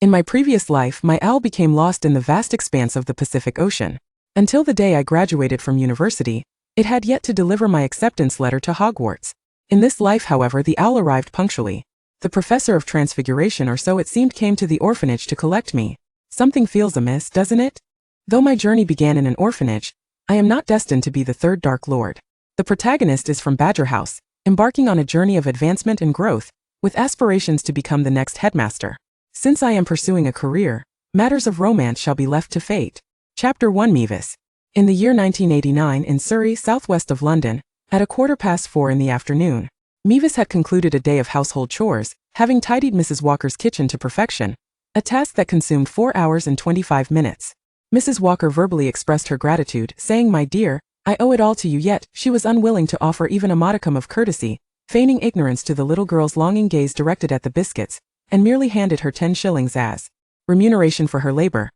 In my previous life, my owl became lost in the vast expanse of the Pacific Ocean. Until the day I graduated from university, it had yet to deliver my acceptance letter to Hogwarts. In this life, however, the owl arrived punctually. The professor of transfiguration, or so it seemed, came to the orphanage to collect me. Something feels amiss, doesn't it? Though my journey began in an orphanage, I am not destined to be the third Dark Lord. The protagonist is from Badger House, embarking on a journey of advancement and growth, with aspirations to become the next headmaster. Since I am pursuing a career, matters of romance shall be left to fate. Chapter 1. Mavis. In the year 1989, in Surrey, southwest of London, at 4:15 in the afternoon, Mavis had concluded a day of household chores, having tidied Mrs. Walker's kitchen to perfection, a task that consumed 4 hours and 25 minutes. Mrs. Walker verbally expressed her gratitude, saying, "My dear, I owe it all to you," yet she was unwilling to offer even a modicum of courtesy, feigning ignorance to the little girl's longing gaze directed at the biscuits, and merely handed her 10 shillings as remuneration for her labor.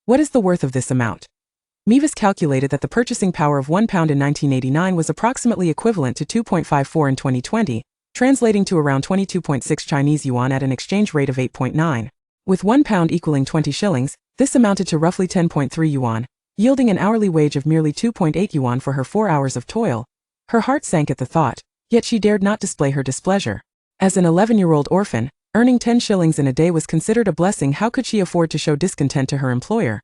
"What is the worth of this amount?" Mavis calculated that the purchasing power of £1 in 1989 was approximately equivalent to 2.54 in 2020, translating to around 22.6 Chinese yuan at an exchange rate of 8.9. With £1 equaling 20 shillings, this amounted to roughly 10.3 yuan, yielding an hourly wage of merely 2.8 yuan for her 4 hours of toil. Her heart sank at the thought, yet she dared not display her displeasure. As an 11-year-old orphan, earning 10 shillings in a day was considered a blessing. How could she afford to show discontent to her employer?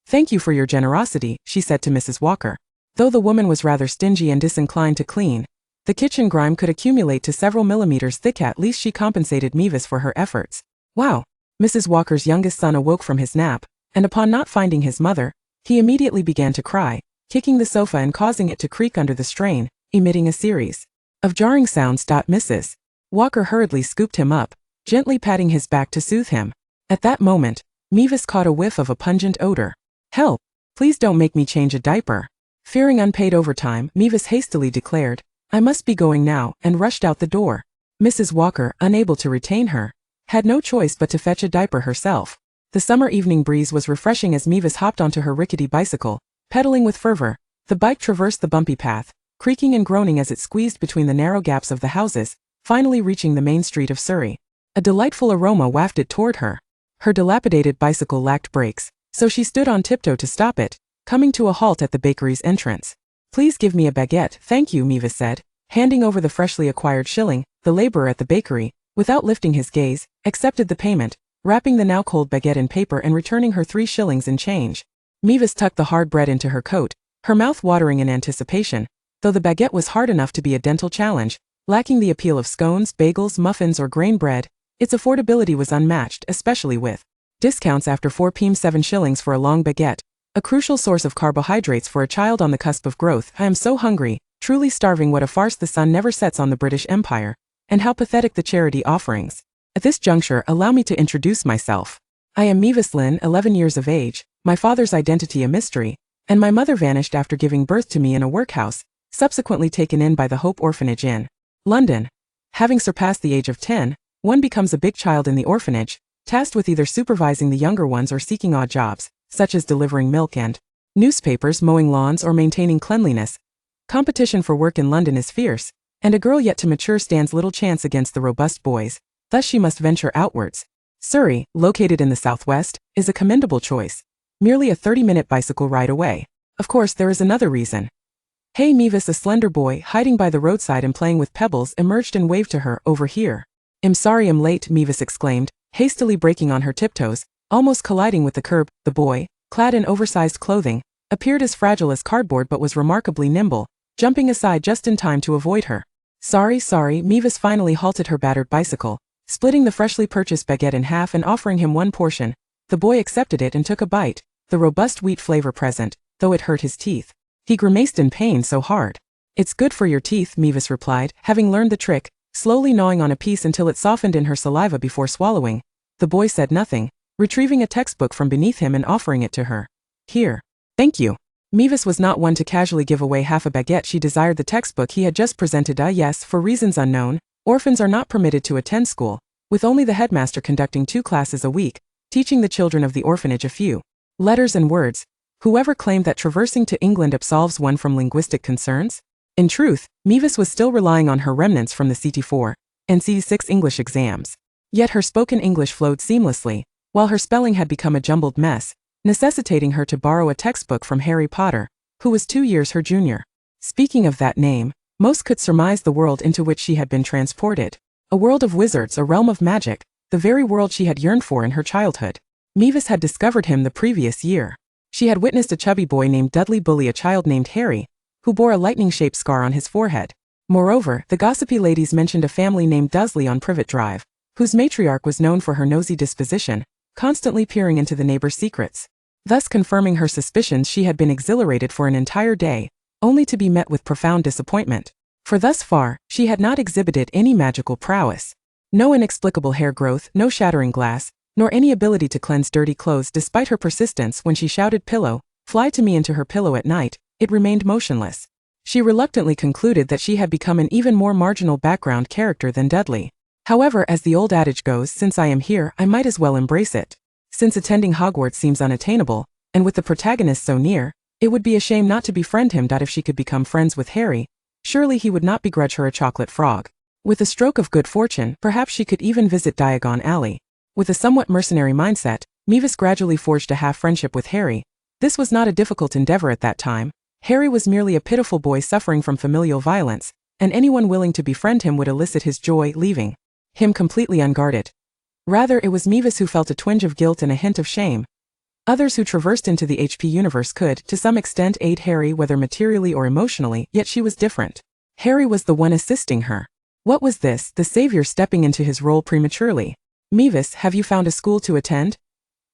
"Thank you for your generosity," she said to Mrs. Walker. Though the woman was rather stingy and disinclined to clean, the kitchen grime could accumulate to several millimeters thick. At least she compensated Mavis for her efforts. Wow! Mrs. Walker's youngest son awoke from his nap, and upon not finding his mother, he immediately began to cry, kicking the sofa and causing it to creak under the strain, emitting a series of jarring sounds. Mrs. Walker hurriedly scooped him up, gently patting his back to soothe him. At that moment, Mavis caught a whiff of a pungent odor. "Help! Please don't make me change a diaper." Fearing unpaid overtime, Mavis hastily declared, "I must be going now," and rushed out the door. Mrs. Walker, unable to retain her, had no choice but to fetch a diaper herself. The summer evening breeze was refreshing as Mavis hopped onto her rickety bicycle, pedaling with fervor. The bike traversed the bumpy path, creaking and groaning as it squeezed between the narrow gaps of the houses, finally reaching the main street of Surrey. A delightful aroma wafted toward her. Her dilapidated bicycle lacked brakes, so she stood on tiptoe to stop it, coming to a halt at the bakery's entrance. "Please give me a baguette." "Thank you," Mavis said, handing over the freshly acquired shilling. The laborer at the bakery, without lifting his gaze, accepted the payment, wrapping the now cold baguette in paper and returning her 3 shillings in change. Mavis tucked the hard bread into her coat, her mouth watering in anticipation, though the baguette was hard enough to be a dental challenge, lacking the appeal of scones, bagels, muffins, or grain bread. Its affordability was unmatched, especially with discounts after 4 p.m. 7 shillings for a long baguette, a crucial source of carbohydrates for a child on the cusp of growth. "I am so hungry, truly starving." What a farce the sun never sets on the British Empire, and how pathetic the charity offerings. At this juncture, allow me to introduce myself. I am Mavis Lynn, 11 years of age, my father's identity a mystery, and my mother vanished after giving birth to me in a workhouse, subsequently taken in by the Hope Orphanage in London. Having surpassed the age of 10, one becomes a big child in the orphanage, tasked with either supervising the younger ones or seeking odd jobs, such as delivering milk and newspapers, mowing lawns, or maintaining cleanliness. Competition for work in London is fierce, and a girl yet to mature stands little chance against the robust boys, thus she must venture outwards. Surrey, located in the southwest, is a commendable choice, merely a 30-minute bicycle ride away. Of course, there is another reason. "Hey Mavis," a slender boy, hiding by the roadside and playing with pebbles, emerged and waved to her. "Over here." "I'm sorry I'm late," Mavis exclaimed, hastily breaking on her tiptoes, almost colliding with the curb. The boy, clad in oversized clothing, appeared as fragile as cardboard but was remarkably nimble, jumping aside just in time to avoid her. Sorry, Mavis finally halted her battered bicycle, splitting the freshly purchased baguette in half and offering him one portion. The boy accepted it and took a bite, the robust wheat flavor present, though it hurt his teeth. He grimaced in pain so hard. "It's good for your teeth," Mavis replied, having learned the trick, slowly gnawing on a piece until it softened in her saliva before swallowing. The boy said nothing, retrieving a textbook from beneath him and offering it to her. "Here. Thank you." Mavis was not one to casually give away half a baguette. She desired the textbook he had just presented. Yes, for reasons unknown, orphans are not permitted to attend school, with only the headmaster conducting 2 classes a week, teaching the children of the orphanage a few letters and words. Whoever claimed that traversing to England absolves one from linguistic concerns? In truth, Mavis was still relying on her remnants from the CT4 and CT6 English exams. Yet her spoken English flowed seamlessly, while her spelling had become a jumbled mess, necessitating her to borrow a textbook from Harry Potter, who was 2 years her junior. Speaking of that name, most could surmise the world into which she had been transported. A world of wizards, a realm of magic, the very world she had yearned for in her childhood. Mavis had discovered him the previous year. She had witnessed a chubby boy named Dudley bully a child named Harry, who bore a lightning-shaped scar on his forehead. Moreover, the gossipy ladies mentioned a family named Dursley on Privet Drive, whose matriarch was known for her nosy disposition, constantly peering into the neighbors' secrets. Thus confirming her suspicions, she had been exhilarated for an entire day, only to be met with profound disappointment. For thus far, she had not exhibited any magical prowess. No inexplicable hair growth, no shattering glass, nor any ability to cleanse dirty clothes. Despite her persistence when she shouted "Pillow, fly to me" into her pillow at night, it remained motionless. She reluctantly concluded that she had become an even more marginal background character than Dudley. However, as the old adage goes, since I am here, I might as well embrace it. Since attending Hogwarts seems unattainable, and with the protagonist so near, it would be a shame not to befriend him. If she could become friends with Harry, surely he would not begrudge her a chocolate frog. With a stroke of good fortune, perhaps she could even visit Diagon Alley. With a somewhat mercenary mindset, Mavis gradually forged a half-friendship with Harry. This was not a difficult endeavor at that time. Harry was merely a pitiful boy suffering from familial violence, and anyone willing to befriend him would elicit his joy, leaving him completely unguarded. Rather, it was Mavis who felt a twinge of guilt and a hint of shame. Others who traversed into the HP universe could, to some extent, aid Harry whether materially or emotionally, yet she was different. Harry was the one assisting her. What was this, the savior stepping into his role prematurely? "Mavis, have you found a school to attend?"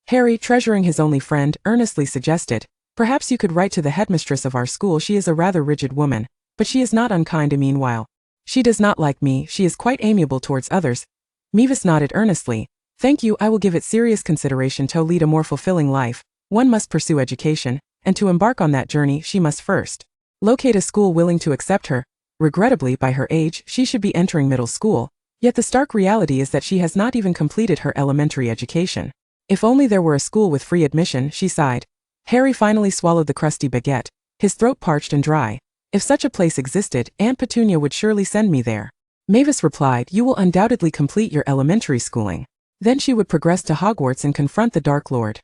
Harry, treasuring his only friend, earnestly suggested. "Perhaps you could write to the headmistress of our school. She is a rather rigid woman, but she is not unkind. Meanwhile, she does not like me. She is quite amiable towards others." Mavis nodded earnestly. "Thank you, I will give it serious consideration. To lead a more fulfilling life, one must pursue education, and to embark on that journey, she must first locate a school willing to accept her. Regrettably, by her age, she should be entering middle school, yet the stark reality is that she has not even completed her elementary education. If only there were a school with free admission," she sighed. Harry finally swallowed the crusty baguette, his throat parched and dry. "If such a place existed, Aunt Petunia would surely send me there." Mavis replied, "You will undoubtedly complete your elementary schooling. Then she would progress to Hogwarts and confront the Dark Lord."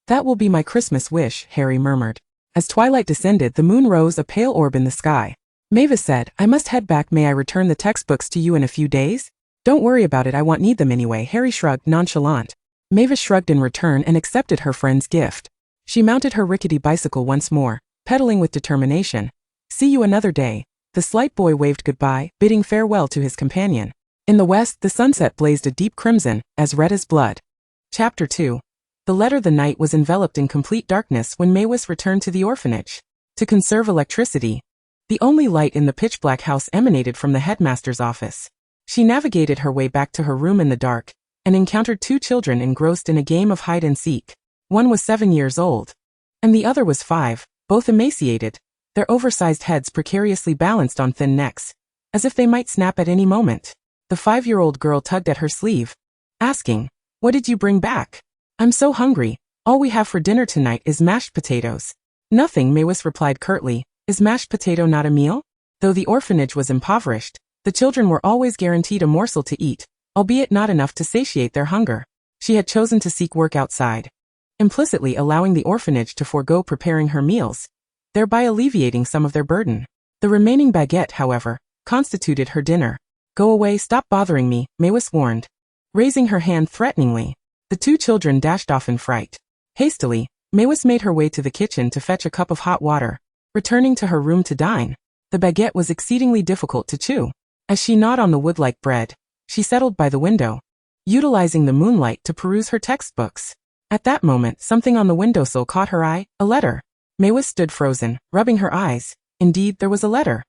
"That will be my Christmas wish," Harry murmured. As twilight descended, the moon rose, a pale orb in the sky. Mavis said, "I must head back. May I return the textbooks to you in a few days?" "Don't worry about it, I won't need them anyway." Harry shrugged, nonchalant. Mavis shrugged in return and accepted her friend's gift. She mounted her rickety bicycle once more, pedaling with determination. "See you another day." The slight boy waved goodbye, bidding farewell to his companion. In the west, the sunset blazed a deep crimson, as red as blood. Chapter 2. The letter. The night was enveloped in complete darkness when Mavis returned to the orphanage. To conserve electricity, the only light in the pitch-black house emanated from the headmaster's office. She navigated her way back to her room in the dark, and encountered 2 children engrossed in a game of hide-and-seek. One was 7 years old, and the other was 5, both emaciated, their oversized heads precariously balanced on thin necks, as if they might snap at any moment. The 5-year-old girl tugged at her sleeve, asking, "What did you bring back?" "I'm so hungry. All we have for dinner tonight is mashed potatoes." "Nothing," Mavis replied curtly. "Is mashed potato not a meal?" Though the orphanage was impoverished, the children were always guaranteed a morsel to eat, albeit not enough to satiate their hunger. She had chosen to seek work outside, implicitly allowing the orphanage to forego preparing her meals, thereby alleviating some of their burden. The remaining baguette, however, constituted her dinner. "Go away, stop bothering me," Mavis warned, raising her hand threateningly. The 2 children dashed off in fright. Hastily, Mavis made her way to the kitchen to fetch a cup of hot water, returning to her room to dine. The baguette was exceedingly difficult to chew. As she gnawed on the wood-like bread, she settled by the window, utilizing the moonlight to peruse her textbooks. At that moment, something on the windowsill caught her eye, a letter. Mavis stood frozen, rubbing her eyes. Indeed, there was a letter.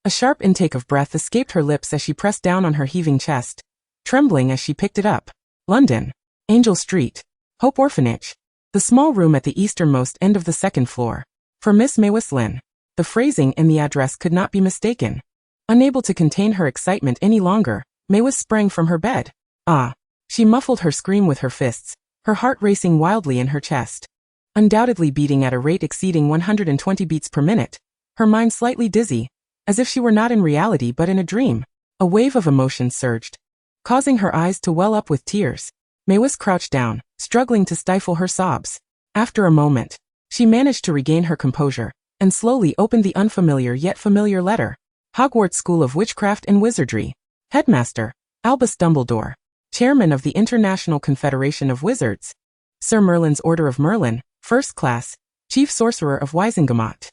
A sharp intake of breath escaped her lips as she pressed down on her heaving chest, trembling as she picked it up. London. Angel Street. Hope Orphanage. The small room at the easternmost end of the 2nd floor. For Miss Mavis Lynn. The phrasing and the address could not be mistaken. Unable to contain her excitement any longer, Mavis sprang from her bed. "Ah!" She muffled her scream with her fists, her heart racing wildly in her chest. Undoubtedly beating at a rate exceeding 120 beats per minute, her mind slightly dizzy, as if she were not in reality but in a dream. A wave of emotion surged, causing her eyes to well up with tears. Mavis crouched down, struggling to stifle her sobs. After a moment, she managed to regain her composure and slowly opened the unfamiliar yet familiar letter. Hogwarts School of Witchcraft and Wizardry. Headmaster, Albus Dumbledore. Chairman of the International Confederation of Wizards. Sir Merlin's Order of Merlin, First Class, Chief Sorcerer of Wisengamot.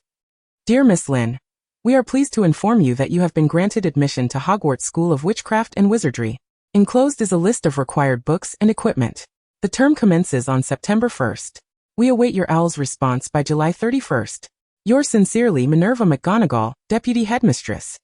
Dear Miss Lynn, we are pleased to inform you that you have been granted admission to Hogwarts School of Witchcraft and Wizardry. Enclosed is a list of required books and equipment. The term commences on September 1st. We await your OWL's response by July 31st. Yours sincerely, Minerva McGonagall, Deputy Headmistress.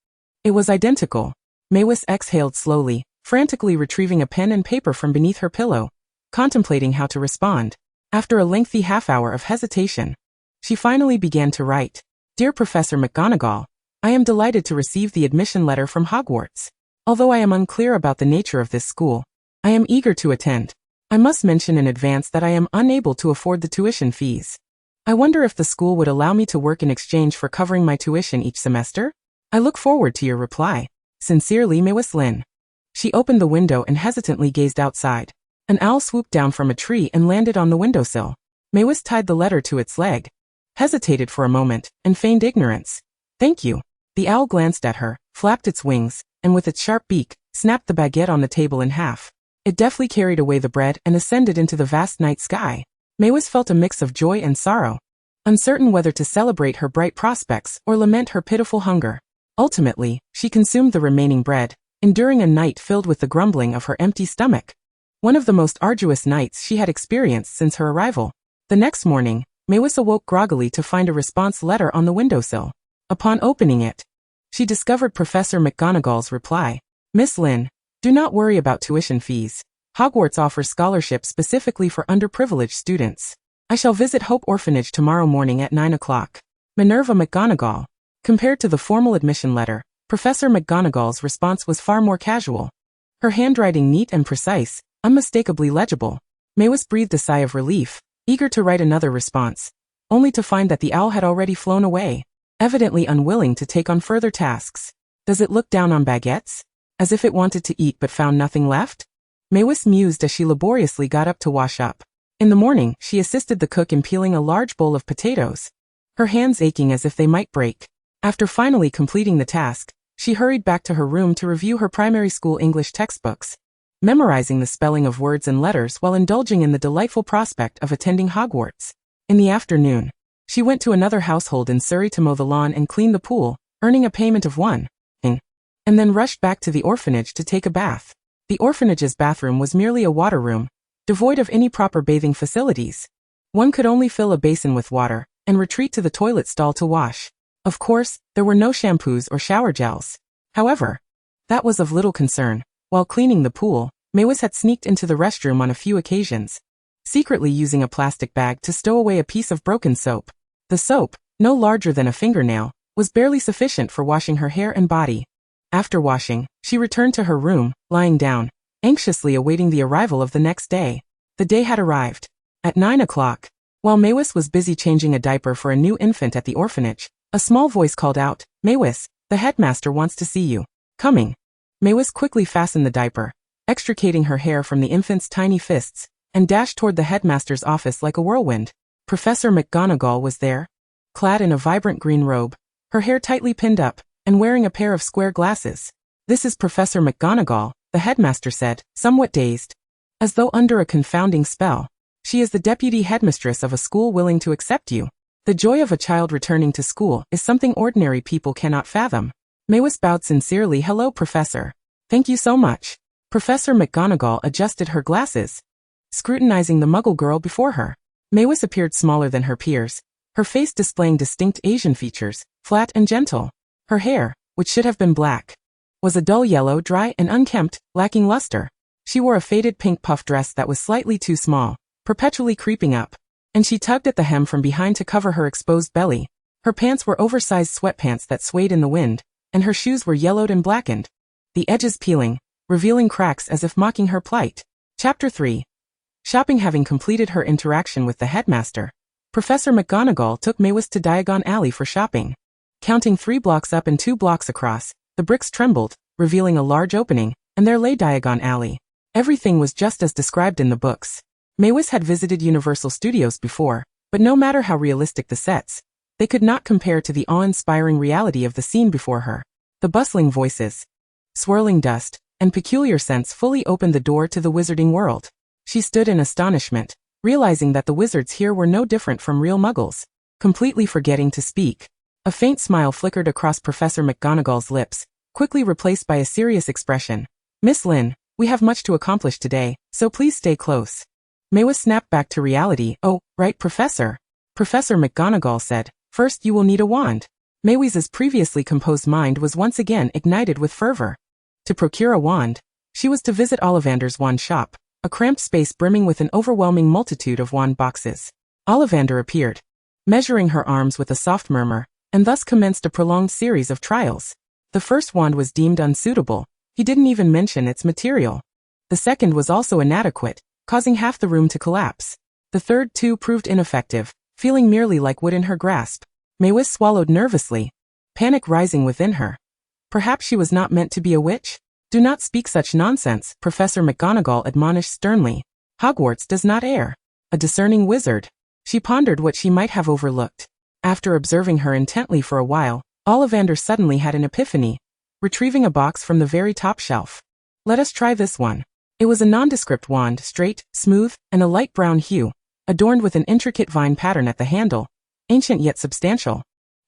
It was identical. Mavis exhaled slowly, frantically retrieving a pen and paper from beneath her pillow, contemplating how to respond. After a lengthy half-hour of hesitation, she finally began to write. Dear Professor McGonagall, I am delighted to receive the admission letter from Hogwarts. Although I am unclear about the nature of this school, I am eager to attend. I must mention in advance that I am unable to afford the tuition fees. I wonder if the school would allow me to work in exchange for covering my tuition each semester? I look forward to your reply. Sincerely, Mavis Lynn. She opened the window and hesitantly gazed outside. An owl swooped down from a tree and landed on the windowsill. Mavis tied the letter to its leg, hesitated for a moment, and feigned ignorance. Thank you. The owl glanced at her, flapped its wings, and with its sharp beak, snapped the baguette on the table in half. It deftly carried away the bread and ascended into the vast night sky. Mavis felt a mix of joy and sorrow, uncertain whether to celebrate her bright prospects or lament her pitiful hunger. Ultimately, she consumed the remaining bread, enduring a night filled with the grumbling of her empty stomach. One of the most arduous nights she had experienced since her arrival. The next morning, Mavis awoke groggily to find a response letter on the windowsill. Upon opening it, she discovered Professor McGonagall's reply. Miss Lynn, do not worry about tuition fees. Hogwarts offers scholarships specifically for underprivileged students. I shall visit Hope Orphanage tomorrow morning at 9 o'clock. Minerva McGonagall. Compared to the formal admission letter, Professor McGonagall's response was far more casual. Her handwriting neat and precise, unmistakably legible. Mavis breathed a sigh of relief, eager to write another response, only to find that the owl had already flown away, evidently unwilling to take on further tasks. Does it look down on baguettes? As if it wanted to eat but found nothing left? Mavis mused as she laboriously got up to wash up. In the morning, she assisted the cook in peeling a large bowl of potatoes, her hands aching as if they might break. After finally completing the task, she hurried back to her room to review her primary school English textbooks, memorizing the spelling of words and letters while indulging in the delightful prospect of attending Hogwarts. In the afternoon, she went to another household in Surrey to mow the lawn and clean the pool, earning a payment of £1, and then rushed back to the orphanage to take a bath. The orphanage's bathroom was merely a water room, devoid of any proper bathing facilities. One could only fill a basin with water and retreat to the toilet stall to wash. Of course, there were no shampoos or shower gels. However, that was of little concern. While cleaning the pool, Mavis had sneaked into the restroom on a few occasions, secretly using a plastic bag to stow away a piece of broken soap. The soap, no larger than a fingernail, was barely sufficient for washing her hair and body. After washing, she returned to her room, lying down, anxiously awaiting the arrival of the next day. The day had arrived. At 9 o'clock, while Mavis was busy changing a diaper for a new infant at the orphanage, a small voice called out, Mavis, the headmaster wants to see you. Coming. Mavis quickly fastened the diaper, extricating her hair from the infant's tiny fists, and dashed toward the headmaster's office like a whirlwind. Professor McGonagall was there, clad in a vibrant green robe, her hair tightly pinned up, and wearing a pair of square glasses. This is Professor McGonagall, the headmaster said, somewhat dazed, as though under a confounding spell. She is the deputy headmistress of a school willing to accept you. The joy of a child returning to school is something ordinary people cannot fathom. Mavis bowed sincerely. Hello, Professor. Thank you so much. Professor McGonagall adjusted her glasses, scrutinizing the muggle girl before her. Mavis appeared smaller than her peers, her face displaying distinct Asian features, flat and gentle. Her hair, which should have been black, was a dull yellow, dry and unkempt, lacking luster. She wore a faded pink puff dress that was slightly too small, perpetually creeping up, and she tugged at the hem from behind to cover her exposed belly. Her pants were oversized sweatpants that swayed in the wind, and her shoes were yellowed and blackened, the edges peeling, revealing cracks as if mocking her plight. Chapter 3. Shopping. Having completed her interaction with the headmaster, Professor McGonagall took Mavis to Diagon Alley for shopping. Counting 3 blocks up and 2 blocks across, the bricks trembled, revealing a large opening, and there lay Diagon Alley. Everything was just as described in the books. Maewis had visited Universal Studios before, but no matter how realistic the sets, they could not compare to the awe-inspiring reality of the scene before her. The bustling voices, swirling dust, and peculiar scents fully opened the door to the wizarding world. She stood in astonishment, realizing that the wizards here were no different from real muggles. Completely forgetting to speak, a faint smile flickered across Professor McGonagall's lips, quickly replaced by a serious expression. "Miss Lynn, we have much to accomplish today, so please stay close." Maewis snapped back to reality. "Oh, right, Professor." Professor McGonagall said, "First you will need a wand." Maewis's previously composed mind was once again ignited with fervor. To procure a wand, she was to visit Ollivander's wand shop, a cramped space brimming with an overwhelming multitude of wand boxes. Ollivander appeared, measuring her arms with a soft murmur, and thus commenced a prolonged series of trials. The first wand was deemed unsuitable. He didn't even mention its material. The second was also inadequate, causing half the room to collapse. The third, too, proved ineffective, feeling merely like wood in her grasp. Maewis swallowed nervously, panic rising within her. Perhaps she was not meant to be a witch? "Do not speak such nonsense," Professor McGonagall admonished sternly. "Hogwarts does not err." A discerning wizard. She pondered what she might have overlooked. After observing her intently for a while, Ollivander suddenly had an epiphany, retrieving a box from the very top shelf. "Let us try this one." It was a nondescript wand, straight, smooth, and a light brown hue, adorned with an intricate vine pattern at the handle, ancient yet substantial.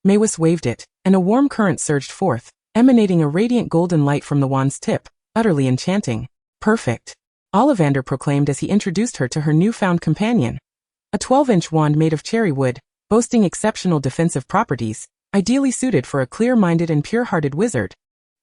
Maewis waved it, and a warm current surged forth, emanating a radiant golden light from the wand's tip, utterly enchanting. "Perfect," Ollivander proclaimed as he introduced her to her newfound companion. A 12-inch wand made of cherry wood, boasting exceptional defensive properties, ideally suited for a clear-minded and pure-hearted wizard,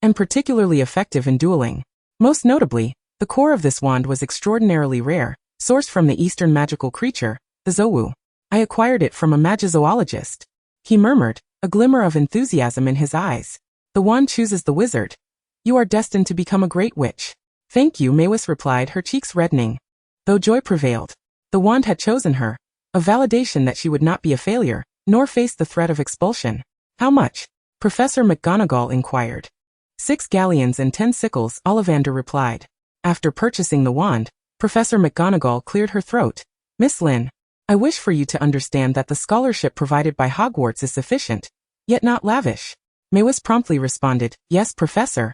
and particularly effective in dueling. Most notably, the core of this wand was extraordinarily rare, sourced from the eastern magical creature, the Zowu. "I acquired it from a magizoologist," he murmured, a glimmer of enthusiasm in his eyes. "The wand chooses the wizard. You are destined to become a great witch." "Thank you," Maewis replied, her cheeks reddening. Though joy prevailed, the wand had chosen her, a validation that she would not be a failure, nor face the threat of expulsion. "How much?" Professor McGonagall inquired. 6 galleons and 10 sickles, Ollivander replied. After purchasing the wand, Professor McGonagall cleared her throat. "Miss Lynn, I wish for you to understand that the scholarship provided by Hogwarts is sufficient, yet not lavish." Maewis promptly responded, "Yes, Professor.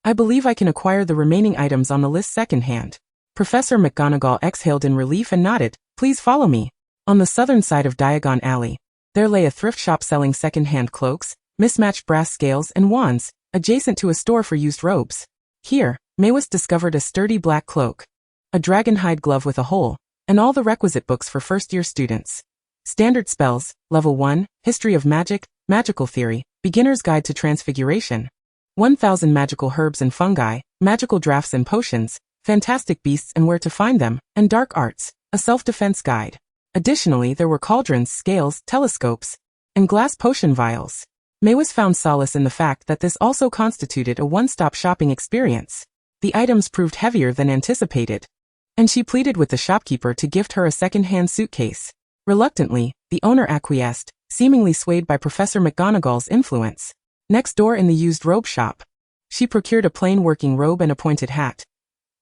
I believe I can acquire the remaining items on the list secondhand." Professor McGonagall exhaled in relief and nodded. "Please follow me." On the southern side of Diagon Alley, there lay a thrift shop selling second-hand cloaks, mismatched brass scales, and wands, adjacent to a store for used robes. Here, Maewis discovered a sturdy black cloak, a dragonhide glove with a hole, and all the requisite books for first-year students. Standard spells, Level 1, History of Magic, Magical Theory, Beginner's Guide to Transfiguration. 1,000 magical herbs and fungi, magical drafts and potions, fantastic beasts and where to find them, and dark arts, a self-defense guide. Additionally, there were cauldrons, scales, telescopes, and glass potion vials. Maewis found solace in the fact that this also constituted a one-stop shopping experience. The items proved heavier than anticipated, and she pleaded with the shopkeeper to gift her a second-hand suitcase. Reluctantly, the owner acquiesced, seemingly swayed by Professor McGonagall's influence. Next door in the used robe shop, she procured a plain working robe and a pointed hat.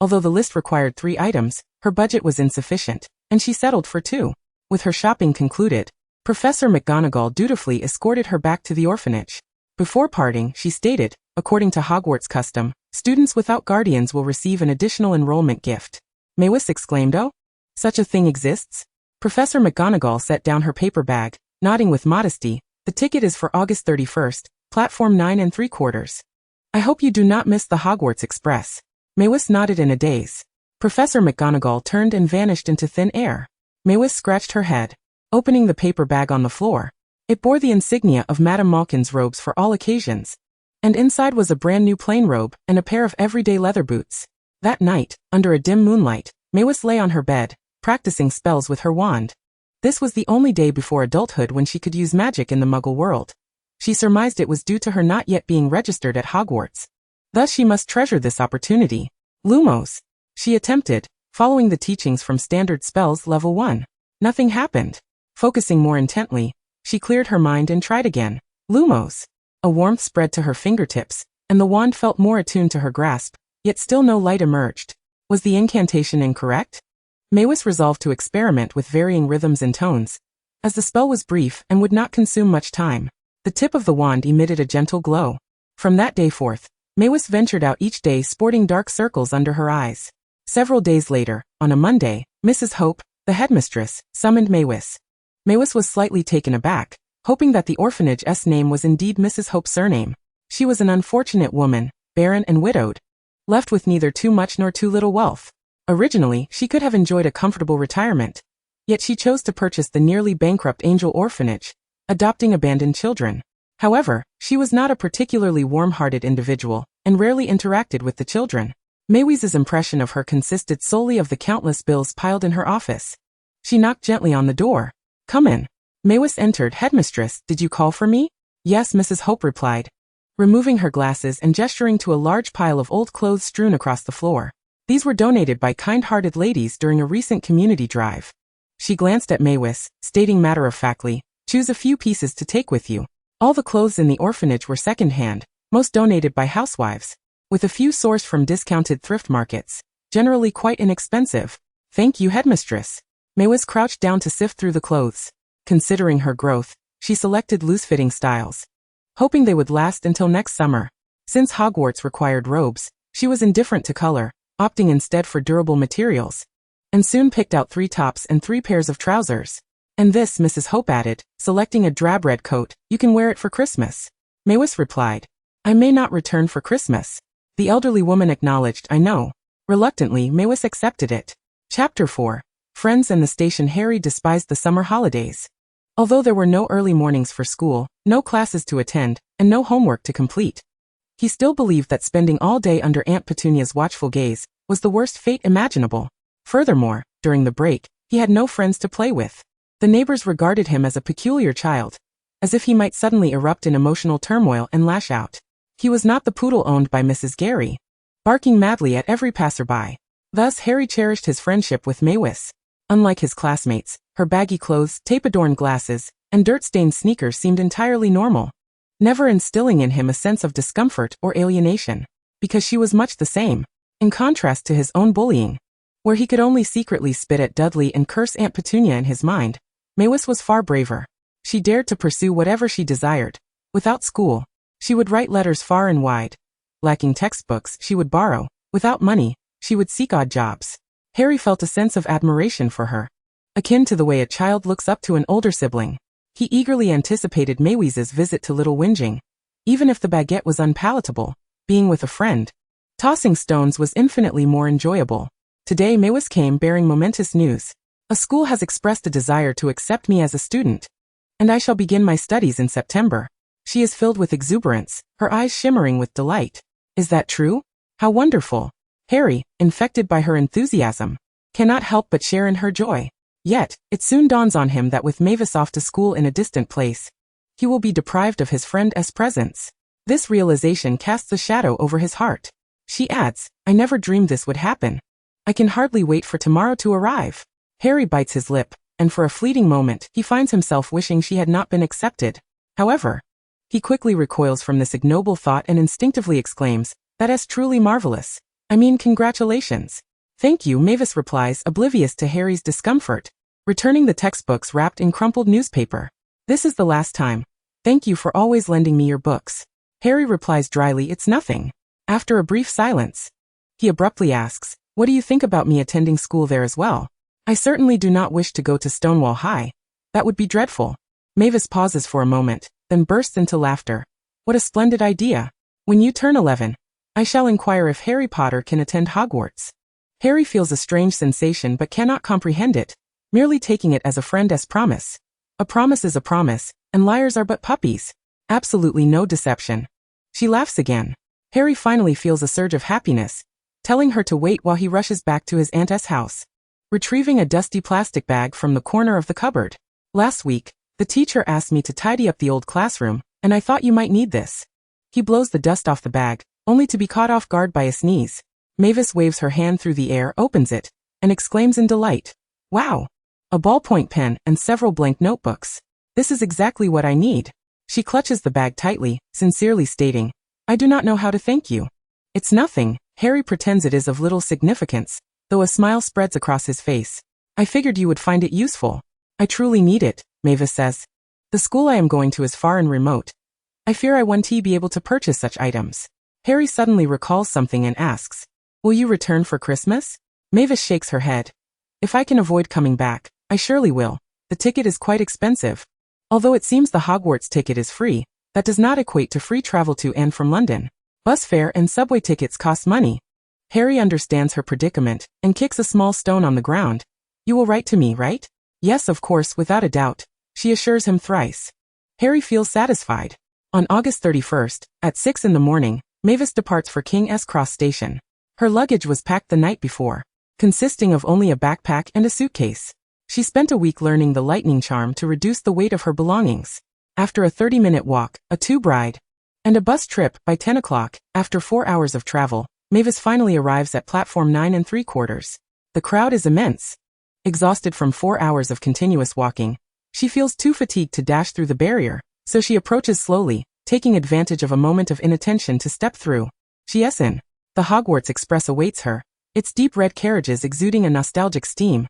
Although the list required 3 items, her budget was insufficient, and she settled for 2. With her shopping concluded, Professor McGonagall dutifully escorted her back to the orphanage. Before parting, she stated, according to Hogwarts custom, students without guardians will receive an additional enrollment gift. Maewis exclaimed, "Oh, such a thing exists?" Professor McGonagall set down her paper bag, nodding with modesty. "The ticket is for August 31st, platform 9 3/4. I hope you do not miss the Hogwarts Express." Maewis nodded in a daze. Professor McGonagall turned and vanished into thin air. Maewis scratched her head, opening the paper bag on the floor. It bore the insignia of Madame Malkin's robes for all occasions, and inside was a brand new plain robe and a pair of everyday leather boots. That night, under a dim moonlight, Maewis lay on her bed, practicing spells with her wand. This was the only day before adulthood when she could use magic in the Muggle world. She surmised it was due to her not yet being registered at Hogwarts. Thus she must treasure this opportunity. Lumos. She attempted, following the teachings from Standard Spells Level 1. Nothing happened. Focusing more intently, she cleared her mind and tried again. Lumos. A warmth spread to her fingertips, and the wand felt more attuned to her grasp, yet still no light emerged. Was the incantation incorrect? Mavis resolved to experiment with varying rhythms and tones. As the spell was brief and would not consume much time, the tip of the wand emitted a gentle glow. From that day forth, Mavis ventured out each day sporting dark circles under her eyes. Several days later, on a Monday, Mrs. Hope, the headmistress, summoned Mavis. Mavis was slightly taken aback, hoping that the orphanage's name was indeed Mrs. Hope's surname. She was an unfortunate woman, barren and widowed, left with neither too much nor too little wealth. Originally, she could have enjoyed a comfortable retirement, yet she chose to purchase the nearly bankrupt Angel Orphanage, adopting abandoned children. However, she was not a particularly warm-hearted individual, and rarely interacted with the children. Mavis's impression of her consisted solely of the countless bills piled in her office. She knocked gently on the door. "Come in." Mavis entered. "Headmistress, did you call for me?" "Yes," Mrs. Hope replied, removing her glasses and gesturing to a large pile of old clothes strewn across the floor. These were donated by kind-hearted ladies during a recent community drive. She glanced at Mavis, stating matter-of-factly, "Choose a few pieces to take with you." All the clothes in the orphanage were second-hand, most donated by housewives, with a few sourced from discounted thrift markets, generally quite inexpensive. "Thank you, headmistress." Mavis crouched down to sift through the clothes. Considering her growth, she selected loose-fitting styles, hoping they would last until next summer. Since Hogwarts required robes, she was indifferent to color, opting instead for durable materials, and soon picked out 3 tops and 3 pairs of trousers. "And this," Mrs. Hope added, selecting a drab red coat, "you can wear it for Christmas." Mavis replied, "I may not return for Christmas." The elderly woman acknowledged, "I know." Reluctantly, Mavis accepted it. Chapter 4. Friends and the Station. Harry despised the summer holidays. Although there were no early mornings for school, no classes to attend, and no homework to complete, he still believed that spending all day under Aunt Petunia's watchful gaze was the worst fate imaginable. Furthermore, during the break, he had no friends to play with. The neighbors regarded him as a peculiar child, as if he might suddenly erupt in emotional turmoil and lash out. He was not the poodle owned by Mrs. Gary, barking madly at every passerby. Thus Harry cherished his friendship with Mavis. Unlike his classmates, her baggy clothes, tape-adorned glasses, and dirt-stained sneakers seemed entirely normal, never instilling in him a sense of discomfort or alienation, because she was much the same. In contrast to his own bullying, where he could only secretly spit at Dudley and curse Aunt Petunia in his mind, Mavis was far braver. She dared to pursue whatever she desired. Without school, she would write letters far and wide. Lacking textbooks, she would borrow. Without money, she would seek odd jobs. Harry felt a sense of admiration for her, akin to the way a child looks up to an older sibling. He eagerly anticipated Mavis's visit to Little Whinging. Even if the baguette was unpalatable, being with a friend, tossing stones was infinitely more enjoyable. Today Mavis came bearing momentous news. "A school has expressed a desire to accept me as a student, and I shall begin my studies in September." She is filled with exuberance, her eyes shimmering with delight. "Is that true? How wonderful!" Harry, infected by her enthusiasm, cannot help but share in her joy. Yet, it soon dawns on him that with Mavis off to school in a distant place, he will be deprived of his friend's presence. This realization casts a shadow over his heart. She adds, "I never dreamed this would happen. I can hardly wait for tomorrow to arrive." Harry bites his lip, and for a fleeting moment, he finds himself wishing she had not been accepted. However, he quickly recoils from this ignoble thought and instinctively exclaims, "That is truly marvelous. I mean, congratulations." "Thank you," Mavis replies, oblivious to Harry's discomfort, returning the textbooks wrapped in crumpled newspaper. "This is the last time. Thank you for always lending me your books." Harry replies dryly, "It's nothing." After a brief silence, he abruptly asks, "What do you think about me attending school there as well?" "I certainly do not wish to go to Stonewall High. That would be dreadful." Mavis pauses for a moment, then bursts into laughter. "What a splendid idea. When you turn 11, I shall inquire if Harry Potter can attend Hogwarts." Harry feels a strange sensation but cannot comprehend it, merely taking it as a friend's promise. A promise is a promise, and liars are but puppies. Absolutely no deception. She laughs again. Harry finally feels a surge of happiness, telling her to wait while he rushes back to his aunt's house, retrieving a dusty plastic bag from the corner of the cupboard. "Last week, the teacher asked me to tidy up the old classroom, and I thought you might need this." He blows the dust off the bag, only to be caught off guard by a sneeze. Mavis waves her hand through the air, opens it, and exclaims in delight, "Wow! A ballpoint pen and several blank notebooks. This is exactly what I need." She clutches the bag tightly, sincerely stating, "I do not know how to thank you." "It's nothing." Harry pretends it is of little significance, though a smile spreads across his face. I figured you would find it useful. I truly need it, Mavis says. The school I am going to is far and remote. I fear I won't be able to purchase such items. Harry suddenly recalls something and asks, will you return for Christmas? Mavis shakes her head. If I can avoid coming back, I surely will. The ticket is quite expensive. Although it seems the Hogwarts ticket is free, that does not equate to free travel to and from London. Bus fare and subway tickets cost money. Harry understands her predicament and kicks a small stone on the ground. You will write to me, right? Yes, of course, without a doubt, she assures him thrice. Harry feels satisfied. On August 31st, at 6 in the morning, Mavis departs for King's Cross Station. Her luggage was packed the night before, consisting of only a backpack and a suitcase. She spent a week learning the lightning charm to reduce the weight of her belongings. After a 30-minute walk, a tube ride, and a bus trip, by 10 o'clock, after 4 hours of travel, Mavis finally arrives at platform 9 3/4. The crowd is immense. Exhausted from 4 hours of continuous walking, she feels too fatigued to dash through the barrier, so she approaches slowly, taking advantage of a moment of inattention to step through. She is in. The Hogwarts Express awaits her, its deep red carriages exuding a nostalgic steam,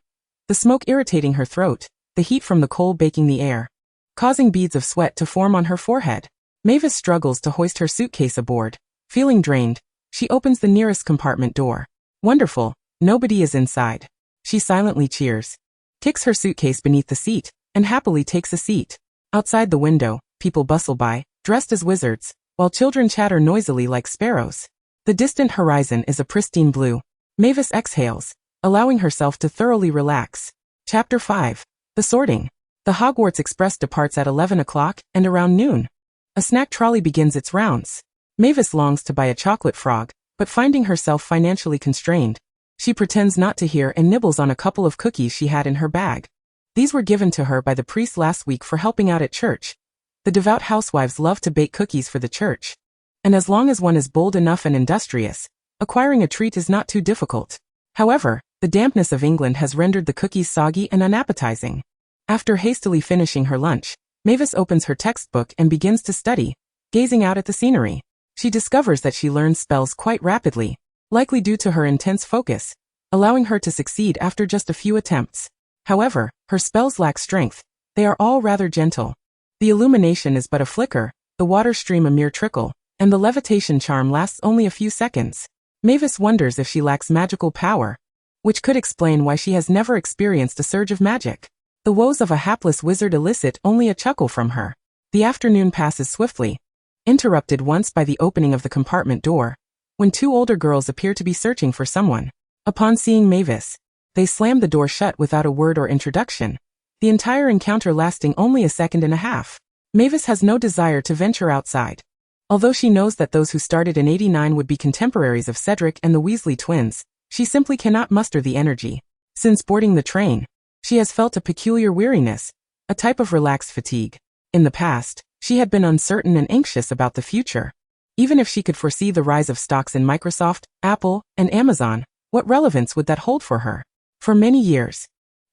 the smoke irritating her throat, the heat from the coal baking the air, causing beads of sweat to form on her forehead. Mavis struggles to hoist her suitcase aboard. Feeling drained, she opens the nearest compartment door. Wonderful, nobody is inside. She silently cheers, kicks her suitcase beneath the seat, and happily takes a seat. Outside the window, people bustle by, dressed as wizards, while children chatter noisily like sparrows. The distant horizon is a pristine blue. Mavis exhales, allowing herself to thoroughly relax. Chapter 5. The Sorting. The Hogwarts Express departs at 11 o'clock, and around noon, a snack trolley begins its rounds. Mavis longs to buy a chocolate frog, but finding herself financially constrained, she pretends not to hear and nibbles on a couple of cookies she had in her bag. These were given to her by the priest last week for helping out at church. The devout housewives love to bake cookies for the church. And as long as one is bold enough and industrious, acquiring a treat is not too difficult. However, the dampness of England has rendered the cookies soggy and unappetizing. After hastily finishing her lunch, Mavis opens her textbook and begins to study, gazing out at the scenery. She discovers that she learns spells quite rapidly, likely due to her intense focus, allowing her to succeed after just a few attempts. However, her spells lack strength. They are all rather gentle. The illumination is but a flicker, the water stream a mere trickle, and the levitation charm lasts only a few seconds. Mavis wonders if she lacks magical power, which could explain why she has never experienced a surge of magic. The woes of a hapless wizard elicit only a chuckle from her. The afternoon passes swiftly, interrupted once by the opening of the compartment door, when two older girls appear to be searching for someone. Upon seeing Mavis, they slam the door shut without a word or introduction, the entire encounter lasting only a second and a half. Mavis has no desire to venture outside. Although she knows that those who started in '89 would be contemporaries of Cedric and the Weasley twins, she simply cannot muster the energy. Since boarding the train, she has felt a peculiar weariness, a type of relaxed fatigue. In the past, she had been uncertain and anxious about the future. Even if she could foresee the rise of stocks in Microsoft, Apple, and Amazon, what relevance would that hold for her? For many years,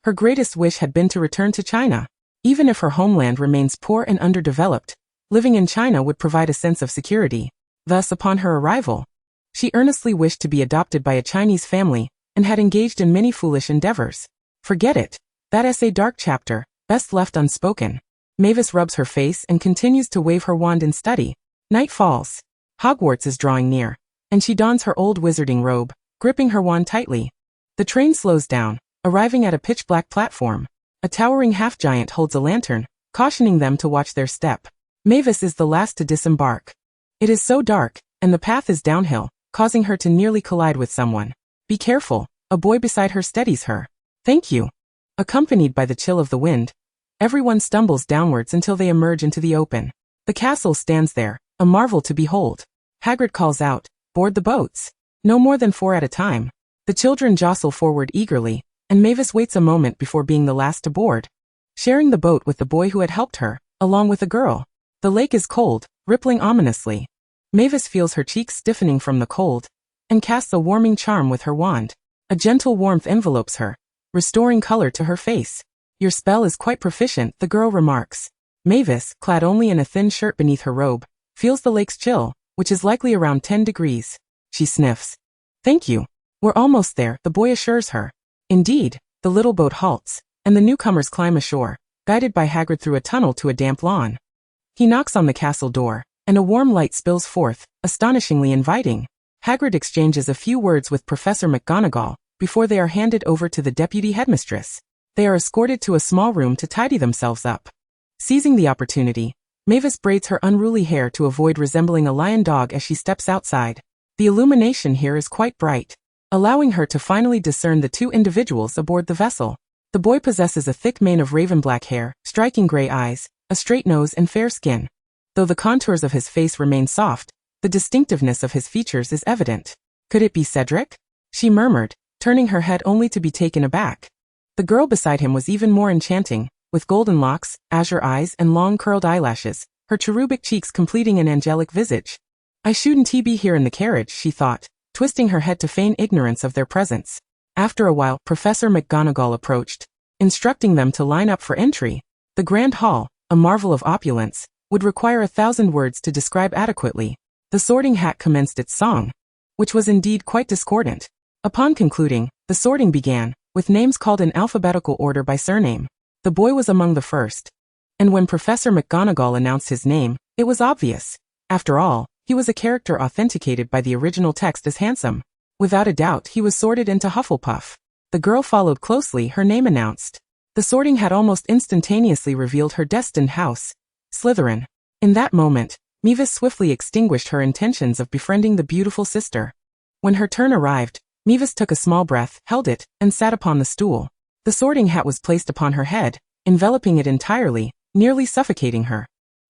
her greatest wish had been to return to China. Even if her homeland remains poor and underdeveloped, living in China would provide a sense of security. Thus, upon her arrival, she earnestly wished to be adopted by a Chinese family, and had engaged in many foolish endeavors. Forget it. That essay dark chapter, best left unspoken. Mavis rubs her face and continues to wave her wand in study. Night falls. Hogwarts is drawing near, and she dons her old wizarding robe, gripping her wand tightly. The train slows down, arriving at a pitch-black platform. A towering half-giant holds a lantern, cautioning them to watch their step. Mavis is the last to disembark. It is so dark, and the path is downhill, causing her to nearly collide with someone. Be careful, a boy beside her steadies her. Thank you. Accompanied by the chill of the wind, everyone stumbles downwards until they emerge into the open. The castle stands there, a marvel to behold. Hagrid calls out, board the boats. No more than 4 at a time. The children jostle forward eagerly, and Mavis waits a moment before being the last to board, sharing the boat with the boy who had helped her, along with a girl. The lake is cold, rippling ominously. Mavis feels her cheeks stiffening from the cold, and casts a warming charm with her wand. A gentle warmth envelopes her, restoring color to her face. Your spell is quite proficient, the girl remarks. Mavis, clad only in a thin shirt beneath her robe, feels the lake's chill, which is likely around 10 degrees. She sniffs. Thank you. We're almost there, the boy assures her. Indeed, the little boat halts, and the newcomers climb ashore, guided by Hagrid through a tunnel to a damp lawn. He knocks on the castle door, and a warm light spills forth, astonishingly inviting. Hagrid exchanges a few words with Professor McGonagall before they are handed over to the deputy headmistress. They are escorted to a small room to tidy themselves up. Seizing the opportunity, Mavis braids her unruly hair to avoid resembling a lion dog as she steps outside. The illumination here is quite bright, allowing her to finally discern the two individuals aboard the vessel. The boy possesses a thick mane of raven-black hair, striking gray eyes, a straight nose and fair skin. Though the contours of his face remain soft, the distinctiveness of his features is evident. Could it be Cedric? She murmured, turning her head only to be taken aback. The girl beside him was even more enchanting, with golden locks, azure eyes and long curled eyelashes, her cherubic cheeks completing an angelic visage. I shouldn't be here in the carriage, she thought, twisting her head to feign ignorance of their presence. After a while, Professor McGonagall approached, instructing them to line up for entry. The grand hall, a marvel of opulence, would require 1,000 words to describe adequately. The Sorting Hat commenced its song, which was indeed quite discordant. Upon concluding, the sorting began, with names called in alphabetical order by surname. The boy was among the first. And when Professor McGonagall announced his name, it was obvious. After all, he was a character authenticated by the original text as handsome. Without a doubt, he was sorted into Hufflepuff. The girl followed closely, her name announced. The sorting had almost instantaneously revealed her destined house, Slytherin. In that moment, Mavis swiftly extinguished her intentions of befriending the beautiful sister. When her turn arrived, Mavis took a small breath, held it, and sat upon the stool. The sorting hat was placed upon her head, enveloping it entirely, nearly suffocating her,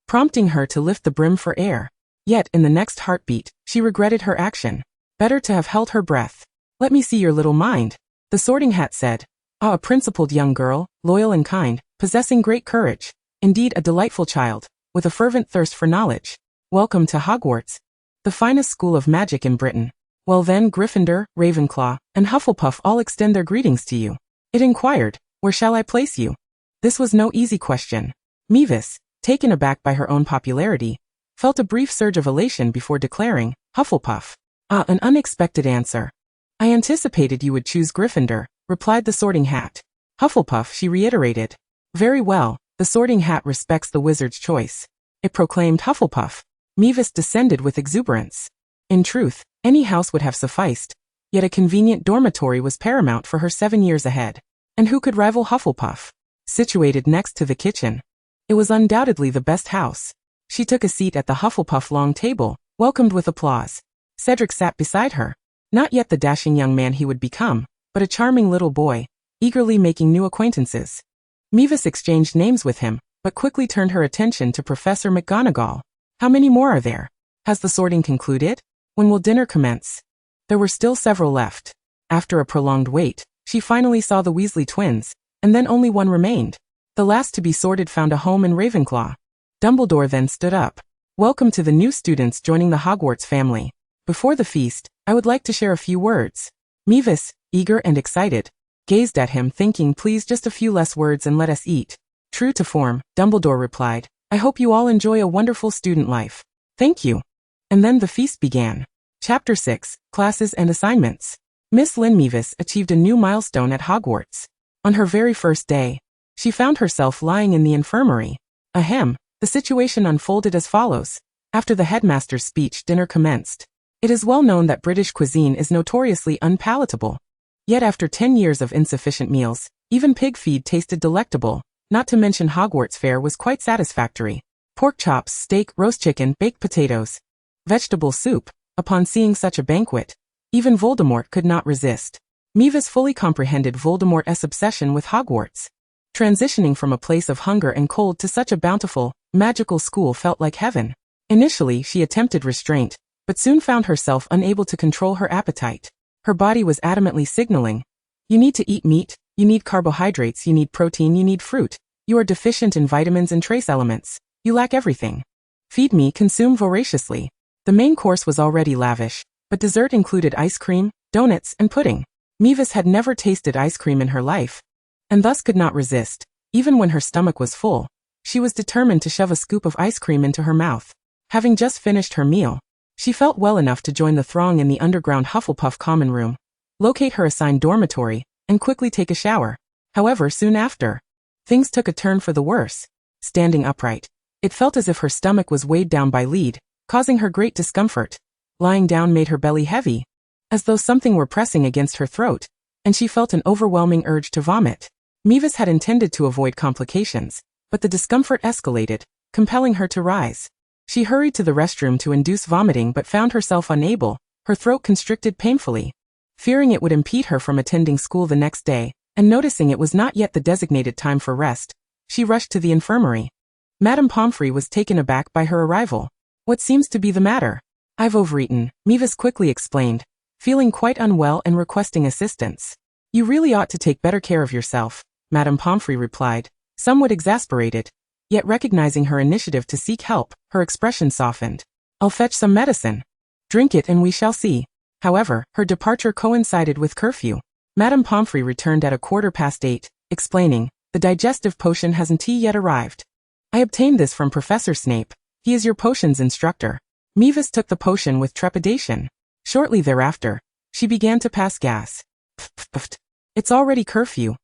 prompting her to lift the brim for air. Yet, in the next heartbeat, she regretted her action. Better to have held her breath. Let me see your little mind, the sorting hat said. Ah, a principled young girl, loyal and kind, possessing great courage. Indeed, a delightful child, with a fervent thirst for knowledge. Welcome to Hogwarts, the finest school of magic in Britain. Well then, Gryffindor, Ravenclaw, and Hufflepuff all extend their greetings to you. It inquired, where shall I place you? This was no easy question. Mavis, taken aback by her own popularity, felt a brief surge of elation before declaring, Hufflepuff. Ah, an unexpected answer. I anticipated you would choose Gryffindor, replied the sorting hat. Hufflepuff, she reiterated. Very well, the sorting hat respects the wizard's choice. It proclaimed Hufflepuff. Mavis descended with exuberance. In truth, any house would have sufficed, yet a convenient dormitory was paramount for her 7 years ahead. And who could rival Hufflepuff? Situated next to the kitchen, it was undoubtedly the best house. She took a seat at the Hufflepuff long table, welcomed with applause. Cedric sat beside her. Not yet the dashing young man he would become, but a charming little boy, eagerly making new acquaintances. Mavis exchanged names with him, but quickly turned her attention to Professor McGonagall. How many more are there? Has the sorting concluded? When will dinner commence? There were still several left. After a prolonged wait, she finally saw the Weasley twins, and then only one remained. The last to be sorted found a home in Ravenclaw. Dumbledore then stood up. Welcome to the new students joining the Hogwarts family. Before the feast, I would like to share a few words. Mavis, eager and excited, gazed at him thinking, please just a few less words and let us eat. True to form, Dumbledore replied, I hope you all enjoy a wonderful student life. Thank you. And then the feast began. Chapter 6, Classes and Assignments. Miss Lynn Mavis achieved a new milestone at Hogwarts. On her very first day, she found herself lying in the infirmary. Ahem, the situation unfolded as follows. After the headmaster's speech, dinner commenced. It is well known that British cuisine is notoriously unpalatable. Yet after 10 years of insufficient meals, even pig feed tasted delectable, not to mention Hogwarts fare was quite satisfactory. Pork chops, steak, roast chicken, baked potatoes, vegetable soup. Upon seeing such a banquet, even Voldemort could not resist. Mavis fully comprehended Voldemort's obsession with Hogwarts. Transitioning from a place of hunger and cold to such a bountiful, magical school felt like heaven. Initially, she attempted restraint, but soon found herself unable to control her appetite. Her body was adamantly signaling, you need to eat meat, you need carbohydrates, you need protein, you need fruit. You are deficient in vitamins and trace elements. You lack everything. Feed me, consume voraciously. The main course was already lavish, but dessert included ice cream, donuts, and pudding. Mavis had never tasted ice cream in her life, and thus could not resist. Even when her stomach was full, she was determined to shove a scoop of ice cream into her mouth. Having just finished her meal, she felt well enough to join the throng in the underground Hufflepuff common room. locate her assigned dormitory, and quickly take a shower. However, soon after, things took a turn for the worse. Standing upright, it felt as if her stomach was weighed down by lead, causing her great discomfort. Lying down made her belly heavy, as though something were pressing against her throat, and she felt an overwhelming urge to vomit. Mavis had intended to avoid complications, but the discomfort escalated, compelling her to rise. She hurried to the restroom to induce vomiting but found herself unable, her throat constricted painfully. Fearing it would impede her from attending school the next day, and noticing it was not yet the designated time for rest, she rushed to the infirmary. Madame Pomfrey was taken aback by her arrival. "What seems to be the matter?" "I've overeaten," Mavis quickly explained, feeling quite unwell and requesting assistance. "You really ought to take better care of yourself," Madame Pomfrey replied, somewhat exasperated. Yet recognizing her initiative to seek help, her expression softened. "I'll fetch some medicine. Drink it and we shall see." However, her departure coincided with curfew. Madame Pomfrey returned at 8:15, explaining, "The digestive potion hasn't yet arrived. I obtained this from Professor Snape. He is your potions instructor." Mavis took the potion with trepidation. Shortly thereafter, she began to pass gas. "Pft. It's already curfew.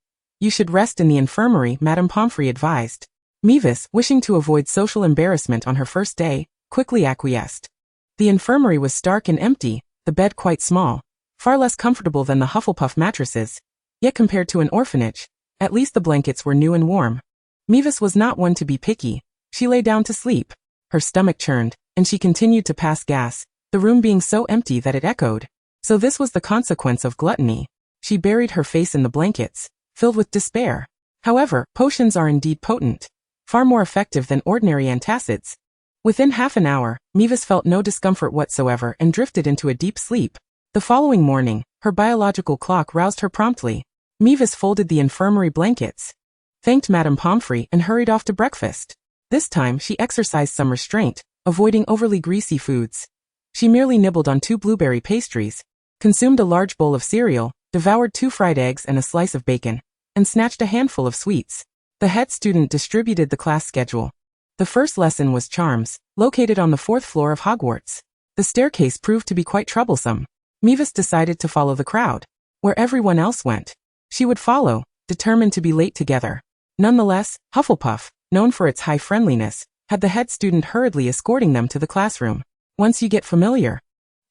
You should rest in the infirmary," Madame Pomfrey advised. Mavis, wishing to avoid social embarrassment on her first day, quickly acquiesced. The infirmary was stark and empty, the bed quite small, far less comfortable than the Hufflepuff mattresses. Yet compared to an orphanage, at least the blankets were new and warm. Mavis was not one to be picky. She lay down to sleep. Her stomach churned, and she continued to pass gas, the room being so empty that it echoed. So this was the consequence of gluttony. She buried her face in the blankets, filled with despair. However, potions are indeed potent, far more effective than ordinary antacids. Within half an hour, Mavis felt no discomfort whatsoever and drifted into a deep sleep. The following morning, her biological clock roused her promptly. Mavis folded the infirmary blankets, thanked Madame Pomfrey and hurried off to breakfast. This time she exercised some restraint, avoiding overly greasy foods. She merely nibbled on 2 blueberry pastries, consumed a large bowl of cereal, devoured 2 fried eggs and a slice of bacon, and snatched a handful of sweets. The head student distributed the class schedule. The first lesson was charms, located on the 4th floor of Hogwarts. The staircase proved to be quite troublesome. Mavis decided to follow the crowd. Where everyone else went, she would follow, determined to be late together. Nonetheless, Hufflepuff, known for its high friendliness, had the head student hurriedly escorting them to the classroom. "Once you get familiar,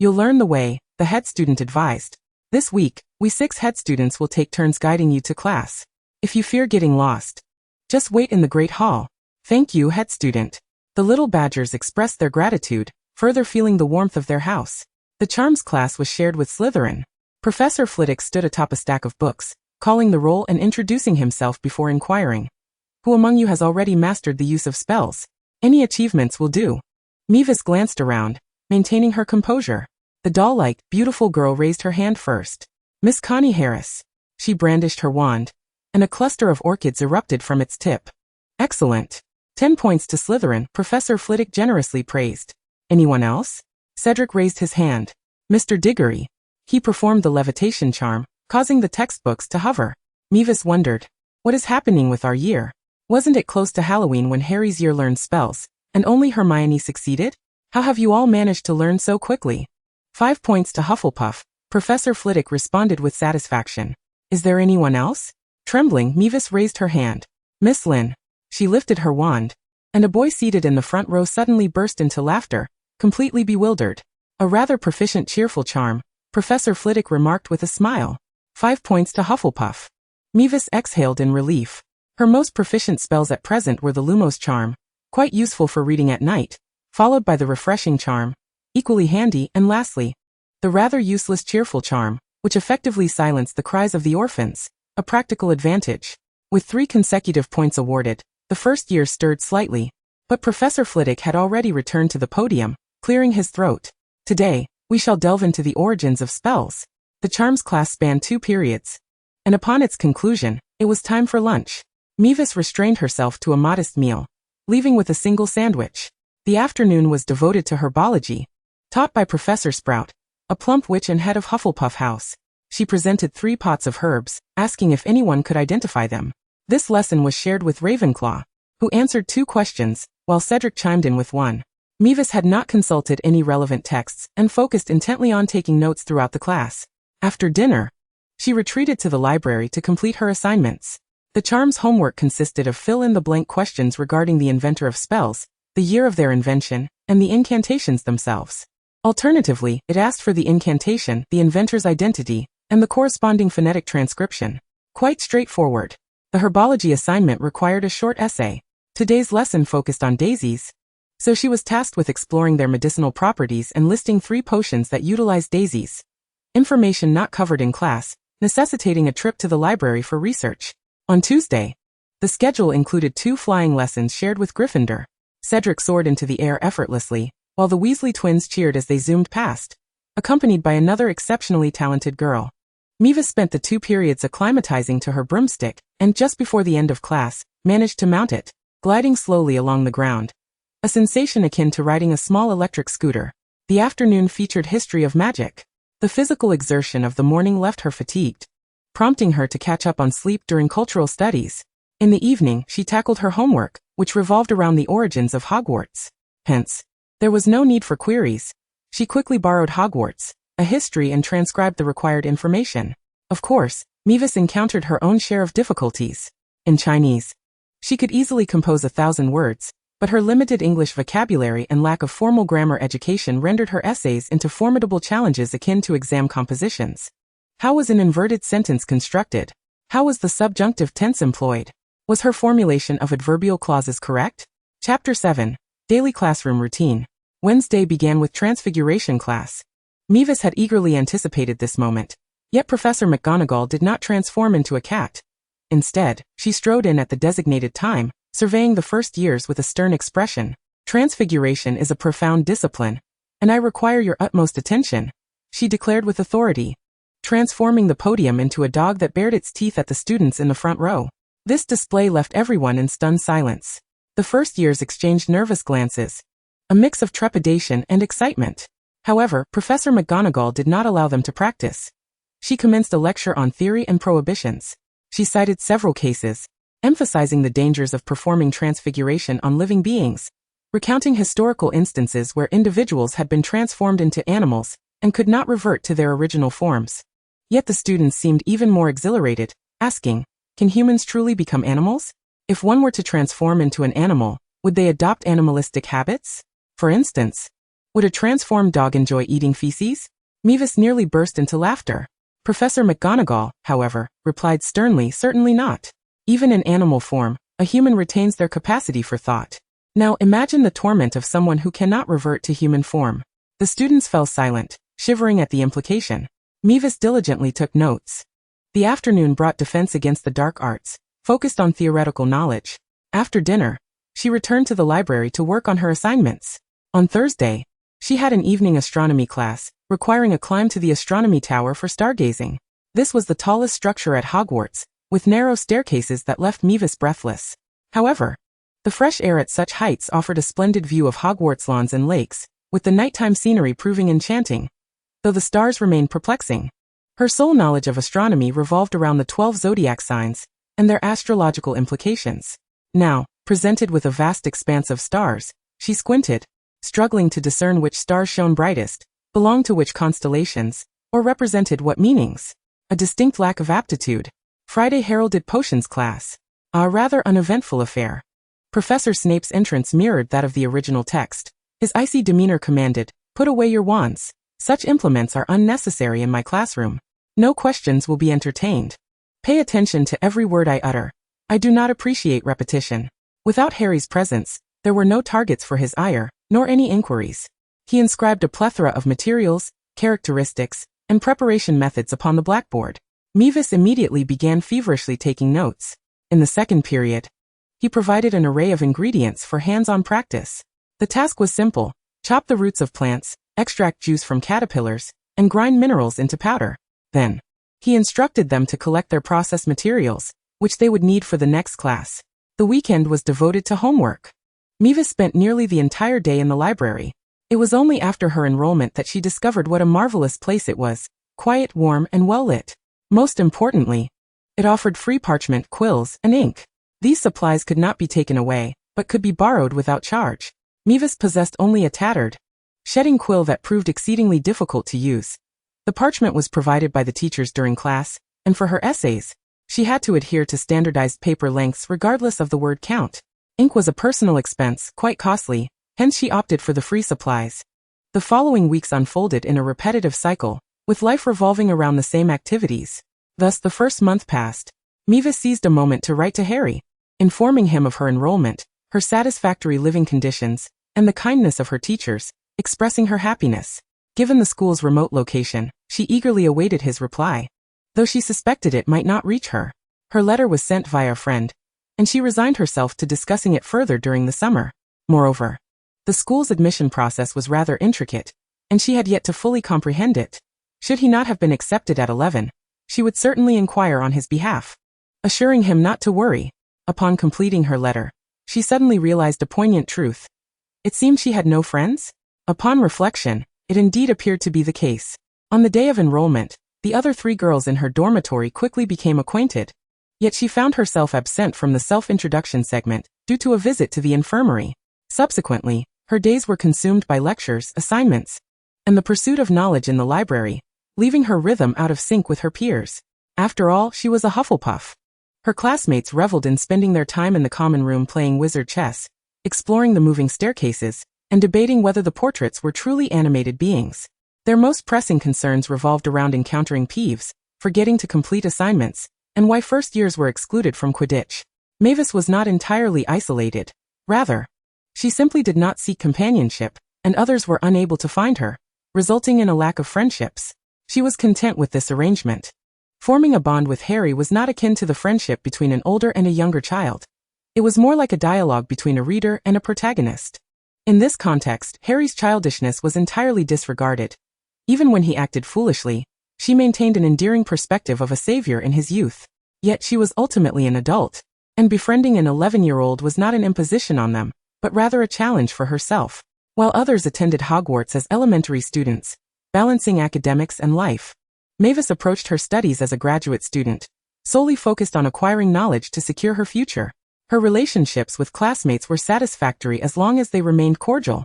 you'll learn the way," the head student advised. "This week, we 6 head students will take turns guiding you to class. If you fear getting lost, just wait in the Great Hall." "Thank you, head student." The little badgers expressed their gratitude, further feeling the warmth of their house. The charms class was shared with Slytherin. Professor Flitwick stood atop a stack of books, calling the roll and introducing himself before inquiring, "Who among you has already mastered the use of spells? Any achievements will do." Mavis glanced around, maintaining her composure. The doll-like, beautiful girl raised her hand first. "Miss Connie Harris." She brandished her wand, and a cluster of orchids erupted from its tip. "Excellent. 10 points to Slytherin," Professor Flitwick generously praised. "Anyone else?" Cedric raised his hand. "Mr. Diggory." He performed the levitation charm, causing the textbooks to hover. Mavis wondered, what is happening with our year? Wasn't it close to Halloween when Harry's year learned spells, and only Hermione succeeded? How have you all managed to learn so quickly? 5 points to Hufflepuff, Professor Flitwick responded with satisfaction. "Is there anyone else?" Trembling, Mavis raised her hand. "Miss Lynn." She lifted her wand, and a boy seated in the front row suddenly burst into laughter, completely bewildered. "A rather proficient cheerful charm," Professor Flitwick remarked with a smile. 5 points to Hufflepuff. Mavis exhaled in relief. Her most proficient spells at present were the Lumos charm, quite useful for reading at night, followed by the refreshing charm, equally handy, and lastly, the rather useless cheerful charm, which effectively silenced the cries of the orphans, a practical advantage. With 3 consecutive points awarded, the first year stirred slightly, but Professor Flitwick had already returned to the podium, clearing his throat. "Today, we shall delve into the origins of spells." The charms class spanned 2 periods, and upon its conclusion, it was time for lunch. Mavis restrained herself to a modest meal, leaving with a single sandwich. The afternoon was devoted to herbology, taught by Professor Sprout, a plump witch and head of Hufflepuff House. She presented 3 pots of herbs, asking if anyone could identify them. This lesson was shared with Ravenclaw, who answered 2 questions, while Cedric chimed in with 1. Mavis had not consulted any relevant texts and focused intently on taking notes throughout the class. After dinner, She retreated to the library to complete her assignments. The charm's homework consisted of fill-in-the-blank questions regarding the inventor of spells, the year of their invention, and the incantations themselves. Alternatively, it asked for the incantation, the inventor's identity, and the corresponding phonetic transcription. Quite straightforward. The herbology assignment required a short essay. Today's lesson focused on daisies, so she was tasked with exploring their medicinal properties and listing 3 potions that utilize daisies. Information not covered in class, necessitating a trip to the library for research. On Tuesday, the schedule included 2 flying lessons shared with Gryffindor. Cedric soared into the air effortlessly, while the Weasley twins cheered as they zoomed past, accompanied by another exceptionally talented girl. Mavis spent the 2 periods acclimatizing to her broomstick, and just before the end of class, managed to mount it, gliding slowly along the ground. A sensation akin to riding a small electric scooter. The afternoon featured history of magic. The physical exertion of the morning left her fatigued, prompting her to catch up on sleep during cultural studies. In the evening, she tackled her homework, which revolved around the origins of Hogwarts. Hence, there was no need for queries. She quickly borrowed Hogwarts, a history, and transcribed the required information. Of course, Mavis encountered her own share of difficulties. In Chinese, she could easily compose 1,000 words, but her limited English vocabulary and lack of formal grammar education rendered her essays into formidable challenges akin to exam compositions. How was an inverted sentence constructed? How was the subjunctive tense employed? Was her formulation of adverbial clauses correct? Chapter 7. Daily Classroom Routine. Wednesday began with Transfiguration class. Mavis had eagerly anticipated this moment, yet Professor McGonagall did not transform into a cat. Instead, she strode in at the designated time, surveying the first years with a stern expression. Transfiguration is a profound discipline, and I require your utmost attention, she declared with authority, transforming the podium into a dog that bared its teeth at the students in the front row. This display left everyone in stunned silence. The first years exchanged nervous glances, a mix of trepidation and excitement. However, Professor McGonagall did not allow them to practice. She commenced a lecture on theory and prohibitions. She cited several cases, emphasizing the dangers of performing transfiguration on living beings, recounting historical instances where individuals had been transformed into animals and could not revert to their original forms. Yet the students seemed even more exhilarated, asking, "Can humans truly become animals? If one were to transform into an animal, would they adopt animalistic habits? For instance, would a transformed dog enjoy eating feces?" Mavis nearly burst into laughter. Professor McGonagall, however, replied sternly, "Certainly not. Even in animal form, a human retains their capacity for thought. Now imagine the torment of someone who cannot revert to human form." The students fell silent, shivering at the implication. Mavis diligently took notes. The afternoon brought defense against the dark arts, focused on theoretical knowledge. After dinner, she returned to the library to work on her assignments. On Thursday, she had an evening astronomy class, requiring a climb to the astronomy tower for stargazing. This was the tallest structure at Hogwarts, with narrow staircases that left Mavis breathless. However, the fresh air at such heights offered a splendid view of Hogwarts lawns and lakes, with the nighttime scenery proving enchanting, though the stars remained perplexing. Her sole knowledge of astronomy revolved around the 12 zodiac signs and their astrological implications. Now, presented with a vast expanse of stars, she squinted, struggling to discern which stars shone brightest, belonged to which constellations, or represented what meanings. A distinct lack of aptitude. Friday heralded potions class. A rather uneventful affair. Professor Snape's entrance mirrored that of the original text. His icy demeanor commanded, "Put away your wands. Such implements are unnecessary in my classroom. No questions will be entertained. Pay attention to every word I utter. I do not appreciate repetition." Without Harry's presence, there were no targets for his ire, nor any inquiries. He inscribed a plethora of materials, characteristics, and preparation methods upon the blackboard. Mavis immediately began feverishly taking notes. In the second period, he provided an array of ingredients for hands-on practice. The task was simple: chop the roots of plants, extract juice from caterpillars, and grind minerals into powder. Then, he instructed them to collect their process materials, which they would need for the next class. The weekend was devoted to homework. Mavis spent nearly the entire day in the library. It was only after her enrollment that she discovered what a marvelous place it was: quiet, warm, and well-lit. Most importantly, it offered free parchment, quills, and ink. These supplies could not be taken away, but could be borrowed without charge. Mavis possessed only a tattered, shedding quill that proved exceedingly difficult to use. The parchment was provided by the teachers during class, and for her essays, she had to adhere to standardized paper lengths regardless of the word count. Ink was a personal expense, quite costly, hence she opted for the free supplies. The following weeks unfolded in a repetitive cycle, with life revolving around the same activities. Thus the first month passed. Mavis seized a moment to write to Harry, informing him of her enrollment, her satisfactory living conditions, and the kindness of her teachers, expressing her happiness. Given the school's remote location, she eagerly awaited his reply. Though she suspected it might not reach her, her letter was sent via a friend, and she resigned herself to discussing it further during the summer. Moreover, the school's admission process was rather intricate, and she had yet to fully comprehend it. Should he not have been accepted at 11, she would certainly inquire on his behalf, assuring him not to worry. Upon completing her letter, she suddenly realized a poignant truth. It seemed she had no friends? Upon reflection, it indeed appeared to be the case. On the day of enrollment, the other 3 girls in her dormitory quickly became acquainted. Yet she found herself absent from the self-introduction segment due to a visit to the infirmary. Subsequently, her days were consumed by lectures, assignments, and the pursuit of knowledge in the library, leaving her rhythm out of sync with her peers. After all, she was a Hufflepuff. Her classmates reveled in spending their time in the common room playing wizard chess, exploring the moving staircases, and debating whether the portraits were truly animated beings. Their most pressing concerns revolved around encountering peeves, forgetting to complete assignments, and why first years were excluded from Quidditch. Mavis was not entirely isolated. Rather, she simply did not seek companionship, and others were unable to find her, resulting in a lack of friendships. She was content with this arrangement. Forming a bond with Harry was not akin to the friendship between an older and a younger child. It was more like a dialogue between a reader and a protagonist. In this context, Harry's childishness was entirely disregarded. Even when he acted foolishly, she maintained an endearing perspective of a savior in his youth. Yet she was ultimately an adult, and befriending an 11-year-old was not an imposition on them, but rather a challenge for herself. While others attended Hogwarts as elementary students, balancing academics and life, Mavis approached her studies as a graduate student, solely focused on acquiring knowledge to secure her future. Her relationships with classmates were satisfactory as long as they remained cordial,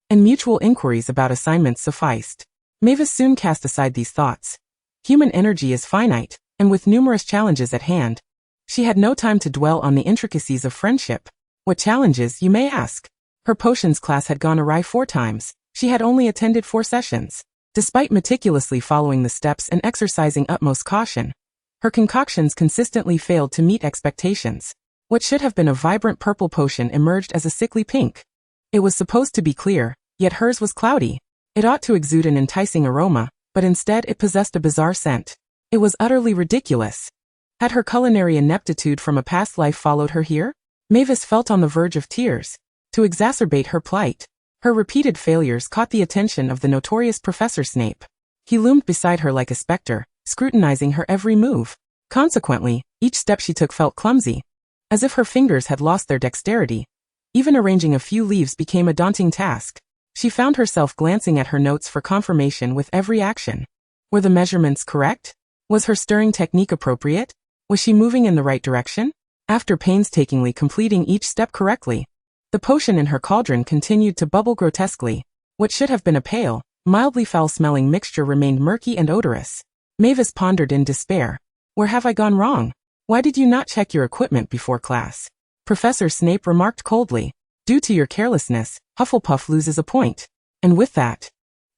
and mutual inquiries about assignments sufficed. Mavis soon cast aside these thoughts. Human energy is finite, and with numerous challenges at hand, she had no time to dwell on the intricacies of friendship. What challenges, you may ask? Her potions class had gone awry 4 times. She had only attended 4 sessions. Despite meticulously following the steps and exercising utmost caution, her concoctions consistently failed to meet expectations. What should have been a vibrant purple potion emerged as a sickly pink. It was supposed to be clear, yet hers was cloudy. It ought to exude an enticing aroma, but instead it possessed a bizarre scent. It was utterly ridiculous. Had her culinary ineptitude from a past life followed her here? Mavis felt on the verge of tears. To exacerbate her plight, her repeated failures caught the attention of the notorious Professor Snape. He loomed beside her like a specter, scrutinizing her every move. Consequently, each step she took felt clumsy, as if her fingers had lost their dexterity. Even arranging a few leaves became a daunting task. She found herself glancing at her notes for confirmation with every action. Were the measurements correct? Was her stirring technique appropriate? Was she moving in the right direction? After painstakingly completing each step correctly, the potion in her cauldron continued to bubble grotesquely. What should have been a pale, mildly foul-smelling mixture remained murky and odorous. Mavis pondered in despair. Where have I gone wrong? Why did you not check your equipment before class? Professor Snape remarked coldly. Due to your carelessness, Hufflepuff loses a point. And with that,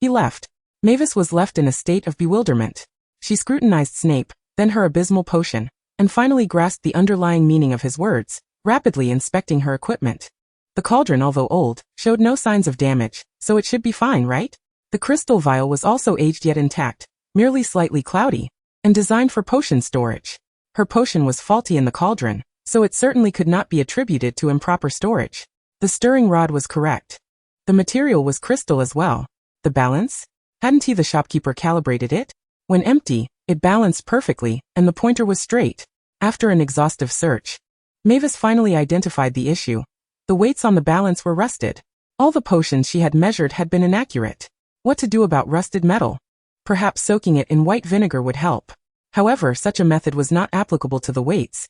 he left. Mavis was left in a state of bewilderment. She scrutinized Snape, then her abysmal potion, and finally grasped the underlying meaning of his words, rapidly inspecting her equipment. The cauldron, although old, showed no signs of damage, so it should be fine, right? The crystal vial was also aged yet intact, merely slightly cloudy, and designed for potion storage. Her potion was faulty in the cauldron, so it certainly could not be attributed to improper storage. The stirring rod was correct. The material was crystal as well. The balance? Hadn't he, the shopkeeper, calibrated it? When empty, it balanced perfectly, and the pointer was straight. After an exhaustive search, Mavis finally identified the issue. The weights on the balance were rusted. All the potions she had measured had been inaccurate. What to do about rusted metal? Perhaps soaking it in white vinegar would help. However, such a method was not applicable to the weights.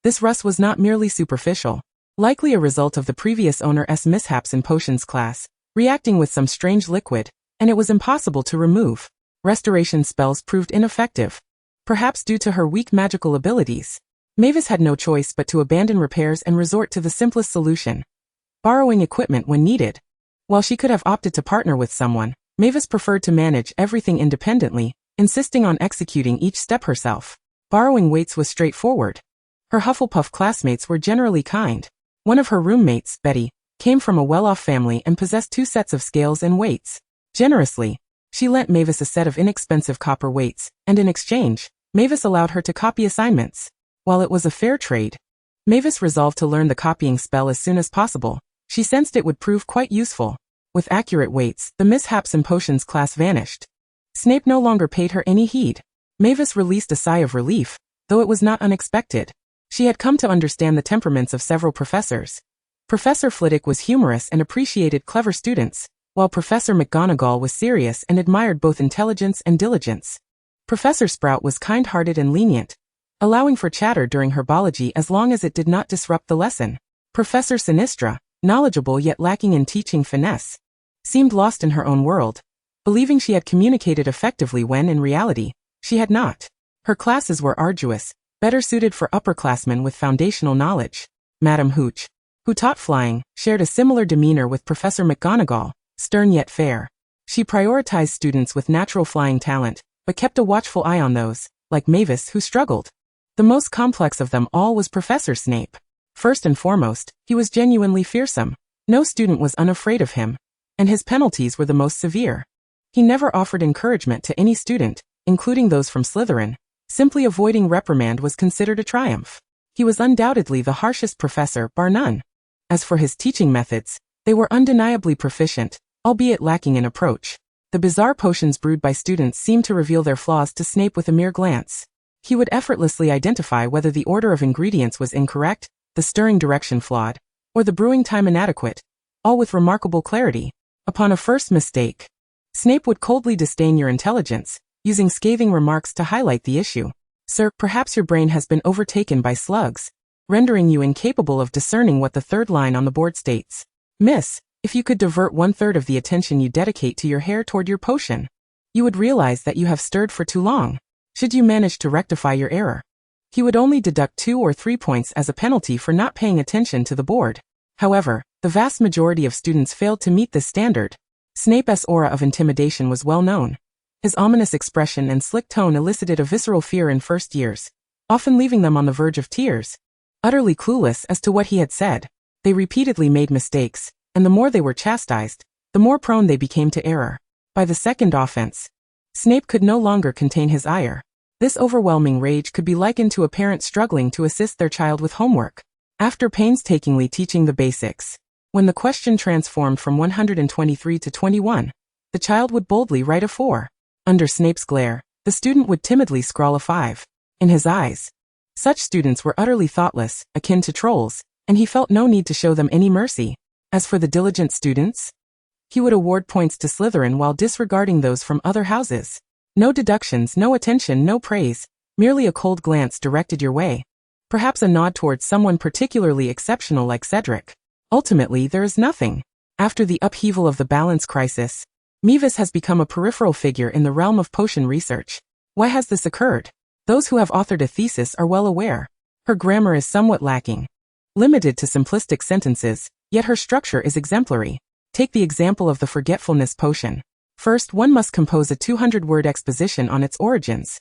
This rust was not merely superficial, likely a result of the previous owner's mishaps in potions class, reacting with some strange liquid, and it was impossible to remove. Restoration spells proved ineffective. perhaps due to her weak magical abilities. Mavis had no choice but to abandon repairs and resort to the simplest solution: borrowing equipment when needed. While she could have opted to partner with someone, Mavis preferred to manage everything independently, insisting on executing each step herself. Borrowing weights was straightforward. Her Hufflepuff classmates were generally kind. One of her roommates, Betty, came from a well-off family and possessed 2 sets of scales and weights. Generously, she lent Mavis a set of inexpensive copper weights, and in exchange, Mavis allowed her to copy assignments. While it was a fair trade, Mavis resolved to learn the copying spell as soon as possible. She sensed it would prove quite useful. With accurate weights, the mishaps in potions class vanished. Snape no longer paid her any heed. Mavis released a sigh of relief, though it was not unexpected. She had come to understand the temperaments of several professors. Professor Flitwick was humorous and appreciated clever students, while Professor McGonagall was serious and admired both intelligence and diligence. Professor Sprout was kind-hearted and lenient, allowing for chatter during herbology as long as it did not disrupt the lesson. Professor Sinistra, knowledgeable yet lacking in teaching finesse, seemed lost in her own world, believing she had communicated effectively when, in reality, she had not. Her classes were arduous, better suited for upperclassmen with foundational knowledge. Madame Hooch, who taught flying, shared a similar demeanor with Professor McGonagall, stern yet fair. She prioritized students with natural flying talent, but kept a watchful eye on those, like Mavis, who struggled. The most complex of them all was Professor Snape. First and foremost, he was genuinely fearsome. No student was unafraid of him, and his penalties were the most severe. He never offered encouragement to any student, including those from Slytherin. Simply avoiding reprimand was considered a triumph. He was undoubtedly the harshest professor, bar none. As for his teaching methods, they were undeniably proficient, albeit lacking in approach. The bizarre potions brewed by students seemed to reveal their flaws to Snape with a mere glance. He would effortlessly identify whether the order of ingredients was incorrect, the stirring direction flawed, or the brewing time inadequate, all with remarkable clarity. Upon a first mistake, Snape would coldly disdain your intelligence, using scathing remarks to highlight the issue. Sir, perhaps your brain has been overtaken by slugs, rendering you incapable of discerning what the third line on the board states. Miss, if you could divert 1/3 of the attention you dedicate to your hair toward your potion, you would realize that you have stirred for too long. Should you manage to rectify your error, he would only deduct 2 or 3 points as a penalty for not paying attention to the board. However, the vast majority of students failed to meet this standard. Snape's aura of intimidation was well known. His ominous expression and slick tone elicited a visceral fear in first years, often leaving them on the verge of tears. Utterly clueless as to what he had said, they repeatedly made mistakes, and the more they were chastised, the more prone they became to error. By the second offense, Snape could no longer contain his ire. This overwhelming rage could be likened to a parent struggling to assist their child with homework. After painstakingly teaching the basics, when the question transformed from 123 to 21, the child would boldly write a 4. Under Snape's glare, the student would timidly scrawl a 5. In his eyes, such students were utterly thoughtless, akin to trolls, and he felt no need to show them any mercy. As for the diligent students, he would award points to Slytherin while disregarding those from other houses. No deductions, no attention, no praise, merely a cold glance directed your way. Perhaps a nod towards someone particularly exceptional like Cedric. Ultimately, there is nothing. After the upheaval of the balance crisis, Mavis has become a peripheral figure in the realm of potion research. Why has this occurred? Those who have authored a thesis are well aware. Her grammar is somewhat lacking, limited to simplistic sentences, yet her structure is exemplary. Take the example of the forgetfulness potion. First, one must compose a 200-word exposition on its origins.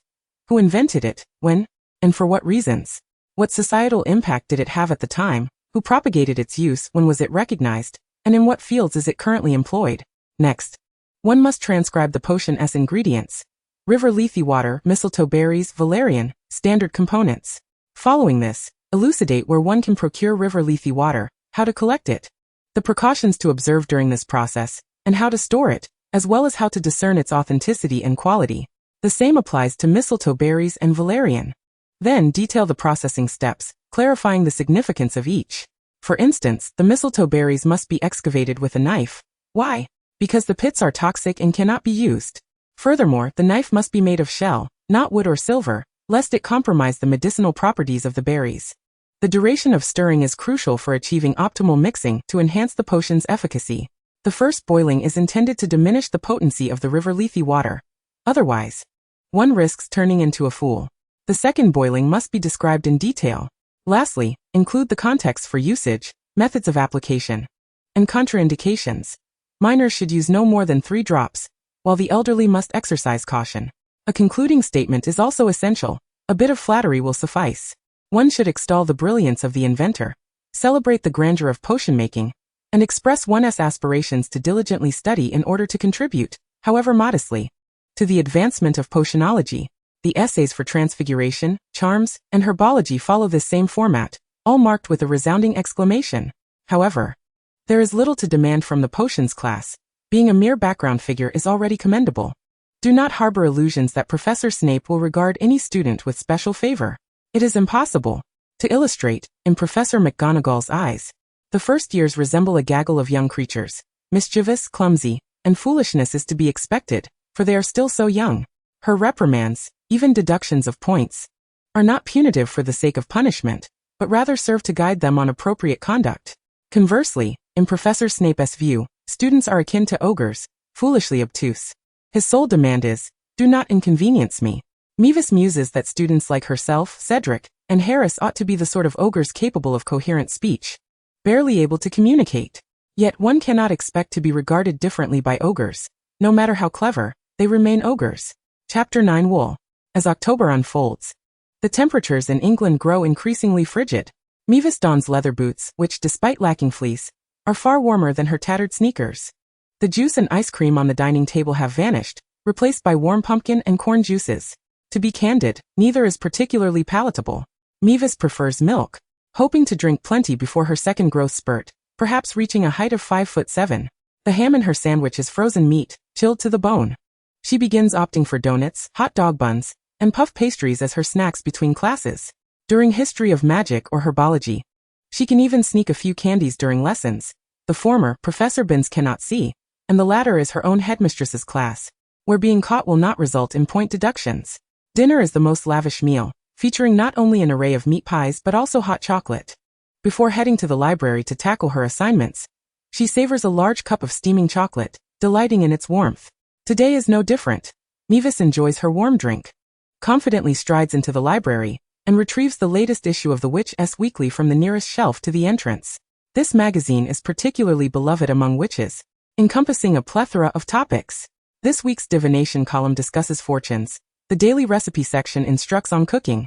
Who invented it, when, and for what reasons? What societal impact did it have at the time? Who propagated its use? When was it recognized? And in what fields is it currently employed? Next, one must transcribe the potion's ingredients: river lethe water, mistletoe berries, valerian, standard components. Following this, elucidate where one can procure river lethe water, how to collect it, the precautions to observe during this process, and how to store it, as well as how to discern its authenticity and quality. The same applies to mistletoe berries and valerian. Then detail the processing steps, clarifying the significance of each. For instance, the mistletoe berries must be excavated with a knife. Why? Because the pits are toxic and cannot be used. Furthermore, the knife must be made of shell, not wood or silver, lest it compromise the medicinal properties of the berries. The duration of stirring is crucial for achieving optimal mixing to enhance the potion's efficacy. The first boiling is intended to diminish the potency of the river lethe water. Otherwise, one risks turning into a fool. The second boiling must be described in detail. Lastly, include the context for usage, methods of application, and contraindications. Minors should use no more than 3 drops, while the elderly must exercise caution. A concluding statement is also essential. A bit of flattery will suffice. One should extol the brilliance of the inventor, celebrate the grandeur of potion making, and express one's aspirations to diligently study in order to contribute, however modestly, to the advancement of potionology. The essays for transfiguration, charms, and herbology follow this same format, all marked with a resounding exclamation. However, there is little to demand from the potions class. Being a mere background figure is already commendable. Do not harbor illusions that Professor Snape will regard any student with special favor. It is impossible. To illustrate, in Professor McGonagall's eyes, the first years resemble a gaggle of young creatures. Mischievous, clumsy, and foolishness is to be expected, for they are still so young. Her reprimands, even deductions of points, are not punitive for the sake of punishment, but rather serve to guide them on appropriate conduct. Conversely, in Professor Snape's view, students are akin to ogres, foolishly obtuse. His sole demand is, do not inconvenience me. Mavis muses that students like herself, Cedric, and Harris ought to be the sort of ogres capable of coherent speech, barely able to communicate. Yet one cannot expect to be regarded differently by ogres. No matter how clever, they remain ogres. Chapter 9 Wool. As October unfolds, the temperatures in England grow increasingly frigid. Mavis dons leather boots, which, despite lacking fleece, are far warmer than her tattered sneakers. The juice and ice cream on the dining table have vanished, replaced by warm pumpkin and corn juices. To be candid, neither is particularly palatable. Mavis prefers milk, hoping to drink plenty before her second growth spurt, perhaps reaching a height of 5'7". The ham in her sandwich is frozen meat, chilled to the bone. She begins opting for donuts, hot dog buns, and puff pastries as her snacks between classes. During history of magic or herbology, she can even sneak a few candies during lessons. The former, Professor Binns cannot see, and the latter is her own headmistress's class, where being caught will not result in point deductions. Dinner is the most lavish meal, featuring not only an array of meat pies but also hot chocolate. Before heading to the library to tackle her assignments, she savors a large cup of steaming chocolate, delighting in its warmth. Today is no different. Mavis enjoys her warm drink, confidently strides into the library, and retrieves the latest issue of the Witch's Weekly from the nearest shelf to the entrance. This magazine is particularly beloved among witches, encompassing a plethora of topics. This week's divination column discusses fortunes. The daily recipe section instructs on cooking.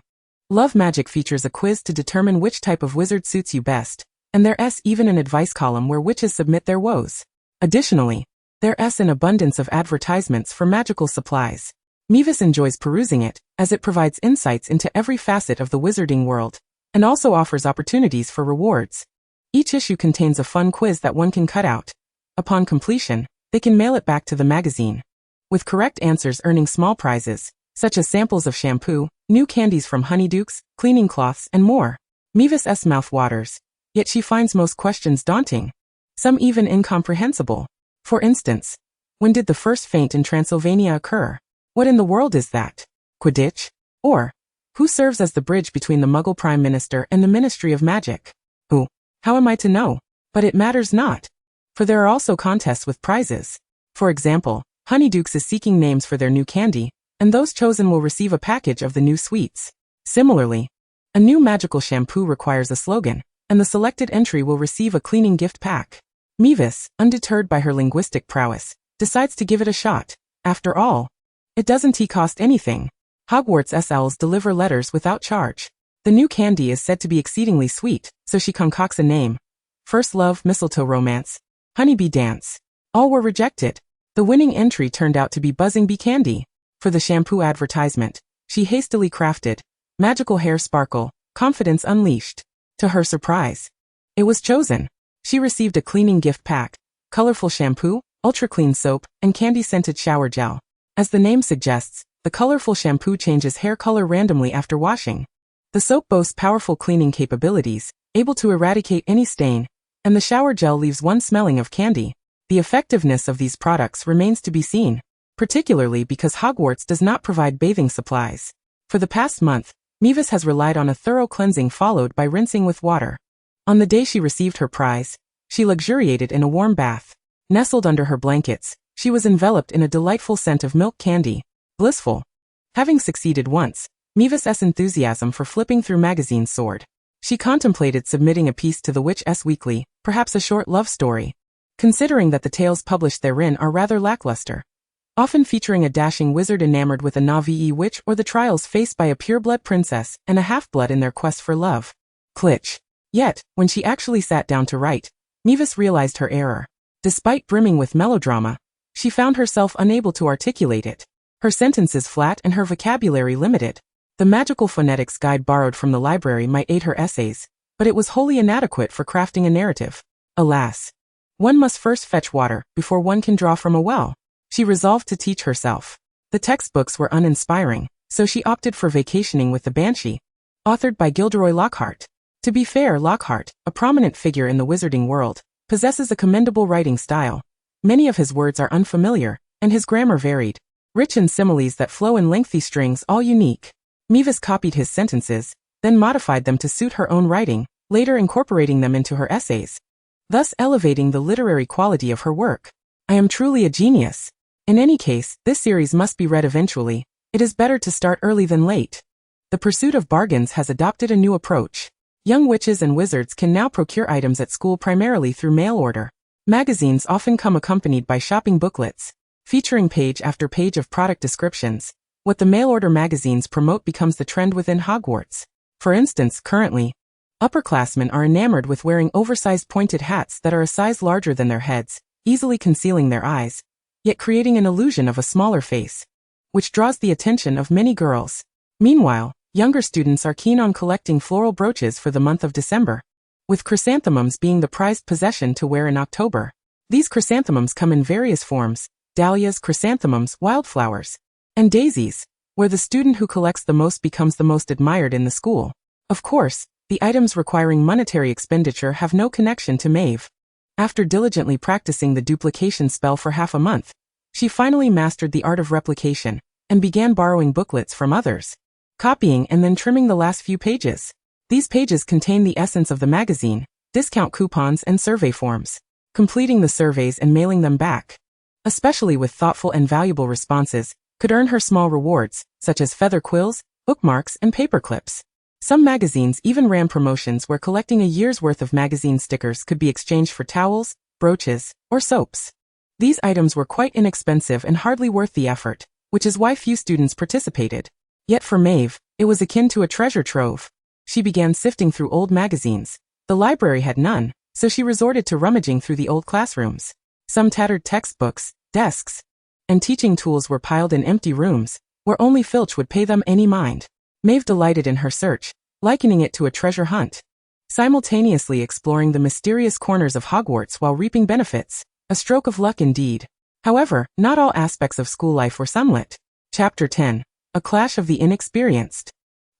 Love Magic features a quiz to determine which type of wizard suits you best, and there's even an advice column where witches submit their woes. Additionally, there's an abundance of advertisements for magical supplies. Mavis enjoys perusing it, as it provides insights into every facet of the wizarding world, and also offers opportunities for rewards. Each issue contains a fun quiz that one can cut out. Upon completion, they can mail it back to the magazine, with correct answers earning small prizes, such as samples of shampoo, new candies from Honeydukes, cleaning cloths, and more. Mavis's mouth waters, yet she finds most questions daunting, some even incomprehensible. For instance, when did the first feint in Transylvania occur? What in the world is that? Quidditch? Or, who serves as the bridge between the Muggle Prime Minister and the Ministry of Magic? Who? How am I to know? But it matters not, for there are also contests with prizes. For example, Honeydukes is seeking names for their new candy, and those chosen will receive a package of the new sweets. Similarly, a new magical shampoo requires a slogan, and the selected entry will receive a cleaning gift pack. Mavis, undeterred by her linguistic prowess, decides to give it a shot. After all, it doesn't cost anything. Hogwarts owls deliver letters without charge. The new candy is said to be exceedingly sweet, so she concocts a name. First Love, Mistletoe Romance, Honeybee Dance. All were rejected. The winning entry turned out to be Buzzing Bee Candy. For the shampoo advertisement, she hastily crafted Magical Hair Sparkle, Confidence Unleashed. To her surprise, it was chosen. She received a cleaning gift pack, colorful shampoo, ultra-clean soap, and candy-scented shower gel. As the name suggests, the colorful shampoo changes hair color randomly after washing. The soap boasts powerful cleaning capabilities, able to eradicate any stain, and the shower gel leaves one smelling of candy. The effectiveness of these products remains to be seen, particularly because Hogwarts does not provide bathing supplies. For the past month, Mavis has relied on a thorough cleansing followed by rinsing with water. On the day she received her prize, she luxuriated in a warm bath. Nestled under her blankets, she was enveloped in a delightful scent of milk candy. Blissful. Having succeeded once, Mavis's enthusiasm for flipping through magazines soared. She contemplated submitting a piece to the Witch's Weekly, perhaps a short love story. Considering that the tales published therein are rather lackluster, often featuring a dashing wizard enamored with a naive witch or the trials faced by a pureblood princess and a half-blood in their quest for love. Klitsch. Yet, when she actually sat down to write, Mavis realized her error. Despite brimming with melodrama, she found herself unable to articulate it. Her sentences flat and her vocabulary limited. The magical phonetics guide borrowed from the library might aid her essays, but it was wholly inadequate for crafting a narrative. Alas. One must first fetch water before one can draw from a well. She resolved to teach herself. The textbooks were uninspiring, so she opted for Vacationing with the Banshee, authored by Gilderoy Lockhart. To be fair, Lockhart, a prominent figure in the wizarding world, possesses a commendable writing style. Many of his words are unfamiliar, and his grammar varied, rich in similes that flow in lengthy strings, all unique. Mavis copied his sentences, then modified them to suit her own writing, later incorporating them into her essays, thus elevating the literary quality of her work. I am truly a genius. In any case, this series must be read eventually. It is better to start early than late. The Pursuit of Bargains has adopted a new approach. Young witches and wizards can now procure items at school primarily through mail order. Magazines often come accompanied by shopping booklets, featuring page after page of product descriptions. What the mail-order magazines promote becomes the trend within Hogwarts. For instance, currently, upperclassmen are enamored with wearing oversized pointed hats that are a size larger than their heads, easily concealing their eyes, yet creating an illusion of a smaller face, which draws the attention of many girls. Meanwhile, younger students are keen on collecting floral brooches for the month of December, with chrysanthemums being the prized possession to wear in October. These chrysanthemums come in various forms: dahlias, chrysanthemums, wildflowers, and daisies, where the student who collects the most becomes the most admired in the school. Of course, the items requiring monetary expenditure have no connection to Maeve. After diligently practicing the duplication spell for half a month, she finally mastered the art of replication, and began borrowing booklets from others, copying and then trimming the last few pages. These pages contain the essence of the magazine, discount coupons and survey forms, completing the surveys and mailing them back, especially with thoughtful and valuable responses, could earn her small rewards, such as feather quills, bookmarks, and paper clips. Some magazines even ran promotions where collecting a year's worth of magazine stickers could be exchanged for towels, brooches, or soaps. These items were quite inexpensive and hardly worth the effort, which is why few students participated. Yet for Maeve, it was akin to a treasure trove. She began sifting through old magazines. The library had none, so she resorted to rummaging through the old classrooms. Some tattered textbooks, desks, and teaching tools were piled in empty rooms, where only Filch would pay them any mind. Maeve delighted in her search, likening it to a treasure hunt, simultaneously exploring the mysterious corners of Hogwarts while reaping benefits. A stroke of luck indeed. However, not all aspects of school life were sunlit. Chapter 10. A Clash of the Inexperienced.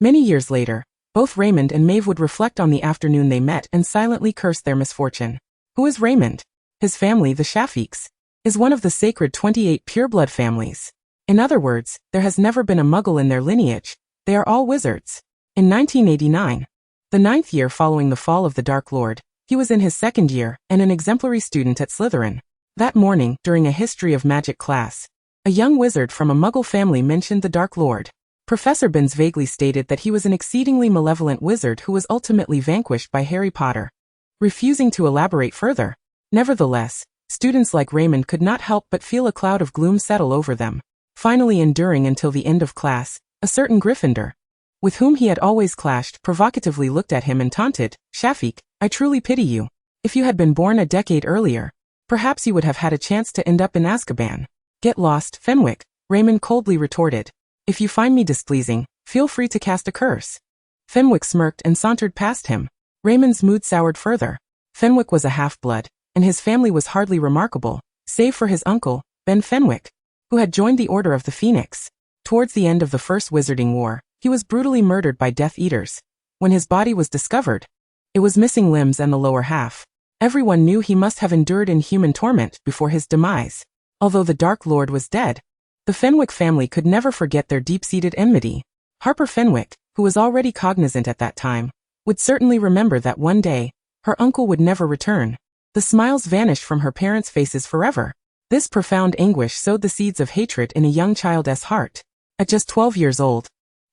Many years later, both Raymond and Maeve would reflect on the afternoon they met and silently curse their misfortune. Who is Raymond? His family, the Shafiqs, is one of the sacred 28 pureblood families. In other words, there has never been a muggle in their lineage. They are all wizards. In 1989, the 9th year following the fall of the Dark Lord, he was in his second year and an exemplary student at Slytherin. That morning, during a history of magic class, a young wizard from a muggle family mentioned the Dark Lord. Professor Binns vaguely stated that he was an exceedingly malevolent wizard who was ultimately vanquished by Harry Potter, refusing to elaborate further. Nevertheless, students like Raymond could not help but feel a cloud of gloom settle over them, finally enduring until the end of class. A certain Gryffindor, with whom he had always clashed, provocatively looked at him and taunted, "Shafiq, I truly pity you. If you had been born a decade earlier, perhaps you would have had a chance to end up in Azkaban." "Get lost, Fenwick," Raymond coldly retorted. "If you find me displeasing, feel free to cast a curse." Fenwick smirked and sauntered past him. Raymond's mood soured further. Fenwick was a half-blood, and his family was hardly remarkable, save for his uncle, Ben Fenwick, who had joined the Order of the Phoenix. Towards the end of the First Wizarding War, he was brutally murdered by Death Eaters. When his body was discovered, it was missing limbs and the lower half. Everyone knew he must have endured inhuman torment before his demise. Although the Dark Lord was dead, the Fenwick family could never forget their deep-seated enmity. Harper Fenwick, who was already cognizant at that time, would certainly remember that one day, her uncle would never return. The smiles vanished from her parents' faces forever. This profound anguish sowed the seeds of hatred in a young child's heart. At just 12 years old,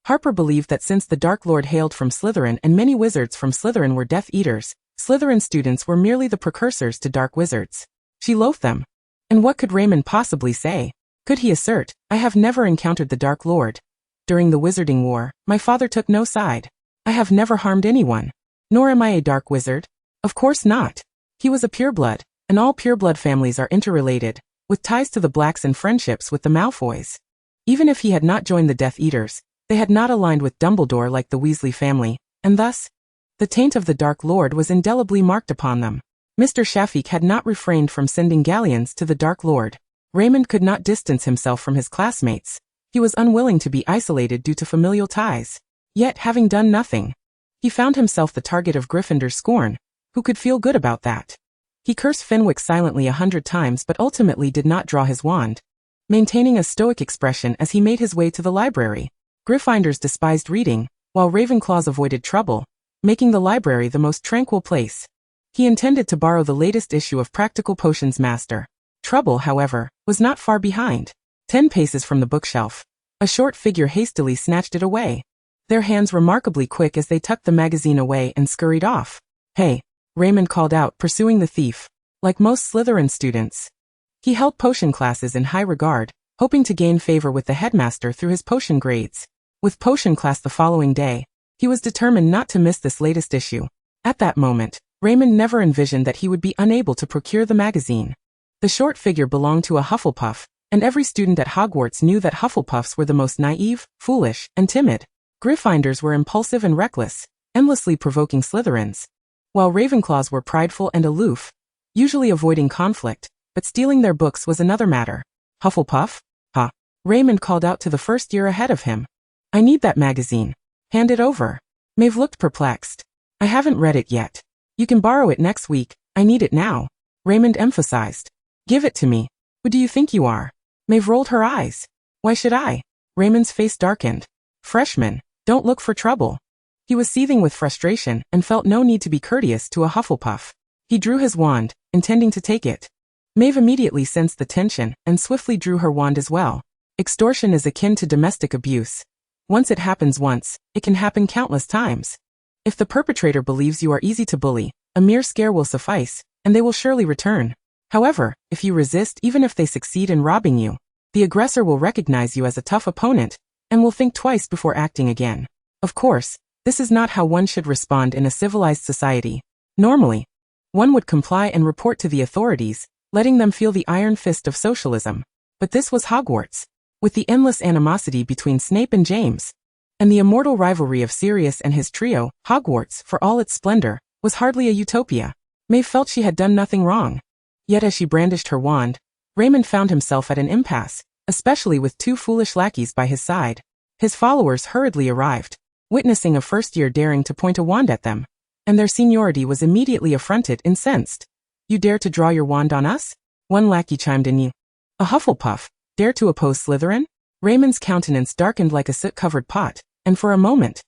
Harper believed that since the Dark Lord hailed from Slytherin and many wizards from Slytherin were Death Eaters, Slytherin students were merely the precursors to dark wizards. She loathed them. And what could Raymond possibly say? Could he assert, I have never encountered the Dark Lord. During the Wizarding War, my father took no side. I have never harmed anyone. Nor am I a dark wizard. Of course not. He was a pureblood, and all pureblood families are interrelated, with ties to the Blacks and friendships with the Malfoys. Even if he had not joined the Death Eaters, they had not aligned with Dumbledore like the Weasley family, and thus, the taint of the Dark Lord was indelibly marked upon them. Mr. Shafik had not refrained from sending galleons to the Dark Lord. Raymond could not distance himself from his classmates. He was unwilling to be isolated due to familial ties. Yet, having done nothing, he found himself the target of Gryffindor's scorn. Who could feel good about that? He cursed Fenwick silently 100 times but ultimately did not draw his wand, maintaining a stoic expression as he made his way to the library. Gryffindors despised reading, while Ravenclaws avoided trouble, making the library the most tranquil place. He intended to borrow the latest issue of Practical Potions Master. Trouble, however, was not far behind. 10 paces from the bookshelf, a short figure hastily snatched it away. Their hands remarkably quick as they tucked the magazine away and scurried off. Hey, Raymond called out, pursuing the thief. Like most Slytherin students, he held potion classes in high regard, hoping to gain favor with the headmaster through his potion grades. With potion class the following day, he was determined not to miss this latest issue. At that moment, Raymond never envisioned that he would be unable to procure the magazine. The short figure belonged to a Hufflepuff, and every student at Hogwarts knew that Hufflepuffs were the most naive, foolish, and timid. Gryffindors were impulsive and reckless, endlessly provoking Slytherins, while Ravenclaws were prideful and aloof, usually avoiding conflict, but stealing their books was another matter. Hufflepuff? Ha! Raymond called out to the first year ahead of him. I need that magazine. Hand it over. Maeve looked perplexed. I haven't read it yet. You can borrow it next week. I need it now. Raymond emphasized. Give it to me. Who do you think you are? Maeve rolled her eyes. Why should I? Raymond's face darkened. Freshman, don't look for trouble. He was seething with frustration and felt no need to be courteous to a Hufflepuff. He drew his wand, intending to take it. Maeve immediately sensed the tension and swiftly drew her wand as well. Extortion is akin to domestic abuse. Once it happens once, it can happen countless times. If the perpetrator believes you are easy to bully, a mere scare will suffice, and they will surely return. However, if you resist even if they succeed in robbing you, the aggressor will recognize you as a tough opponent, and will think twice before acting again. Of course, this is not how one should respond in a civilized society. Normally, one would comply and report to the authorities, letting them feel the iron fist of socialism. But this was Hogwarts. With the endless animosity between Snape and James, and the immortal rivalry of Sirius and his trio, Hogwarts, for all its splendor, was hardly a utopia. Maeve felt she had done nothing wrong. Yet as she brandished her wand, Raymond found himself at an impasse, especially with 2 foolish lackeys by his side. His followers hurriedly arrived, witnessing a first-year daring to point a wand at them, and their seniority was immediately affronted, incensed. You dare to draw your wand on us? One lackey chimed in. A Hufflepuff, dare to oppose Slytherin? Raymond's countenance darkened like a soot-covered pot, and for a moment,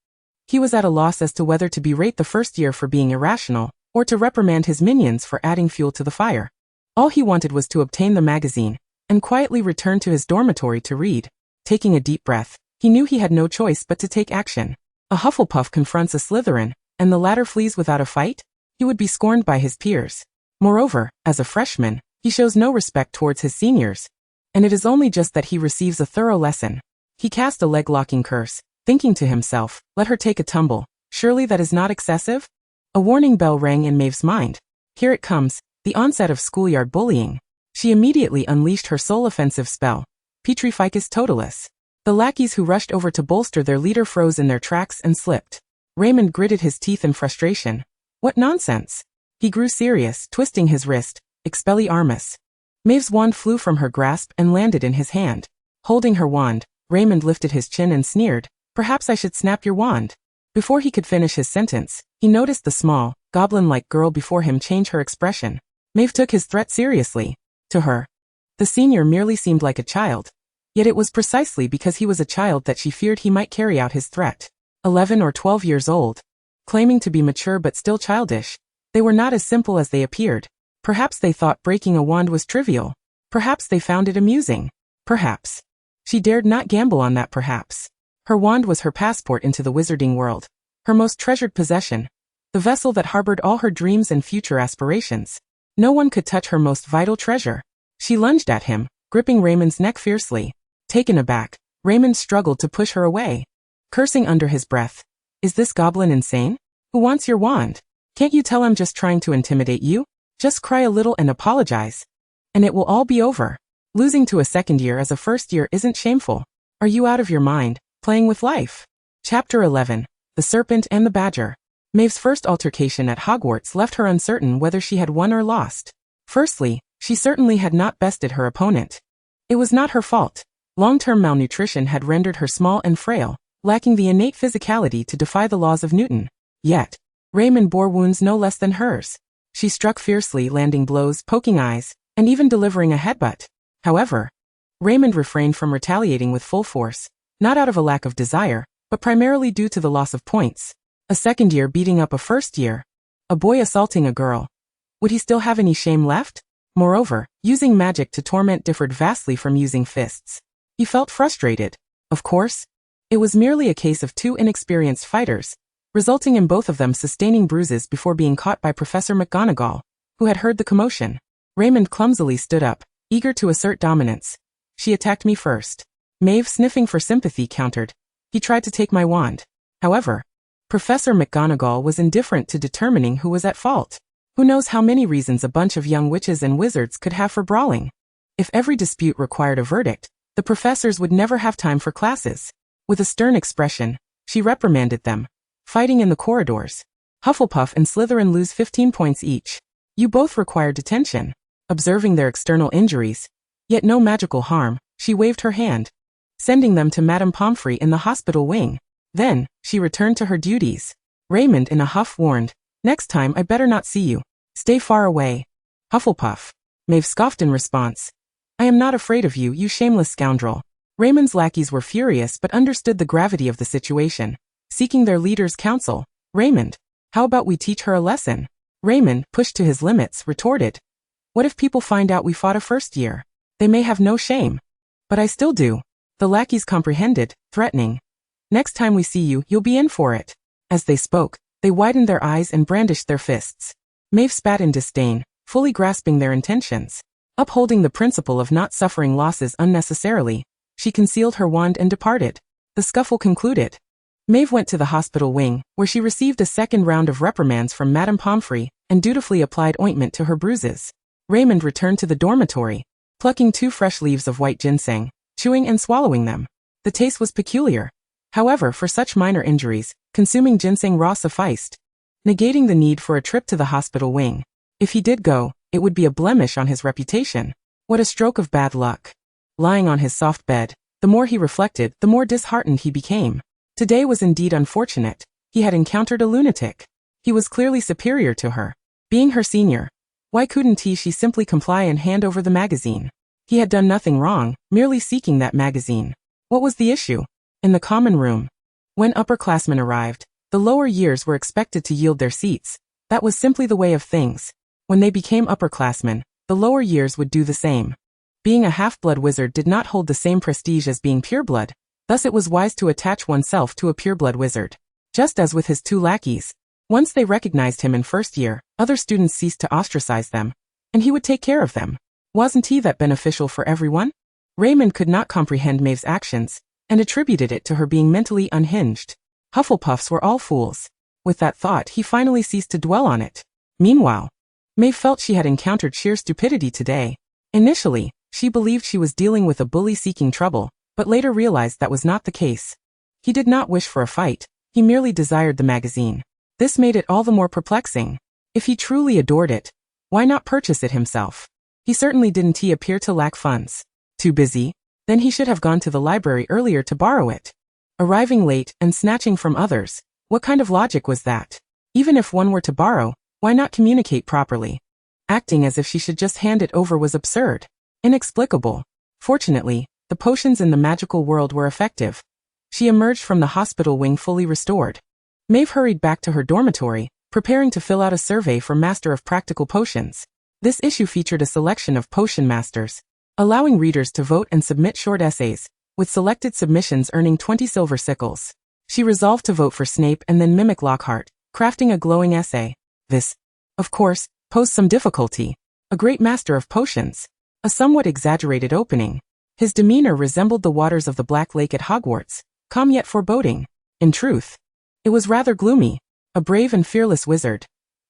he was at a loss as to whether to berate the first year for being irrational, or to reprimand his minions for adding fuel to the fire. All he wanted was to obtain the magazine, and quietly return to his dormitory to read. Taking a deep breath, he knew he had no choice but to take action. A Hufflepuff confronts a Slytherin, and the latter flees without a fight? He would be scorned by his peers. Moreover, as a freshman, he shows no respect towards his seniors, and it is only just that he receives a thorough lesson. He cast a leg-locking curse, thinking to himself, let her take a tumble, surely that is not excessive? A warning bell rang in Maeve's mind. Here it comes, the onset of schoolyard bullying. She immediately unleashed her sole offensive spell, Petrificus Totalis. The lackeys who rushed over to bolster their leader froze in their tracks and slipped. Raymond gritted his teeth in frustration. What nonsense! He grew serious, twisting his wrist, Expelliarmus. Maeve's wand flew from her grasp and landed in his hand. Holding her wand, Raymond lifted his chin and sneered, perhaps I should snap your wand. Before he could finish his sentence, he noticed the small, goblin-like girl before him change her expression. Maeve took his threat seriously. To her, the senior merely seemed like a child. Yet it was precisely because he was a child that she feared he might carry out his threat. 11 or 12 years old. Claiming to be mature but still childish, they were not as simple as they appeared. Perhaps they thought breaking a wand was trivial. Perhaps they found it amusing. Perhaps. She dared not gamble on that perhaps. Her wand was her passport into the wizarding world, her most treasured possession, the vessel that harbored all her dreams and future aspirations. No one could touch her most vital treasure. She lunged at him, gripping Raymond's neck fiercely. Taken aback, Raymond struggled to push her away, cursing under his breath. Is this goblin insane? Who wants your wand? Can't you tell I'm just trying to intimidate you? Just cry a little and apologize, and it will all be over. Losing to a second year as a first year isn't shameful. Are you out of your mind, playing with life? Chapter 11. The Serpent and the Badger. Maeve's first altercation at Hogwarts left her uncertain whether she had won or lost. Firstly, she certainly had not bested her opponent. It was not her fault. Long-term malnutrition had rendered her small and frail, lacking the innate physicality to defy the laws of Newton. Yet, Raymond bore wounds no less than hers. She struck fiercely, landing blows, poking eyes, and even delivering a headbutt. However, Raymond refrained from retaliating with full force, not out of a lack of desire, but primarily due to the loss of points. A second year beating up a first year. A boy assaulting a girl. Would he still have any shame left? Moreover, using magic to torment differed vastly from using fists. He felt frustrated. Of course, it was merely a case of two inexperienced fighters, resulting in both of them sustaining bruises before being caught by Professor McGonagall, who had heard the commotion. Raymond clumsily stood up, eager to assert dominance. She attacked me first. Maeve, sniffing for sympathy, countered. He tried to take my wand. However, Professor McGonagall was indifferent to determining who was at fault. Who knows how many reasons a bunch of young witches and wizards could have for brawling. If every dispute required a verdict, the professors would never have time for classes. With a stern expression, she reprimanded them. Fighting in the corridors. Hufflepuff and Slytherin lose 15 points each. You both require detention. Observing their external injuries, yet no magical harm, she waved her hand, sending them to Madame Pomfrey in the hospital wing. Then, she returned to her duties. Raymond in a huff warned, next time I better not see you. Stay far away. Hufflepuff. Maeve scoffed in response. I am not afraid of you, you shameless scoundrel. Raymond's lackeys were furious but understood the gravity of the situation, seeking their leader's counsel. Raymond, how about we teach her a lesson? Raymond, pushed to his limits, retorted. What if people find out we fought a first year? They may have no shame. But I still do. The lackeys comprehended, threatening. Next time we see you, you'll be in for it. As they spoke, they widened their eyes and brandished their fists. Maeve spat in disdain, fully grasping their intentions. Upholding the principle of not suffering losses unnecessarily, she concealed her wand and departed. The scuffle concluded. Maeve went to the hospital wing, where she received a second round of reprimands from Madame Pomfrey, and dutifully applied ointment to her bruises. Raymond returned to the dormitory, plucking 2 fresh leaves of white ginseng, chewing and swallowing them. The taste was peculiar. However, for such minor injuries, consuming ginseng raw sufficed, negating the need for a trip to the hospital wing. If he did go, it would be a blemish on his reputation. What a stroke of bad luck. Lying on his soft bed, the more he reflected, the more disheartened he became. Today was indeed unfortunate. He had encountered a lunatic. He was clearly superior to her. Being her senior, why couldn't she simply comply and hand over the magazine? He had done nothing wrong, merely seeking that magazine. What was the issue? In the common room. When upperclassmen arrived, the lower years were expected to yield their seats. That was simply the way of things. When they became upperclassmen, the lower years would do the same. Being a half-blood wizard did not hold the same prestige as being pureblood, thus it was wise to attach oneself to a pureblood wizard. Just as with his 2 lackeys. Once they recognized him in first year, other students ceased to ostracize them, and he would take care of them. Wasn't he that beneficial for everyone? Raymond could not comprehend Maeve's actions, and attributed it to her being mentally unhinged. Hufflepuffs were all fools. With that thought, he finally ceased to dwell on it. Meanwhile, Maeve felt she had encountered sheer stupidity today. Initially, she believed she was dealing with a bully seeking trouble, but later realized that was not the case. He did not wish for a fight, he merely desired the magazine. This made it all the more perplexing. If he truly adored it, why not purchase it himself? He certainly didn't appear to lack funds. Too busy? Then he should have gone to the library earlier to borrow it. Arriving late and snatching from others, what kind of logic was that? Even if one were to borrow, why not communicate properly? Acting as if she should just hand it over was absurd. Inexplicable. Fortunately, the potions in the magical world were effective. She emerged from the hospital wing fully restored. Maeve hurried back to her dormitory, preparing to fill out a survey for Master of Practical Potions. This issue featured a selection of potion masters, allowing readers to vote and submit short essays, with selected submissions earning 20 silver sickles. She resolved to vote for Snape and then mimic Lockhart, crafting a glowing essay. This, of course, posed some difficulty. A great master of potions. A somewhat exaggerated opening. His demeanor resembled the waters of the Black Lake at Hogwarts, calm yet foreboding. In truth, it was rather gloomy. A brave and fearless wizard.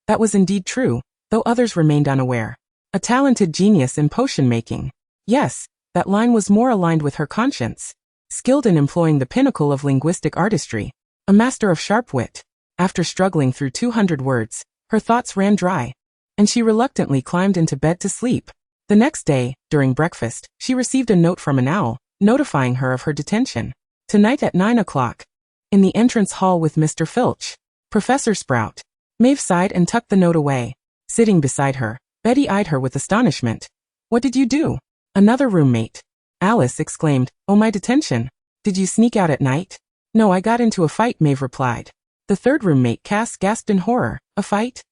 That was indeed true, though others remained unaware. A talented genius in potion making. Yes, that line was more aligned with her conscience. Skilled in employing the pinnacle of linguistic artistry. A master of sharp wit. After struggling through 200 words, her thoughts ran dry, and she reluctantly climbed into bed to sleep. The next day, during breakfast, she received a note from an owl, notifying her of her detention. Tonight at 9 o'clock. In the entrance hall with Mr. Filch. Professor Sprout. Maeve sighed and tucked the note away. Sitting beside her, Betty eyed her with astonishment. What did you do? Another roommate. Alice exclaimed, oh, my detention. Did you sneak out at night? No, I got into a fight, Maeve replied. The third roommate, Cass, gasped in horror. A fight?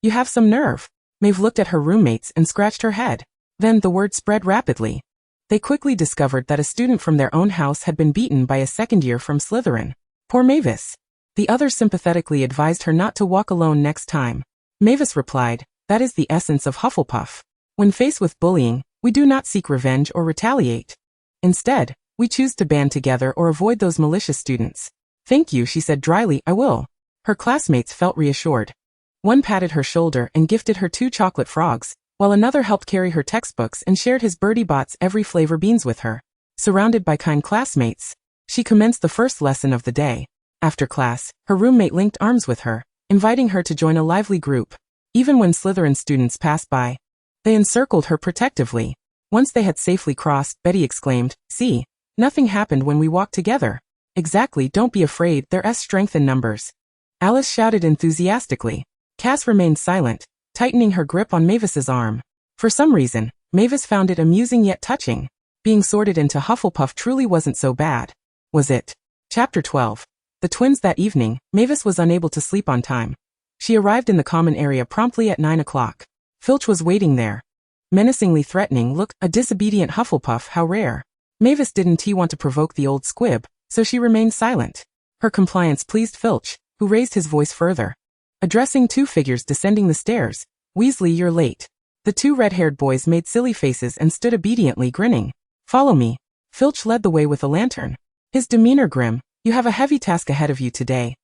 You have some nerve. Maeve looked at her roommates and scratched her head. Then the word spread rapidly. They quickly discovered that a student from their own house had been beaten by a second year from Slytherin. Poor Mavis. The others sympathetically advised her not to walk alone next time. Mavis replied, that is the essence of Hufflepuff. When faced with bullying, we do not seek revenge or retaliate. Instead, we choose to band together or avoid those malicious students. Thank you, she said dryly, I will. Her classmates felt reassured. One patted her shoulder and gifted her 2 chocolate frogs, while another helped carry her textbooks and shared his Birdie Bots every flavor beans with her. Surrounded by kind classmates, she commenced the first lesson of the day. After class, her roommate linked arms with her, inviting her to join a lively group. Even when Slytherin students passed by, they encircled her protectively. Once they had safely crossed, Betty exclaimed, see, nothing happened when we walked together. Exactly, don't be afraid, there's strength in numbers. Alice shouted enthusiastically. Cass remained silent, tightening her grip on Mavis's arm. For some reason, Mavis found it amusing yet touching. Being sorted into Hufflepuff truly wasn't so bad. Was it? Chapter 12. The twins that evening, Mavis was unable to sleep on time. She arrived in the common area promptly at 9 o'clock. Filch was waiting there. Menacingly threatening look, a disobedient Hufflepuff, how rare. Mavis didn't want to provoke the old squib, so she remained silent. Her compliance pleased Filch, who raised his voice further. Addressing 2 figures descending the stairs. Weasley, you're late. The 2 red-haired boys made silly faces and stood obediently grinning. Follow me. Filch led the way with a lantern. His demeanor grim. You have a heavy task ahead of you today.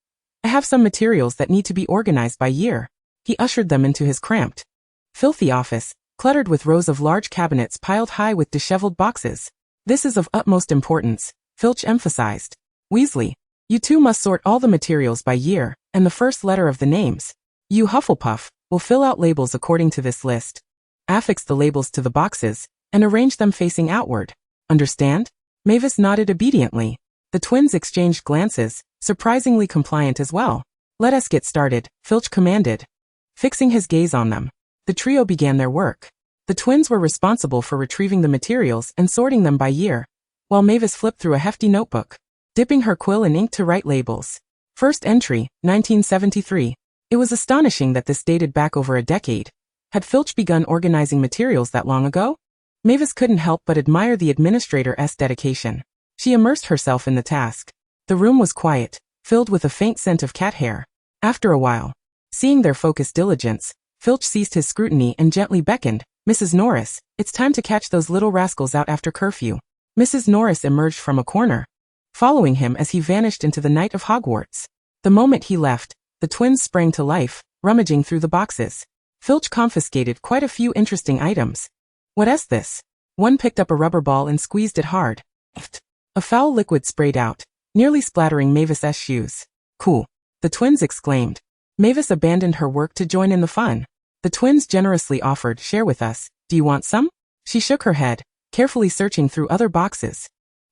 I have some materials that need to be organized by year. He ushered them into his cramped, filthy office, cluttered with rows of large cabinets piled high with disheveled boxes. This is of utmost importance, Filch emphasized. Weasley, you 2 must sort all the materials by year, and the first letter of the names. You, Hufflepuff, will fill out labels according to this list. Affix the labels to the boxes, and arrange them facing outward. Understand? Mavis nodded obediently. The twins exchanged glances, surprisingly compliant as well. Let us get started, Filch commanded. Fixing his gaze on them, the trio began their work. The twins were responsible for retrieving the materials and sorting them by year, while Mavis flipped through a hefty notebook, dipping her quill in ink to write labels. First entry, 1973. It was astonishing that this dated back over a decade. Had Filch begun organizing materials that long ago? Mavis couldn't help but admire the administrator's dedication. She immersed herself in the task. The room was quiet, filled with a faint scent of cat hair. After a while, seeing their focused diligence, Filch ceased his scrutiny and gently beckoned, Mrs. Norris, it's time to catch those little rascals out after curfew. Mrs. Norris emerged from a corner, following him as he vanished into the night of Hogwarts. The moment he left, the twins sprang to life, rummaging through the boxes. Filch confiscated quite a few interesting items. What's this? One picked up a rubber ball and squeezed it hard. A foul liquid sprayed out, nearly splattering Mavis's shoes. Cool, the twins exclaimed. Mavis abandoned her work to join in the fun. The twins generously offered, share with us. Do you want some? She shook her head, carefully searching through other boxes.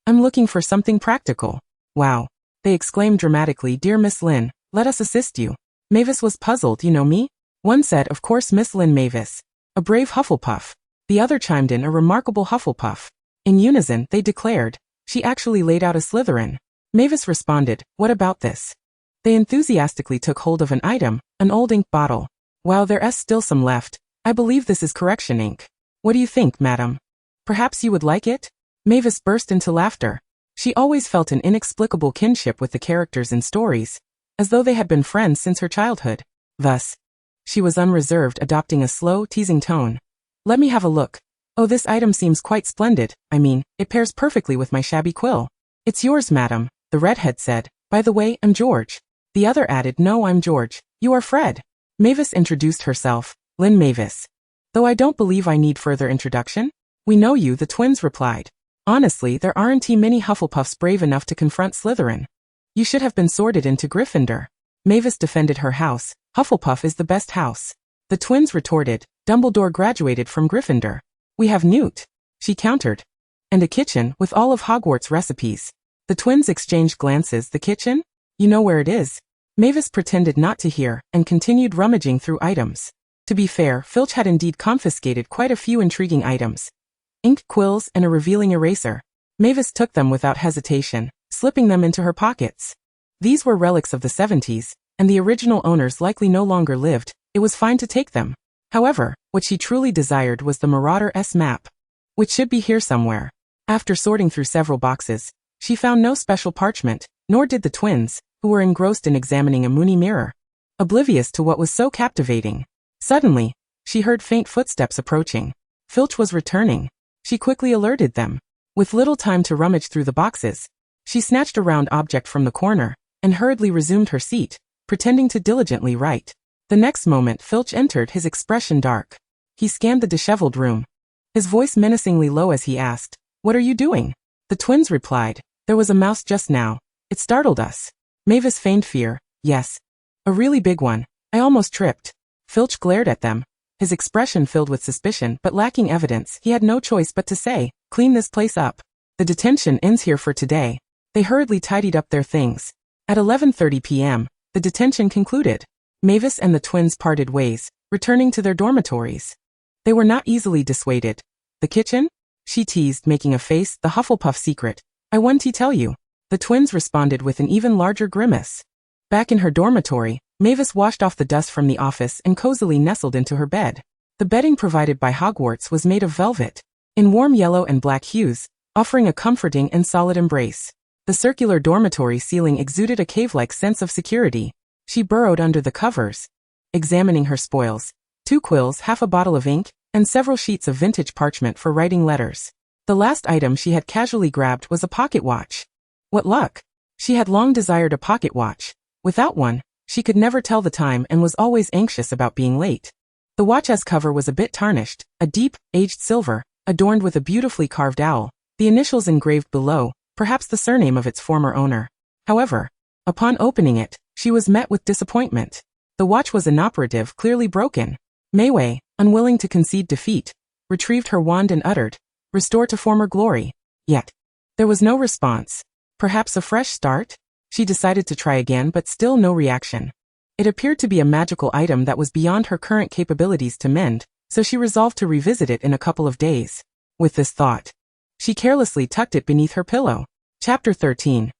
I'm looking for something practical. Wow, they exclaimed dramatically, dear Miss Lynn, let us assist you. Mavis was puzzled, you know me? One said, of course Miss Lynn Mavis. A brave Hufflepuff. The other chimed in, a remarkable Hufflepuff. In unison, they declared, she actually laid out a Slytherin. Mavis responded, what about this? They enthusiastically took hold of an item, an old ink bottle. While there's still some left, I believe this is correction ink. What do you think, madam? Perhaps you would like it? Mavis burst into laughter. She always felt an inexplicable kinship with the characters in stories, as though they had been friends since her childhood. Thus, she was unreserved, adopting a slow, teasing tone. Let me have a look. Oh, this item seems quite splendid. I mean, it pairs perfectly with my shabby quill. It's yours, madam, the redhead said. By the way, I'm George. The other added, no, I'm George. You are Fred. Mavis introduced herself, Lynn Mavis. Though I don't believe I need further introduction. We know you, the twins replied. Honestly, there aren't many Hufflepuffs brave enough to confront Slytherin. You should have been sorted into Gryffindor. Mavis defended her house. Hufflepuff is the best house. The twins retorted, Dumbledore graduated from Gryffindor. We have Newt, she countered. And a kitchen with all of Hogwarts recipes. The twins exchanged glances. The kitchen? You know where it is? Mavis pretended not to hear and continued rummaging through items. To be fair, Filch had indeed confiscated quite a few intriguing items. Ink, quills, and a revealing eraser. Mavis took them without hesitation, slipping them into her pockets. These were relics of the 70s, and the original owners likely no longer lived. It was fine to take them. However, what she truly desired was the Marauder's map, which should be here somewhere. After sorting through several boxes, she found no special parchment, nor did the twins, who were engrossed in examining a moony mirror, oblivious to what was so captivating. Suddenly, she heard faint footsteps approaching. Filch was returning. She quickly alerted them. With little time to rummage through the boxes, she snatched a round object from the corner and hurriedly resumed her seat, pretending to diligently write. The next moment Filch entered, his expression dark. He scanned the disheveled room, his voice menacingly low as he asked, "What are you doing?" The twins replied, "There was a mouse just now. It startled us." Mavis feigned fear. "Yes. A really big one. I almost tripped." Filch glared at them, his expression filled with suspicion but lacking evidence. He had no choice but to say, "Clean this place up. The detention ends here for today." They hurriedly tidied up their things. At 11:30 p.m., the detention concluded. Mavis and the twins parted ways, returning to their dormitories. They were not easily dissuaded. "The kitchen?" she teased, making a face. "The Hufflepuff secret. I won't tell you." The twins responded with an even larger grimace. Back in her dormitory, Mavis washed off the dust from the office and cozily nestled into her bed. The bedding provided by Hogwarts was made of velvet, in warm yellow and black hues, offering a comforting and solid embrace. The circular dormitory ceiling exuded a cave-like sense of security. She burrowed under the covers, examining her spoils. 2 quills, half a bottle of ink, and several sheets of vintage parchment for writing letters. The last item she had casually grabbed was a pocket watch. What luck! She had long desired a pocket watch. Without one, she could never tell the time and was always anxious about being late. The watch's cover was a bit tarnished, a deep, aged silver, adorned with a beautifully carved owl, the initials engraved below, perhaps the surname of its former owner. However, upon opening it, she was met with disappointment. The watch was inoperative, clearly broken. Mayway, unwilling to concede defeat, retrieved her wand and uttered, "Restore to former glory." Yet, there was no response. Perhaps a fresh start? She decided to try again, but still no reaction. It appeared to be a magical item that was beyond her current capabilities to mend, so she resolved to revisit it in a couple of days. With this thought, she carelessly tucked it beneath her pillow. Chapter 13.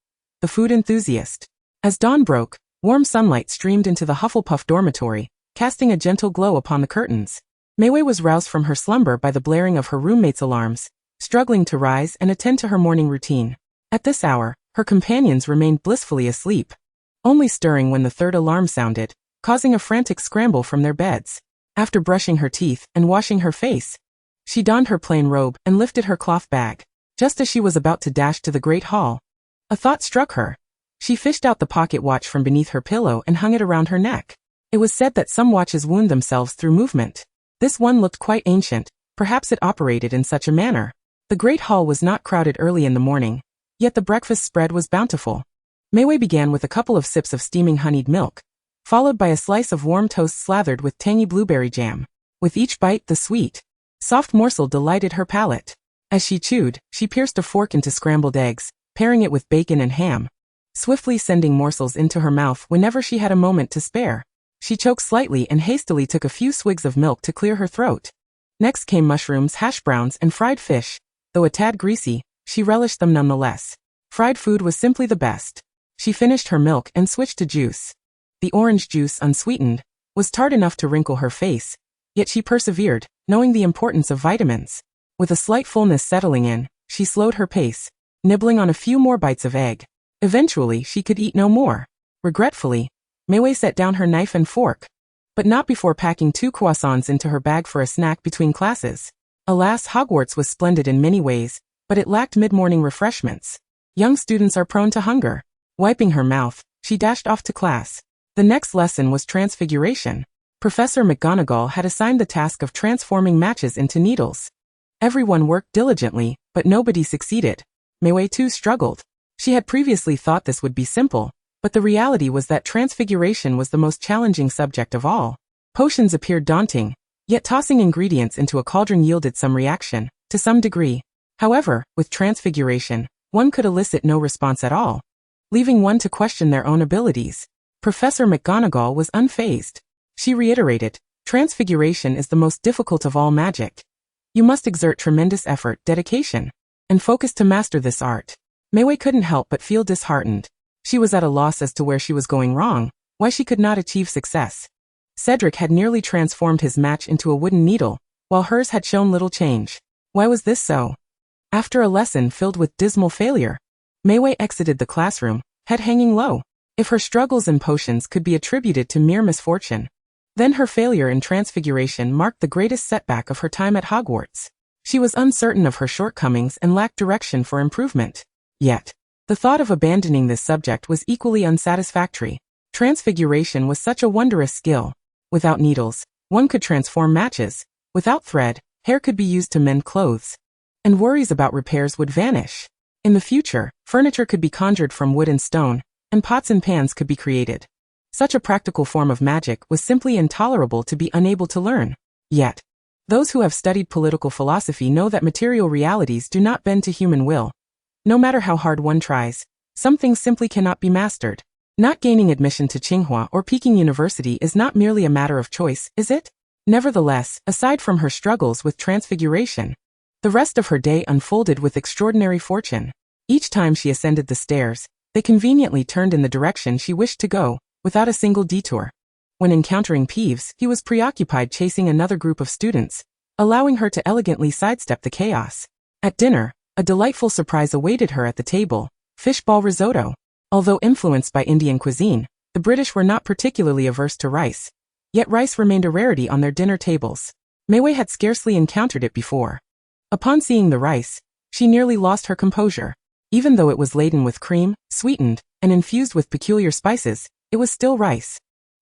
The Food Enthusiast. As dawn broke, warm sunlight streamed into the Hufflepuff dormitory, casting a gentle glow upon the curtains. Mayway was roused from her slumber by the blaring of her roommate's alarms, struggling to rise and attend to her morning routine. At this hour, her companions remained blissfully asleep, only stirring when the third alarm sounded, causing a frantic scramble from their beds. After brushing her teeth and washing her face, she donned her plain robe and lifted her cloth bag. Just as she was about to dash to the great hall, a thought struck her. She fished out the pocket watch from beneath her pillow and hung it around her neck. It was said that some watches wound themselves through movement. This one looked quite ancient. Perhaps it operated in such a manner. The great hall was not crowded early in the morning, yet the breakfast spread was bountiful. Mayway began with a couple of sips of steaming honeyed milk, followed by a slice of warm toast slathered with tangy blueberry jam. With each bite, the sweet, soft morsel delighted her palate. As she chewed, she pierced a fork into scrambled eggs, pairing it with bacon and ham, swiftly sending morsels into her mouth whenever she had a moment to spare. She choked slightly and hastily took a few swigs of milk to clear her throat. Next came mushrooms, hash browns, and fried fish. Though a tad greasy, she relished them nonetheless. Fried food was simply the best. She finished her milk and switched to juice. The orange juice, unsweetened, was tart enough to wrinkle her face, yet she persevered, knowing the importance of vitamins. With a slight fullness settling in, she slowed her pace, nibbling on a few more bites of egg. Eventually, she could eat no more. Regretfully, Mei set down her knife and fork, but not before packing 2 croissants into her bag for a snack between classes. Alas, Hogwarts was splendid in many ways, but it lacked mid-morning refreshments. Young students are prone to hunger. Wiping her mouth, she dashed off to class. The next lesson was transfiguration. Professor McGonagall had assigned the task of transforming matches into needles. Everyone worked diligently, but nobody succeeded. Mei too struggled. She had previously thought this would be simple, but the reality was that transfiguration was the most challenging subject of all. Potions appeared daunting, yet tossing ingredients into a cauldron yielded some reaction, to some degree. However, with transfiguration, one could elicit no response at all, leaving one to question their own abilities. Professor McGonagall was unfazed. She reiterated, transfiguration is the most difficult of all magic. You must exert tremendous effort, dedication, and focus to master this art. Mei couldn't help but feel disheartened. She was at a loss as to where she was going wrong, why she could not achieve success. Cedric had nearly transformed his match into a wooden needle, while hers had shown little change. Why was this so? After a lesson filled with dismal failure, Mei exited the classroom, head hanging low. If her struggles and potions could be attributed to mere misfortune, then her failure in transfiguration marked the greatest setback of her time at Hogwarts. She was uncertain of her shortcomings and lacked direction for improvement. Yet, the thought of abandoning this subject was equally unsatisfactory. Transfiguration was such a wondrous skill. Without needles, one could transform matches. Without thread, hair could be used to mend clothes. And worries about repairs would vanish. In the future, furniture could be conjured from wood and stone, and pots and pans could be created. Such a practical form of magic was simply intolerable to be unable to learn. Yet, those who have studied political philosophy know that material realities do not bend to human will. No matter how hard one tries, some things simply cannot be mastered. Not gaining admission to Tsinghua or Peking University is not merely a matter of choice, is it? Nevertheless, aside from her struggles with transfiguration, the rest of her day unfolded with extraordinary fortune. Each time she ascended the stairs, they conveniently turned in the direction she wished to go, without a single detour. When encountering Peeves, he was preoccupied chasing another group of students, allowing her to elegantly sidestep the chaos. At dinner, a delightful surprise awaited her at the table: fishball risotto. Although influenced by Indian cuisine, the British were not particularly averse to rice. Yet rice remained a rarity on their dinner tables. Mei had scarcely encountered it before. Upon seeing the rice, she nearly lost her composure. Even though it was laden with cream, sweetened, and infused with peculiar spices, it was still rice.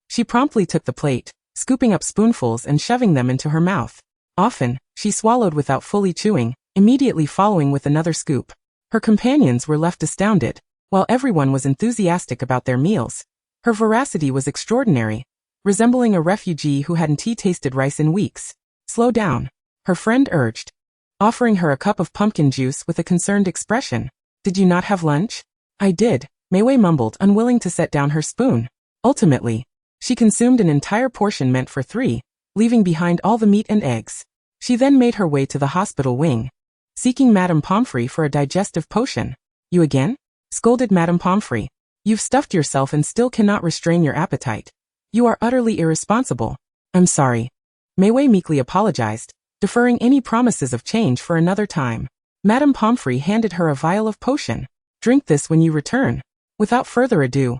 She promptly took the plate, scooping up spoonfuls and shoving them into her mouth. Often, she swallowed without fully chewing, immediately following with another scoop. Her companions were left astounded. While everyone was enthusiastic about their meals, her voracity was extraordinary, resembling a refugee who hadn't tasted rice in weeks. Slow down, her friend urged, offering her a cup of pumpkin juice with a concerned expression. Did you not have lunch? I did, Mei mumbled, unwilling to set down her spoon. Ultimately, she consumed an entire portion meant for 3, leaving behind all the meat and eggs. She then made her way to the hospital wing, seeking Madame Pomfrey for a digestive potion. You again? Scolded Madame Pomfrey. You've stuffed yourself and still cannot restrain your appetite. You are utterly irresponsible. I'm sorry. Mei meekly apologized, deferring any promises of change for another time. Madame Pomfrey handed her a vial of potion. Drink this when you return. Without further ado,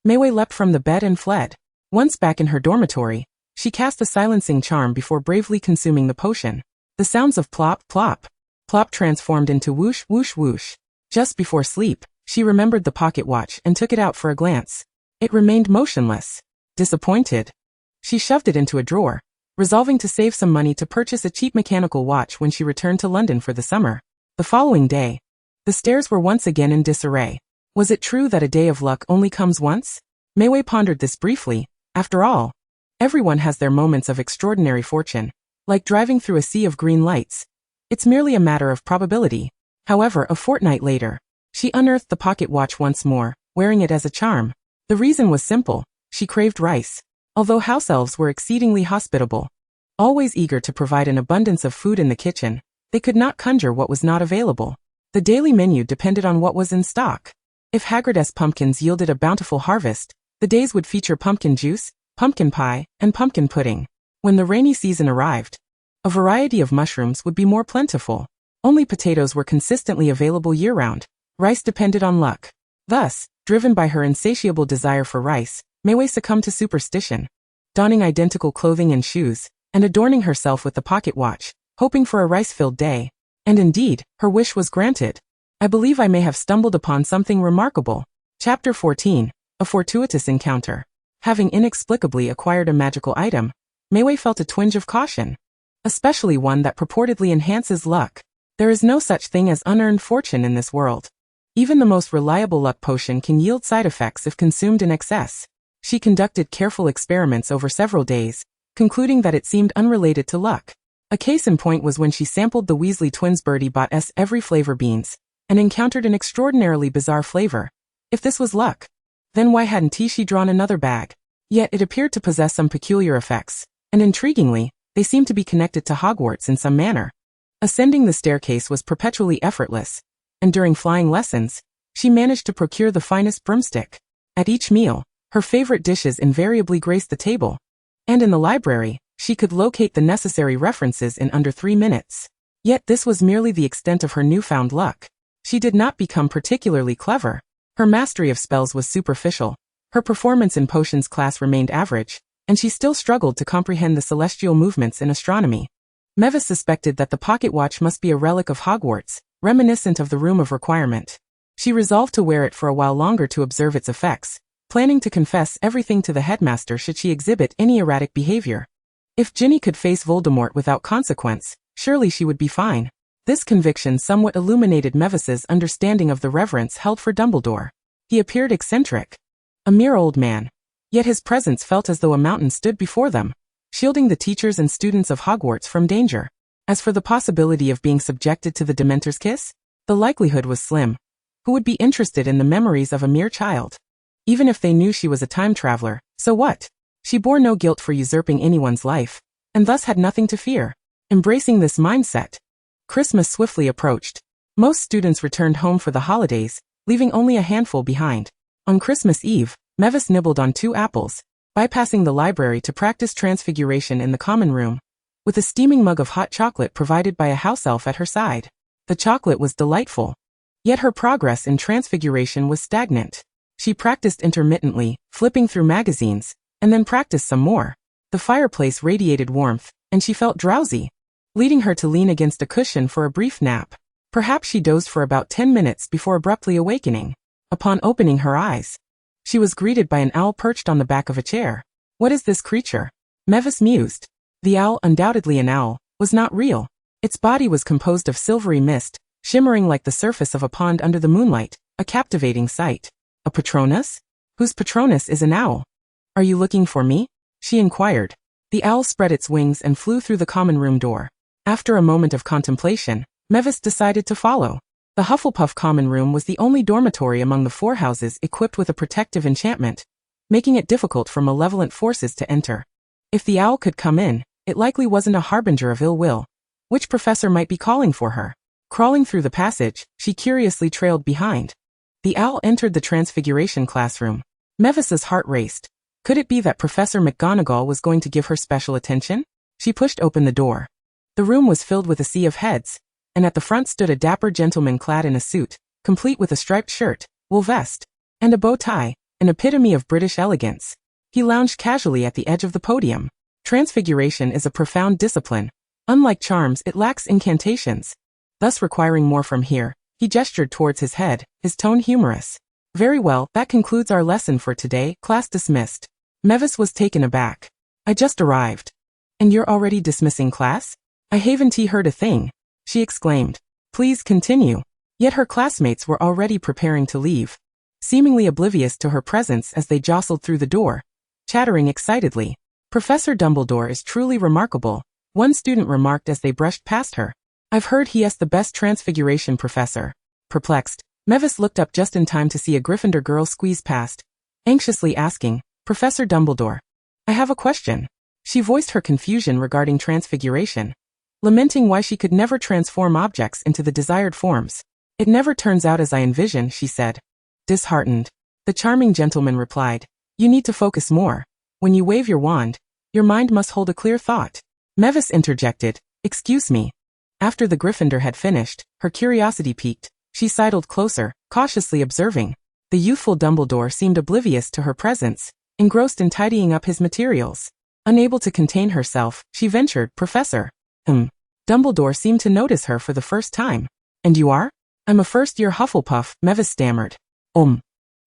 Mei leapt from the bed and fled. Once back in her dormitory, she cast a silencing charm before bravely consuming the potion. The sounds of plop, plop, plop transformed into whoosh, whoosh, whoosh. Just before sleep, she remembered the pocket watch and took it out for a glance. It remained motionless. Disappointed, she shoved it into a drawer, resolving to save some money to purchase a cheap mechanical watch when she returned to London for the summer. The following day, the stairs were once again in disarray. Was it true that a day of luck only comes once? Mei pondered this briefly. After all, everyone has their moments of extraordinary fortune, like driving through a sea of green lights. It's merely a matter of probability. However, a fortnight later, she unearthed the pocket watch once more, wearing it as a charm. The reason was simple: she craved rice. Although house elves were exceedingly hospitable, always eager to provide an abundance of food in the kitchen, they could not conjure what was not available. The daily menu depended on what was in stock. If Hagrid's pumpkins yielded a bountiful harvest, the days would feature pumpkin juice, pumpkin pie, and pumpkin pudding. When the rainy season arrived, a variety of mushrooms would be more plentiful. Only potatoes were consistently available year-round, Rice depended on luck. Thus, driven by her insatiable desire for rice, Mei succumbed to superstition, donning identical clothing and shoes, and adorning herself with the pocket watch, hoping for a rice-filled day. And indeed, her wish was granted. I believe I may have stumbled upon something remarkable. Chapter 14. A fortuitous encounter. Having inexplicably acquired a magical item, Mei felt a twinge of caution, especially one that purportedly enhances luck. There is no such thing as unearned fortune in this world. Even the most reliable luck potion can yield side effects if consumed in excess. She conducted careful experiments over several days, concluding that it seemed unrelated to luck. A case in point was when she sampled the Weasley twins' Birdie Bot's every flavor beans, and encountered an extraordinarily bizarre flavor. If this was luck, then why hadn't she drawn another bag? Yet it appeared to possess some peculiar effects, and intriguingly, they seemed to be connected to Hogwarts in some manner. Ascending the staircase was perpetually effortless, and during flying lessons, she managed to procure the finest broomstick. At each meal, her favorite dishes invariably graced the table, and in the library, she could locate the necessary references in under 3 minutes. Yet this was merely the extent of her newfound luck. She did not become particularly clever. Her mastery of spells was superficial, her performance in potions class remained average, and she still struggled to comprehend the celestial movements in astronomy. Mavis suspected that the pocket watch must be a relic of Hogwarts, reminiscent of the Room of Requirement. She resolved to wear it for a while longer to observe its effects, planning to confess everything to the headmaster should she exhibit any erratic behavior. If Ginny could face Voldemort without consequence, surely she would be fine. This conviction somewhat illuminated Mavis's understanding of the reverence held for Dumbledore. He appeared eccentric, a mere old man, yet his presence felt as though a mountain stood before them, shielding the teachers and students of Hogwarts from danger. As for the possibility of being subjected to the Dementor's kiss, the likelihood was slim. Who would be interested in the memories of a mere child? Even if they knew she was a time traveler, so what? She bore no guilt for usurping anyone's life, and thus had nothing to fear. Embracing this mindset, Christmas swiftly approached. Most students returned home for the holidays, leaving only a handful behind. On Christmas Eve, Mavis nibbled on 2 apples, bypassing the library to practice transfiguration in the common room, with a steaming mug of hot chocolate provided by a house elf at her side. The chocolate was delightful, yet her progress in transfiguration was stagnant. She practiced intermittently, flipping through magazines, and then practiced some more. The fireplace radiated warmth, and she felt drowsy, leading her to lean against a cushion for a brief nap. Perhaps she dozed for about 10 minutes before abruptly awakening. Upon opening her eyes, she was greeted by an owl perched on the back of a chair. What is this creature? Mavis mused. The owl, undoubtedly an owl, was not real. Its body was composed of silvery mist, shimmering like the surface of a pond under the moonlight, a captivating sight. A Patronus? Whose Patronus is an owl? Are you looking for me? She inquired. The owl spread its wings and flew through the common room door. After a moment of contemplation, Mavis decided to follow. The Hufflepuff common room was the only dormitory among the 4 houses equipped with a protective enchantment, making it difficult for malevolent forces to enter. If the owl could come in, it likely wasn't a harbinger of ill will. Which professor might be calling for her? Crawling through the passage, she curiously trailed behind. The owl entered the Transfiguration classroom. Mavis's heart raced. Could it be that Professor McGonagall was going to give her special attention? She pushed open the door. The room was filled with a sea of heads, and at the front stood a dapper gentleman clad in a suit, complete with a striped shirt, wool vest, and a bow tie, an epitome of British elegance. He lounged casually at the edge of the podium. Transfiguration is a profound discipline. Unlike charms, it lacks incantations, thus requiring more from here. He gestured towards his head, his tone humorous. Very well, that concludes our lesson for today, class dismissed. Mavis was taken aback. I just arrived. And you're already dismissing class? I haven't heard a thing, she exclaimed. Please continue. Yet her classmates were already preparing to leave, seemingly oblivious to her presence as they jostled through the door, chattering excitedly. Professor Dumbledore is truly remarkable, one student remarked as they brushed past her. I've heard he is the best transfiguration professor. Perplexed, Mavis looked up just in time to see a Gryffindor girl squeeze past, anxiously asking, Professor Dumbledore, I have a question. She voiced her confusion regarding transfiguration, lamenting why she could never transform objects into the desired forms. It never turns out as I envision, she said. Disheartened, the charming gentleman replied, you need to focus more. When you wave your wand, your mind must hold a clear thought. Mavis interjected, excuse me. After the Gryffindor had finished, her curiosity piqued. She sidled closer, cautiously observing. The youthful Dumbledore seemed oblivious to her presence, engrossed in tidying up his materials. Unable to contain herself, she ventured, "Professor." Dumbledore seemed to notice her for the first time. "And you are?" "I'm a first-year Hufflepuff," Mavis stammered.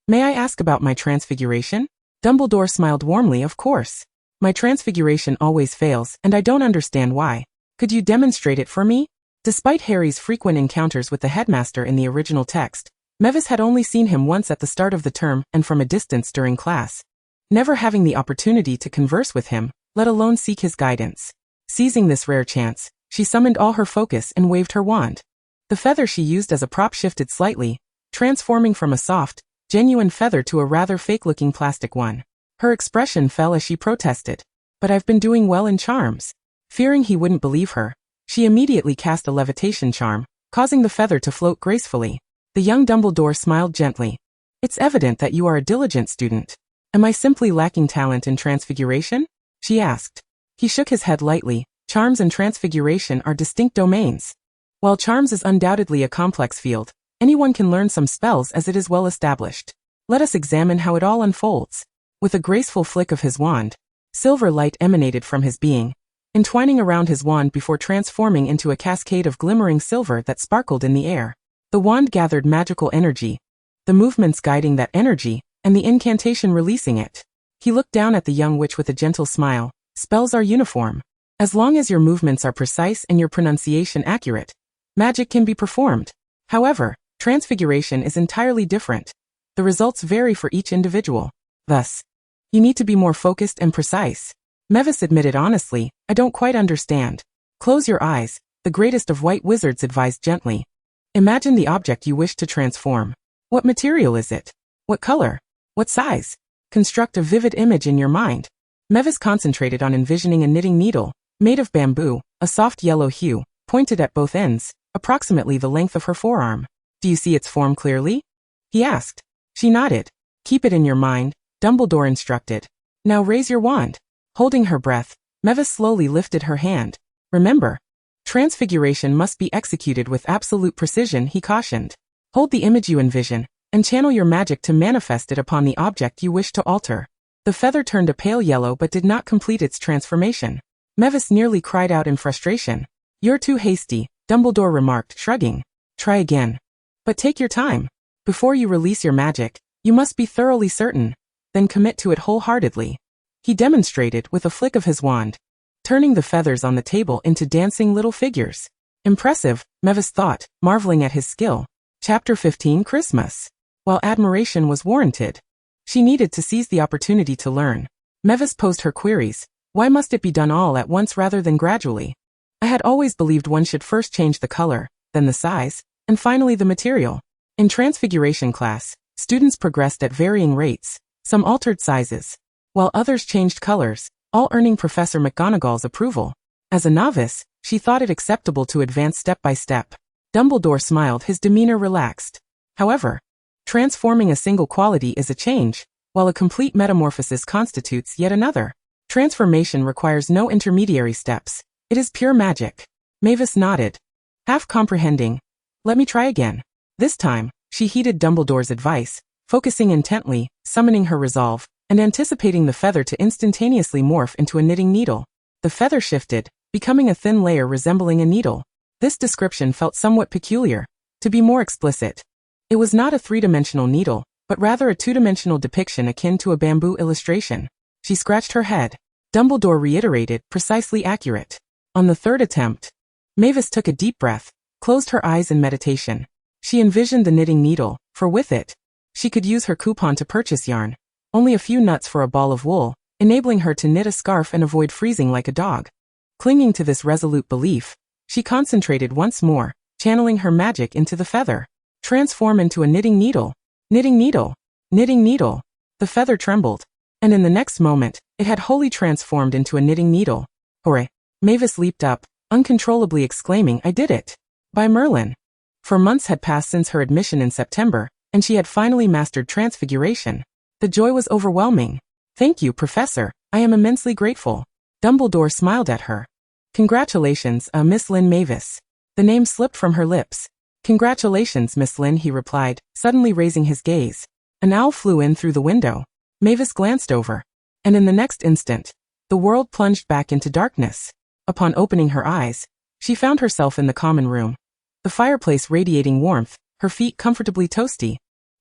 May I ask about my transfiguration?" Dumbledore smiled warmly. "Of course. My transfiguration always fails, and I don't understand why. Could you demonstrate it for me?" Despite Harry's frequent encounters with the headmaster in the original text, Mavis had only seen him once at the start of the term and from a distance during class. Never having the opportunity to converse with him, let alone seek his guidance. Seizing this rare chance, she summoned all her focus and waved her wand. The feather she used as a prop shifted slightly, transforming from a soft, genuine feather to a rather fake-looking plastic one. Her expression fell as she protested. "But I've been doing well in charms." Fearing he wouldn't believe her, she immediately cast a levitation charm, causing the feather to float gracefully. The young Dumbledore smiled gently. "It's evident that you are a diligent student. Am I simply lacking talent in transfiguration?" she asked. He shook his head lightly. "Charms and transfiguration are distinct domains. While charms is undoubtedly a complex field, anyone can learn some spells as it is well established. Let us examine how it all unfolds." With a graceful flick of his wand, silver light emanated from his being, entwining around his wand before transforming into a cascade of glimmering silver that sparkled in the air. The wand gathered magical energy, the movements guiding that energy, and the incantation releasing it. He looked down at the young witch with a gentle smile. "Spells are uniform. As long as your movements are precise and your pronunciation accurate, magic can be performed. However, transfiguration is entirely different. The results vary for each individual. Thus, you need to be more focused and precise." Mavis admitted honestly, "I don't quite understand." "Close your eyes," the greatest of white wizards advised gently. "Imagine the object you wish to transform. What material is it? What color? What size? Construct a vivid image in your mind." Mavis concentrated on envisioning a knitting needle, made of bamboo, a soft yellow hue, pointed at both ends, approximately the length of her forearm. "Do you see its form clearly?" he asked. She nodded. "Keep it in your mind," Dumbledore instructed. "Now raise your wand." Holding her breath, Mavis slowly lifted her hand. "Remember, transfiguration must be executed with absolute precision," he cautioned. "Hold the image you envision, and channel your magic to manifest it upon the object you wish to alter." The feather turned a pale yellow but did not complete its transformation. Mavis nearly cried out in frustration. "You're too hasty," Dumbledore remarked, shrugging. "Try again. But take your time. Before you release your magic, you must be thoroughly certain. Then commit to it wholeheartedly." He demonstrated with a flick of his wand, turning the feathers on the table into dancing little figures. Impressive, Mavis thought, marveling at his skill. Chapter 15 Christmas. While admiration was warranted, she needed to seize the opportunity to learn. Mavis posed her queries. Why must it be done all at once rather than gradually? I had always believed one should first change the color, then the size, and finally the material. In Transfiguration class, students progressed at varying rates. Some altered sizes, while others changed colors, all earning Professor McGonagall's approval. As a novice, she thought it acceptable to advance step by step. Dumbledore smiled, his demeanor relaxed. However, transforming a single quality is a change, while a complete metamorphosis constitutes yet another. Transformation requires no intermediary steps. It is pure magic. Mavis nodded, half comprehending. "Let me try again." This time, she heeded Dumbledore's advice, focusing intently, summoning her resolve, and anticipating the feather to instantaneously morph into a knitting needle. The feather shifted, becoming a thin layer resembling a needle. This description felt somewhat peculiar. To be more explicit, it was not a three-dimensional needle, but rather a two-dimensional depiction akin to a bamboo illustration. She scratched her head. Dumbledore reiterated, "Precisely accurate." On the third attempt, Mavis took a deep breath, closed her eyes in meditation. She envisioned the knitting needle, for with it, she could use her coupon to purchase yarn, only a few nuts for a ball of wool, enabling her to knit a scarf and avoid freezing like a dog. Clinging to this resolute belief, she concentrated once more, channeling her magic into the feather. Transform into a knitting needle. Knitting needle. Knitting needle. The feather trembled, and in the next moment, it had wholly transformed into a knitting needle. Hooray! Mavis leaped up, uncontrollably exclaiming, "I did it! By Merlin!" For months had passed since her admission in September, and she had finally mastered transfiguration. The joy was overwhelming. "Thank you, Professor. I am immensely grateful." Dumbledore smiled at her. "Congratulations, Miss Lynn Mavis." The name slipped from her lips. "Congratulations, Miss Lin," he replied, suddenly raising his gaze. An owl flew in through the window. Mavis glanced over. And in the next instant, the world plunged back into darkness. Upon opening her eyes, she found herself in the common room. The fireplace radiating warmth, her feet comfortably toasty,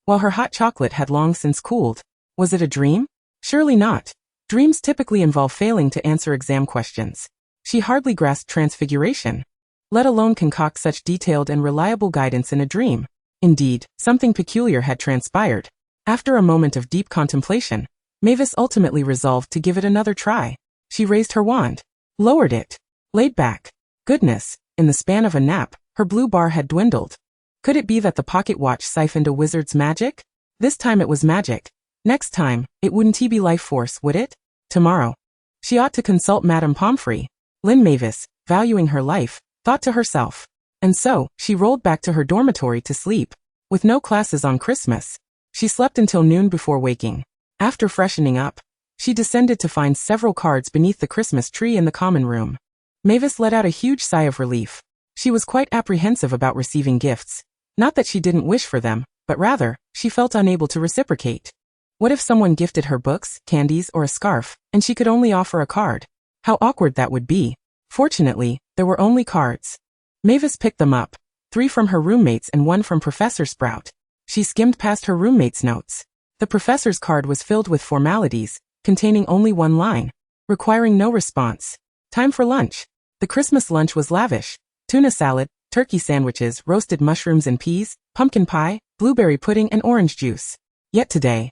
while her hot chocolate had long since cooled. Was it a dream? Surely not. Dreams typically involve failing to answer exam questions. She hardly grasped transfiguration, let alone concoct such detailed and reliable guidance in a dream. Indeed, something peculiar had transpired. After a moment of deep contemplation, Mavis ultimately resolved to give it another try. She raised her wand, lowered it, laid back. Goodness, in the span of a nap, her blue bar had dwindled. Could it be that the pocket watch siphoned a wizard's magic? This time it was magic. Next time, it wouldn't be life force, would it? Tomorrow, she ought to consult Madame Pomfrey. Lynn Mavis, valuing her life, thought to herself. And so, she rolled back to her dormitory to sleep. With no classes on Christmas, she slept until noon before waking. After freshening up, she descended to find several cards beneath the Christmas tree in the common room. Mavis let out a huge sigh of relief. She was quite apprehensive about receiving gifts. Not that she didn't wish for them, but rather, she felt unable to reciprocate. What if someone gifted her books, candies, or a scarf, and she could only offer a card? How awkward that would be. Fortunately, there were only cards. Mavis picked them up, 3 from her roommates and 1 from Professor Sprout. She skimmed past her roommate's notes. The professor's card was filled with formalities, containing only 1 line, requiring no response. Time for lunch. The Christmas lunch was lavish. Tuna salad, turkey sandwiches, roasted mushrooms and peas, pumpkin pie, blueberry pudding and orange juice. Yet today,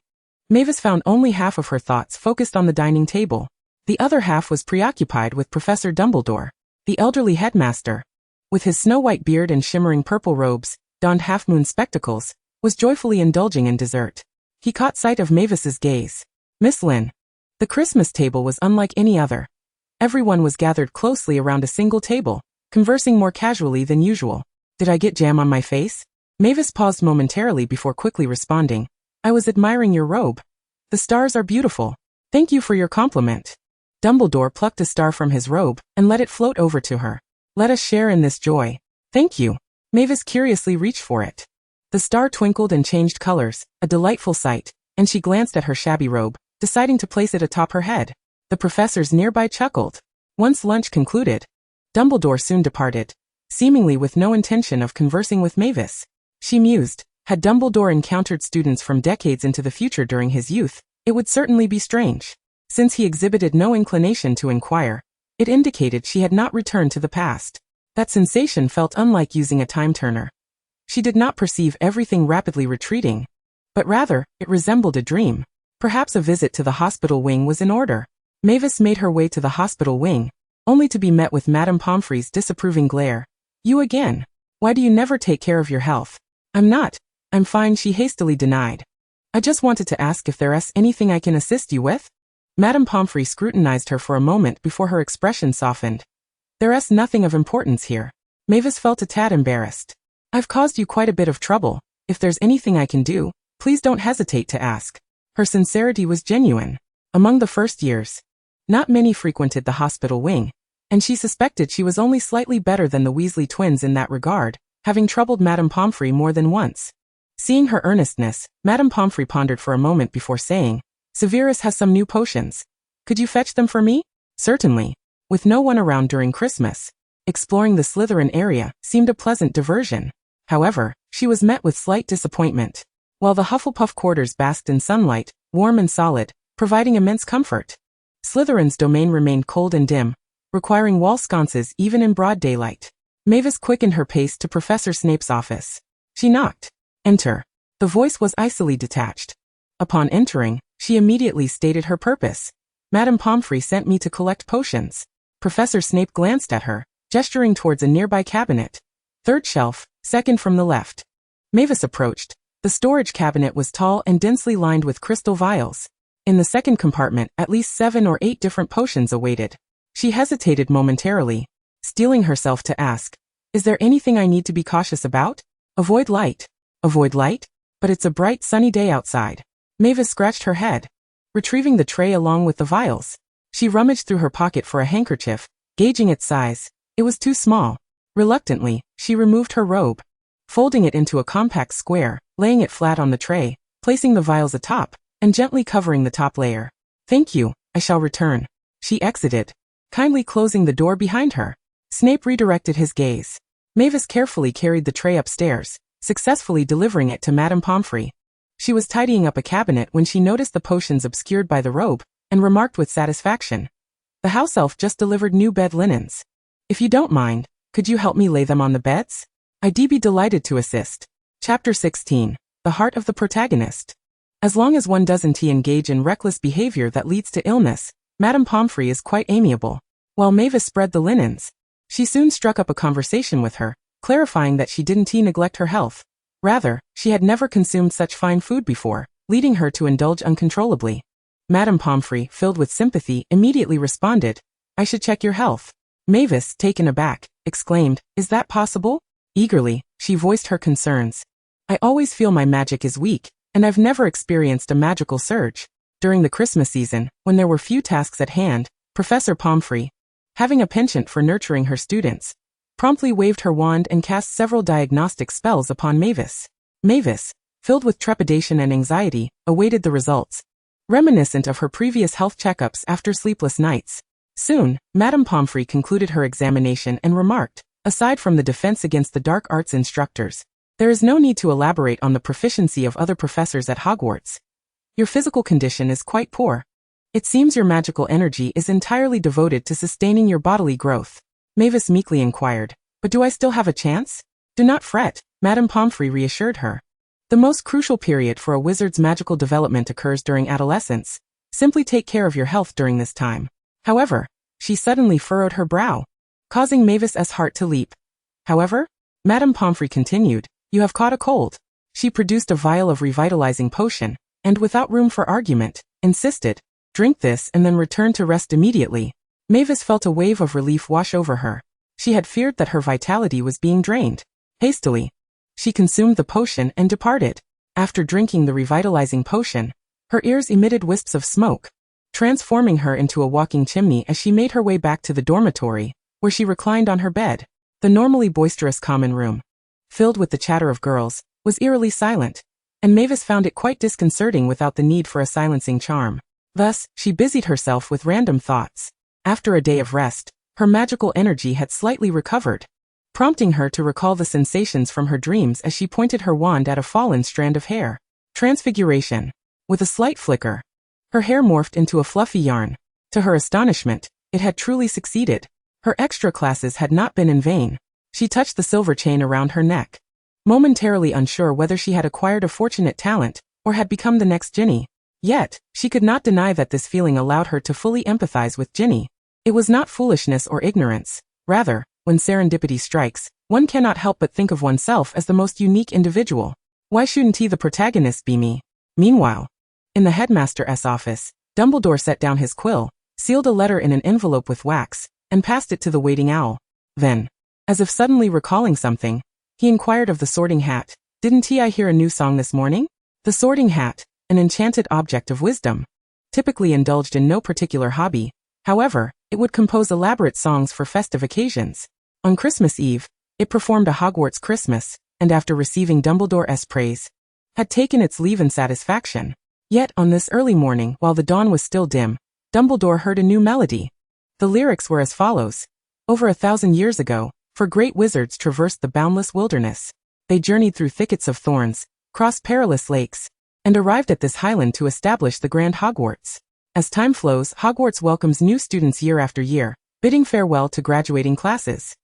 Mavis found only half of her thoughts focused on the dining table. The other half was preoccupied with Professor Dumbledore, the elderly headmaster. With his snow-white beard and shimmering purple robes, donned half-moon spectacles, was joyfully indulging in dessert. He caught sight of Mavis's gaze. Miss Lin. The Christmas table was unlike any other. Everyone was gathered closely around a single table, conversing more casually than usual. Did I get jam on my face? Mavis paused momentarily before quickly responding. I was admiring your robe. The stars are beautiful. Thank you for your compliment. Dumbledore plucked a star from his robe and let it float over to her. Let us share in this joy. Thank you. Mavis curiously reached for it. The star twinkled and changed colors, a delightful sight, and she glanced at her shabby robe, deciding to place it atop her head. The professors nearby chuckled. Once lunch concluded, Dumbledore soon departed, seemingly with no intention of conversing with Mavis. She mused, had Dumbledore encountered students from decades into the future during his youth, it would certainly be strange. Since he exhibited no inclination to inquire, it indicated she had not returned to the past. That sensation felt unlike using a time-turner. She did not perceive everything rapidly retreating, but rather, it resembled a dream. Perhaps a visit to the hospital wing was in order. Mavis made her way to the hospital wing, only to be met with Madame Pomfrey's disapproving glare. You again. Why do you never take care of your health? I'm fine, she hastily denied. I just wanted to ask if there's anything I can assist you with? Madame Pomfrey scrutinized her for a moment before her expression softened. There's nothing of importance here. Mavis felt a tad embarrassed. I've caused you quite a bit of trouble. If there's anything I can do, please don't hesitate to ask. Her sincerity was genuine. Among the first years, not many frequented the hospital wing, and she suspected she was only slightly better than the Weasley twins in that regard, having troubled Madame Pomfrey more than once. Seeing her earnestness, Madame Pomfrey pondered for a moment before saying, Severus has some new potions. Could you fetch them for me? Certainly. With no one around during Christmas, exploring the Slytherin area seemed a pleasant diversion. However, she was met with slight disappointment. While the Hufflepuff quarters basked in sunlight, warm and solid, providing immense comfort, Slytherin's domain remained cold and dim, requiring wall sconces even in broad daylight. Mavis quickened her pace to Professor Snape's office. She knocked. Enter. The voice was icily detached. Upon entering, she immediately stated her purpose. Madame Pomfrey sent me to collect potions. Professor Snape glanced at her, gesturing towards a nearby cabinet. Third shelf, second from the left. Mavis approached. The storage cabinet was tall and densely lined with crystal vials. In the second compartment, at least 7 or 8 different potions awaited. She hesitated momentarily, steeling herself to ask, Is there anything I need to be cautious about? Avoid light. Avoid light? But it's a bright sunny day outside. Mavis scratched her head, retrieving the tray along with the vials. She rummaged through her pocket for a handkerchief, gauging its size. It was too small. Reluctantly, she removed her robe. folding it into a compact square, laying it flat on the tray, placing the vials atop, and gently covering the top layer. "Thank you, I shall return." She exited, kindly closing the door behind her. Snape redirected his gaze. Mavis carefully carried the tray upstairs, successfully delivering it to Madame Pomfrey. She was tidying up a cabinet when she noticed the potions obscured by the robe, and remarked with satisfaction, "The house elf just delivered new bed linens. If you don't mind, could you help me lay them on the beds? I'd be delighted to assist." Chapter 16. The Heart of the Protagonist. As long as one doesn't engage in reckless behavior that leads to illness, Madame Pomfrey is quite amiable. While Mavis spread the linens, she soon struck up a conversation with her, clarifying that she didn't neglect her health. Rather, she had never consumed such fine food before, leading her to indulge uncontrollably. Madame Pomfrey, filled with sympathy, immediately responded, "I should check your health." Mavis, taken aback, exclaimed, "Is that possible?" Eagerly, she voiced her concerns. "I always feel my magic is weak, and I've never experienced a magical surge." During the Christmas season, when there were few tasks at hand, Professor Pomfrey, having a penchant for nurturing her students, promptly waved her wand and cast several diagnostic spells upon Mavis. Mavis, filled with trepidation and anxiety, awaited the results, reminiscent of her previous health checkups after sleepless nights. Soon, Madame Pomfrey concluded her examination and remarked, "Aside from the defense against the dark arts instructors, there is no need to elaborate on the proficiency of other professors at Hogwarts. Your physical condition is quite poor. It seems your magical energy is entirely devoted to sustaining your bodily growth." Mavis meekly inquired, "But do I still have a chance?" "Do not fret," Madame Pomfrey reassured her. "The most crucial period for a wizard's magical development occurs during adolescence. Simply take care of your health during this time." However, she suddenly furrowed her brow, causing Mavis's heart to leap. "However?" Madame Pomfrey continued, "You have caught a cold." She produced a vial of revitalizing potion, and without room for argument, insisted, "Drink this and then return to rest immediately." Mavis felt a wave of relief wash over her. She had feared that her vitality was being drained. Hastily, she consumed the potion and departed. After drinking the revitalizing potion, her ears emitted wisps of smoke, transforming her into a walking chimney as she made her way back to the dormitory, where she reclined on her bed. The normally boisterous common room, filled with the chatter of girls, was eerily silent, and Mavis found it quite disconcerting without the need for a silencing charm. Thus, she busied herself with random thoughts. After a day of rest, her magical energy had slightly recovered, prompting her to recall the sensations from her dreams as she pointed her wand at a fallen strand of hair. Transfiguration. With a slight flicker, her hair morphed into a fluffy yarn. To her astonishment, it had truly succeeded. Her extra classes had not been in vain. She touched the silver chain around her neck, momentarily unsure whether she had acquired a fortunate talent, or had become the next Ginny. Yet, she could not deny that this feeling allowed her to fully empathize with Ginny. It was not foolishness or ignorance. Rather, when serendipity strikes, one cannot help but think of oneself as the most unique individual. Why shouldn't he, the protagonist, be me? Meanwhile, in the headmaster's office, Dumbledore set down his quill, sealed a letter in an envelope with wax, and passed it to the waiting owl. Then, as if suddenly recalling something, he inquired of the Sorting Hat, "Didn't I hear a new song this morning?" The Sorting Hat, an enchanted object of wisdom, typically indulged in no particular hobby. However, it would compose elaborate songs for festive occasions. On Christmas Eve, it performed a Hogwarts Christmas, and after receiving Dumbledore's praise, had taken its leave in satisfaction. Yet on this early morning, while the dawn was still dim, Dumbledore heard a new melody. The lyrics were as follows. Over 1,000 years ago, for great wizards traversed the boundless wilderness. They journeyed through thickets of thorns, crossed perilous lakes, and arrived at this highland to establish the grand Hogwarts. As time flows, Hogwarts welcomes new students year after year, bidding farewell to graduating classes.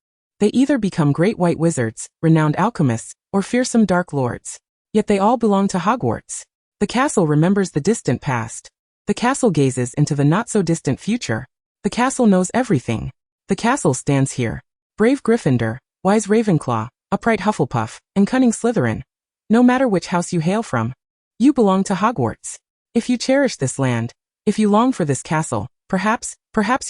They either become great white wizards, renowned alchemists, or fearsome dark lords. Yet they all belong to Hogwarts. The castle remembers the distant past. The castle gazes into the not-so-distant future. The castle knows everything. The castle stands here. Brave Gryffindor, wise Ravenclaw, upright Hufflepuff, and cunning Slytherin. No matter which house you hail from, you belong to Hogwarts. If you cherish this land, if you long for this castle, perhaps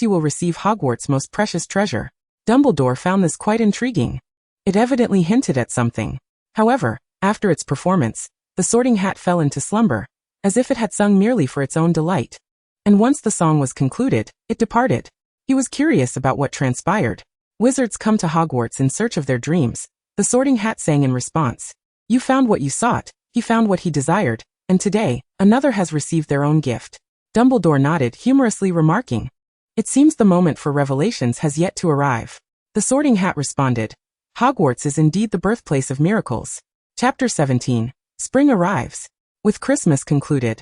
you will receive Hogwarts' most precious treasure. Dumbledore found this quite intriguing. It evidently hinted at something. However, after its performance, the Sorting Hat fell into slumber, as if it had sung merely for its own delight. And once the song was concluded, it departed. He was curious about what transpired. Wizards come to Hogwarts in search of their dreams, The Sorting Hat sang in response. You found what you sought, he found what he desired, and today, another has received their own gift. Dumbledore nodded, humorously remarking, It seems the moment for revelations has yet to arrive. The Sorting Hat responded, Hogwarts is indeed the birthplace of miracles. Chapter 17. Spring arrives. With Christmas concluded,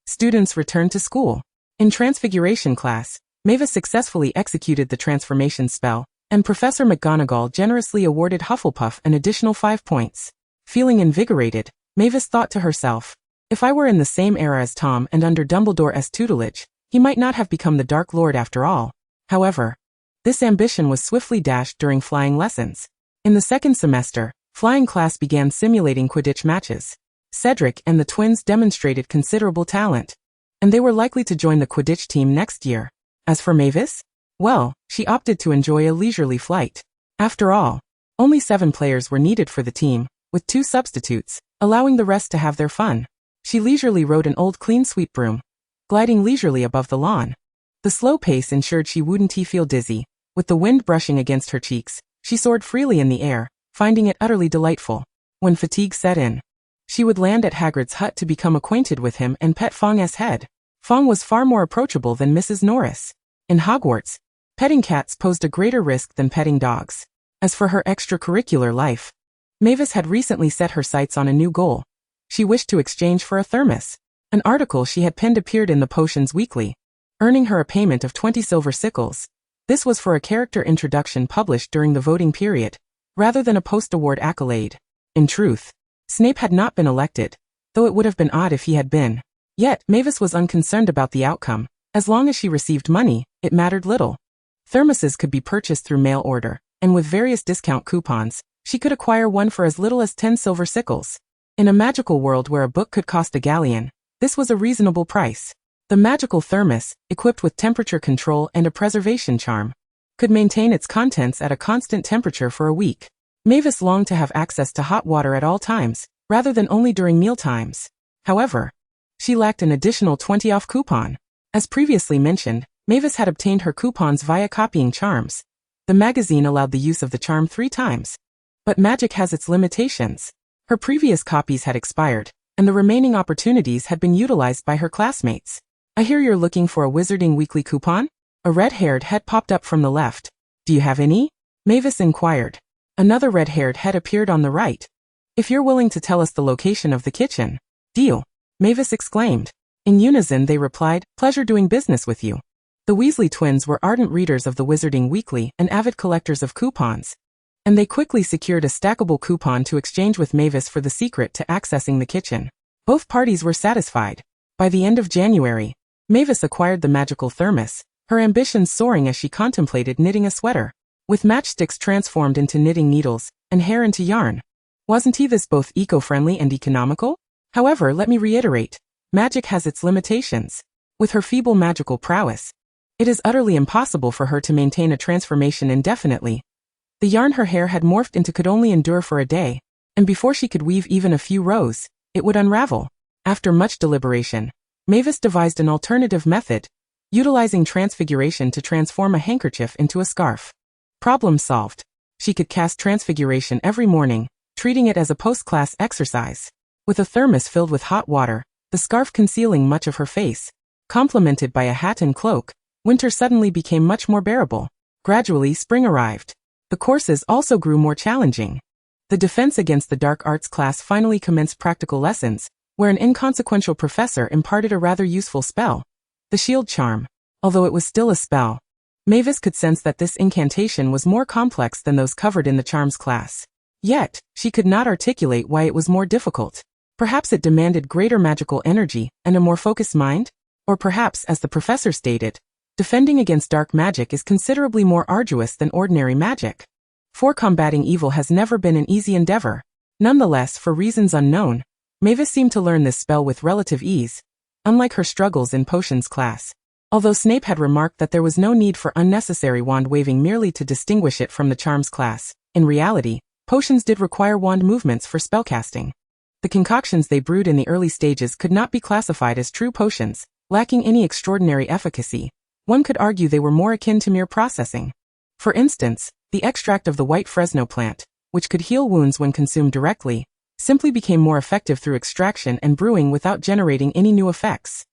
students returned to school. In Transfiguration class, Mavis successfully executed the transformation spell, and Professor McGonagall generously awarded Hufflepuff an additional 5 points. Feeling invigorated, Mavis thought to herself, if I were in the same era as Tom and under Dumbledore's tutelage, he might not have become the Dark Lord after all. However, this ambition was swiftly dashed during flying lessons. In the second semester, flying class began simulating Quidditch matches. Cedric and the twins demonstrated considerable talent, and they were likely to join the Quidditch team next year. As for Mavis, well, she opted to enjoy a leisurely flight. After all, only 7 players were needed for the team, with 2 substitutes, allowing the rest to have their fun. She leisurely rode an old clean sweep broom, gliding leisurely above the lawn. The slow pace ensured she wouldn't feel dizzy. With the wind brushing against her cheeks, she soared freely in the air, finding it utterly delightful. When fatigue set in, she would land at Hagrid's hut to become acquainted with him and pet Fong's head. Fong was far more approachable than Mrs. Norris. In Hogwarts, petting cats posed a greater risk than petting dogs. As for her extracurricular life, Mavis had recently set her sights on a new goal. She wished to exchange for a thermos. An article she had penned appeared in the Potions Weekly, earning her a payment of 20 silver sickles. This was for a character introduction published during the voting period, rather than a post-award accolade. In truth, Snape had not been elected, though it would have been odd if he had been. Yet, Mavis was unconcerned about the outcome. As long as she received money, it mattered little. Thermoses could be purchased through mail order, and with various discount coupons, she could acquire one for as little as 10 silver sickles. In a magical world where a book could cost a galleon, this was a reasonable price. The magical thermos, equipped with temperature control and a preservation charm, could maintain its contents at a constant temperature for a week. Mavis longed to have access to hot water at all times, rather than only during meal times. However, she lacked an additional 20 off coupon. As previously mentioned, Mavis had obtained her coupons via copying charms. The magazine allowed the use of the charm 3 times. But magic has its limitations. Her previous copies had expired, and the remaining opportunities had been utilized by her classmates. I hear you're looking for a Wizarding Weekly coupon? A red-haired head popped up from the left. Do you have any? Mavis inquired. Another red-haired head appeared on the right. If you're willing to tell us the location of the kitchen. Deal. Mavis exclaimed. In unison they replied, pleasure doing business with you. The Weasley twins were ardent readers of the Wizarding Weekly and avid collectors of coupons, and they quickly secured a stackable coupon to exchange with Mavis for the secret to accessing the kitchen. Both parties were satisfied. By the end of January, Mavis acquired the magical thermos, her ambitions soaring as she contemplated knitting a sweater. With matchsticks transformed into knitting needles, and hair into yarn. Wasn't this both eco-friendly and economical? However, let me reiterate, magic has its limitations. With her feeble magical prowess, it is utterly impossible for her to maintain a transformation indefinitely. The yarn her hair had morphed into could only endure for a day, and before she could weave even a few rows, it would unravel. After much deliberation, Mavis devised an alternative method, utilizing transfiguration to transform a handkerchief into a scarf. Problem solved. She could cast transfiguration every morning, treating it as a post-class exercise. With a thermos filled with hot water, the scarf concealing much of her face, complemented by a hat and cloak, winter suddenly became much more bearable. Gradually, spring arrived. The courses also grew more challenging. The Defense Against the Dark Arts class finally commenced practical lessons, where an inconsequential professor imparted a rather useful spell, the Shield Charm. Although it was still a spell, Mavis could sense that this incantation was more complex than those covered in the Charms class. Yet, she could not articulate why it was more difficult. Perhaps it demanded greater magical energy and a more focused mind? Or perhaps, as the professor stated, defending against dark magic is considerably more arduous than ordinary magic. For combating evil has never been an easy endeavor. Nonetheless, for reasons unknown, Mavis seemed to learn this spell with relative ease, unlike her struggles in Potions class. Although Snape had remarked that there was no need for unnecessary wand-waving merely to distinguish it from the Charms class, in reality, Potions did require wand movements for spellcasting. The concoctions they brewed in the early stages could not be classified as true potions, lacking any extraordinary efficacy. One could argue they were more akin to mere processing. For instance, the extract of the white Fresno plant, which could heal wounds when consumed directly, simply became more effective through extraction and brewing without generating any new effects.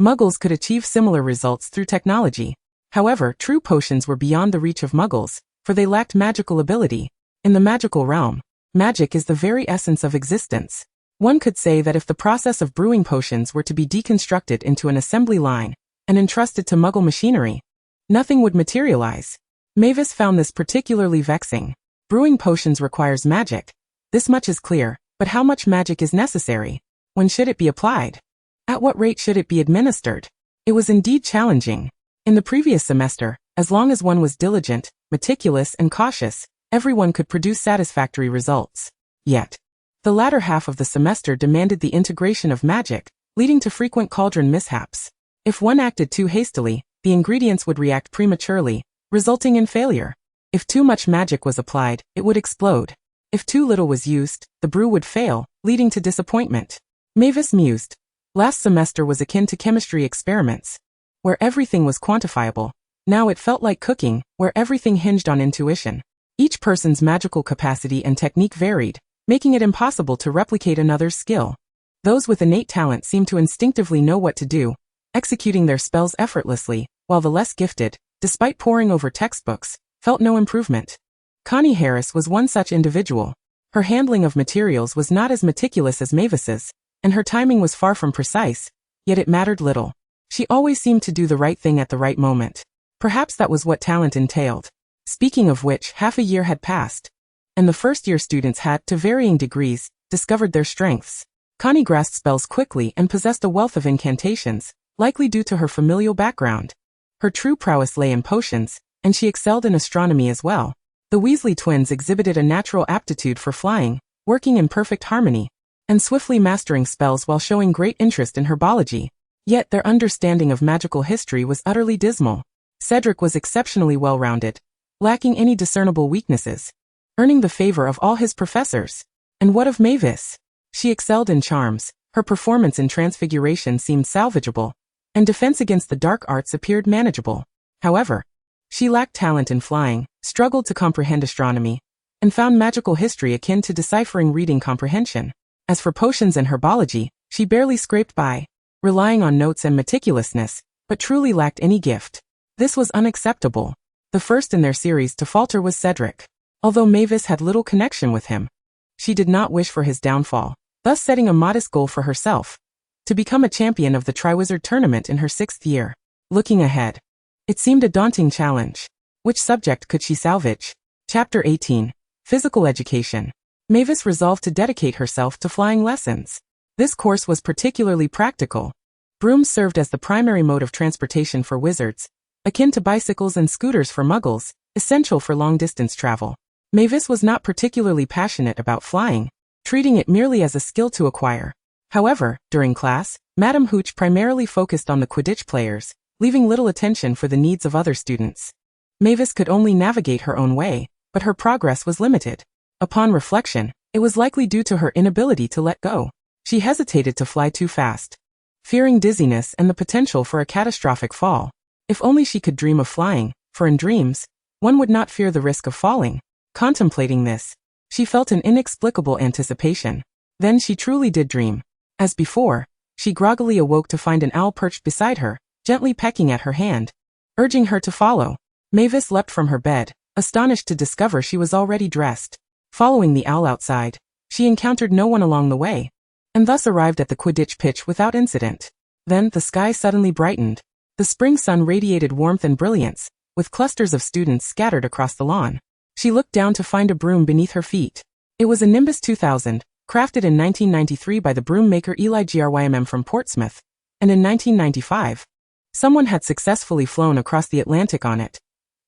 Muggles could achieve similar results through technology. However, true potions were beyond the reach of Muggles, for they lacked magical ability. In the magical realm, magic is the very essence of existence. One could say that if the process of brewing potions were to be deconstructed into an assembly line and entrusted to Muggle machinery, nothing would materialize. Mavis found this particularly vexing. Brewing potions requires magic. This much is clear, but how much magic is necessary? When should it be applied? At what rate should it be administered? It was indeed challenging. In the previous semester, as long as one was diligent, meticulous, and cautious, everyone could produce satisfactory results. Yet, the latter half of the semester demanded the integration of magic, leading to frequent cauldron mishaps. If one acted too hastily, the ingredients would react prematurely, resulting in failure. If too much magic was applied, it would explode. If too little was used, the brew would fail, leading to disappointment. Mavis mused. Last semester was akin to chemistry experiments, where everything was quantifiable. Now it felt like cooking, where everything hinged on intuition. Each person's magical capacity and technique varied, making it impossible to replicate another's skill. Those with innate talent seemed to instinctively know what to do, executing their spells effortlessly, while the less gifted, despite poring over textbooks, felt no improvement. Connie Harris was one such individual. Her handling of materials was not as meticulous as Mavis's, and her timing was far from precise, yet it mattered little. She always seemed to do the right thing at the right moment. Perhaps that was what talent entailed. Speaking of which, half a year had passed, and the first-year students had, to varying degrees, discovered their strengths. Connie grasped spells quickly and possessed a wealth of incantations, likely due to her familial background. Her true prowess lay in potions, and she excelled in astronomy as well. The Weasley twins exhibited a natural aptitude for flying, working in perfect harmony, and swiftly mastering spells while showing great interest in herbology. Yet their understanding of magical history was utterly dismal. Cedric was exceptionally well-rounded, lacking any discernible weaknesses, earning the favor of all his professors. And what of Mavis? She excelled in charms, her performance in transfiguration seemed salvageable, and defense against the dark arts appeared manageable. However, she lacked talent in flying, struggled to comprehend astronomy, and found magical history akin to deciphering reading comprehension. As for potions and herbology, she barely scraped by, relying on notes and meticulousness, but truly lacked any gift. This was unacceptable. The first in their series to falter was Cedric. Although Mavis had little connection with him, she did not wish for his downfall, thus setting a modest goal for herself: to become a champion of the Triwizard Tournament in her 6th year. Looking ahead, it seemed a daunting challenge. Which subject could she salvage? Chapter 18. Physical Education. Mavis resolved to dedicate herself to flying lessons. This course was particularly practical. Brooms served as the primary mode of transportation for wizards, akin to bicycles and scooters for Muggles, essential for long-distance travel. Mavis was not particularly passionate about flying, treating it merely as a skill to acquire. However, during class, Madame Hooch primarily focused on the Quidditch players, leaving little attention for the needs of other students. Mavis could only navigate her own way, but her progress was limited. Upon reflection, it was likely due to her inability to let go. She hesitated to fly too fast, fearing dizziness and the potential for a catastrophic fall. If only she could dream of flying, for in dreams, one would not fear the risk of falling. Contemplating this, she felt an inexplicable anticipation. Then she truly did dream. As before, she groggily awoke to find an owl perched beside her, gently pecking at her hand, urging her to follow. Mavis leapt from her bed, astonished to discover she was already dressed. Following the owl outside, she encountered no one along the way, and thus arrived at the Quidditch pitch without incident. Then the sky suddenly brightened. The spring sun radiated warmth and brilliance, with clusters of students scattered across the lawn. She looked down to find a broom beneath her feet. It was a Nimbus 2000, crafted in 1993 by the broom maker Eli Grym from Portsmouth, and in 1995, someone had successfully flown across the Atlantic on it,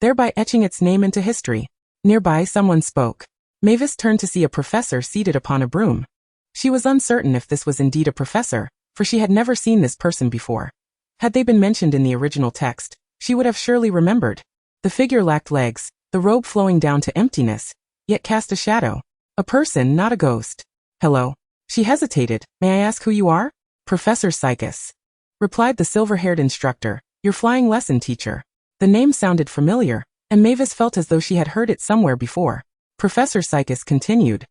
thereby etching its name into history. Nearby, someone spoke. Mavis turned to see a professor seated upon a broom. She was uncertain if this was indeed a professor, for she had never seen this person before. Had they been mentioned in the original text, she would have surely remembered. The figure lacked legs, the robe flowing down to emptiness, yet cast a shadow. A person, not a ghost. Hello. She hesitated. May I ask who you are? Professor Psychus, replied the silver-haired instructor, your flying lesson teacher. The name sounded familiar, and Mavis felt as though she had heard it somewhere before. Professor Psychus continued.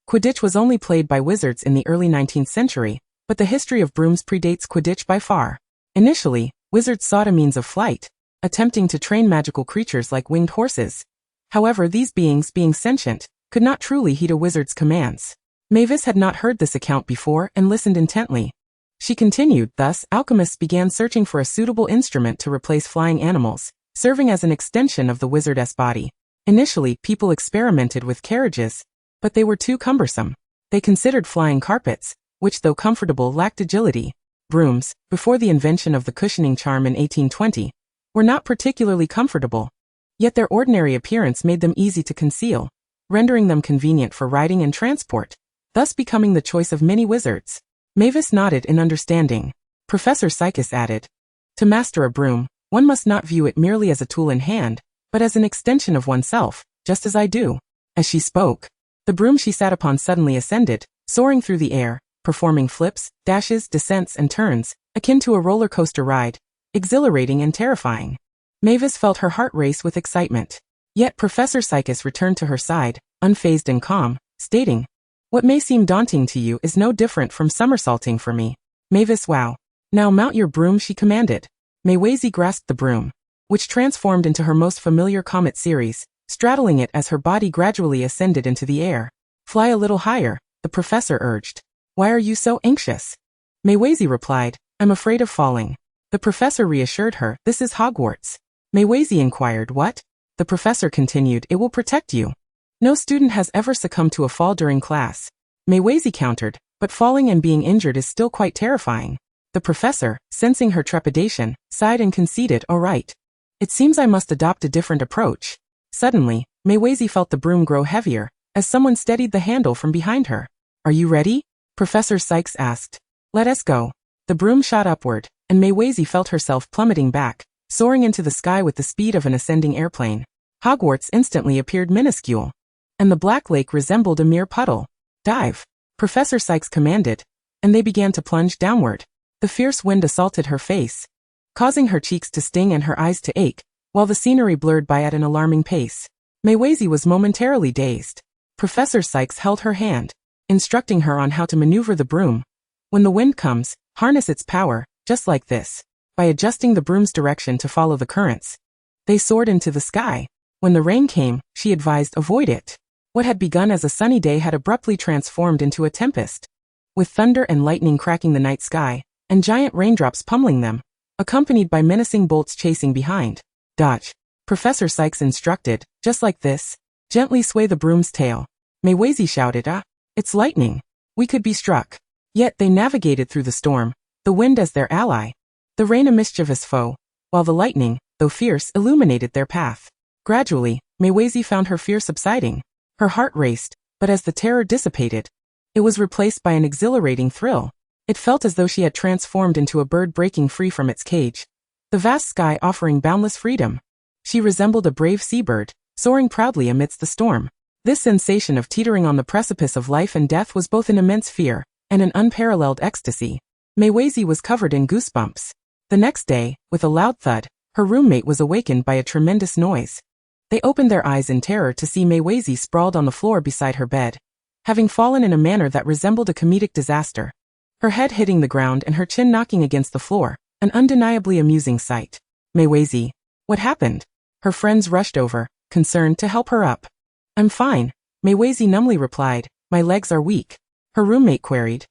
Quidditch was only played by wizards in the early 19th century, but the history of brooms predates Quidditch by far. Initially, wizards sought a means of flight, attempting to train magical creatures like winged horses. However, these beings, being sentient, could not truly heed a wizard's commands. Mavis had not heard this account before and listened intently. She continued, thus, alchemists began searching for a suitable instrument to replace flying animals, serving as an extension of the wizardess body. Initially, people experimented with carriages, but they were too cumbersome. They considered flying carpets, which though comfortable lacked agility. Brooms, before the invention of the cushioning charm in 1820, were not particularly comfortable. Yet their ordinary appearance made them easy to conceal, rendering them convenient for riding and transport, thus becoming the choice of many wizards. Mavis nodded in understanding. Professor Psychus added, to master a broom, one must not view it merely as a tool in hand, but as an extension of oneself, just as I do. As she spoke, the broom she sat upon suddenly ascended, soaring through the air, performing flips, dashes, descents, and turns, akin to a roller coaster ride, exhilarating and terrifying. Mavis felt her heart race with excitement. Yet Professor Psychus returned to her side, unfazed and calm, stating, what may seem daunting to you is no different from somersaulting for me. Mavis, wow. Now mount your broom, she commanded. Maywazy grasped the broom, which transformed into her most familiar comet series, straddling it as her body gradually ascended into the air. Fly a little higher, the professor urged. Why are you so anxious? Maywazy replied, I'm afraid of falling. The professor reassured her, this is Hogwarts. Maywazy inquired, what? The professor continued, it will protect you. No student has ever succumbed to a fall during class. Maywazy countered, but falling and being injured is still quite terrifying. The professor, sensing her trepidation, sighed and conceded, all right. It seems I must adopt a different approach. Suddenly, Maywazy felt the broom grow heavier, as someone steadied the handle from behind her. Are you ready? Professor Sykes asked. Let us go. The broom shot upward, and Maywazy felt herself plummeting back, soaring into the sky with the speed of an ascending airplane. Hogwarts instantly appeared minuscule, and the Black Lake resembled a mere puddle. Dive, Professor Sykes commanded, and they began to plunge downward. The fierce wind assaulted her face, causing her cheeks to sting and her eyes to ache, while the scenery blurred by at an alarming pace. Maywazy was momentarily dazed. Professor Sykes held her hand, instructing her on how to maneuver the broom. When the wind comes, harness its power, just like this, by adjusting the broom's direction to follow the currents. They soared into the sky. When the rain came, she advised, avoid it. What had begun as a sunny day had abruptly transformed into a tempest, with thunder and lightning cracking the night sky, and giant raindrops pummeling them, accompanied by menacing bolts chasing behind. Dodge, Professor Sykes instructed, just like this. Gently sway the broom's tail. Maywazy shouted, it's lightning. We could be struck. Yet they navigated through the storm, the wind as their ally, the rain a mischievous foe, while the lightning, though fierce, illuminated their path. Gradually, Maywazy found her fear subsiding. Her heart raced, but as the terror dissipated, it was replaced by an exhilarating thrill. It felt as though she had transformed into a bird breaking free from its cage, the vast sky offering boundless freedom. She resembled a brave seabird, soaring proudly amidst the storm. This sensation of teetering on the precipice of life and death was both an immense fear and an unparalleled ecstasy. Maywazy was covered in goosebumps. The next day, with a loud thud, her roommate was awakened by a tremendous noise. They opened their eyes in terror to see Maywazy sprawled on the floor beside her bed, having fallen in a manner that resembled a comedic disaster. Her head hitting the ground and her chin knocking against the floor, an undeniably amusing sight. Maywazy, what happened? Her friends rushed over, concerned, to help her up. I'm fine, Maywazy numbly replied, my legs are weak. Her roommate queried.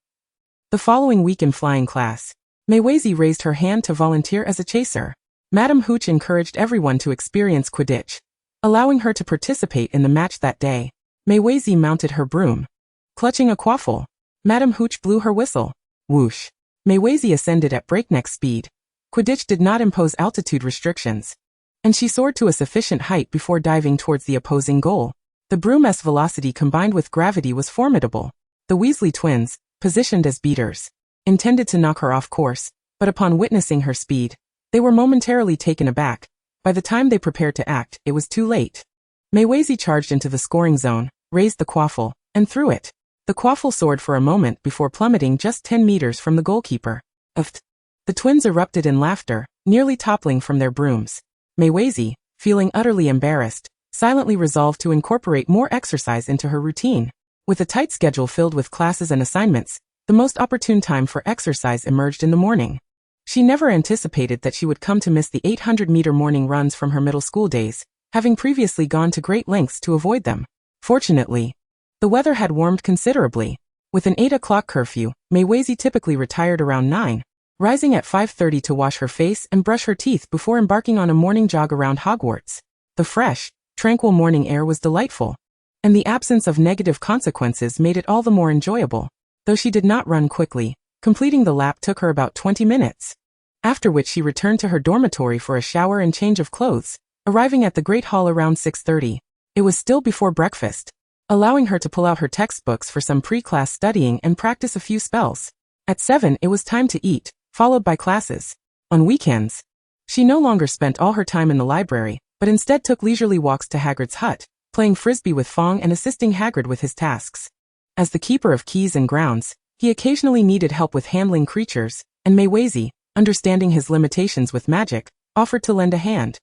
The following week in flying class, Maywazy raised her hand to volunteer as a chaser. Madame Hooch encouraged everyone to experience Quidditch, allowing her to participate in the match that day. Maywazy mounted her broom. Clutching a quaffle, Madame Hooch blew her whistle. Whoosh. Maywazy ascended at breakneck speed. Quidditch did not impose altitude restrictions, and she soared to a sufficient height before diving towards the opposing goal. The broom's velocity combined with gravity was formidable. The Weasley twins, positioned as beaters, intended to knock her off course, but upon witnessing her speed, they were momentarily taken aback. By the time they prepared to act, it was too late. Maywazy charged into the scoring zone, raised the quaffle, and threw it. The quaffle soared for a moment before plummeting just 10 meters from the goalkeeper. The twins erupted in laughter, nearly toppling from their brooms. Maywazy, feeling utterly embarrassed, silently resolved to incorporate more exercise into her routine. With a tight schedule filled with classes and assignments, the most opportune time for exercise emerged in the morning. She never anticipated that she would come to miss the 800-meter morning runs from her middle school days, having previously gone to great lengths to avoid them. Fortunately, the weather had warmed considerably. With an 8 o'clock curfew, Maywayzee typically retired around 9, rising at 5:30 to wash her face and brush her teeth before embarking on a morning jog around Hogwarts. The fresh, tranquil morning air was delightful, and the absence of negative consequences made it all the more enjoyable. Though she did not run quickly, completing the lap took her about 20 minutes, after which she returned to her dormitory for a shower and change of clothes, arriving at the Great Hall around 6:30. It was still before breakfast, allowing her to pull out her textbooks for some pre-class studying and practice a few spells. At 7 it was time to eat, followed by classes. On weekends, she no longer spent all her time in the library, but instead took leisurely walks to Hagrid's hut, playing frisbee with Fong and assisting Hagrid with his tasks. As the keeper of keys and grounds, he occasionally needed help with handling creatures, and Maywayzee, understanding his limitations with magic, offered to lend a hand.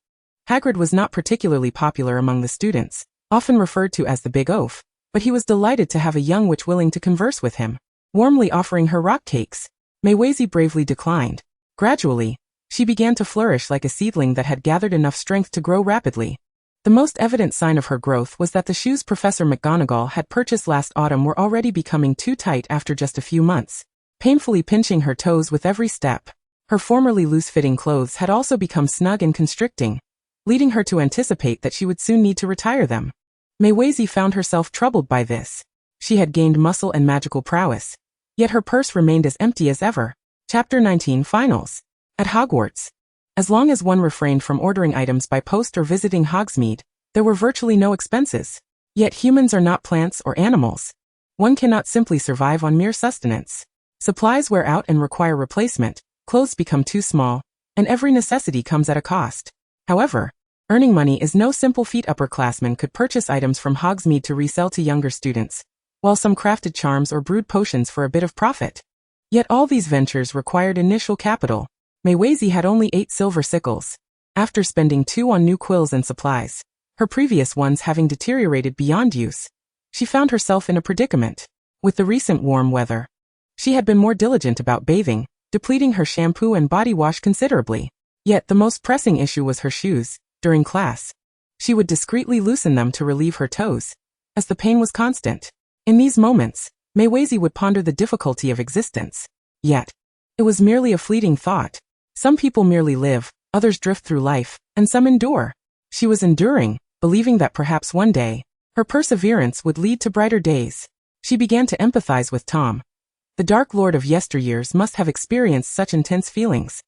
Hagrid was not particularly popular among the students, often referred to as the Big Oaf, but he was delighted to have a young witch willing to converse with him, warmly offering her rock cakes. Maywayzee bravely declined. Gradually, she began to flourish like a seedling that had gathered enough strength to grow rapidly. The most evident sign of her growth was that the shoes Professor McGonagall had purchased last autumn were already becoming too tight after just a few months, painfully pinching her toes with every step. Her formerly loose-fitting clothes had also become snug and constricting, leading her to anticipate that she would soon need to retire them. Maywayzee found herself troubled by this. She had gained muscle and magical prowess, yet her purse remained as empty as ever. Chapter 19 Finals. At Hogwarts. As long as one refrained from ordering items by post or visiting Hogsmeade, there were virtually no expenses. Yet humans are not plants or animals. One cannot simply survive on mere sustenance. Supplies wear out and require replacement, clothes become too small, and every necessity comes at a cost. However, earning money is no simple feat. Upperclassmen could purchase items from Hogsmeade to resell to younger students, while some crafted charms or brewed potions for a bit of profit. Yet all these ventures required initial capital. Maywayzee had only 8 silver sickles. After spending 2 on new quills and supplies, her previous ones having deteriorated beyond use, she found herself in a predicament. With the recent warm weather, she had been more diligent about bathing, depleting her shampoo and body wash considerably. Yet the most pressing issue was her shoes. During class, she would discreetly loosen them to relieve her toes, as the pain was constant. In these moments, Maywayzee would ponder the difficulty of existence. Yet, it was merely a fleeting thought. Some people merely live, others drift through life, and some endure. She was enduring, believing that perhaps one day, her perseverance would lead to brighter days. She began to empathize with Tom. The Dark Lord of yesteryears must have experienced such intense feelings,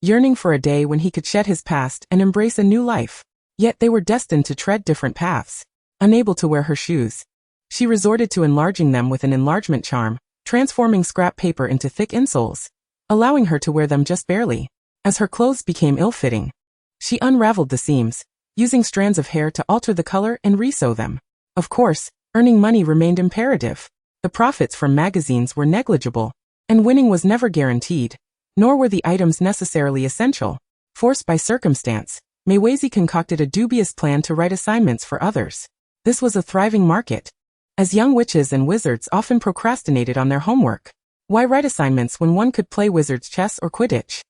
yearning for a day when he could shed his past and embrace a new life. Yet they were destined to tread different paths. Unable to wear her shoes, she resorted to enlarging them with an enlargement charm, transforming scrap paper into thick insoles, allowing her to wear them just barely. As her clothes became ill-fitting, she unraveled the seams, using strands of hair to alter the color and resew them. Of course, earning money remained imperative. The profits from magazines were negligible, and winning was never guaranteed, nor were the items necessarily essential. Forced by circumstance, Maywayzee concocted a dubious plan to write assignments for others. This was a thriving market, as young witches and wizards often procrastinated on their homework. Why write assignments when one could play wizard's chess or Quidditch?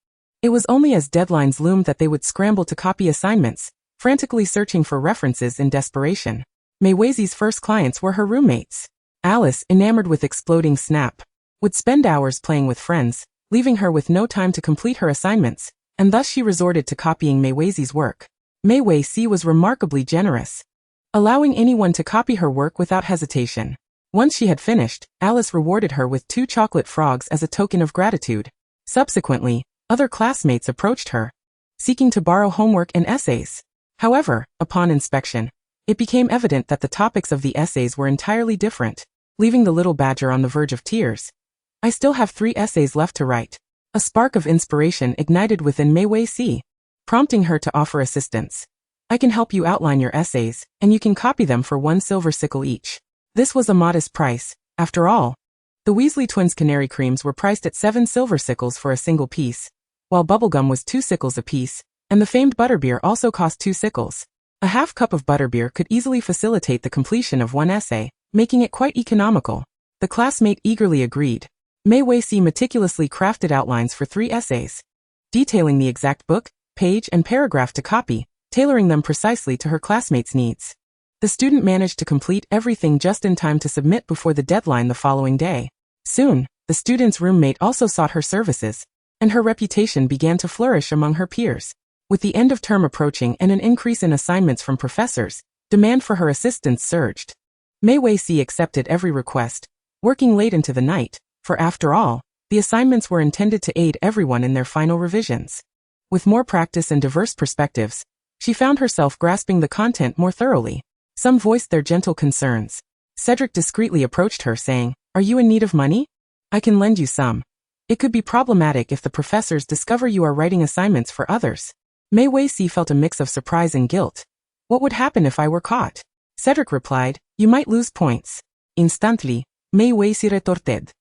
It was only as deadlines loomed that they would scramble to copy assignments, frantically searching for references in desperation. Maywayzee's first clients were her roommates. Alice, enamored with exploding Snap, would spend hours playing with friends, leaving her with no time to complete her assignments, and thus she resorted to copying Maywayzee's work. Maywayzee was remarkably generous, allowing anyone to copy her work without hesitation. Once she had finished, Alice rewarded her with 2 chocolate frogs as a token of gratitude. Subsequently, other classmates approached her, seeking to borrow homework and essays. However, upon inspection, it became evident that the topics of the essays were entirely different, leaving the little badger on the verge of tears. I still have 3 essays left to write. A spark of inspiration ignited within Maywayzee, prompting her to offer assistance. I can help you outline your essays, and you can copy them for 1 silver sickle each. This was a modest price, after all. The Weasley twins' canary creams were priced at 7 silver sickles for a single piece, while bubblegum was 2 sickles apiece, and the famed butterbeer also cost 2 sickles. A half cup of butterbeer could easily facilitate the completion of one essay, making it quite economical. The classmate eagerly agreed. Mei Weiqi meticulously crafted outlines for 3 essays, detailing the exact book, page, and paragraph to copy, tailoring them precisely to her classmates' needs. The student managed to complete everything just in time to submit before the deadline the following day. Soon, the student's roommate also sought her services, and her reputation began to flourish among her peers. With the end of term approaching and an increase in assignments from professors, demand for her assistance surged. Mei Weiqi accepted every request, working late into the night, for after all, the assignments were intended to aid everyone in their final revisions. With more practice and diverse perspectives, she found herself grasping the content more thoroughly. Some voiced their gentle concerns. Cedric discreetly approached her saying, "Are you in need of money? I can lend you some. It could be problematic if the professors discover you are writing assignments for others." Mei Weiqi felt a mix of surprise and guilt. What would happen if I were caught? Cedric replied, "You might lose points." Instantly, Mei Weiqi retorted,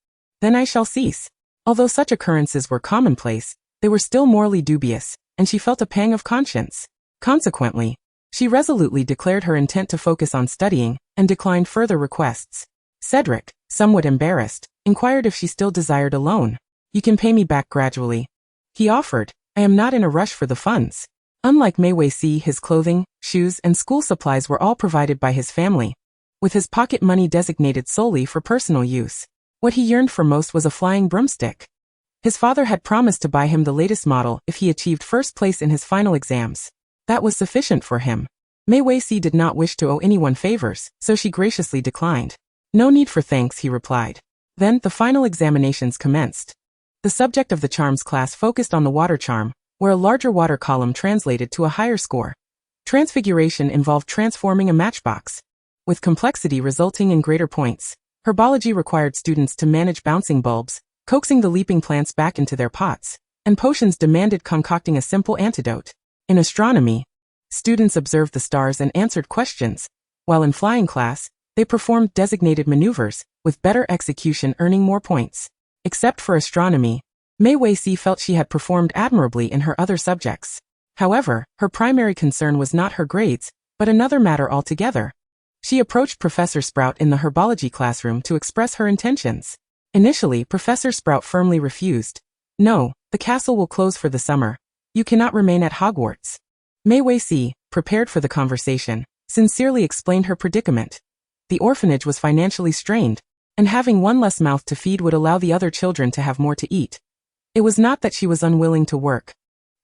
"Then I shall cease." Although such occurrences were commonplace, they were still morally dubious, and she felt a pang of conscience. Consequently, she resolutely declared her intent to focus on studying, and declined further requests. Cedric, somewhat embarrassed, inquired if she still desired a loan. "You can pay me back gradually," he offered. "I am not in a rush for the funds." Unlike Mei Weiqi, his clothing, shoes, and school supplies were all provided by his family, with his pocket money designated solely for personal use. What he yearned for most was a flying broomstick. His father had promised to buy him the latest model if he achieved first place in his final exams. That was sufficient for him. Mei Weiqi did not wish to owe anyone favors, so she graciously declined. "No need for thanks," he replied. Then the final examinations commenced. The subject of the charms class focused on the water charm, where a larger water column translated to a higher score. Transfiguration involved transforming a matchbox, with complexity resulting in greater points. Herbology required students to manage bouncing bulbs, coaxing the leaping plants back into their pots, and potions demanded concocting a simple antidote. In astronomy, students observed the stars and answered questions, while in flying class, they performed designated maneuvers, with better execution earning more points. Except for astronomy, Mei Weiqi felt she had performed admirably in her other subjects. However, her primary concern was not her grades, but another matter altogether. She approached Professor Sprout in the herbology classroom to express her intentions. Initially, Professor Sprout firmly refused. "No, the castle will close for the summer. You cannot remain at Hogwarts." Mei Weiqi, prepared for the conversation, sincerely explained her predicament. The orphanage was financially strained, and having one less mouth to feed would allow the other children to have more to eat. It was not that she was unwilling to work,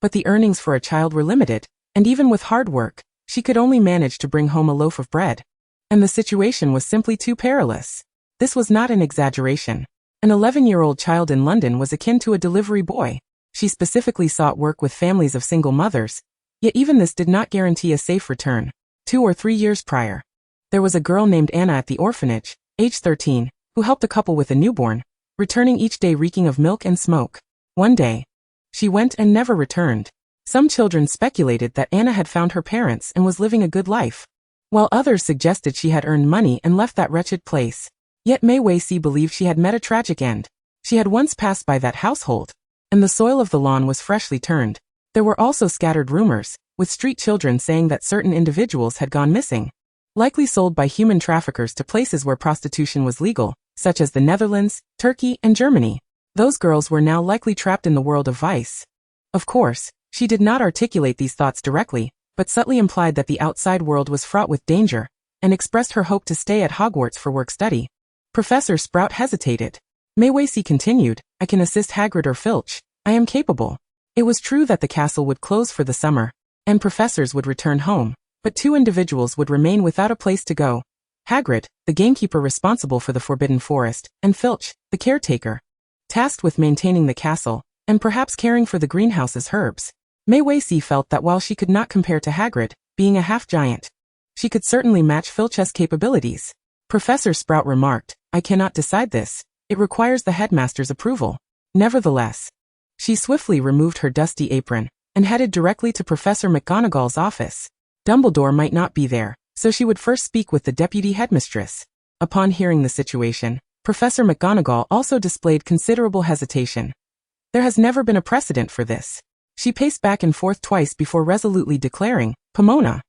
but the earnings for a child were limited, and even with hard work, she could only manage to bring home a loaf of bread. And the situation was simply too perilous. This was not an exaggeration. An 11-year-old child in London was akin to a delivery boy. She specifically sought work with families of single mothers, yet even this did not guarantee a safe return. 2 or 3 years prior, there was a girl named Anna at the orphanage, age 13, who helped a couple with a newborn, returning each day reeking of milk and smoke. One day, she went and never returned. Some children speculated that Anna had found her parents and was living a good life, while others suggested she had earned money and left that wretched place. Yet Mei Weiqi believed she had met a tragic end. She had once passed by that household, and the soil of the lawn was freshly turned. There were also scattered rumors, with street children saying that certain individuals had gone missing, likely sold by human traffickers to places where prostitution was legal, such as the Netherlands, Turkey, and Germany. Those girls were now likely trapped in the world of vice. Of course, she did not articulate these thoughts directly, but subtly implied that the outside world was fraught with danger, and expressed her hope to stay at Hogwarts for work-study. Professor Sprout hesitated. Mei Weiqi continued, "I can assist Hagrid or Filch. I am capable." It was true that the castle would close for the summer, and professors would return home, but 2 individuals would remain without a place to go. Hagrid, the gamekeeper responsible for the Forbidden Forest, and Filch, the caretaker, tasked with maintaining the castle, and perhaps caring for the greenhouse's herbs. Mei Weiqi felt that while she could not compare to Hagrid, being a half-giant, she could certainly match Filch's capabilities. Professor Sprout remarked, "I cannot decide this. It requires the headmaster's approval." Nevertheless, she swiftly removed her dusty apron, and headed directly to Professor McGonagall's office. Dumbledore might not be there, so she would first speak with the deputy headmistress. Upon hearing the situation, Professor McGonagall also displayed considerable hesitation. There has never been a precedent for this. She paced back and forth twice before resolutely declaring, "Pomona."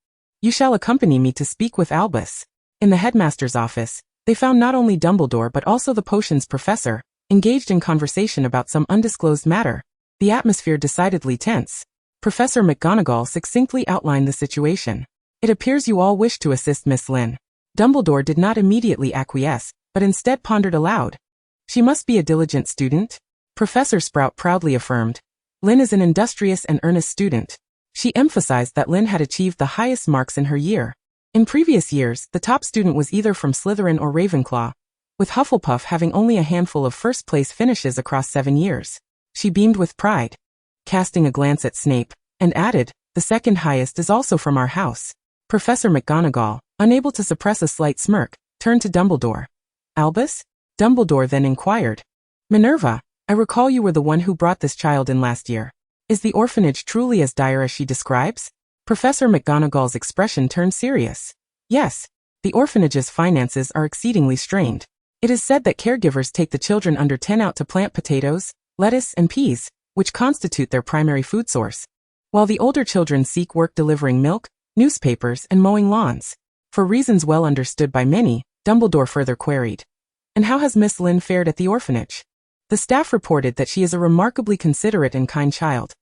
You shall accompany me to speak with Albus. In the headmaster's office, they found not only Dumbledore but also the potions professor, engaged in conversation about some undisclosed matter. The atmosphere decidedly tense. Professor McGonagall succinctly outlined the situation. It appears you all wish to assist Miss Lynn. Dumbledore did not immediately acquiesce, but instead pondered aloud. She must be a diligent student? Professor Sprout proudly affirmed. Lynn is an industrious and earnest student. She emphasized that Lynn had achieved the highest marks in her year. In previous years, the top student was either from Slytherin or Ravenclaw, with Hufflepuff having only a handful of first-place finishes across 7 years. She beamed with pride, casting a glance at Snape, and added, the second highest is also from our house. Professor McGonagall, unable to suppress a slight smirk, turned to Dumbledore. Albus? Dumbledore then inquired. Minerva, I recall you were the one who brought this child in last year. Is the orphanage truly as dire as she describes? Professor McGonagall's expression turned serious. Yes, the orphanage's finances are exceedingly strained. It is said that caregivers take the children under 10 out to plant potatoes, lettuce, and peas, which constitute their primary food source, while the older children seek work delivering milk, newspapers, and mowing lawns. For reasons well understood by many, Dumbledore further queried. And how has Miss Lynn fared at the orphanage? The staff reported that she is a remarkably considerate and kind child,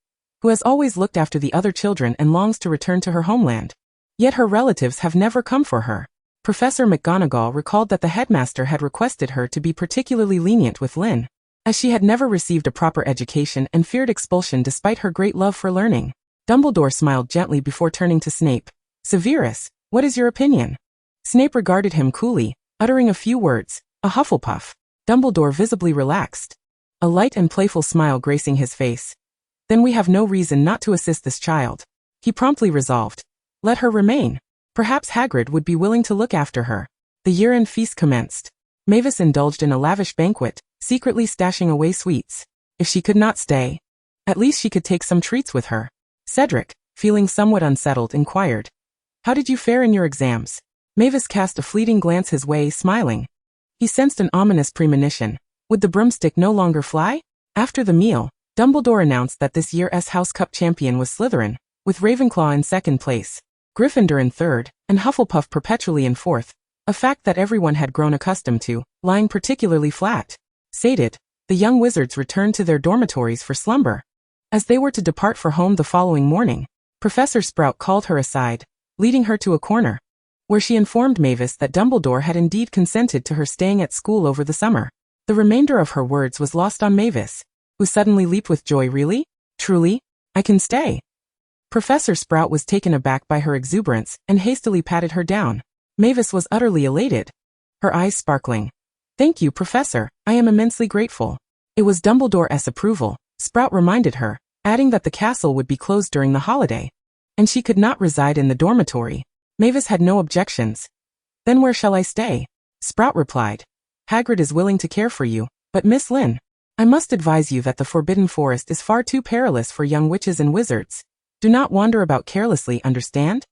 who has always looked after the other children and longs to return to her homeland. Yet her relatives have never come for her. Professor McGonagall recalled that the headmaster had requested her to be particularly lenient with Lynn, as she had never received a proper education and feared expulsion despite her great love for learning. Dumbledore smiled gently before turning to Snape. Severus, what is your opinion? Snape regarded him coolly, uttering a few words, a Hufflepuff. Dumbledore visibly relaxed, a light and playful smile gracing his face. Then we have no reason not to assist this child. He promptly resolved. Let her remain. Perhaps Hagrid would be willing to look after her. The year-end feast commenced. Mavis indulged in a lavish banquet, secretly stashing away sweets. If she could not stay, at least she could take some treats with her. Cedric, feeling somewhat unsettled, inquired. How did you fare in your exams? Mavis cast a fleeting glance his way, smiling. He sensed an ominous premonition. Would the broomstick no longer fly? After the meal, Dumbledore announced that this year's House Cup champion was Slytherin, with Ravenclaw in second place, Gryffindor in third, and Hufflepuff perpetually in fourth, a fact that everyone had grown accustomed to, lying particularly flat. Sated, the young wizards returned to their dormitories for slumber. As they were to depart for home the following morning, Professor Sprout called her aside, leading her to a corner, where she informed Mavis that Dumbledore had indeed consented to her staying at school over the summer. The remainder of her words was lost on Mavis, who suddenly leaped with joy. Really? Truly? I can stay? Professor Sprout was taken aback by her exuberance and hastily patted her down. Mavis was utterly elated, her eyes sparkling. Thank you, Professor. I am immensely grateful. It was Dumbledore's approval, Sprout reminded her, adding that the castle would be closed during the holiday, and she could not reside in the dormitory. Mavis had no objections. Then where shall I stay? Sprout replied. Hagrid is willing to care for you, but Miss Lynn, I must advise you that the Forbidden Forest is far too perilous for young witches and wizards. Do not wander about carelessly, understand?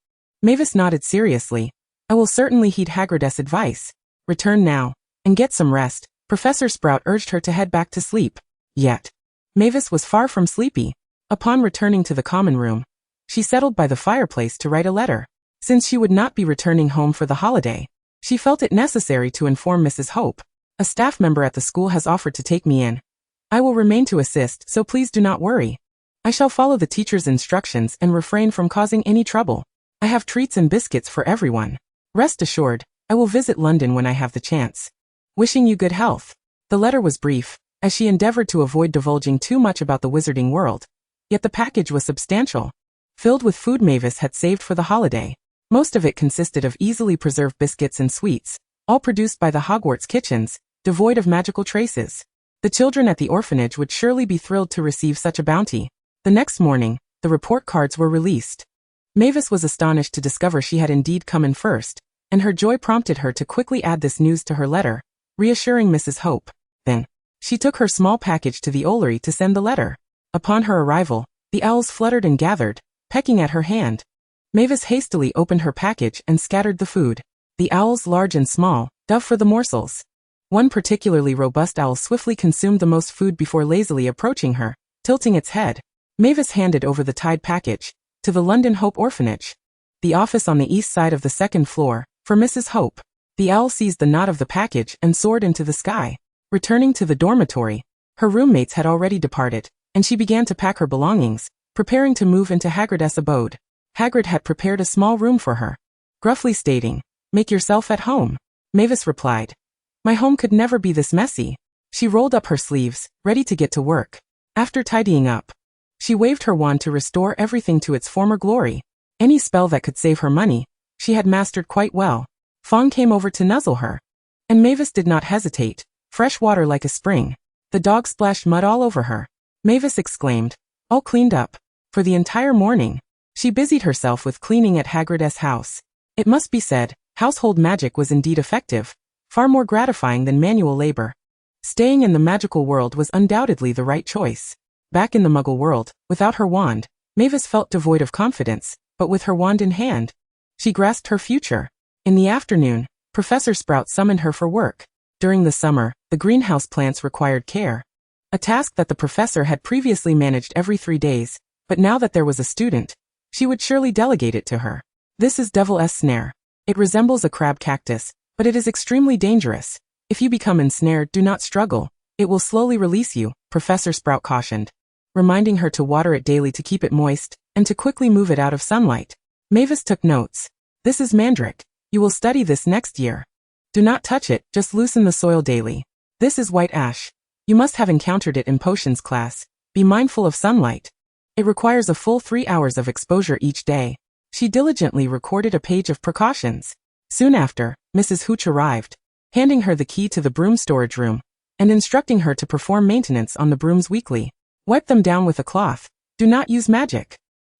Mavis nodded seriously. I will certainly heed Hagrid's advice. Return now, and get some rest. Professor Sprout urged her to head back to sleep. Yet, Mavis was far from sleepy. Upon returning to the common room, she settled by the fireplace to write a letter. Since she would not be returning home for the holiday, she felt it necessary to inform Mrs. Hope. A staff member at the school has offered to take me in. I will remain to assist, so please do not worry. I shall follow the teacher's instructions and refrain from causing any trouble. I have treats and biscuits for everyone. Rest assured, I will visit London when I have the chance. Wishing you good health. The letter was brief, as she endeavored to avoid divulging too much about the wizarding world. Yet the package was substantial, filled with food Mavis had saved for the holiday. Most of it consisted of easily preserved biscuits and sweets, all produced by the Hogwarts kitchens, devoid of magical traces. The children at the orphanage would surely be thrilled to receive such a bounty. The next morning, the report cards were released. Mavis was astonished to discover she had indeed come in first, and her joy prompted her to quickly add this news to her letter, reassuring Mrs. Hope. Then, she took her small package to the Ollery to send the letter. Upon her arrival, the owls fluttered and gathered, pecking at her hand. Mavis hastily opened her package and scattered the food. The owls, large and small, dove for the morsels. One particularly robust owl swiftly consumed the most food before lazily approaching her, tilting its head. Mavis handed over the tied package to the London Hope Orphanage. the office on the east side of the second floor, for Mrs. Hope. The owl seized the knot of the package and soared into the sky. Returning to the dormitory, her roommates had already departed, and she began to pack her belongings, preparing to move into Hagrid's abode. Hagrid had prepared a small room for her, gruffly stating, "Make yourself at home." Mavis replied, "My home could never be this messy." She rolled up her sleeves, ready to get to work. After tidying up, she waved her wand to restore everything to its former glory. Any spell that could save her money, she had mastered quite well. Fawn came over to nuzzle her, and Mavis did not hesitate, fresh water like a spring. The dog splashed mud all over her. Mavis exclaimed, "All cleaned up." For the entire morning, she busied herself with cleaning at Hagrid's house. It must be said, household magic was indeed effective, far more gratifying than manual labor. Staying in the magical world was undoubtedly the right choice. Back in the Muggle world, without her wand, Mavis felt devoid of confidence, but with her wand in hand, she grasped her future. In the afternoon, Professor Sprout summoned her for work. During the summer, the greenhouse plants required care, a task that the professor had previously managed every 3 days, but now that there was a student, she would surely delegate it to her. This is Devil's Snare. It resembles a crab cactus, but it is extremely dangerous. If you become ensnared, do not struggle. It will slowly release you, Professor Sprout cautioned, reminding her to water it daily to keep it moist, and to quickly move it out of sunlight. Mavis took notes. This is mandrake. You will study this next year. Do not touch it, just loosen the soil daily. This is white ash. You must have encountered it in potions class. Be mindful of sunlight. It requires a full 3 hours of exposure each day. She diligently recorded a page of precautions. Soon after, Mrs. Hooch arrived, handing her the key to the broom storage room, and instructing her to perform maintenance on the brooms weekly. Wipe them down with a cloth. Do not use magic.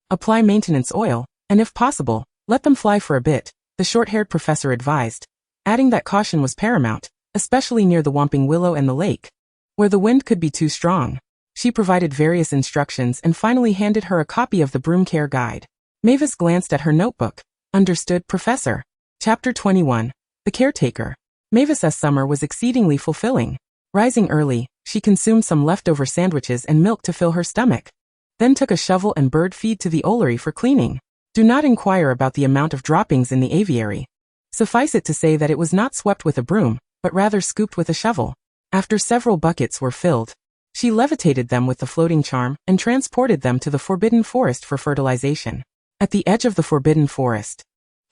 Apply maintenance oil, and if possible, let them fly for a bit, the short-haired professor advised, adding that caution was paramount, especially near the Whomping Willow and the lake, where the wind could be too strong. She provided various instructions and finally handed her a copy of the Broom Care Guide. Mavis glanced at her notebook. Understood, Professor. Chapter 21. The Caretaker. Mavis's summer was exceedingly fulfilling. Rising early, she consumed some leftover sandwiches and milk to fill her stomach, then took a shovel and bird feed to the Ollery for cleaning. Do not inquire about the amount of droppings in the aviary. Suffice it to say that it was not swept with a broom, but rather scooped with a shovel. After several buckets were filled, she levitated them with the floating charm and transported them to the Forbidden Forest for fertilization. At the edge of the Forbidden Forest,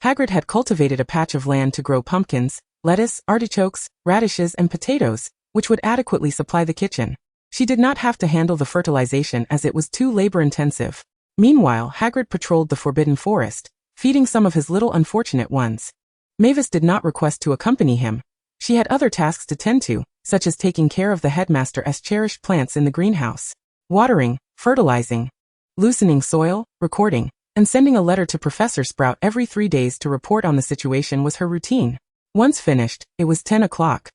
Hagrid had cultivated a patch of land to grow pumpkins, lettuce, artichokes, radishes, and potatoes, which would adequately supply the kitchen. She did not have to handle the fertilization as it was too labor-intensive. Meanwhile, Hagrid patrolled the Forbidden Forest, feeding some of his little unfortunate ones. Mavis did not request to accompany him. She had other tasks to tend to, such as taking care of the headmaster's cherished plants in the greenhouse, watering, fertilizing, loosening soil, recording, and sending a letter to Professor Sprout every 3 days to report on the situation was her routine. Once finished, it was 10 o'clock,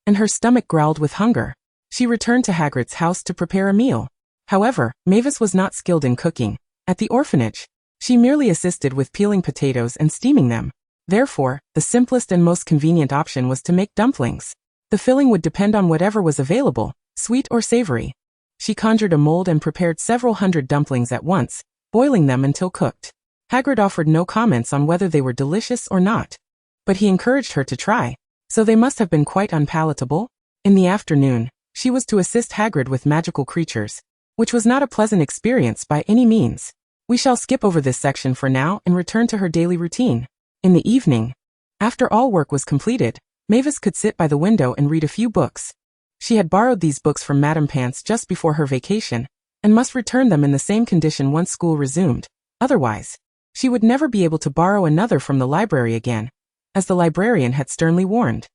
and her stomach growled with hunger. She returned to Hagrid's house to prepare a meal. However, Mavis was not skilled in cooking. At the orphanage, she merely assisted with peeling potatoes and steaming them. Therefore, the simplest and most convenient option was to make dumplings. The filling would depend on whatever was available, sweet or savory. She conjured a mold and prepared several hundred dumplings at once, boiling them until cooked. Hagrid offered no comments on whether they were delicious or not, but he encouraged her to try, so they must have been quite unpalatable. In the afternoon, she was to assist Hagrid with magical creatures, which was not a pleasant experience by any means. We shall skip over this section for now and return to her daily routine. In the evening, after all work was completed, Mavis could sit by the window and read a few books. She had borrowed these books from Madame Pants just before her vacation, and must return them in the same condition once school resumed. Otherwise, she would never be able to borrow another from the library again, as the librarian had sternly warned.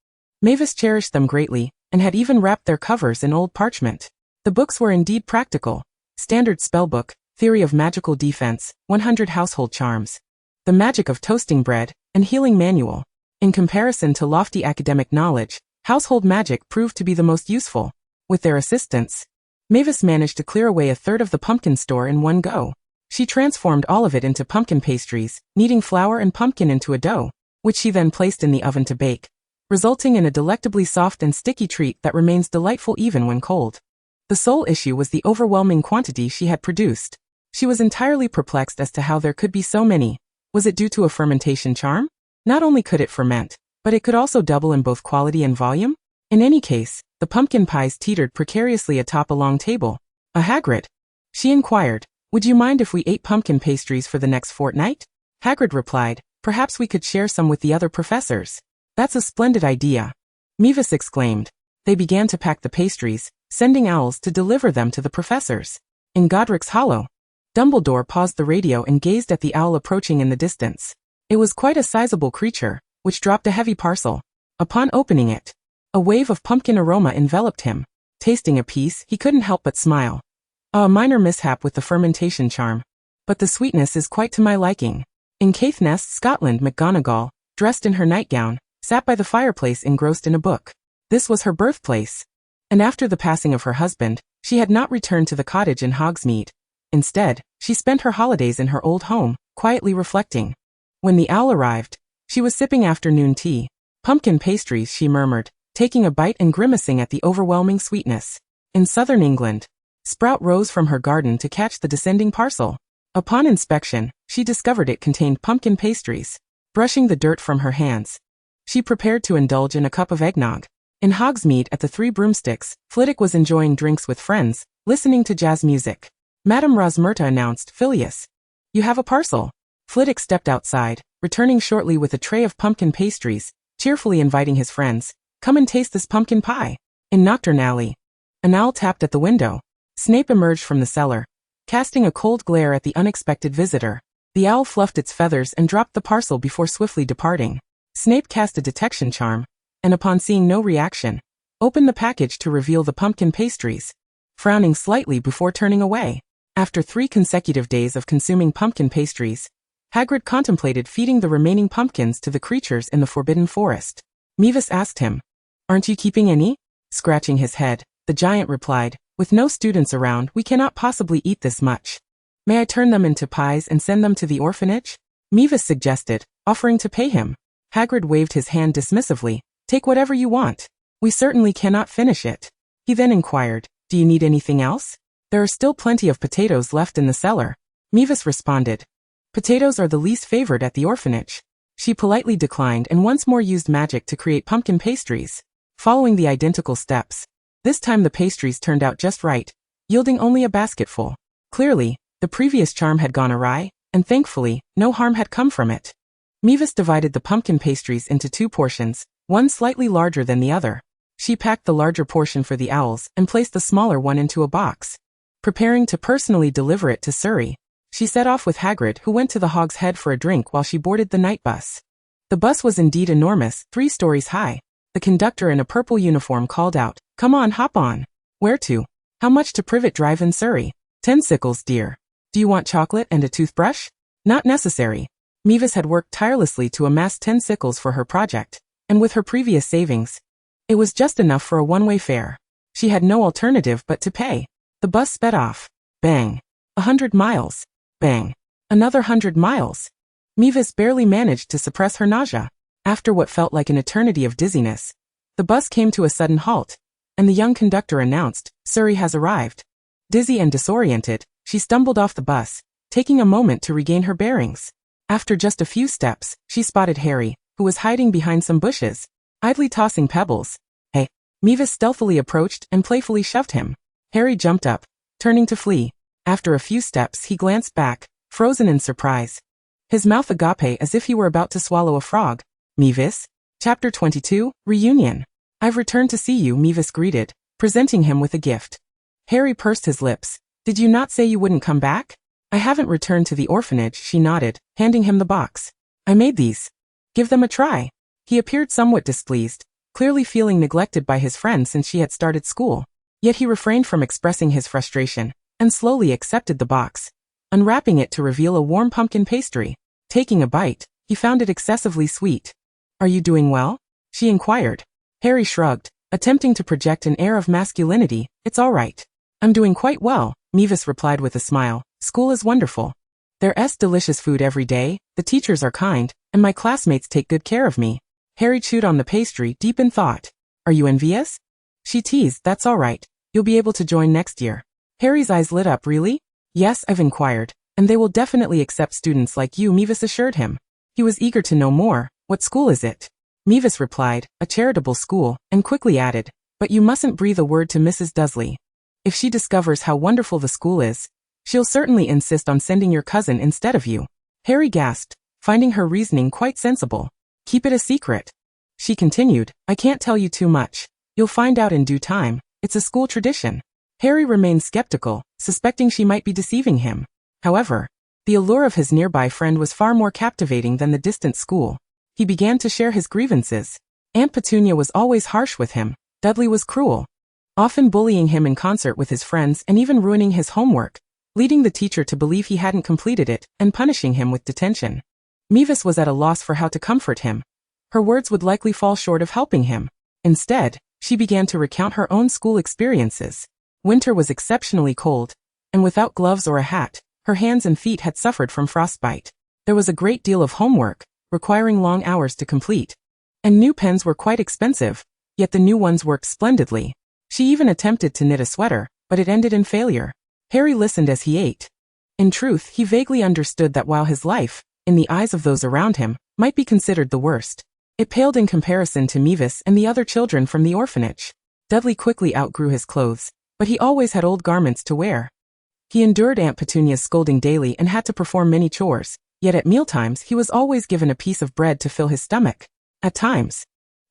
Mavis cherished them greatly, and had even wrapped their covers in old parchment. The books were indeed practical. Standard Spellbook, Theory of Magical Defense, 100 Household Charms, The Magic of Toasting Bread, and Healing Manual. In comparison to lofty academic knowledge, household magic proved to be the most useful. With their assistance, Mavis managed to clear away a third of the pumpkin store in one go. She transformed all of it into pumpkin pastries, kneading flour and pumpkin into a dough, which she then placed in the oven to bake, resulting in a delectably soft and sticky treat that remains delightful even when cold. The sole issue was the overwhelming quantity she had produced. She was entirely perplexed as to how there could be so many. Was it due to a fermentation charm? Not only could it ferment, but it could also double in both quality and volume? In any case, the pumpkin pies teetered precariously atop a long table. Hagrid? She inquired, would you mind if we ate pumpkin pastries for the next fortnight? Hagrid replied, perhaps we could share some with the other professors. That's a splendid idea. Mavis exclaimed. They began to pack the pastries, sending owls to deliver them to the professors. In Godric's Hollow, Dumbledore paused the radio and gazed at the owl approaching in the distance. It was quite a sizable creature, which dropped a heavy parcel. Upon opening it, a wave of pumpkin aroma enveloped him. Tasting a piece, he couldn't help but smile. A minor mishap with the fermentation charm. But the sweetness is quite to my liking. In Caithness, Scotland, McGonagall, dressed in her nightgown, sat by the fireplace engrossed in a book. This was her birthplace. And after the passing of her husband, she had not returned to the cottage in Hogsmeade. Instead, she spent her holidays in her old home, quietly reflecting. When the owl arrived, she was sipping afternoon tea. Pumpkin pastries, she murmured, taking a bite and grimacing at the overwhelming sweetness. In southern England, Sprout rose from her garden to catch the descending parcel. Upon inspection, she discovered it contained pumpkin pastries. Brushing the dirt from her hands, she prepared to indulge in a cup of eggnog. In Hogsmeade at the Three Broomsticks, Flitwick was enjoying drinks with friends, listening to jazz music. Madame Rosmerta announced, Phileas, you have a parcel. Flitwick stepped outside, returning shortly with a tray of pumpkin pastries, cheerfully inviting his friends, come and taste this pumpkin pie. In Knockturn Alley, an owl tapped at the window. Snape emerged from the cellar, casting a cold glare at the unexpected visitor. The owl fluffed its feathers and dropped the parcel before swiftly departing. Snape cast a detection charm, and upon seeing no reaction, opened the package to reveal the pumpkin pastries, frowning slightly before turning away. After 3 consecutive days of consuming pumpkin pastries, Hagrid contemplated feeding the remaining pumpkins to the creatures in the Forbidden Forest. Mavis asked him, aren't you keeping any? Scratching his head, the giant replied, with no students around, we cannot possibly eat this much. May I turn them into pies and send them to the orphanage? Mavis suggested, offering to pay him. Hagrid waved his hand dismissively, take whatever you want. We certainly cannot finish it. He then inquired, do you need anything else? There are still plenty of potatoes left in the cellar. Mavis responded, potatoes are the least favored at the orphanage. She politely declined and once more used magic to create pumpkin pastries. Following the identical steps, this time the pastries turned out just right, yielding only a basketful. Clearly, the previous charm had gone awry, and thankfully, no harm had come from it. Mavis divided the pumpkin pastries into 2 portions, one slightly larger than the other. She packed the larger portion for the owls and placed the smaller one into a box. Preparing to personally deliver it to Surrey, she set off with Hagrid, who went to the Hog's Head for a drink while she boarded the night bus. The bus was indeed enormous, 3 stories high. The conductor in a purple uniform called out, come on, hop on. Where to? How much to Privet Drive in Surrey? 10 sickles, dear. Do you want chocolate and a toothbrush? Not necessary. Mavis had worked tirelessly to amass 10 sickles for her project, and with her previous savings, it was just enough for a one-way fare. She had no alternative but to pay. The bus sped off. Bang. 100 miles. Bang. Another 100 miles. Mavis barely managed to suppress her nausea. After what felt like an eternity of dizziness, the bus came to a sudden halt, and the young conductor announced, Surrey has arrived. Dizzy and disoriented, she stumbled off the bus, taking a moment to regain her bearings. After just a few steps, she spotted Harry, who was hiding behind some bushes, idly tossing pebbles. Hey! Mavis stealthily approached and playfully shoved him. Harry jumped up, turning to flee. After a few steps he glanced back, frozen in surprise. His mouth agape as if he were about to swallow a frog. Mavis? Chapter 22, Reunion. I've returned to see you, Mavis greeted, presenting him with a gift. Harry pursed his lips. Did you not say you wouldn't come back? I haven't returned to the orphanage, she nodded, handing him the box. I made these. Give them a try. He appeared somewhat displeased, clearly feeling neglected by his friend since she had started school. Yet he refrained from expressing his frustration, and slowly accepted the box, unwrapping it to reveal a warm pumpkin pastry. Taking a bite, he found it excessively sweet. Are you doing well? She inquired. Harry shrugged, attempting to project an air of masculinity. It's all right. I'm doing quite well, Mavis replied with a smile. School is wonderful. There's delicious food every day, the teachers are kind, and my classmates take good care of me. Harry chewed on the pastry, deep in thought. Are you envious? She teased, that's all right. You'll be able to join next year. Harry's eyes lit up. Really? Yes, I've inquired. And they will definitely accept students like you, Mavis assured him. He was eager to know more. What school is it? Mavis replied, a charitable school, and quickly added, but you mustn't breathe a word to Mrs. Dudley. If she discovers how wonderful the school is, she'll certainly insist on sending your cousin instead of you. Harry gasped, finding her reasoning quite sensible. Keep it a secret. She continued, I can't tell you too much. You'll find out in due time. It's a school tradition. Harry remained skeptical, suspecting she might be deceiving him. However, the allure of his nearby friend was far more captivating than the distant school. He began to share his grievances. Aunt Petunia was always harsh with him. Dudley was cruel, often bullying him in concert with his friends and even ruining his homework, leading the teacher to believe he hadn't completed it and punishing him with detention. Mavis was at a loss for how to comfort him. Her words would likely fall short of helping him. Instead, she began to recount her own school experiences. Winter was exceptionally cold, and without gloves or a hat, her hands and feet had suffered from frostbite. There was a great deal of homework, requiring long hours to complete. And new pens were quite expensive, yet the new ones worked splendidly. She even attempted to knit a sweater, but it ended in failure. Harry listened as he ate. In truth, he vaguely understood that while his life, in the eyes of those around him, might be considered the worst, it paled in comparison to Mavis and the other children from the orphanage. Dudley quickly outgrew his clothes, but he always had old garments to wear. He endured Aunt Petunia's scolding daily and had to perform many chores, yet at mealtimes he was always given a piece of bread to fill his stomach. At times,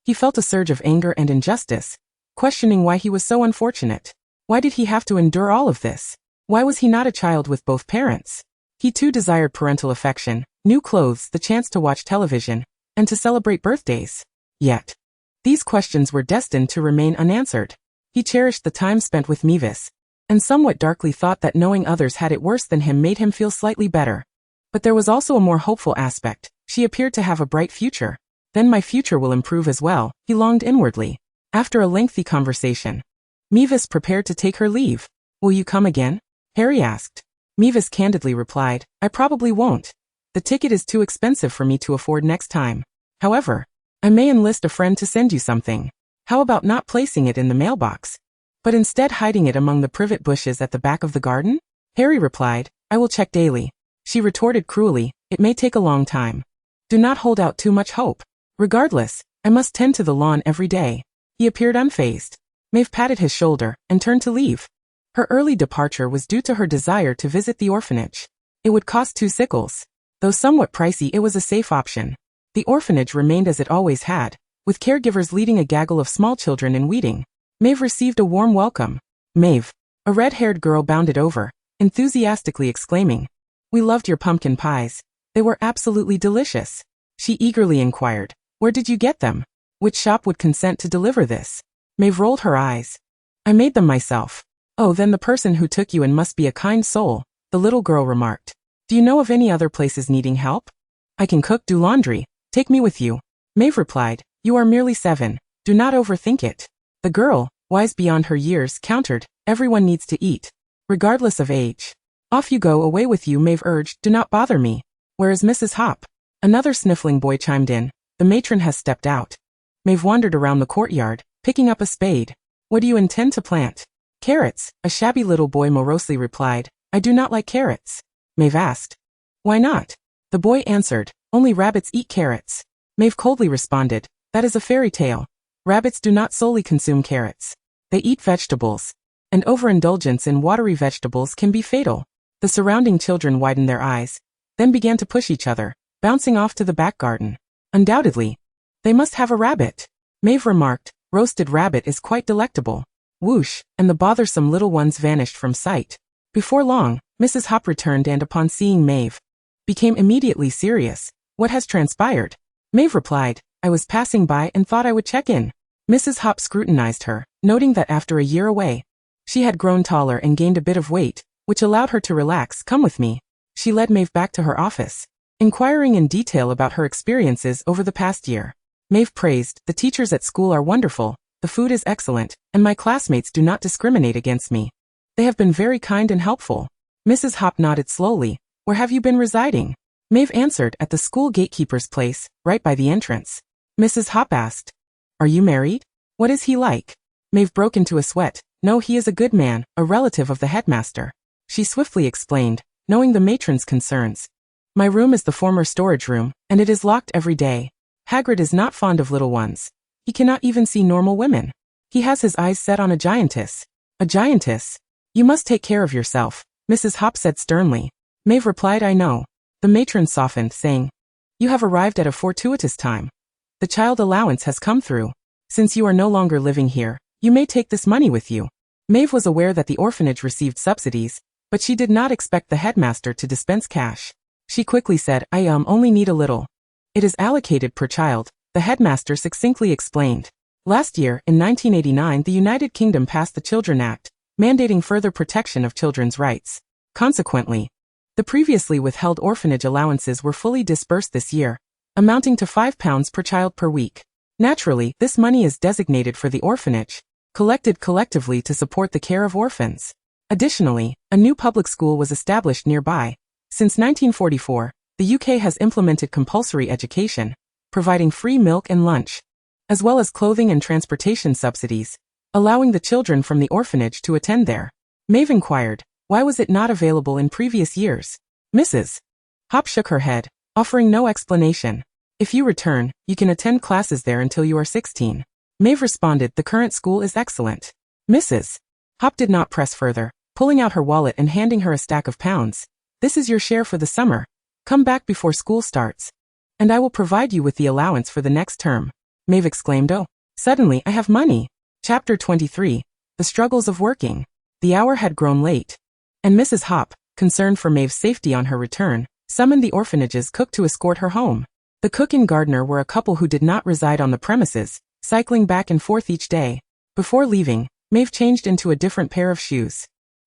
he felt a surge of anger and injustice, questioning why he was so unfortunate. Why did he have to endure all of this? Why was he not a child with both parents? He too desired parental affection, new clothes, the chance to watch television, and to celebrate birthdays. Yet, these questions were destined to remain unanswered. He cherished the time spent with Mavis, and somewhat darkly thought that knowing others had it worse than him made him feel slightly better. But there was also a more hopeful aspect. She appeared to have a bright future. Then my future will improve as well, he longed inwardly. After a lengthy conversation, Mavis prepared to take her leave. Will you come again? Harry asked. Mavis candidly replied, I probably won't. The ticket is too expensive for me to afford next time. However, I may enlist a friend to send you something. How about not placing it in the mailbox, but instead hiding it among the privet bushes at the back of the garden? Harry replied, I will check daily. She retorted cruelly, it may take a long time. Do not hold out too much hope. Regardless, I must tend to the lawn every day. He appeared unfazed. Maeve patted his shoulder and turned to leave. Her early departure was due to her desire to visit the orphanage. It would cost 2 sickles. Though somewhat pricey, it was a safe option. The orphanage remained as it always had, with caregivers leading a gaggle of small children in weeding. Maeve received a warm welcome. Maeve, a red-haired girl bounded over, enthusiastically exclaiming, We loved your pumpkin pies. They were absolutely delicious. She eagerly inquired, Where did you get them? Which shop would consent to deliver this? Maeve rolled her eyes. I made them myself. Oh, then the person who took you in must be a kind soul, the little girl remarked. Do you know of any other places needing help? I can cook, do laundry. Take me with you. Maeve replied, You are merely 7. Do not overthink it. The girl, wise beyond her years, countered, Everyone needs to eat, regardless of age. Off you go, away with you, Maeve urged, Do not bother me. Where is Mrs. Hop? Another sniffling boy chimed in, The matron has stepped out. Maeve wandered around the courtyard, picking up a spade. What do you intend to plant? Carrots, a shabby little boy morosely replied. I do not like carrots. Maeve asked. Why not? The boy answered, Only rabbits eat carrots. Maeve coldly responded, That is a fairy tale. Rabbits do not solely consume carrots. They eat vegetables. And overindulgence in watery vegetables can be fatal. The surrounding children widened their eyes, then began to push each other, bouncing off to the back garden. Undoubtedly, they must have a rabbit. Maeve remarked, Roasted rabbit is quite delectable. Whoosh, and the bothersome little ones vanished from sight. Before long, Mrs. Hop returned and upon seeing Maeve, became immediately serious. What has transpired? Maeve replied, I was passing by and thought I would check in. Mrs. Hop scrutinized her, noting that after a year away, she had grown taller and gained a bit of weight, which allowed her to relax. Come with me. She led Maeve back to her office, inquiring in detail about her experiences over the past year. Maeve praised, The teachers at school are wonderful, the food is excellent, and my classmates do not discriminate against me. They have been very kind and helpful. Mrs. Hop nodded slowly. Where have you been residing? Maeve answered, At the school gatekeeper's place, right by the entrance. Mrs. Hop asked, Are you married? What is he like? Maeve broke into a sweat. No, he is a good man, a relative of the headmaster. She swiftly explained, knowing the matron's concerns. My room is the former storage room, and it is locked every day. Hagrid is not fond of little ones. He cannot even see normal women. He has his eyes set on a giantess. A giantess? You must take care of yourself, Mrs. Hop said sternly. Maeve replied, I know. The matron softened, saying, You have arrived at a fortuitous time. The child allowance has come through. Since you are no longer living here, you may take this money with you. Maeve was aware that the orphanage received subsidies, but she did not expect the headmaster to dispense cash. She quickly said, I only need a little. It is allocated per child, the headmaster succinctly explained. Last year, in 1989, the United Kingdom passed the Children Act, mandating further protection of children's rights. Consequently, the previously withheld orphanage allowances were fully disbursed this year, amounting to £5 per child per week. Naturally, this money is designated for the orphanage, collected collectively to support the care of orphans. Additionally, a new public school was established nearby. Since 1944, the UK has implemented compulsory education, providing free milk and lunch, as well as clothing and transportation subsidies, allowing the children from the orphanage to attend there. Maeve inquired, why was it not available in previous years? Mrs. Hop shook her head, offering no explanation. If you return, you can attend classes there until you are 16. Maeve responded, the current school is excellent. Mrs. Hop did not press further, pulling out her wallet and handing her a stack of pounds. This is your share for the summer. Come back before school starts, and I will provide you with the allowance for the next term. Maeve exclaimed, oh, suddenly I have money. Chapter 23. The Struggles of Working. The hour had grown late, and Mrs. Hop, concerned for Maeve's safety on her return, summoned the orphanage's cook to escort her home. The cook and gardener were a couple who did not reside on the premises, cycling back and forth each day. Before leaving, Maeve changed into a different pair of shoes.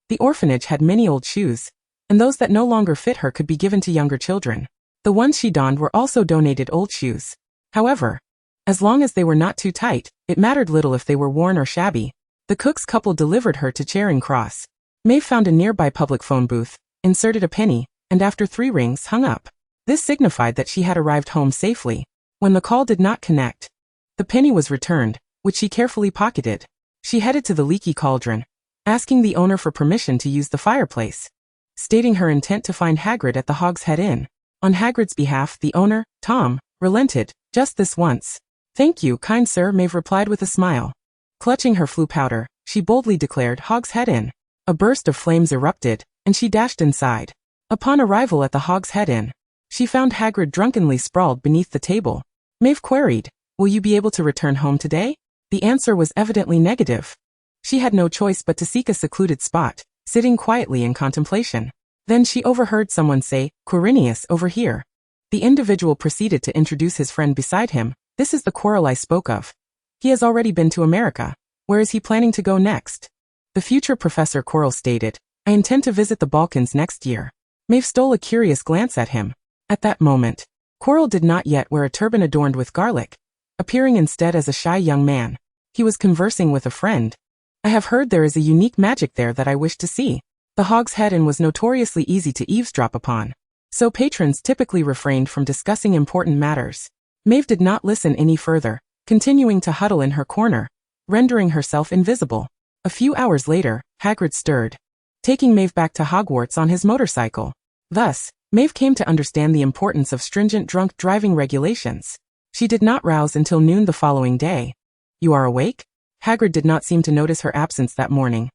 The orphanage had many old shoes, and those that no longer fit her could be given to younger children. The ones she donned were also donated old shoes. However, as long as they were not too tight, it mattered little if they were worn or shabby. The cook's couple delivered her to Charing Cross. Maeve found a nearby public phone booth, inserted a penny, and after 3 rings hung up. This signified that she had arrived home safely. When the call did not connect, the penny was returned, which she carefully pocketed. She headed to the leaky cauldron, asking the owner for permission to use the fireplace, stating her intent to find Hagrid at the Hog's Head Inn. On Hagrid's behalf, the owner, Tom, relented, just this once. Thank you, kind sir, Maeve replied with a smile. Clutching her flue powder, she boldly declared Hog's Head Inn. A burst of flames erupted, and she dashed inside. Upon arrival at the Hog's Head Inn, she found Hagrid drunkenly sprawled beneath the table. Maeve queried, will you be able to return home today? The answer was evidently negative. She had no choice but to seek a secluded spot, sitting quietly in contemplation. Then she overheard someone say, Quirinius, over here. The individual proceeded to introduce his friend beside him. This is the Quirrell I spoke of. He has already been to America. Where is he planning to go next? The future Professor Quirrell stated, I intend to visit the Balkans next year. Maeve stole a curious glance at him. At that moment, Quirrell did not yet wear a turban adorned with garlic, appearing instead as a shy young man. He was conversing with a friend. I have heard there is a unique magic there that I wish to see. The Hog's Head Inn was notoriously easy to eavesdrop upon, so patrons typically refrained from discussing important matters. Maeve did not listen any further, continuing to huddle in her corner, rendering herself invisible. A few hours later, Hagrid stirred, taking Maeve back to Hogwarts on his motorcycle. Thus, Maeve came to understand the importance of stringent drunk driving regulations. She did not rouse until noon the following day. You are awake? Hagrid did not seem to notice her absence that morning.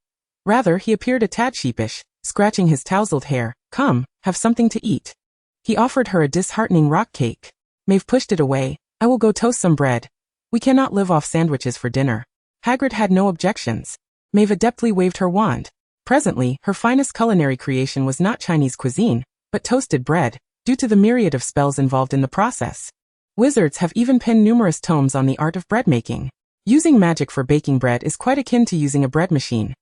Rather, he appeared a tad sheepish, scratching his tousled hair. Come, have something to eat. He offered her a disheartening rock cake. Maeve pushed it away. I will go toast some bread. We cannot live off sandwiches for dinner. Hagrid had no objections. Maeve adeptly waved her wand. Presently, her finest culinary creation was not Chinese cuisine, but toasted bread, due to the myriad of spells involved in the process. Wizards have even penned numerous tomes on the art of bread making. Using magic for baking bread is quite akin to using a bread machine.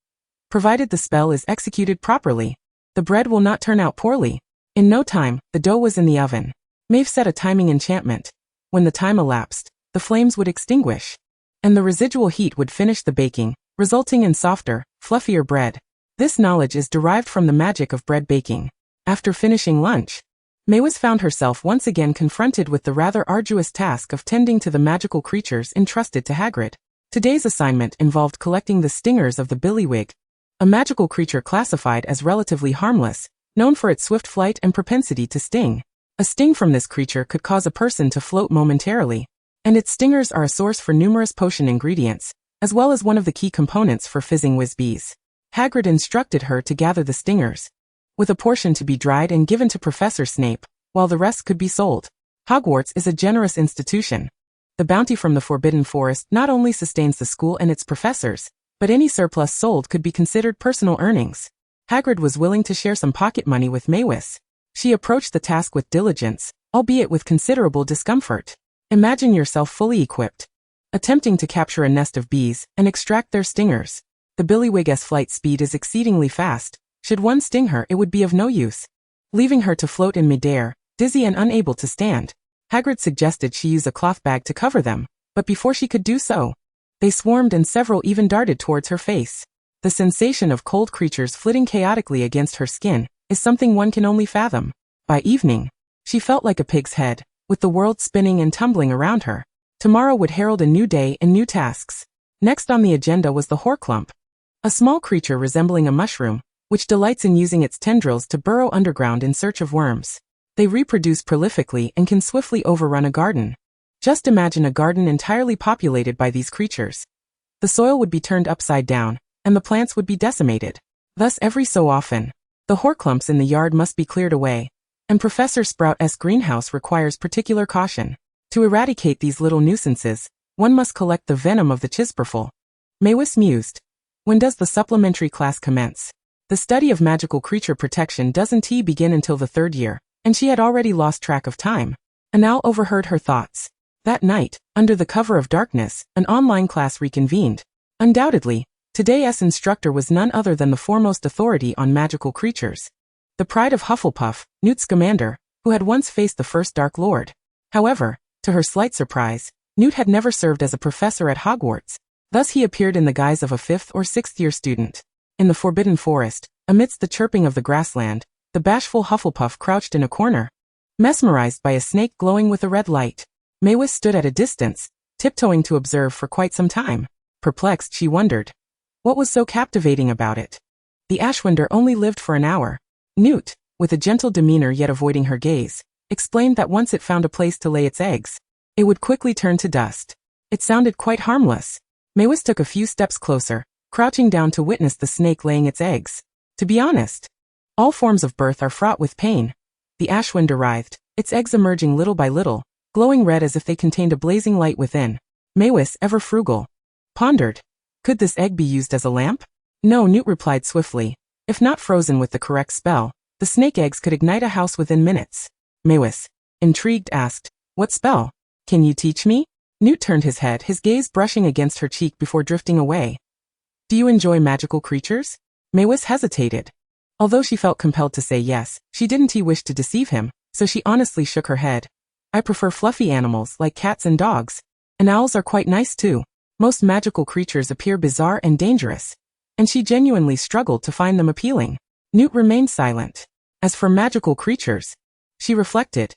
Provided the spell is executed properly, the bread will not turn out poorly. In no time, the dough was in the oven. Maeve set a timing enchantment. When the time elapsed, the flames would extinguish, and the residual heat would finish the baking, resulting in softer, fluffier bread. This knowledge is derived from the magic of bread baking. After finishing lunch, Maeve found herself once again confronted with the rather arduous task of tending to the magical creatures entrusted to Hagrid. Today's assignment involved collecting the stingers of the billywig, a magical creature classified as relatively harmless, known for its swift flight and propensity to sting. A sting from this creature could cause a person to float momentarily, and its stingers are a source for numerous potion ingredients, as well as one of the key components for fizzing whiz bees. Hagrid instructed her to gather the stingers, with a portion to be dried and given to Professor Snape, while the rest could be sold. Hogwarts is a generous institution. The bounty from the Forbidden Forest not only sustains the school and its professors, but any surplus sold could be considered personal earnings. Hagrid was willing to share some pocket money with Maewis. She approached the task with diligence, albeit with considerable discomfort. Imagine yourself fully equipped, attempting to capture a nest of bees and extract their stingers. The Billywig's flight speed is exceedingly fast. Should one sting her, it would be of no use, leaving her to float in midair, dizzy and unable to stand. Hagrid suggested she use a cloth bag to cover them, but before she could do so, they swarmed and several even darted towards her face. The sensation of cold creatures flitting chaotically against her skin is something one can only fathom. By evening, she felt like a pig's head, with the world spinning and tumbling around her. Tomorrow would herald a new day and new tasks. Next on the agenda was the Horcrump, a small creature resembling a mushroom, which delights in using its tendrils to burrow underground in search of worms. They reproduce prolifically and can swiftly overrun a garden. Just imagine a garden entirely populated by these creatures. The soil would be turned upside down, and the plants would be decimated. Thus every so often, the Horcrumps in the yard must be cleared away, and Professor Sprout's greenhouse requires particular caution. To eradicate these little nuisances, one must collect the venom of the Chisperful. Maewis mused. When does the supplementary class commence? The study of magical creature protection doesn't begin until the 3rd year, and she had already lost track of time. An owl overheard her thoughts. That night, under the cover of darkness, an online class reconvened. Undoubtedly, today's instructor was none other than the foremost authority on magical creatures. The pride of Hufflepuff, Newt Scamander, who had once faced the first Dark Lord. However, to her slight surprise, Newt had never served as a professor at Hogwarts. Thus he appeared in the guise of a 5th or 6th year student. In the Forbidden Forest, amidst the chirping of the grassland, the bashful Hufflepuff crouched in a corner, mesmerized by a snake glowing with a red light. Maewis stood at a distance, tiptoeing to observe for quite some time. Perplexed, she wondered, what was so captivating about it? The Ashwinder only lived for an hour. Newt, with a gentle demeanor yet avoiding her gaze, explained that once it found a place to lay its eggs, it would quickly turn to dust. It sounded quite harmless. Maewis took a few steps closer, crouching down to witness the snake laying its eggs. To be honest, all forms of birth are fraught with pain. The Ashwinder writhed, its eggs emerging little by little, glowing red as if they contained a blazing light within. Maewis, ever frugal, pondered, could this egg be used as a lamp? No, Newt replied swiftly. If not frozen with the correct spell, the snake eggs could ignite a house within minutes. Maewis, intrigued, asked, what spell? Can you teach me? Newt turned his head, his gaze brushing against her cheek before drifting away. Do you enjoy magical creatures? Maewis hesitated. Although she felt compelled to say yes, she didn't wish to deceive him, so she honestly shook her head. I prefer fluffy animals like cats and dogs. And owls are quite nice too. Most magical creatures appear bizarre and dangerous, and she genuinely struggled to find them appealing. Newt remained silent. As for magical creatures, she reflected,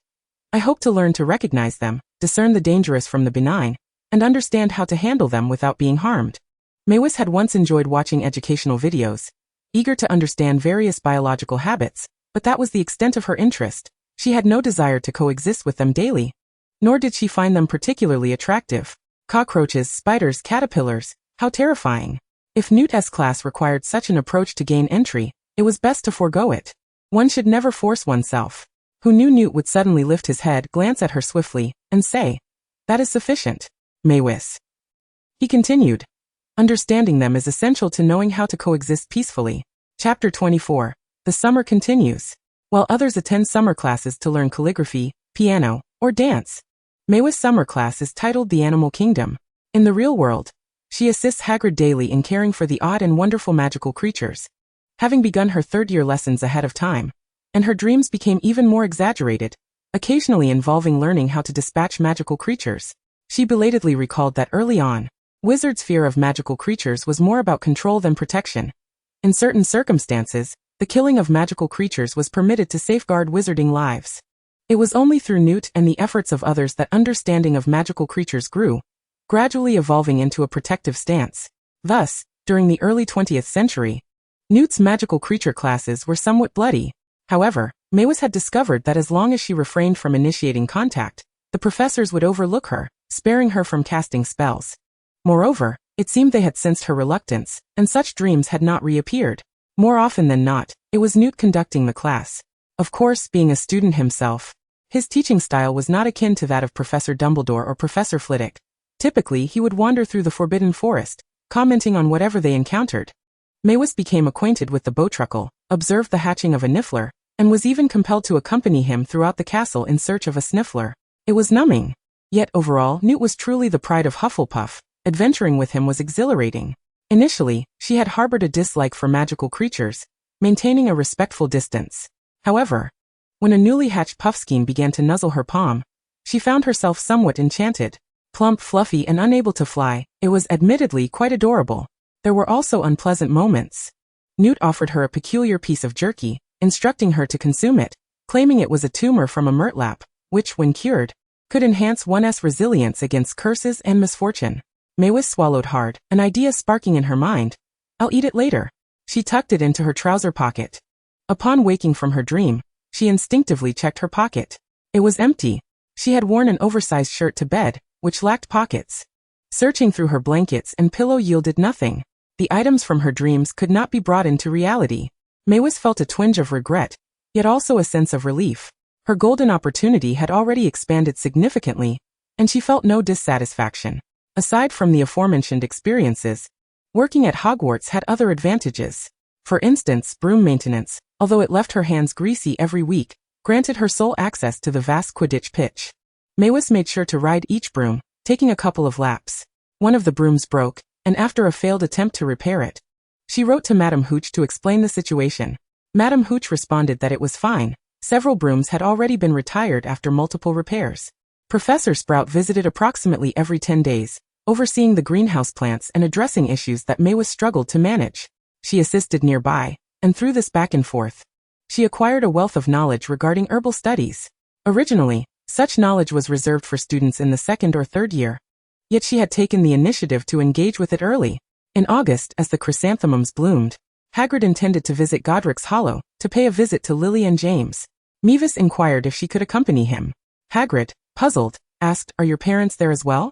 I hope to learn to recognize them, discern the dangerous from the benign, and understand how to handle them without being harmed. Maewis had once enjoyed watching educational videos, eager to understand various biological habits, but that was the extent of her interest. She had no desire to coexist with them daily, nor did she find them particularly attractive. Cockroaches, spiders, caterpillars, how terrifying. If Newt's class required such an approach to gain entry, it was best to forego it. One should never force oneself. Who knew Newt would suddenly lift his head, glance at her swiftly, and say, that is sufficient, Maewis. He continued, understanding them is essential to knowing how to coexist peacefully. Chapter 24. The summer continues. While others attend summer classes to learn calligraphy, piano, or dance, Maewis' summer class is titled The Animal Kingdom. In the real world, she assists Hagrid daily in caring for the odd and wonderful magical creatures. Having begun her 3rd year lessons ahead of time, and her dreams became even more exaggerated, occasionally involving learning how to dispatch magical creatures. She belatedly recalled that early on, Wizards' fear of magical creatures was more about control than protection. In certain circumstances, the killing of magical creatures was permitted to safeguard wizarding lives. It was only through Newt and the efforts of others that understanding of magical creatures grew, gradually evolving into a protective stance. Thus, during the early 20th century, Newt's magical creature classes were somewhat bloody. However, Mavis had discovered that as long as she refrained from initiating contact, the professors would overlook her, sparing her from casting spells. Moreover, it seemed they had sensed her reluctance, and such dreams had not reappeared. More often than not, it was Newt conducting the class. Of course, being a student himself, his teaching style was not akin to that of Professor Dumbledore or Professor Flitwick. Typically, he would wander through the Forbidden Forest, commenting on whatever they encountered. Mavis became acquainted with the Bowtruckle, observed the hatching of a Niffler, and was even compelled to accompany him throughout the castle in search of a Sniffler. It was numbing. Yet overall, Newt was truly the pride of Hufflepuff. Adventuring with him was exhilarating. Initially, she had harbored a dislike for magical creatures, maintaining a respectful distance. However, when a newly hatched Puffskein began to nuzzle her palm, she found herself somewhat enchanted. Plump, fluffy, and unable to fly, it was admittedly quite adorable. There were also unpleasant moments. Newt offered her a peculiar piece of jerky, instructing her to consume it, claiming it was a tumor from a murtlap, which, when cured, could enhance one's resilience against curses and misfortune. Mavis swallowed hard, an idea sparking in her mind. I'll eat it later. She tucked it into her trouser pocket. Upon waking from her dream, she instinctively checked her pocket. It was empty. She had worn an oversized shirt to bed, which lacked pockets. Searching through her blankets and pillow yielded nothing. The items from her dreams could not be brought into reality. Mavis felt a twinge of regret, yet also a sense of relief. Her golden opportunity had already expanded significantly, and she felt no dissatisfaction. Aside from the aforementioned experiences, working at Hogwarts had other advantages. For instance, broom maintenance, although it left her hands greasy every week, granted her sole access to the vast Quidditch pitch. Mavis made sure to ride each broom, taking a couple of laps. One of the brooms broke, and after a failed attempt to repair it, she wrote to Madame Hooch to explain the situation. Madame Hooch responded that it was fine. Several brooms had already been retired after multiple repairs. Professor Sprout visited approximately every 10 days, overseeing the greenhouse plants and addressing issues that Mavis struggled to manage. She assisted nearby, and through this back and forth, she acquired a wealth of knowledge regarding herbal studies. Originally, such knowledge was reserved for students in the second or third year. Yet she had taken the initiative to engage with it early. In August, as the chrysanthemums bloomed, Hagrid intended to visit Godric's Hollow, to pay a visit to Lily and James. Mavis inquired if she could accompany him. Hagrid, puzzled, asked, "Are your parents there as well?"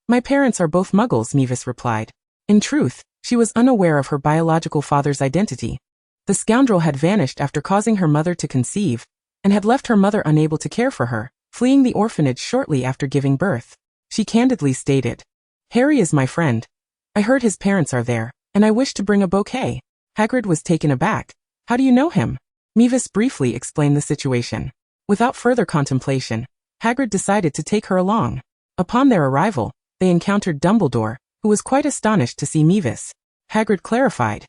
"My parents are both Muggles," Mavis replied. In truth, she was unaware of her biological father's identity. The scoundrel had vanished after causing her mother to conceive, and had left her mother unable to care for her, fleeing the orphanage shortly after giving birth. She candidly stated, "Harry is my friend. I heard his parents are there, and I wish to bring a bouquet." Hagrid was taken aback. "How do you know him?" Mavis briefly explained the situation. Without further contemplation, Hagrid decided to take her along. Upon their arrival, they encountered Dumbledore, who was quite astonished to see Mavis. Hagrid clarified,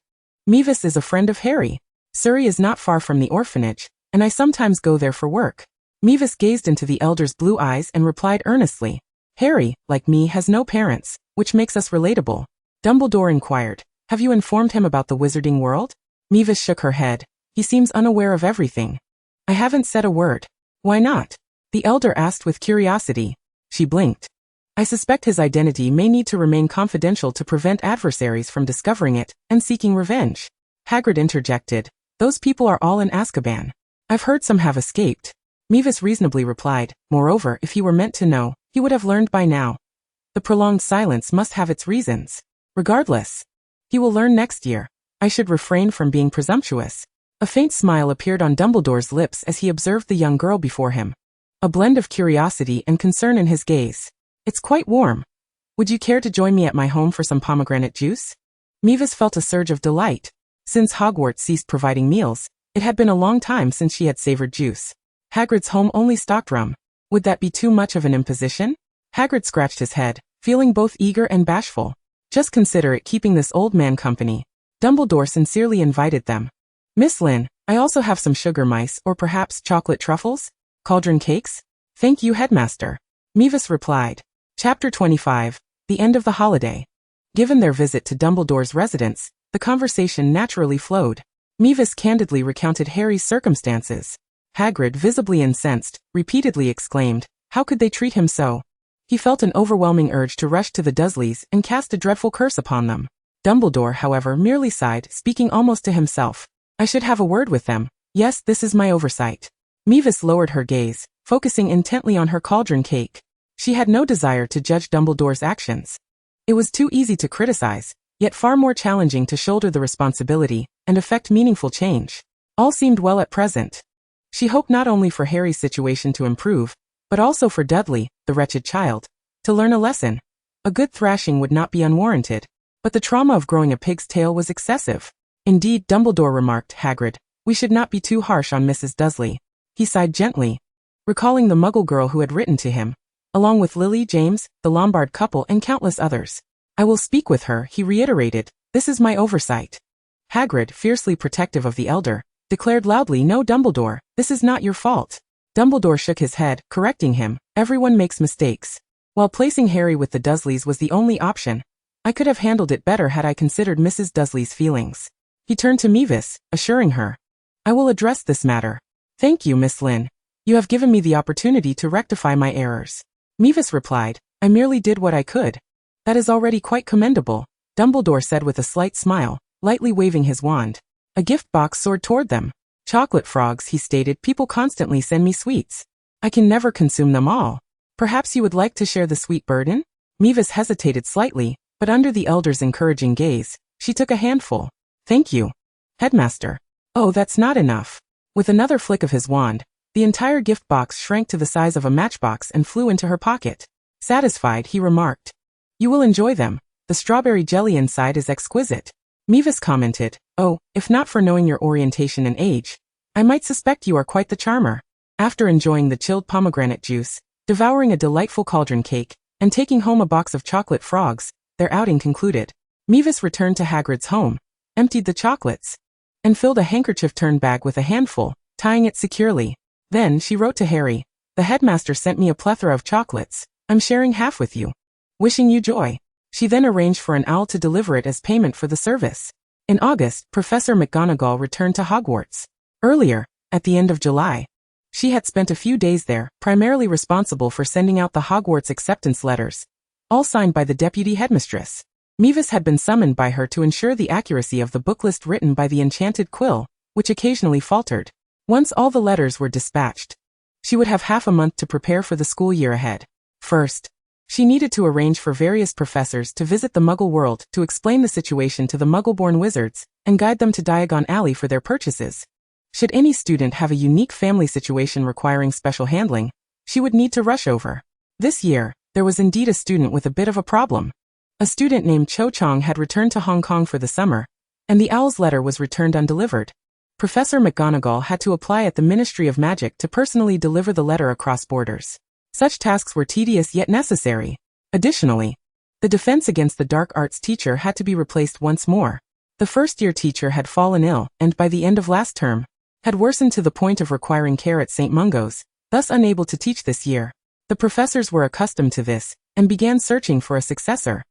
"Mavis is a friend of Harry. Surrey is not far from the orphanage, and I sometimes go there for work." Mavis gazed into the elder's blue eyes and replied earnestly, "Harry, like me, has no parents, which makes us relatable." Dumbledore inquired, "Have you informed him about the wizarding world?" Mavis shook her head. "He seems unaware of everything." "I haven't said a word." "Why not?" the elder asked with curiosity. She blinked. "I suspect his identity may need to remain confidential to prevent adversaries from discovering it and seeking revenge." Hagrid interjected, "Those people are all in Azkaban. I've heard some have escaped." Mavis reasonably replied, "Moreover, if he were meant to know, he would have learned by now. The prolonged silence must have its reasons. Regardless, he will learn next year. I should refrain from being presumptuous." A faint smile appeared on Dumbledore's lips as he observed the young girl before him. A blend of curiosity and concern in his gaze. "It's quite warm. Would you care to join me at my home for some pomegranate juice?" Mavis felt a surge of delight. Since Hogwarts ceased providing meals, it had been a long time since she had savored juice. Hagrid's home only stocked rum. Would that be too much of an imposition? Hagrid scratched his head, feeling both eager and bashful. Just consider it keeping this old man company. Dumbledore sincerely invited them. "Miss Lynn, I also have some sugar mice or perhaps chocolate truffles? Cauldron cakes?" "Thank you, Headmaster," Mavis replied. Chapter 25, The End of the Holiday. Given their visit to Dumbledore's residence, the conversation naturally flowed. Mavis candidly recounted Harry's circumstances. Hagrid, visibly incensed, repeatedly exclaimed, "How could they treat him so?" He felt an overwhelming urge to rush to the Dursleys and cast a dreadful curse upon them. Dumbledore, however, merely sighed, speaking almost to himself. "I should have a word with them. Yes, this is my oversight. Mavis lowered her gaze, focusing intently on her cauldron cake. She had no desire to judge Dumbledore's actions. It was too easy to criticize, yet far more challenging to shoulder the responsibility and effect meaningful change. All seemed well at present. She hoped not only for Harry's situation to improve, but also for Dudley, the wretched child, to learn a lesson. A good thrashing would not be unwarranted, but the trauma of growing a pig's tail was excessive. Indeed, Dumbledore remarked, Hagrid, we should not be too harsh on Mrs. Dursley. He sighed gently, recalling the Muggle girl who had written to him, along with Lily, James, the Lombard couple and countless others. I will speak with her, he reiterated. This is my oversight. Hagrid, fiercely protective of the elder, declared loudly, No, Dumbledore, this is not your fault. Dumbledore shook his head, correcting him. Everyone makes mistakes. While placing Harry with the Dursleys was the only option, I could have handled it better had I considered Mrs. Dursley's feelings. He turned to Mavis, assuring her, I will address this matter. Thank you, Miss Lynn. You have given me the opportunity to rectify my errors. Mavis replied, I merely did what I could. That is already quite commendable, Dumbledore said with a slight smile, lightly waving his wand. A gift box soared toward them. Chocolate frogs, he stated, people constantly send me sweets. I can never consume them all. Perhaps you would like to share the sweet burden? Mavis hesitated slightly, but under the elder's encouraging gaze, she took a handful. Thank you, Headmaster. Oh, that's not enough. With another flick of his wand, the entire gift box shrank to the size of a matchbox and flew into her pocket. Satisfied, he remarked, You will enjoy them. The strawberry jelly inside is exquisite. Mavis commented, Oh, if not for knowing your orientation and age, I might suspect you are quite the charmer. After enjoying the chilled pomegranate juice, devouring a delightful cauldron cake, and taking home a box of chocolate frogs, their outing concluded. Mavis returned to Hagrid's home, emptied the chocolates, and filled a handkerchief-turned bag with a handful, tying it securely. Then she wrote to Harry, The headmaster sent me a plethora of chocolates. I'm sharing half with you. Wishing you joy. She then arranged for an owl to deliver it as payment for the service. In August, Professor McGonagall returned to Hogwarts. Earlier, at the end of July, she had spent a few days there, primarily responsible for sending out the Hogwarts acceptance letters, all signed by the deputy headmistress. Mavis had been summoned by her to ensure the accuracy of the book list written by the enchanted quill, which occasionally faltered. Once all the letters were dispatched, she would have half a month to prepare for the school year ahead. First, she needed to arrange for various professors to visit the Muggle world to explain the situation to the Muggle-born wizards and guide them to Diagon Alley for their purchases. Should any student have a unique family situation requiring special handling, she would need to rush over. This year, there was indeed a student with a bit of a problem. A student named Cho Chong had returned to Hong Kong for the summer, and the owl's letter was returned undelivered. Professor McGonagall had to apply at the Ministry of Magic to personally deliver the letter across borders. Such tasks were tedious yet necessary. Additionally, the defense against the dark arts teacher had to be replaced once more. The first-year teacher had fallen ill and by the end of last term, had worsened to the point of requiring care at St. Mungo's, thus unable to teach this year. The professors were accustomed to this and began searching for a successor.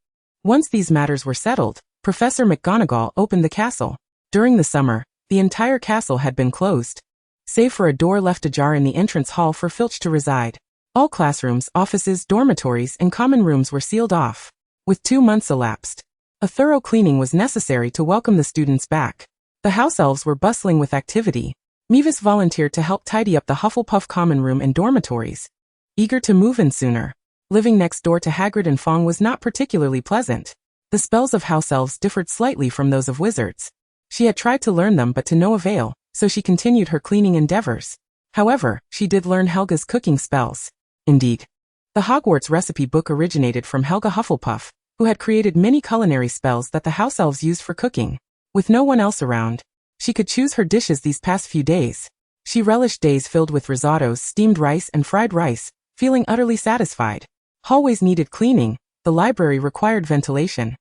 Once these matters were settled, Professor McGonagall opened the castle. During the summer, the entire castle had been closed, save for a door left ajar in the entrance hall for Filch to reside. All classrooms, offices, dormitories, and common rooms were sealed off. With 2 months elapsed, a thorough cleaning was necessary to welcome the students back. The house elves were bustling with activity. Mavis volunteered to help tidy up the Hufflepuff common room and dormitories, eager to move in sooner. Living next door to Hagrid and Fong was not particularly pleasant. The spells of house elves differed slightly from those of wizards. She had tried to learn them but to no avail, so she continued her cleaning endeavors. However, she did learn Helga's cooking spells. Indeed, the Hogwarts recipe book originated from Helga Hufflepuff, who had created many culinary spells that the house elves used for cooking. With no one else around, she could choose her dishes these past few days. She relished days filled with risottos, steamed rice, and fried rice, feeling utterly satisfied. Hallways needed cleaning, the library required ventilation,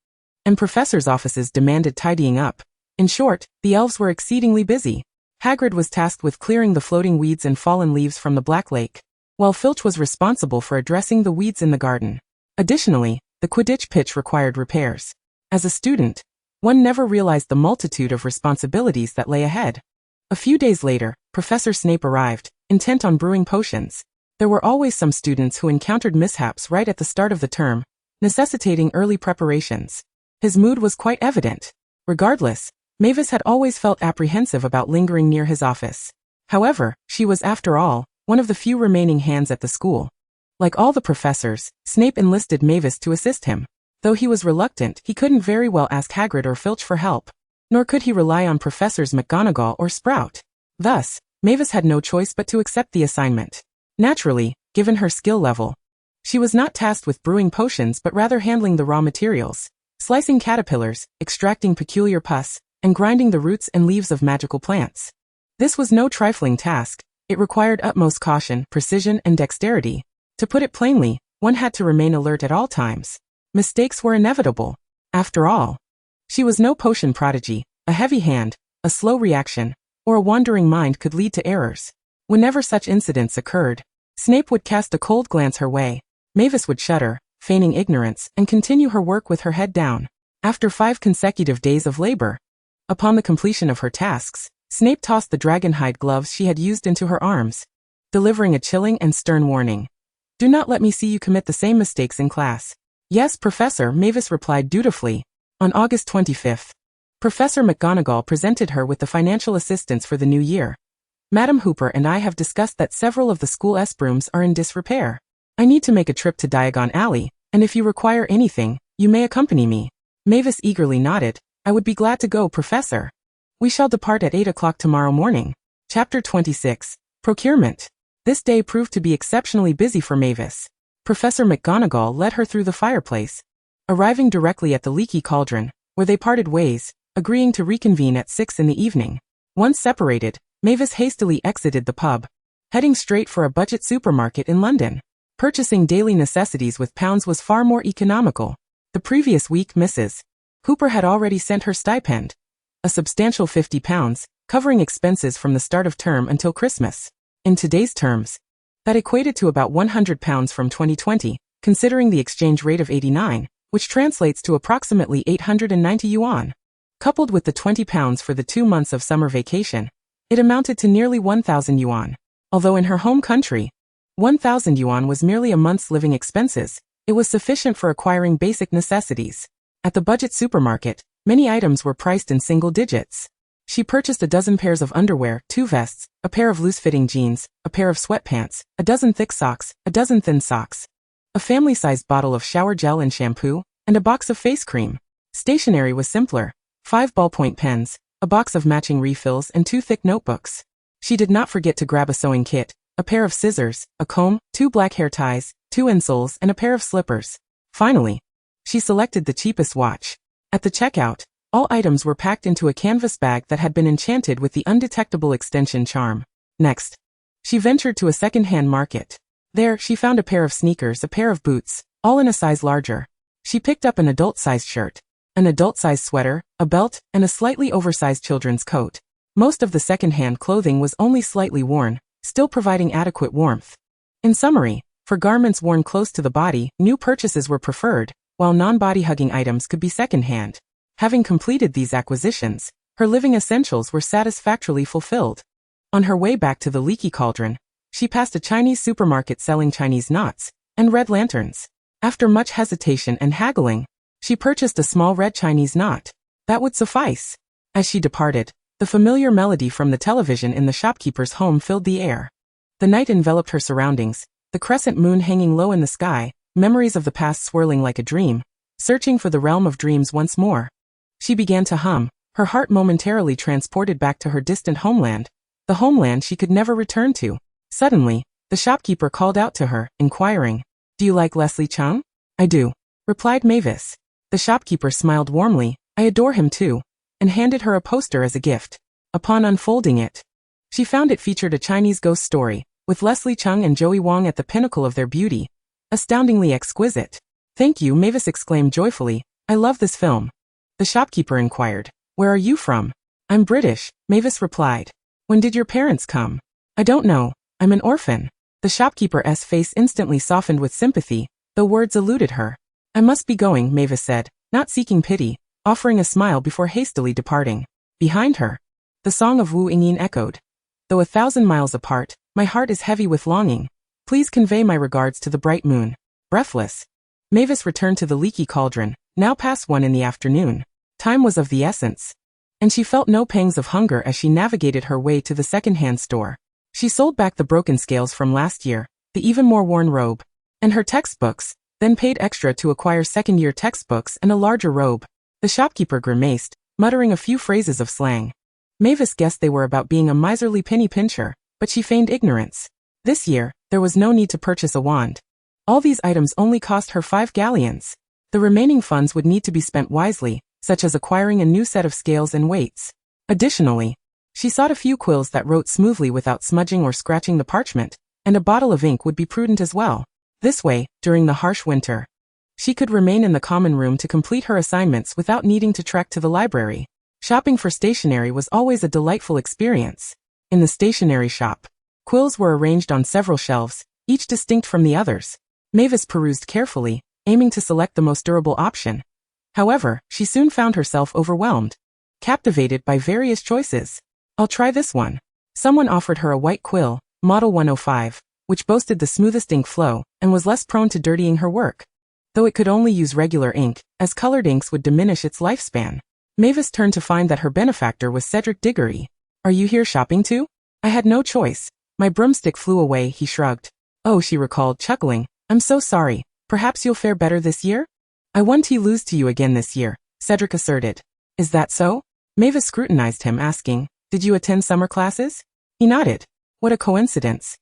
and professors' offices demanded tidying up. In short, the elves were exceedingly busy. Hagrid was tasked with clearing the floating weeds and fallen leaves from the Black Lake, while Filch was responsible for addressing the weeds in the garden. Additionally, the Quidditch pitch required repairs. As a student, one never realized the multitude of responsibilities that lay ahead. A few days later, Professor Snape arrived, intent on brewing potions. There were always some students who encountered mishaps right at the start of the term, necessitating early preparations. His mood was quite evident. Regardless, Mavis had always felt apprehensive about lingering near his office. However, she was, after all, one of the few remaining hands at the school. Like all the professors, Snape enlisted Mavis to assist him. Though he was reluctant, he couldn't very well ask Hagrid or Filch for help. Nor could he rely on Professors McGonagall or Sprout. Thus, Mavis had no choice but to accept the assignment. Naturally, given her skill level, she was not tasked with brewing potions but rather handling the raw materials, slicing caterpillars, extracting peculiar pus, and grinding the roots and leaves of magical plants. This was no trifling task. It required utmost caution, precision, and dexterity. To put it plainly, one had to remain alert at all times. Mistakes were inevitable. After all, she was no potion prodigy. A heavy hand, a slow reaction, or a wandering mind could lead to errors. Whenever such incidents occurred, Snape would cast a cold glance her way. Mavis would shudder, feigning ignorance, and continue her work with her head down. After 5 consecutive days of labor, upon the completion of her tasks, Snape tossed the dragonhide gloves she had used into her arms, delivering a chilling and stern warning. "Do not let me see you commit the same mistakes in class." "Yes, Professor," Mavis replied dutifully. On August 25th, Professor McGonagall presented her with the financial assistance for the new year. "Madam Hooper and I have discussed that several of the school's brooms are in disrepair. I need to make a trip to Diagon Alley, and if you require anything, you may accompany me." Mavis eagerly nodded. "I would be glad to go, Professor. We shall depart at 8 o'clock tomorrow morning." Chapter 26. Procurement. This day proved to be exceptionally busy for Mavis. Professor McGonagall led her through the fireplace, arriving directly at the leaky cauldron, where they parted ways, agreeing to reconvene at 6 in the evening. Once separated, Mavis hastily exited the pub, heading straight for a budget supermarket in London. Purchasing daily necessities with pounds was far more economical. The previous week Mrs. Hooper had already sent her stipend, a substantial £50, covering expenses from the start of term until Christmas. In today's terms, that equated to about £100 from 2020, considering the exchange rate of 89, which translates to approximately 890 yuan. Coupled with the £20 for the 2 months of summer vacation, it amounted to nearly 1,000 yuan. Although in her home country, 1,000 yuan was merely a month's living expenses, it was sufficient for acquiring basic necessities. At the budget supermarket, many items were priced in single digits. She purchased a dozen pairs of underwear, 2 vests, a pair of loose-fitting jeans, a pair of sweatpants, a dozen thick socks, a dozen thin socks, a family-sized bottle of shower gel and shampoo, and a box of face cream. Stationery was simpler: 5 ballpoint pens, a box of matching refills, and 2 thick notebooks. She did not forget to grab a sewing kit, a pair of scissors, a comb, 2 black hair ties, 2 insoles, and a pair of slippers. Finally, she selected the cheapest watch. At the checkout, all items were packed into a canvas bag that had been enchanted with the undetectable extension charm. Next, she ventured to a second-hand market. There, she found a pair of sneakers, a pair of boots, all in a size larger. She picked up an adult-sized shirt, an adult-sized sweater, a belt, and a slightly oversized children's coat. Most of the second-hand clothing was only slightly worn, still providing adequate warmth. In summary, for garments worn close to the body, new purchases were preferred, while non-body hugging items could be second-hand. Having completed these acquisitions, her living essentials were satisfactorily fulfilled. On her way back to the leaky cauldron, she passed a Chinese supermarket selling Chinese knots and red lanterns. After much hesitation and haggling, she purchased a small red Chinese knot. That would suffice. As she departed, the familiar melody from the television in the shopkeeper's home filled the air. The night enveloped her surroundings, the crescent moon hanging low in the sky, memories of the past swirling like a dream, searching for the realm of dreams once more. She began to hum, her heart momentarily transported back to her distant homeland, the homeland she could never return to. Suddenly, the shopkeeper called out to her, inquiring, "Do you like Leslie Chung?" "I do," replied Mavis. The shopkeeper smiled warmly. "I adore him too," and handed her a poster as a gift. Upon unfolding it, she found it featured a Chinese ghost story, with Leslie Chung and Joey Wong at the pinnacle of their beauty. Astoundingly exquisite. "Thank you," Mavis exclaimed joyfully. "I love this film." The shopkeeper inquired, "Where are you from?" "I'm British," Mavis replied. "When did your parents come?" "I don't know. I'm an orphan." The shopkeeper's face instantly softened with sympathy, though words eluded her. "I must be going," Mavis said, not seeking pity, offering a smile before hastily departing. Behind her, the song of Wu Yingyin echoed. "Though 1,000 miles apart, my heart is heavy with longing. Please convey my regards to the bright moon." Breathless, Mavis returned to the leaky cauldron, now past 1 in the afternoon. Time was of the essence. and she felt no pangs of hunger as she navigated her way to the second-hand store. She sold back the broken scales from last year, the even more worn robe, and her textbooks, then paid extra to acquire second-year textbooks and a larger robe. The shopkeeper grimaced, muttering a few phrases of slang. Mavis guessed they were about being a miserly penny pincher, but she feigned ignorance. This year, there was no need to purchase a wand. All these items only cost her 5 galleons. The remaining funds would need to be spent wisely, such as acquiring a new set of scales and weights. Additionally, she sought a few quills that wrote smoothly without smudging or scratching the parchment, and a bottle of ink would be prudent as well. This way, during the harsh winter, she could remain in the common room to complete her assignments without needing to trek to the library. Shopping for stationery was always a delightful experience. In the stationery shop, quills were arranged on several shelves, each distinct from the others. Mavis perused carefully, aiming to select the most durable option. However, she soon found herself overwhelmed, captivated by various choices. "I'll try this one." Someone offered her a white quill, Model 105, which boasted the smoothest ink flow and was less prone to dirtying her work. Though it could only use regular ink, as colored inks would diminish its lifespan. Mavis turned to find that her benefactor was Cedric Diggory. "Are you here shopping too?" "I had no choice. My broomstick flew away," he shrugged. "Oh," she recalled, chuckling. "I'm so sorry. Perhaps you'll fare better this year?" "I won to lose to you again this year," Cedric asserted. "Is that so?" Mavis scrutinized him, asking, "Did you attend summer classes?" He nodded. "What a coincidence."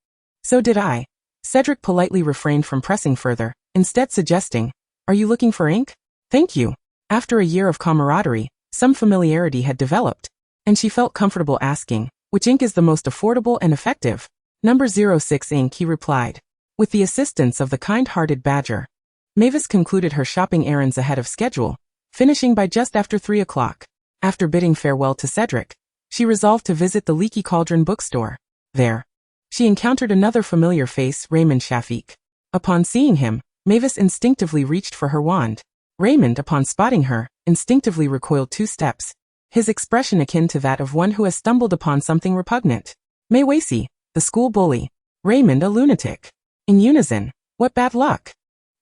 "So did I." Cedric politely refrained from pressing further, instead suggesting, "Are you looking for ink?" "Thank you." After a year of camaraderie, some familiarity had developed, and she felt comfortable asking, "Which ink is the most affordable and effective?" "Number 06 ink," he replied. With the assistance of the kind-hearted Badger, Mavis concluded her shopping errands ahead of schedule, finishing by just after 3 o'clock. After bidding farewell to Cedric, she resolved to visit the Leaky Cauldron bookstore. There, she encountered another familiar face, Raymond Shafiq. Upon seeing him, Mavis instinctively reached for her wand. Raymond, upon spotting her, instinctively recoiled 2 steps, his expression akin to that of one who has stumbled upon something repugnant. Maywasi, the school bully. Raymond, a lunatic. In unison, what bad luck.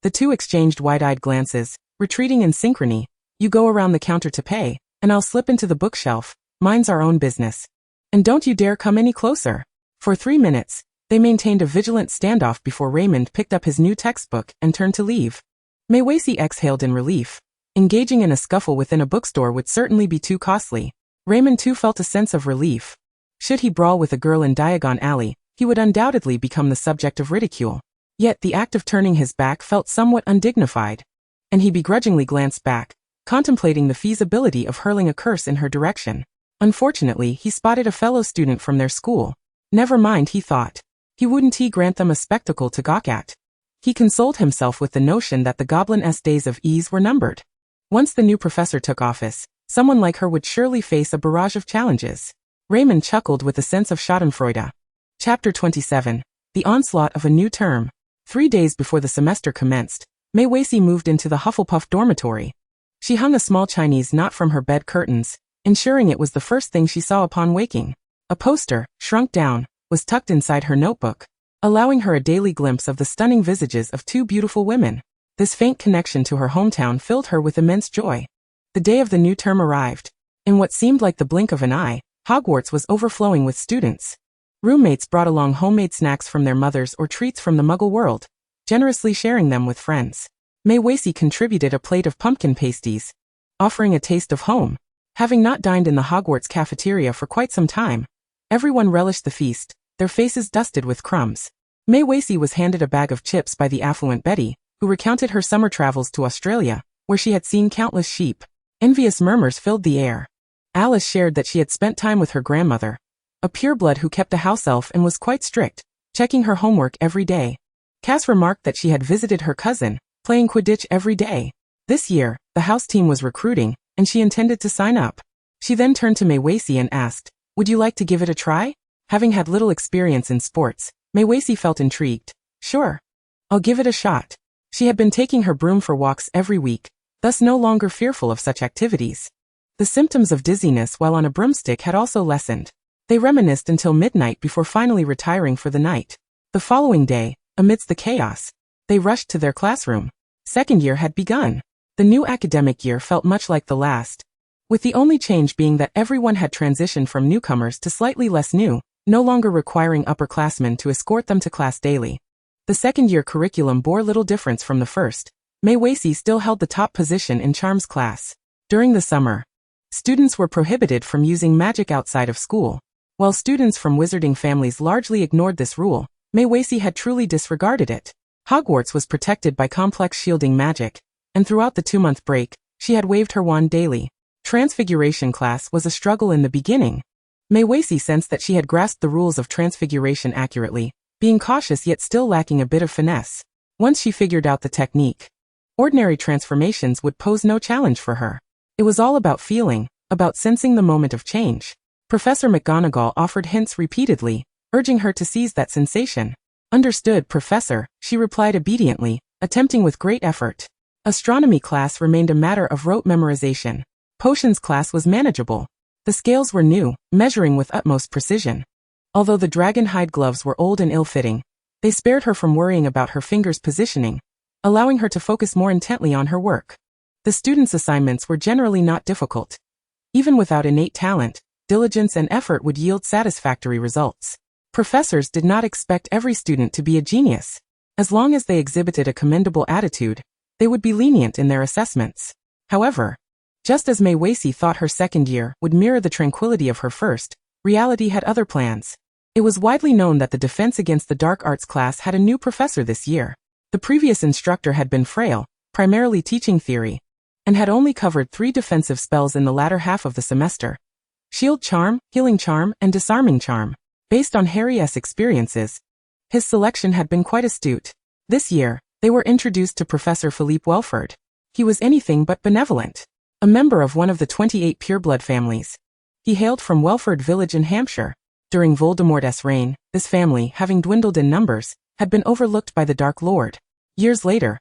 The two exchanged wide-eyed glances, retreating in synchrony. "You go around the counter to pay, and I'll slip into the bookshelf. Mine's our own business. And don't you dare come any closer." For 3 minutes, they maintained a vigilant standoff before Raymond picked up his new textbook and turned to leave. Maywasi exhaled in relief. Engaging in a scuffle within a bookstore would certainly be too costly. Raymond too felt a sense of relief. Should he brawl with a girl in Diagon Alley, he would undoubtedly become the subject of ridicule. Yet the act of turning his back felt somewhat undignified, and he begrudgingly glanced back, contemplating the feasibility of hurling a curse in her direction. Unfortunately, he spotted a fellow student from their school. Never mind, he thought. Wouldn't he grant them a spectacle to gawk at? He consoled himself with the notion that the goblin's days of ease were numbered. Once the new professor took office, someone like her would surely face a barrage of challenges. Raymond chuckled with a sense of schadenfreude. Chapter 27. The Onslaught of a New Term. 3 days before the semester commenced, Maywasi moved into the Hufflepuff dormitory. She hung a small Chinese knot from her bed curtains, ensuring it was the first thing she saw upon waking. A poster, shrunk down, was tucked inside her notebook, allowing her a daily glimpse of the stunning visages of 2 beautiful women. This faint connection to her hometown filled her with immense joy. The day of the new term arrived. In what seemed like the blink of an eye, Hogwarts was overflowing with students. Roommates brought along homemade snacks from their mothers or treats from the Muggle world, generously sharing them with friends. Maywasi contributed a plate of pumpkin pasties, offering a taste of home. Having not dined in the Hogwarts cafeteria for quite some time, everyone relished the feast, their faces dusted with crumbs. Maywasi was handed a bag of chips by the affluent Betty, who recounted her summer travels to Australia, where she had seen countless sheep. Envious murmurs filled the air. Alice shared that she had spent time with her grandmother, a pureblood who kept a house elf and was quite strict, checking her homework every day. Cass remarked that she had visited her cousin, playing Quidditch every day. This year, the house team was recruiting, and she intended to sign up. She then turned to Maywasi and asked, "Would you like to give it a try?" Having had little experience in sports, Maywasi felt intrigued. "Sure. I'll give it a shot." She had been taking her broom for walks every week, thus no longer fearful of such activities. The symptoms of dizziness while on a broomstick had also lessened. They reminisced until midnight before finally retiring for the night. The following day, amidst the chaos, they rushed to their classroom. Second year had begun. The new academic year felt much like the last. with the only change being that everyone had transitioned from newcomers to slightly less new, no longer requiring upperclassmen to escort them to class daily. The second-year curriculum bore little difference from the first. Mei Weiqi still held the top position in charms class. During the summer, students were prohibited from using magic outside of school. While students from wizarding families largely ignored this rule, Mei Weiqi had truly disregarded it. Hogwarts was protected by complex shielding magic, and throughout the 2-month break, she had waved her wand daily. Transfiguration class was a struggle in the beginning. Mei Weiqi sensed that she had grasped the rules of transfiguration accurately, being cautious yet still lacking a bit of finesse. Once she figured out the technique, ordinary transformations would pose no challenge for her. It was all about feeling, about sensing the moment of change. Professor McGonagall offered hints repeatedly, urging her to seize that sensation. Understood, Professor, she replied obediently, attempting with great effort. Astronomy class remained a matter of rote memorization. Potions class was manageable. The scales were new, measuring with utmost precision. Although the dragon hide gloves were old and ill-fitting, they spared her from worrying about her fingers' positioning, allowing her to focus more intently on her work. The students' assignments were generally not difficult. Even without innate talent, diligence and effort would yield satisfactory results. Professors did not expect every student to be a genius. As long as they exhibited a commendable attitude, they would be lenient in their assessments. However, just as Mei Weiqi thought her second year would mirror the tranquility of her first, reality had other plans. It was widely known that the Defense Against the Dark Arts class had a new professor this year. The previous instructor had been frail, primarily teaching theory, and had only covered 3 defensive spells in the latter half of the semester: Shield Charm, Healing Charm, and Disarming Charm. Based on Harry's experiences, his selection had been quite astute. This year, they were introduced to Professor Philippe Welford. He was anything but benevolent. A member of one of the 28 pureblood families. He hailed from Welford Village in Hampshire. During Voldemort's reign, this family, having dwindled in numbers, had been overlooked by the Dark Lord. Years later,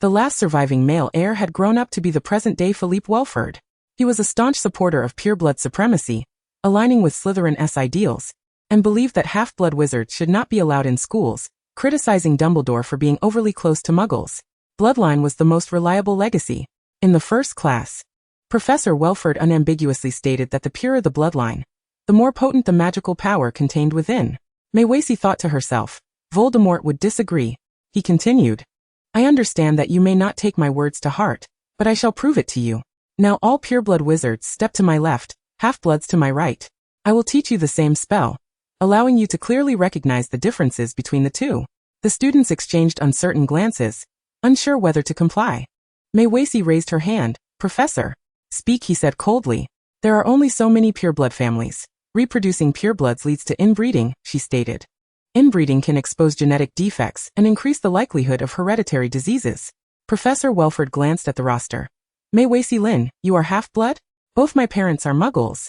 the last surviving male heir had grown up to be the present-day Philippe Welford. He was a staunch supporter of pureblood supremacy, aligning with Slytherin's ideals, and believed that half-blood wizards should not be allowed in schools, criticizing Dumbledore for being overly close to Muggles. Bloodline was the most reliable legacy. In the first class, Professor Welford unambiguously stated that the purer the bloodline, the more potent the magical power contained within. Mei Weiqi thought to herself, Voldemort would disagree. He continued, I understand that you may not take my words to heart, but I shall prove it to you. Now all pureblood wizards step to my left, half-bloods to my right. I will teach you the same spell, allowing you to clearly recognize the differences between the two. The students exchanged uncertain glances, unsure whether to comply. Mei Weiqi raised her hand. Professor. Speak, he said coldly. There are only so many pureblood families. Reproducing purebloods leads to inbreeding, she stated. Inbreeding can expose genetic defects and increase the likelihood of hereditary diseases. Professor Welford glanced at the roster. Mei Weiqi Lin, you are half-blood? Both my parents are Muggles.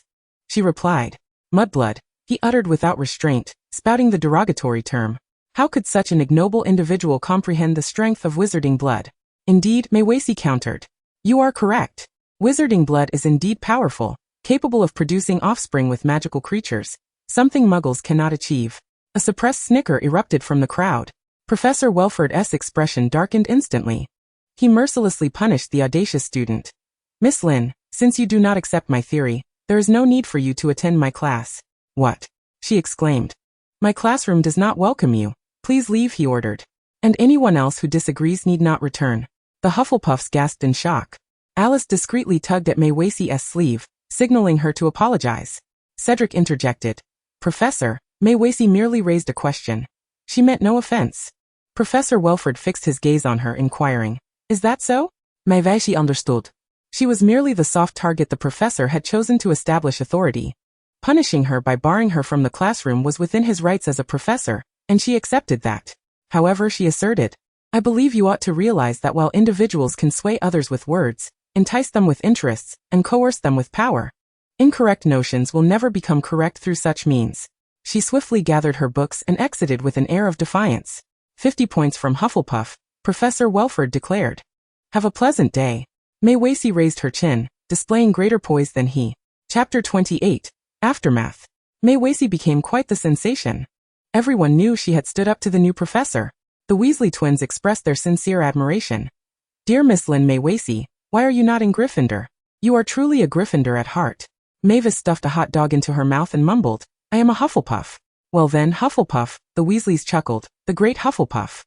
She replied. Mudblood, he uttered without restraint, spouting the derogatory term. How could such an ignoble individual comprehend the strength of wizarding blood? Indeed, Mei Weiqi countered. You are correct. Wizarding blood is indeed powerful, capable of producing offspring with magical creatures, something Muggles cannot achieve. A suppressed snicker erupted from the crowd. Professor Welford's expression darkened instantly. He mercilessly punished the audacious student. Miss Lin, since you do not accept my theory, there is no need for you to attend my class. What? She exclaimed. My classroom does not welcome you. Please leave, he ordered. And anyone else who disagrees need not return. The Hufflepuffs gasped in shock. Alice discreetly tugged at Mei Weiqi's sleeve, signaling her to apologize. Cedric interjected. Professor, Mei Weiqi merely raised a question. She meant no offense. Professor Welford fixed his gaze on her, inquiring, Is that so? Mei Weiqi understood. She was merely the soft target the professor had chosen to establish authority. Punishing her by barring her from the classroom was within his rights as a professor, and she accepted that. However, she asserted, I believe you ought to realize that while individuals can sway others with words, entice them with interests, and coerce them with power, incorrect notions will never become correct through such means. She swiftly gathered her books and exited with an air of defiance. 50 points from Hufflepuff, Professor Welford declared. Have a pleasant day. Mei Weiqi raised her chin, displaying greater poise than he. Chapter 28, Aftermath. Mei Weiqi became quite the sensation. Everyone knew she had stood up to the new professor. The Weasley twins expressed their sincere admiration. Dear Miss Lin Mei Weiqi, why are you not in Gryffindor? You are truly a Gryffindor at heart. Mavis stuffed a hot dog into her mouth and mumbled, I am a Hufflepuff. Well then, Hufflepuff, the Weasleys chuckled, the great Hufflepuff.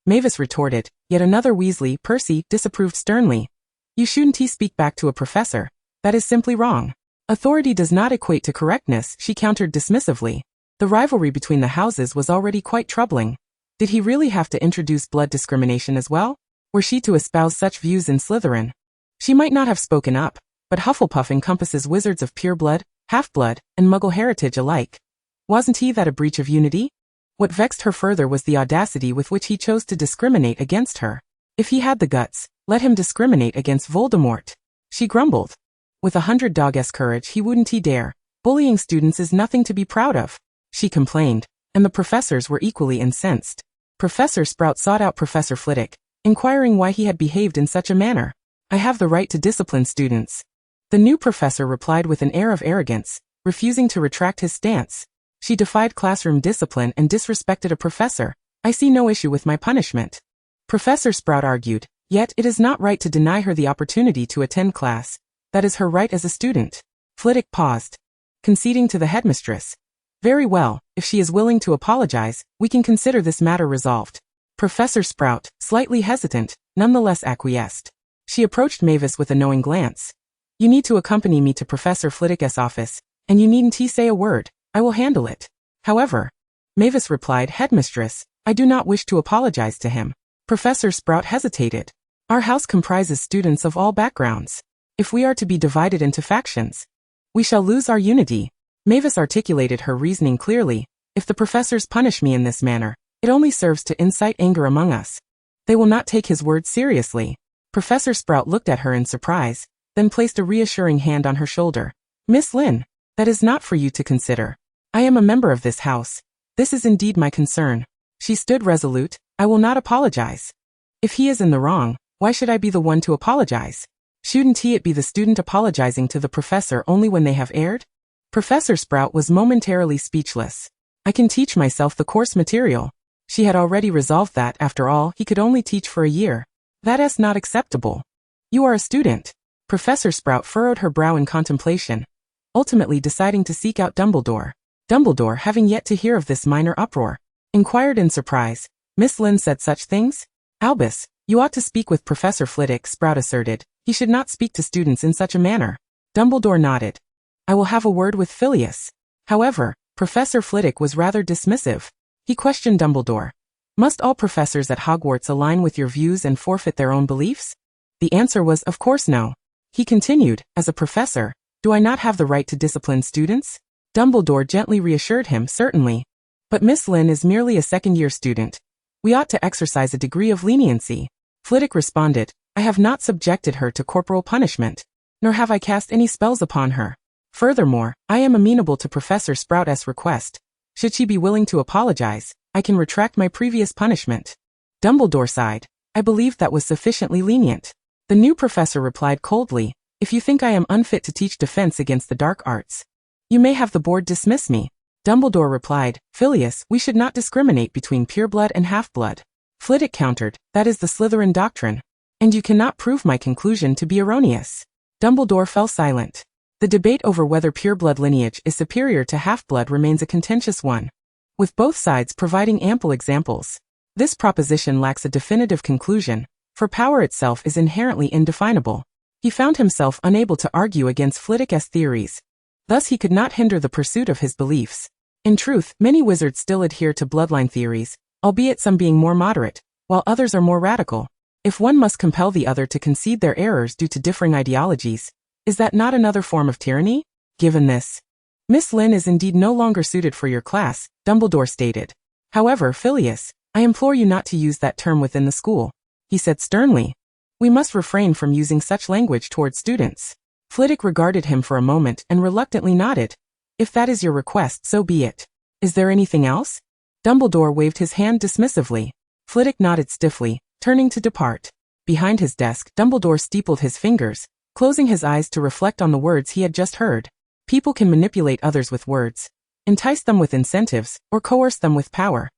Mavis retorted, yet another Weasley, Percy, disapproved sternly. You shouldn't speak back to a professor. That is simply wrong. Authority does not equate to correctness, she countered dismissively. The rivalry between the houses was already quite troubling. Did he really have to introduce blood discrimination as well? Were she to espouse such views in Slytherin? She might not have spoken up, but Hufflepuff encompasses wizards of pure blood, half-blood, and Muggle heritage alike. Wasn't that a breach of unity? What vexed her further was the audacity with which he chose to discriminate against her. If he had the guts, let him discriminate against Voldemort. She grumbled. With 100 dog-s courage he wouldn't dare. Bullying students is nothing to be proud of. She complained, and the professors were equally incensed. Professor Sprout sought out Professor Flitwick, inquiring why he had behaved in such a manner. I have the right to discipline students. The new professor replied with an air of arrogance, refusing to retract his stance. She defied classroom discipline and disrespected a professor. I see no issue with my punishment. Professor Sprout argued, yet it is not right to deny her the opportunity to attend class. That is her right as a student. Flitwick paused, conceding to the headmistress. Very well, if she is willing to apologize, we can consider this matter resolved. Professor Sprout, slightly hesitant, nonetheless acquiesced. She approached Mavis with a knowing glance. You need to accompany me to Professor Flitwick's office, and you needn't say a word. I will handle it. However, Mavis replied, Headmistress, I do not wish to apologize to him. Professor Sprout hesitated. Our house comprises students of all backgrounds. If we are to be divided into factions, we shall lose our unity. Mavis articulated her reasoning clearly. If the professors punish me in this manner, it only serves to incite anger among us. They will not take his words seriously. Professor Sprout looked at her in surprise, then placed a reassuring hand on her shoulder. Miss Lynn, that is not for you to consider. I am a member of this house. This is indeed my concern. She stood resolute. I will not apologize. If he is in the wrong, why should I be the one to apologize? Shouldn't it be the student apologizing to the professor only when they have erred? Professor Sprout was momentarily speechless. I can teach myself the course material. She had already resolved that, after all, he could only teach for a year. That is not acceptable. You are a student. Professor Sprout furrowed her brow in contemplation, ultimately deciding to seek out Dumbledore. Dumbledore, having yet to hear of this minor uproar, inquired in surprise, Miss Lynn said such things? Albus, you ought to speak with Professor Flitwick, Sprout asserted. He should not speak to students in such a manner. Dumbledore nodded. I will have a word with Phileas. However, Professor Flitwick was rather dismissive. He questioned Dumbledore. Must all professors at Hogwarts align with your views and forfeit their own beliefs? The answer was, of course no. He continued, as a professor, do I not have the right to discipline students? Dumbledore gently reassured him, certainly. But Miss Lynn is merely a second-year student. We ought to exercise a degree of leniency. Flitwick responded, I have not subjected her to corporal punishment, nor have I cast any spells upon her. Furthermore, I am amenable to Professor Sprout's request. Should she be willing to apologize, I can retract my previous punishment. Dumbledore sighed. I believed that was sufficiently lenient. The new professor replied coldly, if you think I am unfit to teach defense against the dark arts, you may have the board dismiss me. Dumbledore replied, Phileas, we should not discriminate between pureblood and half-blood. Flitwick countered, that is the Slytherin doctrine. And you cannot prove my conclusion to be erroneous. Dumbledore fell silent. The debate over whether pureblood lineage is superior to half-blood remains a contentious one, with both sides providing ample examples. This proposition lacks a definitive conclusion, for power itself is inherently indefinable. He found himself unable to argue against Flitwick's theories. Thus he could not hinder the pursuit of his beliefs. In truth, many wizards still adhere to bloodline theories, albeit some being more moderate, while others are more radical. If one must compel the other to concede their errors due to differing ideologies, is that not another form of tyranny? Given this, Miss Lynn is indeed no longer suited for your class, Dumbledore stated. However, Phileas, I implore you not to use that term within the school, he said sternly. We must refrain from using such language towards students. Flitwick regarded him for a moment and reluctantly nodded. If that is your request, so be it. Is there anything else? Dumbledore waved his hand dismissively. Flitwick nodded stiffly, turning to depart. Behind his desk, Dumbledore steepled his fingers, closing his eyes to reflect on the words he had just heard. People can manipulate others with words, entice them with incentives, or coerce them with power.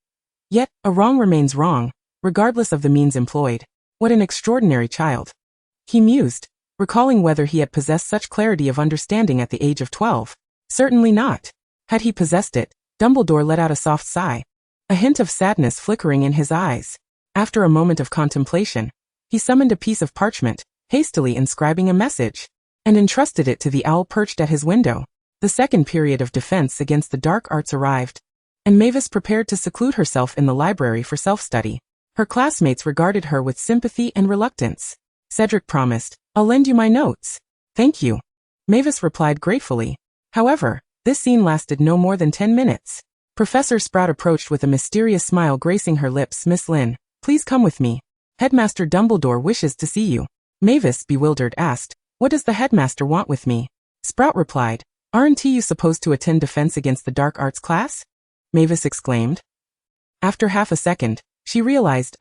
Yet, a wrong remains wrong, regardless of the means employed. What an extraordinary child. He mused. recalling whether he had possessed such clarity of understanding at the age of 12. Certainly not. Had he possessed it, Dumbledore let out a soft sigh, a hint of sadness flickering in his eyes. After a moment of contemplation, he summoned a piece of parchment, hastily inscribing a message, and entrusted it to the owl perched at his window. The second period of defense against the dark arts arrived, and Mavis prepared to seclude herself in the library for self-study. Her classmates regarded her with sympathy and reluctance. Cedric promised, "I'll lend you my notes." "Thank you," Mavis replied gratefully. However, this scene lasted no more than 10 minutes. Professor Sprout approached with a mysterious smile gracing her lips. "Miss Lynn, please come with me. Headmaster Dumbledore wishes to see you." Mavis, bewildered, asked, "What does the headmaster want with me?" Sprout replied, "Aren't you supposed to attend Defense Against the Dark Arts class?" Mavis exclaimed. After half a second, she realized,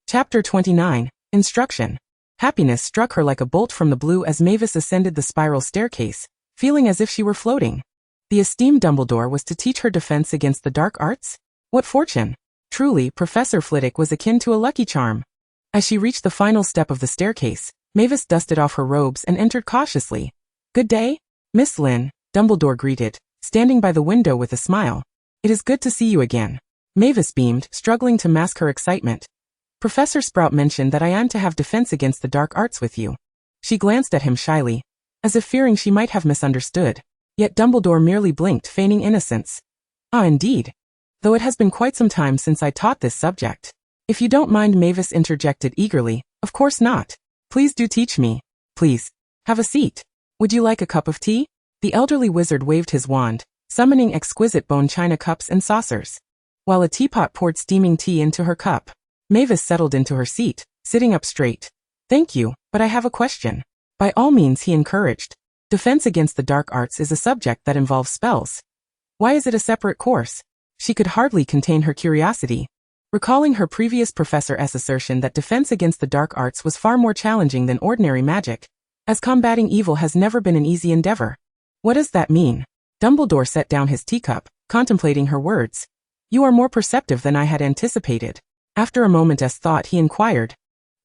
Chapter 29, Instruction. Happiness struck her like a bolt from the blue as Mavis ascended the spiral staircase, feeling as if she were floating. The esteemed Dumbledore was to teach her defense against the dark arts? What fortune! Truly, Professor Flitwick was akin to a lucky charm. As she reached the final step of the staircase, Mavis dusted off her robes and entered cautiously. "Good day, Miss Lynn," Dumbledore greeted, standing by the window with a smile. "It is good to see you again." Mavis beamed, struggling to mask her excitement. "Professor Sprout mentioned that I am to have defense against the dark arts with you." She glanced at him shyly, as if fearing she might have misunderstood. Yet Dumbledore merely blinked, feigning innocence. "Ah, indeed. Though it has been quite some time since I taught this subject." "If you don't mind," Mavis interjected eagerly, "of course not. Please do teach me. Please. Have a seat. Would you like a cup of tea?" The elderly wizard waved his wand, summoning exquisite bone china cups and saucers. While a teapot poured steaming tea into her cup, Mavis settled into her seat, sitting up straight. "Thank you, but I have a question." "By all means," he encouraged. "Defense against the dark arts is a subject that involves spells. Why is it a separate course?" She could hardly contain her curiosity, recalling her previous professor's assertion that defense against the dark arts was far more challenging than ordinary magic, as combating evil has never been an easy endeavor. "What does that mean?" Dumbledore set down his teacup, contemplating her words. "You are more perceptive than I had anticipated." After a moment's thought, he inquired,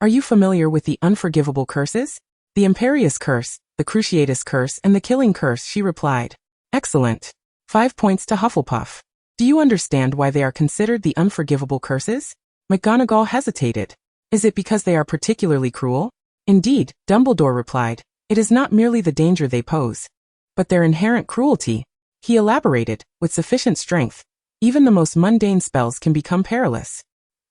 "Are you familiar with the unforgivable curses?" "The Imperious Curse, the Cruciatus Curse, and the Killing Curse," she replied. "Excellent. 5 points to Hufflepuff. Do you understand why they are considered the unforgivable curses?" McGonagall hesitated. "Is it because they are particularly cruel?" "Indeed," Dumbledore replied, "it is not merely the danger they pose, but their inherent cruelty." He elaborated, with sufficient strength. Even the most mundane spells can become perilous.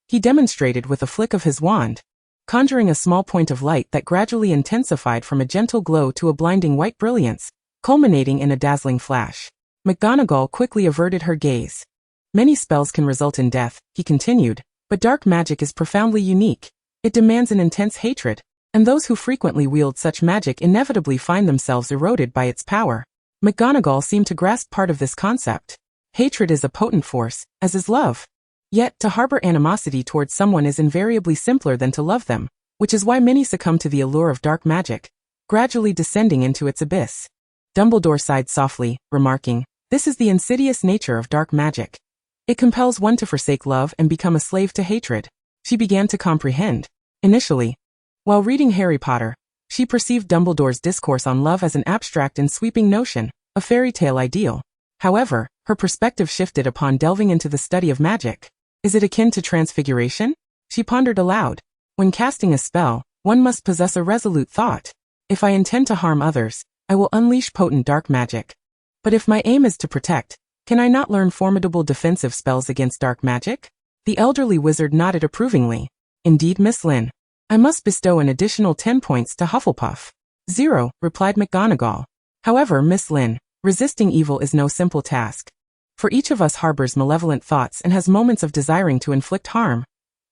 He demonstrated with a flick of his wand, conjuring a small point of light that gradually intensified from a gentle glow to a blinding white brilliance, culminating in a dazzling flash. McGonagall quickly averted her gaze. "Many spells can result in death," he continued, "but dark magic is profoundly unique. It demands an intense hatred, and those who frequently wield such magic inevitably find themselves eroded by its power." McGonagall seemed to grasp part of this concept. Hatred is a potent force, as is love. Yet, to harbor animosity towards someone is invariably simpler than to love them, which is why many succumb to the allure of dark magic, gradually descending into its abyss. Dumbledore sighed softly, remarking, "This is the insidious nature of dark magic. It compels one to forsake love and become a slave to hatred." She began to comprehend. Initially, while reading Harry Potter, she perceived Dumbledore's discourse on love as an abstract and sweeping notion, a fairy tale ideal. However, her perspective shifted upon delving into the study of magic. "Is it akin to transfiguration?" She pondered aloud. "When casting a spell, one must possess a resolute thought. If I intend to harm others, I will unleash potent dark magic. But if my aim is to protect, can I not learn formidable defensive spells against dark magic?" The elderly wizard nodded approvingly. "Indeed, Miss Lynn. I must bestow an additional 10 points to Hufflepuff." "0," replied McGonagall. "However, Miss Lynn, resisting evil is no simple task. For each of us harbors malevolent thoughts and has moments of desiring to inflict harm.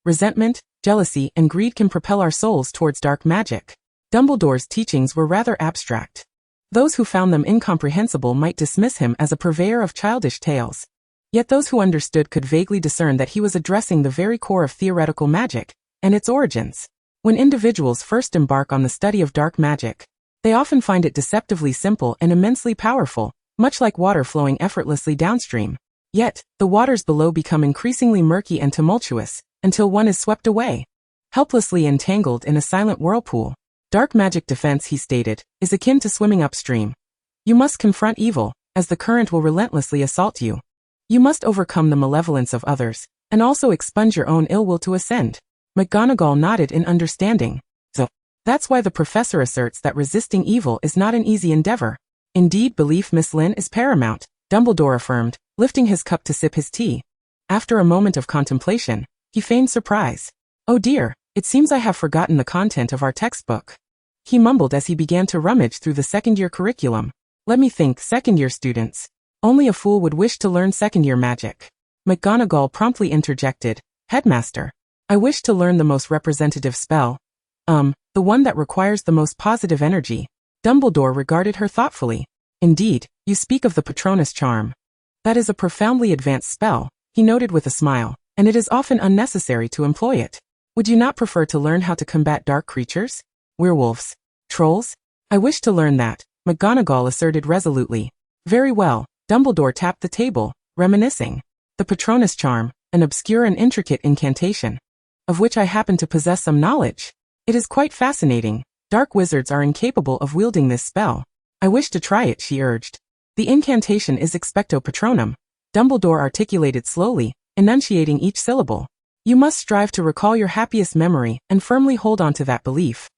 Resentment, jealousy, and greed can propel our souls towards dark magic." Dumbledore's teachings were rather abstract. Those who found them incomprehensible might dismiss him as a purveyor of childish tales. Yet those who understood could vaguely discern that he was addressing the very core of theoretical magic, and its origins. When individuals first embark on the study of dark magic, they often find it deceptively simple and immensely powerful, much like water flowing effortlessly downstream. Yet, the waters below become increasingly murky and tumultuous, until one is swept away, helplessly entangled in a silent whirlpool. Dark magic defense, he stated, is akin to swimming upstream. You must confront evil, as the current will relentlessly assault you. You must overcome the malevolence of others, and also expunge your own ill will to ascend. McGonagall nodded in understanding. So, that's why the professor asserts that resisting evil is not an easy endeavor. Indeed, belief, Miss Lynn, is paramount, Dumbledore affirmed, lifting his cup to sip his tea. After a moment of contemplation, he feigned surprise. Oh dear, it seems I have forgotten the content of our textbook. He mumbled as he began to rummage through the second-year curriculum. Let me think, second-year students. Only a fool would wish to learn second-year magic. McGonagall promptly interjected, Headmaster, I wish to learn the most representative spell. The one that requires the most positive energy. Dumbledore regarded her thoughtfully. Indeed, you speak of the Patronus charm. That is a profoundly advanced spell, he noted with a smile, and it is often unnecessary to employ it. Would you not prefer to learn how to combat dark creatures? Werewolves? Trolls? I wish to learn that, McGonagall asserted resolutely. Very well, Dumbledore tapped the table, reminiscing. The Patronus charm, an obscure and intricate incantation, of which I happen to possess some knowledge. It is quite fascinating. Dark wizards are incapable of wielding this spell. I wish to try it, she urged. The incantation is Expecto Patronum, Dumbledore articulated slowly, enunciating each syllable. You must strive to recall your happiest memory and firmly hold on to that belief.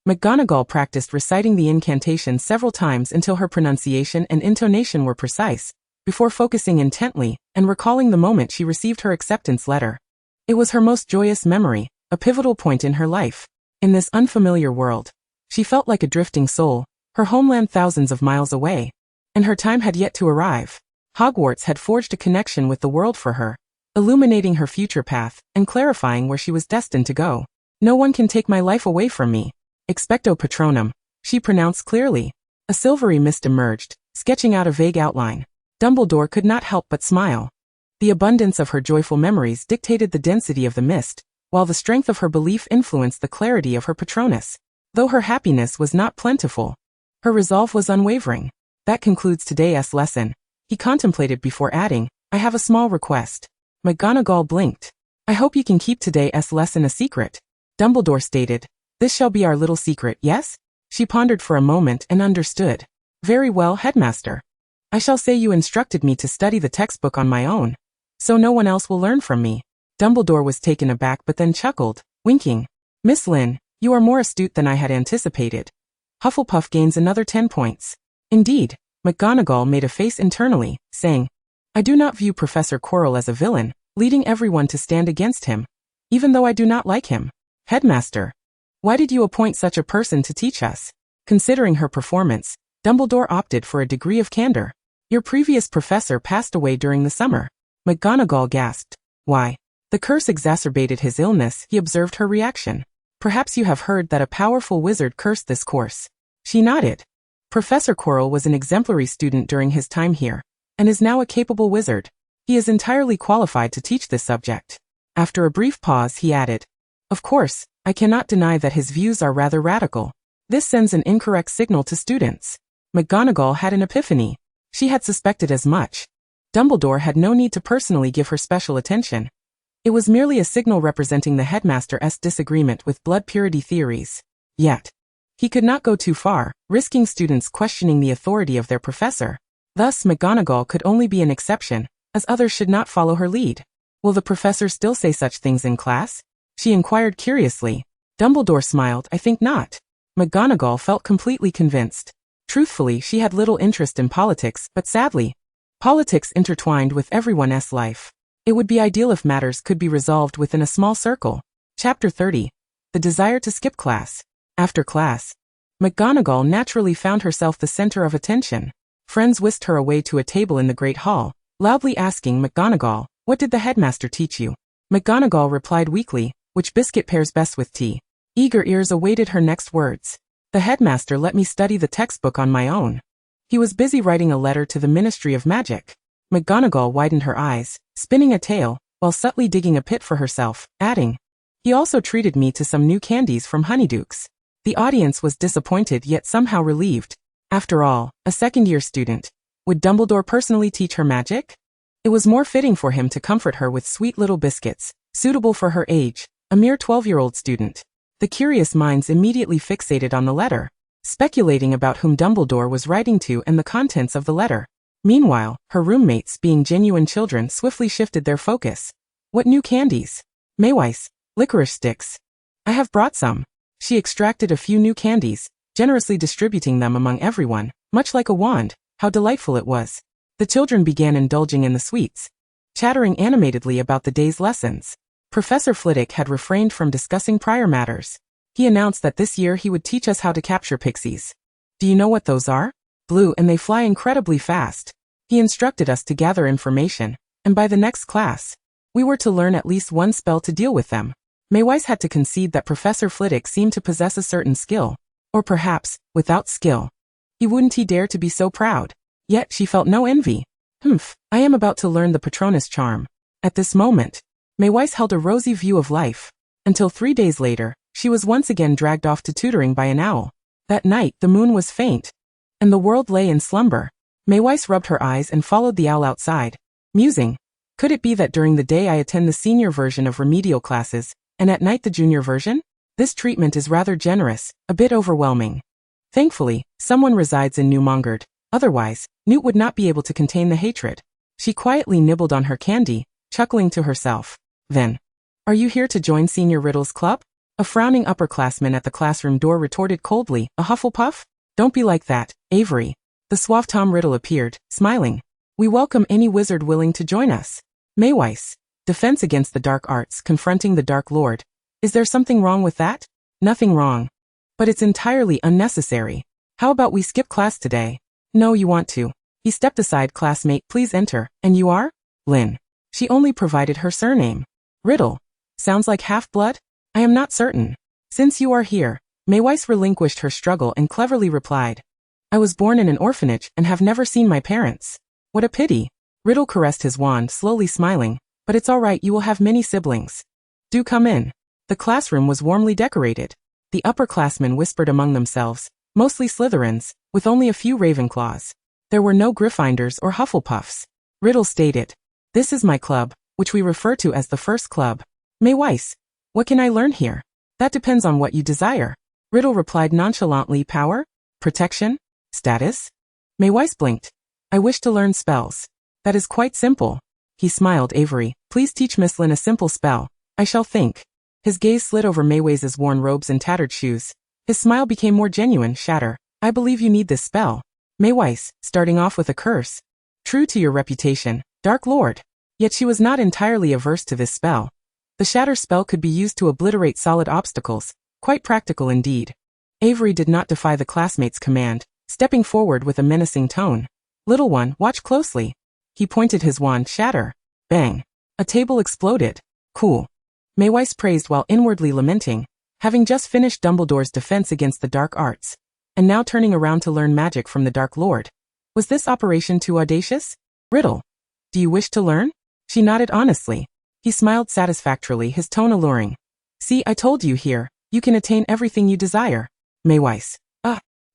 McGonagall practiced reciting the incantation several times until her pronunciation and intonation were precise, before focusing intently and recalling the moment she received her acceptance letter. It was her most joyous memory, a pivotal point in her life. In this unfamiliar world, she felt like a drifting soul, her homeland thousands of miles away, and her time had yet to arrive. Hogwarts had forged a connection with the world for her, illuminating her future path and clarifying where she was destined to go. No one can take my life away from me. Expecto Patronum, she pronounced clearly. A silvery mist emerged, sketching out a vague outline. Dumbledore could not help but smile. The abundance of her joyful memories dictated the density of the mist, while the strength of her belief influenced the clarity of her Patronus. Though her happiness was not plentiful, her resolve was unwavering. That concludes today's lesson, he contemplated before adding, I have a small request. McGonagall blinked. I hope you can keep today's lesson a secret. Dumbledore stated, This shall be our little secret, yes? She pondered for a moment and understood. Very well, Headmaster. I shall say you instructed me to study the textbook on my own, so no one else will learn from me. Dumbledore was taken aback but then chuckled, winking. Miss Lynn, you are more astute than I had anticipated. Hufflepuff gains another 10 points. Indeed, McGonagall made a face internally, saying, I do not view Professor Quirrell as a villain, leading everyone to stand against him, even though I do not like him. Headmaster, why did you appoint such a person to teach us? Considering her performance, Dumbledore opted for a degree of candor. Your previous professor passed away during the summer. McGonagall gasped. Why? The curse exacerbated his illness, he observed her reaction. Perhaps you have heard that a powerful wizard cursed this course. She nodded. Professor Quirrell was an exemplary student during his time here, and is now a capable wizard. He is entirely qualified to teach this subject. After a brief pause, he added, Of course, I cannot deny that his views are rather radical. This sends an incorrect signal to students. McGonagall had an epiphany. She had suspected as much. Dumbledore had no need to personally give her special attention. It was merely a signal representing the headmaster's disagreement with blood purity theories. Yet, he could not go too far, risking students questioning the authority of their professor. Thus, McGonagall could only be an exception, as others should not follow her lead. Will the professor still say such things in class? She inquired curiously. Dumbledore smiled, I think not. McGonagall felt completely convinced. Truthfully, she had little interest in politics, but sadly, politics intertwined with everyone's life. It would be ideal if matters could be resolved within a small circle. Chapter 30. The desire to skip class. After class, McGonagall naturally found herself the center of attention. Friends whisked her away to a table in the Great Hall, loudly asking McGonagall, What did the headmaster teach you? McGonagall replied weakly, Which biscuit pairs best with tea? Eager ears awaited her next words. The headmaster let me study the textbook on my own. He was busy writing a letter to the Ministry of Magic. McGonagall widened her eyes, spinning a tale, while subtly digging a pit for herself, adding, He also treated me to some new candies from Honeydukes. The audience was disappointed yet somehow relieved. After all, a second-year student. Would Dumbledore personally teach her magic? It was more fitting for him to comfort her with sweet little biscuits, suitable for her age, a mere 12-year-old student. The curious minds immediately fixated on the letter, speculating about whom Dumbledore was writing to and the contents of the letter. Meanwhile, her roommates, being genuine children, swiftly shifted their focus. What new candies? Maywise, licorice sticks. I have brought some. She extracted a few new candies, generously distributing them among everyone, much like a wand. How delightful it was. The children began indulging in the sweets, chattering animatedly about the day's lessons. Professor Flitwick had refrained from discussing prior matters. He announced that this year he would teach us how to capture pixies. Do you know what those are? Blue, and they fly incredibly fast. He instructed us to gather information, and by the next class, we were to learn at least one spell to deal with them. Maywise had to concede that Professor Flitwick seemed to possess a certain skill. Or perhaps, without skill. Wouldn't he dare to be so proud? Yet she felt no envy. I am about to learn the Patronus charm. At this moment, Maywise held a rosy view of life. Until 3 days later, she was once again dragged off to tutoring by an owl. That night, the moon was faint, and the world lay in slumber. Maywise rubbed her eyes and followed the owl outside, musing. Could it be that during the day I attend the senior version of remedial classes, and at night the junior version? This treatment is rather generous, a bit overwhelming. Thankfully, someone resides in New Mongard. Otherwise, Newt would not be able to contain the hatred. She quietly nibbled on her candy, chuckling to herself. Then, are you here to join Senior Riddle's club? A frowning upperclassman at the classroom door retorted coldly, a Hufflepuff? Don't be like that, Avery. The suave Tom Riddle appeared, smiling. We welcome any wizard willing to join us. Maywise. Defense against the dark arts, confronting the Dark Lord. Is there something wrong with that? Nothing wrong. But it's entirely unnecessary. How about we skip class today? No, you want to. He stepped aside. Classmate, please enter. And you are? Lynn. She only provided her surname. Riddle. Sounds like half-blood? I am not certain. Since you are here, Maywise relinquished her struggle and cleverly replied. I was born in an orphanage and have never seen my parents. What a pity. Riddle caressed his wand, slowly smiling. But it's all right, you will have many siblings. Do come in. The classroom was warmly decorated. The upperclassmen whispered among themselves, mostly Slytherins, with only a few Ravenclaws. There were no Gryffindors or Hufflepuffs. Riddle stated. This is my club, which we refer to as the First Club. Maywise. What can I learn here? That depends on what you desire. Riddle replied nonchalantly. Power? Protection? Status? Maywise blinked. I wish to learn spells. That is quite simple. He smiled. Avery, please teach Miss Lynn a simple spell. I shall think. His gaze slid over Maywise's worn robes and tattered shoes. His smile became more genuine. Shatter. I believe you need this spell. Maywise, starting off with a curse. True to your reputation, Dark Lord. Yet she was not entirely averse to this spell. The Shatter spell could be used to obliterate solid obstacles. Quite practical indeed. Avery did not defy the classmate's command, stepping forward with a menacing tone. Little one, watch closely. He pointed his wand. Shatter. Bang. A table exploded. Cool. Maywise praised while inwardly lamenting, having just finished Dumbledore's defense against the dark arts, and now turning around to learn magic from the Dark Lord. Was this operation too audacious? Riddle. Do you wish to learn? She nodded honestly. He smiled satisfactorily, his tone alluring. See, I told you here, you can attain everything you desire. Maywise.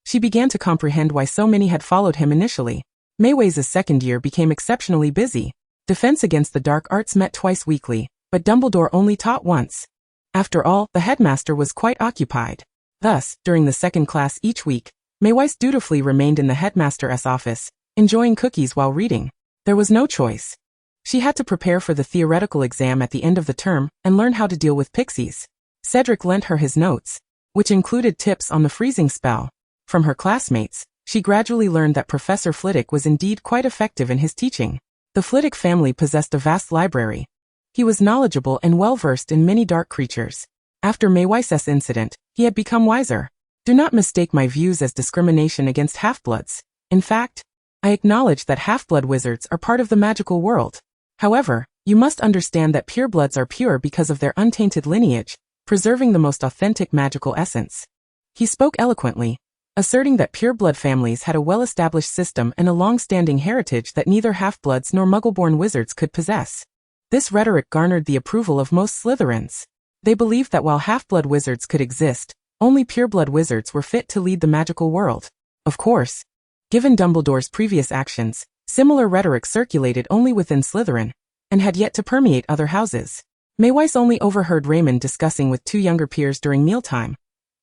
She began to comprehend why so many had followed him initially. Maywise's second year became exceptionally busy. Defense against the dark arts met twice weekly, but Dumbledore only taught once. After all, the headmaster was quite occupied. Thus, during the second class each week, Maywise dutifully remained in the headmaster's office, enjoying cookies while reading. There was no choice. She had to prepare for the theoretical exam at the end of the term and learn how to deal with pixies. Cedric lent her his notes, which included tips on the freezing spell. From her classmates, she gradually learned that Professor Flitwick was indeed quite effective in his teaching. The Flitwick family possessed a vast library. He was knowledgeable and well-versed in many dark creatures. After Maywise's incident, he had become wiser. Do not mistake my views as discrimination against half-bloods. In fact, I acknowledge that half-blood wizards are part of the magical world. However, you must understand that purebloods are pure because of their untainted lineage, preserving the most authentic magical essence. He spoke eloquently, asserting that pure-blood families had a well-established system and a long-standing heritage that neither half-bloods nor muggle-born wizards could possess. This rhetoric garnered the approval of most Slytherins. They believed that while half-blood wizards could exist, only pure-blood wizards were fit to lead the magical world. Of course, given Dumbledore's previous actions, similar rhetoric circulated only within Slytherin, and had yet to permeate other houses. Maywise only overheard Raymond discussing with two younger peers during mealtime.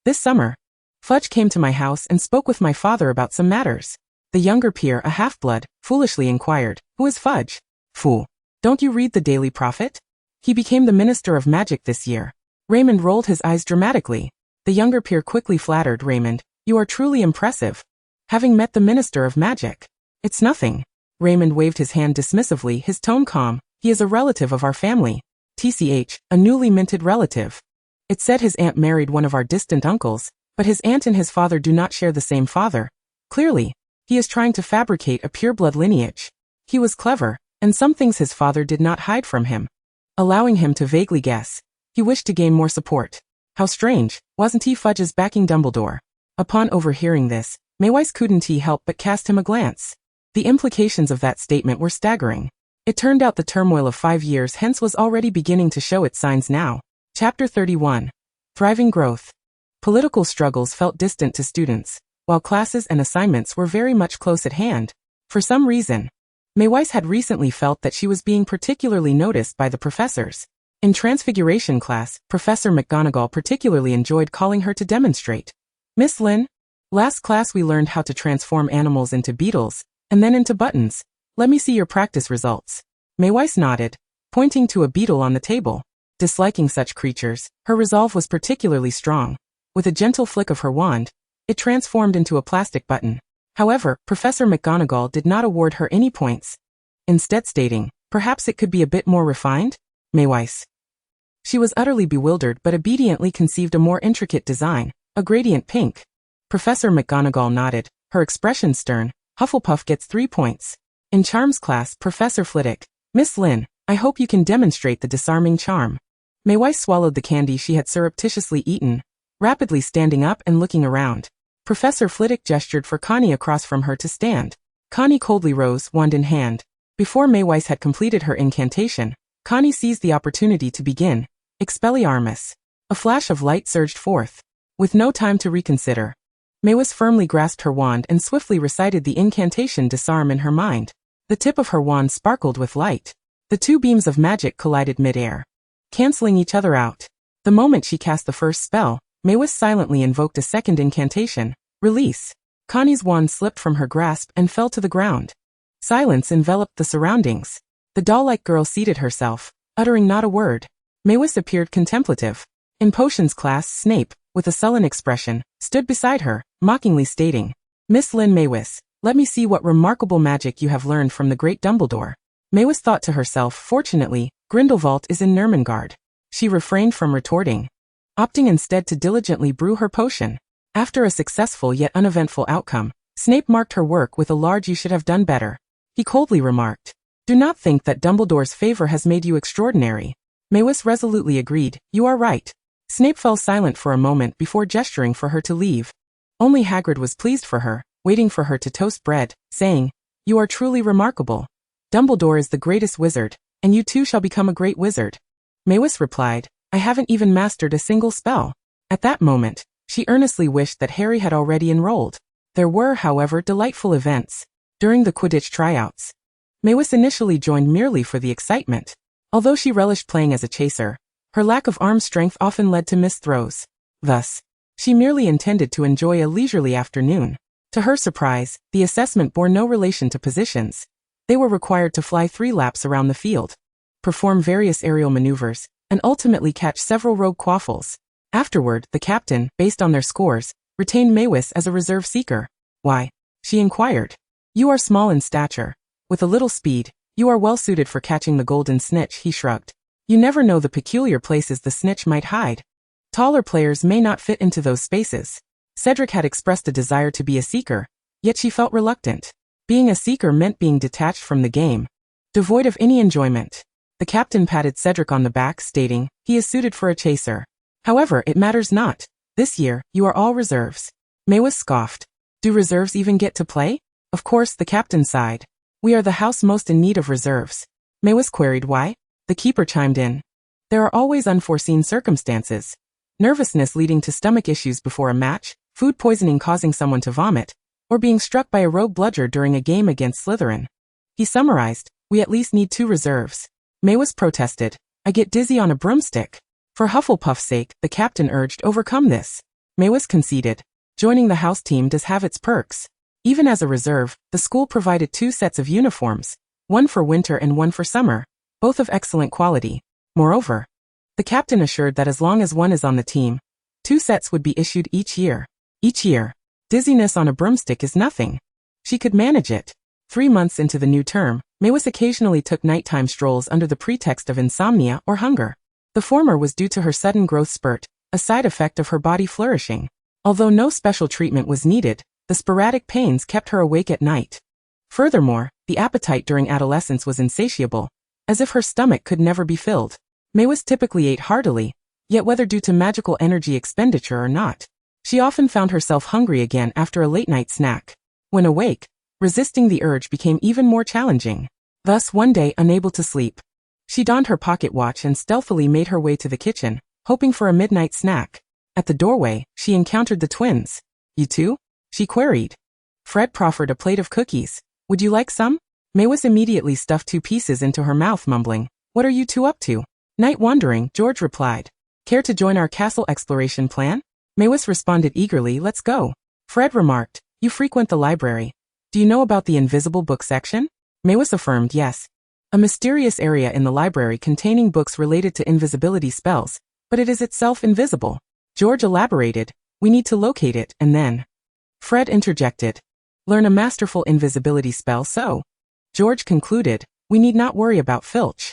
This summer, Fudge came to my house and spoke with my father about some matters. The younger peer, a half-blood, foolishly inquired, "Who is Fudge?" "Fool. Don't you read the Daily Prophet? He became the Minister of Magic this year." Raymond rolled his eyes dramatically. The younger peer quickly flattered Raymond, "You are truly impressive. Having met the Minister of Magic." "It's nothing." Raymond waved his hand dismissively, his tone calm. "He is a relative of our family. TCH, a newly minted relative. It said his aunt married one of our distant uncles, but his aunt and his father do not share the same father. Clearly, he is trying to fabricate a pureblood lineage. He was clever, and some things his father did not hide from him, allowing him to vaguely guess. He wished to gain more support. How strange, wasn't he Fudge's backing Dumbledore?" Upon overhearing this, Maywise couldn't help but cast him a glance. The implications of that statement were staggering. It turned out the turmoil of 5 years hence was already beginning to show its signs now. Chapter 31. Thriving Growth. Political struggles felt distant to students, while classes and assignments were very much close at hand. For some reason, Maywise had recently felt that she was being particularly noticed by the professors. In Transfiguration class, Professor McGonagall particularly enjoyed calling her to demonstrate. "Miss Lynn, last class we learned how to transform animals into beetles, and then into buttons. Let me see your practice results." Maywise nodded, pointing to a beetle on the table. Disliking such creatures, her resolve was particularly strong. With a gentle flick of her wand, it transformed into a plastic button. However, Professor McGonagall did not award her any points, instead stating, "Perhaps it could be a bit more refined, Maywise." She was utterly bewildered but obediently conceived a more intricate design, a gradient pink. Professor McGonagall nodded, her expression stern. "Hufflepuff gets 3 points. In Charms class, Professor Flitwick, Miss Lynn, I hope you can demonstrate the disarming charm." Maywise swallowed the candy she had surreptitiously eaten, rapidly standing up and looking around. Professor Flitwick gestured for Connie across from her to stand. Connie coldly rose, wand in hand. Before Maywise had completed her incantation, Connie seized the opportunity to begin. Expelliarmus. A flash of light surged forth. With no time to reconsider, Maywise firmly grasped her wand and swiftly recited the incantation Disarm in her mind. The tip of her wand sparkled with light. The two beams of magic collided mid-air, canceling each other out. The moment she cast the first spell, Maywise silently invoked a second incantation. Release. Connie's wand slipped from her grasp and fell to the ground. Silence enveloped the surroundings. The doll-like girl seated herself, uttering not a word. Maywise appeared contemplative. In Potions class, Snape, with a sullen expression, stood beside her, mockingly stating, "Miss Lynn Maywise, let me see what remarkable magic you have learned from the great Dumbledore." Maywise thought to herself, fortunately, Grindelwald is in Nurmengard. She refrained from retorting, opting instead to diligently brew her potion. After a successful yet uneventful outcome, Snape marked her work with a large "You should have done better." He coldly remarked, "Do not think that Dumbledore's favor has made you extraordinary." Maywise resolutely agreed, "You are right." Snape fell silent for a moment before gesturing for her to leave. Only Hagrid was pleased for her, waiting for her to toast bread, saying, "You are truly remarkable. Dumbledore is the greatest wizard, and you too shall become a great wizard." Maywise replied, "I haven't even mastered a single spell." At that moment, she earnestly wished that Harry had already enrolled. There were, however, delightful events. During the Quidditch tryouts, Maywise initially joined merely for the excitement. Although she relished playing as a chaser, her lack of arm strength often led to missed throws. Thus, she merely intended to enjoy a leisurely afternoon. To her surprise, the assessment bore no relation to positions. They were required to fly 3 laps around the field, perform various aerial maneuvers, and ultimately catch several rogue quaffles. Afterward, the captain, based on their scores, retained Maywise as a reserve seeker. "Why?" she inquired. "You are small in stature. With a little speed, you are well suited for catching the golden snitch," he shrugged. "You never know the peculiar places the snitch might hide. Taller players may not fit into those spaces." Cedric had expressed a desire to be a seeker, yet she felt reluctant. Being a seeker meant being detached from the game, devoid of any enjoyment. The captain patted Cedric on the back, stating, "He is suited for a chaser. However, it matters not. This year, you are all reserves." Maywise scoffed. "Do reserves even get to play?" Of course, the captain sighed. "We are the house most in need of reserves." Maywise queried why. The keeper chimed in. "There are always unforeseen circumstances. Nervousness leading to stomach issues before a match, food poisoning causing someone to vomit, or being struck by a rogue bludger during a game against Slytherin." He summarized, "We at least need 2 reserves." Maywise protested, I get dizzy on a broomstick. For Hufflepuff's sake, the captain urged, overcome this. Maewis conceded. Joining the house team does have its perks. Even as a reserve, the school provided 2 sets of uniforms, one for winter and one for summer, both of excellent quality. Moreover, the captain assured that as long as one is on the team, 2 sets would be issued each year. Each year. Dizziness on a broomstick is nothing. She could manage it. 3 months into the new term, Maewis occasionally took nighttime strolls under the pretext of insomnia or hunger. The former was due to her sudden growth spurt, a side effect of her body flourishing. Although no special treatment was needed, the sporadic pains kept her awake at night. Furthermore, the appetite during adolescence was insatiable, as if her stomach could never be filled. Maewis typically ate heartily, yet whether due to magical energy expenditure or not, she often found herself hungry again after a late-night snack. When awake, resisting the urge became even more challenging. Thus, one day, unable to sleep, she donned her pocket watch and stealthily made her way to the kitchen, hoping for a midnight snack. At the doorway, she encountered the twins. You too? She queried. Fred proffered a plate of cookies. Would you like some? Maewis immediately stuffed 2 pieces into her mouth, mumbling, what are you 2 up to? Night wandering, George replied. Care to join our castle exploration plan? Maewis responded eagerly, let's go. Fred remarked, you frequent the library. Do you know about the invisible book section? Maewis affirmed yes. A mysterious area in the library containing books related to invisibility spells, but it is itself invisible. George elaborated, we need to locate it, and then. Fred interjected, learn a masterful invisibility spell so. George concluded, we need not worry about Filch.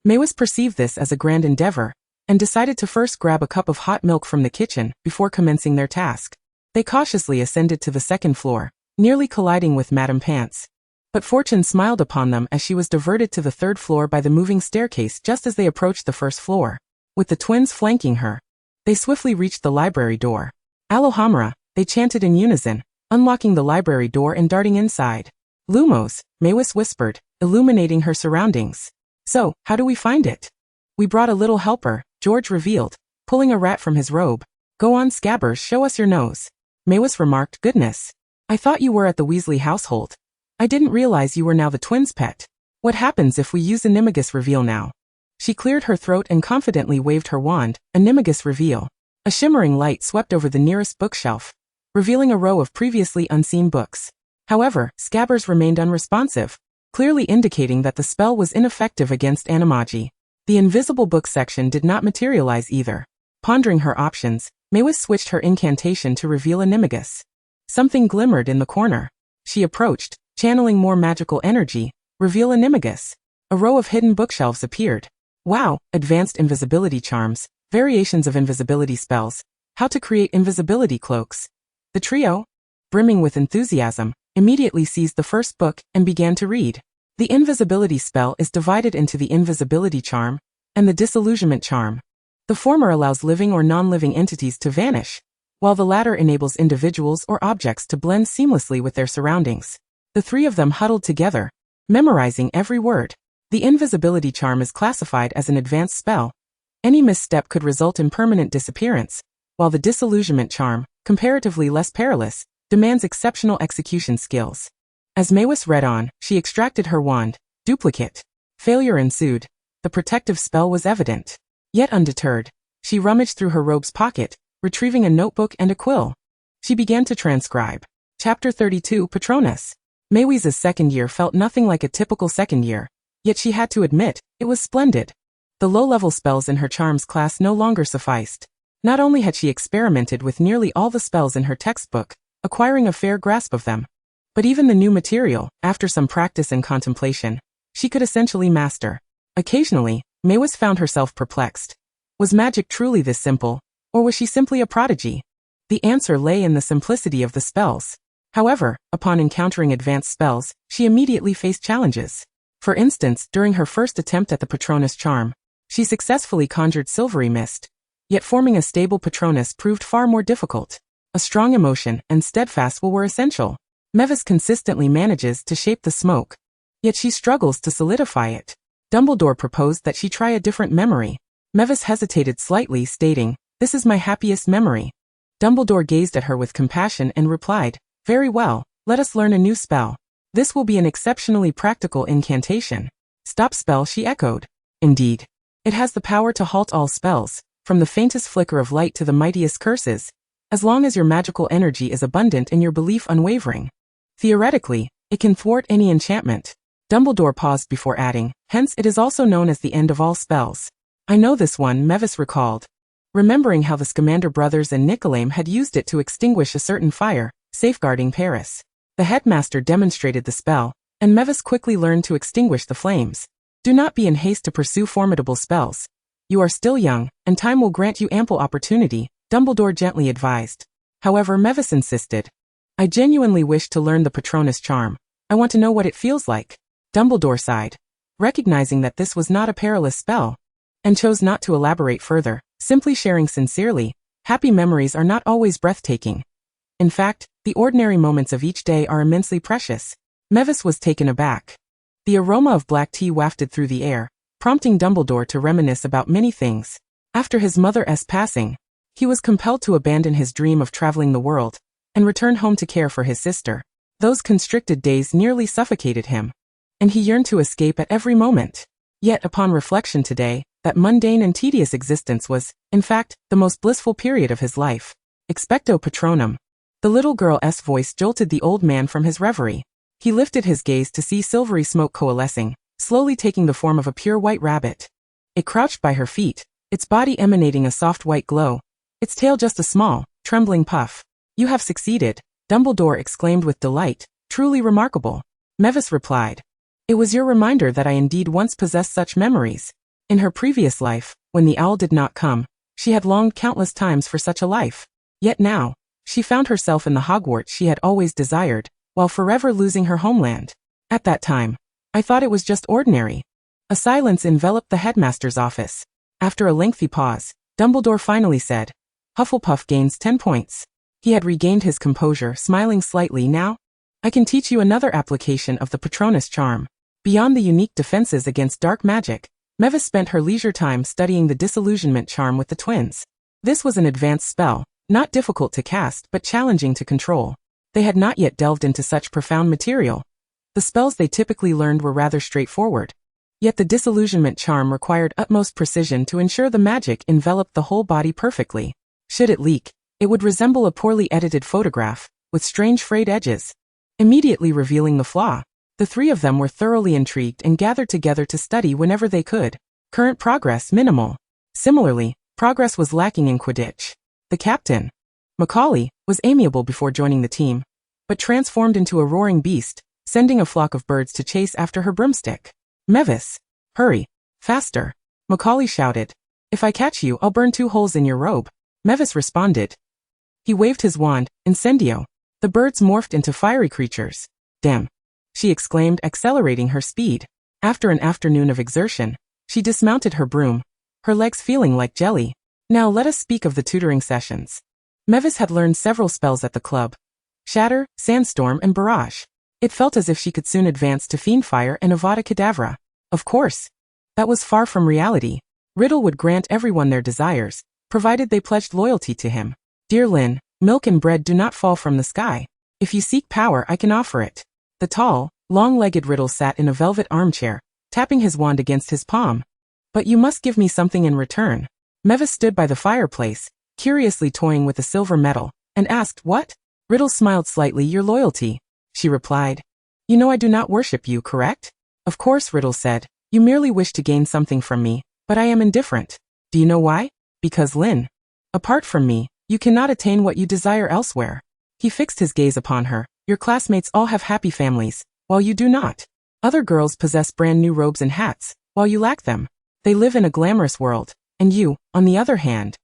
Maewis perceived this as a grand endeavor, and decided to first grab a cup of hot milk from the kitchen before commencing their task. They cautiously ascended to the 2nd floor, nearly colliding with Madame Pants. But fortune smiled upon them as she was diverted to the 3rd floor by the moving staircase just as they approached the 1st floor. With the twins flanking her, they swiftly reached the library door. Alohomora, they chanted in unison, unlocking the library door and darting inside. Lumos, Maewis whispered, illuminating her surroundings. So, how do we find it? We brought a little helper, George revealed, pulling a rat from his robe. Go on, Scabbers, show us your nose. Maewis remarked, goodness. I thought you were at the Weasley household. I didn't realize you were now the twins' pet. What happens if we use Animagus Reveal now? She cleared her throat and confidently waved her wand, Animagus Reveal. A shimmering light swept over the nearest bookshelf, revealing a row of previously unseen books. However, Scabbers remained unresponsive, clearly indicating that the spell was ineffective against Animagi. The invisible book section did not materialize either. Pondering her options, Maewis switched her incantation to reveal Animagus. Something glimmered in the corner. She approached, channeling more magical energy. Reveal Animagus. A row of hidden bookshelves appeared. Wow, advanced invisibility charms, variations of invisibility spells, how to create invisibility cloaks. The trio, brimming with enthusiasm, immediately seized the first book and began to read. The invisibility spell is divided into the invisibility charm and the disillusionment charm. The former allows living or non-living entities to vanish, while the latter enables individuals or objects to blend seamlessly with their surroundings. The 3 of them huddled together, memorizing every word. The invisibility charm is classified as an advanced spell. Any misstep could result in permanent disappearance, while the disillusionment charm, comparatively less perilous, demands exceptional execution skills. As Maewis read on, she extracted her wand. Duplicate. Failure ensued. The protective spell was evident. Yet undeterred, she rummaged through her robe's pocket, retrieving a notebook and a quill. She began to transcribe. Chapter 32, Patronus. Maewis's 2nd year felt nothing like a typical 2nd year, yet she had to admit, it was splendid. The low-level spells in her charms class no longer sufficed. Not only had she experimented with nearly all the spells in her textbook, acquiring a fair grasp of them, but even the new material, after some practice and contemplation, she could essentially master. Occasionally, Maewis found herself perplexed. Was magic truly this simple, or was she simply a prodigy? The answer lay in the simplicity of the spells. However, upon encountering advanced spells, she immediately faced challenges. For instance, during her first attempt at the Patronus charm, she successfully conjured silvery mist. Yet forming a stable Patronus proved far more difficult. A strong emotion and steadfast will were essential. Mavis consistently manages to shape the smoke, yet she struggles to solidify it. Dumbledore proposed that she try a different memory. Mavis hesitated slightly, stating, "This is my happiest memory." Dumbledore gazed at her with compassion and replied, "Very well, let us learn a new spell. This will be an exceptionally practical incantation." "Stop spell," she echoed. "Indeed." It has the power to halt all spells, from the faintest flicker of light to the mightiest curses, as long as your magical energy is abundant and your belief unwavering. Theoretically, it can thwart any enchantment. Dumbledore paused before adding, hence it is also known as the end of all spells. I know this one, Mavis recalled, remembering how the Scamander brothers and Nicolaim had used it to extinguish a certain fire, safeguarding Paris. The headmaster demonstrated the spell, and Mavis quickly learned to extinguish the flames. Do not be in haste to pursue formidable spells. You are still young, and time will grant you ample opportunity, Dumbledore gently advised. However, Mavis insisted. I genuinely wish to learn the Patronus charm. I want to know what it feels like. Dumbledore sighed, recognizing that this was not a perilous spell, and chose not to elaborate further, simply sharing sincerely, happy memories are not always breathtaking. In fact, the ordinary moments of each day are immensely precious. Mavis was taken aback. The aroma of black tea wafted through the air, prompting Dumbledore to reminisce about many things. After his mother's passing, he was compelled to abandon his dream of traveling the world, and return home to care for his sister. Those constricted days nearly suffocated him, and he yearned to escape at every moment. Yet upon reflection today, that mundane and tedious existence was, in fact, the most blissful period of his life. Expecto Patronum. The little girl's voice jolted the old man from his reverie. He lifted his gaze to see silvery smoke coalescing, slowly taking the form of a pure white rabbit. It crouched by her feet, its body emanating a soft white glow, its tail just a small, trembling puff. You have succeeded, Dumbledore exclaimed with delight, truly remarkable. Mavis replied. It was your reminder that I indeed once possessed such memories. In her previous life, when the owl did not come, she had longed countless times for such a life. Yet now, she found herself in the Hogwarts she had always desired, while forever losing her homeland. At that time, I thought it was just ordinary. A silence enveloped the headmaster's office. After a lengthy pause, Dumbledore finally said, Hufflepuff gains 10 points. He had regained his composure, smiling slightly. Now, I can teach you another application of the Patronus charm. Beyond the unique defenses against dark magic, Mavis spent her leisure time studying the disillusionment charm with the twins. This was an advanced spell, not difficult to cast but challenging to control. They had not yet delved into such profound material. The spells they typically learned were rather straightforward. Yet the disillusionment charm required utmost precision to ensure the magic enveloped the whole body perfectly. Should it leak, it would resemble a poorly edited photograph, with strange frayed edges, immediately revealing the flaw. The three of them were thoroughly intrigued and gathered together to study whenever they could. Current progress minimal. Similarly, progress was lacking in Quidditch. The captain, Macaulay, was amiable before joining the team, but transformed into a roaring beast, sending a flock of birds to chase after her broomstick. Mavis, hurry, faster, Macaulay shouted. If I catch you, I'll burn 2 holes in your robe. Mavis responded. He waved his wand, incendio. The birds morphed into fiery creatures. Damn, she exclaimed, accelerating her speed. After an afternoon of exertion, she dismounted her broom, her legs feeling like jelly. Now let us speak of the tutoring sessions. Mavis had learned several spells at the club. Shatter, Sandstorm, and Barrage. It felt as if she could soon advance to Fiendfire and Avada Kedavra. Of course, that was far from reality. Riddle would grant everyone their desires, provided they pledged loyalty to him. Dear Lynn, milk and bread do not fall from the sky. If you seek power, I can offer it. The tall, long-legged Riddle sat in a velvet armchair, tapping his wand against his palm. But you must give me something in return. Mavis stood by the fireplace, curiously toying with the silver medal, and asked, what? Riddle smiled slightly. Your loyalty, she replied. You know I do not worship you, correct? Of course, Riddle said. You merely wish to gain something from me, but I am indifferent. Do you know why? Because Lynn, apart from me, you cannot attain what you desire elsewhere. He fixed his gaze upon her. Your classmates all have happy families, while you do not. Other girls possess brand new robes and hats, while you lack them. They live in a glamorous world, and you, on the other hand,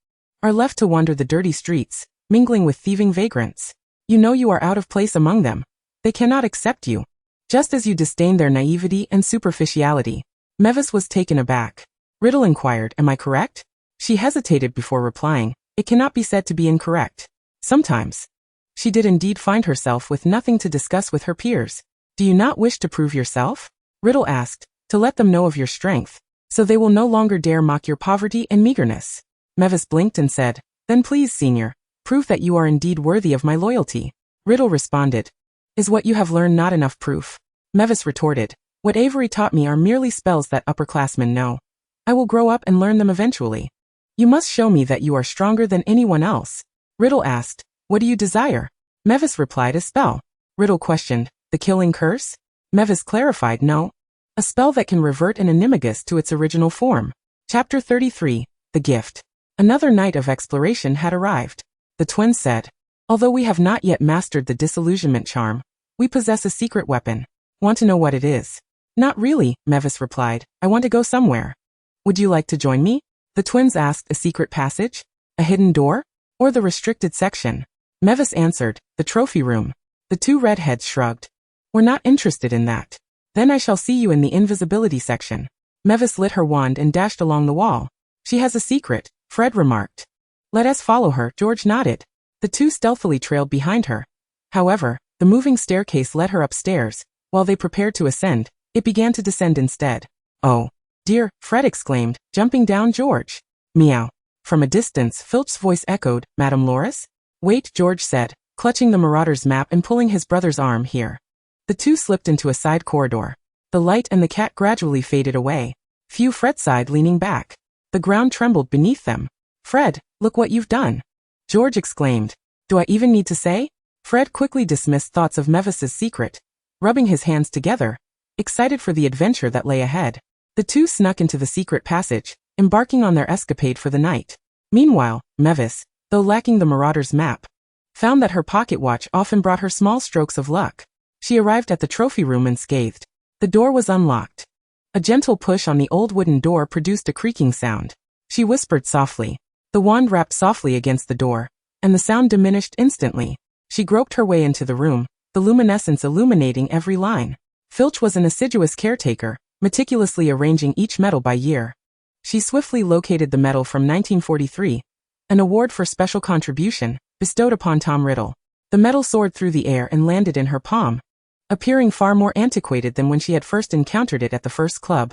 are left to wander the dirty streets, mingling with thieving vagrants. You know you are out of place among them. They cannot accept you, just as you disdain their naivety and superficiality. Mavis was taken aback. Riddle inquired, am I correct? She hesitated before replying. It cannot be said to be incorrect. Sometimes, she did indeed find herself with nothing to discuss with her peers. Do you not wish to prove yourself? Riddle asked, to let them know of your strength, so they will no longer dare mock your poverty and meagerness. Mavis blinked and said, then please, senior, prove that you are indeed worthy of my loyalty. Riddle responded, is what you have learned not enough proof? Mavis retorted, what Avery taught me are merely spells that upperclassmen know. I will grow up and learn them eventually. You must show me that you are stronger than anyone else. Riddle asked, what do you desire? Mavis replied, a spell. Riddle questioned, the killing curse? Mavis clarified, no. A spell that can revert an animagus to its original form. Chapter 33, The Gift. Another night of exploration had arrived. The twins said, although we have not yet mastered the disillusionment charm, we possess a secret weapon. Want to know what it is? Not really, Mavis replied. I want to go somewhere. Would you like to join me? The twins asked, a secret passage? A hidden door? Or the restricted section? Mavis answered, the trophy room. The two redheads shrugged. We're not interested in that. Then I shall see you in the invisibility section. Mavis lit her wand and dashed along the wall. She has a secret, Fred remarked. Let us follow her, George nodded. The two stealthily trailed behind her. However, the moving staircase led her upstairs. While they prepared to ascend, it began to descend instead. Oh, dear, Fred exclaimed, jumping down George. Meow. From a distance, Filch's voice echoed, Madame Loris? Wait, George said, clutching the Marauder's map and pulling his brother's arm here. The two slipped into a side corridor. The light and the cat gradually faded away. Phew, Fred sighed, leaning back. The ground trembled beneath them. Fred, look what you've done. George exclaimed. Do I even need to say? Fred quickly dismissed thoughts of Mavis's secret, rubbing his hands together, excited for the adventure that lay ahead. The two snuck into the secret passage, embarking on their escapade for the night. Meanwhile, Mavis, though lacking the Marauder's map, found that her pocket watch often brought her small strokes of luck. She arrived at the trophy room unscathed. The door was unlocked. A gentle push on the old wooden door produced a creaking sound. She whispered softly. The wand rapped softly against the door, and the sound diminished instantly. She groped her way into the room, the luminescence illuminating every line. Filch was an assiduous caretaker, meticulously arranging each medal by year. She swiftly located the medal from 1943, an award for special contribution, bestowed upon Tom Riddle. The medal soared through the air and landed in her palm, appearing far more antiquated than when she had first encountered it at the first club.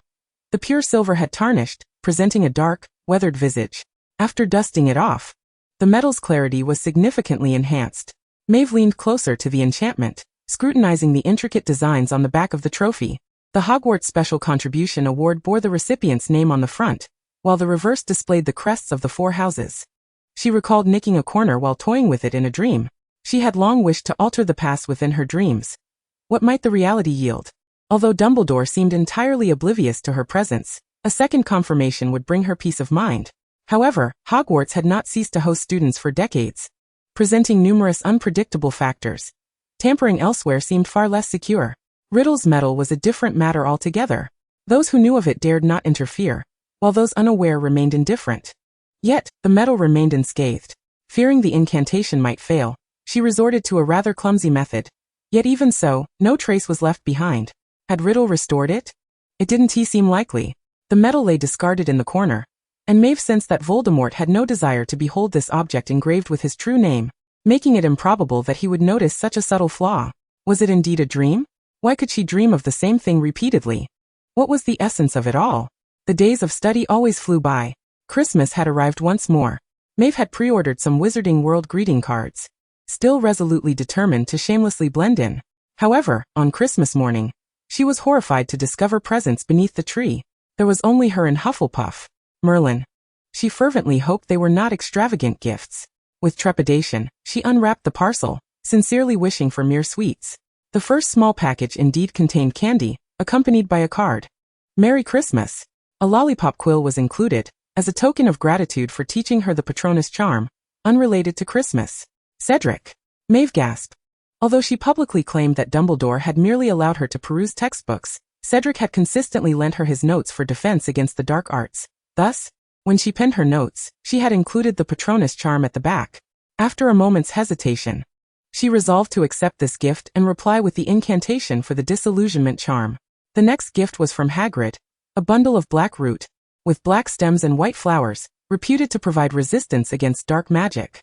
The pure silver had tarnished, presenting a dark, weathered visage. After dusting it off, the medal's clarity was significantly enhanced. Maeve leaned closer to the enchantment, scrutinizing the intricate designs on the back of the trophy. The Hogwarts Special Contribution Award bore the recipient's name on the front, while the reverse displayed the crests of the 4 houses. She recalled nicking a corner while toying with it in a dream. She had long wished to alter the past within her dreams. What might the reality yield? Although Dumbledore seemed entirely oblivious to her presence, a second confirmation would bring her peace of mind. However, Hogwarts had not ceased to host students for decades, presenting numerous unpredictable factors. Tampering elsewhere seemed far less secure. Riddle's medal was a different matter altogether. Those who knew of it dared not interfere, while those unaware remained indifferent. Yet, the medal remained unscathed. Fearing the incantation might fail, she resorted to a rather clumsy method. Yet even so, no trace was left behind. Had Riddle restored it? It didn't seem likely. The medal lay discarded in the corner, and Maeve sensed that Voldemort had no desire to behold this object engraved with his true name, making it improbable that he would notice such a subtle flaw. Was it indeed a dream? Why could she dream of the same thing repeatedly? What was the essence of it all? The days of study always flew by. Christmas had arrived once more. Maeve had pre-ordered some Wizarding World greeting cards, still resolutely determined to shamelessly blend in. However, on Christmas morning, she was horrified to discover presents beneath the tree. There was only her and Hufflepuff. Merlin. She fervently hoped they were not extravagant gifts. With trepidation, she unwrapped the parcel, sincerely wishing for mere sweets. The first small package indeed contained candy, accompanied by a card. Merry Christmas! A lollipop quill was included, as a token of gratitude for teaching her the Patronus charm, unrelated to Christmas. Cedric. Maeve gasped. Although she publicly claimed that Dumbledore had merely allowed her to peruse textbooks, Cedric had consistently lent her his notes for defense against the dark arts. Thus, when she penned her notes, she had included the Patronus charm at the back. After a moment's hesitation, she resolved to accept this gift and reply with the incantation for the disillusionment charm. The next gift was from Hagrid, a bundle of black root, with black stems and white flowers, reputed to provide resistance against dark magic.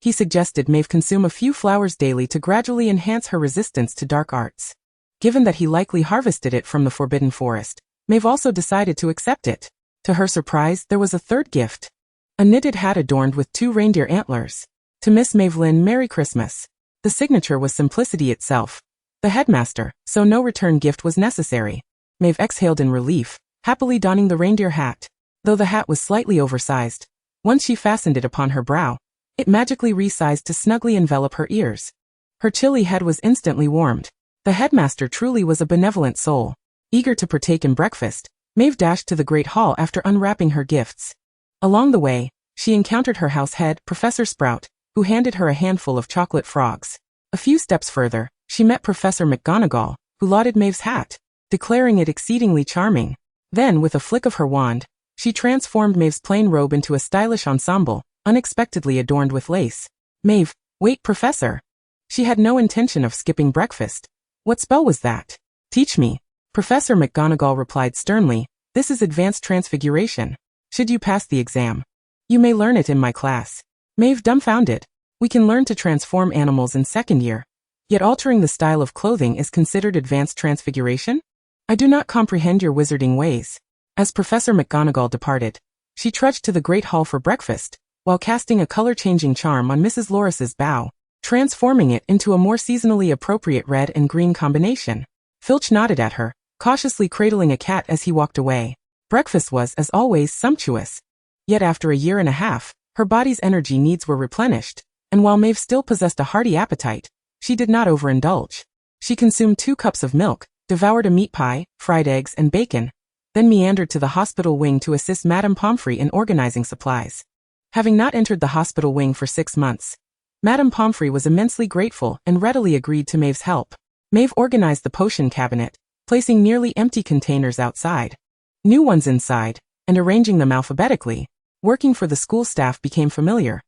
He suggested Maeve consume a few flowers daily to gradually enhance her resistance to dark arts. Given that he likely harvested it from the Forbidden Forest, Maeve also decided to accept it. To her surprise, there was a third gift. A knitted hat adorned with 2 reindeer antlers. To Miss Mavelyn, Merry Christmas. The signature was simplicity itself. The headmaster, so no return gift was necessary. Maeve exhaled in relief, happily donning the reindeer hat. Though the hat was slightly oversized, once she fastened it upon her brow, it magically resized to snugly envelop her ears. Her chilly head was instantly warmed. The headmaster truly was a benevolent soul. Eager to partake in breakfast, Maeve dashed to the great hall after unwrapping her gifts. Along the way, she encountered her house head, Professor Sprout, who handed her a handful of chocolate frogs. A few steps further, she met Professor McGonagall, who lauded Maeve's hat, declaring it exceedingly charming. Then, with a flick of her wand, she transformed Maeve's plain robe into a stylish ensemble, unexpectedly adorned with lace. Maeve, wait, Professor. She had no intention of skipping breakfast. What spell was that? Teach me. Professor McGonagall replied sternly, this is advanced transfiguration. Should you pass the exam, you may learn it in my class. Maeve dumbfounded. We can learn to transform animals in second year, yet altering the style of clothing is considered advanced transfiguration? I do not comprehend your wizarding ways. As Professor McGonagall departed, she trudged to the great hall for breakfast, while casting a color-changing charm on Mrs. Loris's bow, transforming it into a more seasonally appropriate red and green combination. Filch nodded at her, cautiously cradling a cat as he walked away. Breakfast was, as always, sumptuous. Yet after a year and a half, her body's energy needs were replenished, and while Maeve still possessed a hearty appetite, she did not overindulge. She consumed 2 cups of milk, devoured a meat pie, fried eggs, and bacon, then meandered to the hospital wing to assist Madame Pomfrey in organizing supplies. Having not entered the hospital wing for 6 months, Madame Pomfrey was immensely grateful and readily agreed to Maeve's help. Maeve organized the potion cabinet, placing nearly empty containers outside, new ones inside, and arranging them alphabetically. Working for the school staff became familiar.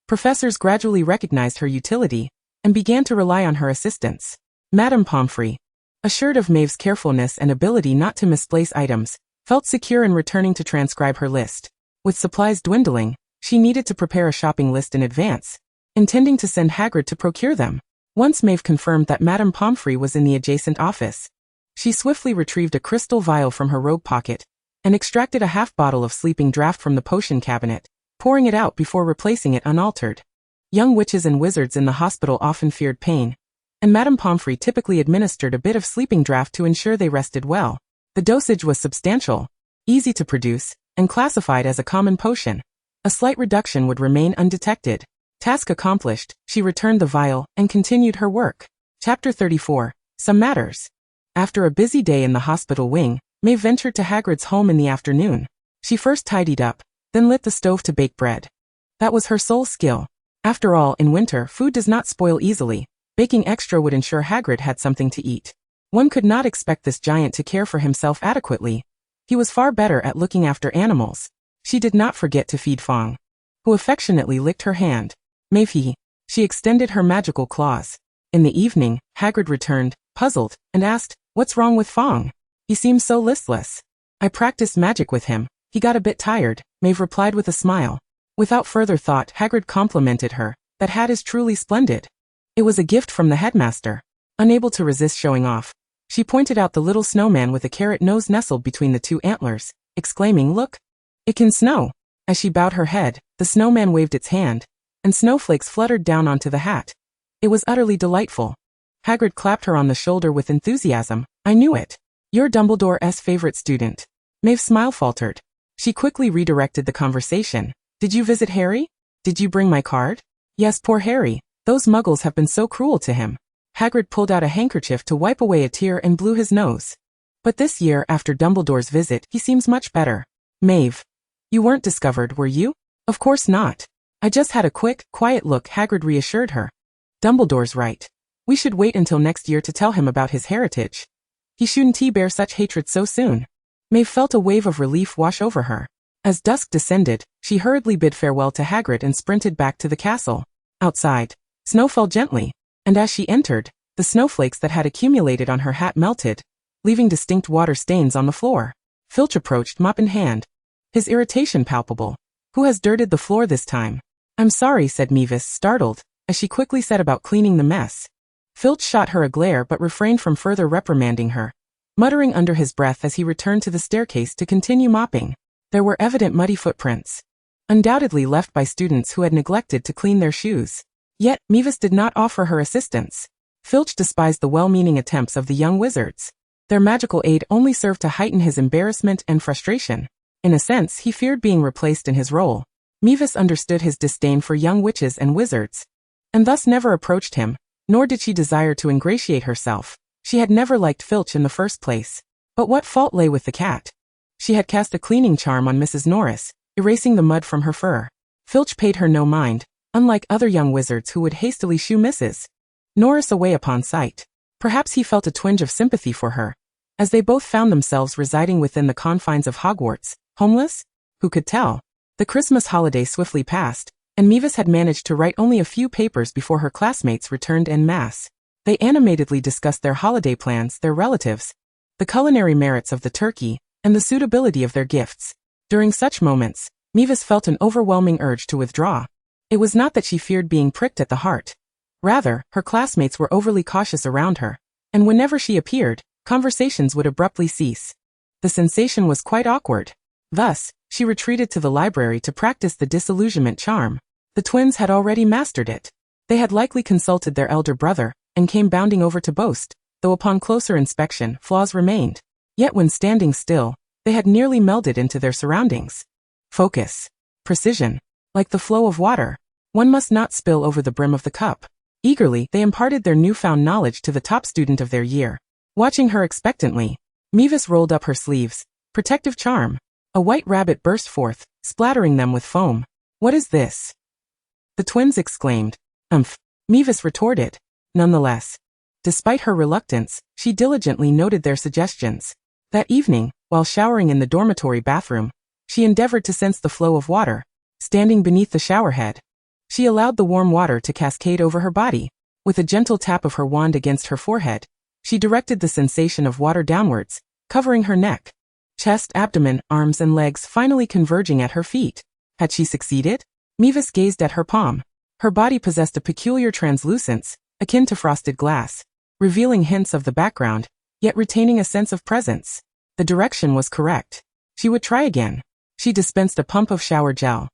Professors gradually recognized her utility and began to rely on her assistance. Madame Pomfrey, assured of Maeve's carefulness and ability not to misplace items, felt secure in returning to transcribe her list. With supplies dwindling, she needed to prepare a shopping list in advance, intending to send Hagrid to procure them. Once Maeve confirmed that Madame Pomfrey was in the adjacent office, she swiftly retrieved a crystal vial from her robe pocket and extracted a half-bottle of sleeping draught from the potion cabinet, pouring it out before replacing it unaltered. Young witches and wizards in the hospital often feared pain, and Madame Pomfrey typically administered a bit of sleeping draught to ensure they rested well. The dosage was substantial, easy to produce, and classified as a common potion. A slight reduction would remain undetected. Task accomplished, she returned the vial and continued her work. Chapter 34. Some Matters. After a busy day in the hospital wing, Maeve ventured to Hagrid's home in the afternoon. She first tidied up, then lit the stove to bake bread. That was her sole skill. After all, in winter, food does not spoil easily. Baking extra would ensure Hagrid had something to eat. One could not expect this giant to care for himself adequately. He was far better at looking after animals. She did not forget to feed Fong, who affectionately licked her hand. Maeve, she extended her magical claws. In the evening, Hagrid returned, puzzled, and asked, "What's wrong with Fong? He seems so listless." "I practiced magic with him. He got a bit tired," Maeve replied with a smile. Without further thought, Hagrid complimented her. "That hat is truly splendid." It was a gift from the headmaster. Unable to resist showing off, she pointed out the little snowman with a carrot nose nestled between the 2 antlers, exclaiming, "Look! It can snow." As she bowed her head, the snowman waved its hand, and snowflakes fluttered down onto the hat. It was utterly delightful. Hagrid clapped her on the shoulder with enthusiasm. "I knew it. You're Dumbledore's favorite student." Maeve's smile faltered. She quickly redirected the conversation. "Did you visit Harry? Did you bring my card?" "Yes, poor Harry. Those muggles have been so cruel to him." Hagrid pulled out a handkerchief to wipe away a tear and blew his nose. "But this year, after Dumbledore's visit, he seems much better." "Maeve, you weren't discovered, were you?" "Of course not. I just had a quick, quiet look," Hagrid reassured her. "Dumbledore's right. We should wait until next year to tell him about his heritage. He shouldn't bear such hatred so soon." Maeve felt a wave of relief wash over her. As dusk descended, she hurriedly bid farewell to Hagrid and sprinted back to the castle. Outside, snow fell gently, and as she entered, the snowflakes that had accumulated on her hat melted, leaving distinct water stains on the floor. Filch approached, mop in hand, his irritation palpable. "Who has dirted the floor this time?" "I'm sorry," said Mavis, startled, as she quickly set about cleaning the mess. Filch shot her a glare but refrained from further reprimanding her, muttering under his breath as he returned to the staircase to continue mopping. There were evident muddy footprints, undoubtedly left by students who had neglected to clean their shoes. Yet, Mavis did not offer her assistance. Filch despised the well-meaning attempts of the young wizards. Their magical aid only served to heighten his embarrassment and frustration. In a sense, he feared being replaced in his role. Mavis understood his disdain for young witches and wizards, and thus never approached him, nor did she desire to ingratiate herself. She had never liked Filch in the first place. But what fault lay with the cat? She had cast a cleaning charm on Mrs. Norris, erasing the mud from her fur. Filch paid her no mind, unlike other young wizards who would hastily shoo Mrs. Norris away upon sight. Perhaps he felt a twinge of sympathy for her, as they both found themselves residing within the confines of Hogwarts, homeless? Who could tell? The Christmas holiday swiftly passed, and Mavis had managed to write only a few papers before her classmates returned en masse. They animatedly discussed their holiday plans, their relatives, the culinary merits of the turkey, and the suitability of their gifts. During such moments, Mavis felt an overwhelming urge to withdraw. It was not that she feared being pricked at the heart. Rather, her classmates were overly cautious around her, and whenever she appeared, conversations would abruptly cease. The sensation was quite awkward. Thus, she retreated to the library to practice the disillusionment charm. The twins had already mastered it. They had likely consulted their elder brother, and came bounding over to boast, though upon closer inspection, flaws remained. Yet when standing still, they had nearly melded into their surroundings. Focus. Precision. Like the flow of water. One must not spill over the brim of the cup. Eagerly, they imparted their newfound knowledge to the top student of their year. Watching her expectantly, Mavis rolled up her sleeves. Protective charm. A white rabbit burst forth, splattering them with foam. What is this? The twins exclaimed. Mavis retorted. Nonetheless, despite her reluctance, she diligently noted their suggestions. That evening, while showering in the dormitory bathroom, she endeavored to sense the flow of water. Standing beneath the showerhead, she allowed the warm water to cascade over her body. With a gentle tap of her wand against her forehead, she directed the sensation of water downwards, covering her neck, chest, abdomen, arms and legs, finally converging at her feet. Had she succeeded? Mavis gazed at her palm. Her body possessed a peculiar translucence, akin to frosted glass, revealing hints of the background, yet retaining a sense of presence. The direction was correct. She would try again. She dispensed a pump of shower gel,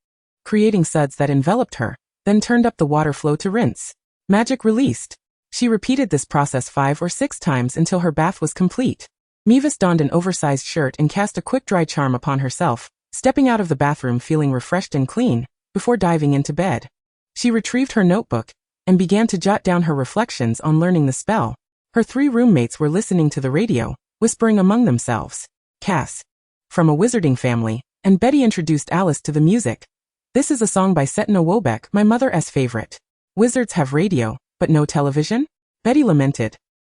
creating suds that enveloped her, then turned up the water flow to rinse. Magic released. She repeated this process 5 or 6 times until her bath was complete. Mavis donned an oversized shirt and cast a quick dry charm upon herself, stepping out of the bathroom feeling refreshed and clean, before diving into bed. She retrieved her notebook, and began to jot down her reflections on learning the spell. Her 3 roommates were listening to the radio, whispering among themselves. Cass, from a wizarding family, and Betty introduced Alice to the music. This is a song by Setna Wobeck, my mother's favorite. Wizards have radio, but no television? Betty lamented.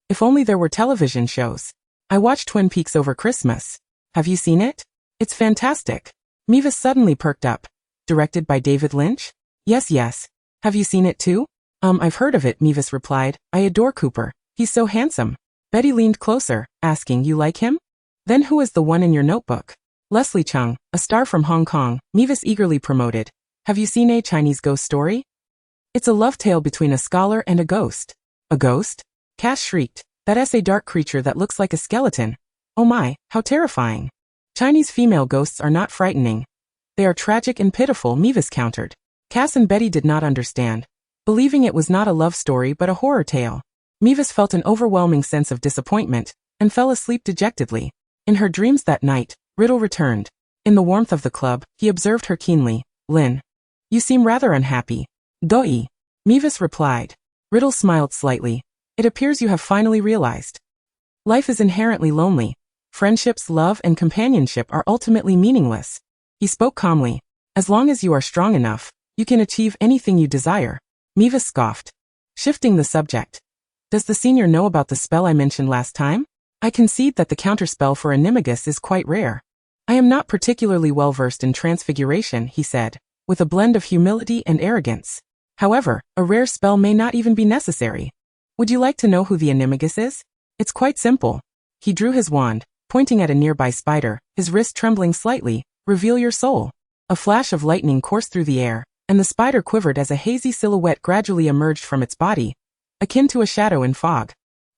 If only there were television shows. I watched Twin Peaks over Christmas. Have you seen it? It's fantastic. Mavis suddenly perked up. Directed by David Lynch? Yes. Have you seen it too? I've heard of it, Mavis replied. I adore Cooper. He's so handsome. Betty leaned closer, asking, you like him? Then who is the one in your notebook? Leslie Chung, a star from Hong Kong, Mavis eagerly promoted. Have you seen A Chinese Ghost Story? It's a love tale between a scholar and a ghost. A ghost? Cass shrieked. That's a dark creature that looks like a skeleton. Oh my, how terrifying. Chinese female ghosts are not frightening. They are tragic and pitiful, Mavis countered. Cass and Betty did not understand, believing it was not a love story but a horror tale. Mavis felt an overwhelming sense of disappointment, and fell asleep dejectedly. In her dreams that night, Riddle returned. In the warmth of the club, he observed her keenly. Lynn, you seem rather unhappy. Doi. Mavis replied. Riddle smiled slightly. It appears you have finally realized. Life is inherently lonely. Friendships, love, and companionship are ultimately meaningless. He spoke calmly. As long as you are strong enough, you can achieve anything you desire. Mavis scoffed. Shifting the subject. Does the senior know about the spell I mentioned last time? I concede that the counterspell for Animagus is quite rare. I am not particularly well versed in transfiguration, he said, with a blend of humility and arrogance. However, a rare spell may not even be necessary. Would you like to know who the Animagus is? It's quite simple. He drew his wand, pointing at a nearby spider, his wrist trembling slightly. Reveal your soul. A flash of lightning coursed through the air, and the spider quivered as a hazy silhouette gradually emerged from its body, akin to a shadow in fog.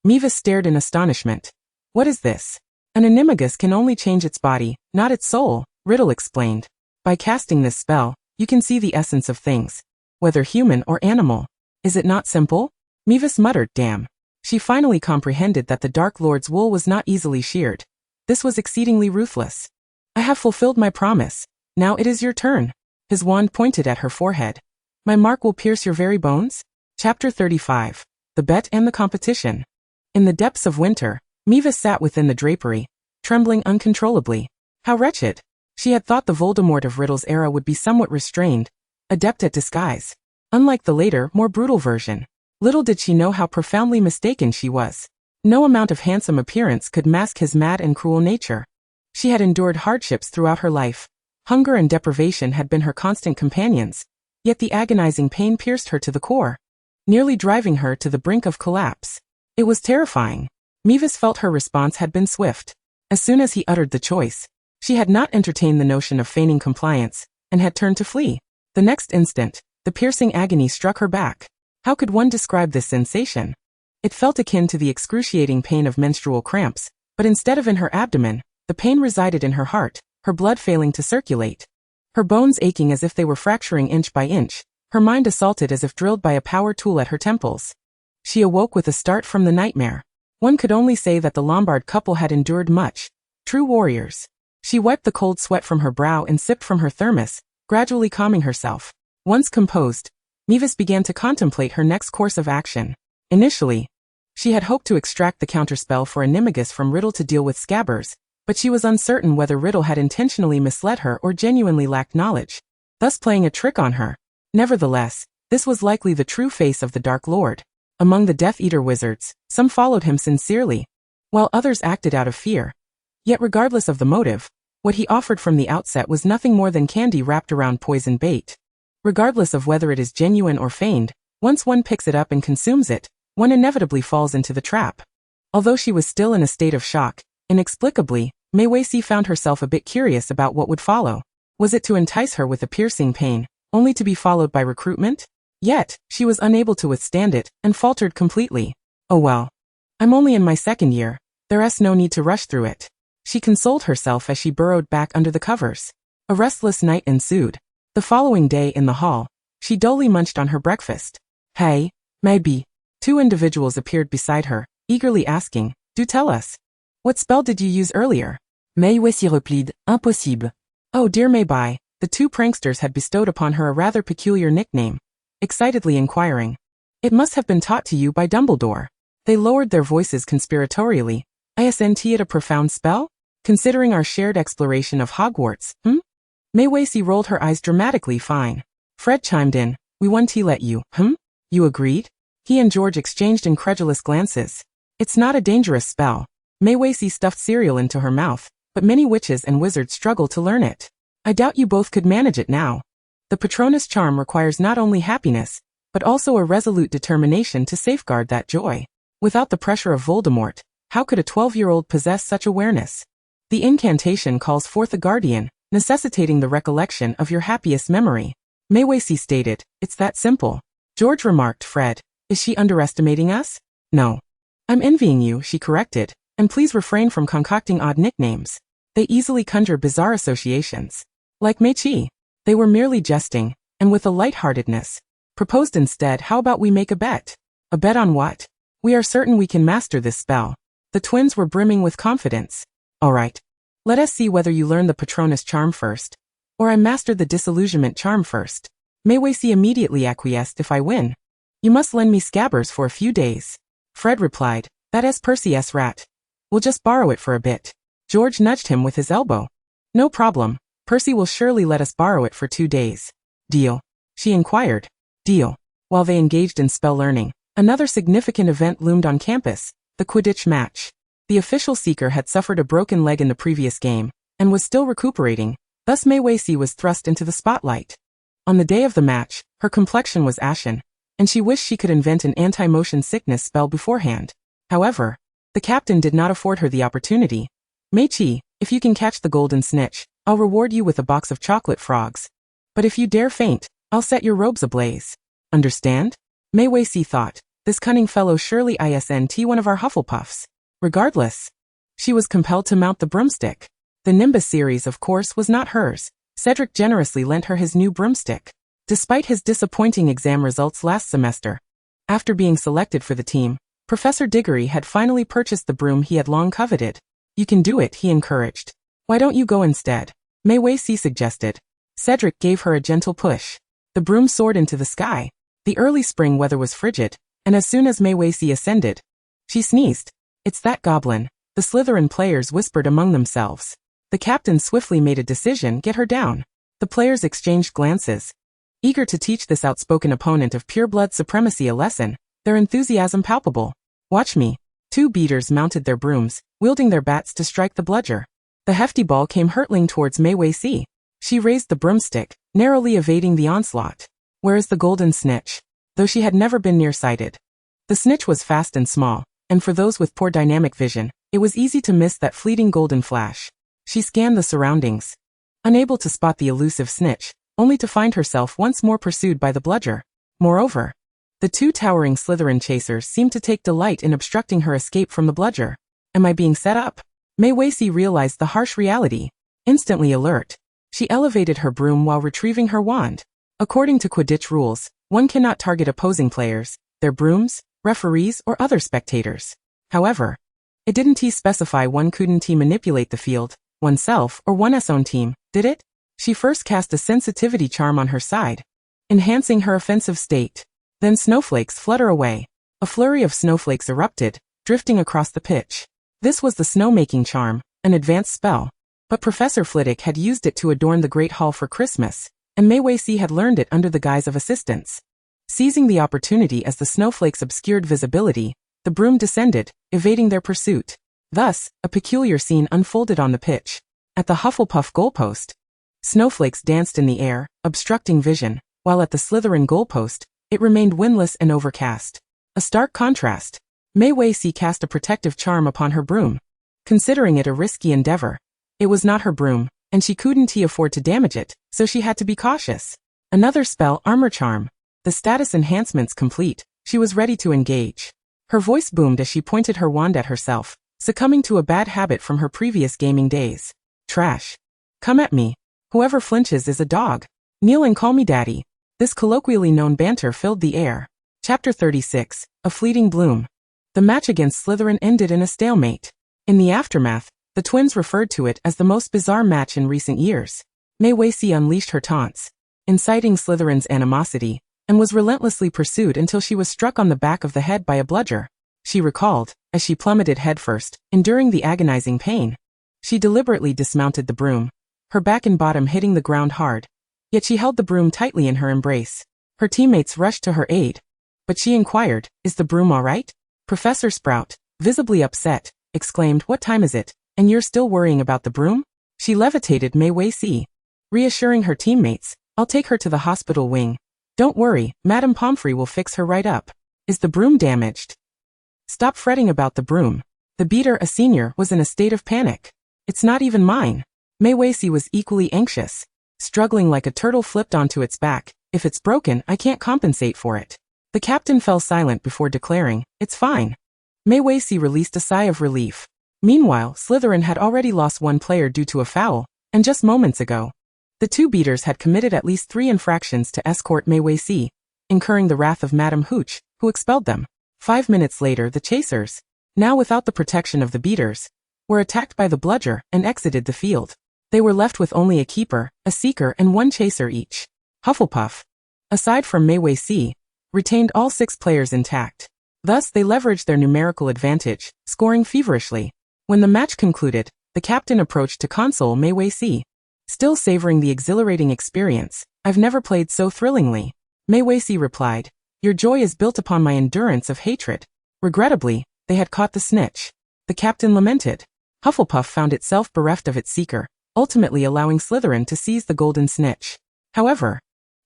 Mavis stared in astonishment. What is this? An Animagus can only change its body, not its soul, Riddle explained. By casting this spell, you can see the essence of things, whether human or animal. Is it not simple? Mavis muttered, damn. She finally comprehended that the Dark Lord's wool was not easily sheared. This was exceedingly ruthless. I have fulfilled my promise. Now it is your turn. His wand pointed at her forehead. My mark will pierce your very bones? Chapter 35. The Bet and the Competition. In the depths of winter, Mavis sat within the drapery, trembling uncontrollably. How wretched! She had thought the Voldemort of Riddle's era would be somewhat restrained, adept at disguise. Unlike the later, more brutal version. Little did she know how profoundly mistaken she was. No amount of handsome appearance could mask his mad and cruel nature. She had endured hardships throughout her life. Hunger and deprivation had been her constant companions, yet the agonizing pain pierced her to the core, nearly driving her to the brink of collapse. It was terrifying. Mavis felt her response had been swift. As soon as he uttered the choice, she had not entertained the notion of feigning compliance, and had turned to flee. The next instant, the piercing agony struck her back. How could one describe this sensation? It felt akin to the excruciating pain of menstrual cramps, but instead of in her abdomen, the pain resided in her heart, her blood failing to circulate. Her bones aching as if they were fracturing inch by inch, her mind assaulted as if drilled by a power tool at her temples. She awoke with a start from the nightmare. One could only say that the Lombard couple had endured much. True warriors. She wiped the cold sweat from her brow and sipped from her thermos, gradually calming herself. Once composed, Mavis began to contemplate her next course of action. Initially, she had hoped to extract the counterspell for Animagus from Riddle to deal with Scabbers, but she was uncertain whether Riddle had intentionally misled her or genuinely lacked knowledge, thus playing a trick on her. Nevertheless, this was likely the true face of the Dark Lord. Among the Death Eater wizards, some followed him sincerely, while others acted out of fear. Yet regardless of the motive, what he offered from the outset was nothing more than candy wrapped around poison bait. Regardless of whether it is genuine or feigned, once one picks it up and consumes it, one inevitably falls into the trap. Although she was still in a state of shock, inexplicably, Meiwei found herself a bit curious about what would follow. Was it to entice her with a piercing pain, only to be followed by recruitment? Yet, she was unable to withstand it, and faltered completely. Oh well. I'm only in my second year, there's no need to rush through it. She consoled herself as she burrowed back under the covers. A restless night ensued. The following day in the hall, she dully munched on her breakfast. Hey, maybe. Two individuals appeared beside her, eagerly asking, do tell us. What spell did you use earlier? Meiwei replied, impossible. Oh dear Meibai, the two pranksters had bestowed upon her a rather peculiar nickname, excitedly inquiring. It must have been taught to you by Dumbledore. They lowered their voices conspiratorially. Isn't it a profound spell? Considering our shared exploration of Hogwarts, Meiwei rolled her eyes dramatically. Fine. Fred chimed in, we want to let you, You agreed? He and George exchanged incredulous glances. It's not a dangerous spell. Meiwei stuffed cereal into her mouth, but many witches and wizards struggle to learn it. I doubt you both could manage it now. The Patronus charm requires not only happiness, but also a resolute determination to safeguard that joy. Without the pressure of Voldemort, how could a 12-year-old possess such awareness? The incantation calls forth a guardian, necessitating the recollection of your happiest memory. Meiwei stated, it's that simple. George remarked, Fred, is she underestimating us? No. I'm envying you, she corrected, and please refrain from concocting odd nicknames. They easily conjure bizarre associations. Like Meichi. They were merely jesting, and with a lightheartedness. Proposed instead, how about we make a bet? A bet on what? We are certain we can master this spell. The twins were brimming with confidence. All right. Let us see whether you learn the Patronus charm first, or I master the disillusionment charm first. Meiwei immediately acquiesced. If I win, you must lend me Scabbers for a few days. Fred replied, that is Percy's rat. We'll just borrow it for a bit. George nudged him with his elbow. No problem. Percy will surely let us borrow it for 2 days. Deal? She inquired. Deal. While they engaged in spell learning, another significant event loomed on campus, the Quidditch match. The official seeker had suffered a broken leg in the previous game, and was still recuperating, thus Meiwei was thrust into the spotlight. On the day of the match, her complexion was ashen, and she wished she could invent an anti-motion sickness spell beforehand. However, the captain did not afford her the opportunity. Meichi, if you can catch the golden snitch, I'll reward you with a box of chocolate frogs. But if you dare faint, I'll set your robes ablaze. Understand? Meiwei thought, this cunning fellow surely isn't one of our Hufflepuffs. Regardless, she was compelled to mount the broomstick. The Nimbus series, of course, was not hers. Cedric generously lent her his new broomstick. Despite his disappointing exam results last semester, after being selected for the team, Professor Diggory had finally purchased the broom he had long coveted. You can do it, he encouraged. Why don't you go instead? Mei Weiqi suggested. Cedric gave her a gentle push. The broom soared into the sky. The early spring weather was frigid, and as soon as Mei Weiqi ascended, she sneezed. It's that goblin, the Slytherin players whispered among themselves. The captain swiftly made a decision, get her down. The players exchanged glances, eager to teach this outspoken opponent of pureblood supremacy a lesson, their enthusiasm palpable. Watch me. 2 beaters mounted their brooms, wielding their bats to strike the bludger. The hefty ball came hurtling towards Mei Weiqi. She raised the broomstick, narrowly evading the onslaught. Where is the golden snitch? Though she had never been nearsighted. The snitch was fast and small, and for those with poor dynamic vision, it was easy to miss that fleeting golden flash. She scanned the surroundings, unable to spot the elusive snitch, only to find herself once more pursued by the bludger. Moreover, the 2 towering Slytherin chasers seemed to take delight in obstructing her escape from the bludger. Am I being set up? Mei Weiqi realized the harsh reality. Instantly alert, she elevated her broom while retrieving her wand. According to Quidditch rules, one cannot target opposing players, their brooms, referees, or other spectators. However, it didn't specify one couldn't manipulate the field, oneself, or one's own team, did it? She first cast a sensitivity charm on her side, enhancing her offensive state. Then snowflakes flutter away. A flurry of snowflakes erupted, drifting across the pitch. This was the snowmaking charm, an advanced spell. But Professor Flitwick had used it to adorn the Great Hall for Christmas, and Mei Weiqi had learned it under the guise of assistance. Seizing the opportunity as the snowflakes obscured visibility, the broom descended, evading their pursuit. Thus, a peculiar scene unfolded on the pitch. At the Hufflepuff goalpost, snowflakes danced in the air, obstructing vision, while at the Slytherin goalpost, it remained windless and overcast. A stark contrast. Mei Weiqi cast a protective charm upon her broom. Considering it a risky endeavor, it was not her broom, and she couldn't afford to damage it, so she had to be cautious. Another spell, Armor Charm. The status enhancements complete, she was ready to engage. Her voice boomed as she pointed her wand at herself, succumbing to a bad habit from her previous gaming days. Trash. Come at me. Whoever flinches is a dog. Kneel and call me daddy. This colloquially known banter filled the air. Chapter 36, A Fleeting Bloom. The match against Slytherin ended in a stalemate. In the aftermath, the twins referred to it as the most bizarre match in recent years. Mei Weiqi unleashed her taunts, inciting Slytherin's animosity, and was relentlessly pursued until she was struck on the back of the head by a bludger. She recalled, as she plummeted headfirst, enduring the agonizing pain. She deliberately dismounted the broom, her back and bottom hitting the ground hard. Yet she held the broom tightly in her embrace. Her teammates rushed to her aid. But she inquired, is the broom all right? Professor Sprout, visibly upset, exclaimed, what time is it, and you're still worrying about the broom? She levitated Mei Weiqi, reassuring her teammates, I'll take her to the hospital wing. Don't worry, Madame Pomfrey will fix her right up. Is the broom damaged? Stop fretting about the broom. The beater, a senior, was in a state of panic. It's not even mine. Mei Weiqi was equally anxious. Struggling like a turtle flipped onto its back, if it's broken, I can't compensate for it. The captain fell silent before declaring, it's fine. Mei Weiqi released a sigh of relief. Meanwhile, Slytherin had already lost one player due to a foul, and just moments ago, the 2 beaters had committed at least 3 infractions to escort Mei Weiqi, incurring the wrath of Madame Hooch, who expelled them. 5 minutes later, the chasers, now without the protection of the beaters, were attacked by the bludger and exited the field. They were left with only a keeper, a seeker, and 1 chaser each. Hufflepuff, aside from Mei Weiqi, retained all 6 players intact. Thus, they leveraged their numerical advantage, scoring feverishly. When the match concluded, the captain approached to console Mei Weiqi. Still savoring the exhilarating experience, I've never played so thrillingly. Mei Weiqi replied, your joy is built upon my endurance of hatred. Regrettably, they had caught the snitch. The captain lamented. Hufflepuff found itself bereft of its seeker, ultimately allowing Slytherin to seize the golden snitch. However,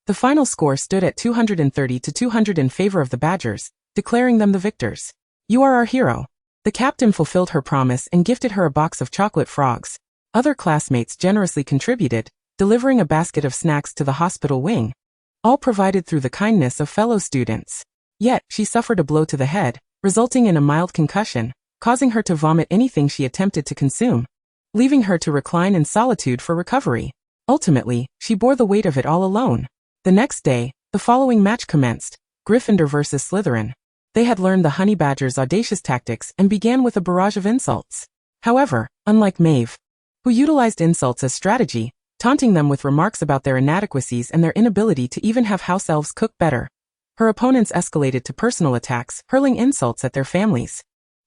the final score stood at 230 to 200 in favor of the Badgers, declaring them the victors. You are our hero. The captain fulfilled her promise and gifted her a box of chocolate frogs. Other classmates generously contributed, delivering a basket of snacks to the hospital wing, all provided through the kindness of fellow students. Yet, she suffered a blow to the head, resulting in a mild concussion, causing her to vomit anything she attempted to consume, leaving her to recline in solitude for recovery. Ultimately, she bore the weight of it all alone. The next day, the following match commenced, Gryffindor versus Slytherin. They had learned the Honey Badger's audacious tactics and began with a barrage of insults. However, unlike Maeve, who utilized insults as strategy, taunting them with remarks about their inadequacies and their inability to even have house elves cook better. Her opponents escalated to personal attacks, hurling insults at their families.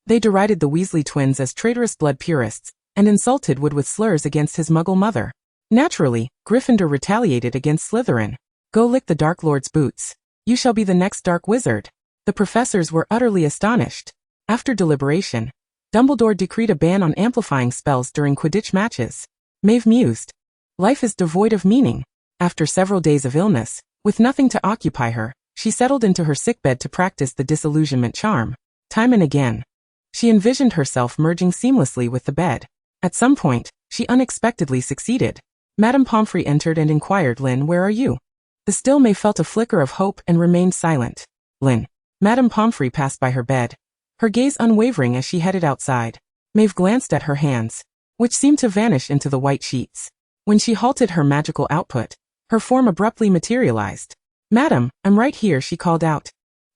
They derided the Weasley twins as traitorous blood purists, and insulted Wood with slurs against his Muggle mother. Naturally, Gryffindor retaliated against Slytherin. Go lick the Dark Lord's boots. You shall be the next Dark Wizard. The professors were utterly astonished. After deliberation, Dumbledore decreed a ban on amplifying spells during Quidditch matches. Maeve mused. Life is devoid of meaning. After several days of illness, with nothing to occupy her, she settled into her sickbed to practice the disillusionment charm. Time and again, she envisioned herself merging seamlessly with the bed. At some point, she unexpectedly succeeded. Madame Pomfrey entered and inquired, Lynn, where are you? The still Maeve felt a flicker of hope and remained silent. Lynn. Madame Pomfrey passed by her bed, her gaze unwavering as she headed outside. Maeve glanced at her hands, which seemed to vanish into the white sheets. When she halted her magical output, her form abruptly materialized. Madam, I'm right here, she called out.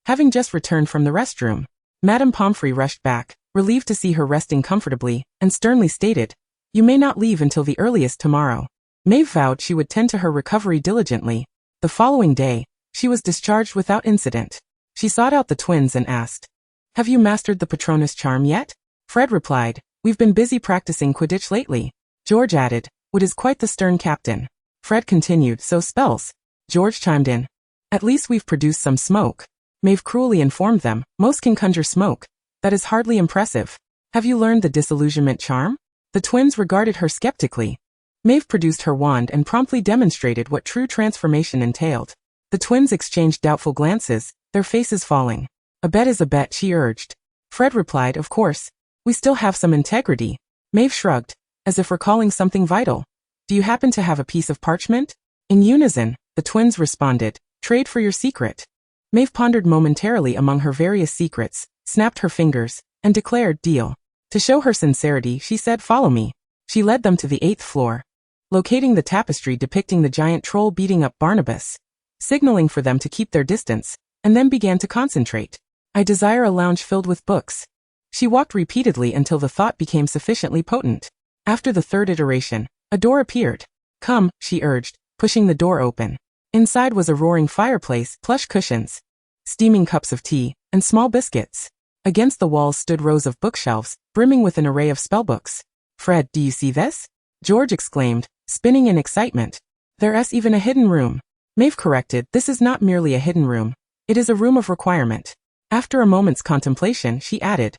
Having just returned from the restroom, Madame Pomfrey rushed back, relieved to see her resting comfortably, and sternly stated, You may not leave until the earliest tomorrow. Maeve vowed she would tend to her recovery diligently. The following day, she was discharged without incident. She sought out the twins and asked, Have you mastered the Patronus charm yet? Fred replied, We've been busy practicing Quidditch lately. George added, Wood is quite the stern captain. Fred continued, So spells. George chimed in, At least we've produced some smoke. Maeve cruelly informed them, Most can conjure smoke. That is hardly impressive. Have you learned the disillusionment charm? The twins regarded her skeptically. Maeve produced her wand and promptly demonstrated what true transformation entailed. The twins exchanged doubtful glances, their faces falling. A bet is a bet, she urged. Fred replied, Of course. We still have some integrity. Maeve shrugged, as if recalling something vital. Do you happen to have a piece of parchment? In unison, the twins responded, Trade for your secret. Maeve pondered momentarily among her various secrets, snapped her fingers, and declared, Deal. To show her sincerity, she said, Follow me. She led them to the 8th floor. Locating the tapestry depicting the giant troll beating up Barnabas, signaling for them to keep their distance, and then began to concentrate. I desire a lounge filled with books. She walked repeatedly until the thought became sufficiently potent. After the third iteration, a door appeared. Come, she urged, pushing the door open. Inside was a roaring fireplace, plush cushions, steaming cups of tea, and small biscuits. Against the walls stood rows of bookshelves, brimming with an array of spellbooks. Fred, do you see this? George exclaimed, spinning in excitement. There's even a hidden room. Maeve corrected, This is not merely a hidden room. It is a room of requirement. After a moment's contemplation, she added,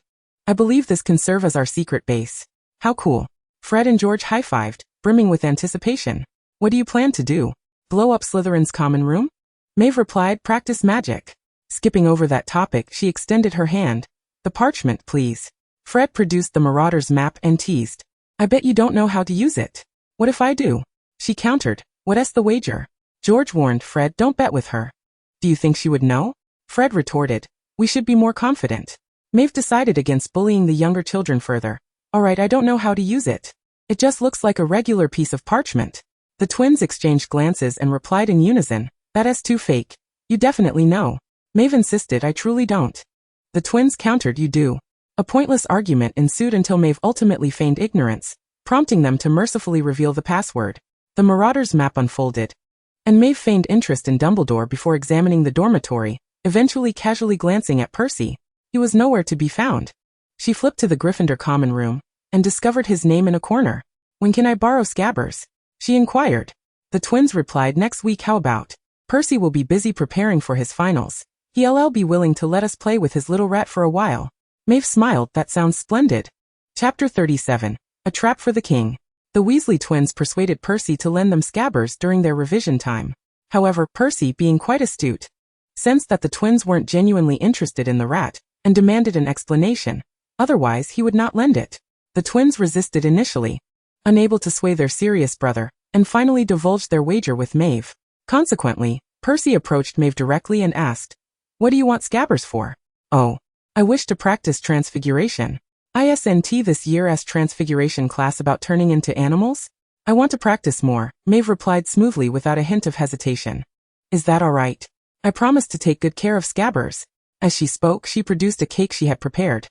I believe this can serve as our secret base. How cool. Fred and George high-fived, brimming with anticipation. What do you plan to do? Blow up Slytherin's common room? Maeve replied, Practice magic. Skipping over that topic, she extended her hand. The parchment, please. Fred produced the Marauder's map and teased, I bet you don't know how to use it. What if I do? She countered, What's the wager? George warned Fred, Don't bet with her. Do you think she would know? Fred retorted, We should be more confident. Maeve decided against bullying the younger children further. All right, I don't know how to use it. It just looks like a regular piece of parchment. The twins exchanged glances and replied in unison, That's too fake. You definitely know. Maeve insisted, I truly don't. The twins countered, You do. A pointless argument ensued until Maeve ultimately feigned ignorance, prompting them to mercifully reveal the password. The Marauder's map unfolded, and Maeve feigned interest in Dumbledore before examining the dormitory, eventually casually glancing at Percy. He was nowhere to be found. She flipped to the Gryffindor common room, and discovered his name in a corner. When can I borrow Scabbers? She inquired. The twins replied, Next week, how about? Percy will be busy preparing for his finals. He'll be willing to let us play with his little rat for a while. Maeve smiled, That sounds splendid. Chapter 37. A Trap for the King. The Weasley twins persuaded Percy to lend them Scabbers during their revision time. However, Percy, being quite astute, sensed that the twins weren't genuinely interested in the rat, and demanded an explanation. Otherwise, he would not lend it. The twins resisted initially, unable to sway their serious brother, and finally divulged their wager with Maeve. Consequently, Percy approached Maeve directly and asked, What do you want Scabbers for? Oh. I wish to practice transfiguration. ISNT this year's transfiguration class about turning into animals? I want to practice more, Maeve replied smoothly without a hint of hesitation. Is that all right? I promise to take good care of Scabbers. As she spoke, she produced a cake she had prepared.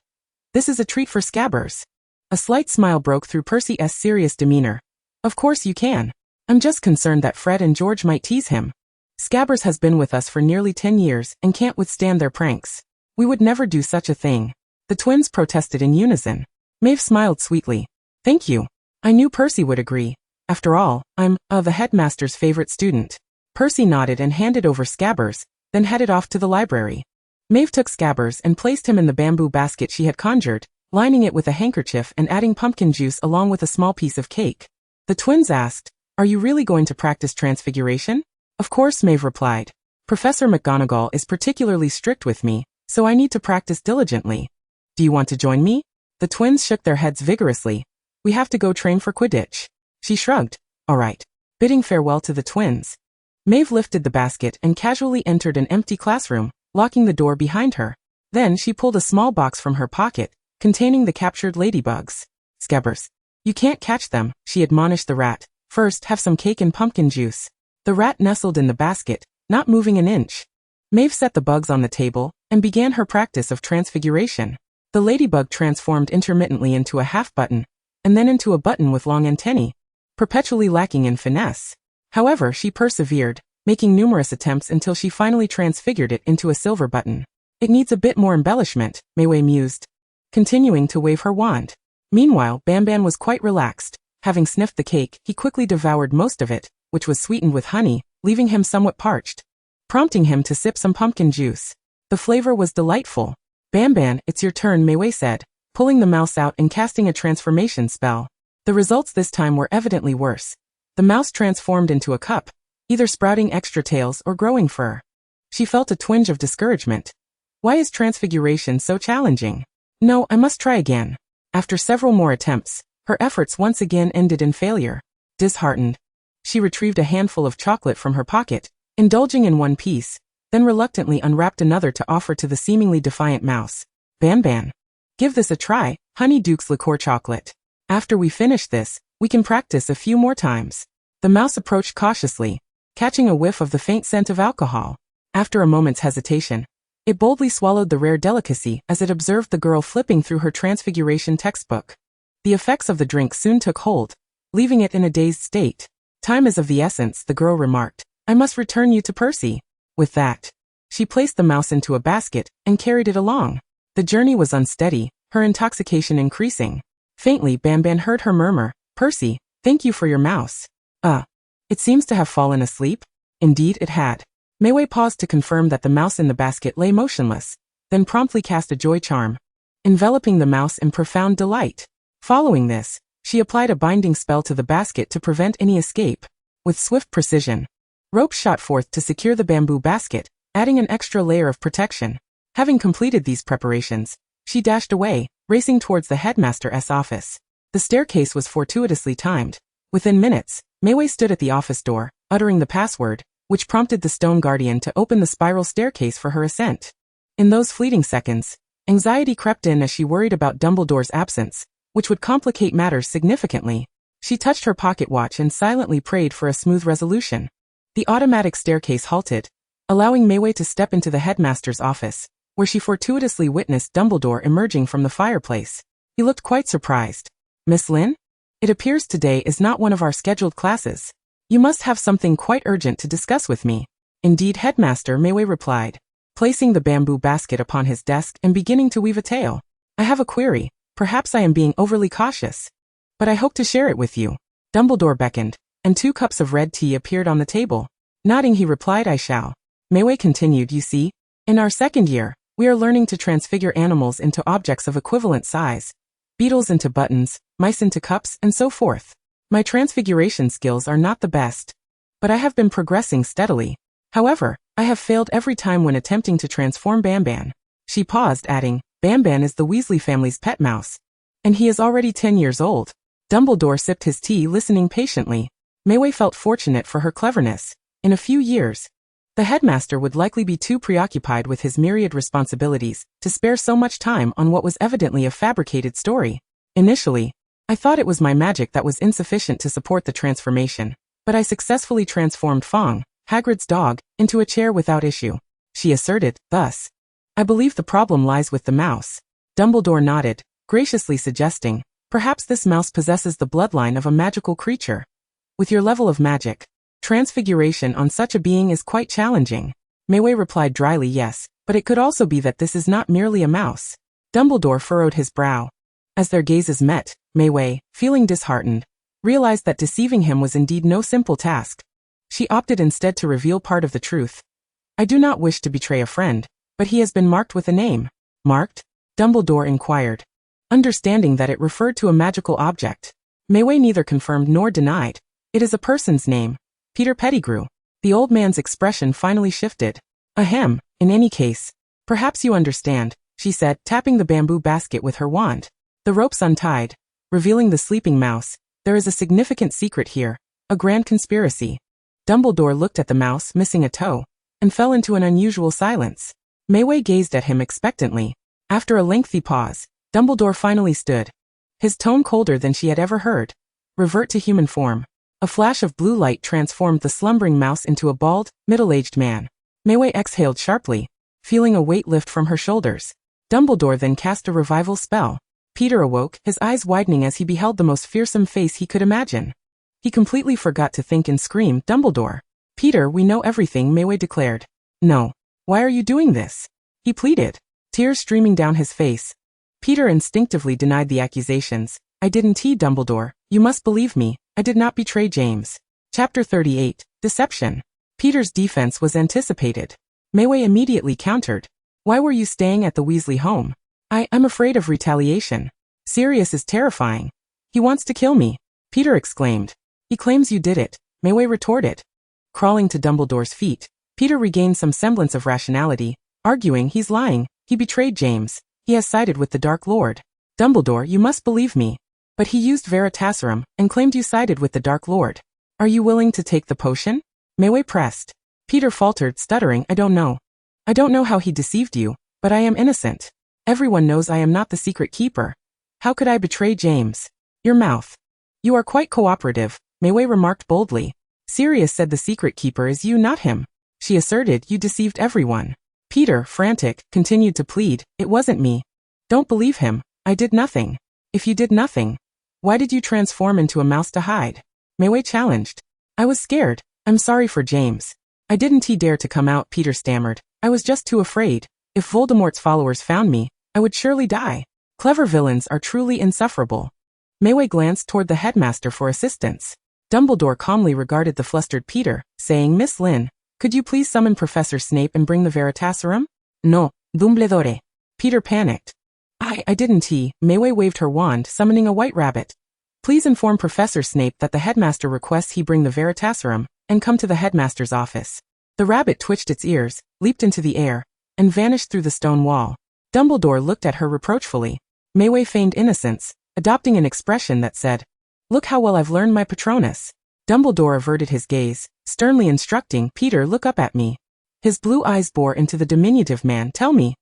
This is a treat for Scabbers. A A slight smile broke through Percy's serious demeanor. Of course you can. I'm just concerned that Fred and George might tease him. Scabbers has been with us for nearly 10 years and can't withstand their pranks. We would never do such a thing. The twins protested in unison. Maeve smiled sweetly. Thank you. I knew Percy would agree. After all, I'm, the headmaster's favorite student. Percy nodded and handed over Scabbers, then headed off to the library. Maeve took Scabbers and placed him in the bamboo basket she had conjured, lining it with a handkerchief and adding pumpkin juice along with a small piece of cake. The twins asked, Are you really going to practice transfiguration? Of course, Maeve replied. Professor McGonagall is particularly strict with me, so I need to practice diligently. Do you want to join me? The twins shook their heads vigorously. We have to go train for Quidditch. She shrugged. All right. Bidding farewell to the twins. Maeve lifted the basket and casually entered an empty classroom, locking the door behind her. Then she pulled a small box from her pocket, containing the captured ladybugs. Scabbers. You can't catch them, she admonished the rat. First, have some cake and pumpkin juice. The rat nestled in the basket, not moving an inch. Maeve set the bugs on the table and began her practice of transfiguration. The ladybug transformed intermittently into a half button, and then into a button with long antennae, perpetually lacking in finesse. However, she persevered, making numerous attempts until she finally transfigured it into a silver button. It needs a bit more embellishment, Maeve mused, continuing to wave her wand. Meanwhile, Banban was quite relaxed. Having sniffed the cake, he quickly devoured most of it, which was sweetened with honey, leaving him somewhat parched, prompting him to sip some pumpkin juice. The flavor was delightful. Banban, it's your turn, Maeve said, pulling the mouse out and casting a transformation spell. The results this time were evidently worse. The mouse transformed into a cup, either sprouting extra tails or growing fur. She felt a twinge of discouragement. Why is transfiguration so challenging? No, I must try again. After several more attempts, her efforts once again ended in failure. Disheartened, she retrieved a handful of chocolate from her pocket, indulging in one piece, then reluctantly unwrapped another to offer to the seemingly defiant mouse. Banban. Give this a try, Honey Duke's liqueur chocolate. After we finish this, we can practice a few more times. The mouse approached cautiously, catching a whiff of the faint scent of alcohol. After a moment's hesitation, it boldly swallowed the rare delicacy as it observed the girl flipping through her transfiguration textbook. The effects of the drink soon took hold, leaving it in a dazed state. Time is of the essence, the girl remarked. I must return you to Percy. With that, she placed the mouse into a basket and carried it along. The journey was unsteady, her intoxication increasing. Faintly, Banban heard her murmur, Percy, thank you for your mouse. It seems to have fallen asleep. Indeed, it had. Maeve paused to confirm that the mouse in the basket lay motionless, then promptly cast a joy charm, enveloping the mouse in profound delight. Following this, she applied a binding spell to the basket to prevent any escape. With swift precision, ropes shot forth to secure the bamboo basket, adding an extra layer of protection. Having completed these preparations, she dashed away, racing towards the headmaster's office. The staircase was fortuitously timed. Within minutes, Maeve stood at the office door, uttering the password, which prompted the stone guardian to open the spiral staircase for her ascent. In those fleeting seconds, anxiety crept in as she worried about Dumbledore's absence, which would complicate matters significantly. She touched her pocket watch and silently prayed for a smooth resolution. The automatic staircase halted, allowing Maeve to step into the headmaster's office, where she fortuitously witnessed Dumbledore emerging from the fireplace. He looked quite surprised. Miss Lynn? It appears today is not one of our scheduled classes. You must have something quite urgent to discuss with me. Indeed, Headmaster, Maeve replied, placing the bamboo basket upon his desk and beginning to weave a tale. I have a query. Perhaps I am being overly cautious, but I hope to share it with you. Dumbledore beckoned, and 2 cups of red tea appeared on the table. Nodding, he replied, I shall. Maeve continued, you see, in our second year, we are learning to transfigure animals into objects of equivalent size, beetles into buttons, mice into cups, and so forth. My transfiguration skills are not the best, but I have been progressing steadily. However, I have failed every time when attempting to transform Banban. She paused, adding, Banban is the Weasley family's pet mouse, and he is already 10 years old. Dumbledore sipped his tea, listening patiently. Maeve felt fortunate for her cleverness. In a few years, the headmaster would likely be too preoccupied with his myriad responsibilities to spare so much time on what was evidently a fabricated story. Initially, I thought it was my magic that was insufficient to support the transformation, but I successfully transformed Fong, Hagrid's dog, into a chair without issue. She asserted, thus, I believe the problem lies with the mouse. Dumbledore nodded, graciously suggesting, Perhaps this mouse possesses the bloodline of a magical creature. With your level of magic, transfiguration on such a being is quite challenging. Mayway replied dryly yes, but it could also be that this is not merely a mouse. Dumbledore furrowed his brow. As their gazes met, Mayway, feeling disheartened, realized that deceiving him was indeed no simple task. She opted instead to reveal part of the truth. I do not wish to betray a friend, but he has been marked with a name. Marked? Dumbledore inquired, understanding that it referred to a magical object. Mayway neither confirmed nor denied. It is a person's name, Peter Pettigrew. The old man's expression finally shifted. Ahem, in any case. Perhaps you understand, she said, tapping the bamboo basket with her wand. The ropes untied, revealing the sleeping mouse. There is a significant secret here, a grand conspiracy. Dumbledore looked at the mouse missing a toe, and fell into an unusual silence. Mayway gazed at him expectantly. After a lengthy pause, Dumbledore finally stood. His tone colder than she had ever heard. Revert to human form. A flash of blue light transformed the slumbering mouse into a bald, middle-aged man. Mayway exhaled sharply, feeling a weight lift from her shoulders. Dumbledore then cast a revival spell. Peter awoke, his eyes widening as he beheld the most fearsome face he could imagine. He completely forgot to think and scream, Dumbledore. Peter, we know everything, Mayway declared. No. Why are you doing this? He pleaded, tears streaming down his face. Peter instinctively denied the accusations. I didn't, Dumbledore. You must believe me. I did not betray James. Chapter 38, Deception. Peter's defense was anticipated. Mayway immediately countered. Why were you staying at the Weasley home? I'm afraid of retaliation. Sirius is terrifying. He wants to kill me, Peter exclaimed. He claims you did it, Mayway retorted. Crawling to Dumbledore's feet, Peter regained some semblance of rationality, arguing he's lying. He betrayed James. He has sided with the Dark Lord. Dumbledore, you must believe me. But he used Veritaserum and claimed you sided with the Dark Lord. Are you willing to take the potion? Mayway pressed. Peter faltered, stuttering, I don't know. I don't know how he deceived you, but I am innocent. Everyone knows I am not the secret keeper. How could I betray James? Your mouth. You are quite cooperative, Mayway remarked boldly. Sirius said the secret keeper is you, not him. She asserted you deceived everyone. Peter, frantic, continued to plead, it wasn't me. Don't believe him. I did nothing. If you did nothing, why did you transform into a mouse to hide? Mayway challenged. I was scared. I'm sorry for James. I didn't dare to come out, Peter stammered. I was just too afraid. If Voldemort's followers found me, I would surely die. Clever villains are truly insufferable. Mayway glanced toward the headmaster for assistance. Dumbledore calmly regarded the flustered Peter, saying, Miss Lynn, could you please summon Professor Snape and bring the Veritaserum? No, Dumbledore. Peter panicked. I didn't. Mayway waved her wand, summoning a white rabbit. Please inform Professor Snape that the headmaster requests he bring the Veritaserum, and come to the headmaster's office. The rabbit twitched its ears, leaped into the air, and vanished through the stone wall. Dumbledore looked at her reproachfully. Mayway feigned innocence, adopting an expression that said, Look how well I've learned my Patronus. Dumbledore averted his gaze, sternly instructing, Peter, look up at me. His blue eyes bore into the diminutive man. Tell me,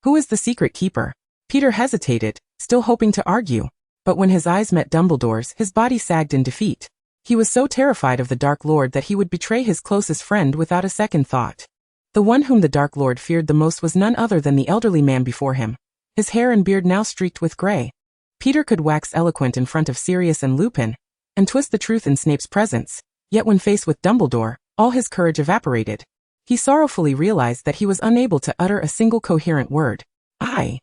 who is the secret keeper? Peter hesitated, still hoping to argue, but when his eyes met Dumbledore's, his body sagged in defeat. He was so terrified of the Dark Lord that he would betray his closest friend without a second thought. The one whom the Dark Lord feared the most was none other than the elderly man before him, his hair and beard now streaked with gray. Peter could wax eloquent in front of Sirius and Lupin, and twist the truth in Snape's presence, yet when faced with Dumbledore, all his courage evaporated. He sorrowfully realized that he was unable to utter a single coherent word.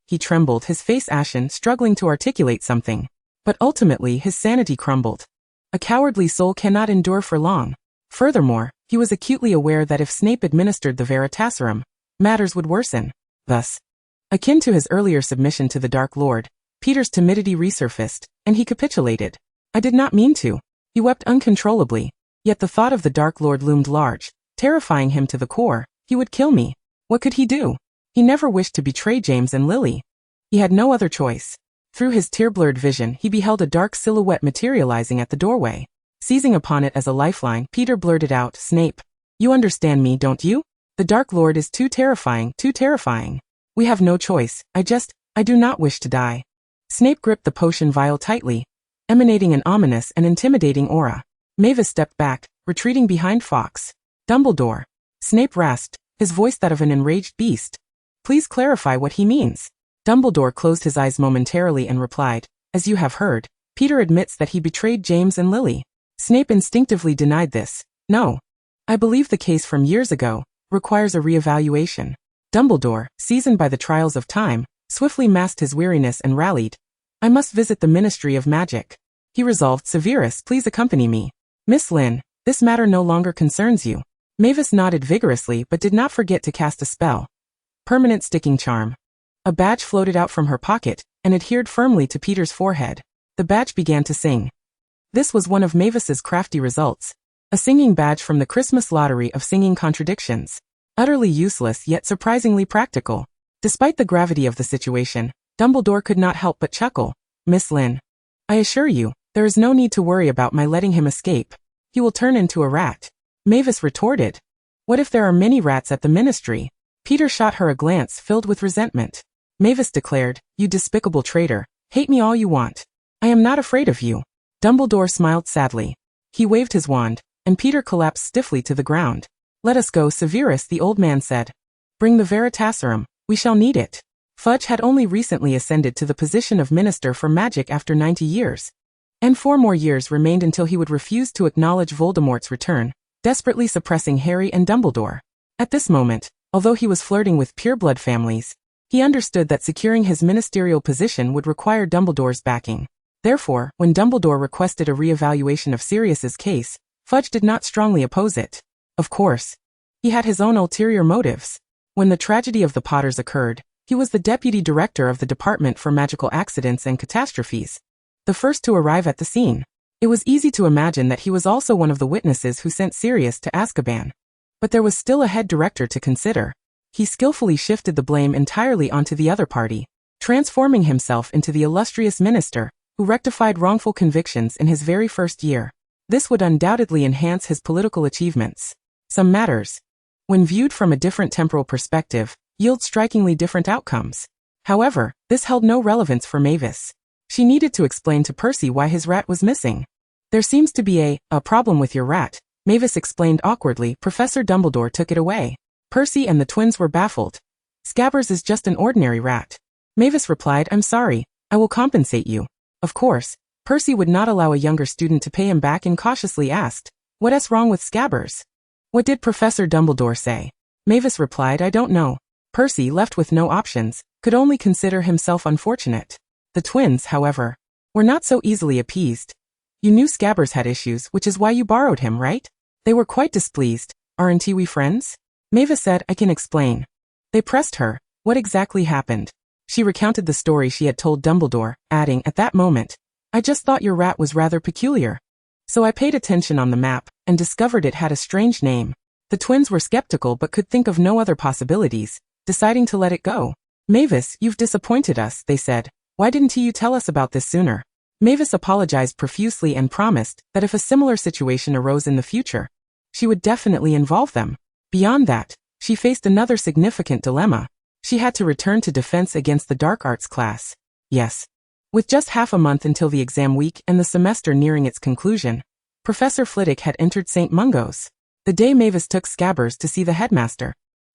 He trembled, his face ashen, struggling to articulate something. But ultimately his sanity crumbled. A cowardly soul cannot endure for long. Furthermore, he was acutely aware that if Snape administered the Veritaserum, matters would worsen. Thus, akin to his earlier submission to the Dark Lord, Peter's timidity resurfaced, and he capitulated. I did not mean to. He wept uncontrollably. Yet the thought of the Dark Lord loomed large, terrifying him to the core. He would kill me. What could he do? He never wished to betray James and Lily. He had no other choice. Through his tear-blurred vision, he beheld a dark silhouette materializing at the doorway. Seizing upon it as a lifeline, Peter blurted out, Snape, you understand me, don't you? The Dark Lord is too terrifying, too terrifying. We have no choice. I do not wish to die. Snape gripped the potion vial tightly, emanating an ominous and intimidating aura. Mavis stepped back, retreating behind Fawkes. Dumbledore. Snape rasped, his voice that of an enraged beast. Please clarify what he means. Dumbledore closed his eyes momentarily and replied, As you have heard, Peter admits that he betrayed James and Lily. Snape instinctively denied this. No. I believe the case from years ago requires a re-evaluation. Dumbledore, seasoned by the trials of time, swiftly masked his weariness and rallied. I must visit the Ministry of Magic. He resolved. Severus, please accompany me. Miss Lynn, this matter no longer concerns you. Mavis nodded vigorously but did not forget to cast a spell. Permanent sticking charm. A badge floated out from her pocket and adhered firmly to Peter's forehead. The badge began to sing. This was one of Mavis's crafty results. A singing badge from the Christmas lottery of singing contradictions. Utterly useless yet surprisingly practical. Despite the gravity of the situation, Dumbledore could not help but chuckle. Miss Lynn, I assure you, there is no need to worry about my letting him escape. He will turn into a rat. Mavis retorted. What if there are many rats at the ministry? Peter shot her a glance filled with resentment. Mavis declared, you despicable traitor, hate me all you want. I am not afraid of you. Dumbledore smiled sadly. He waved his wand, and Peter collapsed stiffly to the ground. Let us go, Severus, the old man said. Bring the Veritaserum, we shall need it. Fudge had only recently ascended to the position of Minister for Magic after 90 years. And 4 more years remained until he would refuse to acknowledge Voldemort's return, desperately suppressing Harry and Dumbledore. At this moment, although he was flirting with pureblood families, he understood that securing his ministerial position would require Dumbledore's backing. Therefore, when Dumbledore requested a re-evaluation of Sirius's case, Fudge did not strongly oppose it. Of course, he had his own ulterior motives. When the tragedy of the Potters occurred, he was the deputy director of the Department for Magical Accidents and Catastrophes, the first to arrive at the scene. It was easy to imagine that he was also one of the witnesses who sent Sirius to Azkaban. But there was still a head director to consider. He skillfully shifted the blame entirely onto the other party, transforming himself into the illustrious minister who rectified wrongful convictions in his very first year. This would undoubtedly enhance his political achievements. Some matters, when viewed from a different temporal perspective, yield strikingly different outcomes. However, this held no relevance for Mavis. She needed to explain to Percy why his rat was missing. There seems to be a problem with your rat, Mavis explained awkwardly. Professor Dumbledore took it away. Percy and the twins were baffled. Scabbers is just an ordinary rat. Mavis replied, I'm sorry, I will compensate you. Of course, Percy would not allow a younger student to pay him back and cautiously asked, what's wrong with Scabbers? What did Professor Dumbledore say? Mavis replied, I don't know. Percy, left with no options, could only consider himself unfortunate. The twins, however, were not so easily appeased. You knew Scabbers had issues, which is why you borrowed him, right? They were quite displeased. Aren't we friends? Mavis said, I can explain. They pressed her. What exactly happened? She recounted the story she had told Dumbledore, adding, at that moment, I just thought your rat was rather peculiar. So I paid attention on the map, and discovered it had a strange name. The twins were skeptical but could think of no other possibilities, deciding to let it go. Mavis, you've disappointed us, they said. Why didn't you tell us about this sooner? Mavis apologized profusely and promised that if a similar situation arose in the future, she would definitely involve them. Beyond that, she faced another significant dilemma. She had to return to Defense Against the Dark Arts class. Yes. With just half a month until the exam week and the semester nearing its conclusion, Professor Flitwick had entered St. Mungo's. The day Mavis took Scabbers to see the headmaster,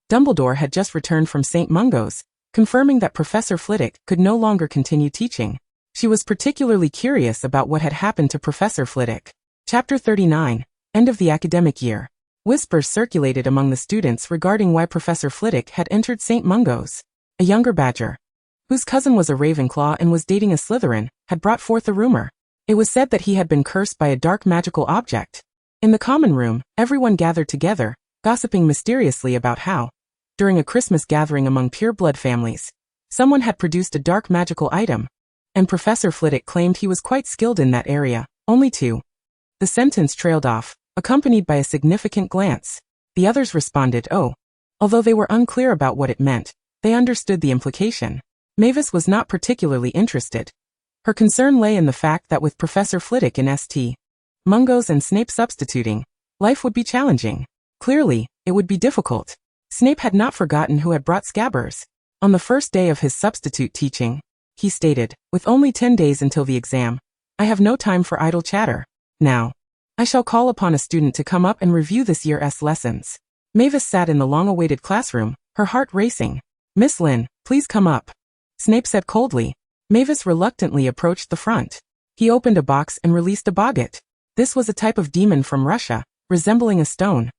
Dumbledore had just returned from St. Mungo's, confirming that Professor Flitwick could no longer continue teaching. She was particularly curious about what had happened to Professor Flitwick. Chapter 39, End of the Academic Year. Whispers circulated among the students regarding why Professor Flitwick had entered St. Mungo's. A younger Badger, whose cousin was a Ravenclaw and was dating a Slytherin, had brought forth the rumor. It was said that he had been cursed by a dark magical object. In the common room, everyone gathered together, gossiping mysteriously about how, during a Christmas gathering among pureblood families, someone had produced a dark magical item, and Professor Flitwick claimed he was quite skilled in that area, only to. The sentence trailed off, accompanied by a significant glance. The others responded, oh. Although they were unclear about what it meant, they understood the implication. Mavis was not particularly interested. Her concern lay in the fact that with Professor Flitwick in St. Mungo's and Snape substituting, life would be challenging. Clearly, it would be difficult. Snape had not forgotten who had brought Scabbers. On the first day of his substitute teaching, he stated, with only 10 days until the exam, I have no time for idle chatter. Now, I shall call upon a student to come up and review this year's lessons. Mavis sat in the long-awaited classroom, her heart racing. Miss Lynn, please come up. Snape said coldly. Mavis reluctantly approached the front. He opened a box and released a boggart. This was a type of demon from Russia, resembling a stone,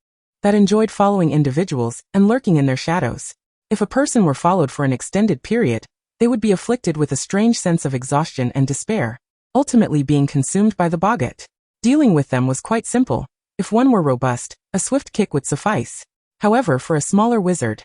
that enjoyed following individuals and lurking in their shadows. If a person were followed for an extended period, they would be afflicted with a strange sense of exhaustion and despair, ultimately being consumed by the boggart. Dealing with them was quite simple. If one were robust, a swift kick would suffice. However, for a smaller wizard,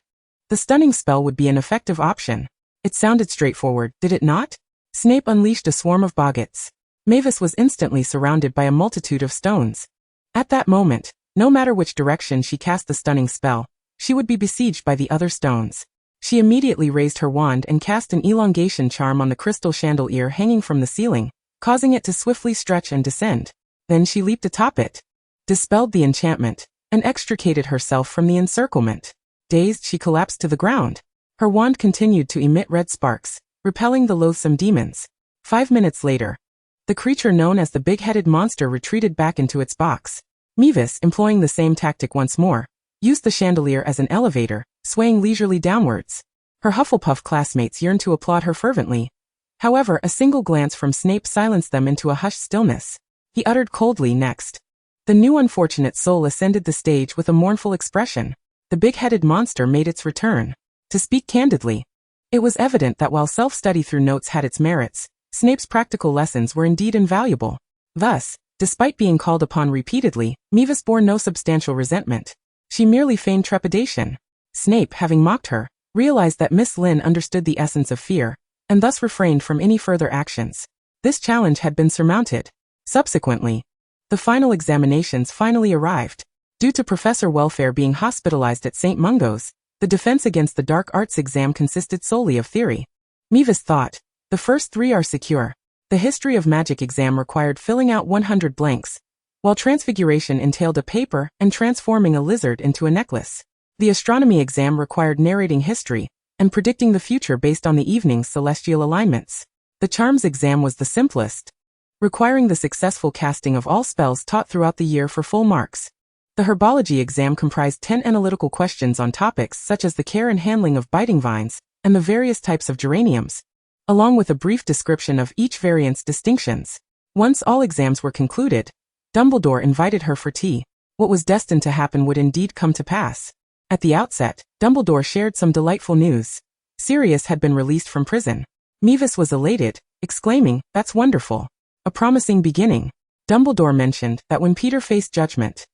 the stunning spell would be an effective option. It sounded straightforward, did it not? Snape unleashed a swarm of boggarts. Mavis was instantly surrounded by a multitude of stones. At that moment, no matter which direction she cast the stunning spell, she would be besieged by the other stones. She immediately raised her wand and cast an elongation charm on the crystal chandelier hanging from the ceiling, causing it to swiftly stretch and descend. Then she leaped atop it, dispelled the enchantment, and extricated herself from the encirclement. Dazed, she collapsed to the ground. Her wand continued to emit red sparks, repelling the loathsome demons. 5 minutes later, the creature known as the big-headed monster retreated back into its box. Mavis, employing the same tactic once more, used the chandelier as an elevator, swaying leisurely downwards. Her Hufflepuff classmates yearned to applaud her fervently. However, a single glance from Snape silenced them into a hushed stillness. He uttered coldly, "Next." The new unfortunate soul ascended the stage with a mournful expression. The big-headed monster made its return. To speak candidly, it was evident that while self-study through notes had its merits, Snape's practical lessons were indeed invaluable. Thus, despite being called upon repeatedly, Mavis bore no substantial resentment. She merely feigned trepidation. Snape, having mocked her, realized that Miss Lynn understood the essence of fear, and thus refrained from any further actions. This challenge had been surmounted. Subsequently, the final examinations finally arrived. Due to Professor Welfare being hospitalized at St. Mungo's, the defense against the dark arts exam consisted solely of theory. Mavis thought, the first 3 are secure. The History of Magic exam required filling out 100 blanks, while Transfiguration entailed a paper and transforming a lizard into a necklace. The Astronomy exam required narrating history and predicting the future based on the evening's celestial alignments. The Charms exam was the simplest, requiring the successful casting of all spells taught throughout the year for full marks. The Herbology exam comprised 10 analytical questions on topics such as the care and handling of biting vines and the various types of geraniums, along with a brief description of each variant's distinctions. Once all exams were concluded, Dumbledore invited her for tea. What was destined to happen would indeed come to pass. At the outset, Dumbledore shared some delightful news. Sirius had been released from prison. Mavis was elated, exclaiming, "That's wonderful. A promising beginning." Dumbledore mentioned that when Peter faced judgment,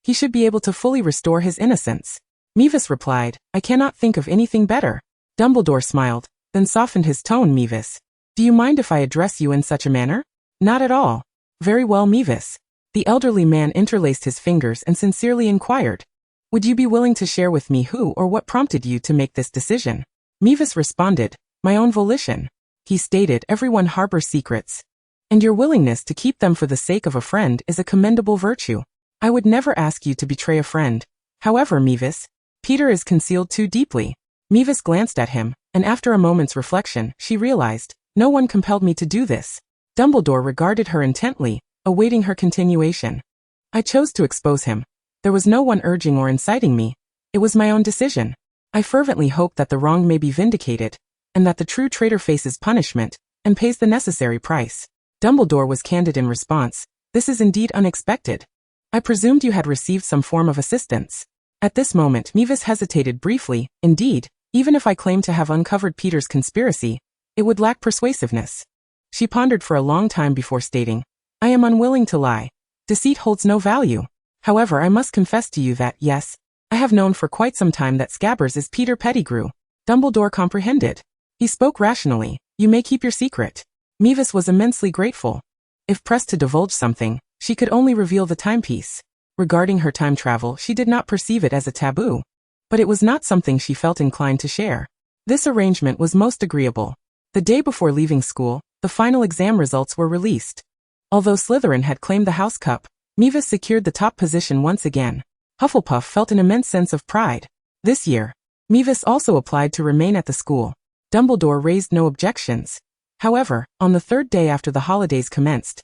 he should be able to fully restore his innocence. Mavis replied, "I cannot think of anything better." Dumbledore smiled, then softened his tone. "Mavis, do you mind if I address you in such a manner?" "Not at all." "Very well, Mavis." The elderly man interlaced his fingers and sincerely inquired, "Would you be willing to share with me who or what prompted you to make this decision?" Mavis responded, "My own volition." He stated, "Everyone harbors secrets, and your willingness to keep them for the sake of a friend is a commendable virtue. I would never ask you to betray a friend. However, Mavis, Peter is concealed too deeply." Mavis glanced at him, and after a moment's reflection, she realized, "No one compelled me to do this." Dumbledore regarded her intently, awaiting her continuation. "I chose to expose him. There was no one urging or inciting me. It was my own decision. I fervently hope that the wrong may be vindicated, and that the true traitor faces punishment, and pays the necessary price." Dumbledore was candid in response, "This is indeed unexpected. I presumed you had received some form of assistance." At this moment, Mavis hesitated briefly. "Indeed, even if I claimed to have uncovered Peter's conspiracy, it would lack persuasiveness." She pondered for a long time before stating, "I am unwilling to lie. Deceit holds no value. However, I must confess to you that, yes, I have known for quite some time that Scabbers is Peter Pettigrew." Dumbledore comprehended. He spoke rationally. "You may keep your secret." Mavis was immensely grateful. If pressed to divulge something, she could only reveal the timepiece. Regarding her time travel, she did not perceive it as a taboo, but it was not something she felt inclined to share. This arrangement was most agreeable. The day before leaving school, the final exam results were released. Although Slytherin had claimed the House Cup, Mavis secured the top position once again. Hufflepuff felt an immense sense of pride. This year, Mavis also applied to remain at the school. Dumbledore raised no objections. However, on the 3rd day after the holidays commenced,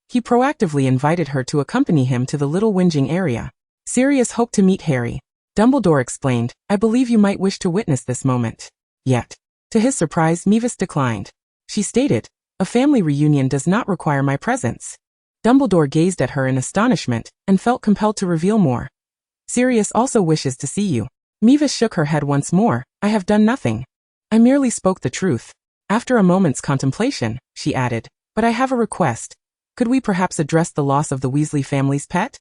he proactively invited her to accompany him to the Little Whinging area. Sirius hoped to meet Harry. Dumbledore explained, "I believe you might wish to witness this moment." Yet, to his surprise, Mavis declined. she stated. A family reunion does not require my presence. Dumbledore gazed at her in astonishment and felt compelled to reveal more. Sirius also wishes to see you. Mavis shook her head once more. I have done nothing. I merely spoke the truth. After a moment's contemplation, she added, but I have a request. Could we perhaps address the loss of the Weasley family's pet?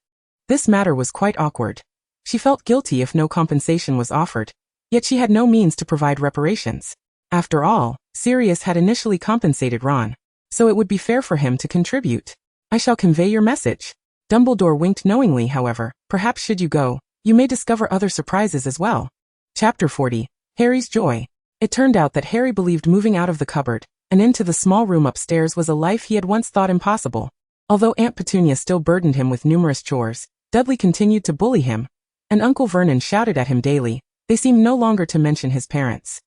This matter was quite awkward. She felt guilty if no compensation was offered, yet she had no means to provide reparations. After all, Sirius had initially compensated Ron, so it would be fair for him to contribute. I shall convey your message. Dumbledore winked knowingly, however. Perhaps should you go, you may discover other surprises as well. Chapter 40. Harry's Joy. It turned out that Harry believed moving out of the cupboard and into the small room upstairs was a life he had once thought impossible. Although Aunt Petunia still burdened him with numerous chores, Dudley continued to bully him, and Uncle Vernon shouted at him daily. They seemed no longer to mention his parents.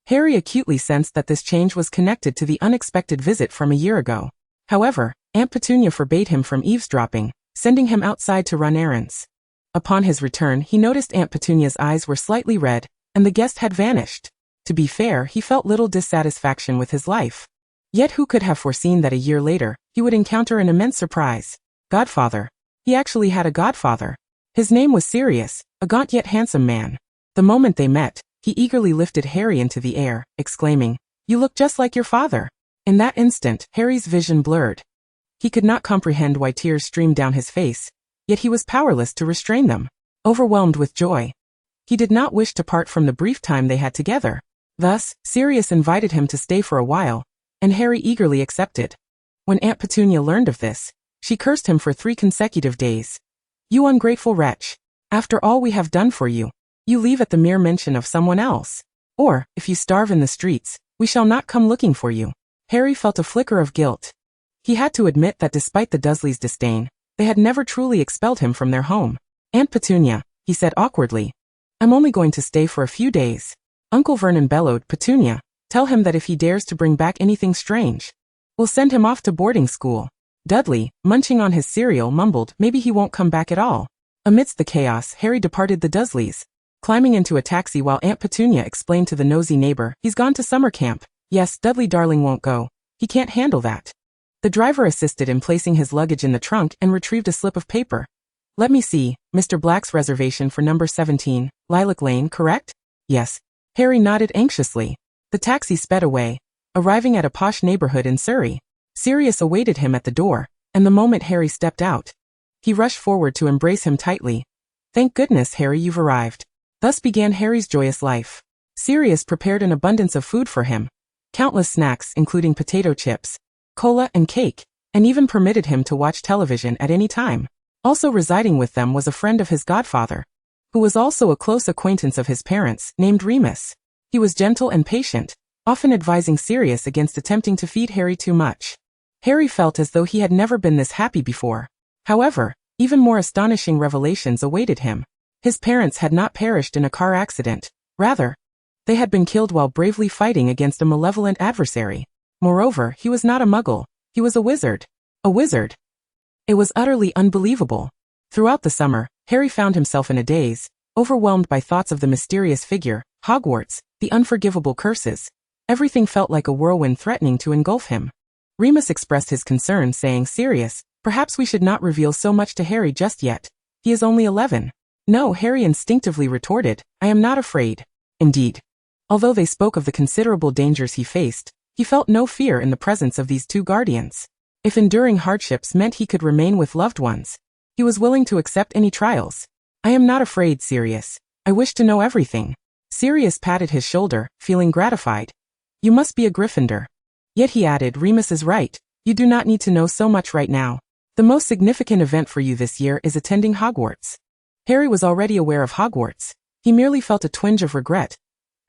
Harry acutely sensed that this change was connected to the unexpected visit from a year ago. However, Aunt Petunia forbade him from eavesdropping, sending him outside to run errands. Upon his return, he noticed Aunt Petunia's eyes were slightly red, and the guest had vanished. To be fair, he felt little dissatisfaction with his life. Yet who could have foreseen that a year later, he would encounter an immense surprise. Godfather. He actually had a godfather. His name was Sirius, a gaunt yet handsome man. The moment they met, he eagerly lifted Harry into the air, exclaiming, "You look just like your father." In that instant, Harry's vision blurred. He could not comprehend why tears streamed down his face, yet he was powerless to restrain them. Overwhelmed with joy, he did not wish to part from the brief time they had together. Thus, Sirius invited him to stay for a while, and Harry eagerly accepted. When Aunt Petunia learned of this, she cursed him for 3 consecutive days. "You ungrateful wretch. After all we have done for you, you leave at the mere mention of someone else. Or, if you starve in the streets, we shall not come looking for you." Harry felt a flicker of guilt. He had to admit that despite the Dursleys' disdain, they had never truly expelled him from their home. "Aunt Petunia," he said awkwardly, "I'm only going to stay for a few days." Uncle Vernon bellowed, "Petunia, tell him that if he dares to bring back anything strange, we'll send him off to boarding school." Dudley, munching on his cereal, mumbled, "Maybe he won't come back at all." Amidst the chaos, Harry departed the Dursleys, climbing into a taxi while Aunt Petunia explained to the nosy neighbor, "He's gone to summer camp." "Yes, Dudley darling won't go. He can't handle that." The driver assisted in placing his luggage in the trunk and retrieved a slip of paper. "Let me see, Mr. Black's reservation for number 17, Lilac Lane, correct?" "Yes." Harry nodded anxiously. The taxi sped away, arriving at a posh neighborhood in Surrey. Sirius awaited him at the door, and the moment Harry stepped out, he rushed forward to embrace him tightly. "Thank goodness, Harry, you've arrived." Thus began Harry's joyous life. Sirius prepared an abundance of food for him, countless snacks including potato chips, cola and cake, and even permitted him to watch television at any time. Also residing with them was a friend of his godfather, who was also a close acquaintance of his parents, named Remus. He was gentle and patient, often advising Sirius against attempting to feed Harry too much. Harry felt as though he had never been this happy before. However, even more astonishing revelations awaited him. His parents had not perished in a car accident. Rather, they had been killed while bravely fighting against a malevolent adversary. Moreover, he was not a muggle. He was a wizard. A wizard. It was utterly unbelievable. Throughout the summer, Harry found himself in a daze, overwhelmed by thoughts of the mysterious figure, Hogwarts, the unforgivable curses. Everything felt like a whirlwind threatening to engulf him. Remus expressed his concern, saying, "Sirius, perhaps we should not reveal so much to Harry just yet. He is only 11. "No," Harry instinctively retorted, "I am not afraid." Indeed, although they spoke of the considerable dangers he faced, he felt no fear in the presence of these 2 guardians. If enduring hardships meant he could remain with loved ones, he was willing to accept any trials. "I am not afraid, Sirius. I wish to know everything." Sirius patted his shoulder, feeling gratified. "You must be a Gryffindor." Yet he added, "Remus is right. You do not need to know so much right now. The most significant event for you this year is attending Hogwarts." Harry was already aware of Hogwarts. He merely felt a twinge of regret.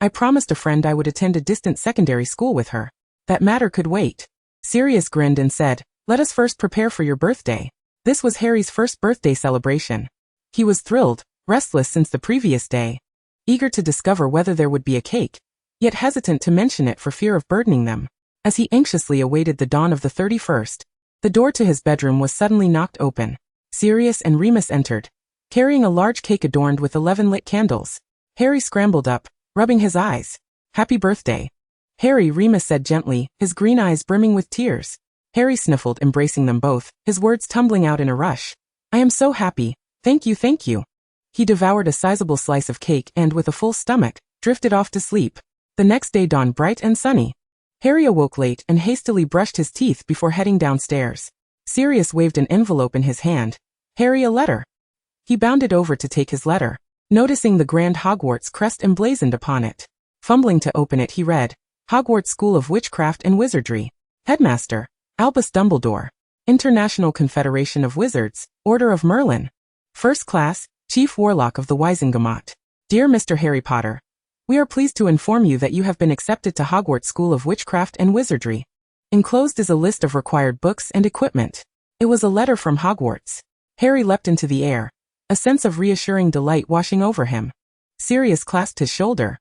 "I promised a friend I would attend a distant secondary school with her. That matter could wait." Sirius grinned and said, "Let us first prepare for your birthday." This was Harry's first birthday celebration. He was thrilled, restless since the previous day, eager to discover whether there would be a cake, yet hesitant to mention it for fear of burdening them. As he anxiously awaited the dawn of the 31st, the door to his bedroom was suddenly knocked open. Sirius and Remus entered, carrying a large cake adorned with 11 lit candles. Harry scrambled up, rubbing his eyes. "Happy birthday." Harry, Remus said gently, his green eyes brimming with tears. Harry sniffled, embracing them both, his words tumbling out in a rush. I am so happy. Thank you, thank you. He devoured a sizable slice of cake and, with a full stomach, drifted off to sleep. The next day dawned bright and sunny. Harry awoke late and hastily brushed his teeth before heading downstairs. Sirius waved an envelope in his hand. Harry, a letter. He bounded over to take his letter, noticing the grand Hogwarts crest emblazoned upon it. Fumbling to open it, he read, Hogwarts School of Witchcraft and Wizardry. Headmaster, Albus Dumbledore. International Confederation of Wizards, Order of Merlin. First Class, Chief Warlock of the Wizengamot. Dear Mr. Harry Potter, we are pleased to inform you that you have been accepted to Hogwarts School of Witchcraft and Wizardry. Enclosed is a list of required books and equipment. It was a letter from Hogwarts. Harry leapt into the air, a sense of reassuring delight washing over him. Sirius clasped his shoulder.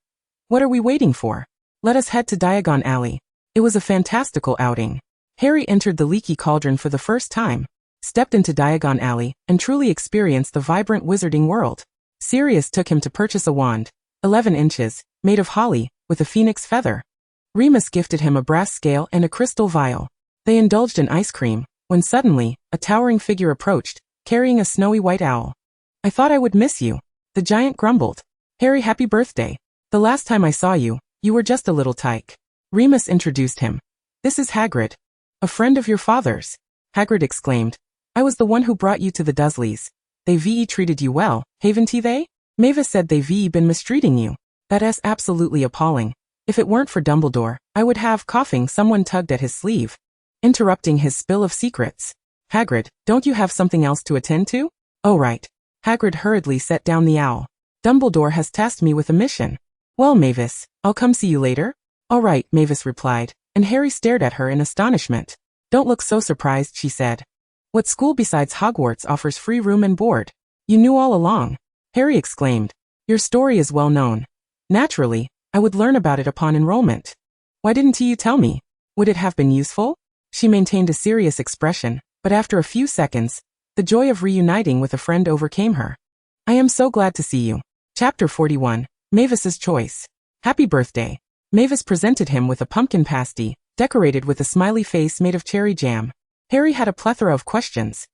What are we waiting for? Let us head to Diagon Alley. It was a fantastical outing. Harry entered the leaky cauldron for the first time, stepped into Diagon Alley, and truly experienced the vibrant wizarding world. Sirius took him to purchase a wand, 11 inches, made of holly, with a phoenix feather. Remus gifted him a brass scale and a crystal vial. They indulged in ice cream, when suddenly, a towering figure approached, carrying a snowy white owl. I thought I would miss you, the giant grumbled. Harry, happy birthday. The last time I saw you, you were just a little tyke. Remus introduced him. This is Hagrid. A friend of your father's. Hagrid exclaimed. I was the one who brought you to the Dursleys. They treated you well, haven't they? Mavis said they've been mistreating you. That's absolutely appalling. If it weren't for Dumbledore, I would have, coughing, someone tugged at his sleeve, interrupting his spill of secrets. Hagrid, don't you have something else to attend to? Oh right. Hagrid hurriedly set down the owl. Dumbledore has tasked me with a mission. Well, Mavis, I'll come see you later. All right, Mavis replied, and Harry stared at her in astonishment. Don't look so surprised, she said. What school besides Hogwarts offers free room and board? You knew all along. Harry exclaimed. Your story is well known. Naturally, I would learn about it upon enrollment. Why didn't you tell me? Would it have been useful? She maintained a serious expression, but after a few seconds, the joy of reuniting with a friend overcame her. I am so glad to see you. Chapter 41, Mavis's Choice. Happy birthday. Mavis presented him with a pumpkin pasty, decorated with a smiley face made of cherry jam. Harry had a plethora of questions.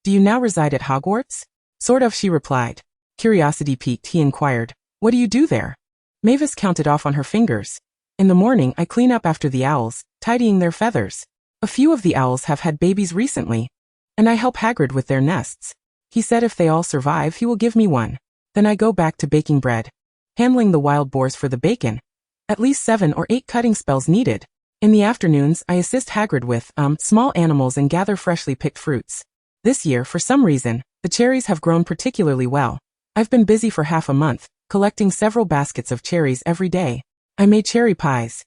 Do you now reside at Hogwarts? Sort of, she replied. Curiosity piqued, he inquired. What do you do there? Mavis counted off on her fingers. In the morning, I clean up after the owls, tidying their feathers. A few of the owls have had babies recently, and I help Hagrid with their nests. He said if they all survive, he will give me one. Then I go back to baking bread, handling the wild boars for the bacon. At least 7 or 8 cutting spells needed. In the afternoons, I assist Hagrid with, small animals and gather freshly picked fruits. This year, for some reason, the cherries have grown particularly well. I've been busy for half a month, collecting several baskets of cherries every day. I made cherry pies.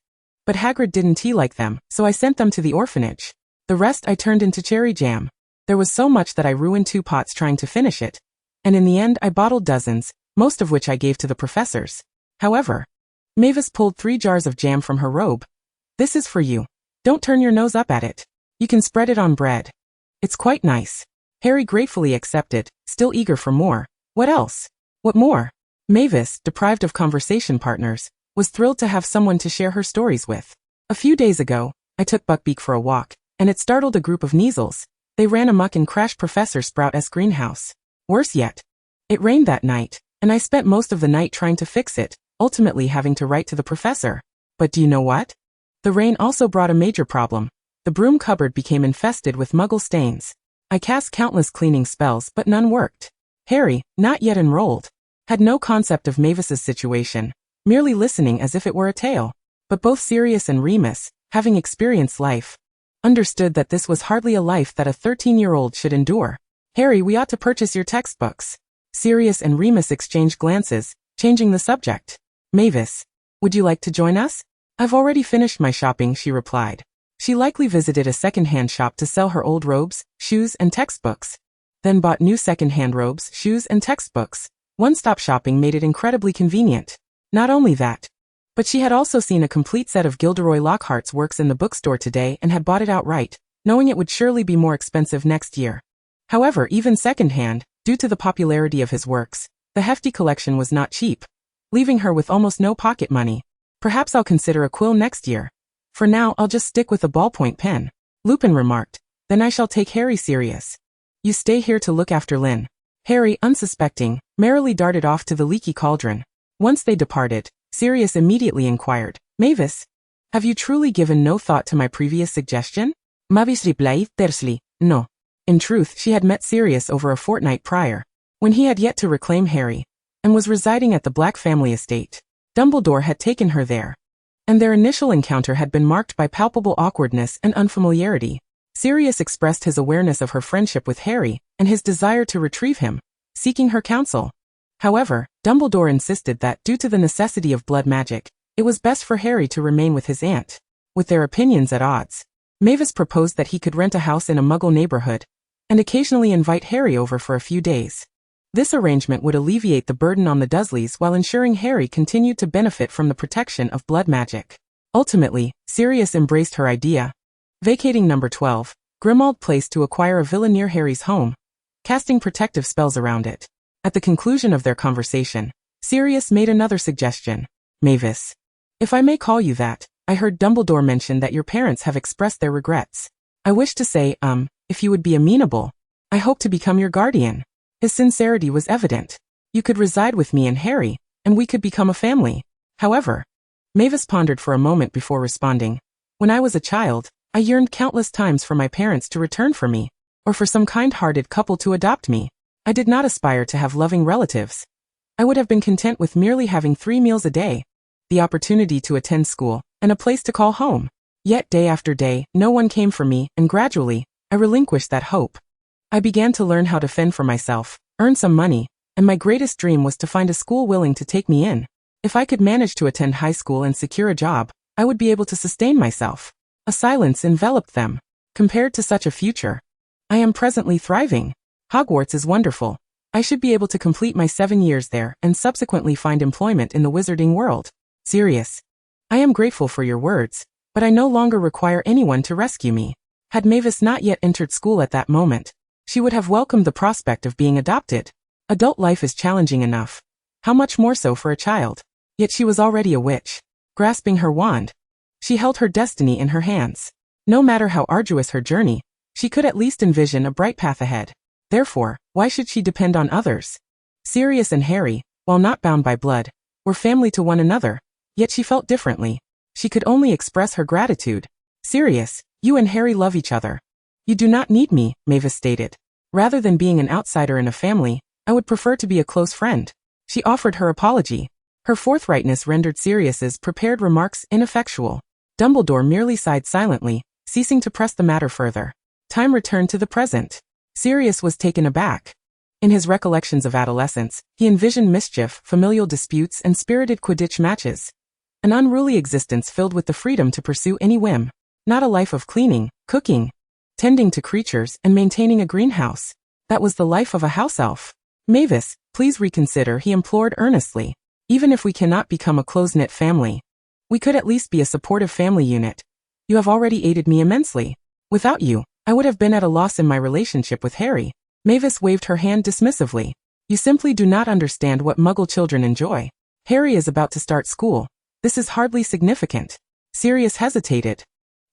But Hagrid didn't like them, so I sent them to the orphanage. The rest I turned into cherry jam. There was so much that I ruined 2 pots trying to finish it. And in the end I bottled dozens, most of which I gave to the professors. However, Mavis pulled 3 jars of jam from her robe. This is for you. Don't turn your nose up at it. You can spread it on bread. It's quite nice. Harry gratefully accepted, still eager for more. What else? What more? Mavis, deprived of conversation partners, was thrilled to have someone to share her stories with. A few days ago, I took Buckbeak for a walk, and it startled a group of Neasels. They ran amok and crashed Professor Sprout's greenhouse. Worse yet, it rained that night, and I spent most of the night trying to fix it, ultimately having to write to the professor. But do you know what? The rain also brought a major problem. The broom cupboard became infested with muggle stains. I cast countless cleaning spells, but none worked. Harry, not yet enrolled, had no concept of Mavis's situation, merely listening as if it were a tale. But both Sirius and Remus, having experienced life, understood that this was hardly a life that a 13-year-old should endure. Harry, we ought to purchase your textbooks. Sirius and Remus exchanged glances, changing the subject. Mavis, would you like to join us? I've already finished my shopping, she replied. She likely visited a second-hand shop to sell her old robes, shoes, and textbooks. Then bought new second-hand robes, shoes, and textbooks. One-stop shopping made it incredibly convenient. Not only that, but she had also seen a complete set of Gilderoy Lockhart's works in the bookstore today and had bought it outright, knowing it would surely be more expensive next year. However, even second-hand, due to the popularity of his works, the hefty collection was not cheap, leaving her with almost no pocket money. Perhaps I'll consider a quill next year. For now, I'll just stick with a ballpoint pen. Lupin remarked. Then I shall take Harry serious. You stay here to look after Lynn. Harry, unsuspecting, merrily darted off to the leaky cauldron. Once they departed, Sirius immediately inquired, Mavis, have you truly given no thought to my previous suggestion? Mavis replied tersely, no. In truth, she had met Sirius over a fortnight prior, when he had yet to reclaim Harry, and was residing at the Black family estate. Dumbledore had taken her there, and their initial encounter had been marked by palpable awkwardness and unfamiliarity. Sirius expressed his awareness of her friendship with Harry and his desire to retrieve him, seeking her counsel. However, Dumbledore insisted that, due to the necessity of blood magic, it was best for Harry to remain with his aunt. With their opinions at odds, Mavis proposed that he could rent a house in a Muggle neighborhood and occasionally invite Harry over for a few days. This arrangement would alleviate the burden on the Dursleys while ensuring Harry continued to benefit from the protection of blood magic. Ultimately, Sirius embraced her idea, vacating number 12, Grimmauld Place, to acquire a villa near Harry's home, casting protective spells around it. At the conclusion of their conversation, Sirius made another suggestion. Mavis, if I may call you that, I heard Dumbledore mention that your parents have expressed their regrets. I wish to say, if you would be amenable, I hope to become your guardian. His sincerity was evident. You could reside with me and Harry, and we could become a family. However, Mavis pondered for a moment before responding. When I was a child, I yearned countless times for my parents to return for me, or for some kind-hearted couple to adopt me. I did not aspire to have loving relatives. I would have been content with merely having 3 meals a day, the opportunity to attend school, and a place to call home. Yet day after day, no one came for me, and gradually, I relinquished that hope. I began to learn how to fend for myself, earn some money, and my greatest dream was to find a school willing to take me in. If I could manage to attend high school and secure a job, I would be able to sustain myself. A silence enveloped them. Compared to such a future, I am presently thriving. Hogwarts is wonderful. I should be able to complete my 7 years there and subsequently find employment in the wizarding world. Sirius, I am grateful for your words, but I no longer require anyone to rescue me. Had Mavis not yet entered school at that moment, she would have welcomed the prospect of being adopted. Adult life is challenging enough. How much more so for a child? Yet she was already a witch. Grasping her wand, she held her destiny in her hands. No matter how arduous her journey, she could at least envision a bright path ahead. Therefore, why should she depend on others? Sirius and Harry, while not bound by blood, were family to one another, yet she felt differently. She could only express her gratitude. Sirius, you and Harry love each other. You do not need me, Mavis stated. Rather than being an outsider in a family, I would prefer to be a close friend. She offered her apology. Her forthrightness rendered Sirius's prepared remarks ineffectual. Dumbledore merely sighed silently, ceasing to press the matter further. Time returned to the present. Sirius was taken aback. In his recollections of adolescence, he envisioned mischief, familial disputes, and spirited Quidditch matches. An unruly existence filled with the freedom to pursue any whim. Not a life of cleaning, cooking, tending to creatures, and maintaining a greenhouse. That was the life of a house elf. Mavis, please reconsider, he implored earnestly. Even if we cannot become a close-knit family, we could at least be a supportive family unit. You have already aided me immensely. Without you, I would have been at a loss in my relationship with Harry. Mavis waved her hand dismissively. You simply do not understand what Muggle children enjoy. Harry is about to start school. This is hardly significant. Sirius hesitated.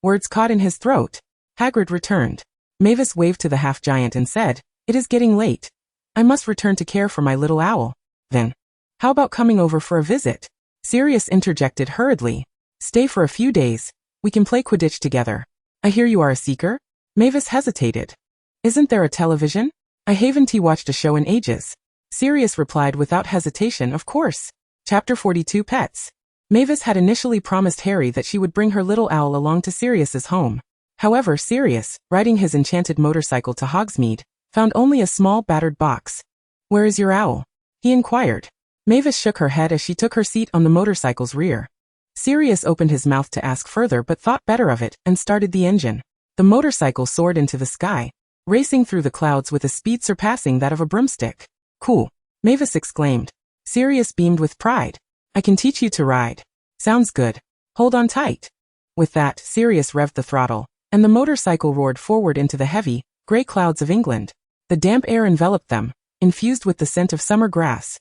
Words caught in his throat. Hagrid returned. Mavis waved to the half-giant and said, It is getting late. I must return to care for my little owl. Then, how about coming over for a visit? Sirius interjected hurriedly. Stay for a few days. We can play Quidditch together. I hear you are a seeker? Mavis hesitated. Isn't there a television? I haven't watched a show in ages. Sirius replied without hesitation, of course. Chapter 42 Pets. Mavis had initially promised Harry that she would bring her little owl along to Sirius's home. However, Sirius, riding his enchanted motorcycle to Hogsmeade, found only a small battered box. Where is your owl? He inquired. Mavis shook her head as she took her seat on the motorcycle's rear. Sirius opened his mouth to ask further but thought better of it and started the engine. The motorcycle soared into the sky, racing through the clouds with a speed surpassing that of a broomstick. Cool, Mavis exclaimed. Sirius beamed with pride. I can teach you to ride. Sounds good. Hold on tight. With that, Sirius revved the throttle, and the motorcycle roared forward into the heavy, grey clouds of England. The damp air enveloped them, infused with the scent of summer grass.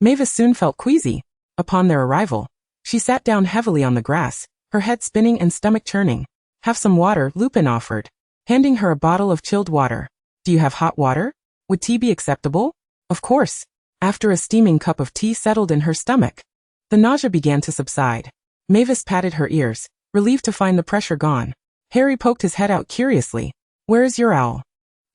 Mavis soon felt queasy. Upon their arrival, she She sat down heavily on the grass, her head spinning and stomach churning. Have some water, Lupin offered, handing her a bottle of chilled water. Do you have hot water? Would tea be acceptable? Of course. After a steaming cup of tea settled in her stomach, the nausea began to subside. Mavis patted her ears, relieved to find the pressure gone. Harry poked his head out curiously. Where is your owl?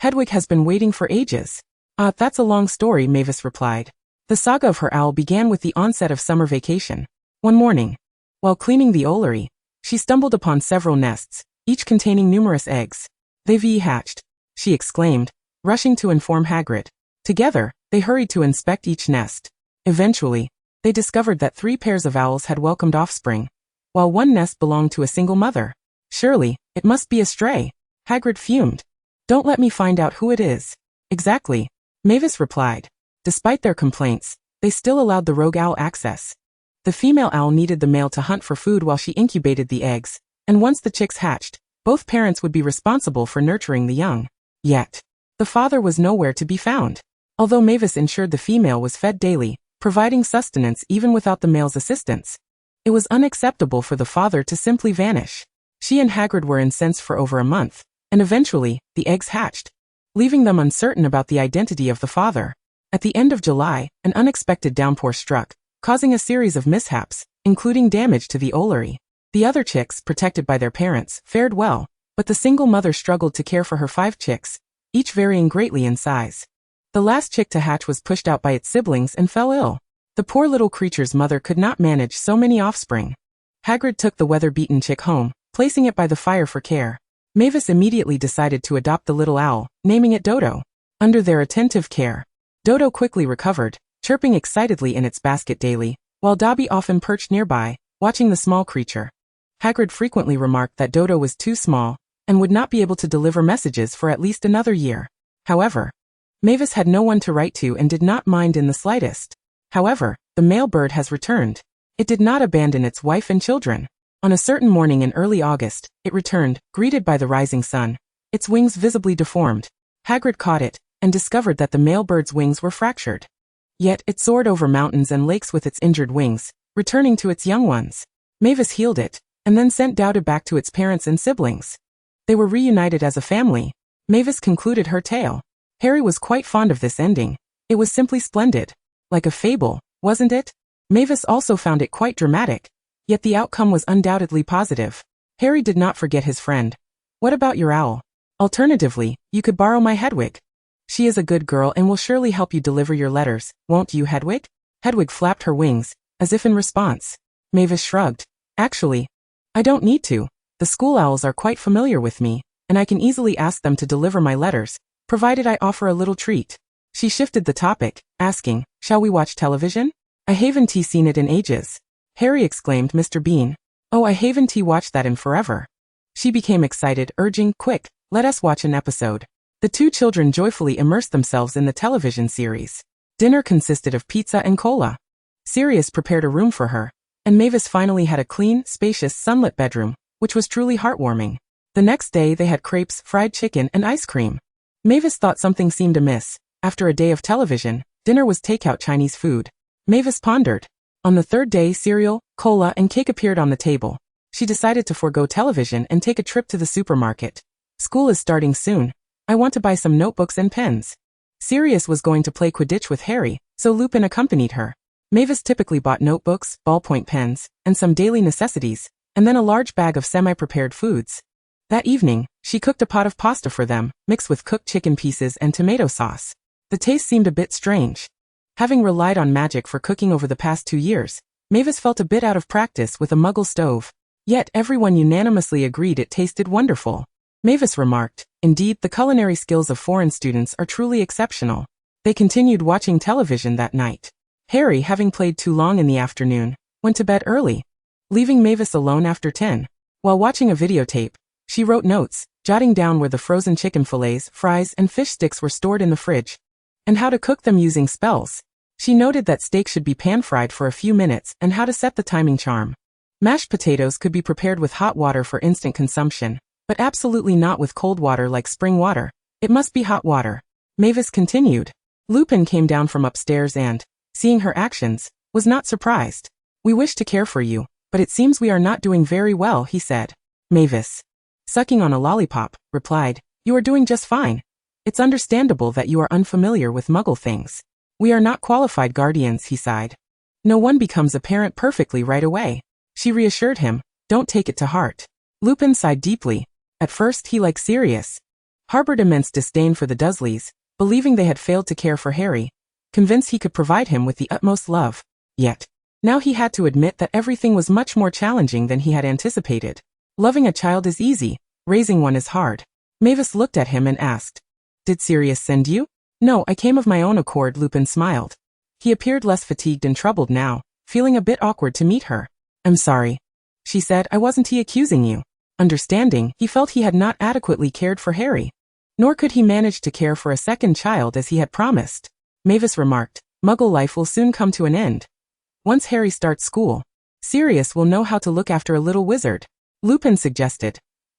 Hedwig has been waiting for ages. That's a long story, Mavis replied. The saga of her owl began with the onset of summer vacation. One morning, while cleaning the owlery, she stumbled upon several nests, each containing numerous eggs. They've hatched, she exclaimed, rushing to inform Hagrid. Together, they hurried to inspect each nest. Eventually, they discovered that 3 pairs of owls had welcomed offspring, while one nest belonged to a single mother. Surely, it must be a stray. Hagrid fumed. Don't let me find out who it is. Exactly, Mavis replied. Despite their complaints, they still allowed the rogue owl access. The female owl needed the male to hunt for food while she incubated the eggs, and once the chicks hatched, both parents would be responsible for nurturing the young. Yet, the father was nowhere to be found. Although Mavis ensured the female was fed daily, providing sustenance even without the male's assistance, it was unacceptable for the father to simply vanish. She and Hagrid were incensed for over a month, and eventually, the eggs hatched, leaving them uncertain about the identity of the father. At the end of July, an unexpected downpour struck, causing a series of mishaps, including damage to the owlery. The other chicks, protected by their parents, fared well, but the single mother struggled to care for her 5 chicks, each varying greatly in size. The last chick to hatch was pushed out by its siblings and fell ill. The poor little creature's mother could not manage so many offspring. Hagrid took the weather-beaten chick home, placing it by the fire for care. Mavis immediately decided to adopt the little owl, naming it Dodo. Under their attentive care, Dodo quickly recovered, chirping excitedly in its basket daily, while Dobby often perched nearby, watching the small creature. Hagrid frequently remarked that Dodo was too small, and would not be able to deliver messages for at least another year. However, Mavis had no one to write to and did not mind in the slightest. However, the male bird has returned. It did not abandon its wife and children. On a certain morning in early August, it returned, greeted by the rising sun, its wings visibly deformed. Hagrid caught it, and discovered that the male bird's wings were fractured. Yet it soared over mountains and lakes with its injured wings, returning to its young ones. Mavis healed it, and then sent Dodo back to its parents and siblings. They were reunited as a family. Mavis concluded her tale. Harry was quite fond of this ending. It was simply splendid. Like a fable, wasn't it? Mavis also found it quite dramatic, yet the outcome was undoubtedly positive. Harry did not forget his friend. What about your owl? Alternatively, you could borrow my Hedwig. She is a good girl and will surely help you deliver your letters, won't you, Hedwig? Hedwig flapped her wings, as if in response. Mavis shrugged. Actually, I don't need to. The school owls are quite familiar with me, and I can easily ask them to deliver my letters, provided I offer a little treat. She shifted the topic, asking, shall we watch television? I haven't seen it in ages. Harry exclaimed, Mr. Bean. Oh, I haven't watched that in forever. She became excited, urging, quick, let us watch an episode. The 2 children joyfully immersed themselves in the television series. Dinner consisted of pizza and cola. Sirius prepared a room for her, and Mavis finally had a clean, spacious, sunlit bedroom, which was truly heartwarming. The next day they had crepes, fried chicken, and ice cream. Mavis thought something seemed amiss. After a day of television, dinner was takeout Chinese food. Mavis pondered. On the 3rd day, cereal, cola, and cake appeared on the table. She decided to forego television and take a trip to the supermarket. School is starting soon. I want to buy some notebooks and pens. Sirius was going to play Quidditch with Harry, so Lupin accompanied her. Mavis typically bought notebooks, ballpoint pens, and some daily necessities, and then a large bag of semi-prepared foods. That evening, she cooked a pot of pasta for them, mixed with cooked chicken pieces and tomato sauce. The taste seemed a bit strange. Having relied on magic for cooking over the past 2 years, Mavis felt a bit out of practice with a Muggle stove. Yet everyone unanimously agreed it tasted wonderful. Mavis remarked, indeed, the culinary skills of foreign students are truly exceptional. They continued watching television that night. Harry, having played too long in the afternoon, went to bed early, leaving Mavis alone after 10. While watching a videotape, she wrote notes, jotting down where the frozen chicken fillets, fries, and fish sticks were stored in the fridge, and how to cook them using spells. She noted that steak should be pan-fried for a few minutes and how to set the timing charm. Mashed potatoes could be prepared with hot water for instant consumption, but absolutely not with cold water like spring water. It must be hot water. Mavis continued. Lupin came down from upstairs and, seeing her actions, was not surprised. We wish to care for you, but it seems we are not doing very well, he said. Mavis, sucking on a lollipop, replied, you are doing just fine. It's understandable that you are unfamiliar with Muggle things. We are not qualified guardians, he sighed. No one becomes a parent perfectly right away. She reassured him, don't take it to heart. Lupin sighed deeply. At first he, like Sirius, harbored immense disdain for the Dursleys, believing they had failed to care for Harry, convinced he could provide him with the utmost love. Yet, now he had to admit that everything was much more challenging than he had anticipated. Loving a child is easy, raising one is hard. Mavis looked at him and asked, did Sirius send you? No, I came of my own accord, Lupin smiled. He appeared less fatigued and troubled now, feeling a bit awkward to meet her. I'm sorry, she said, I wasn't he accusing you. Understanding, he felt he had not adequately cared for Harry. Nor could he manage to care for a second child as he had promised. Mavis remarked, Muggle life will soon come to an end. Once Harry starts school, Sirius will know how to look after a little wizard. Lupin suggested,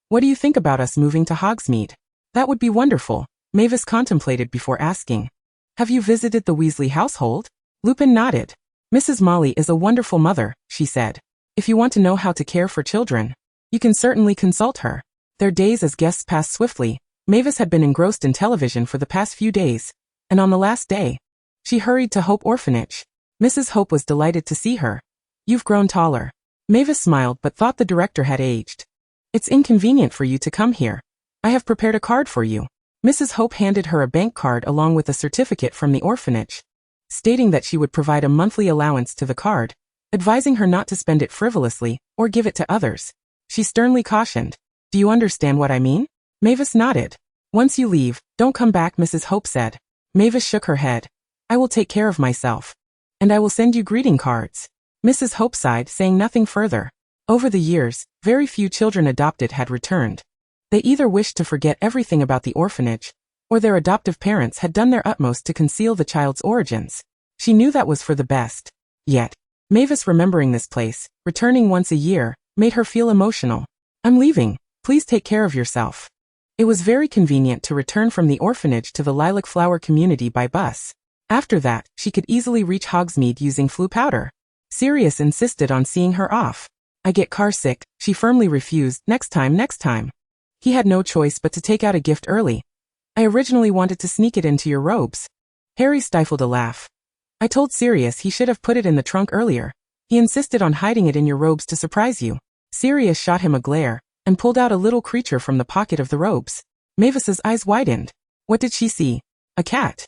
what do you think about us moving to Hogsmeade? That would be wonderful, Mavis contemplated before asking. Have you visited the Weasley household? Lupin nodded. Mrs. Molly is a wonderful mother, she said. If you want to know how to care for children, you can certainly consult her. Their days as guests passed swiftly. Mavis had been engrossed in television for the past few days, and on the last day, she hurried to Hope Orphanage. Mrs. Hope was delighted to see her. You've grown taller. Mavis smiled but thought the director had aged. It's inconvenient for you to come here. I have prepared a card for you. Mrs. Hope handed her a bank card along with a certificate from the orphanage, stating that she would provide a monthly allowance to the card, advising her not to spend it frivolously or give it to others. She sternly cautioned, do you understand what I mean? Mavis nodded. Once you leave, don't come back, Mrs. Hope said. Mavis shook her head. I will take care of myself. And I will send you greeting cards. Mrs. Hope sighed, saying nothing further. Over the years, very few children adopted had returned. They either wished to forget everything about the orphanage, or their adoptive parents had done their utmost to conceal the child's origins. She knew that was for the best. Yet, Mavis remembering this place, returning once a year, made her feel emotional. I'm leaving. Please take care of yourself. It was very convenient to return from the orphanage to the Lilac Flower community by bus. After that, she could easily reach Hogsmeade using Floo powder. Sirius insisted on seeing her off. I get car sick, she firmly refused, next time. He had no choice but to take out a gift early. I originally wanted to sneak it into your robes. Harry stifled a laugh. I told Sirius he should have put it in the trunk earlier. He insisted on hiding it in your robes to surprise you. Sirius shot him a glare, and pulled out a little creature from the pocket of the robes. Mavis's eyes widened. What did she see? A cat.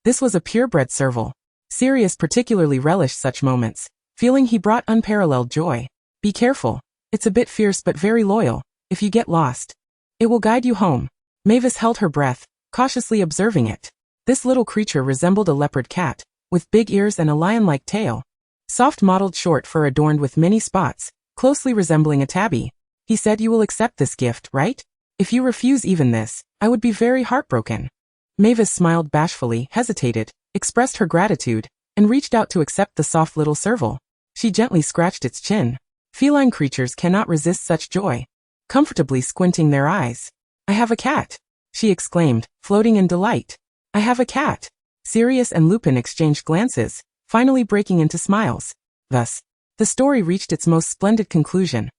This was a purebred serval. Sirius particularly relished such moments, feeling he brought unparalleled joy. Be careful. It's a bit fierce but very loyal. If you get lost, it will guide you home. Mavis held her breath, cautiously observing it. This little creature resembled a leopard cat, with big ears and a lion-like tail. Soft mottled short fur adorned with many spots, closely resembling a tabby. He said you will accept this gift, right? If you refuse even this, I would be very heartbroken. Mavis smiled bashfully, hesitated, expressed her gratitude, and reached out to accept the soft little serval. She gently scratched its chin. Feline creatures cannot resist such joy. Comfortably squinting their eyes. I have a cat, she exclaimed, floating in delight. I have a cat. Sirius and Lupin exchanged glances, finally breaking into smiles. Thus, the story reached its most splendid conclusion.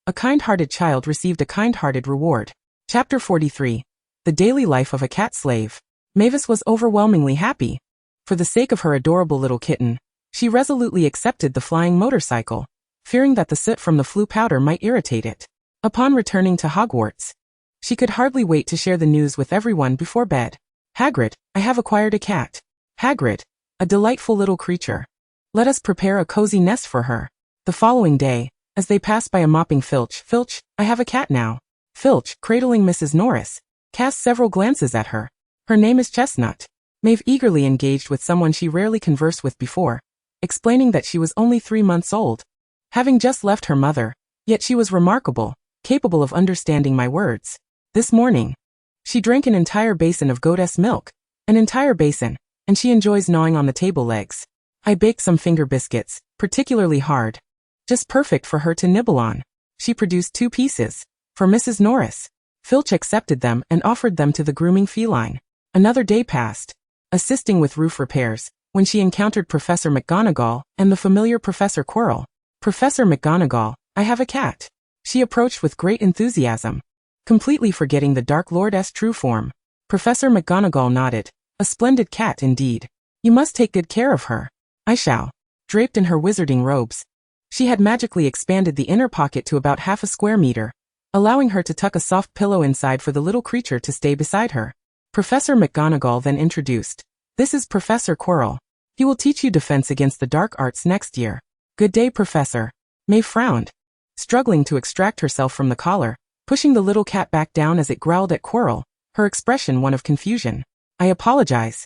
A kind-hearted child received a kind-hearted reward. Chapter 43. The Daily Life of a Cat Slave. Mavis was overwhelmingly happy. For the sake of her adorable little kitten, she resolutely accepted the flying motorcycle, fearing that the soot from the Floo powder might irritate it. Upon returning to Hogwarts, she could hardly wait to share the news with everyone before bed. Hagrid, I have acquired a cat. Hagrid, a delightful little creature. Let us prepare a cozy nest for her. The following day, as they passed by a mopping Filch, Filch, I have a cat now. Filch, cradling Mrs. Norris, cast several glances at her. Her name is Chestnut. Maeve eagerly engaged with someone she rarely conversed with before, explaining that she was only 3 months old, having just left her mother, yet she was remarkable, capable of understanding my words. This morning, she drank an entire basin of goddess milk, an entire basin, and she enjoys gnawing on the table legs. I baked some finger biscuits, particularly hard, just perfect for her to nibble on. She produced 2 pieces, for Mrs. Norris. Filch accepted them and offered them to the grooming feline. Another day passed, assisting with roof repairs, when she encountered Professor McGonagall and the familiar Professor Quirrell. "Professor McGonagall, I have a cat." She approached with great enthusiasm, completely forgetting the Dark Lord's true form. Professor McGonagall nodded. "A splendid cat indeed. You must take good care of her." "I shall." Draped in her wizarding robes, she had magically expanded the inner pocket to about half a square meter, allowing her to tuck a soft pillow inside for the little creature to stay beside her. Professor McGonagall then introduced, "This is Professor Quirrell. He will teach you defense against the dark arts next year." "Good day, Professor." Maeve frowned, struggling to extract herself from the collar, pushing the little cat back down as it growled at Quirrell, her expression one of confusion. "I apologize.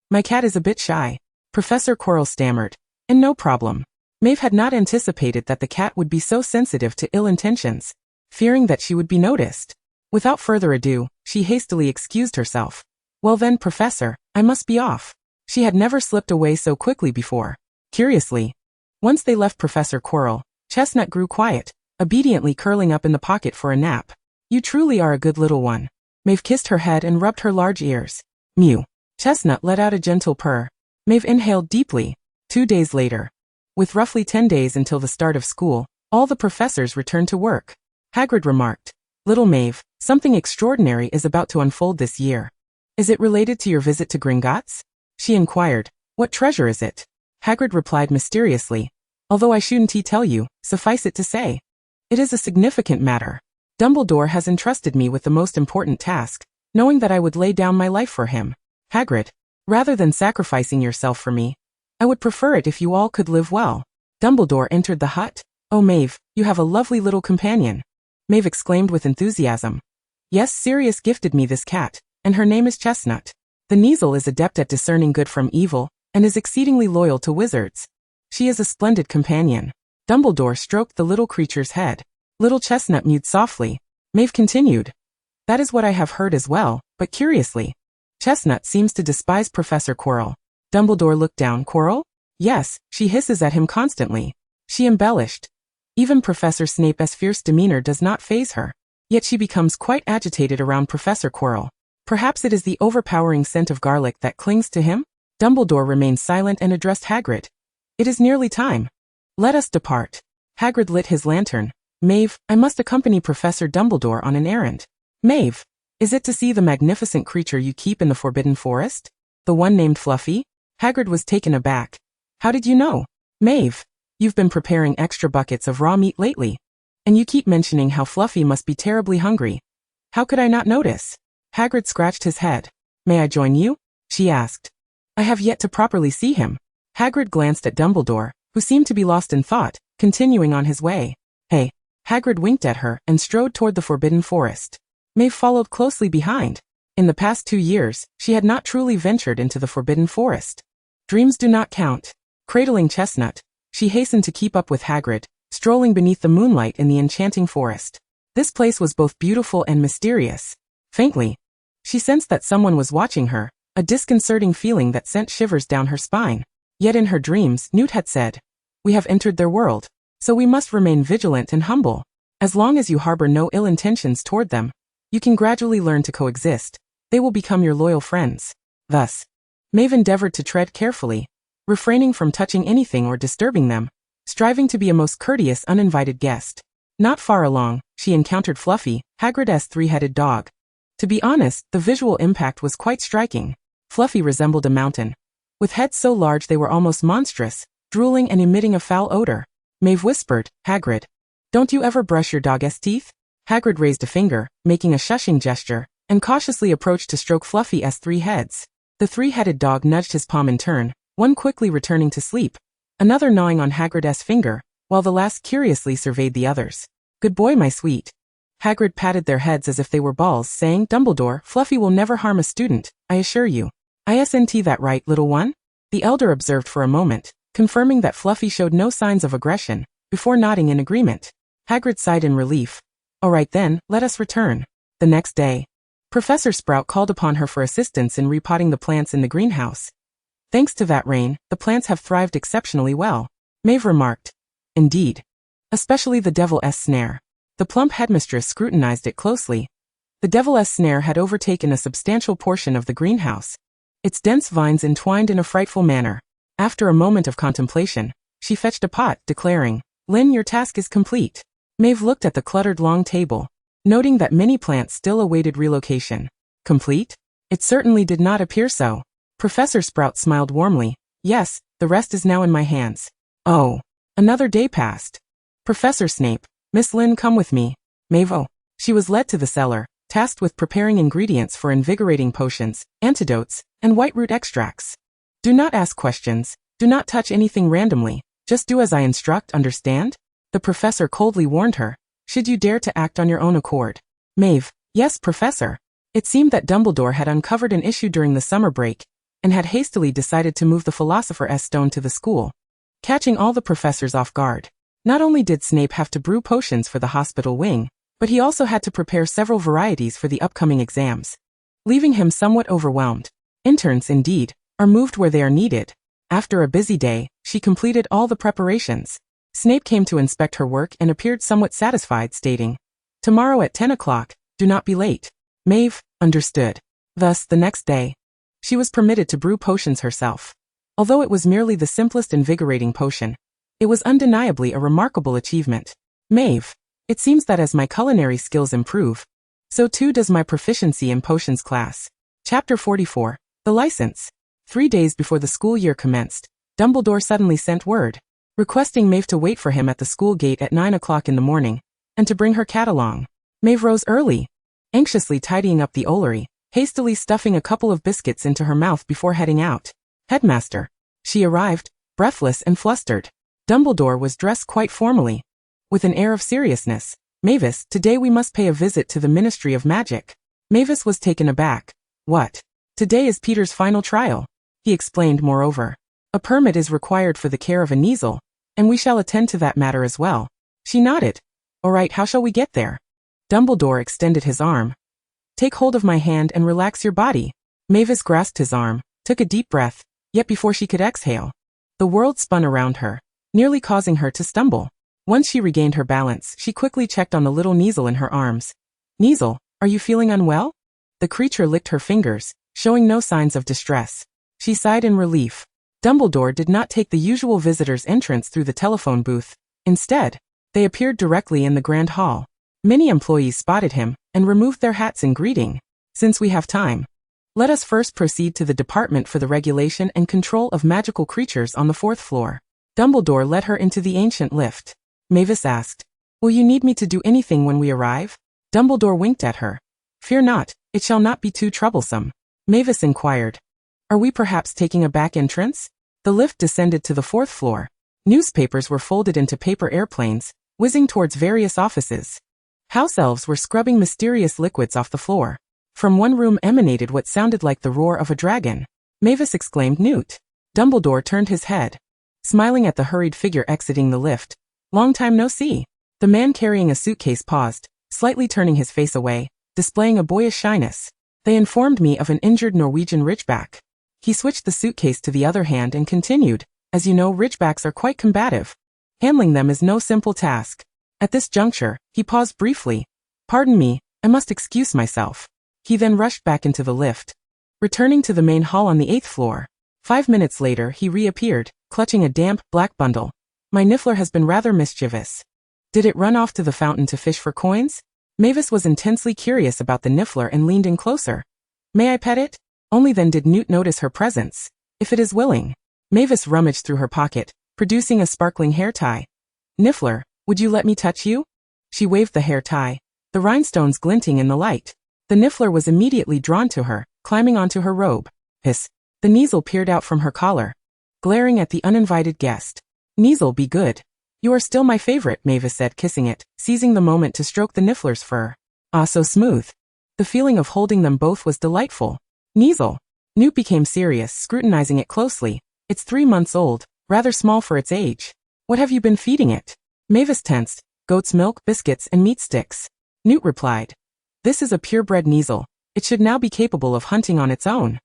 My cat is a bit shy," Professor Quirrell stammered. "And no problem." Maeve had not anticipated that the cat would be so sensitive to ill intentions, fearing that she would be noticed. Without further ado, she hastily excused herself. "Well then, Professor, I must be off." She had never slipped away so quickly before. Curiously, once they left Professor Quirrell, Chestnut grew quiet, obediently curling up in the pocket for a nap. "You truly are a good little one." Maeve kissed her head and rubbed her large ears. Mew. Chestnut let out a gentle purr. Maeve inhaled deeply. 2 days later, with roughly 10 days until the start of school, all the professors returned to work. Hagrid remarked, "Little Maeve, something extraordinary is about to unfold this year. Is it related to your visit to Gringotts?" She inquired, "What treasure is it?" Hagrid replied mysteriously, "Although I shouldn't tell you, suffice it to say, it is a significant matter. Dumbledore has entrusted me with the most important task, knowing that I would lay down my life for him. Hagrid, rather than sacrificing yourself for me, I would prefer it if you all could live well." Dumbledore entered the hut. "Oh Maeve, you have a lovely little companion." Maeve exclaimed with enthusiasm. "Yes, Sirius gifted me this cat, and her name is Chestnut. The Kneazle is adept at discerning good from evil, and is exceedingly loyal to wizards. She is a splendid companion." Dumbledore stroked the little creature's head. Little Chestnut mewed softly. Maeve continued, "That is what I have heard as well, but curiously, Chestnut seems to despise Professor Quirrell." Dumbledore looked down. "Quirrell?" "Yes, she hisses at him constantly." She embellished. "Even Professor Snape's fierce demeanor does not faze her. Yet she becomes quite agitated around Professor Quirrell. Perhaps it is the overpowering scent of garlic that clings to him?" Dumbledore remained silent and addressed Hagrid. "It is nearly time. Let us depart." Hagrid lit his lantern. "Maeve, I must accompany Professor Dumbledore on an errand." "Maeve, is it to see the magnificent creature you keep in the Forbidden Forest? The one named Fluffy?" Hagrid was taken aback. "How did you know?" "Maeve, you've been preparing extra buckets of raw meat lately, and you keep mentioning how Fluffy must be terribly hungry. How could I not notice?" Hagrid scratched his head. "May I join you?" she asked. "I have yet to properly see him." Hagrid glanced at Dumbledore, who seemed to be lost in thought, continuing on his way. "Hey." Hagrid winked at her and strode toward the Forbidden Forest. Maeve followed closely behind. In the past 2 years, she had not truly ventured into the Forbidden Forest. Dreams do not count. Cradling Chestnut, she hastened to keep up with Hagrid, strolling beneath the moonlight in the enchanting forest. This place was both beautiful and mysterious. Faintly, she sensed that someone was watching her, a disconcerting feeling that sent shivers down her spine. Yet in her dreams, Newt had said, "We have entered their world, so we must remain vigilant and humble. As long as you harbor no ill intentions toward them, you can gradually learn to coexist. They will become your loyal friends." Thus, Maeve endeavored to tread carefully, refraining from touching anything or disturbing them, striving to be a most courteous uninvited guest. Not far along, she encountered Fluffy, Hagrid's 3-headed dog. To be honest, the visual impact was quite striking. Fluffy resembled a mountain, with heads so large they were almost monstrous, drooling and emitting a foul odor. Maeve whispered, "Hagrid, don't you ever brush your dog's teeth?" Hagrid raised a finger, making a shushing gesture, and cautiously approached to stroke Fluffy's 3 heads. The 3-headed dog nudged his palm in turn, one quickly returning to sleep, another gnawing on Hagrid's finger, while the last curiously surveyed the others. "Good boy, my sweet." Hagrid patted their heads as if they were balls, saying, "Dumbledore, Fluffy will never harm a student, I assure you." "Isn't that right, little one?" The elder observed for a moment, confirming that Fluffy showed no signs of aggression, before nodding in agreement. Hagrid sighed in relief. "All right then, let us return." The next day, Professor Sprout called upon her for assistance in repotting the plants in the greenhouse. "Thanks to that rain, the plants have thrived exceptionally well," Maeve remarked. "Indeed. Especially the Devil's Snare." The plump headmistress scrutinized it closely. The Devil's Snare had overtaken a substantial portion of the greenhouse, its dense vines entwined in a frightful manner. After a moment of contemplation, she fetched a pot, declaring, "Lynn, your task is complete." Maeve looked at the cluttered long table, noting that many plants still awaited relocation. Complete? It certainly did not appear so. Professor Sprout smiled warmly. "Yes, the rest is now in my hands." Oh. Another day passed. "Professor Snape, Miss Lynn, come with me." Maeve. Oh. She was led to the cellar, tasked with preparing ingredients for invigorating potions, antidotes, and white-root extracts. "Do not ask questions, do not touch anything randomly, just do as I instruct, understand?" The professor coldly warned her. "Should you dare to act on your own accord." Maeve. "Yes, Professor." It seemed that Dumbledore had uncovered an issue during the summer break, and had hastily decided to move the Philosopher's Stone to the school, catching all the professors off guard. Not only did Snape have to brew potions for the hospital wing, but he also had to prepare several varieties for the upcoming exams, leaving him somewhat overwhelmed. Interns, indeed, are moved where they are needed. After a busy day, she completed all the preparations. Snape came to inspect her work and appeared somewhat satisfied, stating, "Tomorrow at 10 o'clock, do not be late." Maeve understood. Thus, the next day, she was permitted to brew potions herself. Although it was merely the simplest invigorating potion, it was undeniably a remarkable achievement. Maeve, it seems that as my culinary skills improve, so too does my proficiency in potions class. Chapter 44. The License. 3 days before the school year commenced, Dumbledore suddenly sent word, requesting Maeve to wait for him at the school gate at 9 o'clock in the morning, and to bring her cat along. Maeve rose early, anxiously tidying up the ollery, hastily stuffing a couple of biscuits into her mouth before heading out. "Headmaster." She arrived, breathless and flustered. Dumbledore was dressed quite formally. With an air of seriousness, "Mavis, today we must pay a visit to the Ministry of Magic." Mavis was taken aback. "What? Today is Peter's final trial," he explained. "Moreover, a permit is required for the care of a Kneazle, and we shall attend to that matter as well." She nodded. "All right, how shall we get there?" Dumbledore extended his arm. "Take hold of my hand and relax your body." Mavis grasped his arm, took a deep breath, yet before she could exhale, the world spun around her, nearly causing her to stumble. Once she regained her balance, she quickly checked on the little Kneazle in her arms. "Kneazle, are you feeling unwell?" The creature licked her fingers, showing no signs of distress. She sighed in relief. Dumbledore did not take the usual visitor's entrance through the telephone booth. Instead, they appeared directly in the grand hall. Many employees spotted him and removed their hats in greeting. "Since we have time, let us first proceed to the Department for the Regulation and Control of Magical Creatures on the 4th floor." Dumbledore led her into the ancient lift. Mavis asked, "Will you need me to do anything when we arrive?" Dumbledore winked at her. "Fear not, it shall not be too troublesome." Mavis inquired, "Are we perhaps taking a back entrance?" The lift descended to the 4th floor. Newspapers were folded into paper airplanes, whizzing towards various offices. House elves were scrubbing mysterious liquids off the floor. From one room emanated what sounded like the roar of a dragon. Mavis exclaimed, "Newt." Dumbledore turned his head, smiling at the hurried figure exiting the lift. "Long time no see." The man carrying a suitcase paused, slightly turning his face away, displaying a boyish shyness. "They informed me of an injured Norwegian ridgeback." He switched the suitcase to the other hand and continued, "As you know, ridgebacks are quite combative. Handling them is no simple task." At this juncture, he paused briefly. "Pardon me, I must excuse myself." He then rushed back into the lift, returning to the main hall on the 8th floor. 5 minutes later, he reappeared, clutching a damp, black bundle. "My Niffler has been rather mischievous." "Did it run off to the fountain to fish for coins?" Mavis was intensely curious about the Niffler and leaned in closer. "May I pet it?" Only then did Newt notice her presence. "If it is willing." Mavis rummaged through her pocket, producing a sparkling hair tie. "Niffler, would you let me touch you?" She waved the hair tie, the rhinestones glinting in the light. The Niffler was immediately drawn to her, climbing onto her robe. "Hiss." The Kneazle peered out from her collar, glaring at the uninvited guest. "Kneazle, be good. You are still my favorite," Mavis said, kissing it, seizing the moment to stroke the Niffler's fur. "Ah, so smooth." The feeling of holding them both was delightful. "Kneazle." Newt became serious, scrutinizing it closely. "It's 3 months old, rather small for its age. What have you been feeding it?" Mavis tensed. "Goat's milk, biscuits, and meat sticks." Newt replied, "This is a purebred Kneazle. It should now be capable of hunting on its own.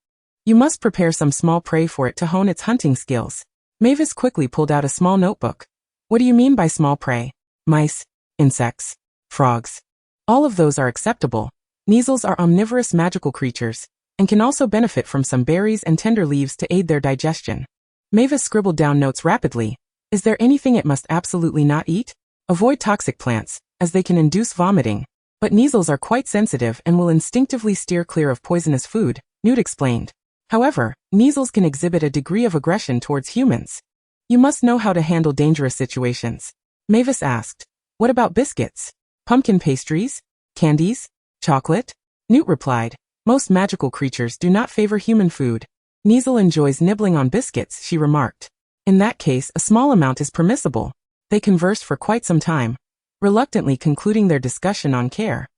You must prepare some small prey for it to hone its hunting skills." Mavis quickly pulled out a small notebook. "What do you mean by small prey?" "Mice, insects, frogs. All of those are acceptable. Kneazles are omnivorous magical creatures, and can also benefit from some berries and tender leaves to aid their digestion." Mavis scribbled down notes rapidly. Is there anything it must absolutely not eat? Avoid toxic plants, as they can induce vomiting. But Kneazles are quite sensitive and will instinctively steer clear of poisonous food, Newt explained. However, Kneazles can exhibit a degree of aggression towards humans. You must know how to handle dangerous situations. Mavis asked. What about biscuits? Pumpkin pastries? Candies? Chocolate? Newt replied. Most magical creatures do not favor human food. Kneazle enjoys nibbling on biscuits, she remarked. In that case, a small amount is permissible. They conversed for quite some time, reluctantly concluding their discussion on care.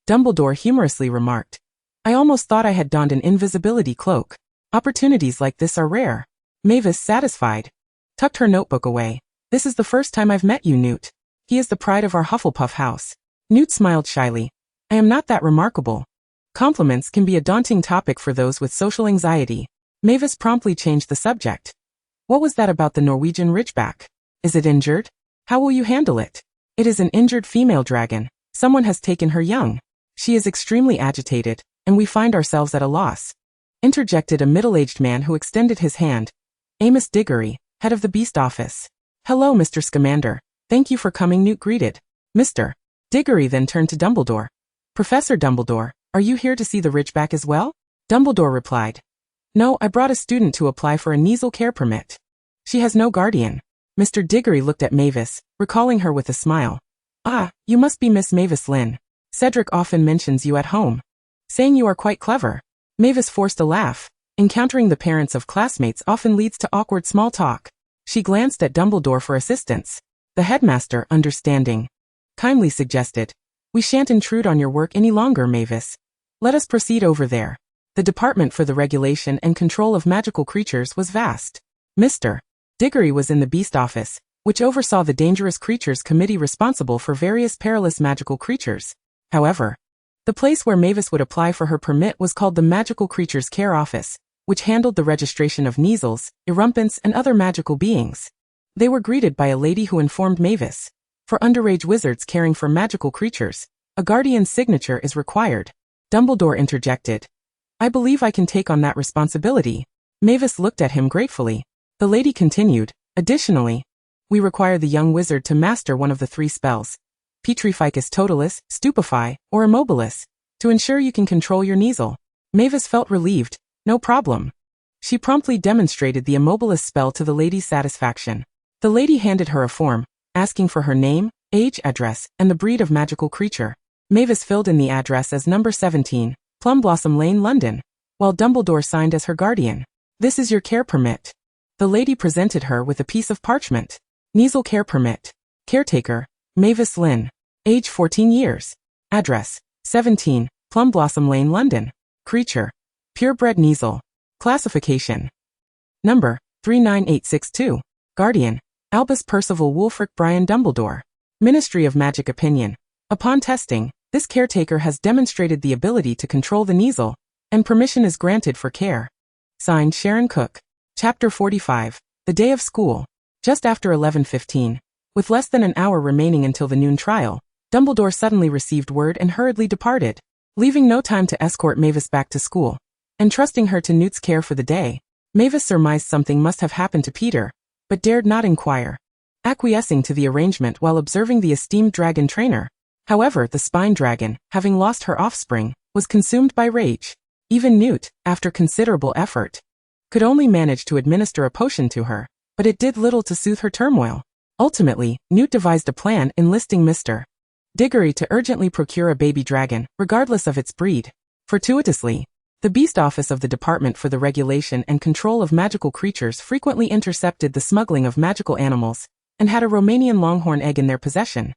Dumbledore humorously remarked. I almost thought I had donned an invisibility cloak. Opportunities like this are rare. Mavis, satisfied, tucked her notebook away. This is the first time I've met you, Newt. He is the pride of our Hufflepuff house. Newt smiled shyly. I am not that remarkable. Compliments can be a daunting topic for those with social anxiety. Mavis promptly changed the subject. What was that about the Norwegian Ridgeback? Is it injured? How will you handle it? It is an injured female dragon. Someone has taken her young. She is extremely agitated, and we find ourselves at a loss. Interjected a middle-aged man who extended his hand. Amos Diggory, head of the Beast Office. Hello, Mr. Scamander. Thank you for coming, Newt greeted. Mr. Diggory then turned to Dumbledore. Professor Dumbledore, are you here to see the Ridgeback as well? Dumbledore replied. No, I brought a student to apply for a Kneazle care permit. She has no guardian. Mr. Diggory looked at Mavis, recalling her with a smile. Ah, you must be Miss Mavis Lynn. Cedric often mentions you at home, saying you are quite clever. Mavis forced a laugh. Encountering the parents of classmates often leads to awkward small talk. She glanced at Dumbledore for assistance. The headmaster, understanding, kindly suggested, We shan't intrude on your work any longer, Mavis. Let us proceed over there. The Department for the Regulation and Control of Magical Creatures was vast. Mr. Diggory was in the Beast Office, which oversaw the Dangerous Creatures Committee responsible for various perilous magical creatures. However, the place where Mavis would apply for her permit was called the Magical Creatures Care Office, which handled the registration of Kneazles, Erumpents, and other magical beings. They were greeted by a lady who informed Mavis. For underage wizards caring for magical creatures, a guardian's signature is required. Dumbledore interjected. I believe I can take on that responsibility. Mavis looked at him gratefully. The lady continued, additionally, we require the young wizard to master one of the 3 spells, Petrificus Totalis, Stupefy, or Immobilis, to ensure you can control your Kneazle. Mavis felt relieved. No problem. She promptly demonstrated the Immobilis spell to the lady's satisfaction. The lady handed her a form, asking for her name, age, address, and the breed of magical creature. Mavis filled in the address as number 17, Plumblossom Lane, London, while Dumbledore signed as her guardian. This is your care permit. The lady presented her with a piece of parchment. Kneazle care permit. Caretaker, Mavis Lynn. Age 14 years. Address, 17, Plumblossom Lane, London. Creature, purebred Kneazle. Classification. Number, 39862. Guardian, Albus Percival Wulfric Brian Dumbledore. Ministry of Magic opinion. Upon testing, this caretaker has demonstrated the ability to control the Kneazle, and permission is granted for care. Signed Sharon Cook. Chapter 45. The Day of School. Just after 11:15, with less than an hour remaining until the noon trial, Dumbledore suddenly received word and hurriedly departed, leaving no time to escort Mavis back to school, and trusting her to Newt's care for the day. Mavis surmised something must have happened to Peter, but dared not inquire, acquiescing to the arrangement while observing the esteemed dragon trainer. However, the spine dragon, having lost her offspring, was consumed by rage. Even Newt, after considerable effort, could only manage to administer a potion to her, but it did little to soothe her turmoil. Ultimately, Newt devised a plan enlisting Mr. Diggory to urgently procure a baby dragon, regardless of its breed. Fortuitously, the Beast Office of the Department for the Regulation and Control of Magical Creatures frequently intercepted the smuggling of magical animals, and had a Romanian longhorn egg in their possession.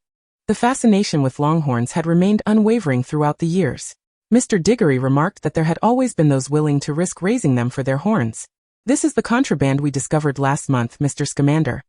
The fascination with longhorns had remained unwavering throughout the years. Mr. Diggory remarked that there had always been those willing to risk raising them for their horns. This is the contraband we discovered last month, Mr. Scamander.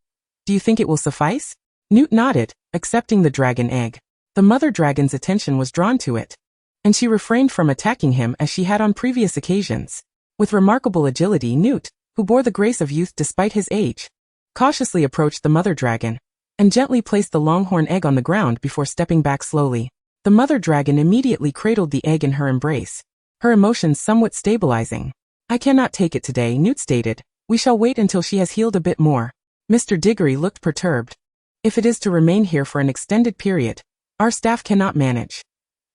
Do you think it will suffice? Newt nodded, accepting the dragon egg. The mother dragon's attention was drawn to it, and she refrained from attacking him as she had on previous occasions. With remarkable agility, Newt, who bore the grace of youth despite his age, cautiously approached the mother dragon, and gently placed the longhorn egg on the ground before stepping back slowly. The mother dragon immediately cradled the egg in her embrace, her emotions somewhat stabilizing. I cannot take it today, Newt stated, We shall wait until she has healed a bit more. Mr. Diggory looked perturbed. If it is to remain here for an extended period, our staff cannot manage.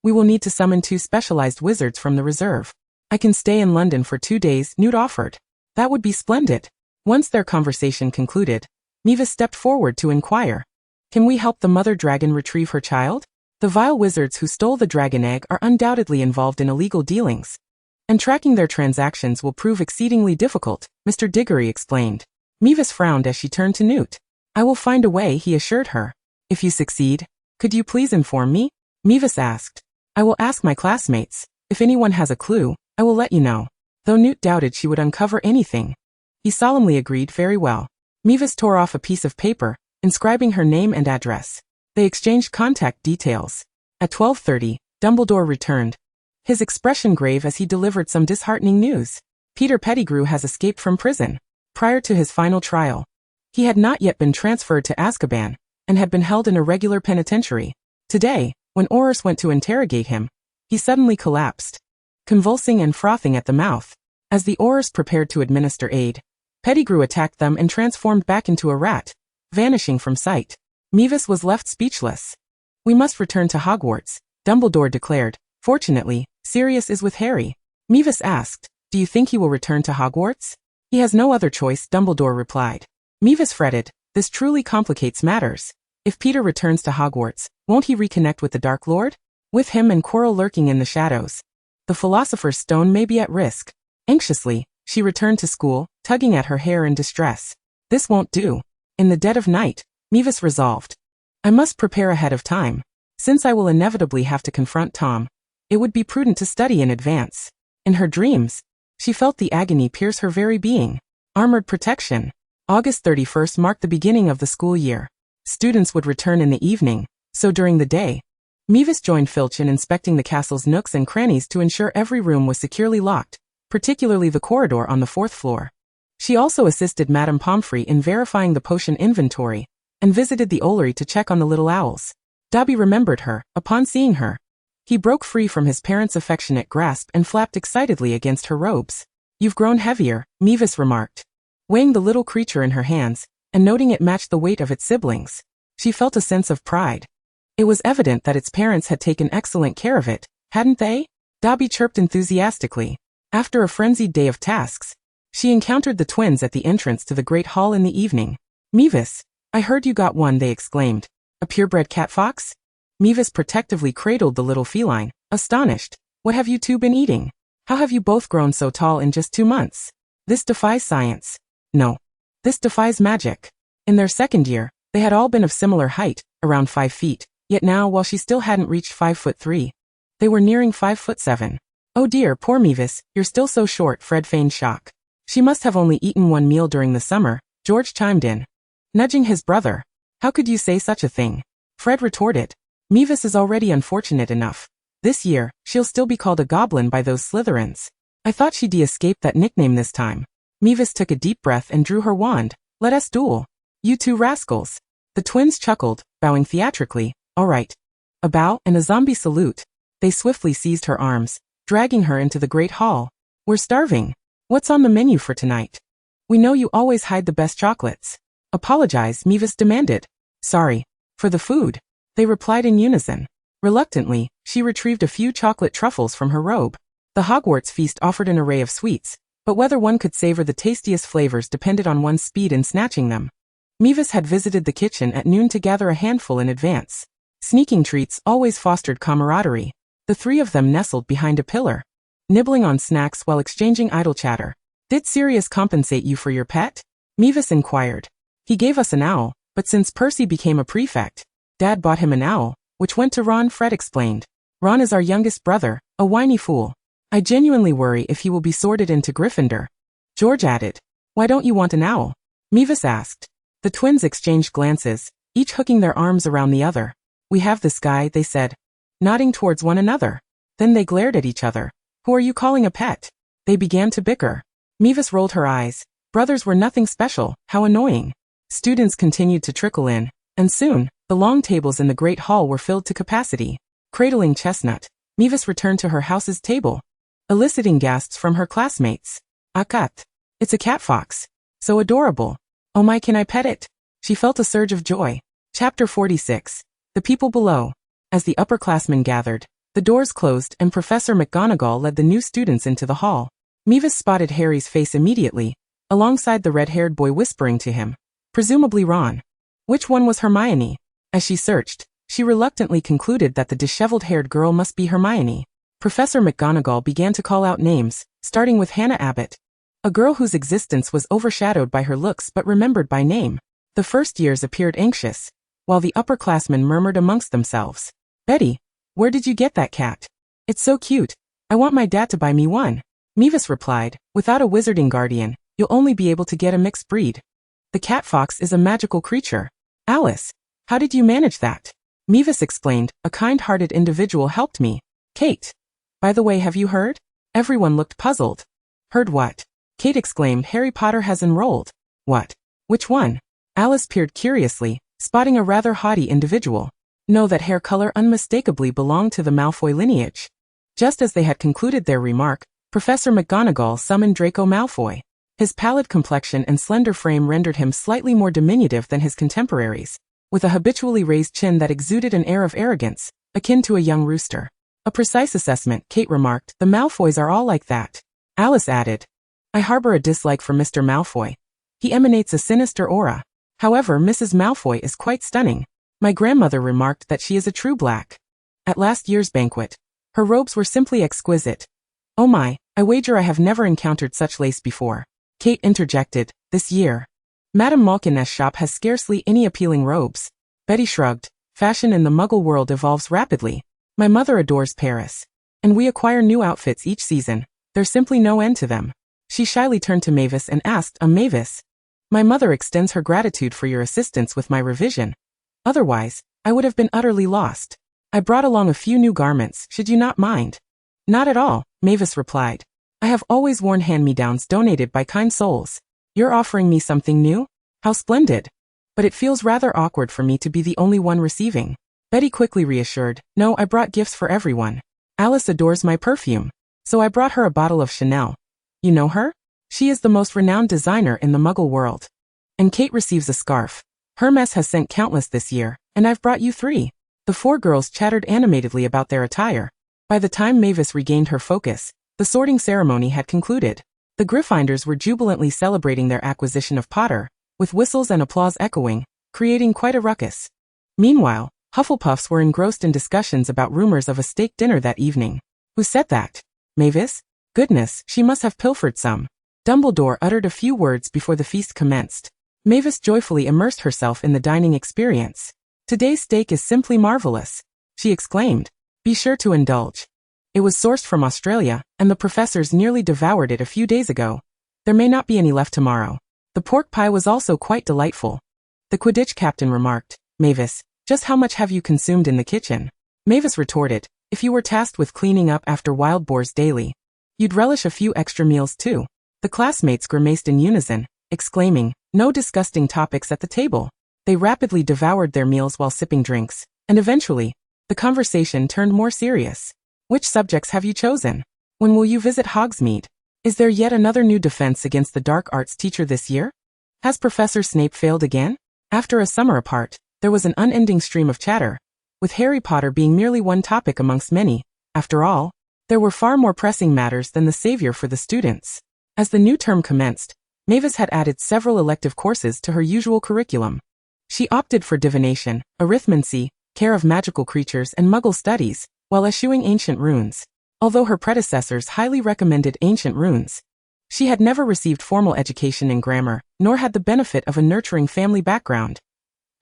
We will need to summon 2 specialized wizards from the reserve. I can stay in London for 2 days, Newt offered. That would be splendid. Once their conversation concluded, Mavis stepped forward to inquire. Can we help the mother dragon retrieve her child? The vile wizards who stole the dragon egg are undoubtedly involved in illegal dealings, and tracking their transactions will prove exceedingly difficult, Mr. Diggory explained. Mavis frowned as she turned to Newt. I will find a way, he assured her. If you succeed, could you please inform me? Mavis asked. I will ask my classmates. If anyone has a clue, I will let you know. Though Newt doubted she would uncover anything, he solemnly agreed very well. Mavis tore off a piece of paper, inscribing her name and address. They exchanged contact details. At 12:30, Dumbledore returned, his expression grave as he delivered some disheartening news. Peter Pettigrew has escaped from prison. Prior to his final trial, he had not yet been transferred to Azkaban, and had been held in a regular penitentiary. Today, when Aurors went to interrogate him, he suddenly collapsed, convulsing and frothing at the mouth. As the Aurors prepared to administer aid, Pettigrew attacked them and transformed back into a rat, vanishing from sight. Mavis was left speechless. We must return to Hogwarts, Dumbledore declared. Fortunately, Sirius is with Harry. Mavis asked, do you think he will return to Hogwarts? He has no other choice, Dumbledore replied. Mavis fretted, this truly complicates matters. If Peter returns to Hogwarts, won't he reconnect with the Dark Lord? With him and Quirrell lurking in the shadows, the Philosopher's Stone may be at risk. Anxiously, she returned to school, tugging at her hair in distress. This won't do. In the dead of night, Mavis resolved. I must prepare ahead of time. Since I will inevitably have to confront Tom, it would be prudent to study in advance. In her dreams, she felt the agony pierce her very being. Armored protection. August 31st marked the beginning of the school year. Students would return in the evening, so during the day, Mavis joined Filch in inspecting the castle's nooks and crannies to ensure every room was securely locked, particularly the corridor on the 4th floor. She also assisted Madame Pomfrey in verifying the potion inventory, and visited the Ollery to check on the little owls. Dobby remembered her. Upon seeing her, he broke free from his parents' affectionate grasp and flapped excitedly against her robes. You've grown heavier, Mavis remarked. Weighing the little creature in her hands, and noting it matched the weight of its siblings, she felt a sense of pride. It was evident that its parents had taken excellent care of it, hadn't they? Dobby chirped enthusiastically. After a frenzied day of tasks, she encountered the twins at the entrance to the Great Hall in the evening. Mavis, I heard you got one, they exclaimed. A purebred catfox? Mavis protectively cradled the little feline, astonished. What have you two been eating? How have you both grown so tall in just 2 months? This defies science. No. This defies magic. In their second year, they had all been of similar height, around 5 feet, yet now while she still hadn't reached 5'3", they were nearing 5'7". Oh dear, poor Mavis, you're still so short, Fred feigned shock. She must have only eaten 1 meal during the summer, George chimed in, nudging his brother. How could you say such a thing? Fred retorted. Mavis is already unfortunate enough. This year, she'll still be called a goblin by those Slytherins. I thought she'd escaped that nickname this time. Mavis took a deep breath and drew her wand. Let us duel. You two rascals. The twins chuckled, bowing theatrically. All right. A bow and a zombie salute. They swiftly seized her arms, dragging her into the Great Hall. We're starving. What's on the menu for tonight? We know you always hide the best chocolates. Apologize, Mavis demanded. Sorry. For the food. They replied in unison. Reluctantly, she retrieved a few chocolate truffles from her robe. The Hogwarts feast offered an array of sweets, but whether one could savor the tastiest flavors depended on one's speed in snatching them. Mavis had visited the kitchen at noon to gather a handful in advance. Sneaking treats always fostered camaraderie. The 3 of them nestled behind a pillar, nibbling on snacks while exchanging idle chatter. Did Sirius compensate you for your pet? Mavis inquired. He gave us an owl, but since Percy became a prefect, Dad bought him an owl, which went to Ron, Fred explained. Ron is our youngest brother, a whiny fool. I genuinely worry if he will be sorted into Gryffindor. George added. Why don't you want an owl? Mavis asked. The twins exchanged glances, each hooking their arms around the other. We have this guy, they said, nodding towards one another. Then they glared at each other. Who are you calling a pet? They began to bicker. Mavis rolled her eyes. Brothers were nothing special, how annoying. Students continued to trickle in, and soon, the long tables in the Great Hall were filled to capacity. Cradling Chestnut, Mavis returned to her house's table, eliciting gasps from her classmates. A cat. It's a catfox. So adorable. Oh my, can I pet it? She felt a surge of joy. Chapter 46. The People Below. As the upperclassmen gathered, the doors closed and Professor McGonagall led the new students into the hall. Mavis spotted Harry's face immediately, alongside the red-haired boy whispering to him. Presumably Ron. Which one was Hermione? As she searched, she reluctantly concluded that the disheveled-haired girl must be Hermione. Professor McGonagall began to call out names, starting with Hannah Abbott, a girl whose existence was overshadowed by her looks but remembered by name. The first years appeared anxious, while the upperclassmen murmured amongst themselves. Betty, where did you get that cat? It's so cute. I want my dad to buy me one. Mavis replied, without a wizarding guardian, you'll only be able to get a mixed breed. The cat fox is a magical creature. Alice, how did you manage that? Mavis explained, a kind-hearted individual helped me. Kate. By the way, have you heard? Everyone looked puzzled. Heard what? Kate exclaimed, Harry Potter has enrolled. What? Which one? Alice peered curiously, spotting a rather haughty individual. No, that hair color unmistakably belonged to the Malfoy lineage. Just as they had concluded their remark, Professor McGonagall summoned Draco Malfoy. His pallid complexion and slender frame rendered him slightly more diminutive than his contemporaries, with a habitually raised chin that exuded an air of arrogance, akin to a young rooster. A precise assessment, Kate remarked. The Malfoys are all like that. Alice added. I harbor a dislike for Mr. Malfoy. He emanates a sinister aura. However, Mrs. Malfoy is quite stunning. My grandmother remarked that she is a true black. At last year's banquet, her robes were simply exquisite. Oh my, I wager I have never encountered such lace before. Kate interjected, this year. Madame Malkin's shop has scarcely any appealing robes. Betty shrugged. Fashion in the Muggle world evolves rapidly. My mother adores Paris. And we acquire new outfits each season. There's simply no end to them. She shyly turned to Mavis and asked, Mavis? My mother extends her gratitude for your assistance with my revision. Otherwise, I would have been utterly lost. I brought along a few new garments, should you not mind? Not at all, Mavis replied. I have always worn hand-me-downs donated by kind souls. You're offering me something new? How splendid. But it feels rather awkward for me to be the only one receiving. Betty quickly reassured, no, I brought gifts for everyone. Alice adores my perfume. So I brought her a bottle of Chanel. You know her? She is the most renowned designer in the Muggle world. And Kate receives a scarf. Hermes has sent countless this year, and I've brought you 3. The 4 girls chattered animatedly about their attire. By the time Mavis regained her focus, the sorting ceremony had concluded. The Gryffindors were jubilantly celebrating their acquisition of Potter, with whistles and applause echoing, creating quite a ruckus. Meanwhile, Hufflepuffs were engrossed in discussions about rumors of a steak dinner that evening. Who said that? Mavis? Goodness, she must have pilfered some. Dumbledore uttered a few words before the feast commenced. Mavis joyfully immersed herself in the dining experience. Today's steak is simply marvelous, she exclaimed. Be sure to indulge. It was sourced from Australia, and the professors nearly devoured it a few days ago. There may not be any left tomorrow. The pork pie was also quite delightful. The Quidditch captain remarked, Mavis, just how much have you consumed in the kitchen? Mavis retorted, if you were tasked with cleaning up after wild boars daily, you'd relish a few extra meals too. The classmates grimaced in unison, exclaiming, no disgusting topics at the table. They rapidly devoured their meals while sipping drinks, and eventually, the conversation turned more serious. Which subjects have you chosen? When will you visit Hogsmeade? Is there yet another new defense against the dark arts teacher this year? Has Professor Snape failed again? After a summer apart, there was an unending stream of chatter, with Harry Potter being merely one topic amongst many. After all, there were far more pressing matters than the savior for the students. As the new term commenced, Mavis had added several elective courses to her usual curriculum. She opted for divination, arithmancy, care of magical creatures and Muggle studies, while eschewing ancient runes. Although her predecessors highly recommended ancient runes, she had never received formal education in grammar, nor had the benefit of a nurturing family background.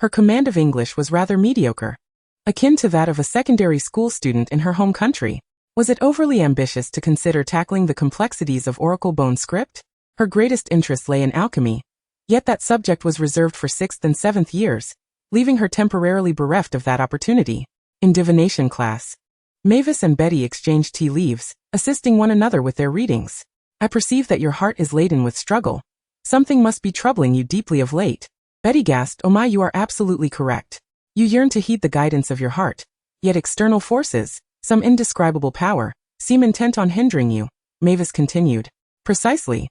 Her command of English was rather mediocre, akin to that of a secondary school student in her home country. Was it overly ambitious to consider tackling the complexities of Oracle bone script? Her greatest interest lay in alchemy, yet that subject was reserved for 6th and 7th years, leaving her temporarily bereft of that opportunity. In divination class, Mavis and Betty exchanged tea leaves, assisting one another with their readings. I perceive that your heart is laden with struggle. Something must be troubling you deeply of late. Betty gasped, oh my, you are absolutely correct. You yearn to heed the guidance of your heart, yet external forces, some indescribable power, seem intent on hindering you. Mavis continued. Precisely.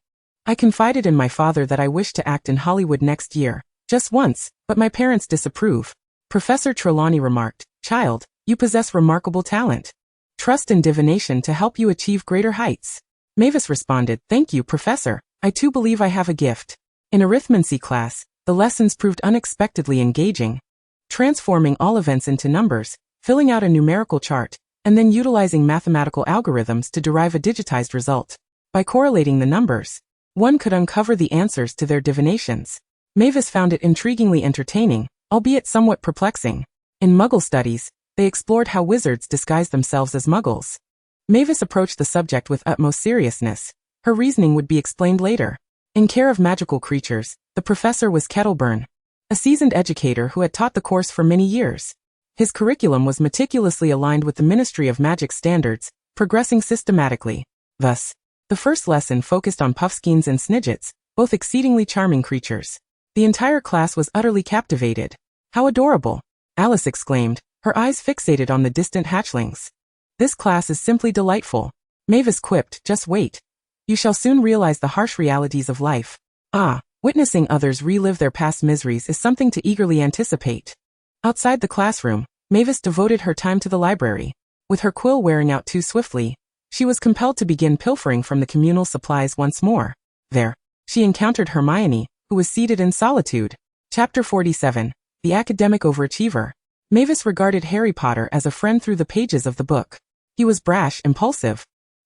I confided in my father that I wished to act in Hollywood next year, just once, but my parents disapprove. Professor Trelawney remarked, "Child, you possess remarkable talent. Trust in divination to help you achieve greater heights." Mavis responded, "Thank you, Professor. I too believe I have a gift." In arithmancy class, the lessons proved unexpectedly engaging. Transforming all events into numbers, filling out a numerical chart, and then utilizing mathematical algorithms to derive a digitized result. By correlating the numbers, one could uncover the answers to their divinations. Mavis found it intriguingly entertaining, albeit somewhat perplexing. In Muggle studies, they explored how wizards disguise themselves as Muggles. Mavis approached the subject with utmost seriousness. Her reasoning would be explained later. In Care of Magical Creatures, the professor was Kettleburn, a seasoned educator who had taught the course for many years. His curriculum was meticulously aligned with the Ministry of Magic standards, progressing systematically. Thus, the first lesson focused on puffskeins and snidgets, both exceedingly charming creatures. The entire class was utterly captivated. "How adorable!" Alice exclaimed, her eyes fixated on the distant hatchlings. "This class is simply delightful." Mavis quipped, "Just wait. You shall soon realize the harsh realities of life." Witnessing others relive their past miseries is something to eagerly anticipate. Outside the classroom, Mavis devoted her time to the library. With her quill wearing out too swiftly, she was compelled to begin pilfering from the communal supplies once more. There, she encountered Hermione, who was seated in solitude. Chapter 47, The Academic Overachiever. Mavis regarded Harry Potter as a friend through the pages of the book. He was brash, impulsive,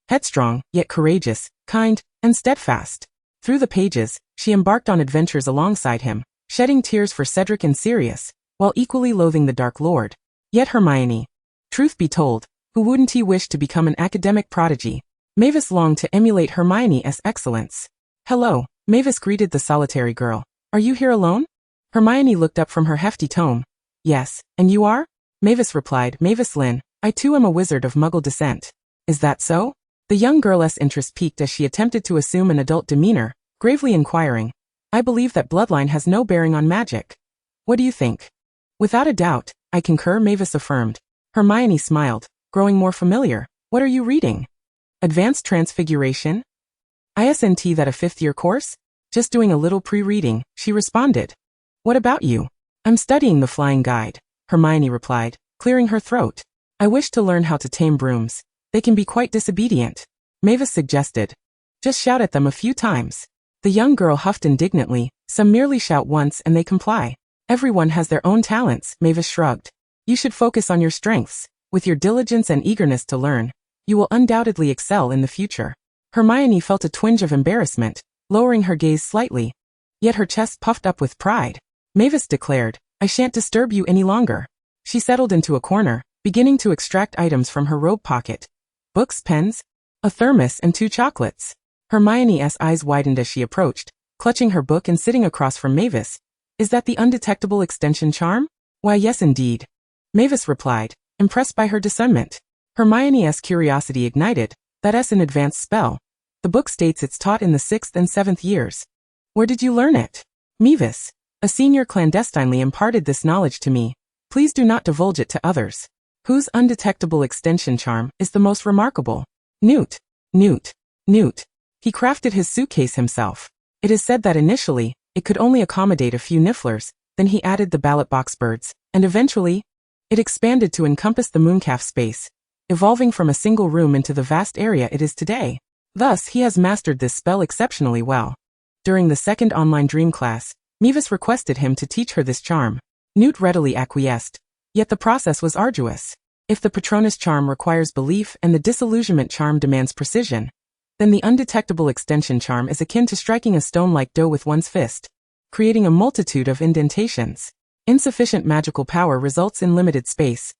headstrong, yet courageous, kind, and steadfast. Through the pages, she embarked on adventures alongside him, shedding tears for Cedric and Sirius, while equally loathing the Dark Lord. Yet Hermione. Truth be told, who wouldn't he wish to become an academic prodigy? Mavis longed to emulate Hermione's excellence. "Hello," Mavis greeted the solitary girl. "Are you here alone?" Hermione looked up from her hefty tome. "Yes, and you are?" Mavis replied, "Mavis Lynn, I too am a wizard of Muggle descent." "Is that so?" The young girl's interest piqued as she attempted to assume an adult demeanor, gravely inquiring, "I believe that bloodline has no bearing on magic. What do you think?" "Without a doubt, I concur," Mavis affirmed. Hermione smiled, growing more familiar. "What are you reading?" "Advanced Transfiguration?" "Isn't that a fifth-year course?" "Just doing a little pre-reading," she responded. "What about you?" "I'm studying the Flying Guide," Hermione replied, clearing her throat. "I wish to learn how to tame brooms. They can be quite disobedient." Mavis suggested, "Just shout at them a few times." The young girl huffed indignantly, "Some merely shout once and they comply. Everyone has their own talents," Mavis shrugged. "You should focus on your strengths. With your diligence and eagerness to learn, you will undoubtedly excel in the future." Hermione felt a twinge of embarrassment, lowering her gaze slightly. Yet her chest puffed up with pride. Mavis declared, "I shan't disturb you any longer." She settled into a corner, beginning to extract items from her robe pocket. Books, pens, a thermos, and 2 chocolates. Hermione's eyes widened as she approached, clutching her book and sitting across from Mavis. "Is that the undetectable extension charm?" "Why, yes indeed," Mavis replied, impressed by her discernment. Hermione's curiosity ignited. "That's an advanced spell. The book states it's taught in the 6th and 7th years. Where did you learn it?" "Mavis, a senior clandestinely imparted this knowledge to me. Please do not divulge it to others." "Whose undetectable extension charm is the most remarkable?" "Newt. Newt. Newt. He crafted his suitcase himself. It is said that initially, it could only accommodate a few nifflers, then he added the ballot box birds, and eventually, it expanded to encompass the mooncalf space, evolving from a single room into the vast area it is today. Thus, he has mastered this spell exceptionally well." During the second online dream class, Mavis requested him to teach her this charm. Newt readily acquiesced. Yet the process was arduous. If the Patronus charm requires belief and the disillusionment charm demands precision, then the undetectable extension charm is akin to striking a stone like dough with one's fist, creating a multitude of indentations. Insufficient magical power results in limited space.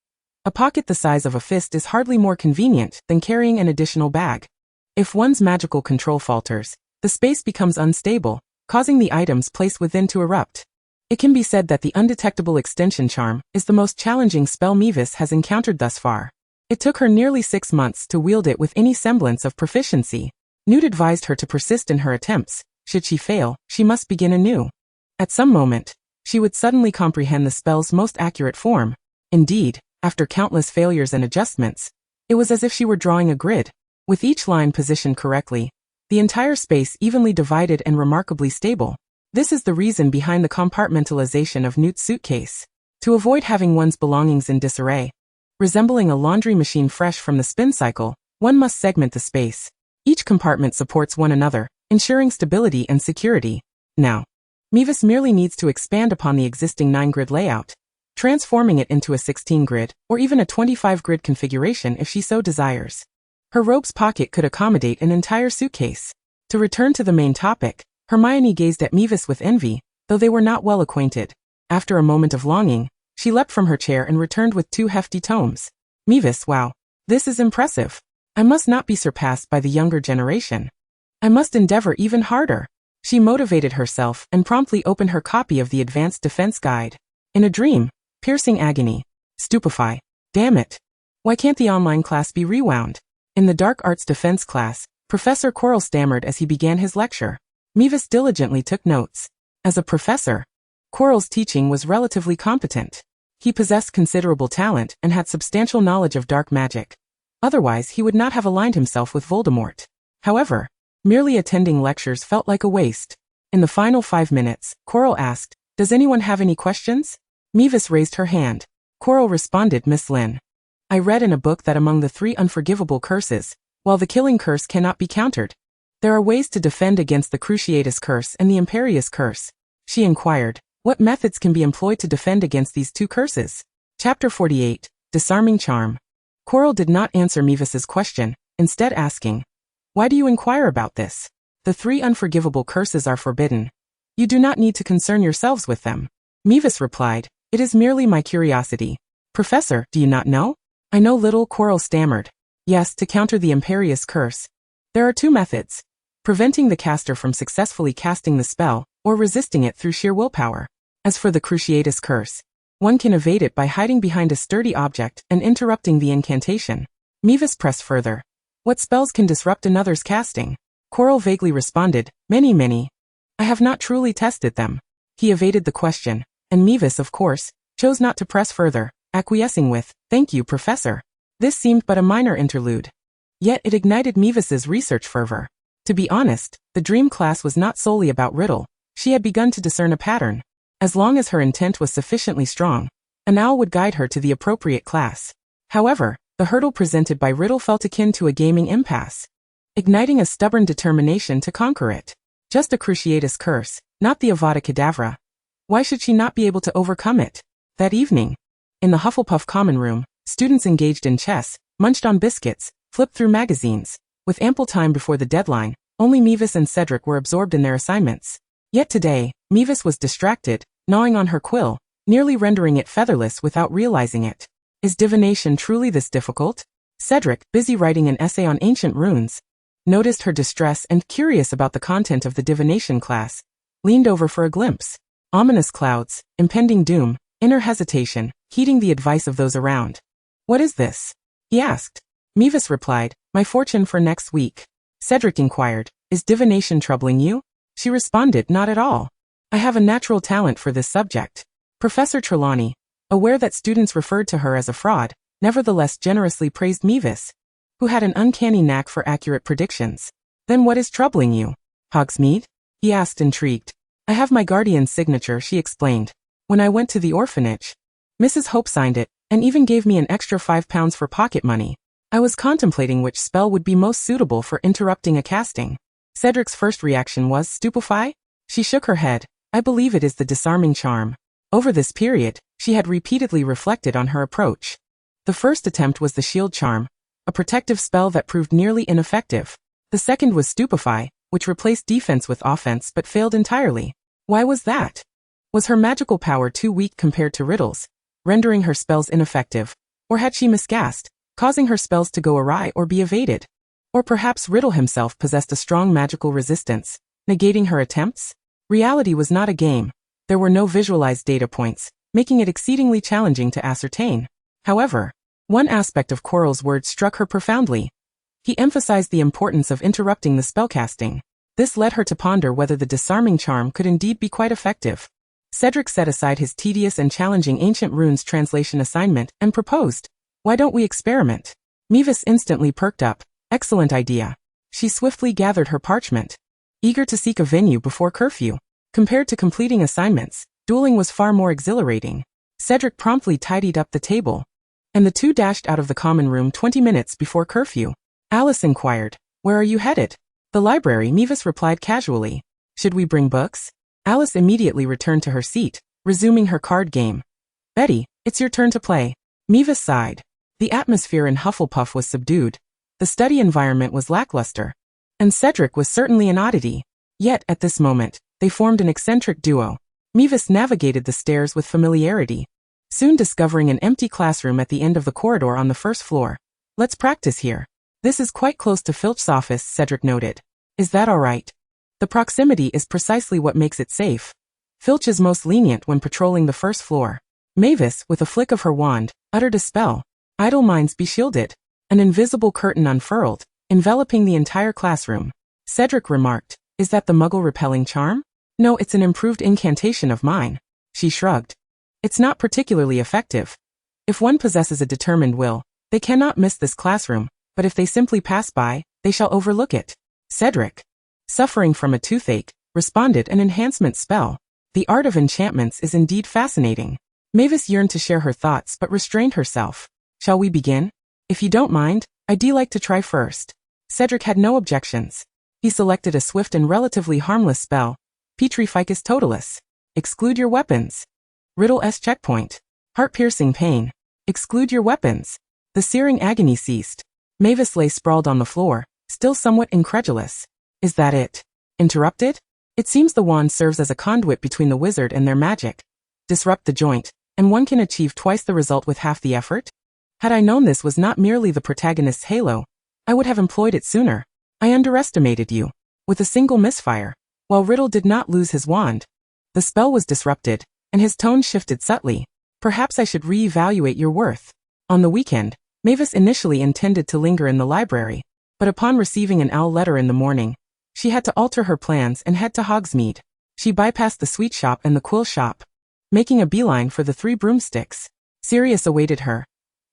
A pocket the size of a fist is hardly more convenient than carrying an additional bag. If one's magical control falters, the space becomes unstable, causing the items placed within to erupt. It can be said that the undetectable extension charm is the most challenging spell Mavis has encountered thus far. It took her nearly 6 months to wield it with any semblance of proficiency. Newt advised her to persist in her attempts. Should she fail, she must begin anew. At some moment, she would suddenly comprehend the spell's most accurate form. Indeed, after countless failures and adjustments, it was as if she were drawing a grid. With each line positioned correctly, The entire space evenly divided and remarkably stable. This is the reason behind the compartmentalization of Newt's suitcase. To avoid having one's belongings in disarray, resembling a laundry machine fresh from the spin cycle, one must segment the space. Each compartment supports one another, ensuring stability and security. Now, Mavis merely needs to expand upon the existing 9-grid layout, transforming it into a 16-grid, or even a 25-grid configuration if she so desires. Her robe's pocket could accommodate an entire suitcase. To return to the main topic, Hermione gazed at Mavis with envy, though they were not well acquainted. After a moment of longing, she leapt from her chair and returned with 2 hefty tomes. Mavis, wow. This is impressive. I must not be surpassed by the younger generation. I must endeavor even harder. She motivated herself and promptly opened her copy of the Advanced Defense Guide. In a dream, piercing agony. Stupefy. Damn it. Why can't the online class be rewound? In the Dark Arts Defense class, Professor Quirrell stammered as he began his lecture. Mavis diligently took notes. As a professor, Quirrell's teaching was relatively competent. He possessed considerable talent and had substantial knowledge of dark magic. Otherwise, he would not have aligned himself with Voldemort. However, merely attending lectures felt like a waste. In the final 5 minutes, Quirrell asked, "Does anyone have any questions?" Mavis raised her hand. Quirrell responded, "Miss Lynn. I read in a book that among the 3 unforgivable curses, while the killing curse cannot be countered, there are ways to defend against the Cruciatus curse and the Imperious curse." She inquired, "What methods can be employed to defend against these 2 curses?" Chapter 48, Disarming Charm. Quirrell did not answer Mavis's question, instead asking, "Why do you inquire about this? The 3 unforgivable curses are forbidden. You do not need to concern yourselves with them." Mavis replied, "It is merely my curiosity." "Professor, do you not know?" "I know little," Quirrell stammered. "Yes, to counter the Imperious curse, there are 2 methods. Preventing the caster from successfully casting the spell, or resisting it through sheer willpower. As for the Cruciatus curse, one can evade it by hiding behind a sturdy object and interrupting the incantation." Mavis pressed further. "What spells can disrupt another's casting?" Quirrell vaguely responded, Many. I have not truly tested them." He evaded the question, and Mavis, of course, chose not to press further, acquiescing with, "Thank you, Professor." This seemed but a minor interlude. Yet it ignited Mavis's research fervor. To be honest, the dream class was not solely about riddle. She had begun to discern a pattern. As long as her intent was sufficiently strong, an owl would guide her to the appropriate class. However, the hurdle presented by riddle felt akin to a gaming impasse, igniting a stubborn determination to conquer it. Just a Cruciatus curse, not the Avada Kedavra. Why should she not be able to overcome it? That evening, in the Hufflepuff common room, students engaged in chess, munched on biscuits, flipped through magazines. With ample time before the deadline, only Mavis and Cedric were absorbed in their assignments. Yet today, Mavis was distracted, gnawing on her quill, nearly rendering it featherless without realizing it. Is divination truly this difficult? Cedric, busy writing an essay on ancient runes, noticed her distress and, curious about the content of the divination class, leaned over for a glimpse. Ominous clouds, impending doom, inner hesitation, heeding the advice of those around. "What is this?" he asked. Mavis replied, "My fortune for next week." Cedric inquired, "Is divination troubling you?" She responded, "Not at all. I have a natural talent for this subject." Professor Trelawney, aware that students referred to her as a fraud, nevertheless generously praised Mavis, who had an uncanny knack for accurate predictions. "Then what is troubling you, Hogsmeade?" he asked, intrigued. "I have my guardian's signature," she explained. "When I went to the orphanage, Mrs. Hope signed it, and even gave me an extra £5 for pocket money. I was contemplating which spell would be most suitable for interrupting a casting." Cedric's first reaction was, "Stupefy?" She shook her head. "I believe it is the disarming charm." Over this period, she had repeatedly reflected on her approach. The first attempt was the shield charm, a protective spell that proved nearly ineffective. The second was Stupefy, which replaced defense with offense but failed entirely. Why was that? Was her magical power too weak compared to Riddle's, rendering her spells ineffective? Or had she miscast, causing her spells to go awry or be evaded? Or perhaps Riddle himself possessed a strong magical resistance, negating her attempts? Reality was not a game. There were no visualized data points, making it exceedingly challenging to ascertain. However, one aspect of Quirrell's words struck her profoundly. He emphasized the importance of interrupting the spellcasting. This led her to ponder whether the disarming charm could indeed be quite effective. Cedric set aside his tedious and challenging ancient runes translation assignment and proposed, "Why don't we experiment?" Mavis instantly perked up. "Excellent idea. She swiftly gathered her parchment, eager to seek a venue before curfew. Compared to completing assignments, dueling was far more exhilarating. Cedric promptly tidied up the table, and the two dashed out of the common room 20 minutes before curfew. Alice inquired, "Where are you headed?" "The library," Mavis replied casually. "Should we bring books?" Alice immediately returned to her seat, resuming her card game. "Betty, it's your turn to play." Mavis sighed. The atmosphere in Hufflepuff was subdued. The study environment was lackluster. And Cedric was certainly an oddity. Yet, at this moment, they formed an eccentric duo. Mavis navigated the stairs with familiarity, soon discovering an empty classroom at the end of the corridor on the first floor. "Let's practice here. This is quite close to Filch's office," Cedric noted. "Is that all right?" "The proximity is precisely what makes it safe. Filch is most lenient when patrolling the first floor." Mavis, with a flick of her wand, uttered a spell. "Idle minds be shielded." An invisible curtain unfurled, enveloping the entire classroom. Cedric remarked, "Is that the muggle-repelling charm?" "No, it's an improved incantation of mine." She shrugged. "It's not particularly effective. If one possesses a determined will, they cannot miss this classroom, but if they simply pass by, they shall overlook it." Cedric, suffering from a toothache, responded an enhancement spell. The art of enchantments is indeed fascinating. Mavis yearned to share her thoughts but restrained herself. "Shall we begin?" "If you don't mind, I'd like to try first." Cedric had no objections. He selected a swift and relatively harmless spell, Petrificus Totalis. Exclude your weapons. Riddle S checkpoint. Heart-piercing pain. Exclude your weapons. The searing agony ceased. Mavis lay sprawled on the floor, still somewhat incredulous. "Is that it?" Interrupted? "It seems the wand serves as a conduit between the wizard and their magic. Disrupt the joint, and one can achieve twice the result with half the effort? Had I known this was not merely the protagonist's halo, I would have employed it sooner. I underestimated you." With a single misfire, while Riddle did not lose his wand, the spell was disrupted, and his tone shifted subtly. "Perhaps I should re-evaluate your worth." On the weekend, Mavis initially intended to linger in the library, but upon receiving an owl letter in the morning, she had to alter her plans and head to Hogsmeade. She bypassed the sweet shop and the quill shop, making a beeline for the Three Broomsticks. Sirius awaited her.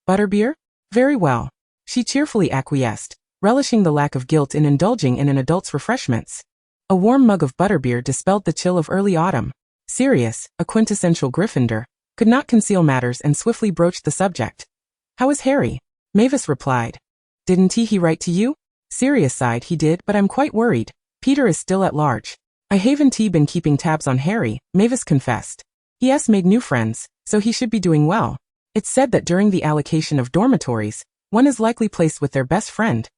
"Butterbeer?" "Very well." She cheerfully acquiesced, relishing the lack of guilt in indulging in an adult's refreshments. A warm mug of butterbeer dispelled the chill of early autumn. Sirius, a quintessential Gryffindor, could not conceal matters and swiftly broached the subject. "How is Harry?" Mavis replied. "Didn't he write to you?" Sirius sighed. "He did, but I'm quite worried. Peter is still at large." "I haven't been keeping tabs on Harry," Mavis confessed. "He has made new friends, so he should be doing well. It's said that during the allocation of dormitories, one is likely placed with their best friend.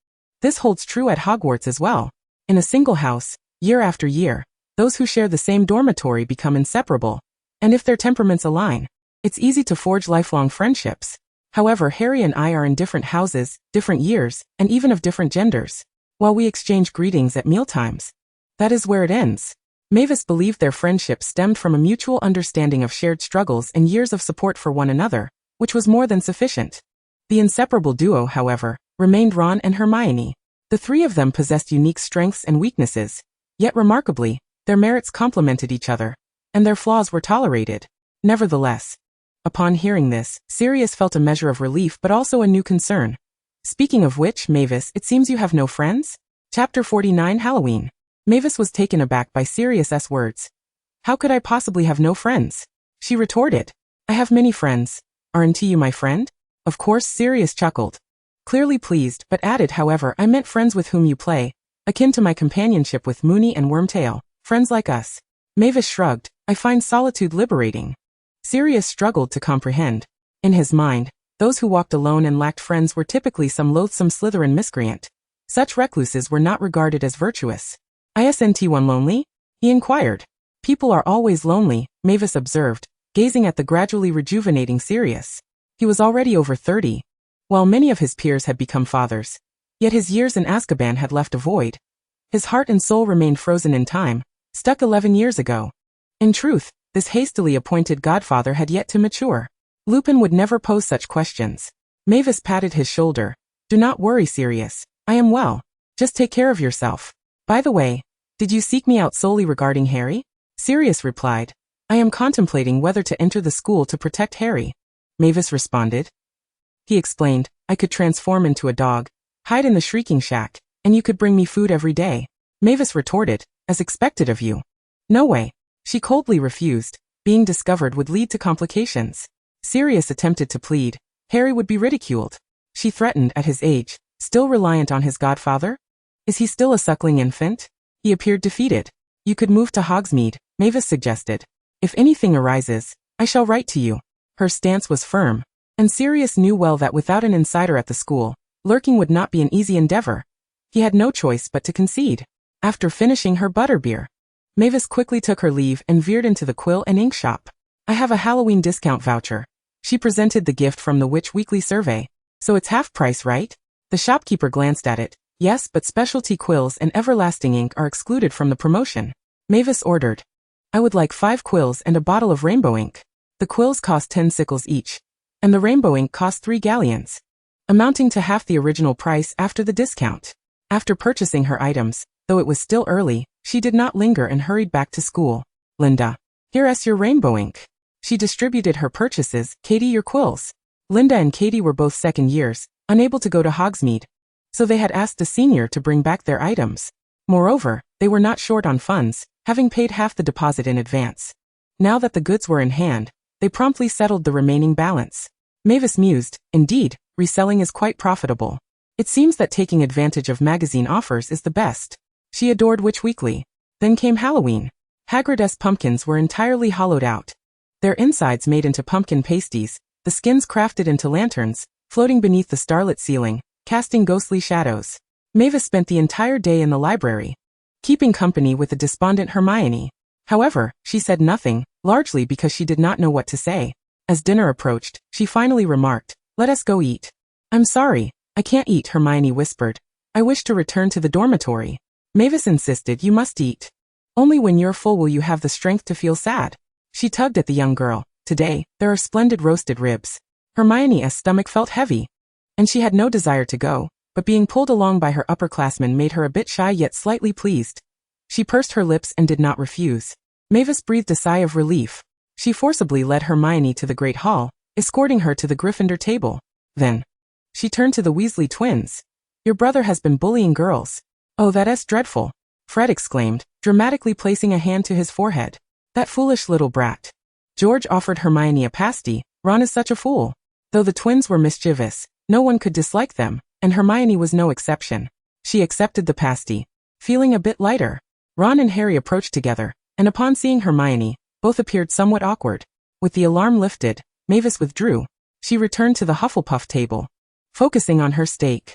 This holds true at Hogwarts as well. In a single house, year after year, those who share the same dormitory become inseparable, and if their temperaments align, it's easy to forge lifelong friendships. However, Harry and I are in different houses, different years, and even of different genders. While we exchange greetings at mealtimes, that is where it ends." Mavis believed their friendship stemmed from a mutual understanding of shared struggles and years of support for one another, which was more than sufficient. The inseparable duo, however, remained Ron and Hermione. The three of them possessed unique strengths and weaknesses, yet remarkably, their merits complemented each other, and their flaws were tolerated. Nevertheless, upon hearing this, Sirius felt a measure of relief but also a new concern. "Speaking of which, Mavis, it seems you have no friends?" Chapter 49 Halloween. Mavis was taken aback by Sirius's words. "How could I possibly have no friends?" She retorted. "I have many friends. Aren't you my friend?" "Of course," Sirius chuckled, clearly pleased, but added, "However, I meant friends with whom you play, akin to my companionship with Moony and Wormtail, friends like us." Mavis shrugged. "I find solitude liberating." Sirius struggled to comprehend. In his mind, those who walked alone and lacked friends were typically some loathsome Slytherin miscreant. Such recluses were not regarded as virtuous. "Isn't one lonely?" he inquired. "People are always lonely," Mavis observed, gazing at the gradually rejuvenating Sirius. He was already over 30. While many of his peers had become fathers, yet his years in Azkaban had left a void. His heart and soul remained frozen in time, stuck 11 years ago. In truth, this hastily appointed godfather had yet to mature. Lupin would never pose such questions. Mavis patted his shoulder. "Do not worry, Sirius. I am well. Just take care of yourself. By the way, did you seek me out solely regarding Harry?" Sirius replied. "I am contemplating whether to enter the school to protect Harry." Mavis responded. He explained, "I could transform into a dog, hide in the shrieking shack, And you could bring me food every day. Mavis retorted, as expected of you. No way. She coldly refused. Being discovered would lead to complications. Sirius attempted to plead. Harry would be ridiculed. She threatened at his age, still reliant on his godfather? Is he still a suckling infant? He appeared defeated. You could move to Hogsmeade, Mavis suggested. If anything arises, I shall write to you. Her stance was firm, and Sirius knew well that without an insider at the school, lurking would not be an easy endeavor. He had no choice but to concede. After finishing her butterbeer, Mavis quickly took her leave and veered into the quill and ink shop. I have a Halloween discount voucher. She presented the gift from the Witch Weekly survey. So it's half price, right? The shopkeeper glanced at it. Yes, but specialty quills and everlasting ink are excluded from the promotion. Mavis ordered. I would like 5 quills and a bottle of rainbow ink. The quills cost 10 sickles each, and the rainbow ink cost 3 galleons, amounting to half the original price after the discount. After purchasing her items, though it was still early, she did not linger and hurried back to school. Linda, here's your rainbow ink. She distributed her purchases. Katie, your quills. Linda and Katie were both second years, unable to go to Hogsmeade, so they had asked a senior to bring back their items. Moreover, they were not short on funds, having paid half the deposit in advance. Now that the goods were in hand, they promptly settled the remaining balance. Mavis mused, indeed, reselling is quite profitable. It seems that taking advantage of magazine offers is the best. She adored Witch Weekly. Then came Halloween. Hagrid's pumpkins were entirely hollowed out, their insides made into pumpkin pasties, the skins crafted into lanterns, floating beneath the starlit ceiling, casting ghostly shadows. Mavis spent the entire day in the library, keeping company with the despondent Hermione. However, she said nothing, largely because she did not know what to say. As dinner approached, she finally remarked, "Let us go eat." "I'm sorry, I can't eat," Hermione whispered. "I wish to return to the dormitory." Mavis insisted, "You must eat. Only when you're full will you have the strength to feel sad." She tugged at the young girl. "Today, there are splendid roasted ribs." Hermione's stomach felt heavy, and she had no desire to go, but being pulled along by her upperclassmen made her a bit shy yet slightly pleased. She pursed her lips and did not refuse. Mavis breathed a sigh of relief. She forcibly led Hermione to the Great Hall, escorting her to the Gryffindor table. Then, she turned to the Weasley twins. "Your brother has been bullying girls." "Oh, that's dreadful," Fred exclaimed, dramatically placing a hand to his forehead. "That foolish little brat." George offered Hermione a pasty. "Ron is such a fool." Though the twins were mischievous, no one could dislike them, and Hermione was no exception. She accepted the pasty, feeling a bit lighter. Ron and Harry approached together, and upon seeing Hermione, both appeared somewhat awkward. With the alarm lifted, Mavis withdrew. She returned to the Hufflepuff table, focusing on her steak.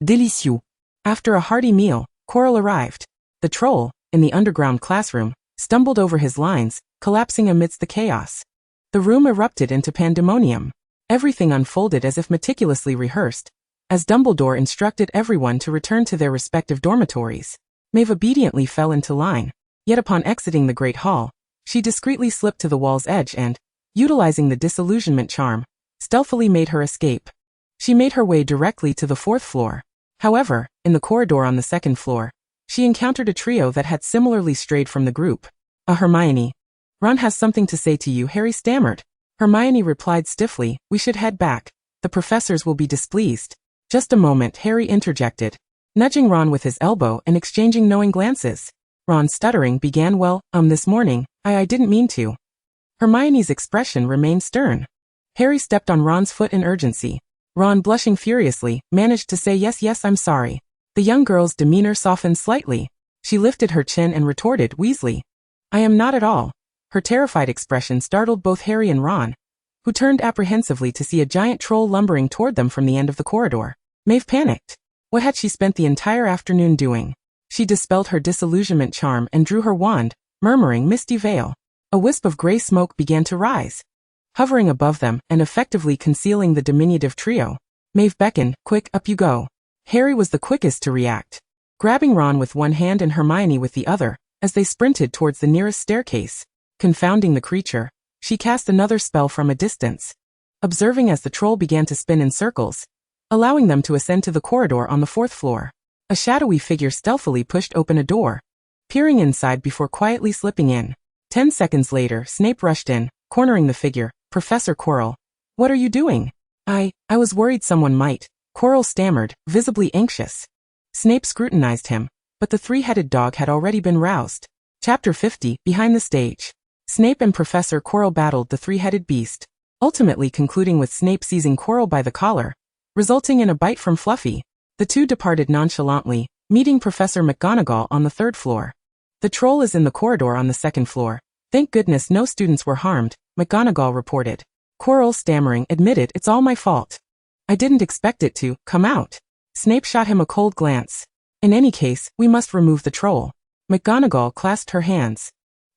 Délicieux. After a hearty meal, Quirrell arrived. The troll, in the underground classroom, stumbled over his lines, collapsing amidst the chaos. The room erupted into pandemonium. Everything unfolded as if meticulously rehearsed, as Dumbledore instructed everyone to return to their respective dormitories. Maeve obediently fell into line, yet upon exiting the Great Hall, she discreetly slipped to the wall's edge and, utilizing the disillusionment charm, stealthily made her escape. She made her way directly to the 4th floor. However, in the corridor on the 2nd floor, she encountered a trio that had similarly strayed from the group. Hermione. "Ron has something to say to you," Harry stammered. Hermione replied stiffly, "We should head back. The professors will be displeased." "Just a moment," Harry interjected, nudging Ron with his elbow and exchanging knowing glances. Ron, stuttering, began, This morning, I didn't mean to." Hermione's expression remained stern. Harry stepped on Ron's foot in urgency. Ron, blushing furiously, managed to say, Yes, I'm sorry." The young girl's demeanor softened slightly. She lifted her chin and retorted, "Weasley. I am not at all." Her terrified expression startled both Harry and Ron, who turned apprehensively to see a giant troll lumbering toward them from the end of the corridor. Maeve panicked. What had she spent the entire afternoon doing? She dispelled her disillusionment charm and drew her wand, murmuring, "Misty Veil." A wisp of gray smoke began to rise, hovering above them and effectively concealing the diminutive trio. Maeve beckoned, "Quick, up you go." Harry was the quickest to react, grabbing Ron with one hand and Hermione with the other, as they sprinted towards the nearest staircase. Confounding the creature, she cast another spell from a distance, observing as the troll began to spin in circles, allowing them to ascend to the corridor on the 4th floor. A shadowy figure stealthily pushed open a door, peering inside before quietly slipping in. 10 seconds later, Snape rushed in, cornering the figure. "Professor Quirrell, what are you doing?" I was worried someone might," Quirrell stammered, visibly anxious. Snape scrutinized him, but the three-headed dog had already been roused. Chapter 50, Behind the Stage. Snape and Professor Quirrell battled the three-headed beast, ultimately concluding with Snape seizing Quirrell by the collar, resulting in a bite from Fluffy. The two departed nonchalantly, meeting Professor McGonagall on the third floor. The troll is in the corridor on the second floor. Thank goodness no students were harmed, McGonagall reported. Quirrell, stammering, admitted, it's all my fault. I didn't expect it to come out. Snape shot him a cold glance. In any case, we must remove the troll. McGonagall clasped her hands.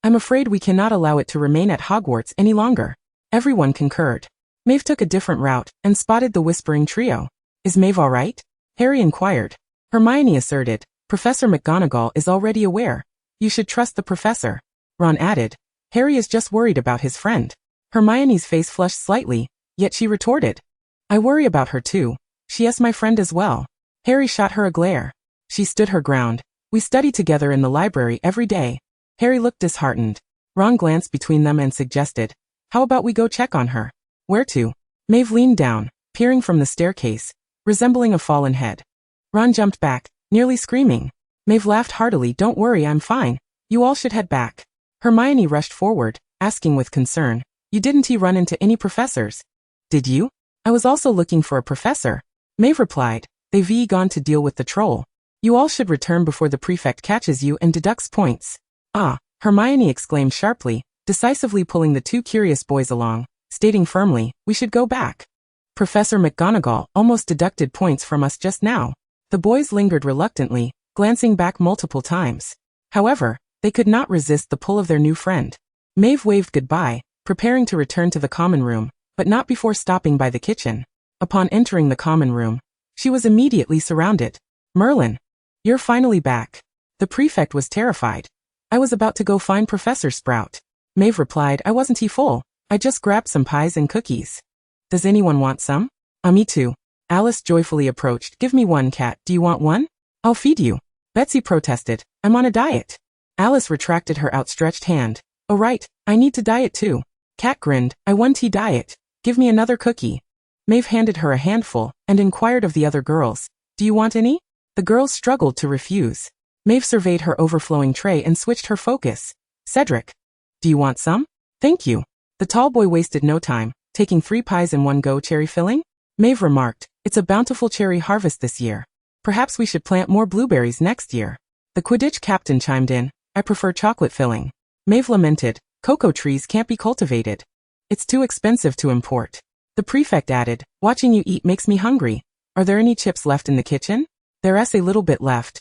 I'm afraid we cannot allow it to remain at Hogwarts any longer. Everyone concurred. Maeve took a different route and spotted the whispering trio. Is Maeve all right? Harry inquired. Hermione asserted. Professor McGonagall is already aware. You should trust the professor. Ron added. Harry is just worried about his friend. Hermione's face flushed slightly, yet she retorted. I worry about her too. She is my friend as well. Harry shot her a glare. She stood her ground. We study together in the library every day. Harry looked disheartened. Ron glanced between them and suggested. How about we go check on her? Where to? Maeve leaned down, peering from the staircase, resembling a fallen head. Ron jumped back, nearly screaming. Maeve laughed heartily. Don't worry, I'm fine. You all should head back. Hermione rushed forward, asking with concern. You didn't run into any professors? Did you? I was also looking for a professor. Maeve replied. They've gone to deal with the troll. You all should return before the prefect catches you and deducts points. Ah, Hermione exclaimed sharply, decisively pulling the two curious boys along, stating firmly, we should go back. Professor McGonagall almost deducted points from us just now. The boys lingered reluctantly, glancing back multiple times. However, they could not resist the pull of their new friend. Maeve waved goodbye, preparing to return to the common room, but not before stopping by the kitchen. Upon entering the common room, she was immediately surrounded. Merlin, you're finally back. The prefect was terrified. I was about to go find Professor Sprout. Maeve replied, I wasn't full. I just grabbed some pies and cookies. Does anyone want some? Me too. Alice joyfully approached. Give me one, Cat. Do you want one? I'll feed you. Betsy protested. I'm on a diet. Alice retracted her outstretched hand. Oh right, I need to diet too. Cat grinned. I want tea diet. Give me another cookie. Maeve handed her a handful and inquired of the other girls. Do you want any? The girls struggled to refuse. Maeve surveyed her overflowing tray and switched her focus. Cedric. Do you want some? Thank you. The tall boy wasted no time, taking 3 pies in one go. Cherry filling? Maeve remarked. It's a bountiful cherry harvest this year. Perhaps we should plant more blueberries next year. The Quidditch captain chimed in. I prefer chocolate filling. Maeve lamented. Cocoa trees can't be cultivated. It's too expensive to import. The prefect added. Watching you eat makes me hungry. Are there any chips left in the kitchen? There's a little bit left.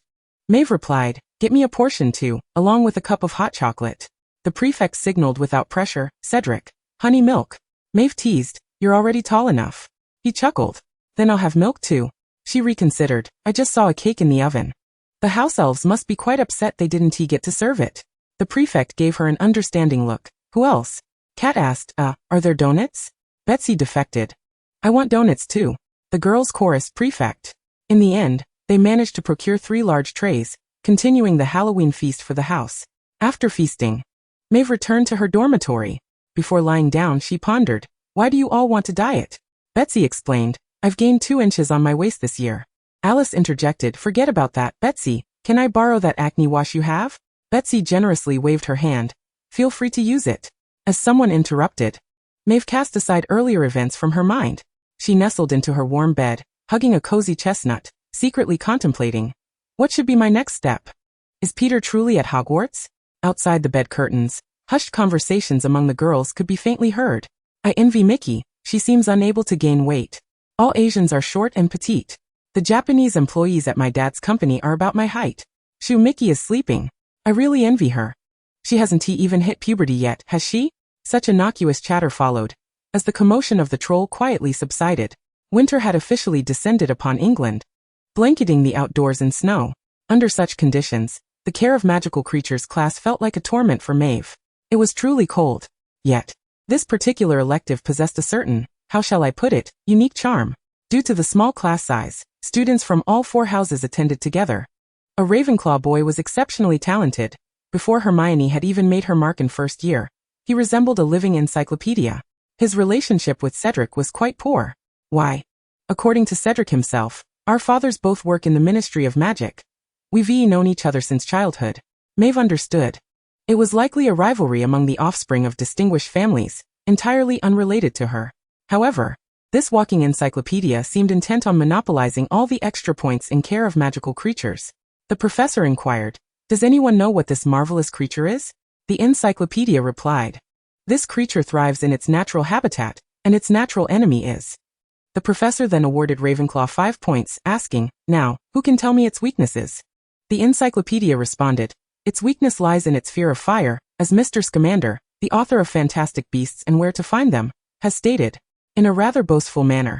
Maeve replied. Get me a portion too, along with a cup of hot chocolate. The prefect signaled without pressure. Cedric. Honey milk. Maeve teased. You're already tall enough. He chuckled. Then I'll have milk too. She reconsidered. I just saw a cake in the oven. The house elves must be quite upset they didn't get to serve it. The prefect gave her an understanding look. Who else? Cat asked. Are there donuts? Betsy defected. I want donuts too. The girls chorused. Prefect. In the end, they managed to procure 3 large trays, continuing the Halloween feast for the house. After feasting, Maeve returned to her dormitory. Before lying down, she pondered. Why do you all want to diet? Betsy explained. I've gained 2 inches on my waist this year. Alice interjected. Forget about that, Betsy. Can I borrow that acne wash you have? Betsy generously waved her hand. Feel free to use it. As someone interrupted, Maeve cast aside earlier events from her mind. She nestled into her warm bed, hugging a cozy chestnut, secretly contemplating. What should be my next step? Is Peter truly at Hogwarts? Outside the bed curtains, hushed conversations among the girls could be faintly heard. I envy Mickey. She seems unable to gain weight. All Asians are short and petite. The Japanese employees at my dad's company are about my height. Shoo, Mickey is sleeping. I really envy her. She hasn't even hit puberty yet, has she? Such innocuous chatter followed. As the commotion of the troll quietly subsided, winter had officially descended upon England, blanketing the outdoors in snow. Under such conditions, the care of magical creatures class felt like a torment for Maeve. It was truly cold. Yet, this particular elective possessed a certain, how shall I put it, unique charm. Due to the small class size, students from all 4 houses attended together. A Ravenclaw boy was exceptionally talented. Before Hermione had even made her mark in first year, he resembled a living encyclopedia. His relationship with Cedric was quite poor. Why? According to Cedric himself, Our fathers both work in the Ministry of Magic. We've known each other since childhood. Maeve understood. It was likely a rivalry among the offspring of distinguished families, entirely unrelated to her. However, this walking encyclopedia seemed intent on monopolizing all the extra points in care of magical creatures. The professor inquired, "Does anyone know what this marvelous creature is?" The encyclopedia replied, "This creature thrives in its natural habitat, and its natural enemy is." The professor then awarded Ravenclaw 5 points, asking, "Now, who can tell me its weaknesses?" The encyclopedia responded, "Its weakness lies in its fear of fire, as Mr. Scamander, the author of Fantastic Beasts and Where to Find Them, has stated, in a rather boastful manner."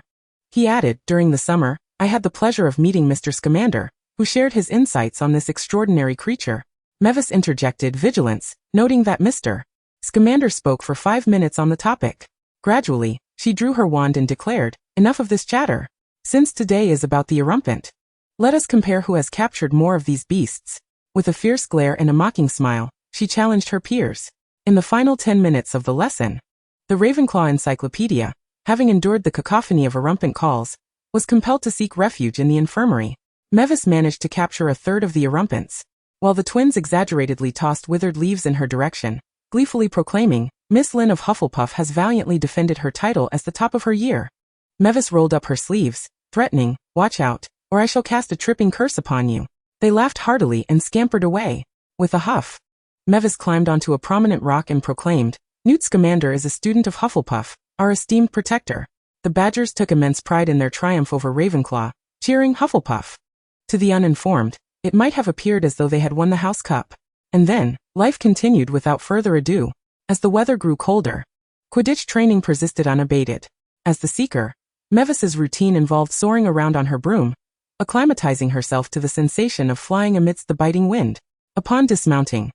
He added, "During the summer, I had the pleasure of meeting Mr. Scamander, who shared his insights on this extraordinary creature." Mavis interjected vigilance, noting that Mr. Scamander spoke for 5 minutes on the topic. Gradually, she drew her wand and declared, "Enough of this chatter. Since today is about the Erumpent, let us compare who has captured more of these beasts." With a fierce glare and a mocking smile, she challenged her peers. In the final 10 minutes of the lesson, the Ravenclaw Encyclopedia, having endured the cacophony of Erumpent calls, was compelled to seek refuge in the infirmary. Mavis managed to capture a third of the Erumpents, while the twins exaggeratedly tossed withered leaves in her direction, gleefully proclaiming, "Miss Lynn of Hufflepuff has valiantly defended her title as the top of her year." Mavis rolled up her sleeves, threatening, "Watch out, or I shall cast a tripping curse upon you." They laughed heartily and scampered away. With a huff, Mavis climbed onto a prominent rock and proclaimed, "Newt Scamander is a student of Hufflepuff, our esteemed protector." The Badgers took immense pride in their triumph over Ravenclaw, cheering Hufflepuff. To the uninformed, it might have appeared as though they had won the House Cup. And then, life continued without further ado. As the weather grew colder, Quidditch training persisted unabated. As the Seeker, Mavis's routine involved soaring around on her broom, acclimatizing herself to the sensation of flying amidst the biting wind. Upon dismounting,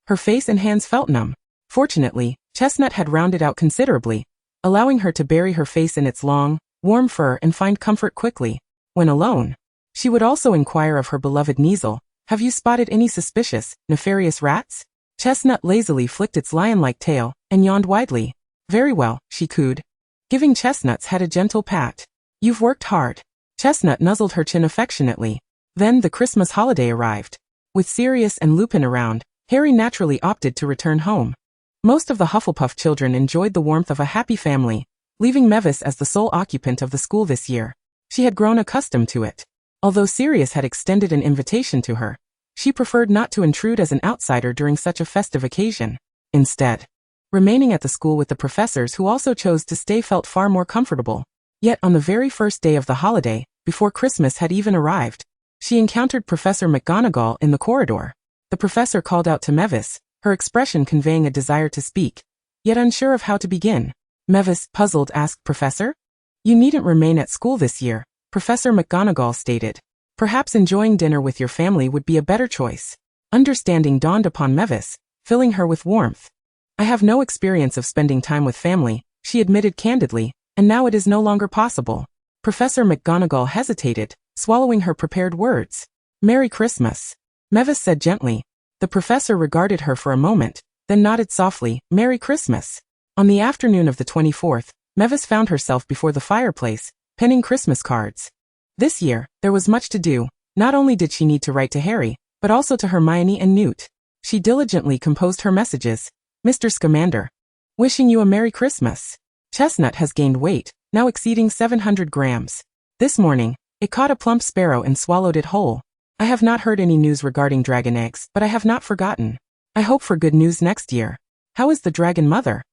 her face and hands felt numb. Fortunately, Chestnut had rounded out considerably, allowing her to bury her face in its long, warm fur and find comfort quickly. When alone, she would also inquire of her beloved Kneazle, "Have you spotted any suspicious, nefarious rats?" Chestnut lazily flicked its lion-like tail and yawned widely. "Very well," she cooed, giving Chestnut's head a gentle pat. "You've worked hard." Chestnut nuzzled her chin affectionately. Then the Christmas holiday arrived. With Sirius and Lupin around, Harry naturally opted to return home. Most of the Hufflepuff children enjoyed the warmth of a happy family, leaving Mavis as the sole occupant of the school this year. She had grown accustomed to it. Although Sirius had extended an invitation to her, she preferred not to intrude as an outsider during such a festive occasion. Instead, remaining at the school with the professors who also chose to stay felt far more comfortable. Yet on the very first day of the holiday, before Christmas had even arrived, she encountered Professor McGonagall in the corridor. The professor called out to Mavis, her expression conveying a desire to speak, yet unsure of how to begin. Mavis, puzzled, asked, "Professor? You needn't remain at school this year," Professor McGonagall stated. "Perhaps enjoying dinner with your family would be a better choice." Understanding dawned upon Mavis, filling her with warmth. "I have no experience of spending time with family," she admitted candidly, "and now it is no longer possible." Professor McGonagall hesitated, swallowing her prepared words. "Merry Christmas," Mavis said gently. The professor regarded her for a moment, then nodded softly, "Merry Christmas." On the afternoon of the 24th, Mavis found herself before the fireplace, penning Christmas cards. This year, there was much to do. Not only did she need to write to Harry, but also to Hermione and Newt. She diligently composed her messages. "Mr. Scamander, wishing you a Merry Christmas. Chestnut has gained weight, now exceeding 700 grams. This morning, it caught a plump sparrow and swallowed it whole. I have not heard any news regarding dragon eggs, but I have not forgotten. I hope for good news next year. How is the dragon mother?"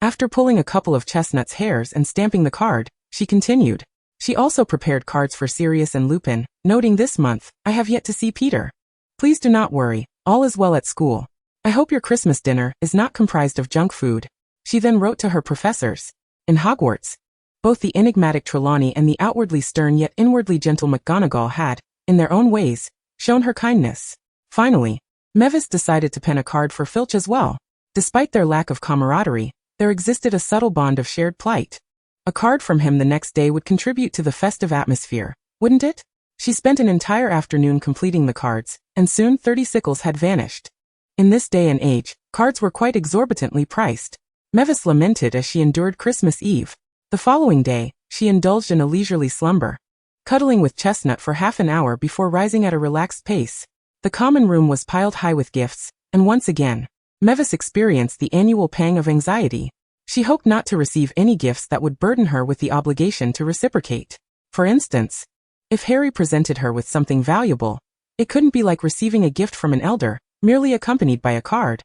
After pulling a couple of Chestnut's hairs and stamping the card, she continued. She also prepared cards for Sirius and Lupin, noting, "This month, I have yet to see Peter. Please do not worry, all is well at school. I hope your Christmas dinner is not comprised of junk food." She then wrote to her professors. In Hogwarts, both the enigmatic Trelawney and the outwardly stern yet inwardly gentle McGonagall had, in their own ways, shown her kindness. Finally, Mavis decided to pen a card for Filch as well. Despite their lack of camaraderie, there existed a subtle bond of shared plight. A card from him the next day would contribute to the festive atmosphere, wouldn't it? She spent an entire afternoon completing the cards, and soon 30 sickles had vanished. In this day and age, cards were quite exorbitantly priced. Mavis lamented as she endured Christmas Eve. The following day, she indulged in a leisurely slumber. cuddling with Chestnut for half an hour before rising at a relaxed pace. The common room was piled high with gifts, and once again, Mavis experienced the annual pang of anxiety. She hoped not to receive any gifts that would burden her with the obligation to reciprocate. For instance, if Harry presented her with something valuable, it couldn't be like receiving a gift from an elder, merely accompanied by a card.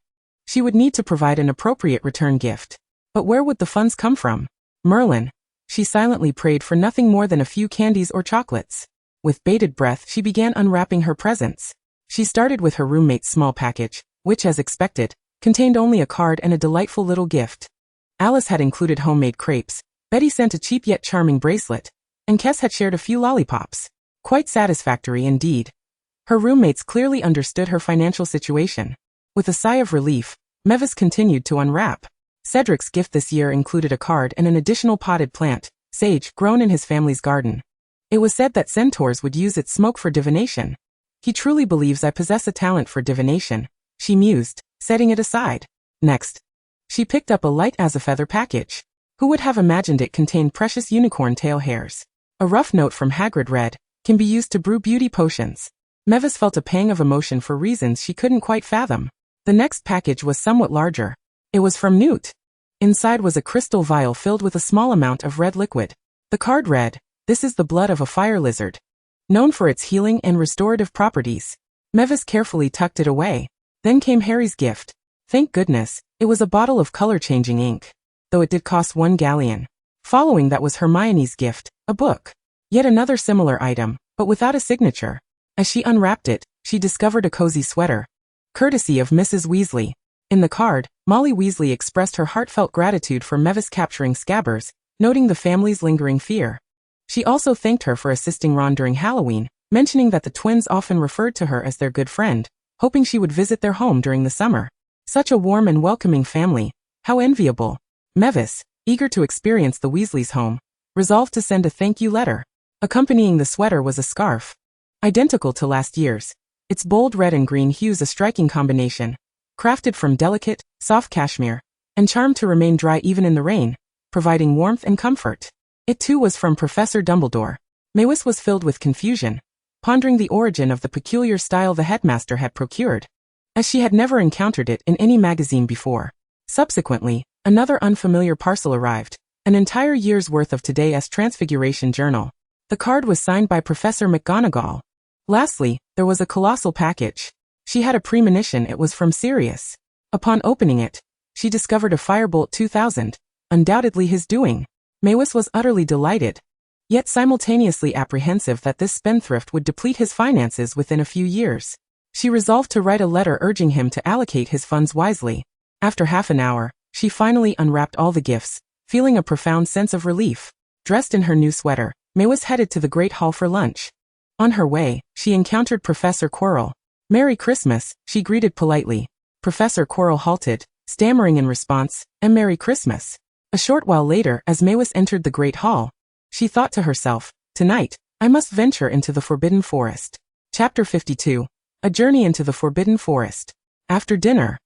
She would need to provide an appropriate return gift. But where would the funds come from? Merlin. She silently prayed for nothing more than a few candies or chocolates. With bated breath, she began unwrapping her presents. She started with her roommate's small package, which, as expected, contained only a card and a delightful little gift. Alice had included homemade crepes, Betty sent a cheap yet charming bracelet, and Kes had shared a few lollipops. Quite satisfactory indeed. Her roommates clearly understood her financial situation. With a sigh of relief, Mavis continued to unwrap. Cedric's gift this year included a card and an additional potted plant, sage, grown in his family's garden. It was said that centaurs would use its smoke for divination. He truly believes I possess a talent for divination, she mused, setting it aside. Next, she picked up a light-as-a-feather package. Who would have imagined it contained precious unicorn tail hairs? A rough note from Hagrid read, "Can be used to brew beauty potions." Mavis felt a pang of emotion for reasons she couldn't quite fathom. The next package was somewhat larger. It was from Newt. Inside was a crystal vial filled with a small amount of red liquid. The card read, "This is the blood of a fire lizard, known for its healing and restorative properties." Mavis carefully tucked it away. Then came Harry's gift. Thank goodness, it was a bottle of color-changing ink, though it did cost 1 galleon. Following that was Hermione's gift, a book. Yet another similar item, but without a signature. As she unwrapped it, she discovered a cozy sweater, courtesy of Mrs. Weasley. In the card, Molly Weasley expressed her heartfelt gratitude for Mavis capturing Scabbers, noting the family's lingering fear. She also thanked her for assisting Ron during Halloween, mentioning that the twins often referred to her as their good friend, hoping she would visit their home during the summer. Such a warm and welcoming family. How enviable. Mavis, eager to experience the Weasleys' home, resolved to send a thank you letter. Accompanying the sweater was a scarf, identical to last year's. Its bold red and green hues a striking combination, crafted from delicate, soft cashmere, and charmed to remain dry even in the rain, providing warmth and comfort. It too was from Professor Dumbledore. Mavis was filled with confusion, pondering the origin of the peculiar style the headmaster had procured, as she had never encountered it in any magazine before. Subsequently, another unfamiliar parcel arrived, an entire year's worth of Today's Transfiguration Journal. The card was signed by Professor McGonagall. Lastly, there was a colossal package. She had a premonition it was from Sirius. Upon opening it, she discovered a Firebolt 2000, undoubtedly his doing. Mavis was utterly delighted, yet simultaneously apprehensive that this spendthrift would deplete his finances within a few years. She resolved to write a letter urging him to allocate his funds wisely. After half an hour, she finally unwrapped all the gifts, feeling a profound sense of relief. Dressed in her new sweater, Mavis headed to the Great Hall for lunch. On her way, she encountered Professor Quirrell. "Merry Christmas," she greeted politely. Professor Quirrell halted, stammering in response, "And Merry Christmas." A short while later, as Mavis entered the Great Hall, she thought to herself, "Tonight, I must venture into the Forbidden Forest." Chapter 52. A Journey into the Forbidden Forest. After dinner,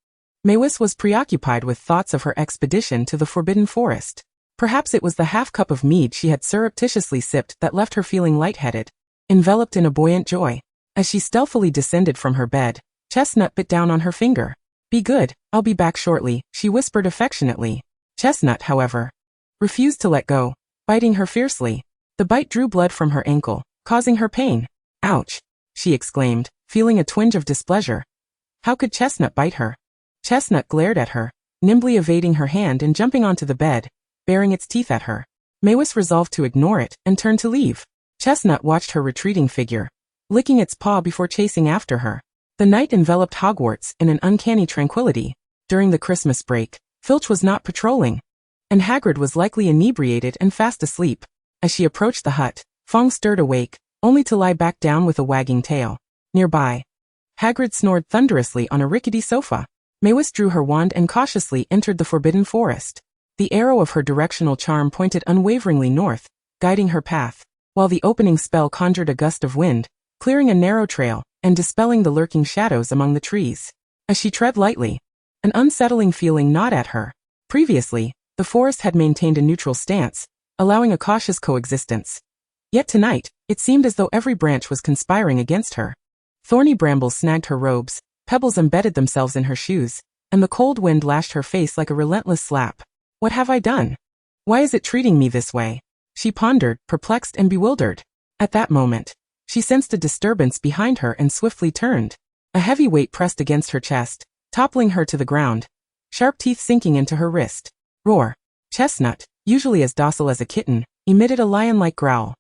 Mavis was preoccupied with thoughts of her expedition to the Forbidden Forest. Perhaps it was the half-cup of mead she had surreptitiously sipped that left her feeling lightheaded, enveloped in a buoyant joy. As she stealthily descended from her bed, Chestnut bit down on her finger. "Be good, I'll be back shortly," she whispered affectionately. Chestnut, however, refused to let go, biting her fiercely. The bite drew blood from her ankle, causing her pain. "Ouch," she exclaimed, feeling a twinge of displeasure. How could Chestnut bite her? Chestnut glared at her, nimbly evading her hand and jumping onto the bed, baring its teeth at her. Mavis resolved to ignore it and turned to leave. Chestnut watched her retreating figure, licking its paw before chasing after her. The night enveloped Hogwarts in an uncanny tranquility. During the Christmas break, Filch was not patrolling, and Hagrid was likely inebriated and fast asleep. As she approached the hut, Fong stirred awake, only to lie back down with a wagging tail. Nearby, Hagrid snored thunderously on a rickety sofa. Mavis drew her wand and cautiously entered the Forbidden Forest. The arrow of her directional charm pointed unwaveringly north, guiding her path, while the opening spell conjured a gust of wind, clearing a narrow trail and dispelling the lurking shadows among the trees. As she tread lightly, an unsettling feeling gnawed at her. Previously, the forest had maintained a neutral stance, allowing a cautious coexistence. Yet tonight, it seemed as though every branch was conspiring against her. Thorny brambles snagged her robes, pebbles embedded themselves in her shoes, and the cold wind lashed her face like a relentless slap. What have I done? Why is it treating me this way? She pondered, perplexed and bewildered. At that moment, she sensed a disturbance behind her and swiftly turned. A heavy weight pressed against her chest, toppling her to the ground, sharp teeth sinking into her wrist. Roar. Chestnut, usually as docile as a kitten, emitted a lion-like growl.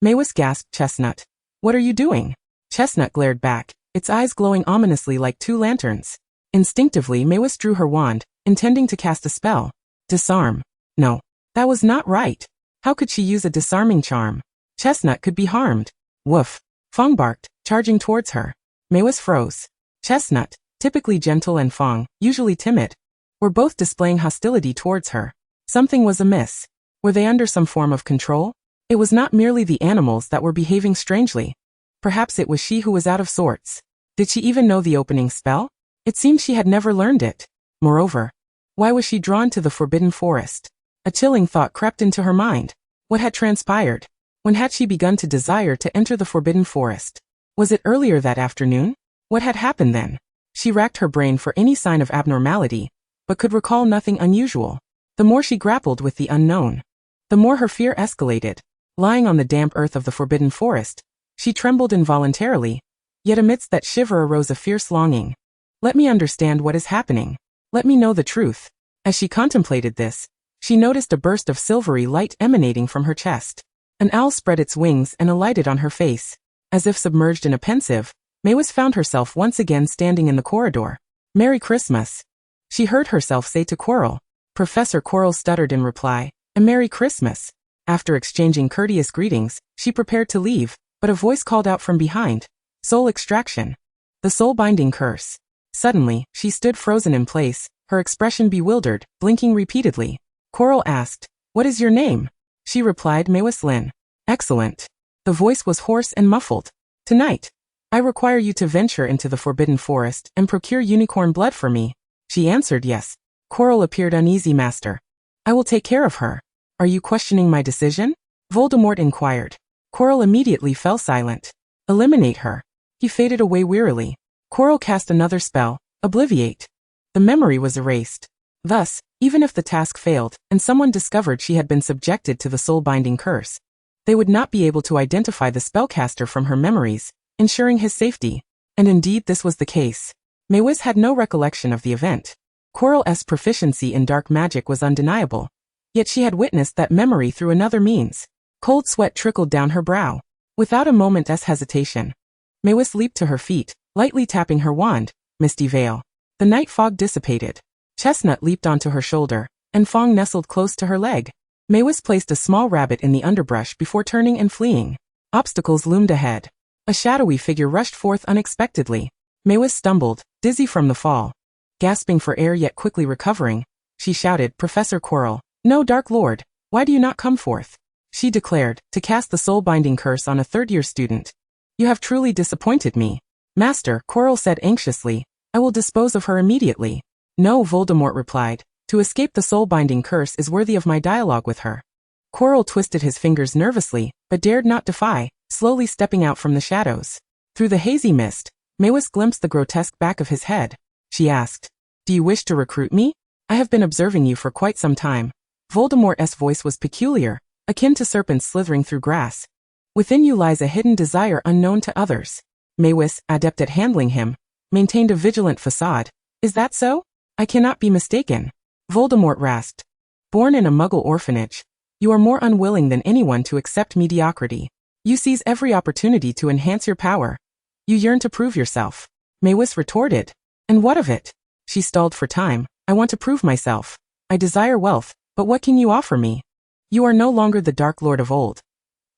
Maywis gasped. Chestnut. What are you doing? Chestnut glared back, its eyes glowing ominously like two lanterns. Instinctively, Maywis drew her wand, intending to cast a spell. Disarm. No. That was not right. How could she use a disarming charm? Chestnut could be harmed. Woof. Fong barked, charging towards her. Maywis froze. Chestnut, typically gentle, and Fong, usually timid, were both displaying hostility towards her. Something was amiss. Were they under some form of control? It was not merely the animals that were behaving strangely. Perhaps it was she who was out of sorts. Did she even know the opening spell? It seemed she had never learned it. Moreover, why was she drawn to the forbidden forest? A chilling thought crept into her mind. What had transpired? When had she begun to desire to enter the forbidden forest? Was it earlier that afternoon? What had happened then? She racked her brain for any sign of abnormality, but could recall nothing unusual. The more she grappled with the unknown, the more her fear escalated. Lying on the damp earth of the forbidden forest, she trembled involuntarily, yet amidst that shiver arose a fierce longing. Let me understand what is happening. Let me know the truth. As she contemplated this, she noticed a burst of silvery light emanating from her chest. An owl spread its wings and alighted on her face. As if submerged in a pensive, Maywis found herself once again standing in the corridor. Merry Christmas. She heard herself say to Quirrell. Professor Quirrell stuttered in reply, a Merry Christmas. After exchanging courteous greetings, she prepared to leave, but a voice called out from behind. Soul extraction. The soul-binding curse. Suddenly, she stood frozen in place, her expression bewildered, blinking repeatedly. Quirrell asked, what is your name? She replied, Maywis Lin. Excellent. The voice was hoarse and muffled. Tonight, I require you to venture into the forbidden forest and procure unicorn blood for me. She answered yes. Quirrell appeared uneasy. Master, I will take care of her. Are you questioning my decision? Voldemort inquired. Quirrell immediately fell silent. Eliminate her. He faded away wearily. Quirrell cast another spell, Obliviate. The memory was erased. Thus, even if the task failed, and someone discovered she had been subjected to the soul-binding curse, they would not be able to identify the spellcaster from her memories, ensuring his safety. And indeed this was the case. Maywis had no recollection of the event. Quirrell's proficiency in dark magic was undeniable, yet she had witnessed that memory through another means. Cold sweat trickled down her brow. Without a moment's hesitation, Maywis leaped to her feet, lightly tapping her wand. Misty veil. The night fog dissipated. Chestnut leaped onto her shoulder, and Fong nestled close to her leg. Maywis placed a small rabbit in the underbrush before turning and fleeing. Obstacles loomed ahead. A shadowy figure rushed forth unexpectedly. Maywis stumbled, dizzy from the fall. Gasping for air yet quickly recovering, she shouted, Professor Quirrell, no, Dark Lord, why do you not come forth? She declared, to cast the soul-binding curse on a third-year student. You have truly disappointed me. Master, Quirrell said anxiously, I will dispose of her immediately. No, Voldemort replied, to escape the soul-binding curse is worthy of my dialogue with her. Quirrell twisted his fingers nervously, but dared not defy, slowly stepping out from the shadows. Through the hazy mist, Maywis glimpsed the grotesque back of his head. She asked, do you wish to recruit me? I have been observing you for quite some time. Voldemort's voice was peculiar, akin to serpents slithering through grass. Within you lies a hidden desire unknown to others. Maywis, adept at handling him, maintained a vigilant facade. Is that so? I cannot be mistaken. Voldemort rasped. Born in a Muggle orphanage, you are more unwilling than anyone to accept mediocrity. You seize every opportunity to enhance your power. You yearn to prove yourself. Maywis retorted. And what of it? She stalled for time. I want to prove myself. I desire wealth, but what can you offer me? You are no longer the Dark Lord of old.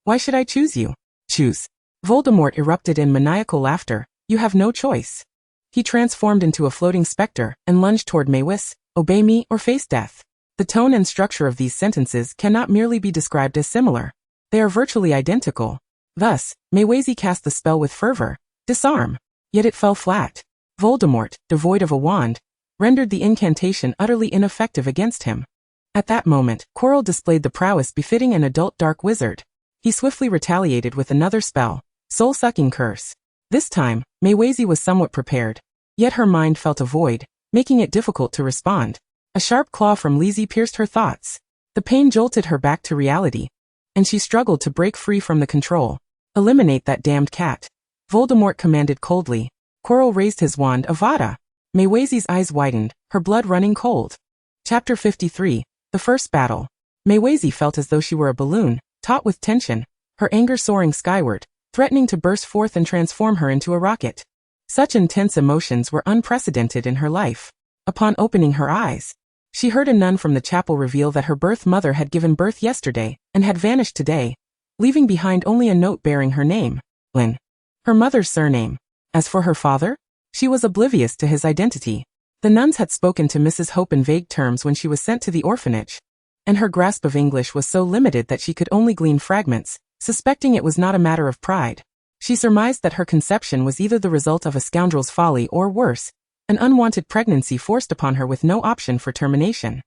Why should I choose you? Choose. Voldemort erupted in maniacal laughter. You have no choice. He transformed into a floating specter and lunged toward Maywis. Obey me or face death. The tone and structure of these sentences cannot merely be described as similar. They are virtually identical. Thus, Maywisi cast the spell with fervor. Disarm. Yet it fell flat. Voldemort, devoid of a wand, rendered the incantation utterly ineffective against him. At that moment, Quirrell displayed the prowess befitting an adult dark wizard. He swiftly retaliated with another spell, soul-sucking curse. This time, Meiwei was somewhat prepared. Yet her mind felt a void, making it difficult to respond. A sharp claw from Lizzie pierced her thoughts. The pain jolted her back to reality, and she struggled to break free from the control. Eliminate that damned cat. Voldemort commanded coldly. Quirrell raised his wand. Avada! Meiwei's eyes widened, her blood running cold. Chapter 53. The First Battle. Meiwei felt as though she were a balloon, taut with tension, her anger soaring skyward, threatening to burst forth and transform her into a rocket. Such intense emotions were unprecedented in her life. Upon opening her eyes, she heard a nun from the chapel reveal that her birth mother had given birth yesterday and had vanished today, leaving behind only a note bearing her name, Lin, her mother's surname. As for her father, she was oblivious to his identity. The nuns had spoken to Mrs. Hope in vague terms when she was sent to the orphanage, and her grasp of English was so limited that she could only glean fragments, suspecting it was not a matter of pride. She surmised that her conception was either the result of a scoundrel's folly or worse, an unwanted pregnancy forced upon her with no option for termination.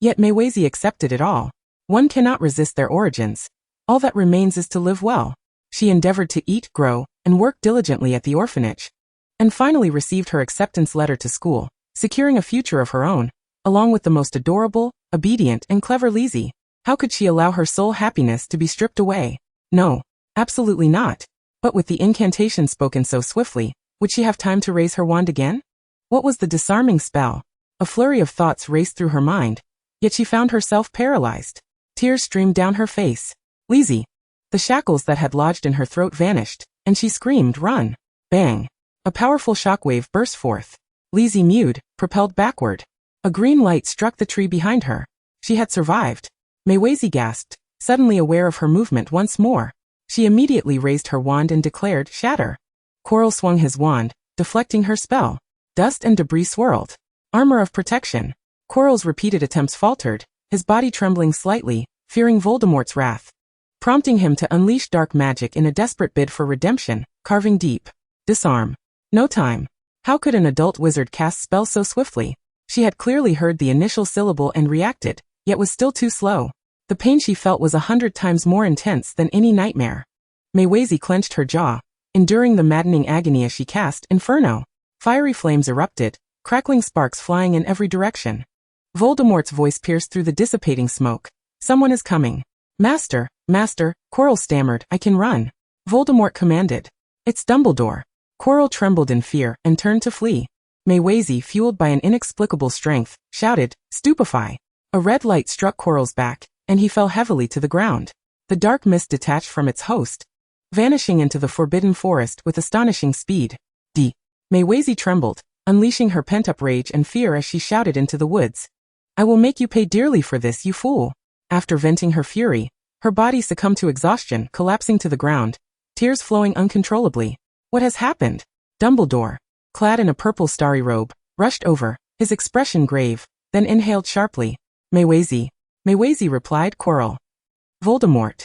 Yet Meiwei accepted it all. One cannot resist their origins. All that remains is to live well. She endeavored to eat, grow, and work diligently at the orphanage, and finally received her acceptance letter to school, securing a future of her own, along with the most adorable, obedient, and clever Lizzie. How could she allow her sole happiness to be stripped away? No, absolutely not. But with the incantation spoken so swiftly, would she have time to raise her wand again? What was the disarming spell? A flurry of thoughts raced through her mind, yet she found herself paralyzed. Tears streamed down her face. Lizzie! The shackles that had lodged in her throat vanished, and she screamed, "Run!" Bang! A powerful shockwave burst forth. Lizzie mewed, propelled backward. A green light struck the tree behind her. She had survived. Meiwei gasped, suddenly aware of her movement once more. She immediately raised her wand and declared, "Shatter." Quirrell swung his wand, deflecting her spell. Dust and debris swirled. Armor of protection. Quirrell's repeated attempts faltered, his body trembling slightly, fearing Voldemort's wrath, prompting him to unleash dark magic in a desperate bid for redemption, carving deep. Disarm. No time. How could an adult wizard cast spells so swiftly? She had clearly heard the initial syllable and reacted, yet was still too slow. The pain she felt was 100 times more intense than any nightmare. Meiwei clenched her jaw, enduring the maddening agony as she cast Inferno. Fiery flames erupted, crackling sparks flying in every direction. Voldemort's voice pierced through the dissipating smoke. "Someone is coming." Master, Quirrell stammered, "I can run." Voldemort commanded. "It's Dumbledore." Quirrell trembled in fear and turned to flee. Meiwei, fueled by an inexplicable strength, shouted, "Stupefy!" A red light struck Quirrell's back, and he fell heavily to the ground. The dark mist detached from its host, vanishing into the forbidden forest with astonishing speed. Meiwei trembled, unleashing her pent-up rage and fear as she shouted into the woods. "I will make you pay dearly for this, you fool." After venting her fury, her body succumbed to exhaustion, collapsing to the ground, tears flowing uncontrollably. What has happened? Dumbledore, clad in a purple starry robe, rushed over, his expression grave, then inhaled sharply. Meiwei, replied Quirrell. Voldemort.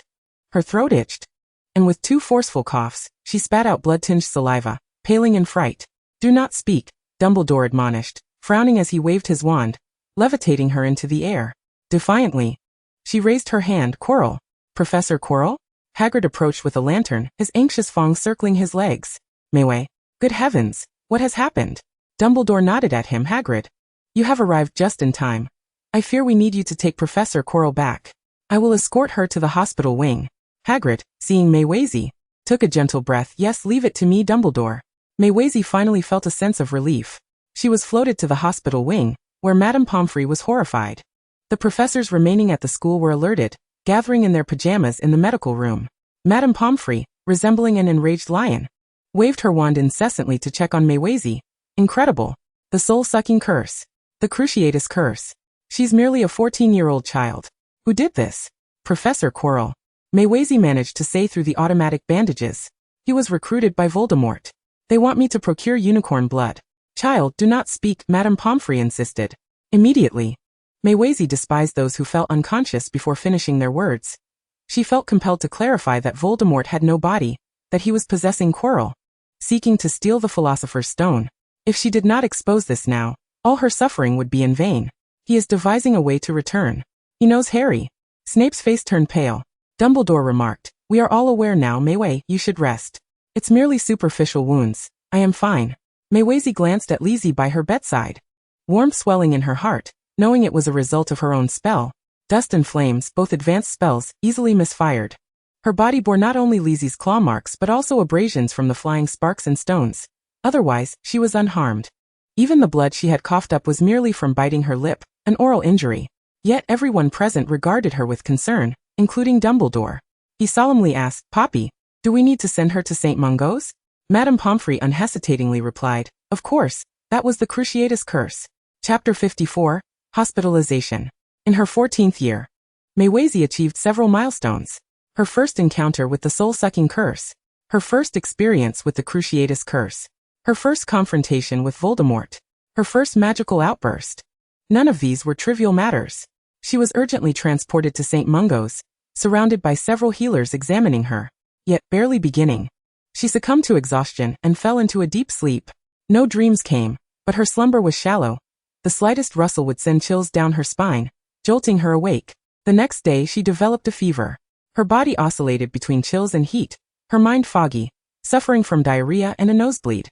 Her throat itched, and with two forceful coughs, she spat out blood-tinged saliva, paling in fright. "Do not speak," Dumbledore admonished, frowning as he waved his wand, levitating her into the air. Defiantly, she raised her hand. "Quirrell." "Professor Quirrell?" Hagrid approached with a lantern, his anxious fangs circling his legs. "Meiwei. Good heavens, what has happened?" Dumbledore nodded at him. "Hagrid, you have arrived just in time. I fear we need you to take Professor Quirrell back. I will escort her to the hospital wing." Hagrid, seeing Meiwei, took a gentle breath. "Yes, leave it to me, Dumbledore." Meiwei finally felt a sense of relief. She was floated to the hospital wing, where Madame Pomfrey was horrified. The professors remaining at the school were alerted, gathering in their pajamas in the medical room. Madame Pomfrey, resembling an enraged lion, waved her wand incessantly to check on Meiwei. Incredible. The soul-sucking curse. The Cruciatus curse. She's merely a 14-year-old child. Who did this? Professor Quirrell. Meiwei managed to say through the automatic bandages. He was recruited by Voldemort. They want me to procure unicorn blood. Child, do not speak, Madame Pomfrey insisted. Immediately. Meiwei despised those who fell unconscious before finishing their words. She felt compelled to clarify that Voldemort had no body, that he was possessing Quirrell, seeking to steal the Philosopher's Stone. If she did not expose this now, all her suffering would be in vain. He is devising a way to return. He knows Harry. Snape's face turned pale. Dumbledore remarked, We are all aware now, Mei, you should rest. It's merely superficial wounds. I am fine. Mei glanced at Lizzie by her bedside. Warmth swelling in her heart, knowing it was a result of her own spell. Dust and flames, both advanced spells, easily misfired. Her body bore not only Lizzie's claw marks but also abrasions from the flying sparks and stones. Otherwise, she was unharmed. Even the blood she had coughed up was merely from biting her lip, an oral injury. Yet everyone present regarded her with concern, including Dumbledore. He solemnly asked, Poppy, do we need to send her to St. Mungo's? Madame Pomfrey unhesitatingly replied, of course, that was the Cruciatus curse. Chapter 54, Hospitalization. In her 14th year, Mei achieved several milestones. Her first encounter with the soul-sucking curse. Her first experience with the Cruciatus curse. Her first confrontation with Voldemort. Her first magical outburst. None of these were trivial matters. She was urgently transported to St. Mungo's, surrounded by several healers examining her. Yet, barely beginning, she succumbed to exhaustion and fell into a deep sleep. No dreams came, but her slumber was shallow. The slightest rustle would send chills down her spine, jolting her awake. The next day she developed a fever. Her body oscillated between chills and heat, her mind foggy, suffering from diarrhea and a nosebleed.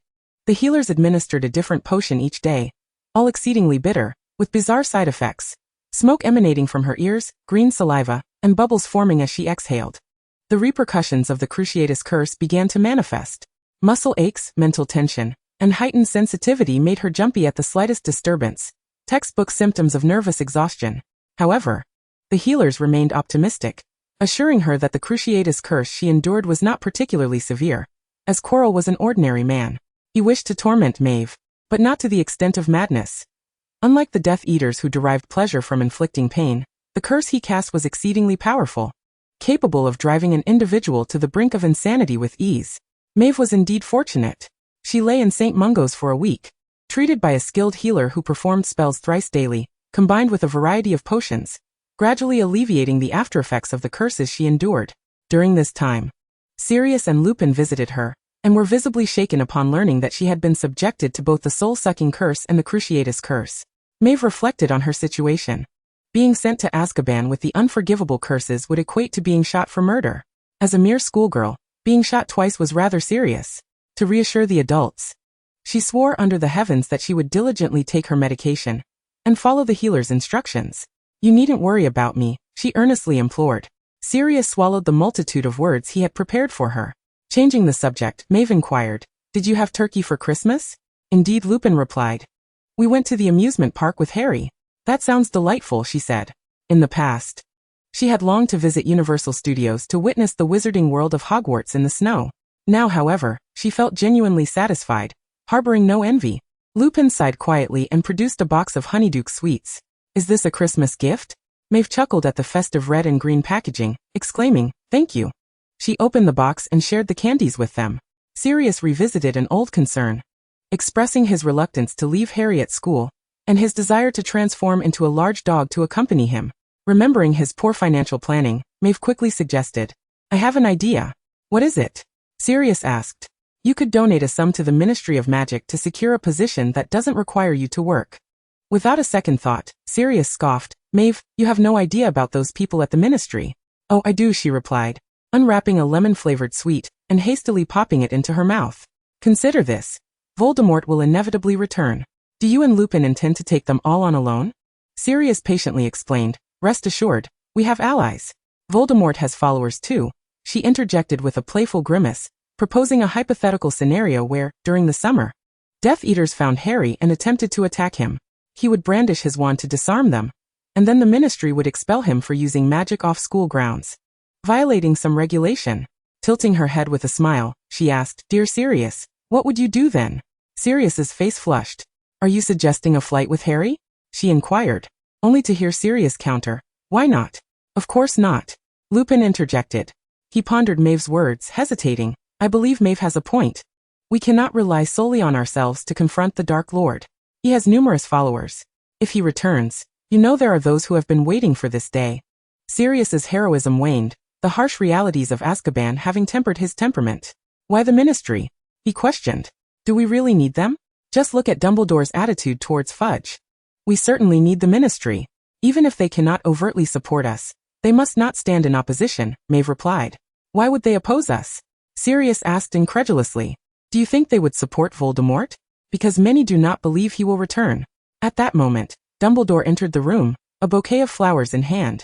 The healers administered a different potion each day, all exceedingly bitter, with bizarre side effects. Smoke emanating from her ears, green saliva, and bubbles forming as she exhaled. The repercussions of the Cruciatus curse began to manifest. Muscle aches, mental tension, and heightened sensitivity made her jumpy at the slightest disturbance, textbook symptoms of nervous exhaustion. However, the healers remained optimistic, assuring her that the Cruciatus curse she endured was not particularly severe, as Quirrell was an ordinary man. He wished to torment Maeve, but not to the extent of madness. Unlike the Death Eaters who derived pleasure from inflicting pain, the curse he cast was exceedingly powerful, capable of driving an individual to the brink of insanity with ease. Maeve was indeed fortunate. She lay in St. Mungo's for a week, treated by a skilled healer who performed spells thrice daily, combined with a variety of potions, gradually alleviating the aftereffects of the curses she endured. During this time, Sirius and Lupin visited her, and were visibly shaken upon learning that she had been subjected to both the soul-sucking curse and the Cruciatus curse. Maeve reflected on her situation. Being sent to Azkaban with the unforgivable curses would equate to being shot for murder. As a mere schoolgirl, being shot twice was rather serious. To reassure the adults, she swore under the heavens that she would diligently take her medication and follow the healer's instructions. You needn't worry about me, she earnestly implored. Sirius swallowed the multitude of words he had prepared for her. Changing the subject, Maeve inquired, did you have turkey for Christmas? Indeed, Lupin replied. We went to the amusement park with Harry. That sounds delightful, she said. In the past, she had longed to visit Universal Studios to witness the wizarding world of Hogwarts in the snow. Now, however, she felt genuinely satisfied, harboring no envy. Lupin sighed quietly and produced a box of Honeyduke sweets. Is this a Christmas gift? Maeve chuckled at the festive red and green packaging, exclaiming, thank you. She opened the box and shared the candies with them. Sirius revisited an old concern, expressing his reluctance to leave Harry at school, and his desire to transform into a large dog to accompany him. Remembering his poor financial planning, Maeve quickly suggested, I have an idea. What is it? Sirius asked. You could donate a sum to the Ministry of Magic to secure a position that doesn't require you to work. Without a second thought, Sirius scoffed, Maeve, you have no idea about those people at the ministry. Oh, I do, she replied, unwrapping a lemon-flavored sweet and hastily popping it into her mouth. Consider this. Voldemort will inevitably return. Do you and Lupin intend to take them all on alone? Sirius patiently explained, rest assured, we have allies. Voldemort has followers too, she interjected with a playful grimace, proposing a hypothetical scenario where, during the summer, Death Eaters found Harry and attempted to attack him. He would brandish his wand to disarm them, and then the ministry would expel him for using magic off school grounds, violating some regulation. Tilting her head with a smile, she asked, Dear Sirius, what would you do then? Sirius's face flushed. Are you suggesting a flight with Harry? She inquired, only to hear Sirius counter, why not? Of course not. Lupin interjected. He pondered Maeve's words, hesitating. I believe Maeve has a point. We cannot rely solely on ourselves to confront the Dark Lord. He has numerous followers. If he returns, you know there are those who have been waiting for this day. Sirius's heroism waned, the harsh realities of Azkaban having tempered his temperament. Why the ministry? He questioned. Do we really need them? Just look at Dumbledore's attitude towards Fudge. We certainly need the ministry. Even if they cannot overtly support us, they must not stand in opposition, Maeve replied. Why would they oppose us? Sirius asked incredulously. Do you think they would support Voldemort? Because many do not believe he will return. At that moment, Dumbledore entered the room, a bouquet of flowers in hand.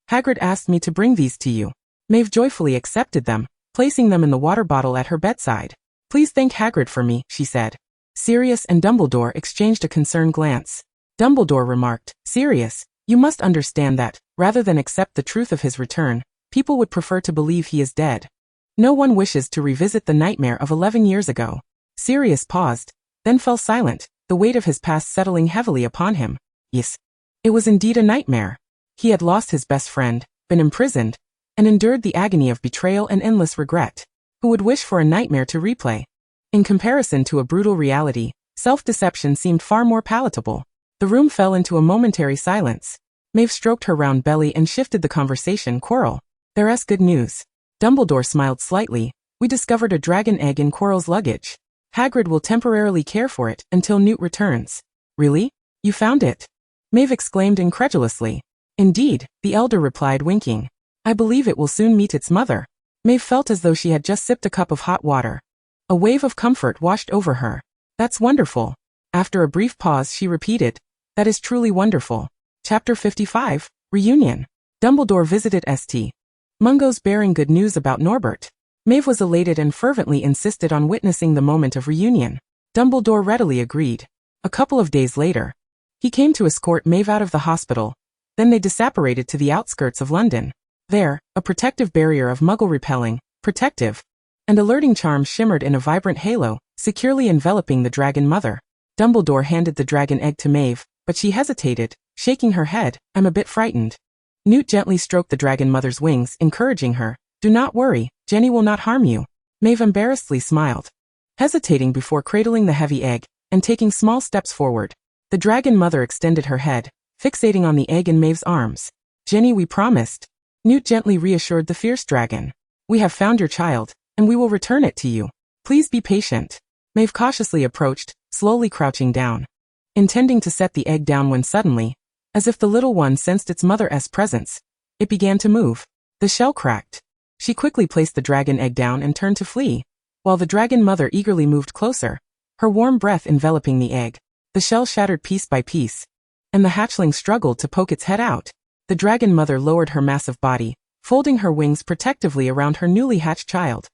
Hagrid asked me to bring these to you. Maeve joyfully accepted them, placing them in the water bottle at her bedside. Please thank Hagrid for me, she said. Sirius and Dumbledore exchanged a concerned glance. Dumbledore remarked, Sirius, you must understand that, rather than accept the truth of his return, people would prefer to believe he is dead. No one wishes to revisit the nightmare of 11 years ago. Sirius paused, then fell silent, the weight of his past settling heavily upon him. Yes. It was indeed a nightmare. He had lost his best friend, been imprisoned, and endured the agony of betrayal and endless regret. Who would wish for a nightmare to replay? In comparison to a brutal reality, self-deception seemed far more palatable. The room fell into a momentary silence. Maeve stroked her round belly and shifted the conversation. Quirrell. There's good news. Dumbledore smiled slightly. We discovered a dragon egg in Quirrell's luggage. Hagrid will temporarily care for it until Newt returns. Really? You found it? Maeve exclaimed incredulously. Indeed, the elder replied, winking. I believe it will soon meet its mother. Maeve felt as though she had just sipped a cup of hot water. A wave of comfort washed over her. That's wonderful. After a brief pause, she repeated, That is truly wonderful. Chapter 55, Reunion. Dumbledore visited St. Mungo's bearing good news about Norbert. Maeve was elated and fervently insisted on witnessing the moment of reunion. Dumbledore readily agreed. A couple of days later, he came to escort Maeve out of the hospital. Then they disapparated to the outskirts of London. There, a protective barrier of muggle-repelling, protective, and alerting charms shimmered in a vibrant halo, securely enveloping the dragon mother. Dumbledore handed the dragon egg to Maeve, but she hesitated, shaking her head. I'm a bit frightened. Newt gently stroked the dragon mother's wings, encouraging her. Do not worry, Jenny will not harm you. Maeve embarrassedly smiled, hesitating before cradling the heavy egg, and taking small steps forward. The dragon mother extended her head, fixating on the egg in Maeve's arms. Jenny, we promised. Newt gently reassured the fierce dragon. We have found your child, and we will return it to you. Please be patient. Maeve cautiously approached, slowly crouching down, intending to set the egg down when suddenly, as if the little one sensed its mother's presence, it began to move. The shell cracked. She quickly placed the dragon egg down and turned to flee, while the dragon mother eagerly moved closer, her warm breath enveloping the egg. The shell shattered piece by piece, and the hatchling struggled to poke its head out. The dragon mother lowered her massive body, folding her wings protectively around her newly hatched child.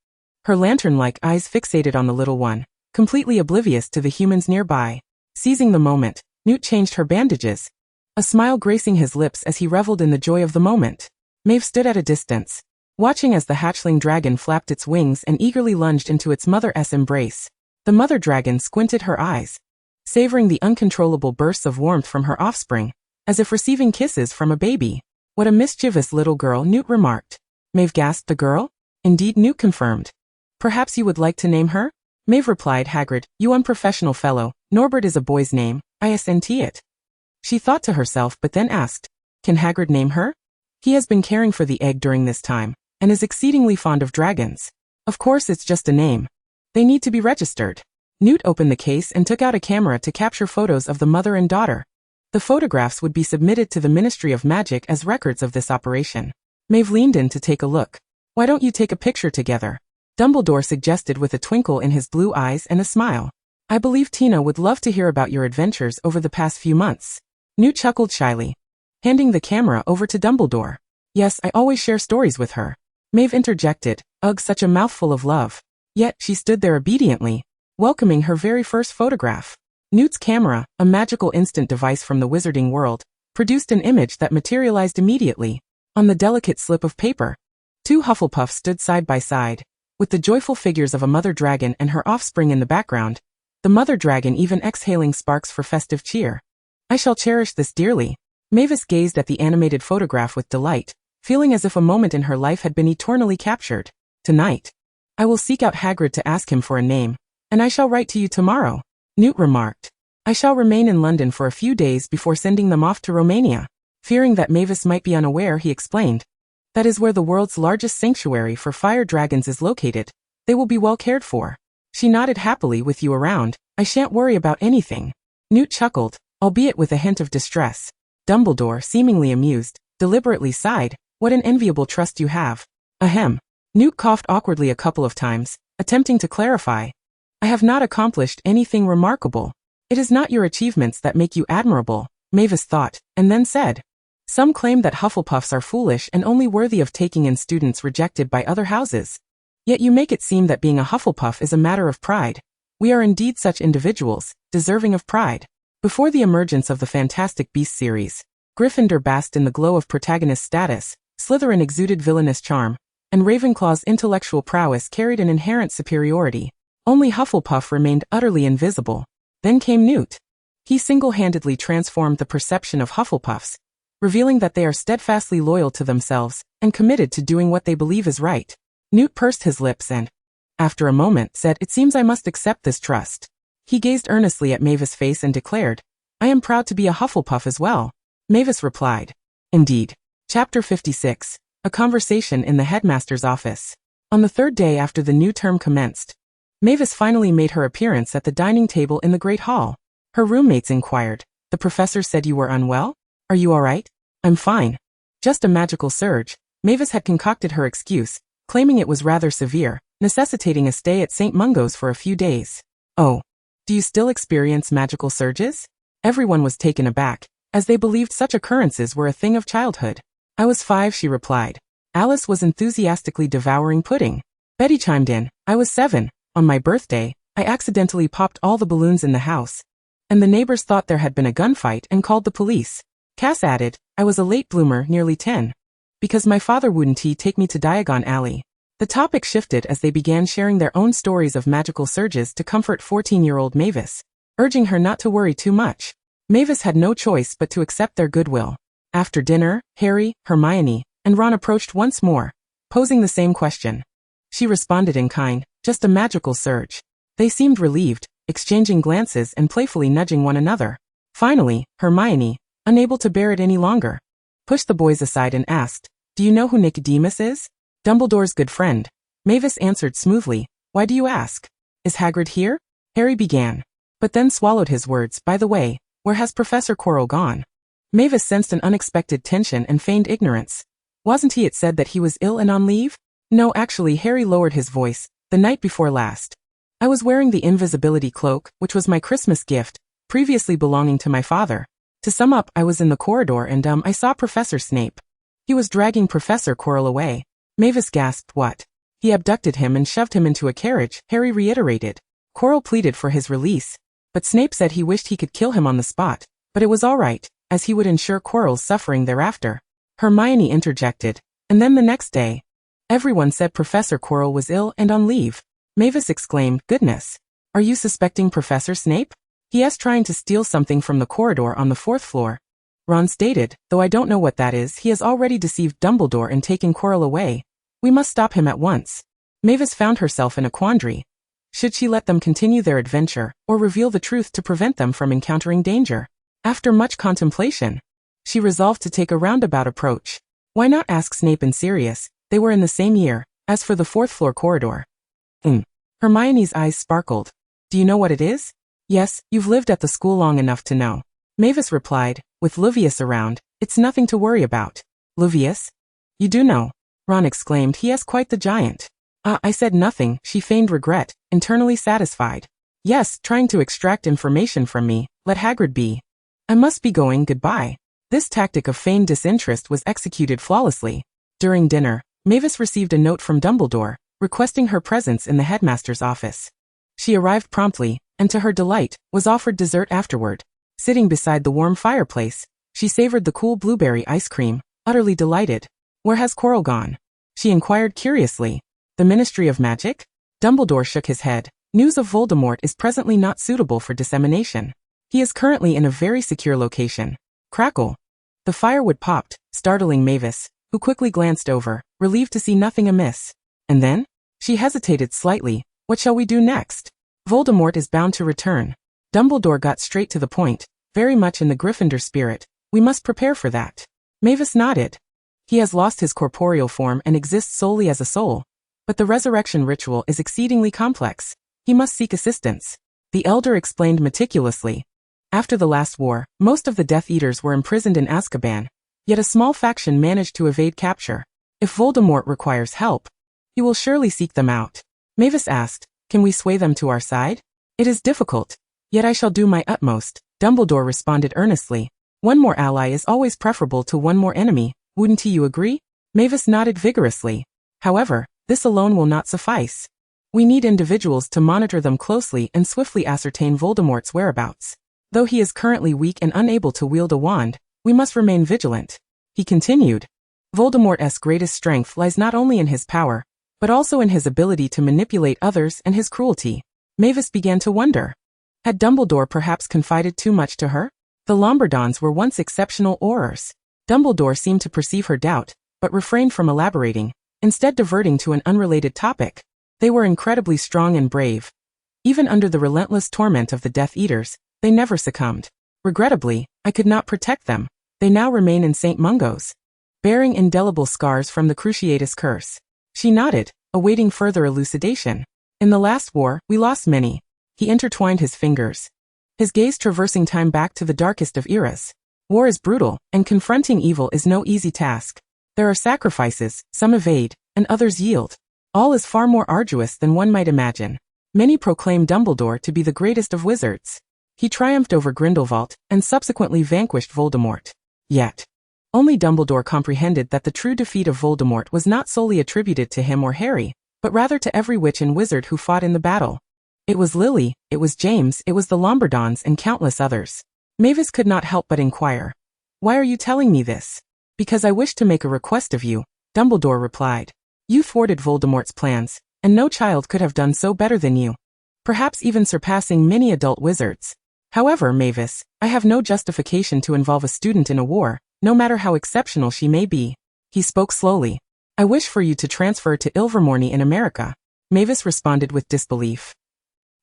Her lantern-like eyes fixated on the little one, completely oblivious to the humans nearby. Seizing the moment, Newt changed her bandages, a smile gracing his lips as he reveled in the joy of the moment. Maeve stood at a distance, watching as the hatchling dragon flapped its wings and eagerly lunged into its mother's embrace. The mother dragon squinted her eyes, savoring the uncontrollable bursts of warmth from her offspring, as if receiving kisses from a baby. What a mischievous little girl, Newt remarked. Maeve gasped. The girl? Indeed, Newt confirmed. Perhaps you would like to name her? Maeve replied. Hagrid, you unprofessional fellow, Norbert is a boy's name, isn't it? She thought to herself but then asked, can Hagrid name her? He has been caring for the egg during this time, and is exceedingly fond of dragons. Of course it's just a name. They need to be registered. Newt opened the case and took out a camera to capture photos of the mother and daughter. The photographs would be submitted to the Ministry of Magic as records of this operation. Maeve leaned in to take a look. Why don't you take a picture together? Dumbledore suggested with a twinkle in his blue eyes and a smile. I believe Tina would love to hear about your adventures over the past few months. Newt chuckled shyly, handing the camera over to Dumbledore. Yes, I always share stories with her. Maeve interjected. Ugh, such a mouthful of love. Yet, she stood there obediently, welcoming her very first photograph. Newt's camera, a magical instant device from the wizarding world, produced an image that materialized immediately on the delicate slip of paper. Two Hufflepuffs stood side by side, with the joyful figures of a mother dragon and her offspring in the background, the mother dragon even exhaling sparks for festive cheer. I shall cherish this dearly. Mavis gazed at the animated photograph with delight, feeling as if a moment in her life had been eternally captured. Tonight, I will seek out Hagrid to ask him for a name, and I shall write to you tomorrow. Newt remarked. I shall remain in London for a few days before sending them off to Romania. Fearing that Mavis might be unaware, he explained. That is where the world's largest sanctuary for fire dragons is located. They will be well cared for. She nodded happily. With you around, I shan't worry about anything. Newt chuckled, albeit with a hint of distress. Dumbledore, seemingly amused, deliberately sighed. What an enviable trust you have. Ahem. Newt coughed awkwardly a couple of times, attempting to clarify. I have not accomplished anything remarkable. It is not your achievements that make you admirable, Mavis thought, and then said. Some claim that Hufflepuffs are foolish and only worthy of taking in students rejected by other houses. Yet you make it seem that being a Hufflepuff is a matter of pride. We are indeed such individuals, deserving of pride. Before the emergence of the Fantastic Beasts series, Gryffindor basked in the glow of protagonist status, Slytherin exuded villainous charm, and Ravenclaw's intellectual prowess carried an inherent superiority. Only Hufflepuff remained utterly invisible. Then came Newt. He single-handedly transformed the perception of Hufflepuffs, revealing that they are steadfastly loyal to themselves and committed to doing what they believe is right. Newt pursed his lips and, after a moment, said, "It seems I must accept this trust." He gazed earnestly at Mavis' face and declared, "I am proud to be a Hufflepuff as well." Mavis replied, "Indeed." Chapter 56. A Conversation in the Headmaster's Office. On the third day after the new term commenced, Mavis finally made her appearance at the dining table in the Great Hall. Her roommates inquired, "The professor said you were unwell? Are you all right?" "I'm fine. Just a magical surge." Mavis had concocted her excuse, claiming it was rather severe, necessitating a stay at St. Mungo's for a few days. "Oh. Do you still experience magical surges?" Everyone was taken aback, as they believed such occurrences were a thing of childhood. "I was 5, she replied. Alice was enthusiastically devouring pudding. Betty chimed in, "I was 7. On my birthday, I accidentally popped all the balloons in the house, and the neighbors thought there had been a gunfight and called the police." Cass added, "I was a late bloomer, nearly 10. Because my father wouldn't take me to Diagon Alley." The topic shifted as they began sharing their own stories of magical surges to comfort 14-year-old Mavis, urging her not to worry too much. Mavis had no choice but to accept their goodwill. After dinner, Harry, Hermione, and Ron approached once more, posing the same question. She responded in kind, "Just a magical surge." They seemed relieved, exchanging glances and playfully nudging one another. Finally, Hermione, unable to bear it any longer, pushed the boys aside and asked, "Do you know who Nicodemus is?" "Dumbledore's good friend." Mavis answered smoothly, "Why do you ask?" "Is Hagrid here?" Harry began, but then swallowed his words. "By the way, where has Professor Quirrell gone?" Mavis sensed an unexpected tension and feigned ignorance. "Wasn't he? It said that he was ill and on leave?" "No, actually," Harry lowered his voice, "the night before last. I was wearing the invisibility cloak, which was my Christmas gift, previously belonging to my father. To sum up, I was in the corridor and I saw Professor Snape. He was dragging Professor Quirrell away." Mavis gasped, "What? He abducted him and shoved him into a carriage," Harry reiterated. Quirrell pleaded for his release, but Snape said he wished he could kill him on the spot, but it was all right, as he would ensure Quirrell's suffering thereafter. Hermione interjected, "And then the next day, everyone said Professor Quirrell was ill and on leave." Mavis exclaimed, "Goodness. Are you suspecting Professor Snape? He is trying to steal something from the corridor on the 4th floor." Ron stated, "Though I don't know what that is, he has already deceived Dumbledore in taking Quirrell away. We must stop him at once." Mavis found herself in a quandary. Should she let them continue their adventure, or reveal the truth to prevent them from encountering danger? After much contemplation, she resolved to take a roundabout approach. Why not ask Snape and Sirius? They were in the same year. As for the 4th floor corridor. Hermione's eyes sparkled. "Do you know what it is?" "Yes, you've lived at the school long enough to know." Mavis replied, "With Luvius around, it's nothing to worry about." "Luvius? You do know?" Ron exclaimed, "He is quite the giant." I said nothing," she feigned regret, internally satisfied. "Yes, trying to extract information from me. Let Hagrid be. I must be going, goodbye." This tactic of feigned disinterest was executed flawlessly. During dinner, Mavis received a note from Dumbledore, requesting her presence in the headmaster's office. She arrived promptly, and to her delight, was offered dessert afterward. Sitting beside the warm fireplace, she savored the cool blueberry ice cream, utterly delighted. "Where has Quirrell gone?" she inquired curiously. "The Ministry of Magic?" Dumbledore shook his head. "News of Voldemort is presently not suitable for dissemination. He is currently in a very secure location." Crackle. The firewood popped, startling Mavis, who quickly glanced over, relieved to see nothing amiss. And then? She hesitated slightly. "What shall we do next?" "Voldemort is bound to return." Dumbledore got straight to the point, very much in the Gryffindor spirit. "We must prepare for that." Mavis nodded. "He has lost his corporeal form and exists solely as a soul. But the resurrection ritual is exceedingly complex. He must seek assistance." The elder explained meticulously. After the last war, most of the Death Eaters were imprisoned in Azkaban, yet a small faction managed to evade capture. If Voldemort requires help, He will surely seek them out. Mavis asked, can we sway them to our side? It is difficult. Yet I shall do my utmost, Dumbledore responded earnestly. One more ally is always preferable to one more enemy, wouldn't you agree? Mavis nodded vigorously. However, this alone will not suffice. We need individuals to monitor them closely and swiftly ascertain Voldemort's whereabouts. Though he is currently weak and unable to wield a wand, we must remain vigilant. He continued. Voldemort's greatest strength lies not only in his power, but also in his ability to manipulate others and his cruelty. Mavis began to wonder. Had Dumbledore perhaps confided too much to her? The Lombardons were once exceptional aurors. Dumbledore seemed to perceive her doubt, but refrained from elaborating, instead diverting to an unrelated topic. They were incredibly strong and brave. Even under the relentless torment of the Death Eaters, they never succumbed. Regrettably, I could not protect them. They now remain in St. Mungo's, bearing indelible scars from the Cruciatus curse. She nodded, awaiting further elucidation. In the last war, we lost many. He intertwined his fingers, his gaze traversing time back to the darkest of eras. War is brutal, and confronting evil is no easy task. There are sacrifices, some evade, and others yield. All is far more arduous than one might imagine. Many proclaim Dumbledore to be the greatest of wizards. He triumphed over Grindelwald, and subsequently vanquished Voldemort. Yet, only Dumbledore comprehended that the true defeat of Voldemort was not solely attributed to him or Harry, but rather to every witch and wizard who fought in the battle. It was Lily, it was James, it was the Lombardons and countless others. Mavis could not help but inquire. Why are you telling me this? Because I wish to make a request of you, Dumbledore replied. You thwarted Voldemort's plans, and no child could have done so better than you. Perhaps even surpassing many adult wizards. However, Mavis, I have no justification to involve a student in a war, no matter how exceptional she may be. He spoke slowly. I wish for you to transfer to Ilvermorny in America. Mavis responded with disbelief.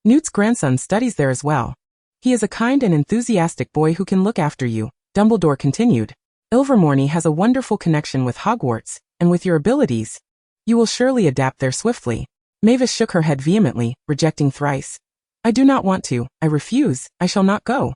Newt's grandson studies there as well. He is a kind and enthusiastic boy who can look after you, Dumbledore continued. Ilvermorny has a wonderful connection with Hogwarts, and with your abilities, you will surely adapt there swiftly. Mavis shook her head vehemently, rejecting thrice. I do not want to, I refuse, I shall not go.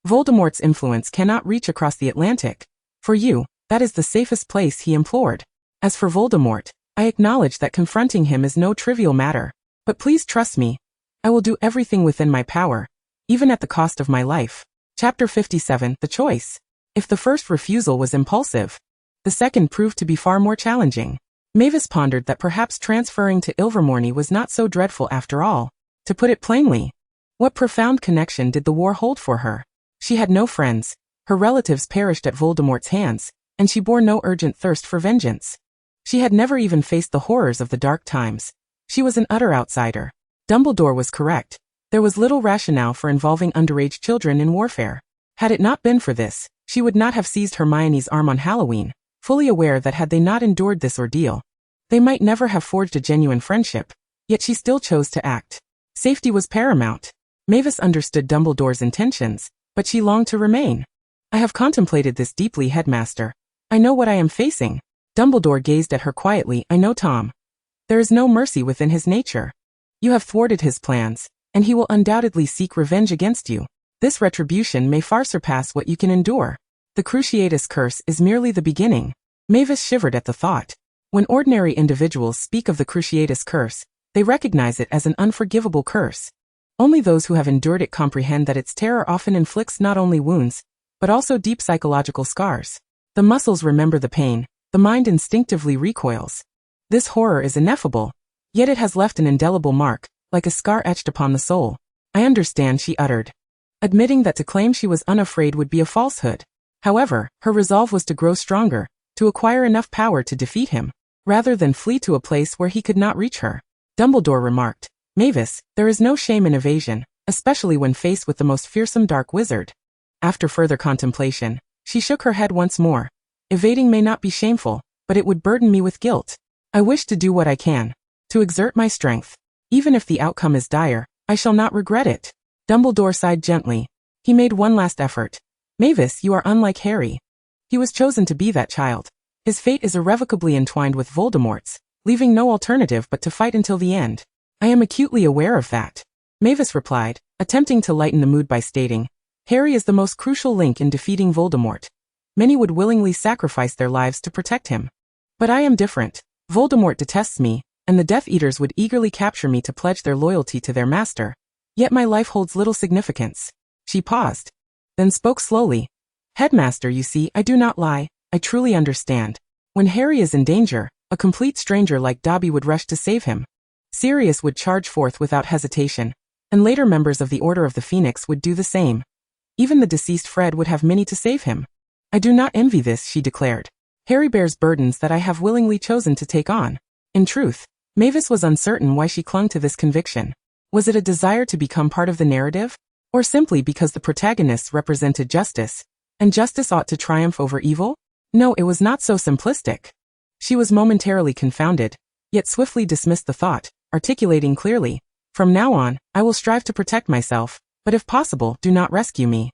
Voldemort's influence cannot reach across the Atlantic. For you, that is the safest place, he implored. As for Voldemort, I acknowledge that confronting him is no trivial matter. But please trust me. I will do everything within my power, even at the cost of my life. Chapter 57, The Choice. If the first refusal was impulsive, the second proved to be far more challenging. Mavis pondered that perhaps transferring to Ilvermorny was not so dreadful after all. To put it plainly, what profound connection did the war hold for her? She had no friends, her relatives perished at Voldemort's hands, and she bore no urgent thirst for vengeance. She had never even faced the horrors of the dark times. She was an utter outsider. Dumbledore was correct. There was little rationale for involving underage children in warfare. Had it not been for this, she would not have seized Hermione's arm on Halloween, fully aware that had they not endured this ordeal, they might never have forged a genuine friendship. Yet she still chose to act. Safety was paramount. Mavis understood Dumbledore's intentions, but she longed to remain. I have contemplated this deeply, Headmaster. I know what I am facing. Dumbledore gazed at her quietly. I know Tom. There is no mercy within his nature. You have thwarted his plans, and he will undoubtedly seek revenge against you. This retribution may far surpass what you can endure. The Cruciatus curse is merely the beginning. Mavis shivered at the thought. When ordinary individuals speak of the Cruciatus curse, they recognize it as an unforgivable curse. Only those who have endured it comprehend that its terror often inflicts not only wounds, but also deep psychological scars. The muscles remember the pain, the mind instinctively recoils. This horror is ineffable, yet it has left an indelible mark, like a scar etched upon the soul. I understand, she uttered, admitting that to claim she was unafraid would be a falsehood. However, her resolve was to grow stronger, to acquire enough power to defeat him, rather than flee to a place where he could not reach her. Dumbledore remarked, Mavis, there is no shame in evasion, especially when faced with the most fearsome dark wizard. After further contemplation, she shook her head once more. Evading may not be shameful, but it would burden me with guilt. I wish to do what I can, to exert my strength. Even if the outcome is dire, I shall not regret it. Dumbledore sighed gently. He made one last effort. Mavis, you are unlike Harry. He was chosen to be that child. His fate is irrevocably entwined with Voldemort's, leaving no alternative but to fight until the end. I am acutely aware of that. Mavis replied, attempting to lighten the mood by stating, Harry is the most crucial link in defeating Voldemort. Many would willingly sacrifice their lives to protect him. But I am different. Voldemort detests me, and the Death Eaters would eagerly capture me to pledge their loyalty to their master. Yet my life holds little significance. She paused, then spoke slowly. Headmaster, you see, I do not lie. I truly understand. When Harry is in danger, a complete stranger like Dobby would rush to save him. Sirius would charge forth without hesitation, and later members of the Order of the Phoenix would do the same. Even the deceased Fred would have many to save him. I do not envy this, she declared. Harry bears burdens that I have willingly chosen to take on. In truth, Mavis was uncertain why she clung to this conviction. Was it a desire to become part of the narrative? Or simply because the protagonists represented justice, and justice ought to triumph over evil? No, it was not so simplistic. She was momentarily confounded, yet swiftly dismissed the thought, articulating clearly, from now on, I will strive to protect myself, but if possible, do not rescue me.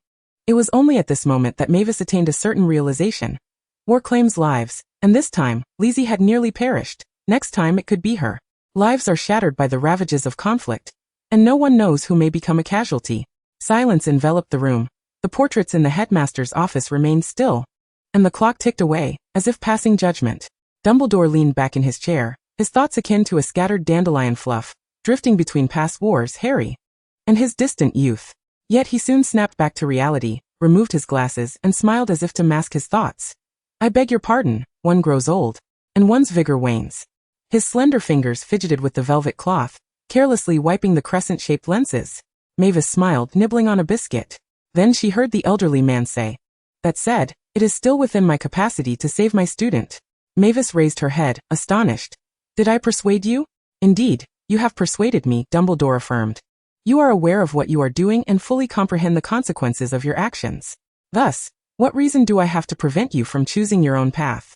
It was only at this moment that Mavis attained a certain realization. War claims lives, and this time, Lizzie had nearly perished. Next time it could be her. Lives are shattered by the ravages of conflict, and no one knows who may become a casualty. Silence enveloped the room. The portraits in the headmaster's office remained still, and the clock ticked away, as if passing judgment. Dumbledore leaned back in his chair, his thoughts akin to a scattered dandelion fluff, drifting between past wars, Harry, and his distant youth. Yet he soon snapped back to reality, removed his glasses, and smiled as if to mask his thoughts. I beg your pardon, one grows old, and one's vigor wanes. His slender fingers fidgeted with the velvet cloth, carelessly wiping the crescent-shaped lenses. Mavis smiled, nibbling on a biscuit. Then she heard the elderly man say, that said, it is still within my capacity to save my student. Mavis raised her head, astonished. Did I persuade you? Indeed, you have persuaded me, Dumbledore affirmed. You are aware of what you are doing and fully comprehend the consequences of your actions. Thus, what reason do I have to prevent you from choosing your own path?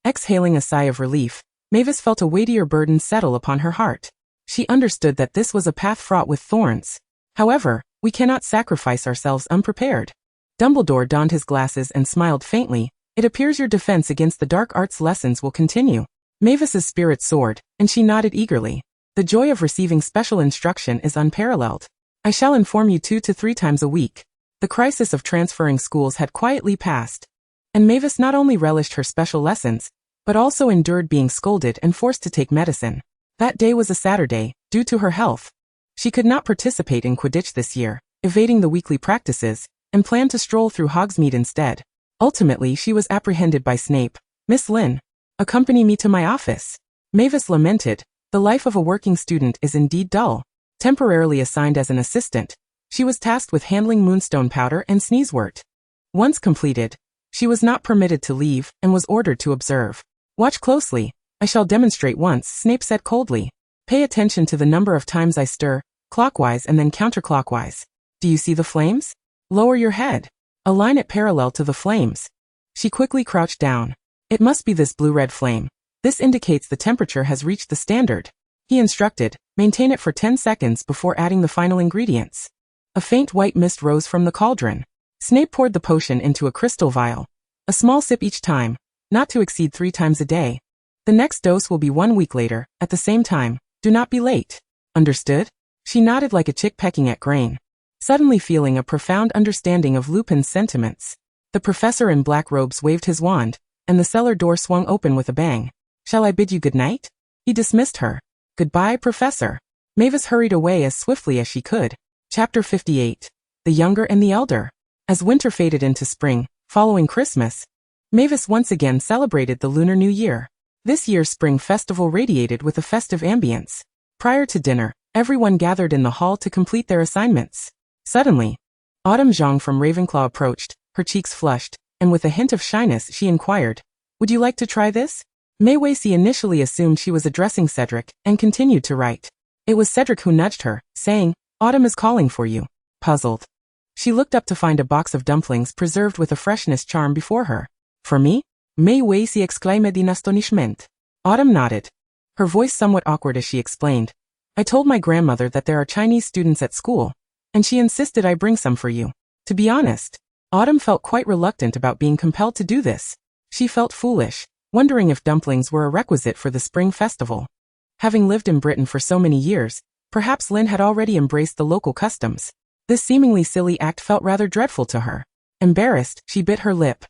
Exhaling a sigh of relief, Mavis felt a weightier burden settle upon her heart. She understood that this was a path fraught with thorns. However, we cannot sacrifice ourselves unprepared. Dumbledore donned his glasses and smiled faintly. It appears your defense against the dark arts lessons will continue. Mavis's spirit soared, and she nodded eagerly. The joy of receiving special instruction is unparalleled. I shall inform you 2 to 3 times a week. The crisis of transferring schools had quietly passed, and Mavis not only relished her special lessons, but also endured being scolded and forced to take medicine. That day was a Saturday, due to her health. She could not participate in Quidditch this year, evading the weekly practices, and planned to stroll through Hogsmeade instead. Ultimately, she was apprehended by Snape. Miss Lynn, accompany me to my office. Mavis lamented, the life of a working student is indeed dull. Temporarily assigned as an assistant, she was tasked with handling moonstone powder and sneezewort. Once completed, she was not permitted to leave and was ordered to observe. Watch closely. I shall demonstrate once, Snape said coldly. Pay attention to the number of times I stir, clockwise and then counterclockwise. Do you see the flames? Lower your head. Align it parallel to the flames. She quickly crouched down. It must be this blue-red flame. This indicates the temperature has reached the standard. He instructed, maintain it for 10 seconds before adding the final ingredients. A faint white mist rose from the cauldron. Snape poured the potion into a crystal vial. A small sip each time, not to exceed 3 times a day. The next dose will be 1 week later, at the same time. Do not be late. Understood? She nodded like a chick pecking at grain, suddenly feeling a profound understanding of Lupin's sentiments. The professor in black robes waved his wand, and the cellar door swung open with a bang. Shall I bid you good night? He dismissed her. Goodbye, Professor. Mavis hurried away as swiftly as she could. Chapter 58. The Younger and the Elder. As winter faded into spring, following Christmas, Mavis once again celebrated the Lunar New Year. This year's spring festival radiated with a festive ambience. Prior to dinner, everyone gathered in the hall to complete their assignments. Suddenly, Autumn Zhang from Ravenclaw approached, her cheeks flushed, and with a hint of shyness she inquired, would you like to try this? Mei Weici initially assumed she was addressing Cedric, and continued to write. It was Cedric who nudged her, saying, Autumn is calling for you. Puzzled, she looked up to find a box of dumplings preserved with a freshness charm before her. For me? Mei Weici exclaimed in astonishment. Autumn nodded, her voice somewhat awkward as she explained. I told my grandmother that there are Chinese students at school, and she insisted I bring some for you. To be honest, Autumn felt quite reluctant about being compelled to do this. She felt foolish, wondering if dumplings were a requisite for the spring festival. Having lived in Britain for so many years, perhaps Lynn had already embraced the local customs. This seemingly silly act felt rather dreadful to her. Embarrassed, she bit her lip,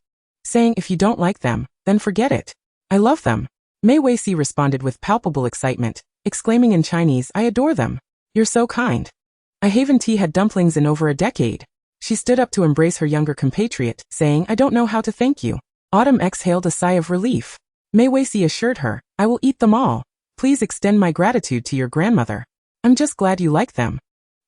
saying if you don't like them, then forget it. I love them. Mei Weici responded with palpable excitement. exclaiming in Chinese, "I adore them. You're so kind. I haven't had dumplings in over a decade." She stood up to embrace her younger compatriot, saying, "I don't know how to thank you." Autumn exhaled a sigh of relief. Mei Weiqi assured her, "I will eat them all. Please extend my gratitude to your grandmother. I'm just glad you like them."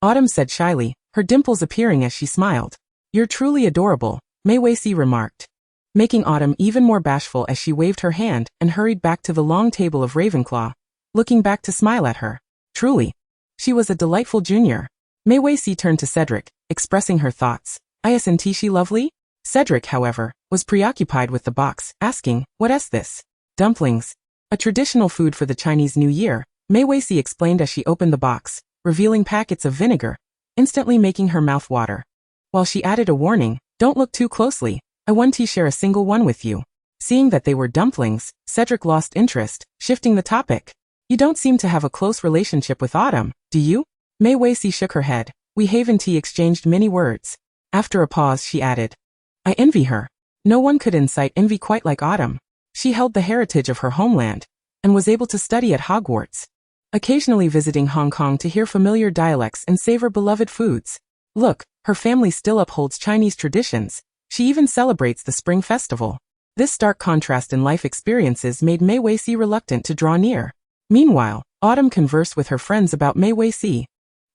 Autumn said shyly, her dimples appearing as she smiled. "You're truly adorable," Mei Weiqi remarked, making Autumn even more bashful as she waved her hand and hurried back to the long table of Ravenclaw, looking back to smile at her. Truly, she was a delightful junior. Mei Weiqi turned to Cedric, expressing her thoughts. "Isn't she lovely?" Cedric, however, was preoccupied with the box, asking, "What's this?" "Dumplings. A traditional food for the Chinese New Year," Mei Weiqi explained as she opened the box, revealing packets of vinegar, instantly making her mouth water. While she added a warning, "Don't look too closely. I won't share a single one with you." Seeing that they were dumplings, Cedric lost interest, shifting the topic. "You don't seem to have a close relationship with Autumn, do you?" Mei Weiqi shook her head. "We haven't exchanged many words." After a pause she added, "I envy her. No one could incite envy quite like Autumn. She held the heritage of her homeland, and was able to study at Hogwarts, occasionally visiting Hong Kong to hear familiar dialects and savor beloved foods. Look, her family still upholds Chinese traditions. She even celebrates the Spring Festival." This stark contrast in life experiences made Mei Weiqi reluctant to draw near. Meanwhile, Autumn conversed with her friends about Mei Weiqi.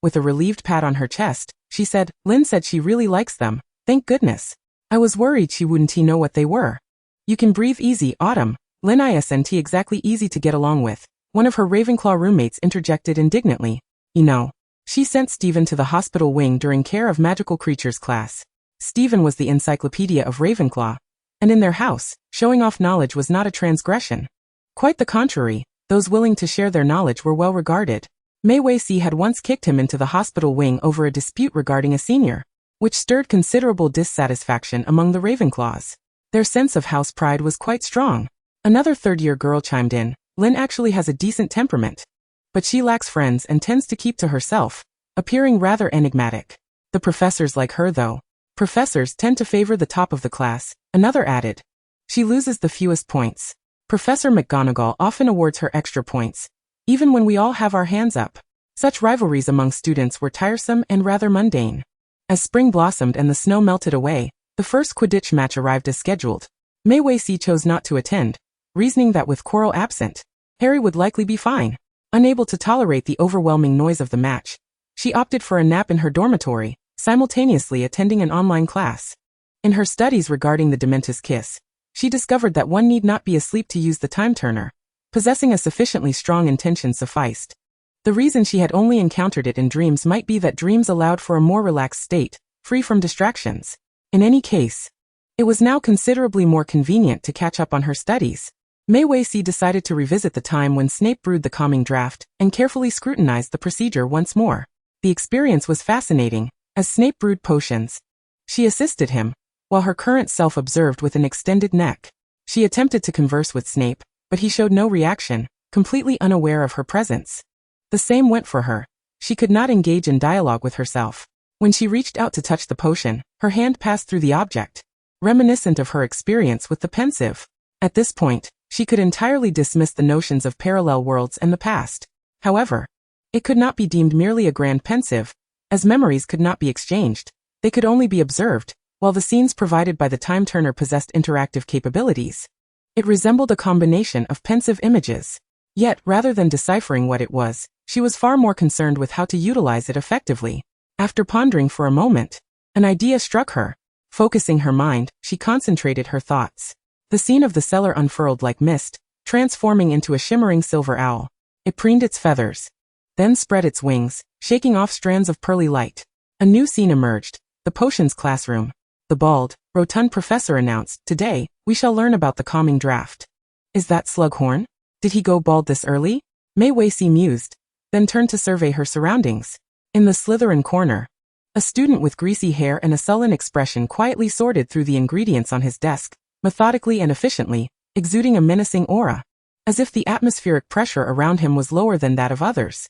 With a relieved pat on her chest, she said, "Lin said she really likes them. Thank goodness. I was worried she wouldn't know what they were." "You can breathe easy, Autumn. Lin isn't exactly easy to get along with," one of her Ravenclaw roommates interjected indignantly. "You know, she sent Stephen to the hospital wing during Care of Magical Creatures class. Stephen was the encyclopedia of Ravenclaw, and in their house, showing off knowledge was not a transgression. Quite the contrary, those willing to share their knowledge were well regarded." Mei Weiqi had once kicked him into the hospital wing over a dispute regarding a senior, which stirred considerable dissatisfaction among the Ravenclaws. Their sense of house pride was quite strong. Another third-year girl chimed in, "Lin actually has a decent temperament, but she lacks friends and tends to keep to herself, appearing rather enigmatic. The professors like her though. Professors tend to favor the top of the class," another added. "She loses the fewest points. Professor McGonagall often awards her extra points, even when we all have our hands up." Such rivalries among students were tiresome and rather mundane. As spring blossomed and the snow melted away, the first Quidditch match arrived as scheduled. Mei Weiqi chose not to attend, reasoning that with Quirrell absent, Harry would likely be fine. Unable to tolerate the overwhelming noise of the match, she opted for a nap in her dormitory, simultaneously attending an online class. In her studies regarding the Dementor's Kiss, she discovered that one need not be asleep to use the time turner. Possessing a sufficiently strong intention sufficed. The reason she had only encountered it in dreams might be that dreams allowed for a more relaxed state, free from distractions. In any case, it was now considerably more convenient to catch up on her studies. Mei Weiqi decided to revisit the time when Snape brewed the calming draft and carefully scrutinized the procedure once more. The experience was fascinating, as Snape brewed potions. She assisted him, while her current self observed with an extended neck. She attempted to converse with Snape, but he showed no reaction, completely unaware of her presence. The same went for her. She could not engage in dialogue with herself. When she reached out to touch the potion, her hand passed through the object, reminiscent of her experience with the pensieve. At this point, she could entirely dismiss the notions of parallel worlds and the past. However, it could not be deemed merely a grand pensieve, as memories could not be exchanged. They could only be observed, while the scenes provided by the time turner possessed interactive capabilities. It resembled a combination of pensive images. Yet, rather than deciphering what it was, she was far more concerned with how to utilize it effectively. After pondering for a moment, an idea struck her. Focusing her mind, she concentrated her thoughts. The scene of the cellar unfurled like mist, transforming into a shimmering silver owl. It preened its feathers, then spread its wings, shaking off strands of pearly light. A new scene emerged, the potions classroom. The bald, rotund professor announced, "Today, we shall learn about the calming draft." "Is that Slughorn? Did he go bald this early?" Mei Weiqi mused, then turned to survey her surroundings. In the Slytherin corner, a student with greasy hair and a sullen expression quietly sorted through the ingredients on his desk, methodically and efficiently, exuding a menacing aura, as if the atmospheric pressure around him was lower than that of others.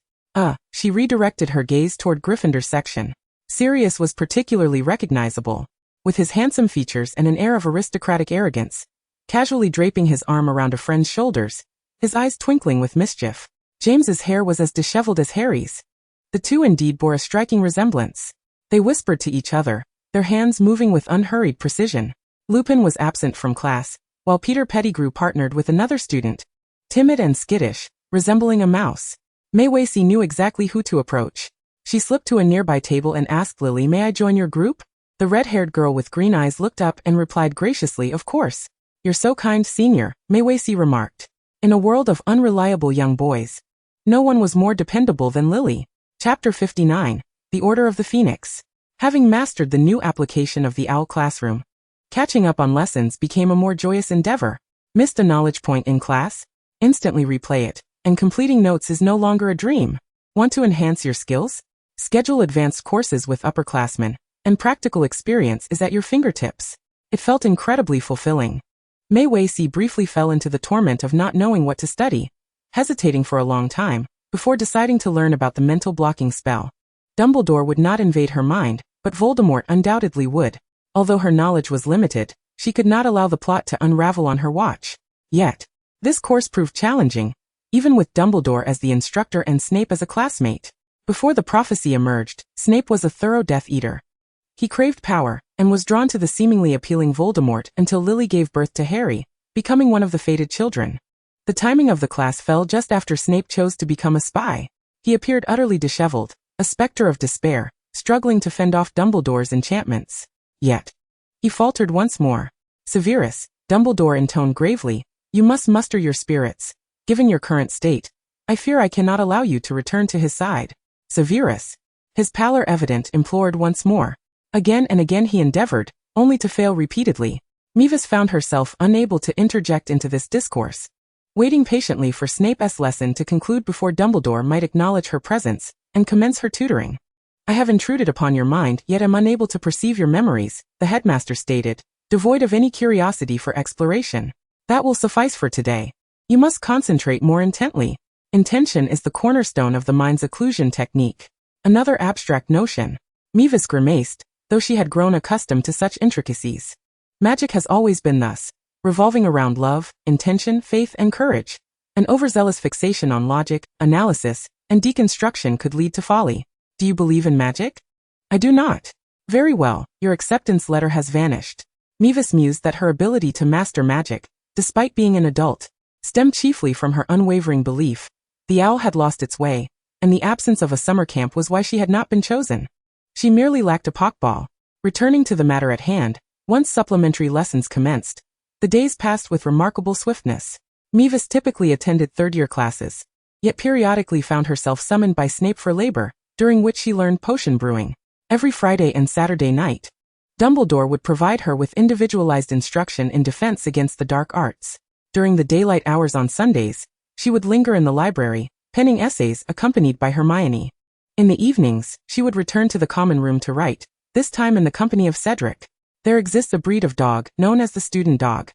She redirected her gaze toward Gryffindor's section. Sirius was particularly recognizable, with his handsome features and an air of aristocratic arrogance, casually draping his arm around a friend's shoulders, his eyes twinkling with mischief. James's hair was as disheveled as Harry's. The two indeed bore a striking resemblance. They whispered to each other, their hands moving with unhurried precision. Lupin was absent from class, while Peter Pettigrew partnered with another student, timid and skittish, resembling a mouse. Mayway knew exactly who to approach. She slipped to a nearby table and asked Lily, "May I join your group?" The red-haired girl with green eyes looked up and replied graciously, "Of course. You're so kind, Senior," Mayway remarked. In a world of unreliable young boys, no one was more dependable than Lily. Chapter 59, The Order of the Phoenix. Having mastered the new application of the OWL classroom, catching up on lessons became a more joyous endeavor. Missed a knowledge point in class? Instantly replay it, and completing notes is no longer a dream. Want to enhance your skills? Schedule advanced courses with upperclassmen, and practical experience is at your fingertips. It felt incredibly fulfilling. Mayway briefly fell into the torment of not knowing what to study, hesitating for a long time, before deciding to learn about the mental blocking spell. Dumbledore would not invade her mind, but Voldemort undoubtedly would. Although her knowledge was limited, she could not allow the plot to unravel on her watch. Yet, this course proved challenging, even with Dumbledore as the instructor and Snape as a classmate. Before the prophecy emerged, Snape was a thorough Death Eater. He craved power, and was drawn to the seemingly appealing Voldemort until Lily gave birth to Harry, becoming one of the fated children. The timing of the class fell just after Snape chose to become a spy. He appeared utterly disheveled, a specter of despair, struggling to fend off Dumbledore's enchantments. Yet, he faltered once more. "Severus," Dumbledore intoned gravely, "you must muster your spirits. Given your current state, I fear I cannot allow you to return to his side." "Severus," his pallor evident, implored once more. Again and again he endeavored, only to fail repeatedly. Mavis found herself unable to interject into this discourse, waiting patiently for Snape's lesson to conclude before Dumbledore might acknowledge her presence and commence her tutoring. "I have intruded upon your mind, yet am unable to perceive your memories," the headmaster stated, devoid of any curiosity for exploration. "That will suffice for today. You must concentrate more intently. Intention is the cornerstone of the mind's occlusion technique." Another abstract notion. Mavis grimaced, though she had grown accustomed to such intricacies. Magic has always been thus, revolving around love, intention, faith, and courage. An overzealous fixation on logic, analysis, and deconstruction could lead to folly. "Do you believe in magic?" "I do not." "Very well, your acceptance letter has vanished." Mavis mused that her ability to master magic, despite being an adult, stemmed chiefly from her unwavering belief. The owl had lost its way, and the absence of a summer camp was why she had not been chosen. She merely lacked a pokeball. Returning to the matter at hand, once supplementary lessons commenced, the days passed with remarkable swiftness. Mavis typically attended third-year classes, yet periodically found herself summoned by Snape for labor, during which she learned potion brewing. Every Friday and Saturday night, Dumbledore would provide her with individualized instruction in defense against the dark arts. During the daylight hours on Sundays, she would linger in the library, penning essays accompanied by Hermione. In the evenings, she would return to the common room to write, this time in the company of Cedric. There exists a breed of dog, known as the student dog.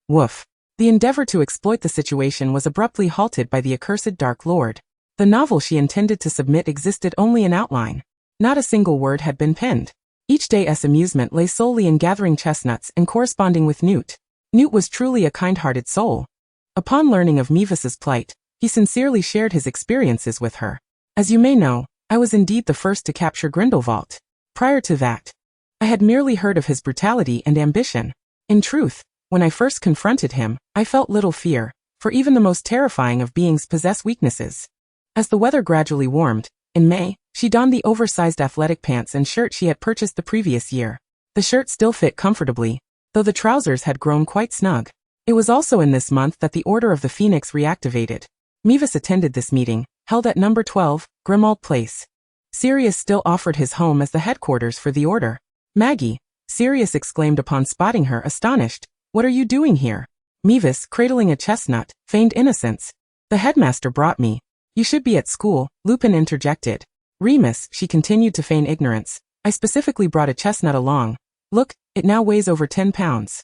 Woof. The endeavor to exploit the situation was abruptly halted by the accursed Dark Lord. The novel she intended to submit existed only in outline. Not a single word had been penned. Each day's amusement lay solely in gathering chestnuts and corresponding with Newt. Newt was truly a kind-hearted soul. Upon learning of Mavis's plight, he sincerely shared his experiences with her. "As you may know, I was indeed the first to capture Grindelwald. Prior to that, I had merely heard of his brutality and ambition. In truth, when I first confronted him, I felt little fear, for even the most terrifying of beings possess weaknesses." As the weather gradually warmed, in May, she donned the oversized athletic pants and shirt she had purchased the previous year. The shirt still fit comfortably, though the trousers had grown quite snug. It was also in this month that the Order of the Phoenix reactivated. Mavis attended this meeting, held at number 12, Grimmauld Place. Sirius still offered his home as the headquarters for the Order. "Maggie," Sirius exclaimed upon spotting her, astonished, "what are you doing here?" Mavis, cradling a chestnut, feigned innocence. "The headmaster brought me." "You should be at school," Lupin interjected. "Remus," she continued to feign ignorance, "I specifically brought a chestnut along. Look, it now weighs over 10 pounds.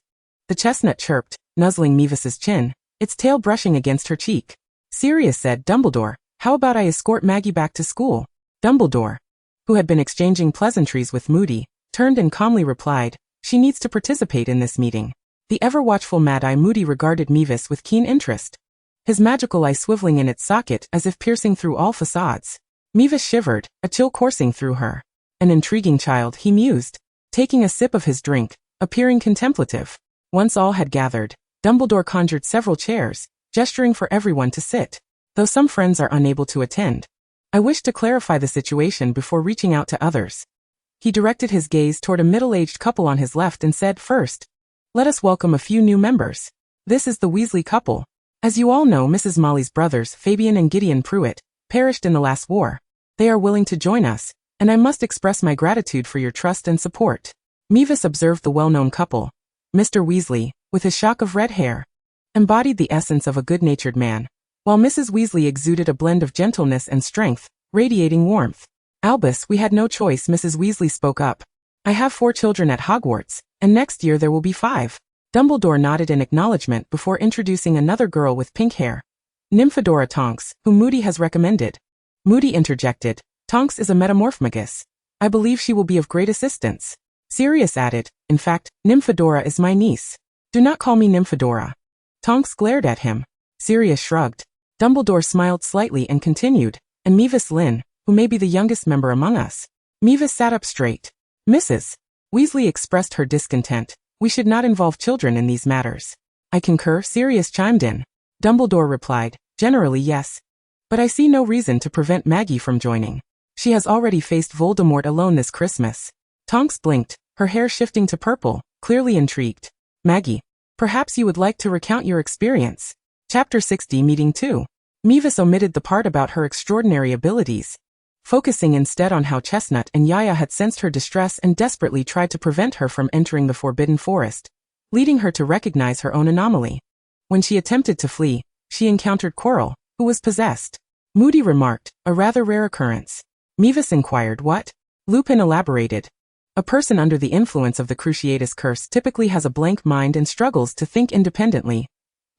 The chestnut chirped, nuzzling Mavis's chin, its tail brushing against her cheek. Sirius said, "Dumbledore, how about I escort Maggie back to school?" Dumbledore, who had been exchanging pleasantries with Moody, turned and calmly replied, "She needs to participate in this meeting." The ever-watchful Mad-Eye Moody regarded Mavis with keen interest. his magical eye swiveling in its socket as if piercing through all facades. Mavis shivered, a chill coursing through her. An intriguing child, he mused, taking a sip of his drink, appearing contemplative. Once all had gathered, Dumbledore conjured several chairs, gesturing for everyone to sit, though some friends are unable to attend. I wish to clarify the situation before reaching out to others. He directed his gaze toward a middle-aged couple on his left and said, "First, let us welcome a few new members. This is the Weasley couple. As you all know, Mrs. Molly's brothers, Fabian and Gideon Pruitt, perished in the last war. They are willing to join us, and I must express my gratitude for your trust and support." Mavis observed the well-known couple. Mr. Weasley, with his shock of red hair, embodied the essence of a good-natured man, while Mrs. Weasley exuded a blend of gentleness and strength, radiating warmth. "Albus, we had no choice," Mrs. Weasley spoke up. "I have 4 children at Hogwarts, and next year there will be 5. Dumbledore nodded in acknowledgement before introducing another girl with pink hair. Nymphadora Tonks, whom Moody has recommended. Moody interjected, "Tonks is a metamorphmagus. I believe she will be of great assistance." Sirius added, "In fact, Nymphadora is my niece. Do not call me Nymphadora." Tonks glared at him. Sirius shrugged. Dumbledore smiled slightly and continued, "And Mavis Lynn, who may be the youngest member among us." Mavis sat up straight. "Mrs. Weasley expressed her discontent. "We should not involve children in these matters." "I concur," Sirius chimed in. Dumbledore replied, "Generally yes. But I see no reason to prevent Maggie from joining. She has already faced Voldemort alone this Christmas." Tonks blinked, her hair shifting to purple, clearly intrigued. "Maggie, perhaps you would like to recount your experience." Chapter 60 Meeting 2. Mavis omitted the part about her extraordinary abilities, focusing instead on how Chestnut and Yaya had sensed her distress and desperately tried to prevent her from entering the Forbidden Forest, leading her to recognize her own anomaly. When she attempted to flee, she encountered Quirrell, who was possessed. Moody remarked, "A rather rare occurrence." Mavis inquired what? Lupin elaborated. "A person under the influence of the Cruciatus Curse typically has a blank mind and struggles to think independently.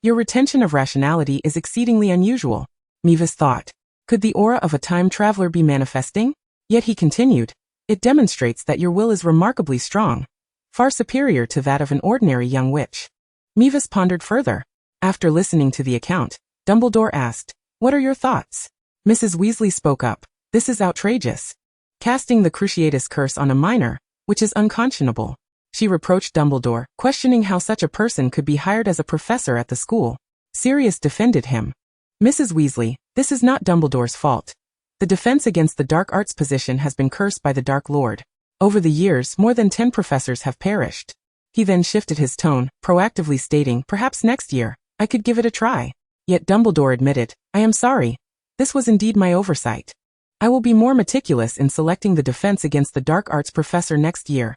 Your retention of rationality is exceedingly unusual." Mavis thought. Could the aura of a time traveler be manifesting? Yet he continued, "It demonstrates that your will is remarkably strong, far superior to that of an ordinary young witch." Mavis pondered further. After listening to the account, Dumbledore asked, "What are your thoughts?" Mrs. Weasley spoke up, "This is outrageous. Casting the Cruciatus Curse on a minor, which is unconscionable." She reproached Dumbledore, questioning how such a person could be hired as a professor at the school. Sirius defended him. "Mrs. Weasley, this is not Dumbledore's fault. The Defense Against the Dark Arts position has been cursed by the Dark Lord. Over the years, more than 10 professors have perished." He then shifted his tone, proactively stating, "Perhaps next year, I could give it a try." Yet Dumbledore admitted, "I am sorry. This was indeed my oversight. I will be more meticulous in selecting the Defense Against the Dark Arts professor next year.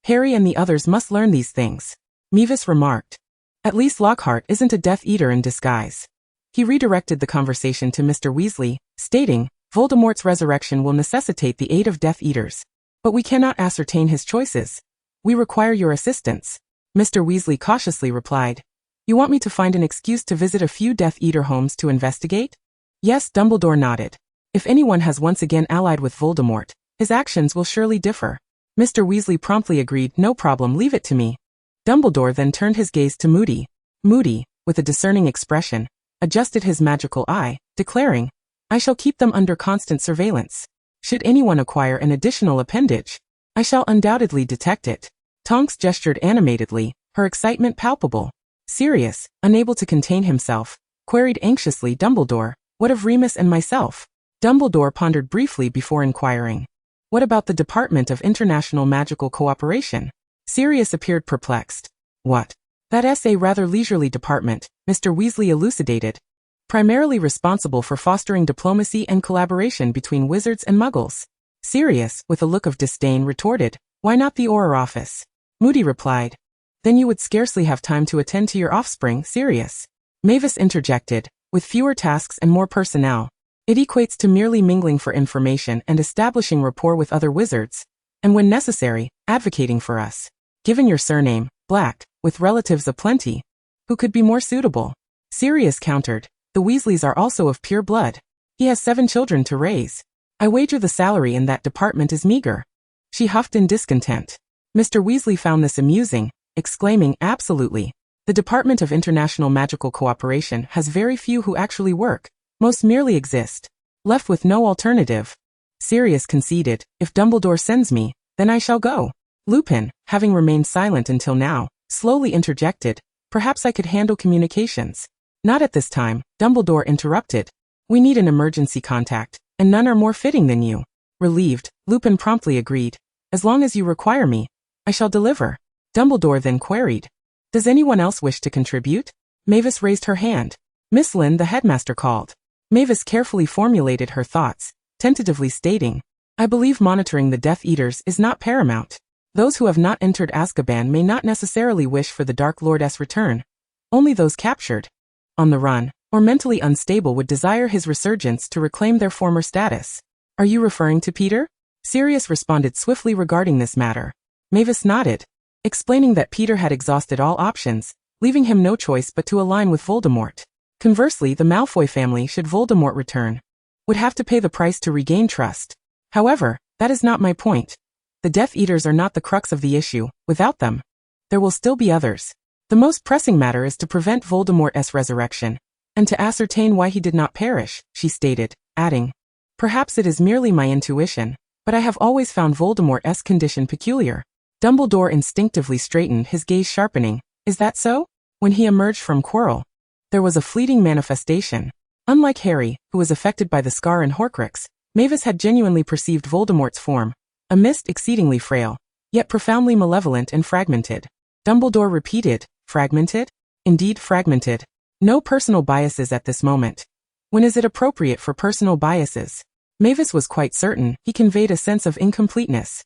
Harry and the others must learn these things." Mavis remarked. "At least Lockhart isn't a Death Eater in disguise." He redirected the conversation to Mr. Weasley, stating, "Voldemort's resurrection will necessitate the aid of Death Eaters. But we cannot ascertain his choices. We require your assistance." Mr. Weasley cautiously replied, "You want me to find an excuse to visit a few Death Eater homes to investigate?" "Yes," Dumbledore nodded. "If anyone has once again allied with Voldemort, his actions will surely differ." Mr. Weasley promptly agreed, "No problem, leave it to me." Dumbledore then turned his gaze to Moody. Moody, with a discerning expression, adjusted his magical eye, declaring, "I shall keep them under constant surveillance. Should anyone acquire an additional appendage, I shall undoubtedly detect it." Tonks gestured animatedly, her excitement palpable. Sirius, unable to contain himself, queried anxiously, "Dumbledore, what of Remus and myself?" Dumbledore pondered briefly before inquiring, "What about the Department of International Magical Cooperation?" Sirius appeared perplexed. "What? That's a rather leisurely department," Mr. Weasley elucidated. "Primarily responsible for fostering diplomacy and collaboration between wizards and muggles." Sirius, with a look of disdain, retorted, "Why not the Auror office?" Moody replied, "Then you would scarcely have time to attend to your offspring, Sirius." Mavis interjected, "With fewer tasks and more personnel, it equates to merely mingling for information and establishing rapport with other wizards, and when necessary, advocating for us. Given your surname, Black, with relatives aplenty, who could be more suitable?" Sirius countered, "The Weasleys are also of pure blood. He has 7 children to raise. I wager the salary in that department is meager." She huffed in discontent. Mr. Weasley found this amusing, exclaiming, "Absolutely. The Department of International Magical Cooperation has very few who actually work, most merely exist. Left with no alternative. Sirius conceded, if Dumbledore sends me, then I shall go. Lupin, having remained silent until now, slowly interjected, perhaps I could handle communications. Not at this time, Dumbledore interrupted. We need an emergency contact, and none are more fitting than you. Relieved, Lupin promptly agreed. As long as you require me, I shall deliver. Dumbledore then queried. Does anyone else wish to contribute? Mavis raised her hand. Miss Lynn, the headmaster, called. Mavis carefully formulated her thoughts, tentatively stating, I believe monitoring the Death Eaters is not paramount. Those who have not entered Azkaban may not necessarily wish for the Dark Lord's return. Only those captured, on the run, or mentally unstable would desire his resurgence to reclaim their former status. Are you referring to Peter? Sirius responded swiftly regarding this matter. Mavis nodded, explaining that Peter had exhausted all options, leaving him no choice but to align with Voldemort. Conversely, the Malfoy family, should Voldemort return, would have to pay the price to regain trust. However, that is not my point. The Death Eaters are not the crux of the issue. Without them, there will still be others. The most pressing matter is to prevent Voldemort's resurrection, and to ascertain why he did not perish, she stated, adding, perhaps it is merely my intuition, but I have always found Voldemort's condition peculiar. Dumbledore instinctively straightened, his gaze sharpening. Is that so? When he emerged from Quirrell, there was a fleeting manifestation. Unlike Harry, who was affected by the scar in Horcrux, Mavis had genuinely perceived Voldemort's form, a mist exceedingly frail, yet profoundly malevolent and fragmented. Dumbledore repeated, fragmented? Indeed fragmented. No personal biases at this moment. When is it appropriate for personal biases? Mavis was quite certain he conveyed a sense of incompleteness.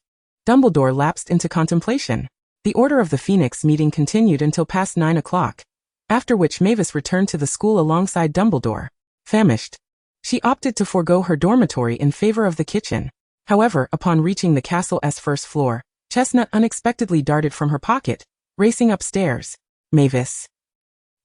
Dumbledore lapsed into contemplation. The Order of the Phoenix meeting continued until past 9 o'clock, after which Mavis returned to the school alongside Dumbledore. Famished, she opted to forego her dormitory in favor of the kitchen. However, upon reaching the castle's first floor, Chestnut unexpectedly darted from her pocket, racing upstairs. Mavis,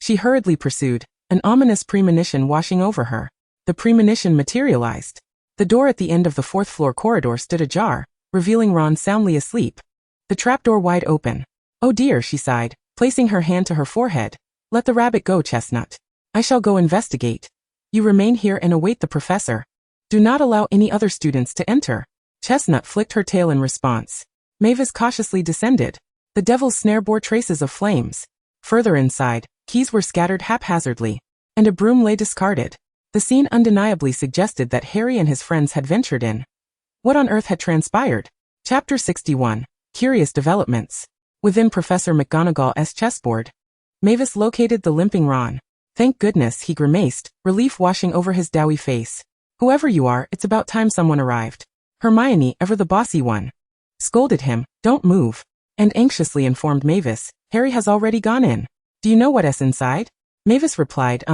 she hurriedly pursued, an ominous premonition washing over her. The premonition materialized. The door at the end of the fourth-floor corridor stood ajar, revealing Ron soundly asleep. The trapdoor wide open. Oh dear, she sighed, placing her hand to her forehead. Let the rabbit go, Chestnut. I shall go investigate. You remain here and await the professor. Do not allow any other students to enter. Chestnut flicked her tail in response. Mavis cautiously descended. The devil's snare bore traces of flames. Further inside, keys were scattered haphazardly, and a broom lay discarded. The scene undeniably suggested that Harry and his friends had ventured in. What on earth had transpired? Chapter 61. Curious Developments. Within Professor McGonagall's chessboard, Mavis located the limping Ron. Thank goodness, he grimaced, relief washing over his doughy face. Whoever you are, it's about time someone arrived. Hermione, ever the bossy one, scolded him. Don't move. And anxiously informed Mavis, Harry has already gone in. Do you know what's inside? Mavis replied,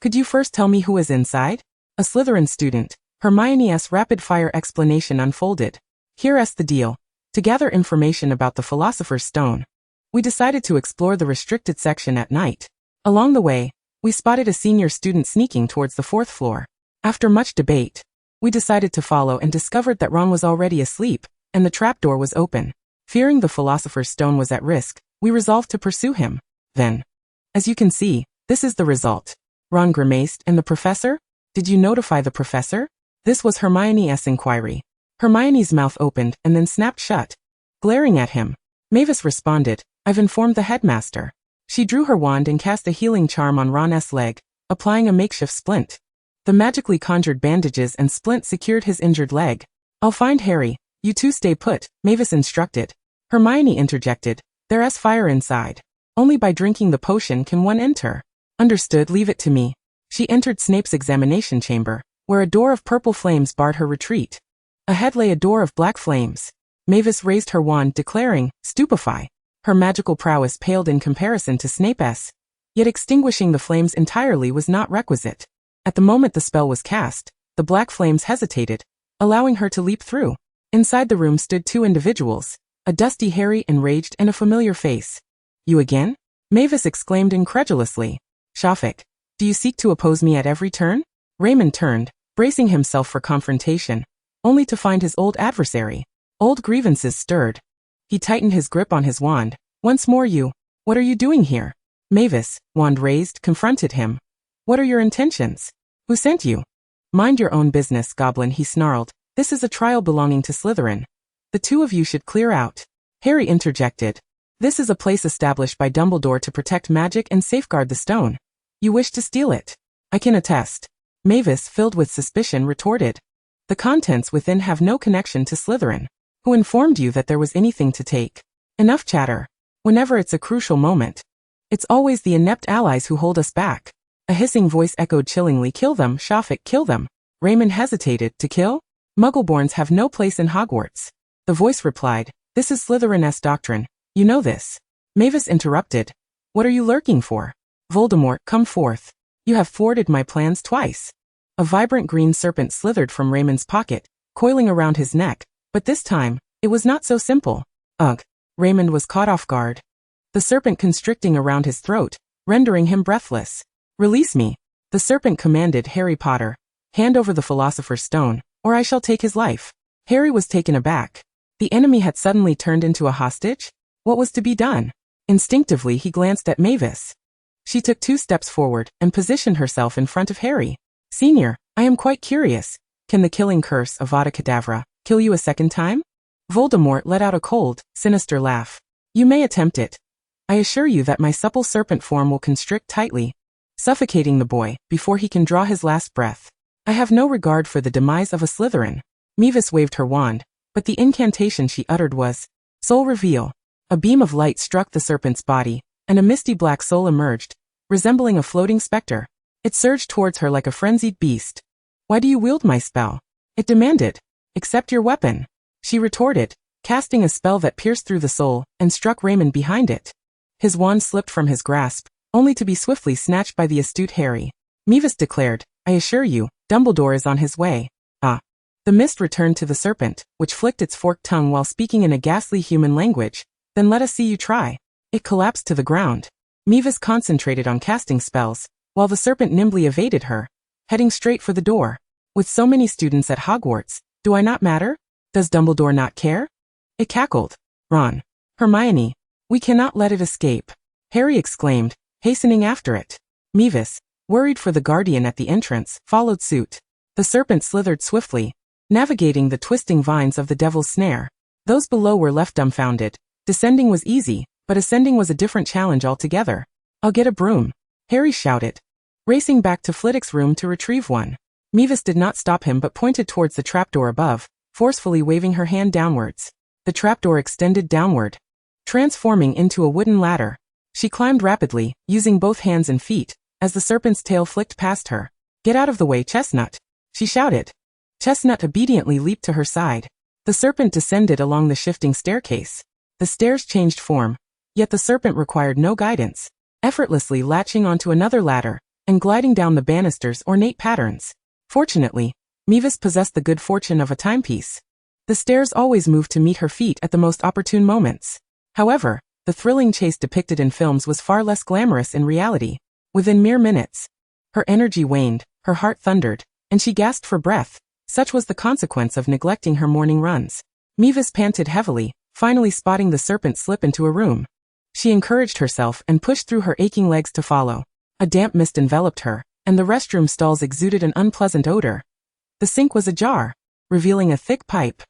Could you first tell me who is inside? A Slytherin student. Hermione's rapid-fire explanation unfolded. Here's the deal. To gather information about the Philosopher's Stone, we decided to explore the restricted section at night. Along the way, we spotted a senior student sneaking towards the fourth floor. After much debate, we decided to follow and discovered that Ron was already asleep, and the trapdoor was open. Fearing the Philosopher's Stone was at risk, we resolved to pursue him. Then, as you can see, this is the result. Ron grimaced. And the professor? Did you notify the professor? This was Hermione's inquiry. Hermione's mouth opened and then snapped shut, glaring at him. Mavis responded, I've informed the headmaster. She drew her wand and cast a healing charm on Ron's leg, applying a makeshift splint. The magically conjured bandages and splint secured his injured leg. I'll find Harry. You two stay put, Mavis instructed. Hermione interjected, there's fire inside. Only by drinking the potion can one enter. Understood, leave it to me. She entered Snape's examination chamber, where a door of purple flames barred her retreat. Ahead lay a door of black flames. Mavis raised her wand, declaring, Stupefy. Her magical prowess paled in comparison to Snape's, yet extinguishing the flames entirely was not requisite. At the moment the spell was cast, the black flames hesitated, allowing her to leap through. Inside the room stood two individuals, a dusty Harry enraged and a familiar face. You again? Mavis exclaimed incredulously. Shafik, do you seek to oppose me at every turn? Raymond turned, bracing himself for confrontation, only to find his old adversary. Old grievances stirred. He tightened his grip on his wand. Once more, what are you doing here? Mavis, wand raised, confronted him. What are your intentions? Who sent you? Mind your own business, Goblin, he snarled. This is a trial belonging to Slytherin. The two of you should clear out. Harry interjected. This is a place established by Dumbledore to protect magic and safeguard the stone. You wish to steal it? I can attest. Mavis, filled with suspicion, retorted. The contents within have no connection to Slytherin. Who informed you that there was anything to take? Enough chatter. Whenever it's a crucial moment, it's always the inept allies who hold us back. A hissing voice echoed chillingly. Kill them, Shafik, kill them. Raymond hesitated. To kill? Muggleborns have no place in Hogwarts. The voice replied. This is Slytherin's doctrine. You know this. Mavis interrupted. What are you lurking for? Voldemort, come forth. You have thwarted my plans twice. A vibrant green serpent slithered from Raymond's pocket, coiling around his neck, but this time, it was not so simple. Ugh. Raymond was caught off guard. The serpent constricting around his throat, rendering him breathless. Release me. The serpent commanded. Harry Potter. Hand over the Philosopher's Stone, or I shall take his life. Harry was taken aback. The enemy had suddenly turned into a hostage? What was to be done? Instinctively he glanced at Mavis. She took 2 steps forward and positioned herself in front of Harry. Senior, I am quite curious. Can the killing curse of Avada Kedavra kill you a second time? Voldemort let out a cold, sinister laugh. You may attempt it. I assure you that my supple serpent form will constrict tightly, suffocating the boy before he can draw his last breath. I have no regard for the demise of a Slytherin. Mavis waved her wand, but the incantation she uttered was soul reveal. A beam of light struck the serpent's body, and a misty black soul emerged, resembling a floating specter. It surged towards her like a frenzied beast. Why do you wield my spell? It demanded. Accept your weapon. She retorted, casting a spell that pierced through the soul and struck Raymond behind it. His wand slipped from his grasp, only to be swiftly snatched by the astute Harry. Mavis declared, I assure you, Dumbledore is on his way. Ah. The mist returned to the serpent, which flicked its forked tongue while speaking in a ghastly human language. Then let us see you try. It collapsed to the ground. Mavis concentrated on casting spells, while the serpent nimbly evaded her, heading straight for the door. With so many students at Hogwarts, do I not matter? Does Dumbledore not care? It cackled. Ron. Hermione. We cannot let it escape. Harry exclaimed, hastening after it. Mavis, worried for the guardian at the entrance, followed suit. The serpent slithered swiftly, navigating the twisting vines of the devil's snare. Those below were left dumbfounded. Descending was easy, but ascending was a different challenge altogether. I'll get a broom. Harry shouted, racing back to Flitwick's room to retrieve one. Mavis did not stop him but pointed towards the trapdoor above, forcefully waving her hand downwards. The trapdoor extended downward, transforming into a wooden ladder. She climbed rapidly, using both hands and feet, as the serpent's tail flicked past her. Get out of the way, Chestnut, she shouted. Chestnut obediently leaped to her side. The serpent descended along the shifting staircase. The stairs changed form, yet the serpent required no guidance, effortlessly latching onto another ladder and gliding down the banister's ornate patterns. Fortunately, Mavis possessed the good fortune of a timepiece. The stairs always moved to meet her feet at the most opportune moments. However, the thrilling chase depicted in films was far less glamorous in reality. Within mere minutes, her energy waned, her heart thundered, and she gasped for breath. Such was the consequence of neglecting her morning runs. Mavis panted heavily, finally spotting the serpent slip into a room. She encouraged herself and pushed through her aching legs to follow. A damp mist enveloped her, and the restroom stalls exuded an unpleasant odor. The sink was ajar, revealing a thick pipe.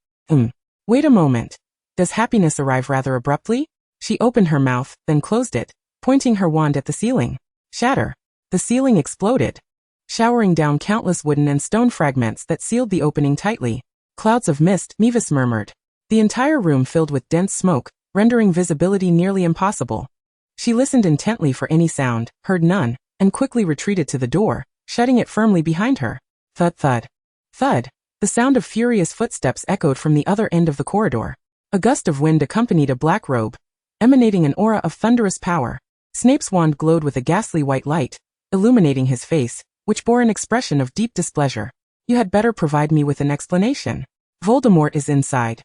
Wait a moment. Does happiness arrive rather abruptly? She opened her mouth, then closed it, pointing her wand at the ceiling. Shatter. The ceiling exploded, showering down countless wooden and stone fragments that sealed the opening tightly. Clouds of mist, Mavis murmured. The entire room filled with dense smoke, rendering visibility nearly impossible. She listened intently for any sound, heard none, and quickly retreated to the door, shutting it firmly behind her. Thud thud. Thud. The sound of furious footsteps echoed from the other end of the corridor. A gust of wind accompanied a black robe, emanating an aura of thunderous power. Snape's wand glowed with a ghastly white light, illuminating his face, which bore an expression of deep displeasure. You had better provide me with an explanation. Voldemort is inside,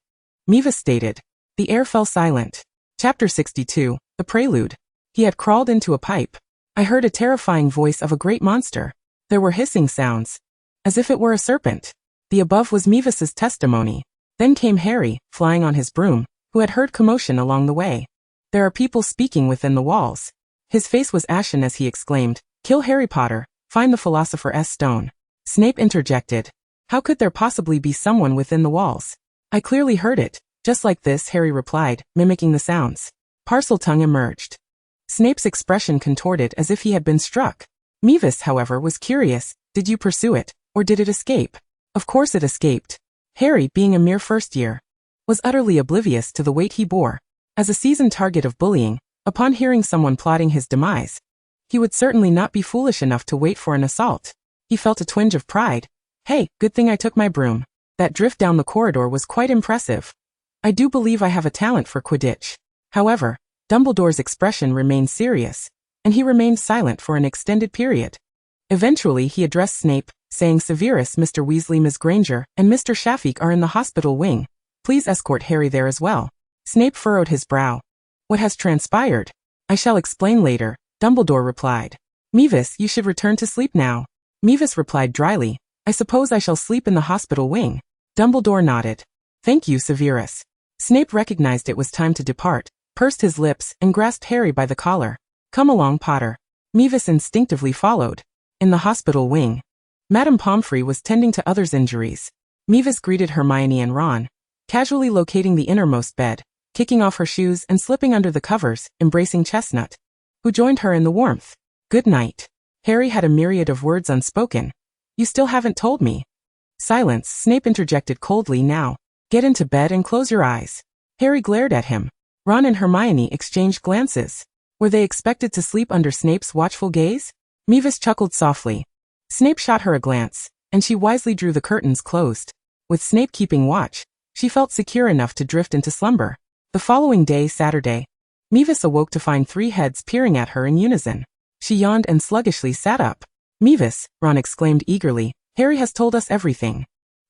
Mavis stated. The air fell silent. Chapter 62, The Prelude. He had crawled into a pipe. I heard a terrifying voice of a great monster. There were hissing sounds, as if it were a serpent. The above was Mavis's testimony. Then came Harry, flying on his broom, who had heard commotion along the way. There are people speaking within the walls. His face was ashen as he exclaimed, "Kill Harry Potter, find the Philosopher's Stone." Snape interjected, "How could there possibly be someone within the walls?" "I clearly heard it, just like this," Harry replied, mimicking the sounds. Parseltongue emerged. Snape's expression contorted as if he had been struck. Mavis, however, was curious. "Did you pursue it, or did it escape?" "Of course it escaped." Harry, being a mere first year, was utterly oblivious to the weight he bore. As a seasoned target of bullying, upon hearing someone plotting his demise, he would certainly not be foolish enough to wait for an assault. He felt a twinge of pride. "Hey, good thing I took my broom." That drift down the corridor was quite impressive. "I do believe I have a talent for Quidditch." However, Dumbledore's expression remained serious, and he remained silent for an extended period. Eventually he addressed Snape, saying, "Severus, Mr. Weasley, Miss Granger, and Mr. Shafik are in the hospital wing. Please escort Harry there as well." Snape furrowed his brow. "What has transpired?" "I shall explain later," Dumbledore replied. "Mavis, you should return to sleep now." Mavis replied dryly, "I suppose I shall sleep in the hospital wing." Dumbledore nodded. "Thank you, Severus." Snape recognized it was time to depart, pursed his lips, and grasped Harry by the collar. "Come along, Potter." Mavis instinctively followed. In the hospital wing, Madame Pomfrey was tending to others' injuries. Mavis greeted Hermione and Ron, casually locating the innermost bed, kicking off her shoes and slipping under the covers, embracing Chestnut, who joined her in the warmth. "Good night." Harry had a myriad of words unspoken. "You still haven't told me." "Silence," Snape interjected coldly. "Now, get into bed and close your eyes." Harry glared at him. Ron and Hermione exchanged glances. Were they expected to sleep under Snape's watchful gaze? Mavis chuckled softly. Snape shot her a glance, and she wisely drew the curtains closed. With Snape keeping watch, she felt secure enough to drift into slumber. The following day, Saturday, Mavis awoke to find 3 heads peering at her in unison. She yawned and sluggishly sat up. "Mavis," Ron exclaimed eagerly, "Harry has told us everything."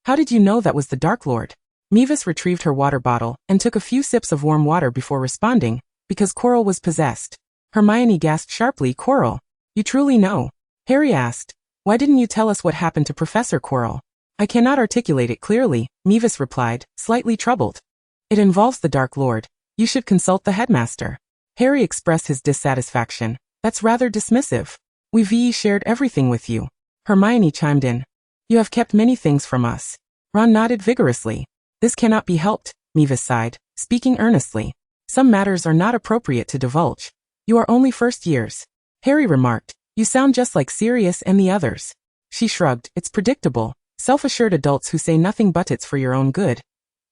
"How did you know that was the Dark Lord?" Mavis retrieved her water bottle and took a few sips of warm water before responding, "Because Quirrell was possessed." Hermione gasped sharply. "Quirrell? You truly know?" Harry asked. "Why didn't you tell us what happened to Professor Quirrell?" "I cannot articulate it clearly," Mavis replied, slightly troubled. "It involves the Dark Lord. You should consult the headmaster." Harry expressed his dissatisfaction. "That's rather dismissive. We've shared everything with you." Hermione chimed in. "You have kept many things from us." Ron nodded vigorously. "This cannot be helped," Mavis sighed, speaking earnestly. "Some matters are not appropriate to divulge. You are only first years." Harry remarked, "You sound just like Sirius and the others." She shrugged. "It's predictable. Self-assured adults who say nothing but it's for your own good,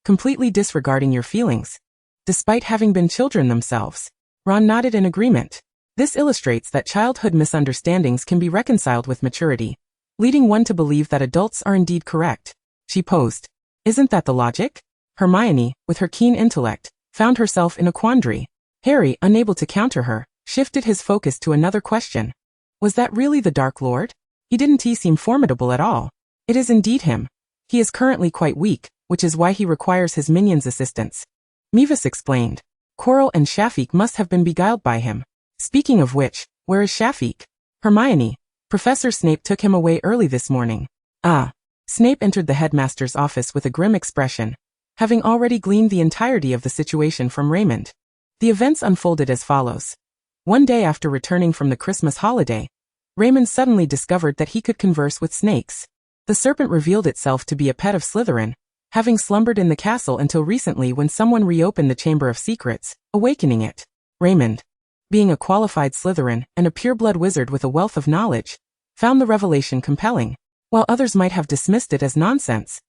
completely disregarding your feelings, despite having been children themselves." Ron nodded in agreement. This illustrates that childhood misunderstandings can be reconciled with maturity, leading one to believe that adults are indeed correct. She posed. "Isn't that the logic?" Hermione, with her keen intellect, found herself in a quandary. Harry, unable to counter her, shifted his focus to another question. Was that really the Dark Lord? He didn't seem formidable at all. "It is indeed him. He is currently quite weak, which is why he requires his minions' assistance," Mavis explained. "Quirrell and Shafik must have been beguiled by him. Speaking of which, where is Shafik?" "Hermione, Professor Snape took him away early this morning." "Ah." Snape entered the headmaster's office with a grim expression, having already gleaned the entirety of the situation from Raymond. The events unfolded as follows. One day after returning from the Christmas holiday, Raymond suddenly discovered that he could converse with snakes. The serpent revealed itself to be a pet of Slytherin, having slumbered in the castle until recently when someone reopened the Chamber of Secrets, awakening it. Raymond, being a qualified Slytherin and a pureblood wizard with a wealth of knowledge, found the revelation compelling. While others might have dismissed it as nonsense,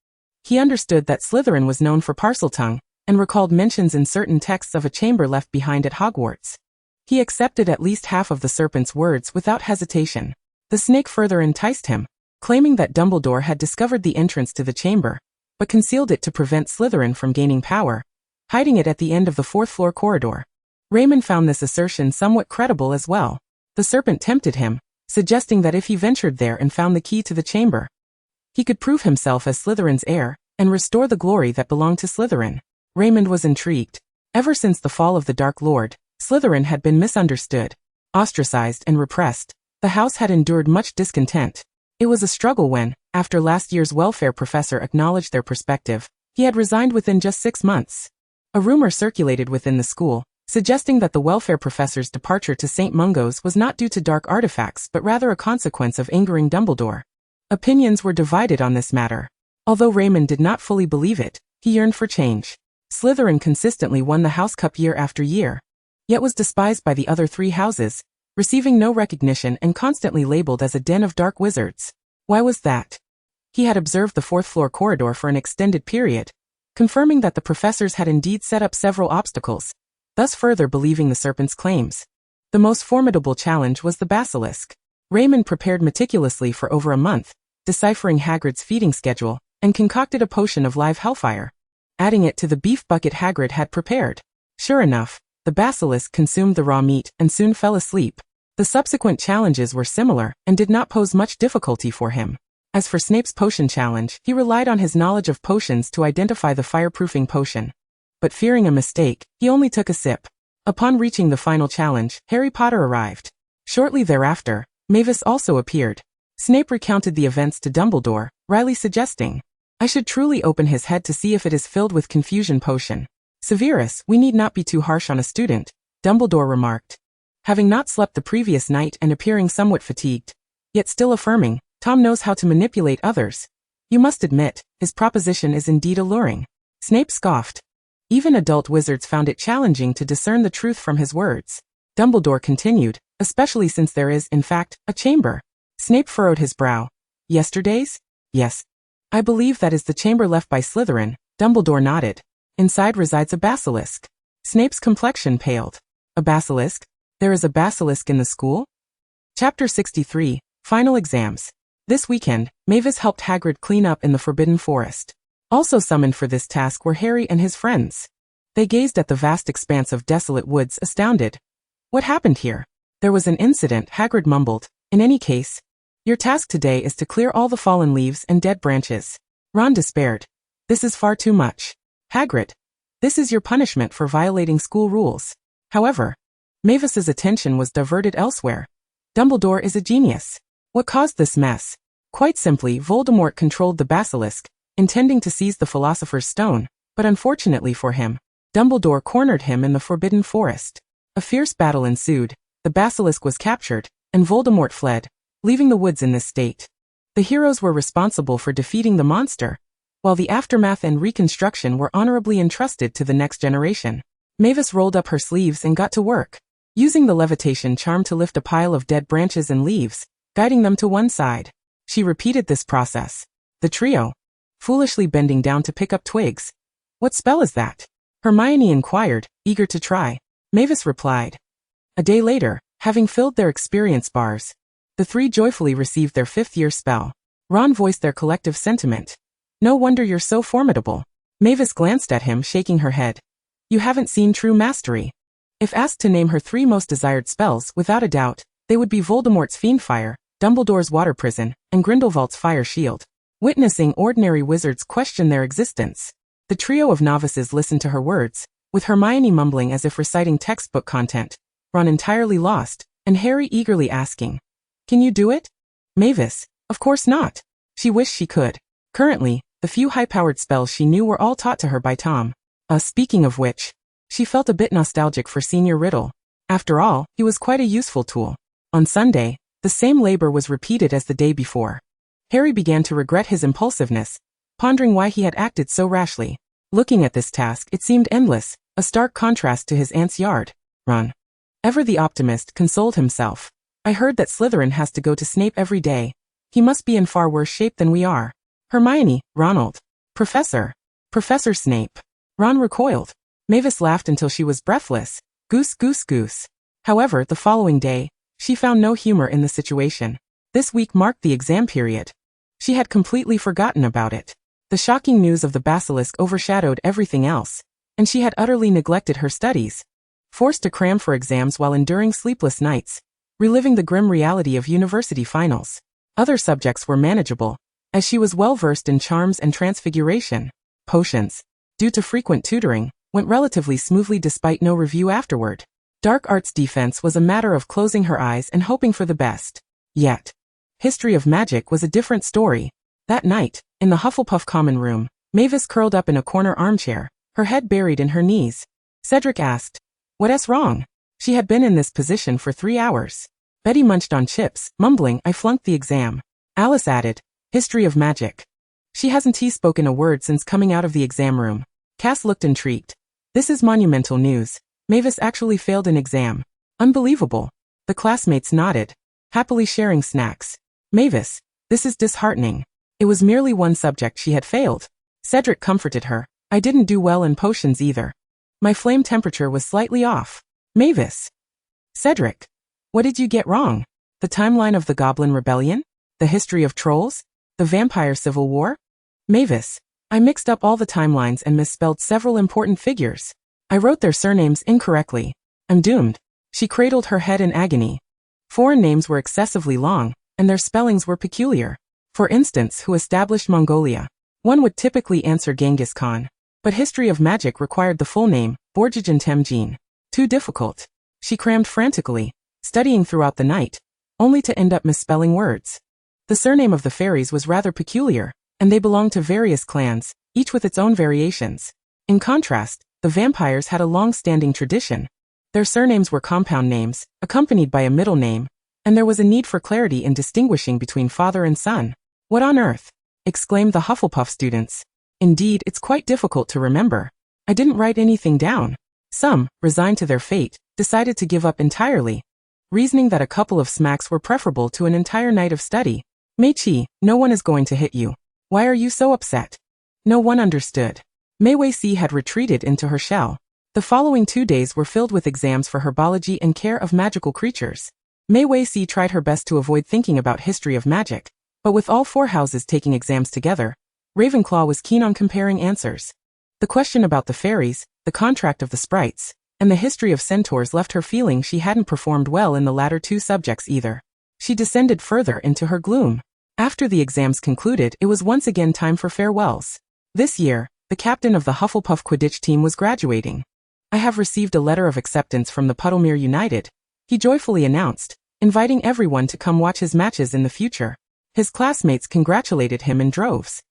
he understood that Slytherin was known for Parseltongue, and recalled mentions in certain texts of a chamber left behind at Hogwarts. He accepted at least half of the serpent's words without hesitation. The snake further enticed him, claiming that Dumbledore had discovered the entrance to the chamber, but concealed it to prevent Slytherin from gaining power, hiding it at the end of the 4th-floor corridor. Raymond found this assertion somewhat credible as well. The serpent tempted him, suggesting that if he ventured there and found the key to the chamber, he could prove himself as Slytherin's heir and restore the glory that belonged to Slytherin. Raymond was intrigued. Ever since the fall of the Dark Lord, Slytherin had been misunderstood, ostracized and repressed. The house had endured much discontent. It was a struggle when, after last year's welfare professor acknowledged their perspective, he had resigned within just 6 months. A rumor circulated within the school, suggesting that the welfare professor's departure to St. Mungo's was not due to dark artifacts but rather a consequence of angering Dumbledore. Opinions were divided on this matter. Although Raymond did not fully believe it, he yearned for change. Slytherin consistently won the House Cup year after year, yet was despised by the other three houses, receiving no recognition and constantly labeled as a den of dark wizards. Why was that? He had observed the fourth-floor corridor for an extended period, confirming that the professors had indeed set up several obstacles, thus further believing the serpent's claims. The most formidable challenge was the basilisk. Raymond prepared meticulously for over a month, deciphering Hagrid's feeding schedule, and concocted a potion of live hellfire, adding it to the beef bucket Hagrid had prepared. Sure enough, the basilisk consumed the raw meat and soon fell asleep. The subsequent challenges were similar and did not pose much difficulty for him. As for Snape's potion challenge, he relied on his knowledge of potions to identify the fireproofing potion. But fearing a mistake, he only took a sip. Upon reaching the final challenge, Harry Potter arrived. Shortly thereafter, Mavis also appeared. Snape recounted the events to Dumbledore, wryly suggesting, "I should truly open his head to see if it is filled with confusion potion." "Severus, we need not be too harsh on a student," Dumbledore remarked. Having not slept the previous night and appearing somewhat fatigued, yet still affirming, "Tom knows how to manipulate others. You must admit, his proposition is indeed alluring." Snape scoffed. Even adult wizards found it challenging to discern the truth from his words. Dumbledore continued, "Especially since there is, in fact, a chamber." Snape furrowed his brow. "Yesterday's?" "Yes. I believe that is the chamber left by Slytherin." Dumbledore nodded. "Inside resides a basilisk." Snape's complexion paled. "A basilisk? There is a basilisk in the school?" Chapter 63, Final Exams. This weekend, Mavis helped Hagrid clean up in the Forbidden Forest. Also summoned for this task were Harry and his friends. They gazed at the vast expanse of desolate woods astounded. "What happened here?" "There was an incident," Hagrid mumbled. "In any case, your task today is to clear all the fallen leaves and dead branches." Ron despaired. "This is far too much." "Hagrid, this is your punishment for violating school rules." However, Mavis's attention was diverted elsewhere. "Dumbledore is a genius. What caused this mess?" "Quite simply, Voldemort controlled the basilisk, intending to seize the Philosopher's Stone, but unfortunately for him, Dumbledore cornered him in the Forbidden Forest. A fierce battle ensued, the basilisk was captured, and Voldemort fled, leaving the woods in this state. The heroes were responsible for defeating the monster, while the aftermath and reconstruction were honorably entrusted to the next generation." Mavis rolled up her sleeves and got to work, using the levitation charm to lift a pile of dead branches and leaves, guiding them to one side. She repeated this process. The trio, foolishly bending down to pick up twigs. "What spell is that?" Hermione inquired, eager to try. Mavis replied. A day later, having filled their experience bars, the three joyfully received their fifth-year spell. Ron voiced their collective sentiment. "No wonder you're so formidable." Mavis glanced at him, shaking her head. "You haven't seen true mastery." If asked to name her three most desired spells, without a doubt, they would be Voldemort's Fiendfire, Dumbledore's Water Prison, and Grindelwald's Fire Shield. Witnessing ordinary wizards question their existence, the trio of novices listened to her words, with Hermione mumbling as if reciting textbook content, Ron entirely lost, and Harry eagerly asking, "Can you do it?" Mavis, "Of course not." She wished she could. Currently, the few high-powered spells she knew were all taught to her by Tom. Speaking of which, she felt a bit nostalgic for Senior Riddle. After all, he was quite a useful tool. On Sunday, the same labor was repeated as the day before. Harry began to regret his impulsiveness, pondering why he had acted so rashly. Looking at this task, it seemed endless, a stark contrast to his aunt's yard. Ron, ever the optimist, consoled himself. "I heard that Slytherin has to go to Snape every day. He must be in far worse shape than we are." Hermione, Ronald. Professor Snape." Ron recoiled. Mavis laughed until she was breathless. Goose, goose, goose. However, the following day, she found no humor in the situation. This week marked the exam period. She had completely forgotten about it. The shocking news of the basilisk overshadowed everything else, and she had utterly neglected her studies. Forced to cram for exams while enduring sleepless nights, reliving the grim reality of university finals. Other subjects were manageable, as she was well versed in charms and transfiguration. Potions, due to frequent tutoring, went relatively smoothly despite no review afterward. Dark arts defense was a matter of closing her eyes and hoping for the best. Yet, history of magic was a different story. That night, in the Hufflepuff common room, Mavis curled up in a corner armchair, her head buried in her knees. Cedric asked, What's wrong? She had been in this position for 3 hours. Betty munched on chips, mumbling, I flunked the exam. Alice added, history of magic. She hasn't spoken a word since coming out of the exam room. Cass looked intrigued. This is monumental news. Mavis actually failed an exam. Unbelievable. The classmates nodded, happily sharing snacks. Mavis, this is disheartening. It was merely one subject she had failed. Cedric comforted her. I didn't do well in potions either. My flame temperature was slightly off. Mavis. Cedric. What did you get wrong? The timeline of the Goblin Rebellion? The history of trolls? The Vampire Civil War? Mavis. I mixed up all the timelines and misspelled several important figures. I wrote their surnames incorrectly. I'm doomed. She cradled her head in agony. Foreign names were excessively long, and their spellings were peculiar. For instance, who established Mongolia? One would typically answer Genghis Khan. But history of magic required the full name, Borjigen Temjin. Too difficult. She crammed frantically, studying throughout the night, only to end up misspelling words. The surname of the fairies was rather peculiar, and they belonged to various clans, each with its own variations. In contrast, the vampires had a long-standing tradition. Their surnames were compound names, accompanied by a middle name, and there was a need for clarity in distinguishing between father and son. What on earth? Exclaimed the Hufflepuff students. Indeed, it's quite difficult to remember. I didn't write anything down. Some, resigned to their fate, decided to give up entirely, reasoning that a couple of smacks were preferable to an entire night of study. Mei-Chi, no one is going to hit you. Why are you so upset? No one understood. Mei Wei-Si had retreated into her shell. The following 2 days were filled with exams for herbology and care of magical creatures. Mei Wei-Si tried her best to avoid thinking about history of magic, but with all 4 houses taking exams together, Ravenclaw was keen on comparing answers. The question about the fairies, the contract of the sprites, and the history of centaurs left her feeling she hadn't performed well in the latter 2 subjects either. She descended further into her gloom. After the exams concluded, it was once again time for farewells. This year, the captain of the Hufflepuff Quidditch team was graduating. I have received a letter of acceptance from the Puddlemere United, he joyfully announced, inviting everyone to come watch his matches in the future. His classmates congratulated him in droves.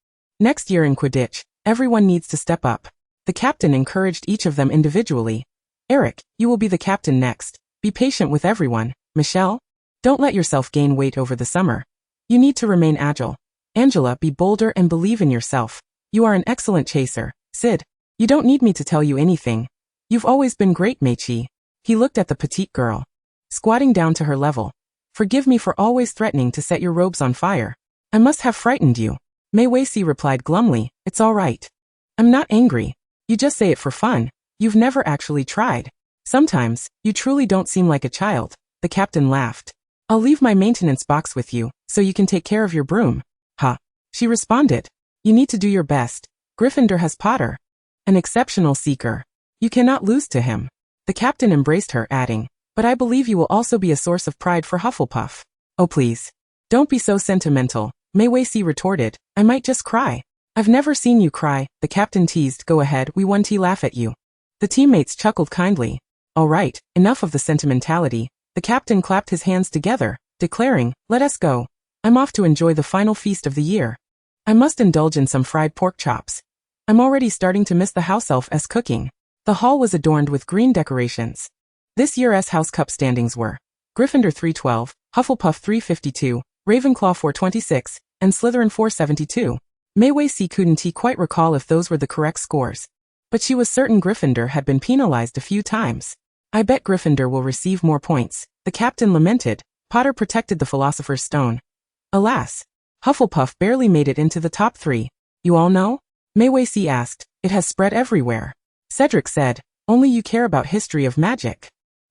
Next year in Quidditch, everyone needs to step up. The captain encouraged each of them individually. Eric, you will be the captain next. Be patient with everyone. Michelle, don't let yourself gain weight over the summer. You need to remain agile. Angela, be bolder and believe in yourself. You are an excellent chaser. Sid, you don't need me to tell you anything. You've always been great, Mei-Chi. He looked at the petite girl, squatting down to her level. Forgive me for always threatening to set your robes on fire. I must have frightened you. Mei Wei-Si replied glumly, it's all right. I'm not angry. You just say it for fun. You've never actually tried. Sometimes, you truly don't seem like a child. The captain laughed. I'll leave my maintenance box with you, so you can take care of your broom. Huh. She responded. You need to do your best. Gryffindor has Potter. An exceptional seeker. You cannot lose to him. The captain embraced her, adding, but I believe you will also be a source of pride for Hufflepuff. Oh please. Don't be so sentimental, Mei Wei-Si retorted. I might just cry. I've never seen you cry, the captain teased. Go ahead, we won't laugh at you. The teammates chuckled kindly. All right, enough of the sentimentality. The captain clapped his hands together, declaring, let us go. I'm off to enjoy the final feast of the year. I must indulge in some fried pork chops. I'm already starting to miss the house elf's cooking. The hall was adorned with green decorations. This year's house cup standings were Gryffindor 312, Hufflepuff 352, Ravenclaw 426, and Slytherin 472. Mei Wei-Si couldn't quite recall if those were the correct scores, but she was certain Gryffindor had been penalized a few times. I bet Gryffindor will receive more points, the captain lamented. Potter protected the Philosopher's Stone. Alas, Hufflepuff barely made it into the top 3. You all know? Mei Wei-Si asked. It has spread everywhere. Cedric said, only you care about history of magic.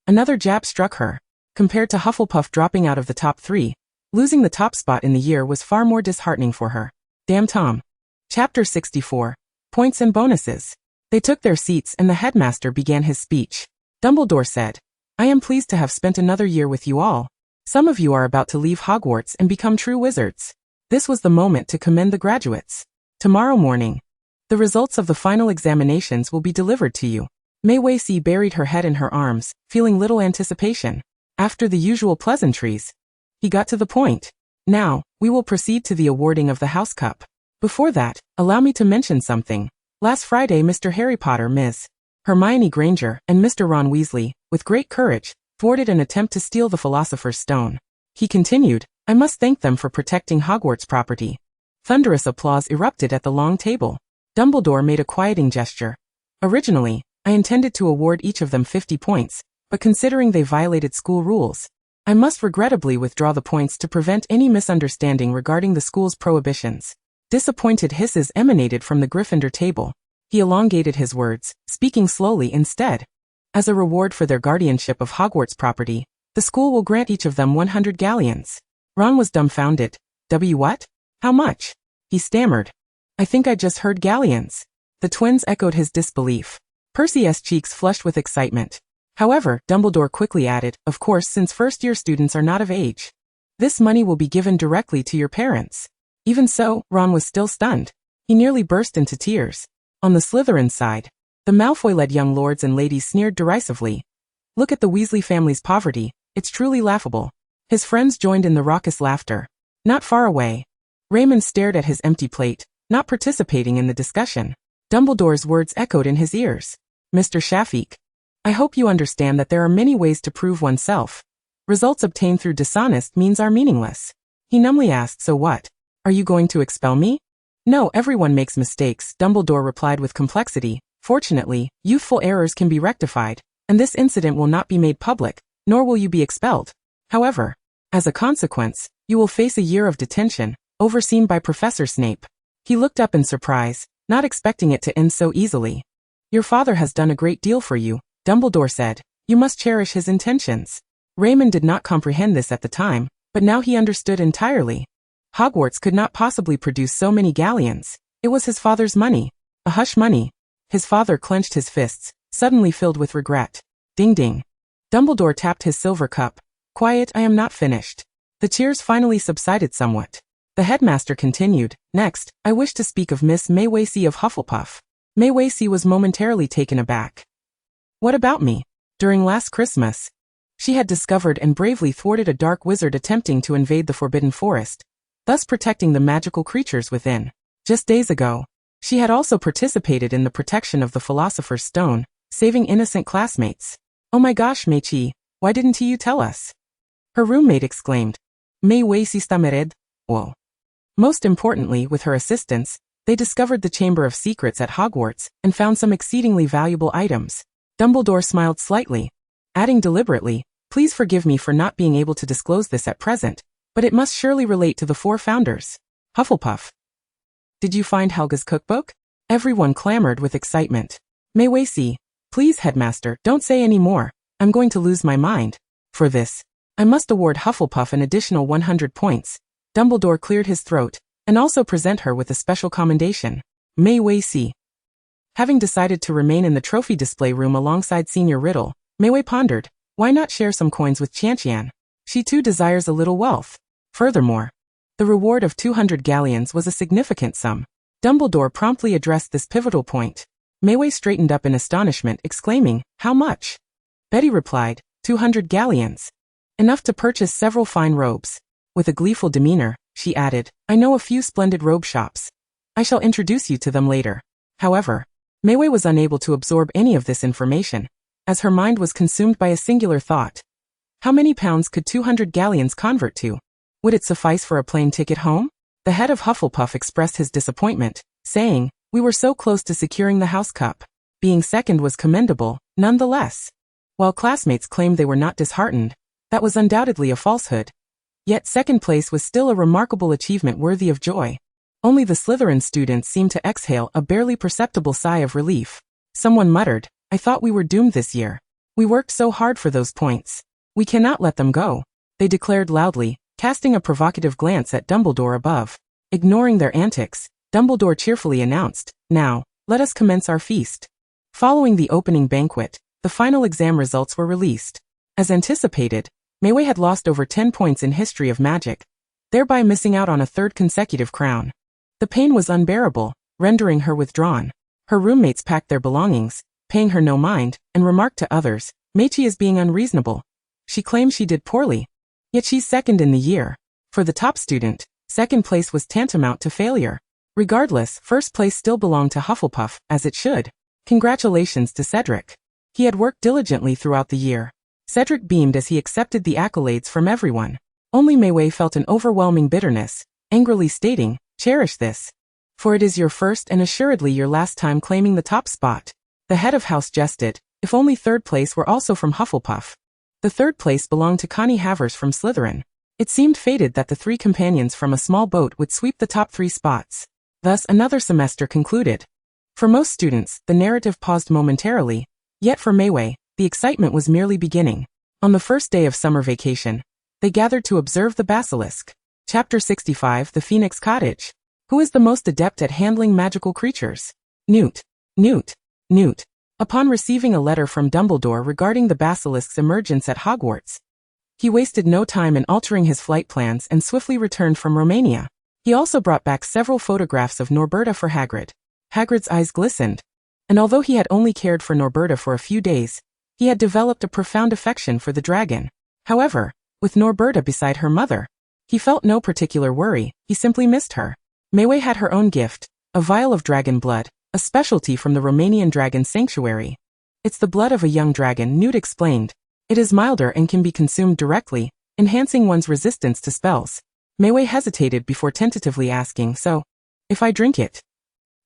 Another jab struck her. Compared to Hufflepuff dropping out of the top 3, losing the top spot in the year was far more disheartening for her. Damn Tom. Chapter 64. Points and bonuses. They took their seats and the headmaster began his speech. Dumbledore said, I am pleased to have spent another year with you all. Some of you are about to leave Hogwarts and become true wizards. This was the moment to commend the graduates. Tomorrow morning, the results of the final examinations will be delivered to you. Mei Wei-Si buried her head in her arms, feeling little anticipation. After the usual pleasantries, he got to the point. Now, we will proceed to the awarding of the House Cup. Before that, allow me to mention something. Last Friday Mr. Harry Potter, Ms. Hermione Granger and Mr. Ron Weasley, with great courage, thwarted an attempt to steal the Philosopher's Stone. He continued, I must thank them for protecting Hogwarts property. Thunderous applause erupted at the long table. Dumbledore made a quieting gesture. Originally, I intended to award each of them 50 points, but considering they violated school rules, I must regrettably withdraw the points to prevent any misunderstanding regarding the school's prohibitions. Disappointed hisses emanated from the Gryffindor table. He elongated his words, speaking slowly instead. As a reward for their guardianship of Hogwarts property, the school will grant each of them 100 galleons. Ron was dumbfounded. What? How much? He stammered. I think I just heard galleons. The twins echoed his disbelief. Percy's cheeks flushed with excitement. However, Dumbledore quickly added, of course, since first-year students are not of age. This money will be given directly to your parents. Even so, Ron was still stunned. He nearly burst into tears. On the Slytherin side, the Malfoy-led young lords and ladies sneered derisively. Look at the Weasley family's poverty, it's truly laughable. His friends joined in the raucous laughter. Not far away, Raymond stared at his empty plate, not participating in the discussion. Dumbledore's words echoed in his ears. Mr. Shafik, I hope you understand that there are many ways to prove oneself. Results obtained through dishonest means are meaningless. He numbly asked, so what? Are you going to expel me? No, everyone makes mistakes, Dumbledore replied with complexity. Fortunately, youthful errors can be rectified, and this incident will not be made public, nor will you be expelled. However, as a consequence, you will face a year of detention, overseen by Professor Snape. He looked up in surprise, not expecting it to end so easily. Your father has done a great deal for you, Dumbledore said. You must cherish his intentions. Raymond did not comprehend this at the time, but now he understood entirely. Hogwarts could not possibly produce so many galleons. It was his father's money. A hush money. His father clenched his fists, suddenly filled with regret. Ding ding. Dumbledore tapped his silver cup. Quiet, I am not finished. The cheers finally subsided somewhat. The headmaster continued, next, I wish to speak of Miss May Wacy of Hufflepuff. May Wacy was momentarily taken aback. What about me? During last Christmas, she had discovered and bravely thwarted a dark wizard attempting to invade the Forbidden Forest, thus protecting the magical creatures within. Just days ago, she had also participated in the protection of the Philosopher's Stone, saving innocent classmates. Oh my gosh, Meichi, why didn't you tell us? Her roommate exclaimed. May Wacy stammered. Well. Most importantly, with her assistance, they discovered the Chamber of Secrets at Hogwarts and found some exceedingly valuable items. Dumbledore smiled slightly, adding deliberately, please forgive me for not being able to disclose this at present, but it must surely relate to the 4 founders. Hufflepuff. Did you find Helga's cookbook? Everyone clamored with excitement. May Wacy, please headmaster, don't say any more, I'm going to lose my mind. For this, I must award Hufflepuff an additional 100 points. Dumbledore cleared his throat, and also present her with a special commendation. May Wacy. Having decided to remain in the trophy display room alongside Senior Riddle, Mayway pondered, why not share some coins with Tiantian? She too desires a little wealth. Furthermore, the reward of 200 galleons was a significant sum. Dumbledore promptly addressed this pivotal point. Mayway straightened up in astonishment, exclaiming, how much? Betty replied, 200 galleons. Enough to purchase several fine robes. With a gleeful demeanor, she added, I know a few splendid robe shops. I shall introduce you to them later. However, Mayway was unable to absorb any of this information, as her mind was consumed by a singular thought. How many pounds could 200 galleons convert to? Would it suffice for a plane ticket home? The head of Hufflepuff expressed his disappointment, saying, we were so close to securing the house cup. Being second was commendable, nonetheless. While classmates claimed they were not disheartened, that was undoubtedly a falsehood. Yet second place was still a remarkable achievement worthy of joy. Only the Slytherin students seemed to exhale a barely perceptible sigh of relief. Someone muttered, I thought we were doomed this year. We worked so hard for those points. We cannot let them go. They declared loudly, casting a provocative glance at Dumbledore above. Ignoring their antics, Dumbledore cheerfully announced, now, let us commence our feast. Following the opening banquet, the final exam results were released. As anticipated, Mayway had lost over 10 points in History of Magic, thereby missing out on a 3rd consecutive crown. The pain was unbearable, rendering her withdrawn. Her roommates packed their belongings, paying her no mind, and remarked to others, Meichi is being unreasonable. She claims she did poorly. Yet she's second in the year. For the top student, second place was tantamount to failure. Regardless, first place still belonged to Hufflepuff, as it should. Congratulations to Cedric. He had worked diligently throughout the year. Cedric beamed as he accepted the accolades from everyone. Only Mei felt an overwhelming bitterness, angrily stating, "Cherish this. For it is your first and assuredly your last time claiming the top spot." The head of house jested, if only third place were also from Hufflepuff. The third place belonged to Connie Havers from Slytherin. It seemed fated that the three companions from a small boat would sweep the top 3 spots. Thus another semester concluded. For most students, the narrative paused momentarily, yet for Mei, the excitement was merely beginning. On the first day of summer vacation, they gathered to observe the basilisk. Chapter 65, The Phoenix Cottage. Who is the most adept at handling magical creatures? Newt. Newt. Newt. Upon receiving a letter from Dumbledore regarding the basilisk's emergence at Hogwarts, he wasted no time in altering his flight plans and swiftly returned from Romania. He also brought back several photographs of Norberta for Hagrid. Hagrid's eyes glistened. And although he had only cared for Norberta for a few days, he had developed a profound affection for the dragon. However, with Norberta beside her mother, he felt no particular worry, he simply missed her. Mei had her own gift, a vial of dragon blood, a specialty from the Romanian dragon sanctuary. It's the blood of a young dragon, Newt explained. It is milder and can be consumed directly, enhancing one's resistance to spells. Mei hesitated before tentatively asking, "So, if I drink it?"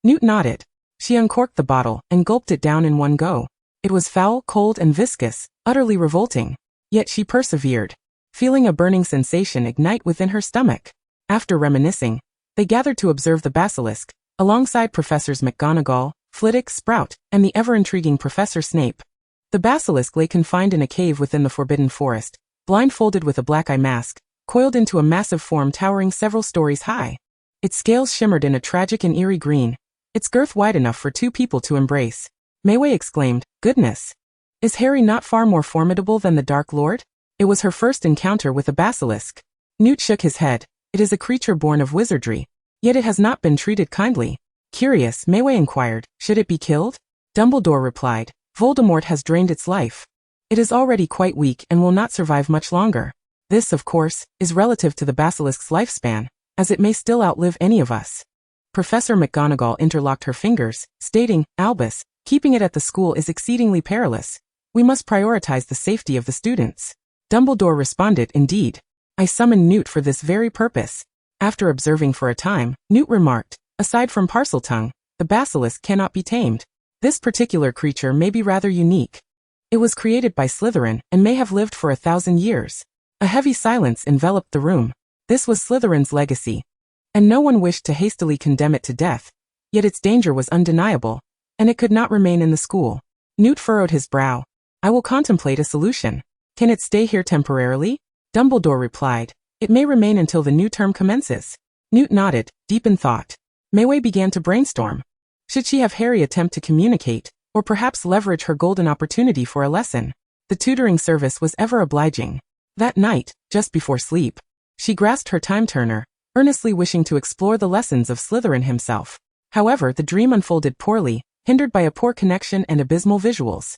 Newt nodded. She uncorked the bottle and gulped it down in one go. It was foul, cold, and viscous, utterly revolting. Yet she persevered, feeling a burning sensation ignite within her stomach. After reminiscing, they gathered to observe the basilisk, alongside Professors McGonagall, Flitwick, Sprout, and the ever-intriguing Professor Snape. The basilisk lay confined in a cave within the Forbidden Forest, blindfolded with a black eye mask, coiled into a massive form towering several stories high. Its scales shimmered in a tragic and eerie green, its girth wide enough for 2 people to embrace. Mei exclaimed, "Goodness! Is Harry not far more formidable than the Dark Lord?" It was her first encounter with a basilisk. Newt shook his head. It is a creature born of wizardry. Yet it has not been treated kindly. Curious, Mei inquired, "Should it be killed?" Dumbledore replied, "Voldemort has drained its life. It is already quite weak and will not survive much longer. This, of course, is relative to the basilisk's lifespan, as it may still outlive any of us." Professor McGonagall interlocked her fingers, stating, "Albus, keeping it at the school is exceedingly perilous. We must prioritize the safety of the students." Dumbledore responded, "Indeed. I summoned Newt for this very purpose." After observing for a time, Newt remarked, "Aside from Parseltongue, the basilisk cannot be tamed. This particular creature may be rather unique. It was created by Slytherin and may have lived for 1,000 years." A heavy silence enveloped the room. This was Slytherin's legacy, and no one wished to hastily condemn it to death, yet its danger was undeniable, and it could not remain in the school. Newt furrowed his brow. "I will contemplate a solution. Can it stay here temporarily?" Dumbledore replied, "It may remain until the new term commences." Newt nodded, deep in thought. Mei began to brainstorm. Should she have Harry attempt to communicate, or perhaps leverage her golden opportunity for a lesson? The tutoring service was ever obliging. That night, just before sleep, she grasped her time-turner, earnestly wishing to explore the lessons of Slytherin himself. However, the dream unfolded poorly, hindered by a poor connection and abysmal visuals.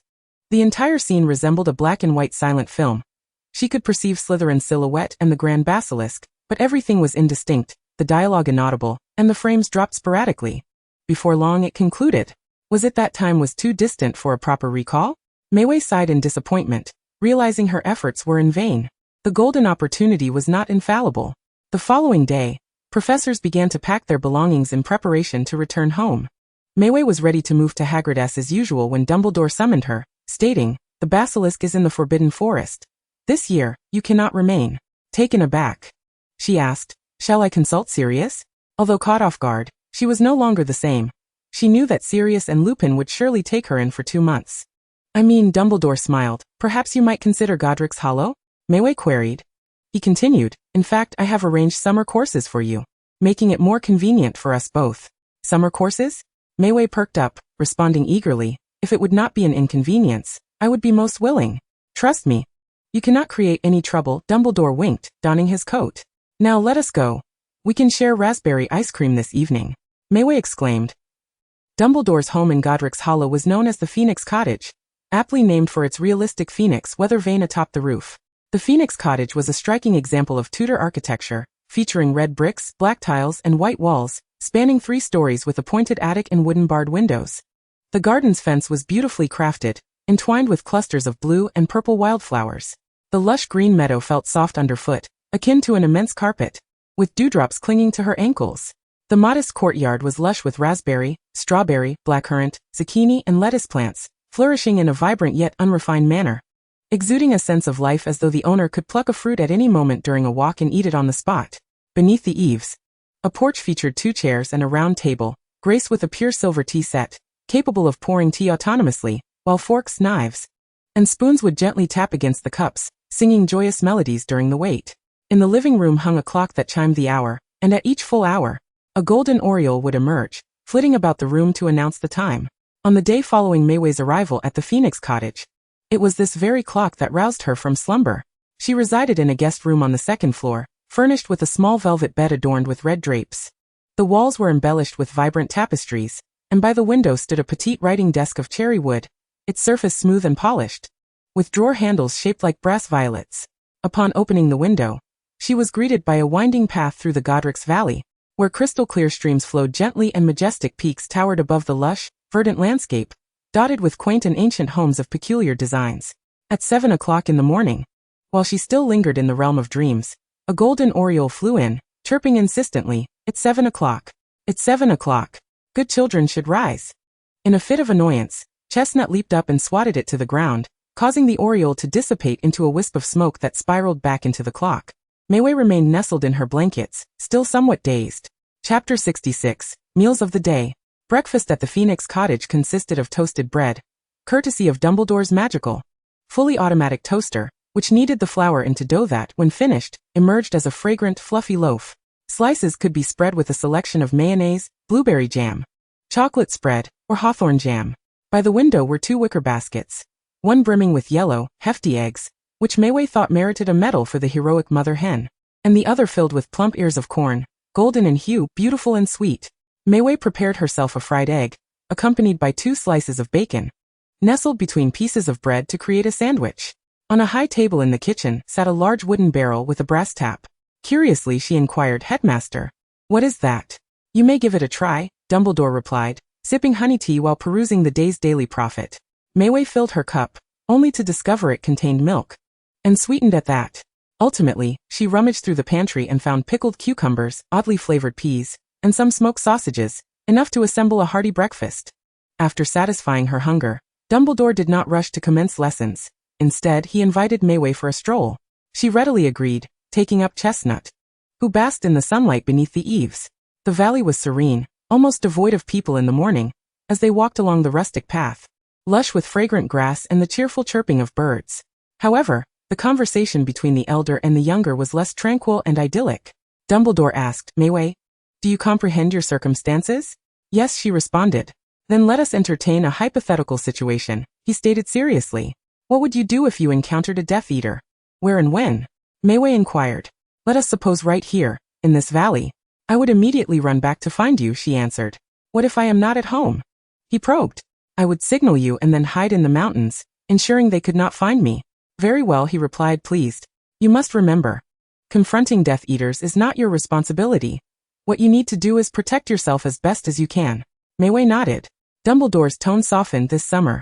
The entire scene resembled a black-and-white silent film. She could perceive Slytherin's silhouette and the Grand Basilisk, but everything was indistinct, the dialogue inaudible, and the frames dropped sporadically. Before long it concluded. Was it that time was too distant for a proper recall? Mei sighed in disappointment, realizing her efforts were in vain. The golden opportunity was not infallible. The following day, professors began to pack their belongings in preparation to return home. Mei was ready to move to Hagrid's as usual when Dumbledore summoned her, stating, "The basilisk is in the Forbidden Forest. This year, you cannot remain." Taken aback, she asked, "Shall I consult Sirius?" Although caught off guard, she was no longer the same. She knew that Sirius and Lupin would surely take her in for 2 months. "I mean," Dumbledore smiled, "perhaps you might consider Godric's Hollow?" Mei queried. He continued, "In fact, I have arranged summer courses for you, making it more convenient for us both." "Summer courses?" Mei perked up, responding eagerly, "If it would not be an inconvenience, I would be most willing. Trust me. You cannot create any trouble." Dumbledore winked, donning his coat. "Now let us go. We can share raspberry ice cream this evening," Mei exclaimed. Dumbledore's home in Godric's Hollow was known as the Phoenix Cottage, aptly named for its realistic phoenix weather vane atop the roof. The Phoenix Cottage was a striking example of Tudor architecture, featuring red bricks, black tiles, and white walls, spanning 3 stories with a pointed attic and wooden barred windows. The garden's fence was beautifully crafted, entwined with clusters of blue and purple wildflowers. The lush green meadow felt soft underfoot, akin to an immense carpet, with dewdrops clinging to her ankles. The modest courtyard was lush with raspberry, strawberry, blackcurrant, zucchini and lettuce plants, flourishing in a vibrant yet unrefined manner, exuding a sense of life as though the owner could pluck a fruit at any moment during a walk and eat it on the spot. Beneath the eaves, a porch featured 2 chairs and a round table, graced with a pure silver tea set, capable of pouring tea autonomously, while forks, knives, and spoons would gently tap against the cups, singing joyous melodies during the wait. In the living room hung a clock that chimed the hour, and at each full hour, a golden oriole would emerge, flitting about the room to announce the time. On the day following Meiwei's arrival at the Phoenix cottage, it was this very clock that roused her from slumber. She resided in a guest room on the 2nd floor, furnished with a small velvet bed adorned with red drapes. The walls were embellished with vibrant tapestries, and by the window stood a petite writing desk of cherry wood, its surface smooth and polished, with drawer handles shaped like brass violets. Upon opening the window, she was greeted by a winding path through the Godric's Valley, where crystal-clear streams flowed gently and majestic peaks towered above the lush, verdant landscape, dotted with quaint and ancient homes of peculiar designs. At 7 o'clock in the morning, while she still lingered in the realm of dreams, a golden oriole flew in, chirping insistently, "It's 7 o'clock. It's 7 o'clock. Good children should rise." In a fit of annoyance, Chestnut leaped up and swatted it to the ground, causing the oriole to dissipate into a wisp of smoke that spiraled back into the clock. Meiwei remained nestled in her blankets, still somewhat dazed. Chapter 66, Meals of the Day. Breakfast at the Phoenix cottage consisted of toasted bread, courtesy of Dumbledore's magical, fully automatic toaster, which kneaded the flour into dough that, when finished, emerged as a fragrant, fluffy loaf. Slices could be spread with a selection of mayonnaise, blueberry jam, chocolate spread, or hawthorn jam. By the window were 2 wicker baskets, one brimming with yellow, hefty eggs, which Meiwei thought merited a medal for the heroic mother hen, and the other filled with plump ears of corn, golden in hue, beautiful and sweet. Meiwei prepared herself a fried egg, accompanied by 2 slices of bacon, nestled between pieces of bread to create a sandwich. On a high table in the kitchen sat a large wooden barrel with a brass tap. Curiously, she inquired, "Headmaster, what is that?" "You may give it a try," Dumbledore replied, sipping honey tea while perusing the day's Daily Prophet. Meiwei filled her cup, only to discover it contained milk, and sweetened at that. Ultimately, she rummaged through the pantry and found pickled cucumbers, oddly flavored peas, and some smoked sausages, enough to assemble a hearty breakfast. After satisfying her hunger, Dumbledore did not rush to commence lessons. Instead, he invited Meiwei for a stroll. She readily agreed, taking up Chestnut, who basked in the sunlight beneath the eaves. The valley was serene, almost devoid of people in the morning, as they walked along the rustic path, lush with fragrant grass and the cheerful chirping of birds. However, the conversation between the elder and the younger was less tranquil and idyllic. Dumbledore asked, "Meiwei, do you comprehend your circumstances?" "Yes," she responded. "Then let us entertain a hypothetical situation," he stated seriously. "What would you do if you encountered a Death Eater?" "Where and when?" Meiwei inquired. "Let us suppose right here, in this valley." "I would immediately run back to find you," she answered. "What if I am not at home?" He probed. "I would signal you and then hide in the mountains, ensuring they could not find me." "Very well," he replied, pleased. "You must remember, confronting Death Eaters is not your responsibility. What you need to do is protect yourself as best as you can." Meiwei nodded. Dumbledore's tone softened this summer.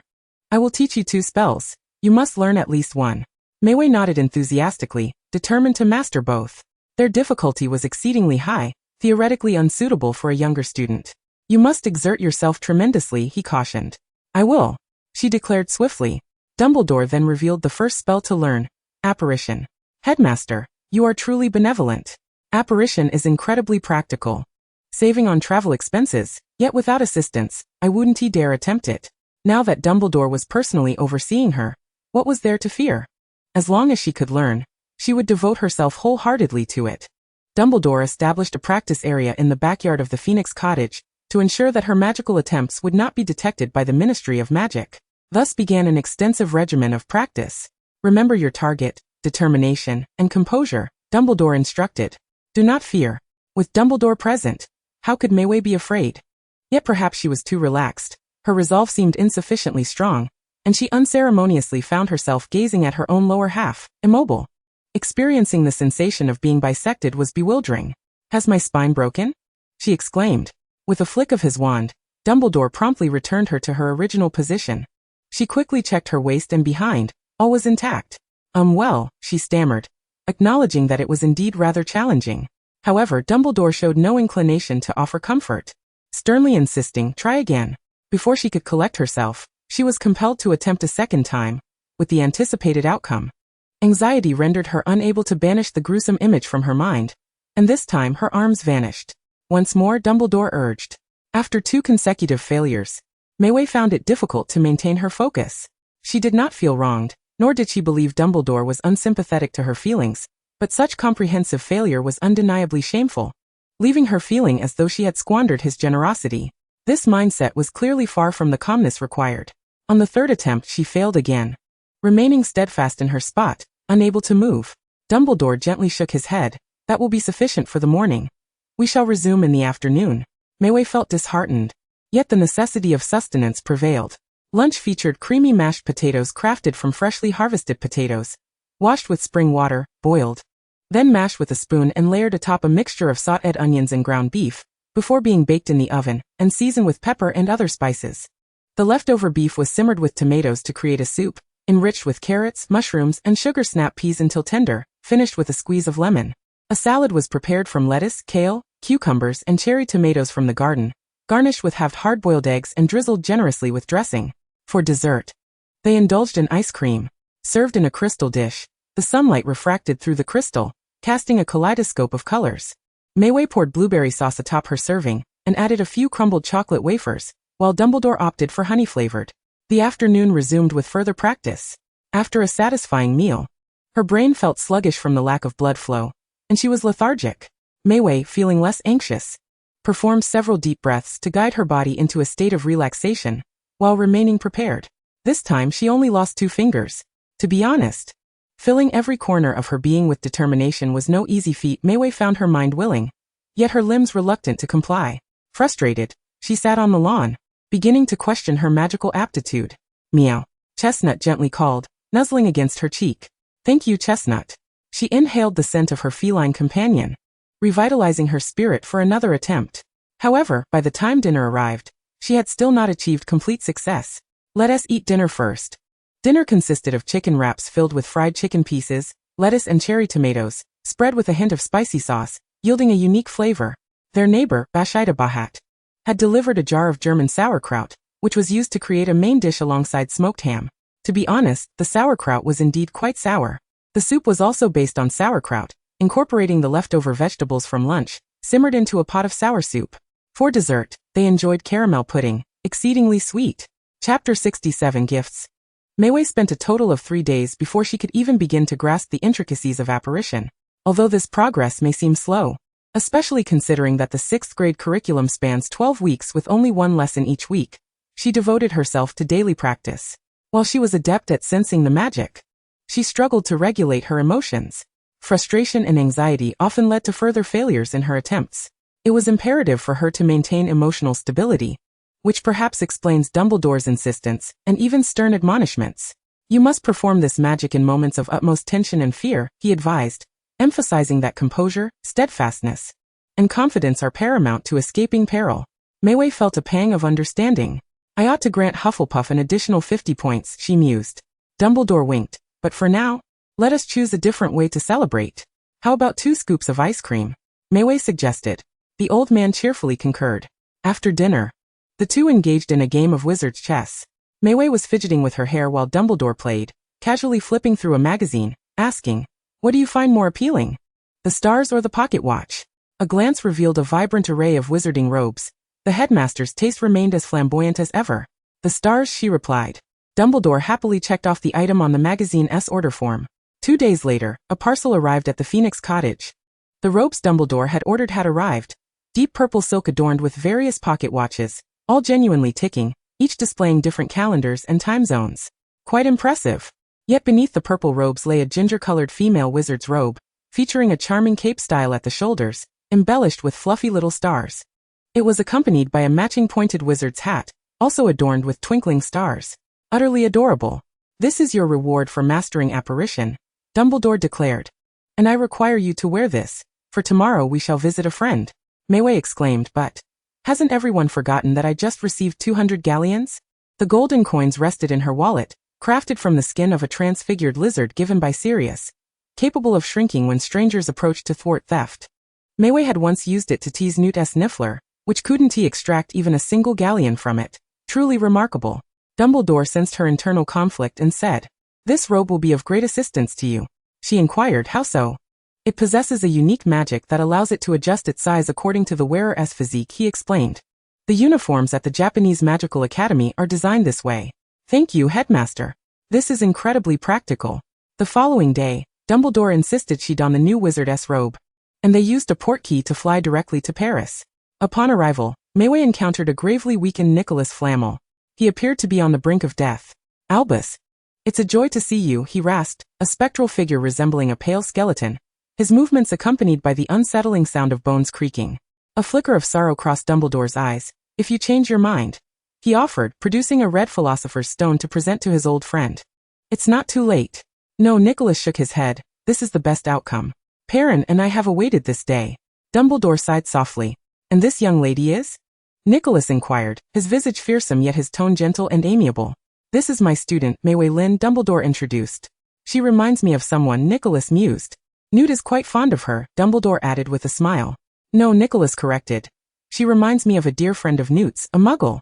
"I will teach you 2 spells. You must learn at least one." Meiwei nodded enthusiastically, determined to master both. Their difficulty was exceedingly high, theoretically unsuitable for a younger student. "You must exert yourself tremendously," he cautioned. "I will," she declared swiftly. Dumbledore then revealed the first spell to learn, Apparition. "Headmaster, you are truly benevolent. Apparition is incredibly practical, saving on travel expenses, yet without assistance, I wouldn't dare attempt it." Now that Dumbledore was personally overseeing her, what was there to fear? As long as she could learn, she would devote herself wholeheartedly to it. Dumbledore established a practice area in the backyard of the Phoenix cottage to ensure that her magical attempts would not be detected by the Ministry of Magic. Thus began an extensive regimen of practice. "Remember your target, determination, and composure," Dumbledore instructed. "Do not fear." With Dumbledore present, how could Meiwei be afraid? Yet perhaps she was too relaxed. Her resolve seemed insufficiently strong, and she unceremoniously found herself gazing at her own lower half, immobile. Experiencing the sensation of being bisected was bewildering. "Has my spine broken?" she exclaimed. With a flick of his wand, Dumbledore promptly returned her to her original position. She quickly checked her waist and behind. All was intact. Well, she stammered, acknowledging that it was indeed rather challenging. However, Dumbledore showed no inclination to offer comfort, sternly insisting, try again. Before she could collect herself, she was compelled to attempt a second time, with the anticipated outcome. Anxiety rendered her unable to banish the gruesome image from her mind, and this time her arms vanished. Once more Dumbledore urged. After 2 consecutive failures, Mayway found it difficult to maintain her focus. She did not feel wronged, nor did she believe Dumbledore was unsympathetic to her feelings, but such comprehensive failure was undeniably shameful, leaving her feeling as though she had squandered his generosity. This mindset was clearly far from the calmness required. On the 3rd attempt she failed again, remaining steadfast in her spot, unable to move. Dumbledore gently shook his head. That will be sufficient for the morning. We shall resume in the afternoon. Mayway felt disheartened, yet the necessity of sustenance prevailed. Lunch featured creamy mashed potatoes crafted from freshly harvested potatoes, washed with spring water, boiled, then mashed with a spoon and layered atop a mixture of sautéed onions and ground beef, before being baked in the oven, and seasoned with pepper and other spices. The leftover beef was simmered with tomatoes to create a soup, enriched with carrots, mushrooms, and sugar snap peas until tender, finished with a squeeze of lemon. A salad was prepared from lettuce, kale, cucumbers, and cherry tomatoes from the garden, garnished with halved hard-boiled eggs and drizzled generously with dressing. For dessert, they indulged in ice cream, served in a crystal dish. The sunlight refracted through the crystal, casting a kaleidoscope of colors. Mayway poured blueberry sauce atop her serving, and added a few crumbled chocolate wafers, while Dumbledore opted for honey-flavored. The afternoon resumed with further practice. After a satisfying meal, her brain felt sluggish from the lack of blood flow, and she was lethargic. Mayway, feeling less anxious, performed several deep breaths to guide her body into a state of relaxation, while remaining prepared. This time she only lost 2 fingers. To be honest, filling every corner of her being with determination was no easy feat. Mayway found her mind willing, yet her limbs reluctant to comply. Frustrated, she sat on the lawn, beginning to question her magical aptitude. Meow. Chestnut gently called, nuzzling against her cheek. Thank you, Chestnut. She inhaled the scent of her feline companion, revitalizing her spirit for another attempt. However, by the time dinner arrived, she had still not achieved complete success. Let us eat dinner first. Dinner consisted of chicken wraps filled with fried chicken pieces, lettuce and cherry tomatoes, spread with a hint of spicy sauce, yielding a unique flavor. Their neighbor, Bashida Bahat, had delivered a jar of German sauerkraut, which was used to create a main dish alongside smoked ham. To be honest, the sauerkraut was indeed quite sour. The soup was also based on sauerkraut, incorporating the leftover vegetables from lunch, simmered into a pot of sour soup. For dessert, they enjoyed caramel pudding, exceedingly sweet. Chapter 67 Gifts. Mayway spent a total of 3 days before she could even begin to grasp the intricacies of apparition. Although this progress may seem slow, especially considering that the 6th grade curriculum spans 12 weeks with only 1 lesson each week, she devoted herself to daily practice. While she was adept at sensing the magic, she struggled to regulate her emotions. Frustration and anxiety often led to further failures in her attempts. It was imperative for her to maintain emotional stability, which perhaps explains Dumbledore's insistence and even stern admonishments. You must perform this magic in moments of utmost tension and fear, he advised, emphasizing that composure, steadfastness, and confidence are paramount to escaping peril. Mayway felt a pang of understanding. I ought to grant Hufflepuff an additional 50 points, she mused. Dumbledore winked, but for now, let us choose a different way to celebrate. How about 2 scoops of ice cream? Mayway suggested. The old man cheerfully concurred. After dinner, the two engaged in a game of wizard's chess. Mayway was fidgeting with her hair while Dumbledore played, casually flipping through a magazine, asking, "What do you find more appealing? The stars or the pocket watch?" A glance revealed a vibrant array of wizarding robes. The headmaster's taste remained as flamboyant as ever. "The stars," she replied. Dumbledore happily checked off the item on the magazine's order form. 2 days later, a parcel arrived at the Phoenix cottage. The robes Dumbledore had ordered had arrived. Deep purple silk adorned with various pocket watches, all genuinely ticking, each displaying different calendars and time zones. Quite impressive. Yet beneath the purple robes lay a ginger-colored female wizard's robe, featuring a charming cape style at the shoulders, embellished with fluffy little stars. It was accompanied by a matching pointed wizard's hat, also adorned with twinkling stars. Utterly adorable. "This is your reward for mastering apparition," Dumbledore declared. "And I require you to wear this, for tomorrow we shall visit a friend." Mayway exclaimed, "But Hasn't everyone forgotten that I just received 200 galleons? The golden coins rested in her wallet, crafted from the skin of a transfigured lizard given by Sirius, capable of shrinking when strangers approached to thwart theft. Mei Wei had once used it to tease Newt-S Niffler, which couldn't he extract even a single galleon from it. Truly remarkable. Dumbledore sensed her internal conflict and said, "This robe will be of great assistance to you." She inquired, "How so?" "It possesses a unique magic that allows it to adjust its size according to the wearer's physique," he explained. "The uniforms at the Japanese Magical Academy are designed this way." "Thank you, Headmaster. This is incredibly practical." The following day, Dumbledore insisted she don the new wizardess robe, and they used a portkey to fly directly to Paris. Upon arrival, Mei Wei encountered a gravely weakened Nicholas Flamel. He appeared to be on the brink of death. "Albus, it's a joy to see you," he rasped, a spectral figure resembling a pale skeleton, his movements accompanied by the unsettling sound of bones creaking. A flicker of sorrow crossed Dumbledore's eyes. "If you change your mind," he offered, producing a red philosopher's stone to present to his old friend. "It's not too late." "No," Nicholas shook his head, "this is the best outcome. Perrin and I have awaited this day." Dumbledore sighed softly. "And this young lady is?" Nicholas inquired, his visage fearsome yet his tone gentle and amiable. "This is my student, Mei Wei Lin," Dumbledore introduced. "She reminds me of someone," Nicholas mused. "Newt is quite fond of her," Dumbledore added with a smile. "No," Nicholas corrected. "She reminds me of a dear friend of Newt's, a muggle,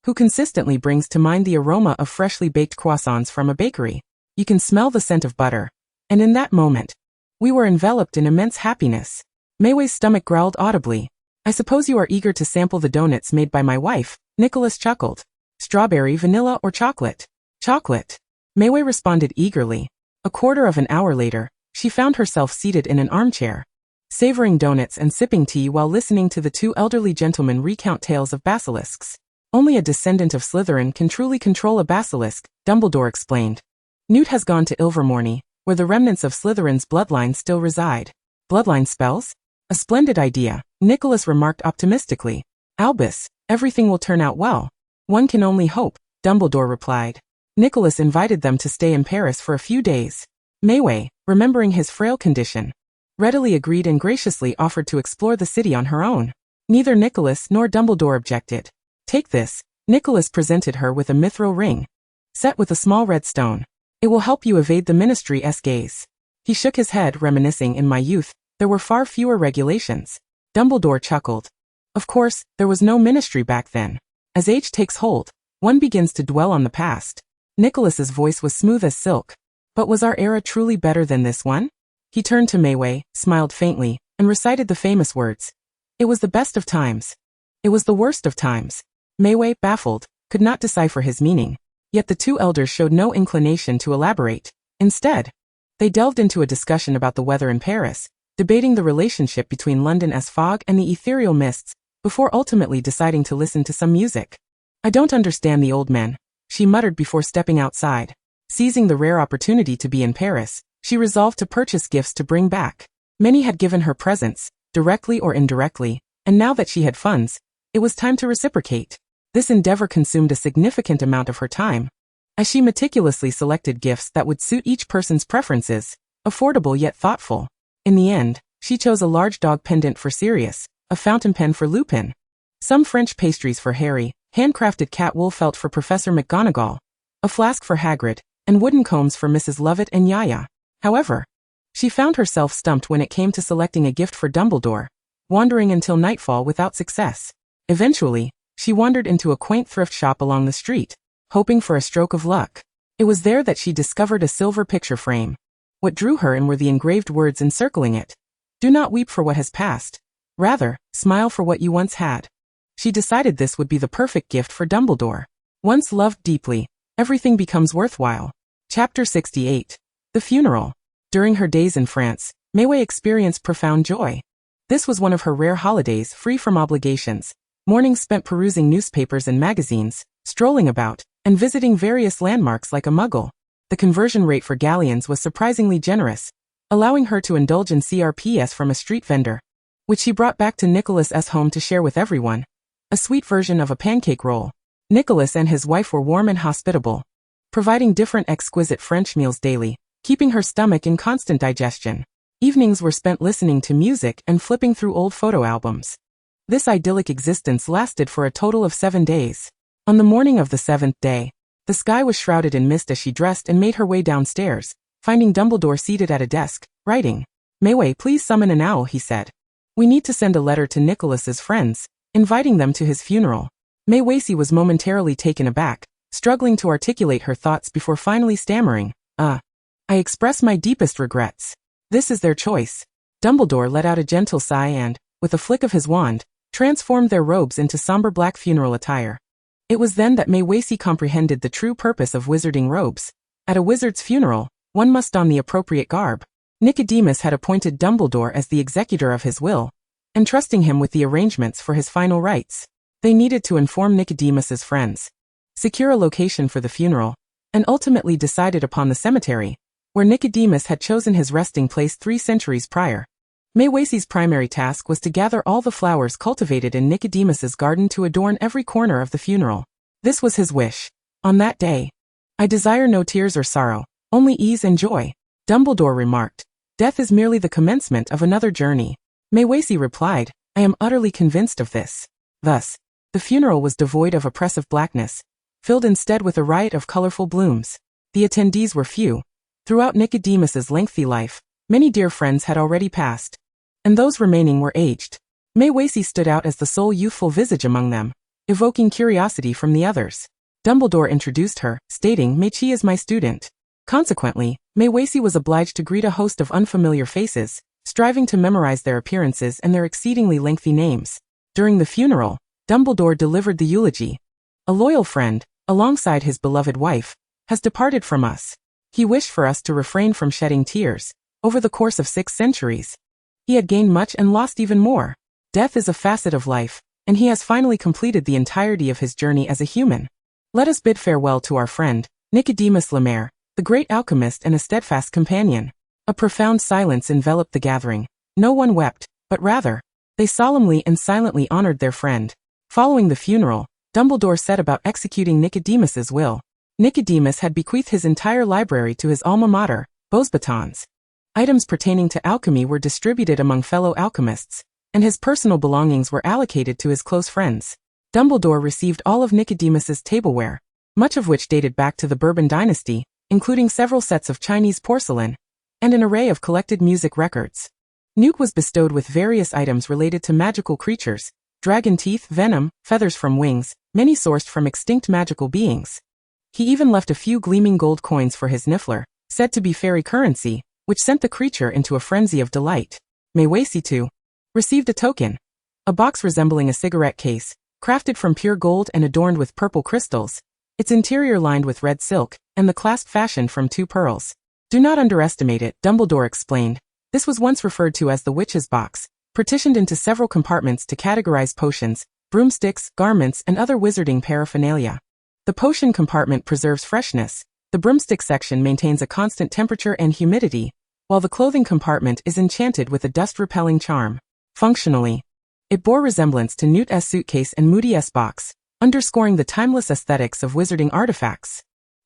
who consistently brings to mind the aroma of freshly baked croissants from a bakery. You can smell the scent of butter." And in that moment, we were enveloped in immense happiness. Mei Wei's stomach growled audibly. "I suppose you are eager to sample the donuts made by my wife," Nicholas chuckled. "Strawberry, vanilla, or chocolate?" "Chocolate," Mei Wei responded eagerly. A quarter of an hour later, she found herself seated in an armchair, savoring donuts and sipping tea while listening to the two elderly gentlemen recount tales of basilisks. "Only a descendant of Slytherin can truly control a basilisk," Dumbledore explained. "Newt has gone to Ilvermorny, where the remnants of Slytherin's bloodline still reside." "Bloodline spells? A splendid idea," Nicholas remarked optimistically. "Albus, everything will turn out well." "One can only hope," Dumbledore replied. Nicholas invited them to stay in Paris for a few days. Mei Wei, remembering his frail condition, readily agreed and graciously offered to explore the city on her own. Neither Nicholas nor Dumbledore objected. "Take this," Nicholas presented her with a mithril ring, set with a small red stone. "It will help you evade the ministry's gaze." He shook his head, reminiscing, "In my youth, there were far fewer regulations." Dumbledore chuckled. "Of course, there was no ministry back then. As age takes hold, one begins to dwell on the past." Nicholas's voice was smooth as silk. "But was our era truly better than this one?" He turned to Mei Wei, smiled faintly, and recited the famous words. "It was the best of times. It was the worst of times." Mei Wei, baffled, could not decipher his meaning. Yet the two elders showed no inclination to elaborate. Instead, they delved into a discussion about the weather in Paris, debating the relationship between London's fog and the ethereal mists, before ultimately deciding to listen to some music. "I don't understand the old men," she muttered before stepping outside. Seizing the rare opportunity to be in Paris, she resolved to purchase gifts to bring back. Many had given her presents, directly or indirectly, and now that she had funds, it was time to reciprocate. This endeavor consumed a significant amount of her time, as she meticulously selected gifts that would suit each person's preferences, affordable yet thoughtful. In the end, she chose a large dog pendant for Sirius, a fountain pen for Lupin, some French pastries for Harry, handcrafted cat wool felt for Professor McGonagall, a flask for Hagrid, and wooden combs for Mrs. Lovett and Yaya. However, she found herself stumped when it came to selecting a gift for Dumbledore, wandering until nightfall without success. Eventually, she wandered into a quaint thrift shop along the street, hoping for a stroke of luck. It was there that she discovered a silver picture frame. What drew her in were the engraved words encircling it. "Do not weep for what has passed. Rather, smile for what you once had." She decided this would be the perfect gift for Dumbledore. Once loved deeply, everything becomes worthwhile. Chapter 68. The Funeral. During her days in France, Mei Wei experienced profound joy. This was one of her rare holidays free from obligations. Mornings spent perusing newspapers and magazines, strolling about, and visiting various landmarks like a muggle. The conversion rate for galleons was surprisingly generous, allowing her to indulge in CRPS from a street vendor, which she brought back to Nicholas's home to share with everyone. A sweet version of a pancake roll. Nicholas and his wife were warm and hospitable, providing different exquisite French meals daily, keeping her stomach in constant digestion. Evenings were spent listening to music and flipping through old photo albums. This idyllic existence lasted for a total of 7 days. On the morning of the 7th day, the sky was shrouded in mist as she dressed and made her way downstairs, finding Dumbledore seated at a desk, writing. "Mayway, please summon an owl," he said. "We need to send a letter to Nicholas's friends, inviting them to his funeral." Mayway was momentarily taken aback, struggling to articulate her thoughts before finally stammering, I express my deepest regrets. This is their choice." Dumbledore let out a gentle sigh and, with a flick of his wand, transformed their robes into somber black funeral attire. It was then that Mayway comprehended the true purpose of wizarding robes. At a wizard's funeral, one must don the appropriate garb. Nicodemus had appointed Dumbledore as the executor of his will, entrusting him with the arrangements for his final rites. They needed to inform Nicodemus's friends, secure a location for the funeral, and ultimately decided upon the cemetery, where Nicodemus had chosen his resting place 3 centuries prior. Mayway's primary task was to gather all the flowers cultivated in Nicodemus's garden to adorn every corner of the funeral. This was his wish. On that day, "I desire no tears or sorrow, only ease and joy," Dumbledore remarked. "Death is merely the commencement of another journey." Mayway replied, "I am utterly convinced of this." Thus, the funeral was devoid of oppressive blackness, filled instead with a riot of colorful blooms. The attendees were few. Throughout Nicodemus's lengthy life, many dear friends had already passed, and those remaining were aged. Mayway stood out as the sole youthful visage among them, evoking curiosity from the others. Dumbledore introduced her, stating, "Mayway is my student." Consequently, Mayway was obliged to greet a host of unfamiliar faces, striving to memorize their appearances and their exceedingly lengthy names. During the funeral, Dumbledore delivered the eulogy. "A loyal friend, alongside his beloved wife, has departed from us. He wished for us to refrain from shedding tears. Over the course of 6 centuries, he had gained much and lost even more. Death is a facet of life, and he has finally completed the entirety of his journey as a human. Let us bid farewell to our friend, Nicodemus Flamel, the great alchemist and a steadfast companion." A profound silence enveloped the gathering. No one wept, but rather, they solemnly and silently honored their friend. Following the funeral, Dumbledore set about executing Nicodemus's will. Nicodemus had bequeathed his entire library to his alma mater, Beauxbatons. Items pertaining to alchemy were distributed among fellow alchemists, and his personal belongings were allocated to his close friends. Dumbledore received all of Nicodemus's tableware, much of which dated back to the Bourbon dynasty, including several sets of Chinese porcelain, and an array of collected music records. Newt was bestowed with various items related to magical creatures, dragon teeth, venom, feathers from wings, many sourced from extinct magical beings. He even left a few gleaming gold coins for his Niffler, said to be fairy currency, which sent the creature into a frenzy of delight. Mayway too received a token, a box resembling a cigarette case, crafted from pure gold and adorned with purple crystals, its interior lined with red silk, and the clasp fashioned from 2 pearls. "Do not underestimate it," Dumbledore explained. "This was once referred to as the witch's box, partitioned into several compartments to categorize potions, broomsticks, garments, and other wizarding paraphernalia. The potion compartment preserves freshness, the broomstick section maintains a constant temperature and humidity, while the clothing compartment is enchanted with a dust-repelling charm. Functionally, it bore resemblance to Newt's suitcase and Moody's box, underscoring the timeless aesthetics of wizarding artifacts."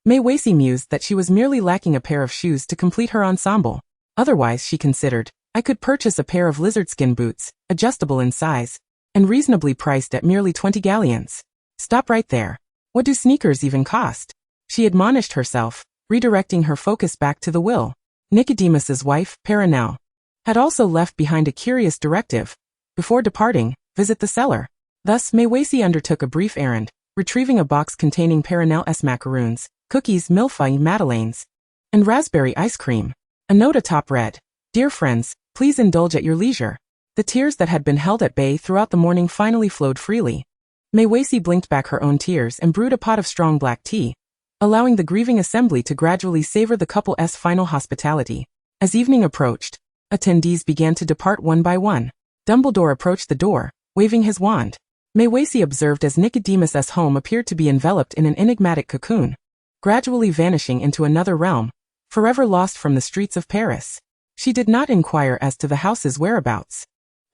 Mayway mused that she was merely lacking a pair of shoes to complete her ensemble. Otherwise, she considered, "I could purchase a pair of lizard skin boots, adjustable in size, and reasonably priced at merely 20 galleons. Stop right there. What do sneakers even cost?" She admonished herself, redirecting her focus back to the will. Nicodemus's wife, Perenelle, had also left behind a curious directive. Before departing, visit the cellar. Thus, Mayway undertook a brief errand, retrieving a box containing Perenelle's macaroons, cookies, millefeuille madeleines, and raspberry ice cream. A note atop read, "Dear friends, please indulge at your leisure." The tears that had been held at bay throughout the morning finally flowed freely. Mayway blinked back her own tears and brewed a pot of strong black tea, allowing the grieving assembly to gradually savor the couple's final hospitality. As evening approached, attendees began to depart one by one. Dumbledore approached the door, waving his wand. Mayway observed as Nicodemus's home appeared to be enveloped in an enigmatic cocoon, gradually vanishing into another realm, forever lost from the streets of Paris. She did not inquire as to the house's whereabouts,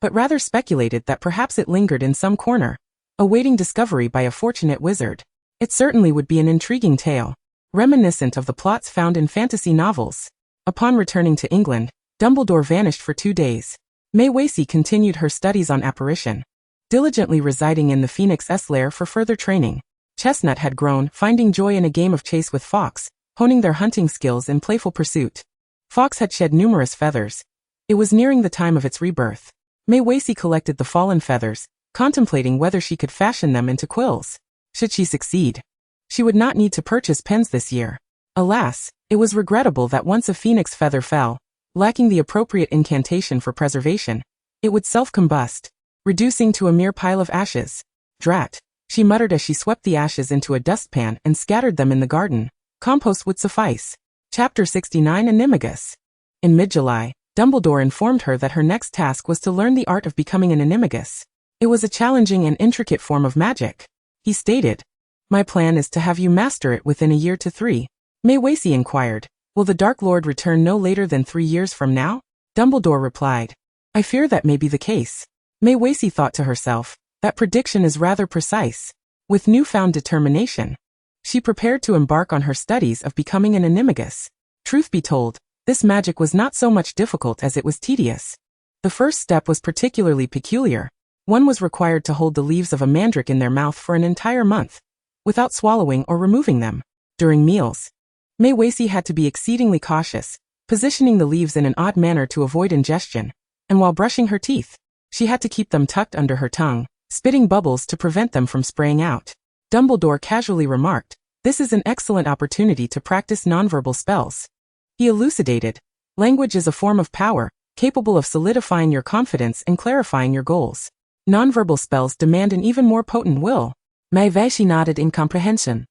but rather speculated that perhaps it lingered in some corner, awaiting discovery by a fortunate wizard. It certainly would be an intriguing tale, reminiscent of the plots found in fantasy novels. Upon returning to England, Dumbledore vanished for 2 days. Mayway continued her studies on apparition. diligently residing in the Phoenix's lair for further training. Chestnut had grown, finding joy in a game of chase with Fox, honing their hunting skills in playful pursuit. Fox had shed numerous feathers. It was nearing the time of its rebirth. Mei-Wei-Si collected the fallen feathers, contemplating whether she could fashion them into quills. Should she succeed, she would not need to purchase pens this year. Alas, it was regrettable that once a phoenix feather fell, lacking the appropriate incantation for preservation, it would self-combust, reducing to a mere pile of ashes. Drat, she muttered as she swept the ashes into a dustpan and scattered them in the garden. Compost would suffice. Chapter 69 Animagus. In mid-July, Dumbledore informed her that her next task was to learn the art of becoming an animagus. It was a challenging and intricate form of magic. He stated, "My plan is to have you master it within a year to 3. Mei-Wei-Si inquired, "Will the Dark Lord return no later than 3 years from now?" Dumbledore replied, "I fear that may be the case." Mei-Wei-Si thought to herself, that prediction is rather precise. With newfound determination, she prepared to embark on her studies of becoming an animagus. Truth be told, this magic was not so much difficult as it was tedious. The first step was particularly peculiar. One was required to hold the leaves of a mandrake in their mouth for an entire month, without swallowing or removing them. During meals, Mei-Wei-Si had to be exceedingly cautious, positioning the leaves in an odd manner to avoid ingestion, and while brushing her teeth, she had to keep them tucked under her tongue, spitting bubbles to prevent them from spraying out. Dumbledore casually remarked, "This is an excellent opportunity to practice nonverbal spells." He elucidated, "Language is a form of power, capable of solidifying your confidence and clarifying your goals. Nonverbal spells demand an even more potent will." Mei-Wei-Si nodded in comprehension.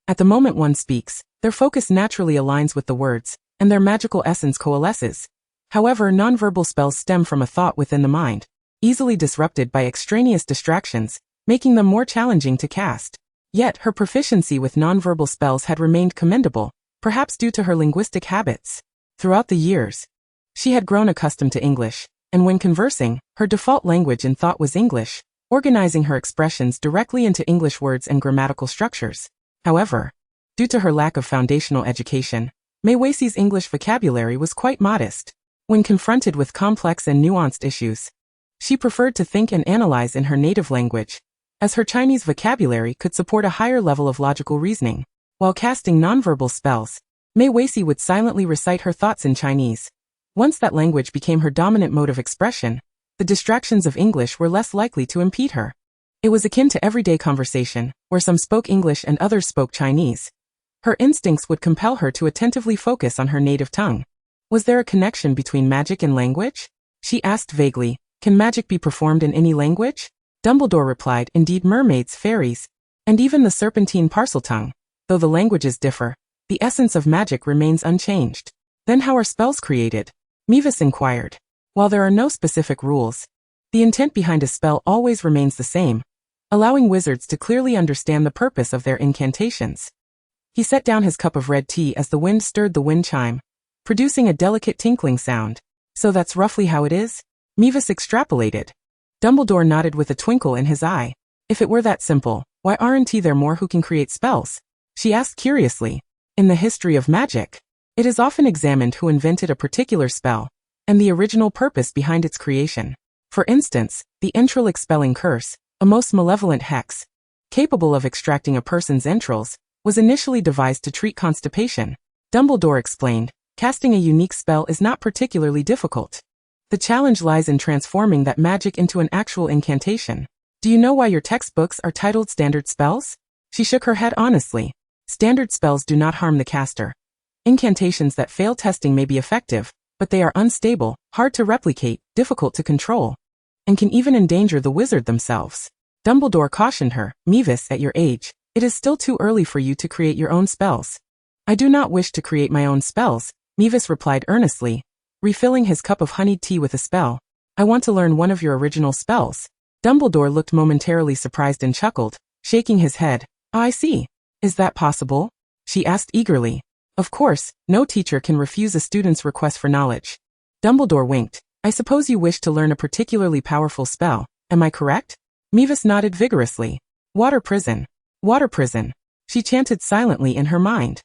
At the moment one speaks, their focus naturally aligns with the words, and their magical essence coalesces. However, nonverbal spells stem from a thought within the mind, easily disrupted by extraneous distractions, making them more challenging to cast. Yet, her proficiency with nonverbal spells had remained commendable, perhaps due to her linguistic habits. Throughout the years, she had grown accustomed to English, and when conversing, her default language in thought was English, organizing her expressions directly into English words and grammatical structures. However, due to her lack of foundational education, Mei-Wei-Si's English vocabulary was quite modest. When confronted with complex and nuanced issues, she preferred to think and analyze in her native language, as her Chinese vocabulary could support a higher level of logical reasoning. While casting nonverbal spells, Mei-Wei-Si would silently recite her thoughts in Chinese. Once that language became her dominant mode of expression, the distractions of English were less likely to impede her. It was akin to everyday conversation, where some spoke English and others spoke Chinese. Her instincts would compel her to attentively focus on her native tongue. Was there a connection between magic and language? She asked vaguely, "Can magic be performed in any language?" Dumbledore replied, "Indeed, mermaids, fairies, and even the serpentine parseltongue. Though the languages differ, the essence of magic remains unchanged." "Then how are spells created?" Mevis inquired. "While there are no specific rules, the intent behind a spell always remains the same, allowing wizards to clearly understand the purpose of their incantations." He set down his cup of red tea as the wind stirred the wind chime, producing a delicate tinkling sound. "So that's roughly how it is?" Mevis extrapolated. Dumbledore nodded with a twinkle in his eye. "If it were that simple, why aren't there more who can create spells?" she asked curiously. "In the history of magic, it is often examined who invented a particular spell, and the original purpose behind its creation. For instance, the entrail expelling curse, a most malevolent hex, capable of extracting a person's entrails, was initially devised to treat constipation." Dumbledore explained, "Casting a unique spell is not particularly difficult. The challenge lies in transforming that magic into an actual incantation. Do you know why your textbooks are titled standard spells?" She shook her head honestly. "Standard spells do not harm the caster. Incantations that fail testing may be effective, but they are unstable, hard to replicate, difficult to control, and can even endanger the wizard themselves." Dumbledore cautioned her, "Mevis, at your age, it is still too early for you to create your own spells." "I do not wish to create my own spells," Mevis replied earnestly, refilling his cup of honeyed tea with a spell. "I want to learn one of your original spells." Dumbledore looked momentarily surprised and chuckled, shaking his head. "I see. Is that possible?" she asked eagerly. "Of course, no teacher can refuse a student's request for knowledge." Dumbledore winked. "I suppose you wish to learn a particularly powerful spell, am I correct?" Mevis nodded vigorously. "Water prison. Water prison." She chanted silently in her mind.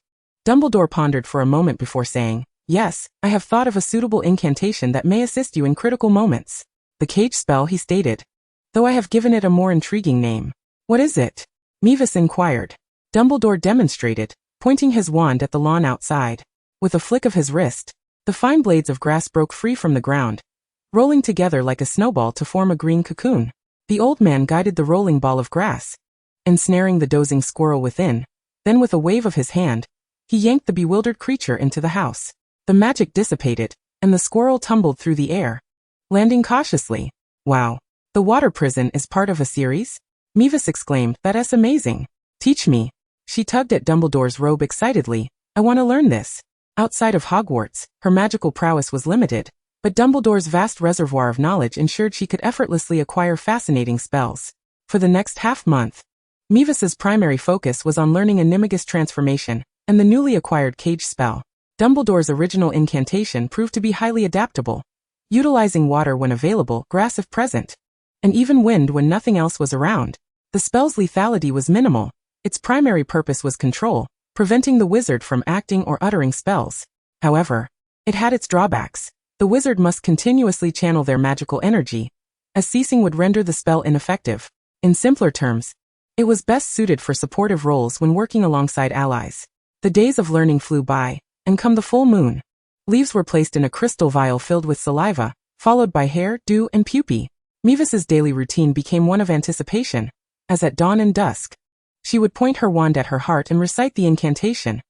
Dumbledore pondered for a moment before saying, "Yes, I have thought of a suitable incantation that may assist you in critical moments." "The cage spell," he stated. though I have given it a more intriguing name. What is it? Mavis inquired. Dumbledore demonstrated, pointing his wand at the lawn outside. With a flick of his wrist, the fine blades of grass broke free from the ground, rolling together like a snowball to form a green cocoon. The old man guided the rolling ball of grass, ensnaring the dozing squirrel within. Then with a wave of his hand, he yanked the bewildered creature into the house. The magic dissipated, and the squirrel tumbled through the air, landing cautiously. Wow. The water prison is part of a series? Mavis exclaimed, that's amazing. Teach me. She tugged at Dumbledore's robe excitedly. I want to learn this. Outside of Hogwarts, her magical prowess was limited, but Dumbledore's vast reservoir of knowledge ensured she could effortlessly acquire fascinating spells. For the next half-month, Mavis's primary focus was on learning Animagus transformation and the newly acquired cage spell. Dumbledore's original incantation proved to be highly adaptable, utilizing water when available, grass if present, and even wind when nothing else was around. The spell's lethality was minimal. Its primary purpose was control, preventing the wizard from acting or uttering spells. However, it had its drawbacks. The wizard must continuously channel their magical energy, as ceasing would render the spell ineffective. In simpler terms, it was best suited for supportive roles when working alongside allies. The days of learning flew by, and come the full moon, leaves were placed in a crystal vial filled with saliva, followed by hair, dew, and pupae. Mavis's daily routine became one of anticipation, as at dawn and dusk, she would point her wand at her heart and recite the incantation.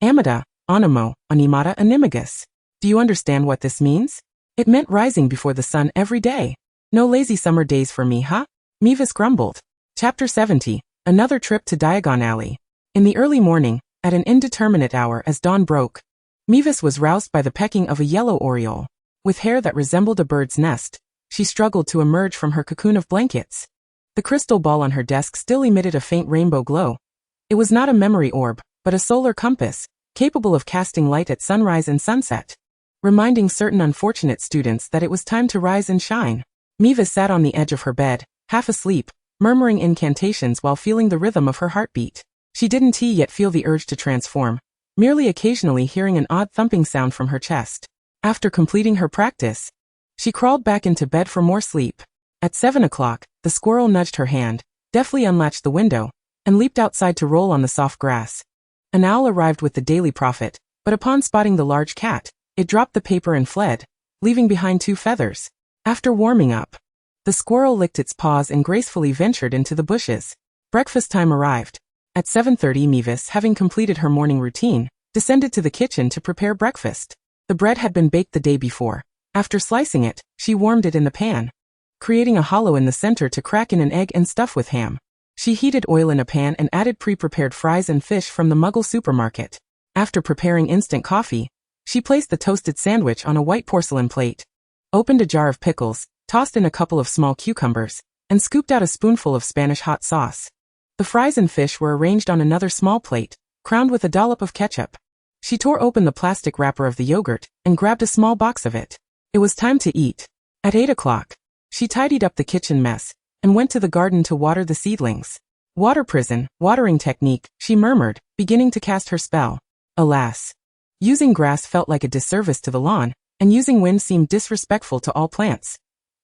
Amida, Animo, Animata Animagus. Do you understand what this means? It meant rising before the sun every day. No lazy summer days for me, huh? Mavis grumbled. Chapter 70. Another trip to Diagon Alley. In the early morning, at an indeterminate hour as dawn broke, Mavis was roused by the pecking of a yellow oriole. With hair that resembled a bird's nest, she struggled to emerge from her cocoon of blankets. The crystal ball on her desk still emitted a faint rainbow glow. It was not a memory orb, but a solar compass, capable of casting light at sunrise and sunset, reminding certain unfortunate students that it was time to rise and shine. Mavis sat on the edge of her bed, half asleep, murmuring incantations while feeling the rhythm of her heartbeat. She didn't yet feel the urge to transform, merely occasionally hearing an odd thumping sound from her chest. After completing her practice, she crawled back into bed for more sleep. At 7 o'clock, the squirrel nudged her hand, deftly unlatched the window, and leaped outside to roll on the soft grass. An owl arrived with the daily prophet, but upon spotting the large cat, it dropped the paper and fled, leaving behind 2 feathers. After warming up, the squirrel licked its paws and gracefully ventured into the bushes. Breakfast time arrived. At 7:30, Mavis, having completed her morning routine, descended to the kitchen to prepare breakfast. The bread had been baked the day before. After slicing it, she warmed it in the pan, creating a hollow in the center to crack in an egg and stuff with ham. She heated oil in a pan and added pre-prepared fries and fish from the Muggle supermarket. After preparing instant coffee, she placed the toasted sandwich on a white porcelain plate, opened a jar of pickles, tossed in a couple of small cucumbers, and scooped out a spoonful of Spanish hot sauce. The fries and fish were arranged on another small plate, crowned with a dollop of ketchup. She tore open the plastic wrapper of the yogurt and grabbed a small box of it. It was time to eat. At 8 o'clock, she tidied up the kitchen mess and went to the garden to water the seedlings. Water prison, watering technique, she murmured, beginning to cast her spell. Alas, using grass felt like a disservice to the lawn, and using wind seemed disrespectful to all plants.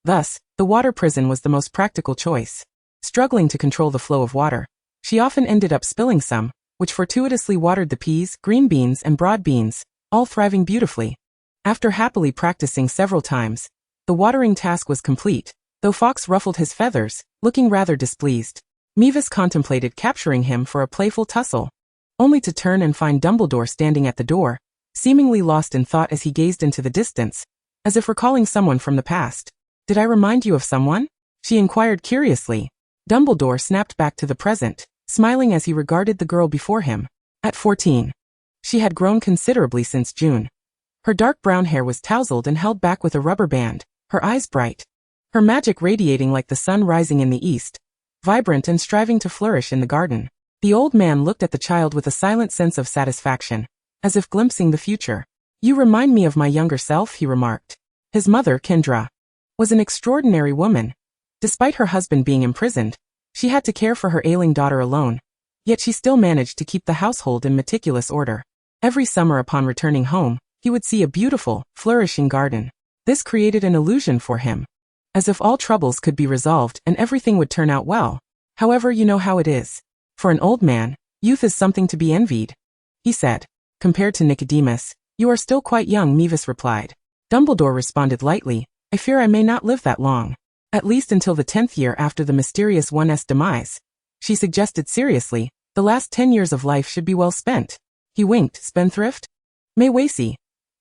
Thus, the water prison was the most practical choice. Struggling to control the flow of water, she often ended up spilling some, which fortuitously watered the peas, green beans, and broad beans, all thriving beautifully. After happily practicing several times, the watering task was complete, though Fox ruffled his feathers, looking rather displeased. Mavis contemplated capturing him for a playful tussle, only to turn and find Dumbledore standing at the door, seemingly lost in thought as he gazed into the distance, as if recalling someone from the past. Did I remind you of someone? She inquired curiously. Dumbledore snapped back to the present, smiling as he regarded the girl before him. At 14, she had grown considerably since June. Her dark brown hair was tousled and held back with a rubber band, her eyes bright, her magic radiating like the sun rising in the east, vibrant and striving to flourish in the garden. The old man looked at the child with a silent sense of satisfaction, as if glimpsing the future. You remind me of my younger self, he remarked. His mother, Kendra, was an extraordinary woman. Despite her husband being imprisoned, she had to care for her ailing daughter alone, yet she still managed to keep the household in meticulous order. Every summer upon returning home, he would see a beautiful, flourishing garden. This created an illusion for him. as if all troubles could be resolved and everything would turn out well. However, you know how it is. For an old man, youth is something to be envied, he said. Compared to Nicodemus, you are still quite young, Mavis replied. Dumbledore responded lightly, I fear I may not live that long. At least until the 10th year after the mysterious one's demise. She suggested seriously, the last 10 years of life should be well spent. He winked, spendthrift? Maywasi.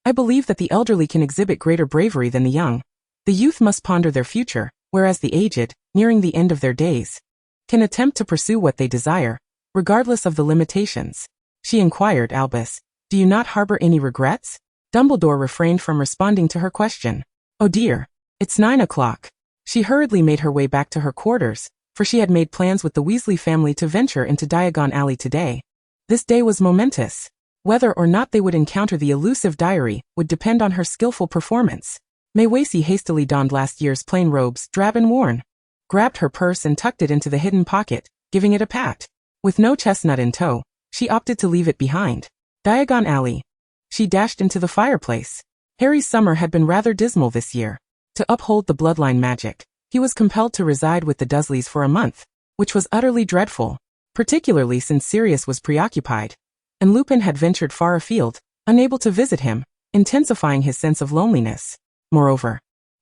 I believe that the elderly can exhibit greater bravery than the young. The youth must ponder their future, whereas the aged, nearing the end of their days, can attempt to pursue what they desire, regardless of the limitations. She inquired, Albus, do you not harbor any regrets? Dumbledore refrained from responding to her question. Oh dear, it's 9 o'clock. She hurriedly made her way back to her quarters, for she had made plans with the Weasley family to venture into Diagon Alley today. This day was momentous. Whether or not they would encounter the elusive diary would depend on her skillful performance. Maywasi hastily donned last year's plain robes, drab and worn, grabbed her purse and tucked it into the hidden pocket, giving it a pat. With no chestnut in tow, she opted to leave it behind. Diagon Alley. She dashed into the fireplace. Harry's summer had been rather dismal this year. To uphold the bloodline magic, he was compelled to reside with the Dursleys for a month, which was utterly dreadful, particularly since Sirius was preoccupied, and Lupin had ventured far afield, unable to visit him, intensifying his sense of loneliness. Moreover,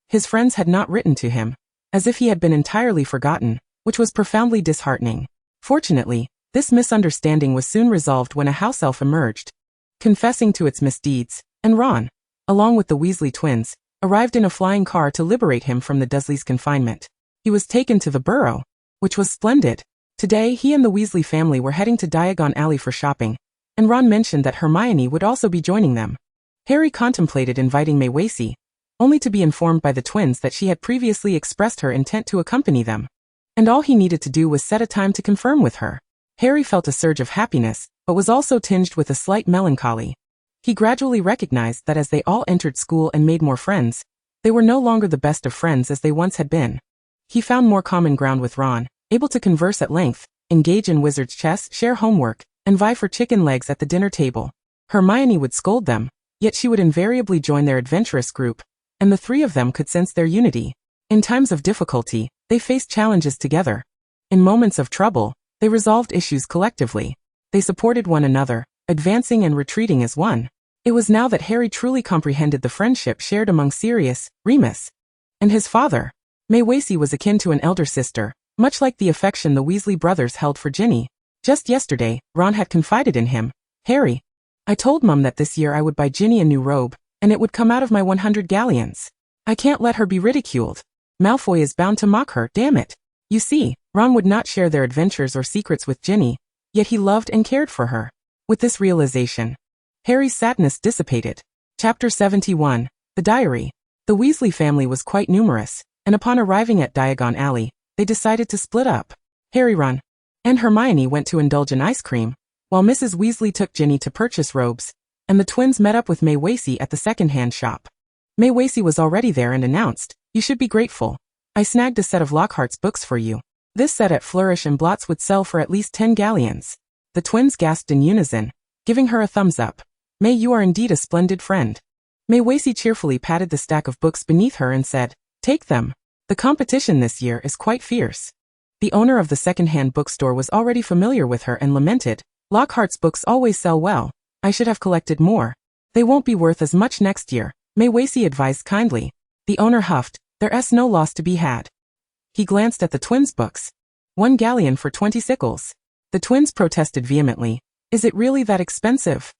his friends had not written to him, as if he had been entirely forgotten, which was profoundly disheartening. Fortunately, this misunderstanding was soon resolved when a house elf emerged, confessing to its misdeeds, and Ron, along with the Weasley twins, arrived in a flying car to liberate him from the Dursleys' confinement. He was taken to the Burrow, which was splendid. Today he and the Weasley family were heading to Diagon Alley for shopping, and Ron mentioned that Hermione would also be joining them. Harry contemplated inviting Maywasi, only to be informed by the twins that she had previously expressed her intent to accompany them, and all he needed to do was set a time to confirm with her. Harry felt a surge of happiness, but was also tinged with a slight melancholy. He gradually recognized that as they all entered school and made more friends, they were no longer the best of friends as they once had been. He found more common ground with Ron, able to converse at length, engage in wizard's chess, share homework, and vie for chicken legs at the dinner table. Hermione would scold them, yet she would invariably join their adventurous group, and the three of them could sense their unity. In times of difficulty, they faced challenges together. In moments of trouble, they resolved issues collectively. They supported one another, advancing and retreating as one. It was now that Harry truly comprehended the friendship shared among Sirius, Remus, and his father. Maywasi was akin to an elder sister, much like the affection the Weasley brothers held for Ginny. Just yesterday, Ron had confided in him, Harry, I told Mum that this year I would buy Ginny a new robe, and it would come out of my 100 galleons. I can't let her be ridiculed. Malfoy is bound to mock her, damn it. You see, Ron would not share their adventures or secrets with Ginny, yet he loved and cared for her. With this realization, Harry's sadness dissipated. Chapter 71. The Diary. The Weasley family was quite numerous, and upon arriving at Diagon Alley, they decided to split up. Harry, Ron, and Hermione went to indulge in ice cream, while Mrs. Weasley took Ginny to purchase robes, and the twins met up with Maywasi at the second-hand shop. Maywasi was already there and announced, you should be grateful. I snagged a set of Lockhart's books for you. This set at Flourish and Blotts would sell for at least 10 galleons. The twins gasped in unison, giving her a thumbs up. May, you are indeed a splendid friend. Maywasi cheerfully patted the stack of books beneath her and said, take them. The competition this year is quite fierce. The owner of the second-hand bookstore was already familiar with her and lamented, Lockhart's books always sell well. I should have collected more. They won't be worth as much next year, Maywasi advised kindly. The owner huffed, there's no loss to be had. He glanced at the twins' books. 1 galleon for 20 sickles. The twins protested vehemently. Is it really that expensive?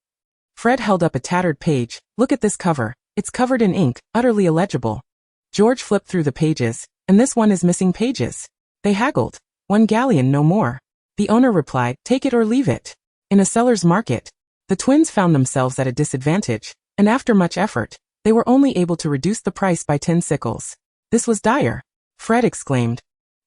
Fred held up a tattered page. Look at this cover. It's covered in ink, utterly illegible. George flipped through the pages, and this one is missing pages. They haggled. 1 galleon, no more. The owner replied, take it or leave it. In a seller's market, the twins found themselves at a disadvantage, and after much effort, they were only able to reduce the price by 10 sickles. This was dire. Fred exclaimed.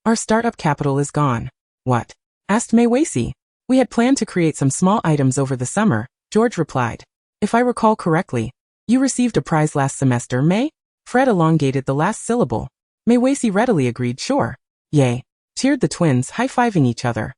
Our startup capital is gone. What? Asked Maywasi. We had planned to create some small items over the summer, George replied. If I recall correctly, you received a prize last semester, May? Fred elongated the last syllable. Maywasi readily agreed, sure. Yay, cheered the twins, high-fiving each other.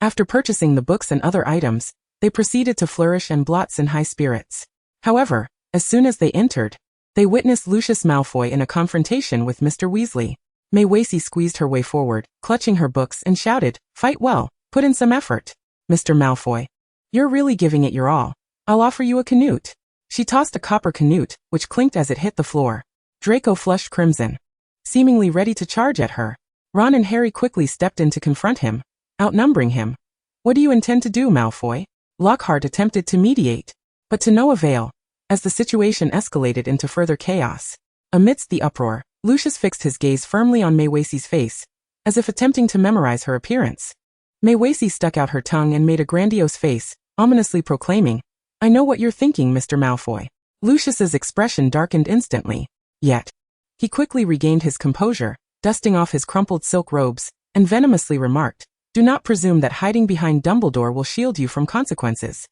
After purchasing the books and other items, they proceeded to Flourish and Blotts in high spirits. However, as soon as they entered, they witnessed Lucius Malfoy in a confrontation with Mr. Weasley. Mei Weiqi squeezed her way forward, clutching her books, and shouted, "Fight well, put in some effort. Mr. Malfoy. You're really giving it your all. I'll offer you a canute." She tossed a copper canute, which clinked as it hit the floor. Draco flushed crimson, seemingly ready to charge at her. Ron and Harry quickly stepped in to confront him, outnumbering him. "What do you intend to do, Malfoy?" Lockhart attempted to mediate, but to no avail, as the situation escalated into further chaos. Amidst the uproar, Lucius fixed his gaze firmly on Mei Weiqi's face, as if attempting to memorize her appearance. Mei Weiqi stuck out her tongue and made a grandiose face, ominously proclaiming, "I know what you're thinking, Mr. Malfoy." Lucius's expression darkened instantly. Yet, he quickly regained his composure, dusting off his crumpled silk robes, and venomously remarked, "Do not presume that hiding behind Dumbledore will shield you from consequences.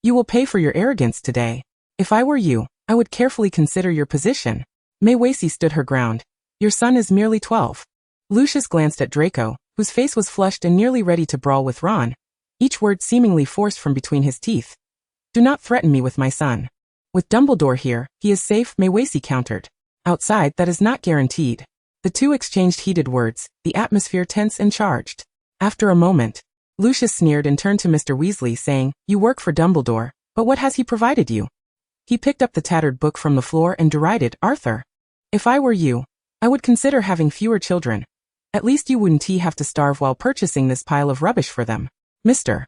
You will pay for your arrogance today. If I were you, I would carefully consider your position." Mei Weiqi stood her ground. "Your son is merely 12. Lucius glanced at Draco, whose face was flushed and nearly ready to brawl with Ron, each word seemingly forced from between his teeth. "Do not threaten me with my son. With Dumbledore here, he is safe," Mei Weiqi countered. "Outside, that is not guaranteed." The two exchanged heated words, the atmosphere tense and charged. After a moment, Lucius sneered and turned to Mr. Weasley, saying, "You work for Dumbledore, but what has he provided you?" He picked up the tattered book from the floor and derided, "Arthur. If I were you, I would consider having fewer children. At least you wouldn't have to starve while purchasing this pile of rubbish for them." Mr.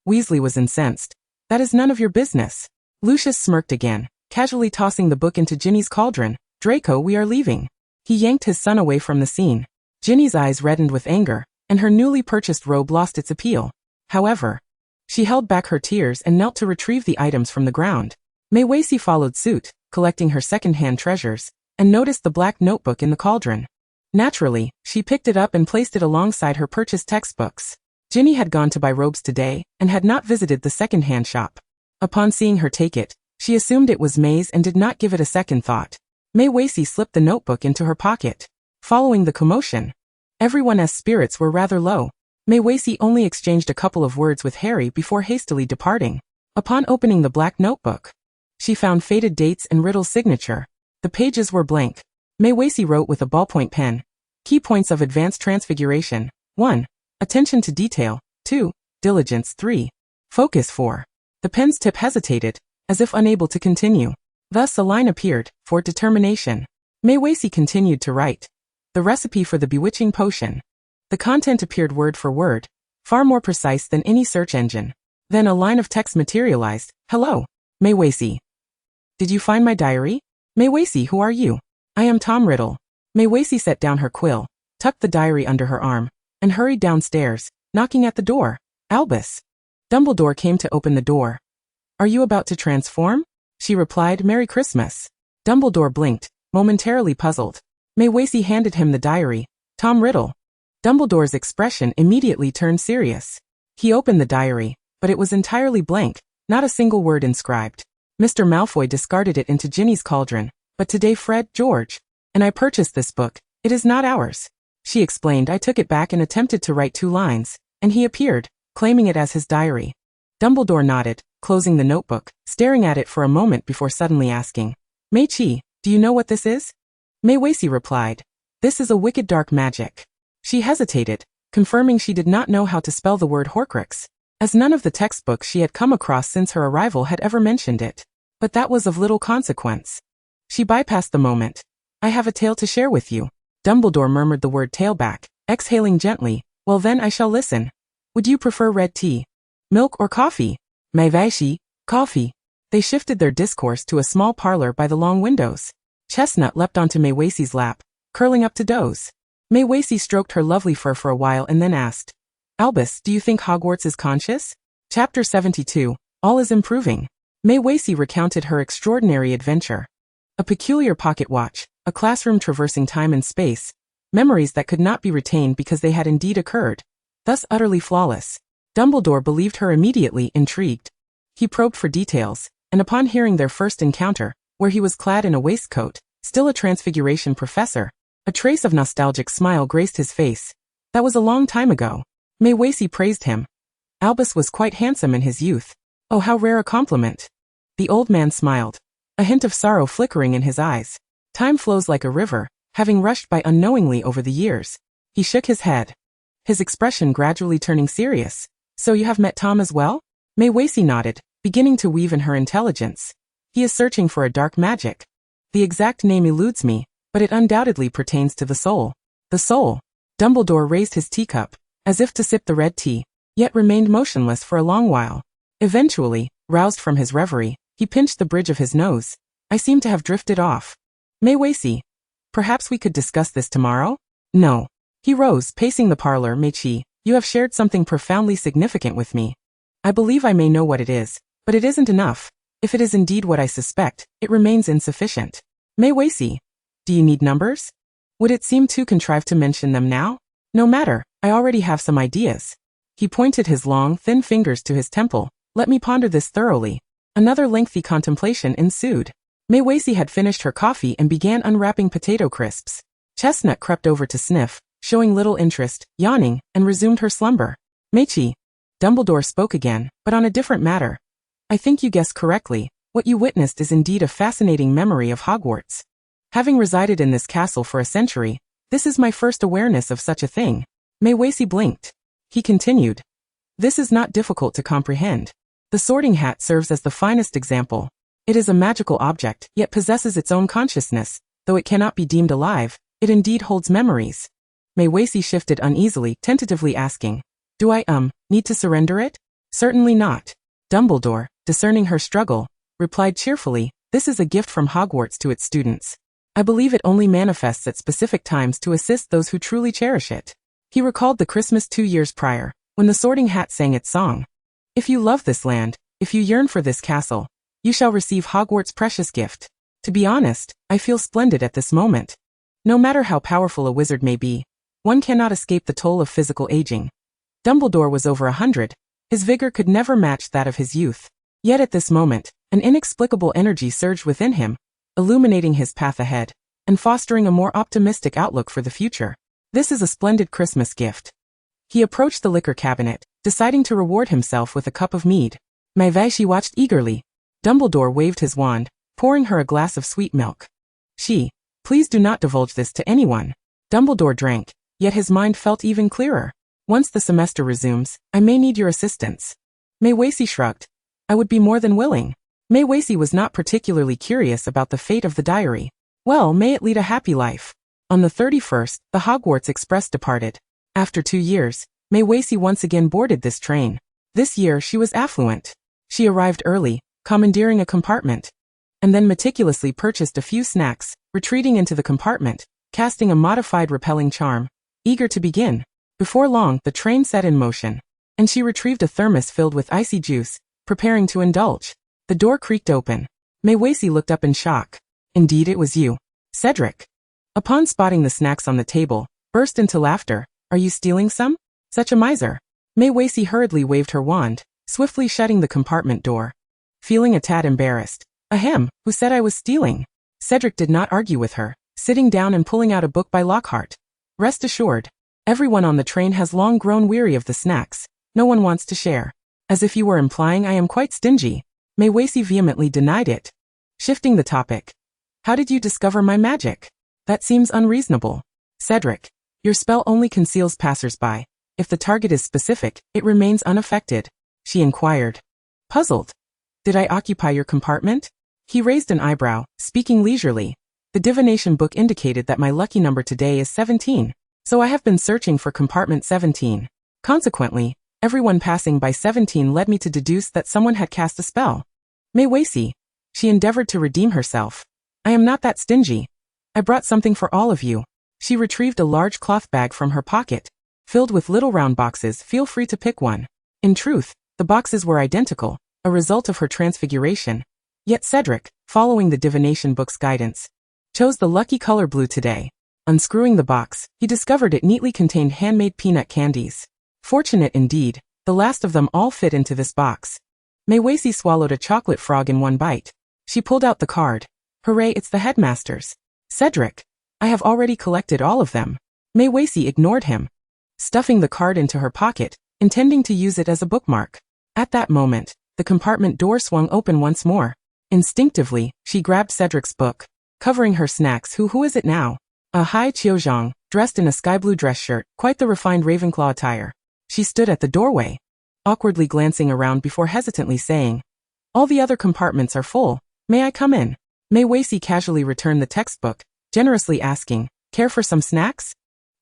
Weasley was incensed. "That is none of your business." Lucius smirked again, casually tossing the book into Ginny's cauldron. "Draco, we are leaving." He yanked his son away from the scene. Ginny's eyes reddened with anger, and her newly purchased robe lost its appeal. However, she held back her tears and knelt to retrieve the items from the ground. Mei Weiqi followed suit, collecting her second-hand treasures, and noticed the black notebook in the cauldron. Naturally, she picked it up and placed it alongside her purchased textbooks. Ginny had gone to buy robes today, and had not visited the second-hand shop. Upon seeing her take it, she assumed it was May's and did not give it a second thought. Mei Weiqi slipped the notebook into her pocket. Following the commotion, everyone's spirits were rather low. Mei Weiqi only exchanged a couple of words with Harry before hastily departing. Upon opening the black notebook, she found faded dates and Riddle's signature. The pages were blank. Mei Weiqi wrote with a ballpoint pen. Key points of advanced transfiguration. 1. Attention to detail. 2. Diligence. 3. Focus. 4. The pen's tip hesitated, as if unable to continue. Thus a line appeared, for determination. Mei Weiqi continued to write. The recipe for the bewitching potion. The content appeared word for word, far more precise than any search engine. Then a line of text materialized. Hello, Mei Weiqi. Did you find my diary? Mei Weiqi, who are you? I am Tom Riddle. Mei Weiqi set down her quill, tucked the diary under her arm, and hurried downstairs, knocking at the door. Albus. Dumbledore came to open the door. Are you about to transform? She replied, Merry Christmas. Dumbledore blinked, momentarily puzzled. Mei Weiqi handed him the diary. Tom Riddle. Dumbledore's expression immediately turned serious. He opened the diary, but it was entirely blank, not a single word inscribed. Mr. Malfoy discarded it into Ginny's cauldron. But today Fred, George, and I purchased this book. It is not ours. She explained. I took it back and attempted to write 2 lines, and he appeared, claiming it as his diary. Dumbledore nodded, closing the notebook, staring at it for a moment before suddenly asking, Mei-Chi, do you know what this is? Mei Weiqi replied, This is a wicked dark magic. She hesitated, confirming she did not know how to spell the word Horcrux, as none of the textbooks she had come across since her arrival had ever mentioned it. But that was of little consequence. She bypassed the moment. I have a tale to share with you. Dumbledore murmured the word tailback, exhaling gently. Well then I shall listen. Would you prefer red tea, milk or coffee? Mei Weiqi, coffee. They shifted their discourse to a small parlor by the long windows. Chestnut leapt onto Mei Weiqi's lap, curling up to doze. Mei Weiqi stroked her lovely fur for a while and then asked, Albus, do you think Hogwarts is conscious? Chapter 72, All is Improving. Mei Weiqi recounted her extraordinary adventure. A peculiar pocket watch, a classroom traversing time and space, memories that could not be retained because they had indeed occurred, thus utterly flawless. Dumbledore believed her immediately, intrigued. He probed for details, and upon hearing their first encounter, where he was clad in a waistcoat, still a transfiguration professor, a trace of nostalgic smile graced his face. That was a long time ago. Mei Weiqi praised him. Albus was quite handsome in his youth. Oh, how rare a compliment. The old man smiled, a hint of sorrow flickering in his eyes. Time flows like a river, having rushed by unknowingly over the years. He shook his head, his expression gradually turning serious. So you have met Tom as well? Mei Weiqi nodded, beginning to weave in her intelligence. He is searching for a dark magic. The exact name eludes me, but it undoubtedly pertains to the soul. The soul. Dumbledore raised his teacup, as if to sip the red tea, yet remained motionless for a long while. Eventually, roused from his reverie, he pinched the bridge of his nose. I seem to have drifted off. Mei Weiqi, perhaps we could discuss this tomorrow? No. He rose, pacing the parlor. Meiqi, you have shared something profoundly significant with me. I believe I may know what it is, but it isn't enough. If it is indeed what I suspect, it remains insufficient. Mei Weiqi, do you need numbers? Would it seem too contrived to mention them now? No matter, I already have some ideas. He pointed his long, thin fingers to his temple. Let me ponder this thoroughly. Another lengthy contemplation ensued. Mei Weiqi had finished her coffee and began unwrapping potato crisps. Chestnut crept over to sniff, showing little interest, yawning, and resumed her slumber. Meiqi, Dumbledore spoke again, but on a different matter. I think you guessed correctly. What you witnessed is indeed a fascinating memory of Hogwarts. Having resided in this castle for a century, this is my first awareness of such a thing. Mei Weiqi blinked. He continued. This is not difficult to comprehend. The Sorting Hat serves as the finest example. It is a magical object, yet possesses its own consciousness. Though it cannot be deemed alive, it indeed holds memories. Mei Weiqi shifted uneasily, tentatively asking, do I, need to surrender it? Certainly not. Dumbledore, discerning her struggle, replied cheerfully, this is a gift from Hogwarts to its students. I believe it only manifests at specific times to assist those who truly cherish it. He recalled the Christmas 2 years prior, when the Sorting Hat sang its song. If you love this land, if you yearn for this castle, you shall receive Hogwarts' precious gift. To be honest, I feel splendid at this moment. No matter how powerful a wizard may be, one cannot escape the toll of physical aging. Dumbledore was over 100. His vigor could never match that of his youth. Yet at this moment, an inexplicable energy surged within him, illuminating his path ahead, and fostering a more optimistic outlook for the future. This is a splendid Christmas gift. He approached the liquor cabinet, deciding to reward himself with a cup of mead. Mei Weiqi watched eagerly. Dumbledore waved his wand, pouring her a glass of sweet milk. Please do not divulge this to anyone. Dumbledore drank, yet his mind felt even clearer. Once the semester resumes, I may need your assistance. Mei Weiqi shrugged. I would be more than willing. Mei Weiqi was not particularly curious about the fate of the diary. Well, may it lead a happy life. On the 31st, the Hogwarts Express departed. After 2 years, Mei Weiqi once again boarded this train. This year she was affluent. She arrived early, commandeering a compartment, and then meticulously purchased a few snacks, retreating into the compartment, casting a modified repelling charm, eager to begin. Before long, the train set in motion, and she retrieved a thermos filled with icy juice, preparing to indulge. The door creaked open. Mei Weiqi looked up in shock. Indeed it was you, Cedric. Upon spotting the snacks on the table, burst into laughter. Are you stealing some? Such a miser. Mei Weiqi hurriedly waved her wand, swiftly shutting the compartment door. Feeling a tad embarrassed. Ahem, who said I was stealing? Cedric did not argue with her, sitting down and pulling out a book by Lockhart. Rest assured, everyone on the train has long grown weary of the snacks. No one wants to share. As if you were implying I am quite stingy. Mei Weiqi vehemently denied it. Shifting the topic. How did you discover my magic? That seems unreasonable. Cedric, your spell only conceals passers-by. If the target is specific, it remains unaffected. She inquired. Puzzled. Did I occupy your compartment? He raised an eyebrow, speaking leisurely. The divination book indicated that my lucky number today is 17. So I have been searching for compartment 17. Consequently, everyone passing by 17 led me to deduce that someone had cast a spell. Mei Weiqi. She endeavored to redeem herself. I am not that stingy. I brought something for all of you. She retrieved a large cloth bag from her pocket, filled with little round boxes. Feel free to pick one. In truth, the boxes were identical, a result of her transfiguration. Yet Cedric, following the divination book's guidance, chose the lucky color blue today. Unscrewing the box, he discovered it neatly contained handmade peanut candies. Fortunate indeed, the last of them all fit into this box. Mei Weiqi swallowed a chocolate frog in one bite. She pulled out the card. Hooray, it's the headmaster's. Cedric, I have already collected all of them. Mei Weiqi ignored him, stuffing the card into her pocket, intending to use it as a bookmark. At that moment, the compartment door swung open once more. Instinctively, she grabbed Cedric's book. Covering her snacks. Who is it now? Hai Qiuzhang, dressed in a sky-blue dress shirt, quite the refined Ravenclaw attire. She stood at the doorway, awkwardly glancing around before hesitantly saying, "All the other compartments are full. May I come in?" Mei Weiqi casually returned the textbook, generously asking, "Care for some snacks?"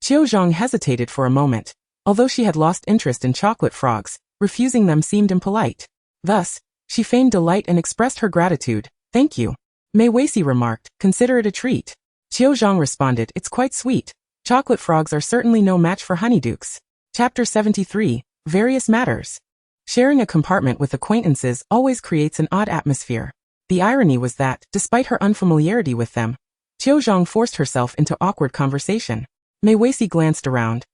Qiuzhang hesitated for a moment. Although she had lost interest in chocolate frogs, refusing them seemed impolite. Thus, she feigned delight and expressed her gratitude. "Thank you." Mei Weiqi remarked, "Consider it a treat." Qiuzhang responded, "It's quite sweet. Chocolate frogs are certainly no match for honeydukes." Chapter 73, Various Matters. Sharing a compartment with acquaintances always creates an odd atmosphere. The irony was that, despite her unfamiliarity with them, Qiuzhang forced herself into awkward conversation. Mei Weiqi glanced around,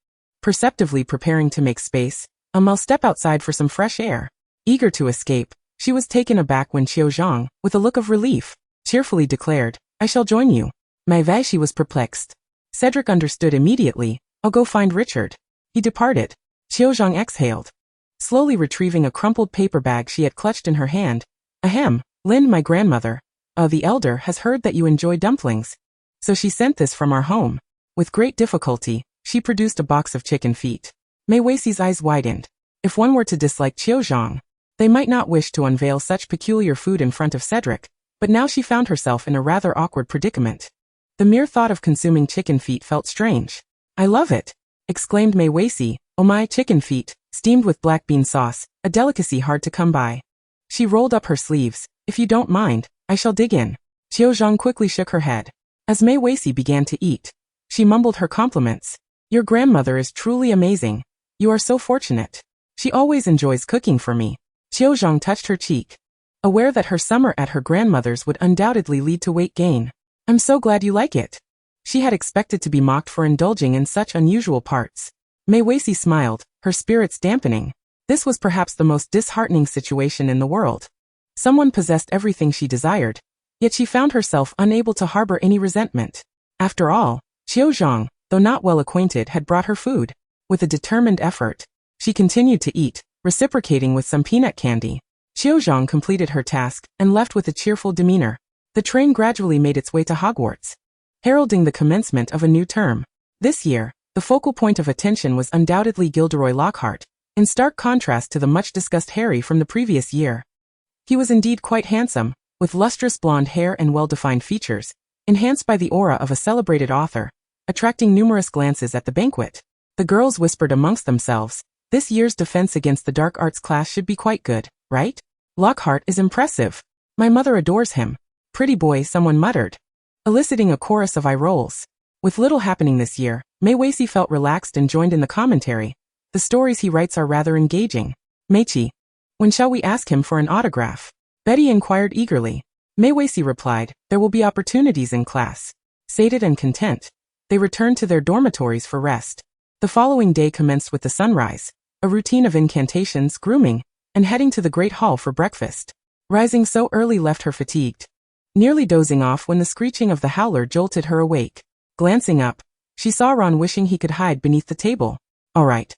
perceptively preparing to make space. I'll step outside for some fresh air. Eager to escape, she was taken aback when Qiuzhang, with a look of relief, cheerfully declared, "I shall join you." Mei Weiqi was perplexed. Cedric understood immediately. "I'll go find Richard." He departed. Qiuzhang exhaled, slowly retrieving a crumpled paper bag she had clutched in her hand. "Ahem, Lin, my grandmother, the elder, has heard that you enjoy dumplings. So she sent this from our home." With great difficulty, she produced a box of chicken feet. Mei Weiqi's eyes widened. If one were to dislike Qiuzhang, they might not wish to unveil such peculiar food in front of Cedric, but now she found herself in a rather awkward predicament. The mere thought of consuming chicken feet felt strange. "I love it," exclaimed Mei Weiqi. "Oh my, chicken feet, steamed with black bean sauce, a delicacy hard to come by." She rolled up her sleeves. "If you don't mind, I shall dig in." Qiuzhang quickly shook her head. As Mei Weiqi began to eat, she mumbled her compliments. "Your grandmother is truly amazing. You are so fortunate. She always enjoys cooking for me." Qiuzhang touched her cheek, aware that her summer at her grandmother's would undoubtedly lead to weight gain. "I'm so glad you like it." She had expected to be mocked for indulging in such unusual parts. Mei Weiqi smiled, her spirits dampening. This was perhaps the most disheartening situation in the world. Someone possessed everything she desired, yet she found herself unable to harbor any resentment. After all, Qiuzhang, though not well acquainted, had brought her food. With a determined effort, she continued to eat, reciprocating with some peanut candy. Qiuzhang completed her task and left with a cheerful demeanor. The train gradually made its way to Hogwarts, heralding the commencement of a new term. This year, the focal point of attention was undoubtedly Gilderoy Lockhart, in stark contrast to the much-discussed Harry from the previous year. He was indeed quite handsome, with lustrous blonde hair and well-defined features, enhanced by the aura of a celebrated author, attracting numerous glances at the banquet. The girls whispered amongst themselves, "This year's defense against the dark arts class should be quite good, right? Lockhart is impressive. My mother adores him." "Pretty boy," someone muttered, eliciting a chorus of eye rolls. With little happening this year, Mei Weiqi felt relaxed and joined in the commentary. "The stories he writes are rather engaging." "Meichi, when shall we ask him for an autograph?" Betty inquired eagerly. Mei Weiqi replied, "There will be opportunities in class." Sated and content, they returned to their dormitories for rest. The following day commenced with the sunrise, a routine of incantations, grooming, and heading to the great hall for breakfast. Rising so early left her fatigued, nearly dozing off when the screeching of the howler jolted her awake. Glancing up, she saw Ron wishing he could hide beneath the table. "All right.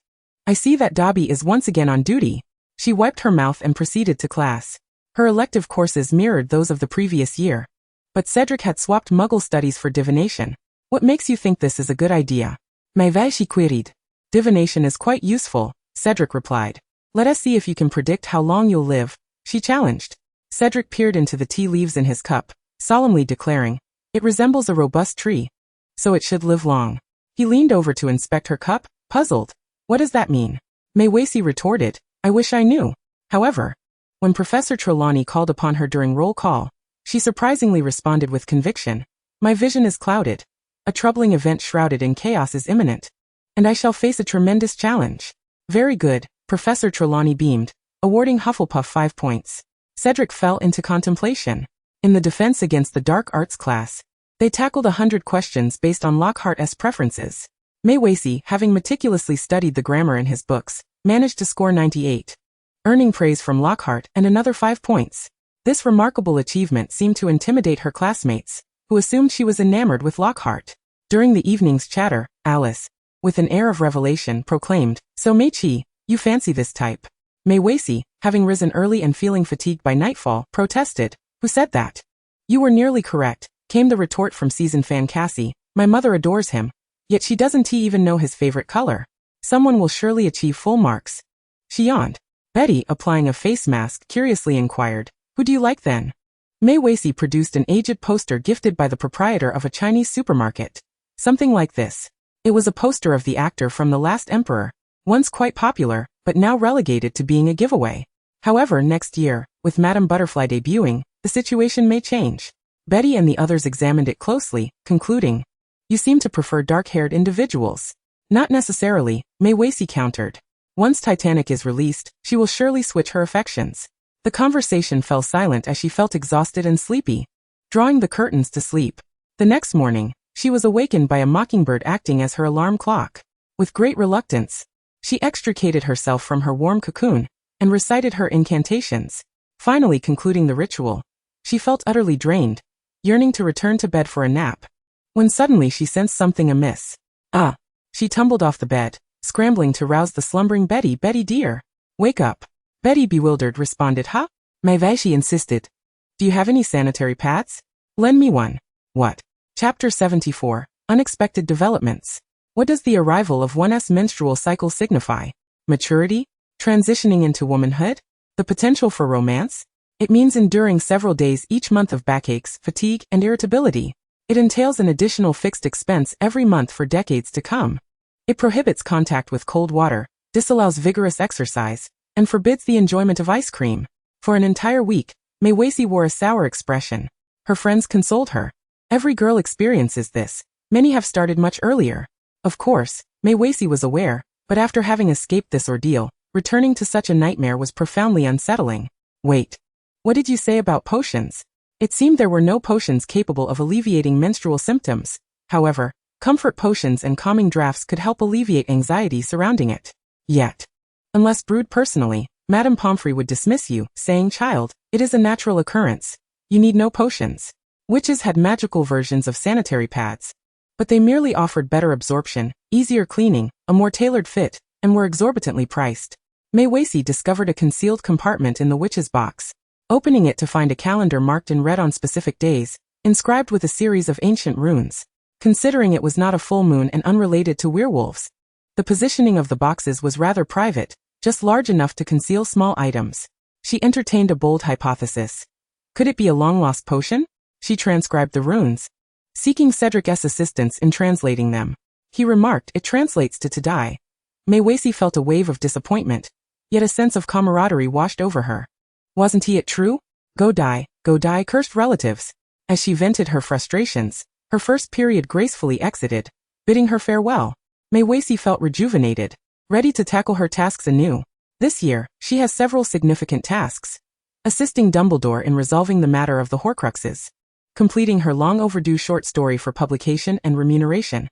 I see that Dobby is once again on duty." She wiped her mouth and proceeded to class. Her elective courses mirrored those of the previous year, but Cedric had swapped Muggle studies for divination. "What makes you think this is a good idea?" Mei Weiqi queried. "Divination is quite useful," Cedric replied. "Let us see if you can predict how long you'll live," she challenged. Cedric peered into the tea leaves in his cup, solemnly declaring, "It resembles a robust tree, so it should live long." He leaned over to inspect her cup, puzzled. "What does that mean?" Mei Weiqi retorted, "I wish I knew." However, when Professor Trelawney called upon her during roll call, she surprisingly responded with conviction. "My vision is clouded. A troubling event shrouded in chaos is imminent, and I shall face a tremendous challenge." "Very good," Professor Trelawney beamed, awarding Hufflepuff 5 points. Cedric fell into contemplation. In the defense against the dark arts class, they tackled 100 questions based on Lockhart's preferences. Mei Weiqi, having meticulously studied the grammar in his books, managed to score 98, earning praise from Lockhart and another 5 points. This remarkable achievement seemed to intimidate her classmates, who assumed she was enamored with Lockhart. During the evening's chatter, Alice, with an air of revelation, proclaimed, "So Meichi, you fancy this type?" Mei Weiqi, having risen early and feeling fatigued by nightfall, protested, "Who said that?" "You were nearly correct," came the retort from seasoned fan Cassie, My mother adores him, yet she doesn't even know his favorite color. Someone will surely achieve full marks. She yawned. Betty, applying a face mask, curiously inquired, "Who do you like then?" Mei Weiqi produced an aged poster gifted by the proprietor of a Chinese supermarket. Something like this. It was a poster of the actor from The Last Emperor, once quite popular, but now relegated to being a giveaway. However, next year, with Madame Butterfly debuting, the situation may change. Betty and the others examined it closely, concluding, "You seem to prefer dark-haired individuals." "Not necessarily," Mei Weiqi countered. "Once Titanic is released, she will surely switch her affections." The conversation fell silent as she felt exhausted and sleepy, drawing the curtains to sleep. The next morning, she was awakened by a mockingbird acting as her alarm clock. With great reluctance, she extricated herself from her warm cocoon and recited her incantations. Finally concluding the ritual, she felt utterly drained, yearning to return to bed for a nap, when suddenly she sensed something amiss. "Ah!" She tumbled off the bed, scrambling to rouse the slumbering Betty. "Betty dear, wake up." Betty, bewildered, responded, "Huh?" Mei Weiqi insisted. "Do you have any sanitary pads? Lend me one." What? Chapter 74, Unexpected Developments. What does the arrival of one's menstrual cycle signify? Maturity? Transitioning into womanhood? The potential for romance? It means enduring several days each month of backaches, fatigue, and irritability. It entails an additional fixed expense every month for decades to come. It prohibits contact with cold water, disallows vigorous exercise, and forbids the enjoyment of ice cream. For an entire week, Mei Weiqi wore a sour expression. Her friends consoled her. Every girl experiences this. Many have started much earlier. Of course, Mei Weiqi was aware, but after having escaped this ordeal, returning to such a nightmare was profoundly unsettling. Wait. What did you say about potions? It seemed there were no potions capable of alleviating menstrual symptoms. However, comfort potions and calming drafts could help alleviate anxiety surrounding it. Yet, unless brewed personally, Madame Pomfrey would dismiss you, saying, "Child, it is a natural occurrence. You need no potions." Witches had magical versions of sanitary pads, but they merely offered better absorption, easier cleaning, a more tailored fit, and were exorbitantly priced. Mei Weiqi discovered a concealed compartment in the witch's box, opening it to find a calendar marked in red on specific days, inscribed with a series of ancient runes. Considering it was not a full moon and unrelated to werewolves, the positioning of the boxes was rather private, just large enough to conceal small items. She entertained a bold hypothesis. Could it be a long-lost potion? She transcribed the runes, seeking Cedric's assistance in translating them. He remarked, "It translates to die." Mei Weiqi felt a wave of disappointment, yet a sense of camaraderie washed over her. Wasn't it true? Go die, cursed relatives. As she vented her frustrations, her first period gracefully exited, bidding her farewell. Mei Weiqi felt rejuvenated, ready to tackle her tasks anew. This year, she has several significant tasks. Assisting Dumbledore in resolving the matter of the Horcruxes, completing her long-overdue short story for publication and remuneration,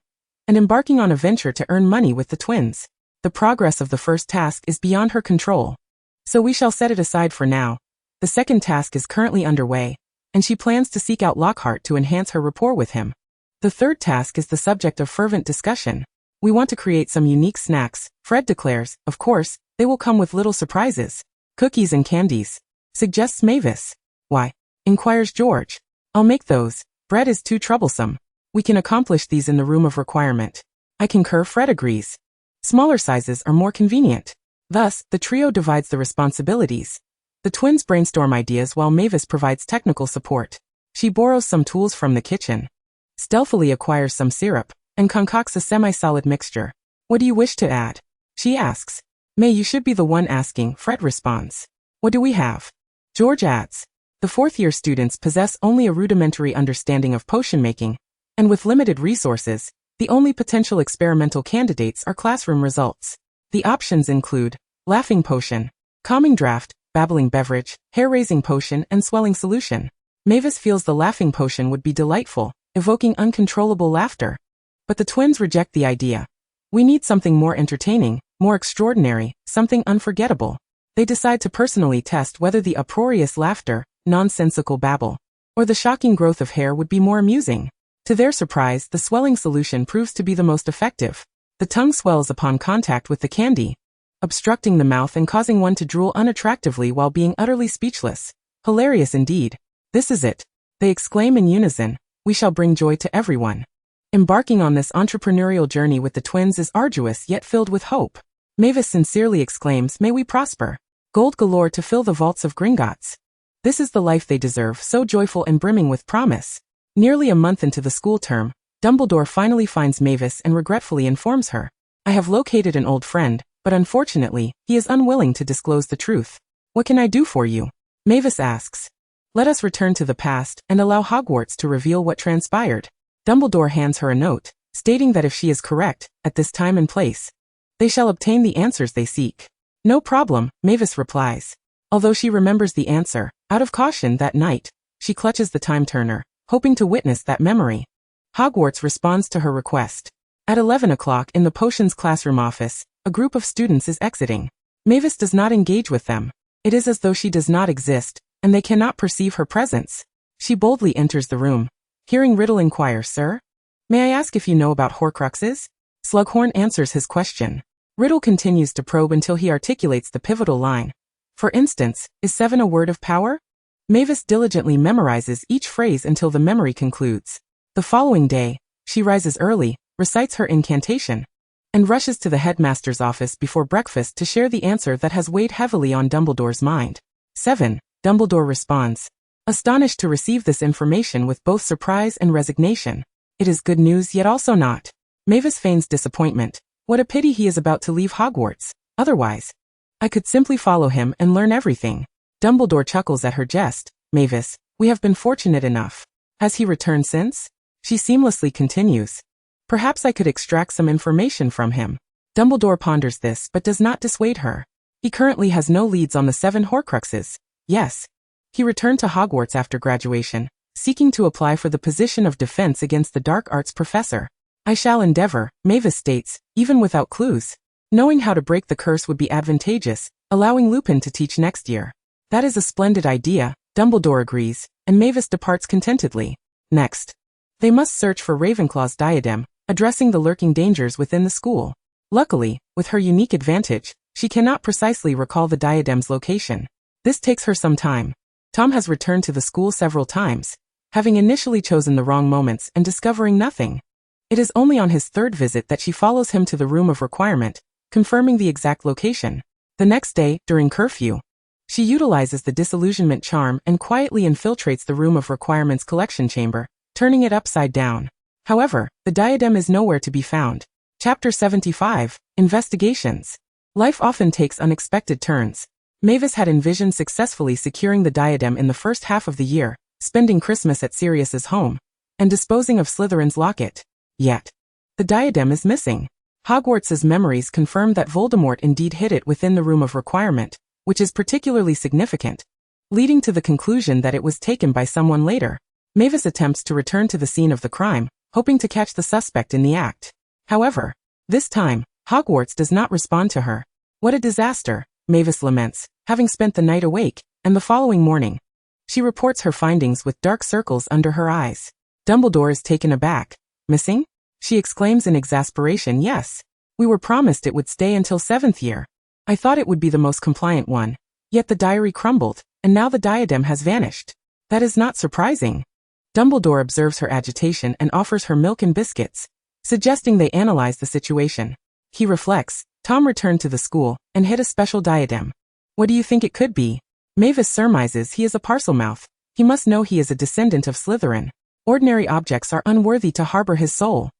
and embarking on a venture to earn money with the twins. The progress of the first task is beyond her control, so we shall set it aside for now. The second task is currently underway, and she plans to seek out Lockhart to enhance her rapport with him. The third task is the subject of fervent discussion. We want to create some unique snacks, Fred declares. Of course, they will come with little surprises. Cookies and candies, suggests Mavis. Why? Inquires George. I'll make those. Bread is too troublesome. We can accomplish these in the room of requirement. I concur, Fred agrees. Smaller sizes are more convenient. Thus, the trio divides the responsibilities. The twins brainstorm ideas while Mavis provides technical support. She borrows some tools from the kitchen, stealthily acquires some syrup, and concocts a semi-solid mixture. What do you wish to add? She asks. May, you should be the one asking, Fred responds. What do we have? George adds. The fourth-year students possess only a rudimentary understanding of potion making, and with limited resources, the only potential experimental candidates are classroom results. The options include laughing potion, calming draft, babbling beverage, hair-raising potion, and swelling solution. Mavis feels the laughing potion would be delightful, evoking uncontrollable laughter. But the twins reject the idea. We need something more entertaining, more extraordinary, something unforgettable. They decide to personally test whether the uproarious laughter, nonsensical babble, or the shocking growth of hair would be more amusing. To their surprise, the swelling solution proves to be the most effective. The tongue swells upon contact with the candy, obstructing the mouth and causing one to drool unattractively while being utterly speechless. Hilarious indeed. This is it. They exclaim in unison. We shall bring joy to everyone. Embarking on this entrepreneurial journey with the twins is arduous yet filled with hope. Mavis sincerely exclaims, "May we prosper. Gold galore to fill the vaults of Gringotts." This is the life they deserve, so joyful and brimming with promise. Nearly a month into the school term, Dumbledore finally finds Mavis and regretfully informs her, "I have located an old friend, but unfortunately, he is unwilling to disclose the truth. What can I do for you?" Mavis asks. "Let us return to the past and allow Hogwarts to reveal what transpired." Dumbledore hands her a note, stating that if she is correct, at this time and place, they shall obtain the answers they seek. "No problem," Mavis replies. Although she remembers the answer, out of caution that night, she clutches the time-turner, hoping to witness that memory. Hogwarts responds to her request. At 11 o'clock in the potions classroom office, a group of students is exiting. Mavis does not engage with them. It is as though she does not exist, and they cannot perceive her presence. She boldly enters the room. Hearing Riddle inquire, "Sir, may I ask if you know about Horcruxes?" Slughorn answers his question. Riddle continues to probe until he articulates the pivotal line. "For instance, is 7 a word of power?" Mavis diligently memorizes each phrase until the memory concludes. The following day, she rises early, recites her incantation, and rushes to the headmaster's office before breakfast to share the answer that has weighed heavily on Dumbledore's mind. 7. Dumbledore responds, astonished to receive this information with both surprise and resignation. It is good news yet also not. Mavis feigns disappointment. What a pity he is about to leave Hogwarts. Otherwise, I could simply follow him and learn everything. Dumbledore chuckles at her jest. "Mavis, we have been fortunate enough. Has he returned since?" She seamlessly continues. "Perhaps I could extract some information from him." Dumbledore ponders this but does not dissuade her. He currently has no leads on the 7 Horcruxes. Yes. He returned to Hogwarts after graduation, seeking to apply for the position of defense against the dark arts professor. "I shall endeavor," Mavis states, even without clues. Knowing how to break the curse would be advantageous, allowing Lupin to teach next year. That is a splendid idea, Dumbledore agrees, and Mavis departs contentedly. Next, they must search for Ravenclaw's diadem, addressing the lurking dangers within the school. Luckily, with her unique advantage, she cannot precisely recall the diadem's location. This takes her some time. Tom has returned to the school several times, having initially chosen the wrong moments and discovering nothing. It is only on his third visit that she follows him to the room of requirement, confirming the exact location. The next day, during curfew, she utilizes the disillusionment charm and quietly infiltrates the room of requirement's collection chamber, turning it upside down. However, the diadem is nowhere to be found. Chapter 75, Investigations. Life often takes unexpected turns. Mavis had envisioned successfully securing the diadem in the first half of the year, spending Christmas at Sirius's home, and disposing of Slytherin's locket. Yet, the diadem is missing. Hogwarts's memories confirm that Voldemort indeed hid it within the room of requirement, which is particularly significant, leading to the conclusion that it was taken by someone later. Mavis attempts to return to the scene of the crime, hoping to catch the suspect in the act. However, this time, Hogwarts does not respond to her. "What a disaster," Mavis laments, having spent the night awake, and the following morning, she reports her findings with dark circles under her eyes. Dumbledore is taken aback. "Missing?" she exclaims in exasperation. "Yes. We were promised it would stay until 7th year. I thought it would be the most compliant one. Yet the diary crumbled, and now the diadem has vanished. That is not surprising." Dumbledore observes her agitation and offers her milk and biscuits, suggesting they analyze the situation. He reflects. Tom returned to the school and hid a special diadem. "What do you think it could be?" Mavis surmises he is a Parselmouth. He must know he is a descendant of Slytherin. Ordinary objects are unworthy to harbor his soul.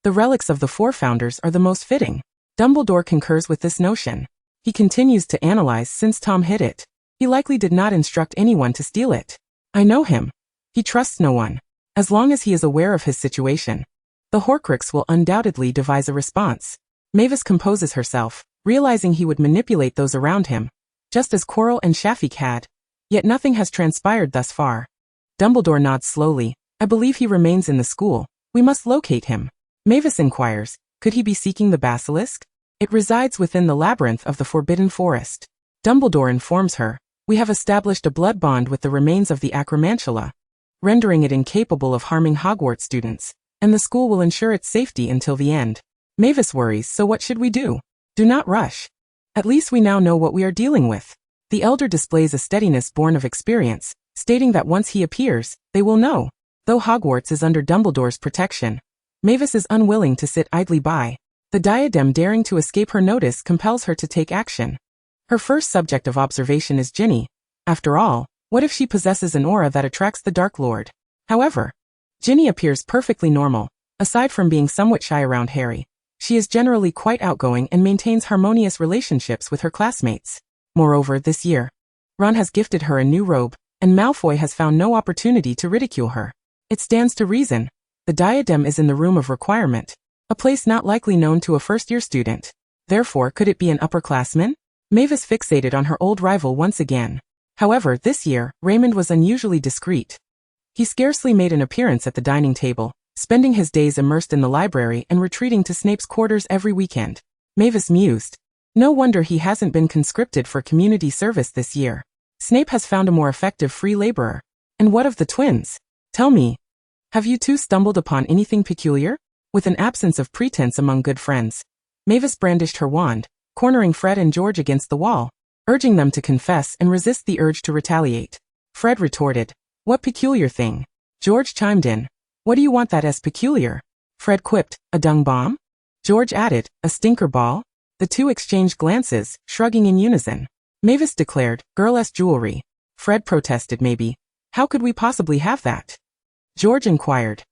The relics of the 4 founders are the most fitting. Dumbledore concurs with this notion. He continues to analyze since Tom hid it. He likely did not instruct anyone to steal it. "I know him. He trusts no one. As long as he is aware of his situation, the Horcrux will undoubtedly devise a response." Mavis composes herself, realizing he would manipulate those around him, just as Quirrell and Shafik had. Yet nothing has transpired thus far. Dumbledore nods slowly. "I believe he remains in the school. We must locate him." Mavis inquires, could he be seeking the basilisk? It resides within the labyrinth of the Forbidden Forest. Dumbledore informs her, "We have established a blood bond with the remains of the Acromantula, rendering it incapable of harming Hogwarts students, and the school will ensure its safety until the end." Mavis worries, "So what should we do?" "Do not rush. At least we now know what we are dealing with." The elder displays a steadiness born of experience, stating that once he appears, they will know. Though Hogwarts is under Dumbledore's protection, Mavis is unwilling to sit idly by. The diadem daring to escape her notice compels her to take action. Her first subject of observation is Ginny. After all, what if she possesses an aura that attracts the Dark Lord? However, Ginny appears perfectly normal. Aside from being somewhat shy around Harry, she is generally quite outgoing and maintains harmonious relationships with her classmates. Moreover, this year, Ron has gifted her a new robe, and Malfoy has found no opportunity to ridicule her. It stands to reason. The diadem is in the room of requirement, a place not likely known to a first-year student. Therefore, could it be an upperclassman? Mavis fixated on her old rival once again. However, this year, Raymond was unusually discreet. He scarcely made an appearance at the dining table, spending his days immersed in the library and retreating to Snape's quarters every weekend. Mavis mused. No wonder he hasn't been conscripted for community service this year. Snape has found a more effective free laborer. And what of the twins? Tell me, have you two stumbled upon anything peculiar? With an absence of pretense among good friends, Mavis brandished her wand, cornering Fred and George against the wall, urging them to confess and resist the urge to retaliate. Fred retorted, "What peculiar thing?" George chimed in, "What do you want that as peculiar?" Fred quipped, "A dung bomb?" George added, "A stinker ball?" The two exchanged glances, shrugging in unison. Mavis declared, "Girl-esque jewelry." Fred protested, "Maybe. How could we possibly have that?" George inquired,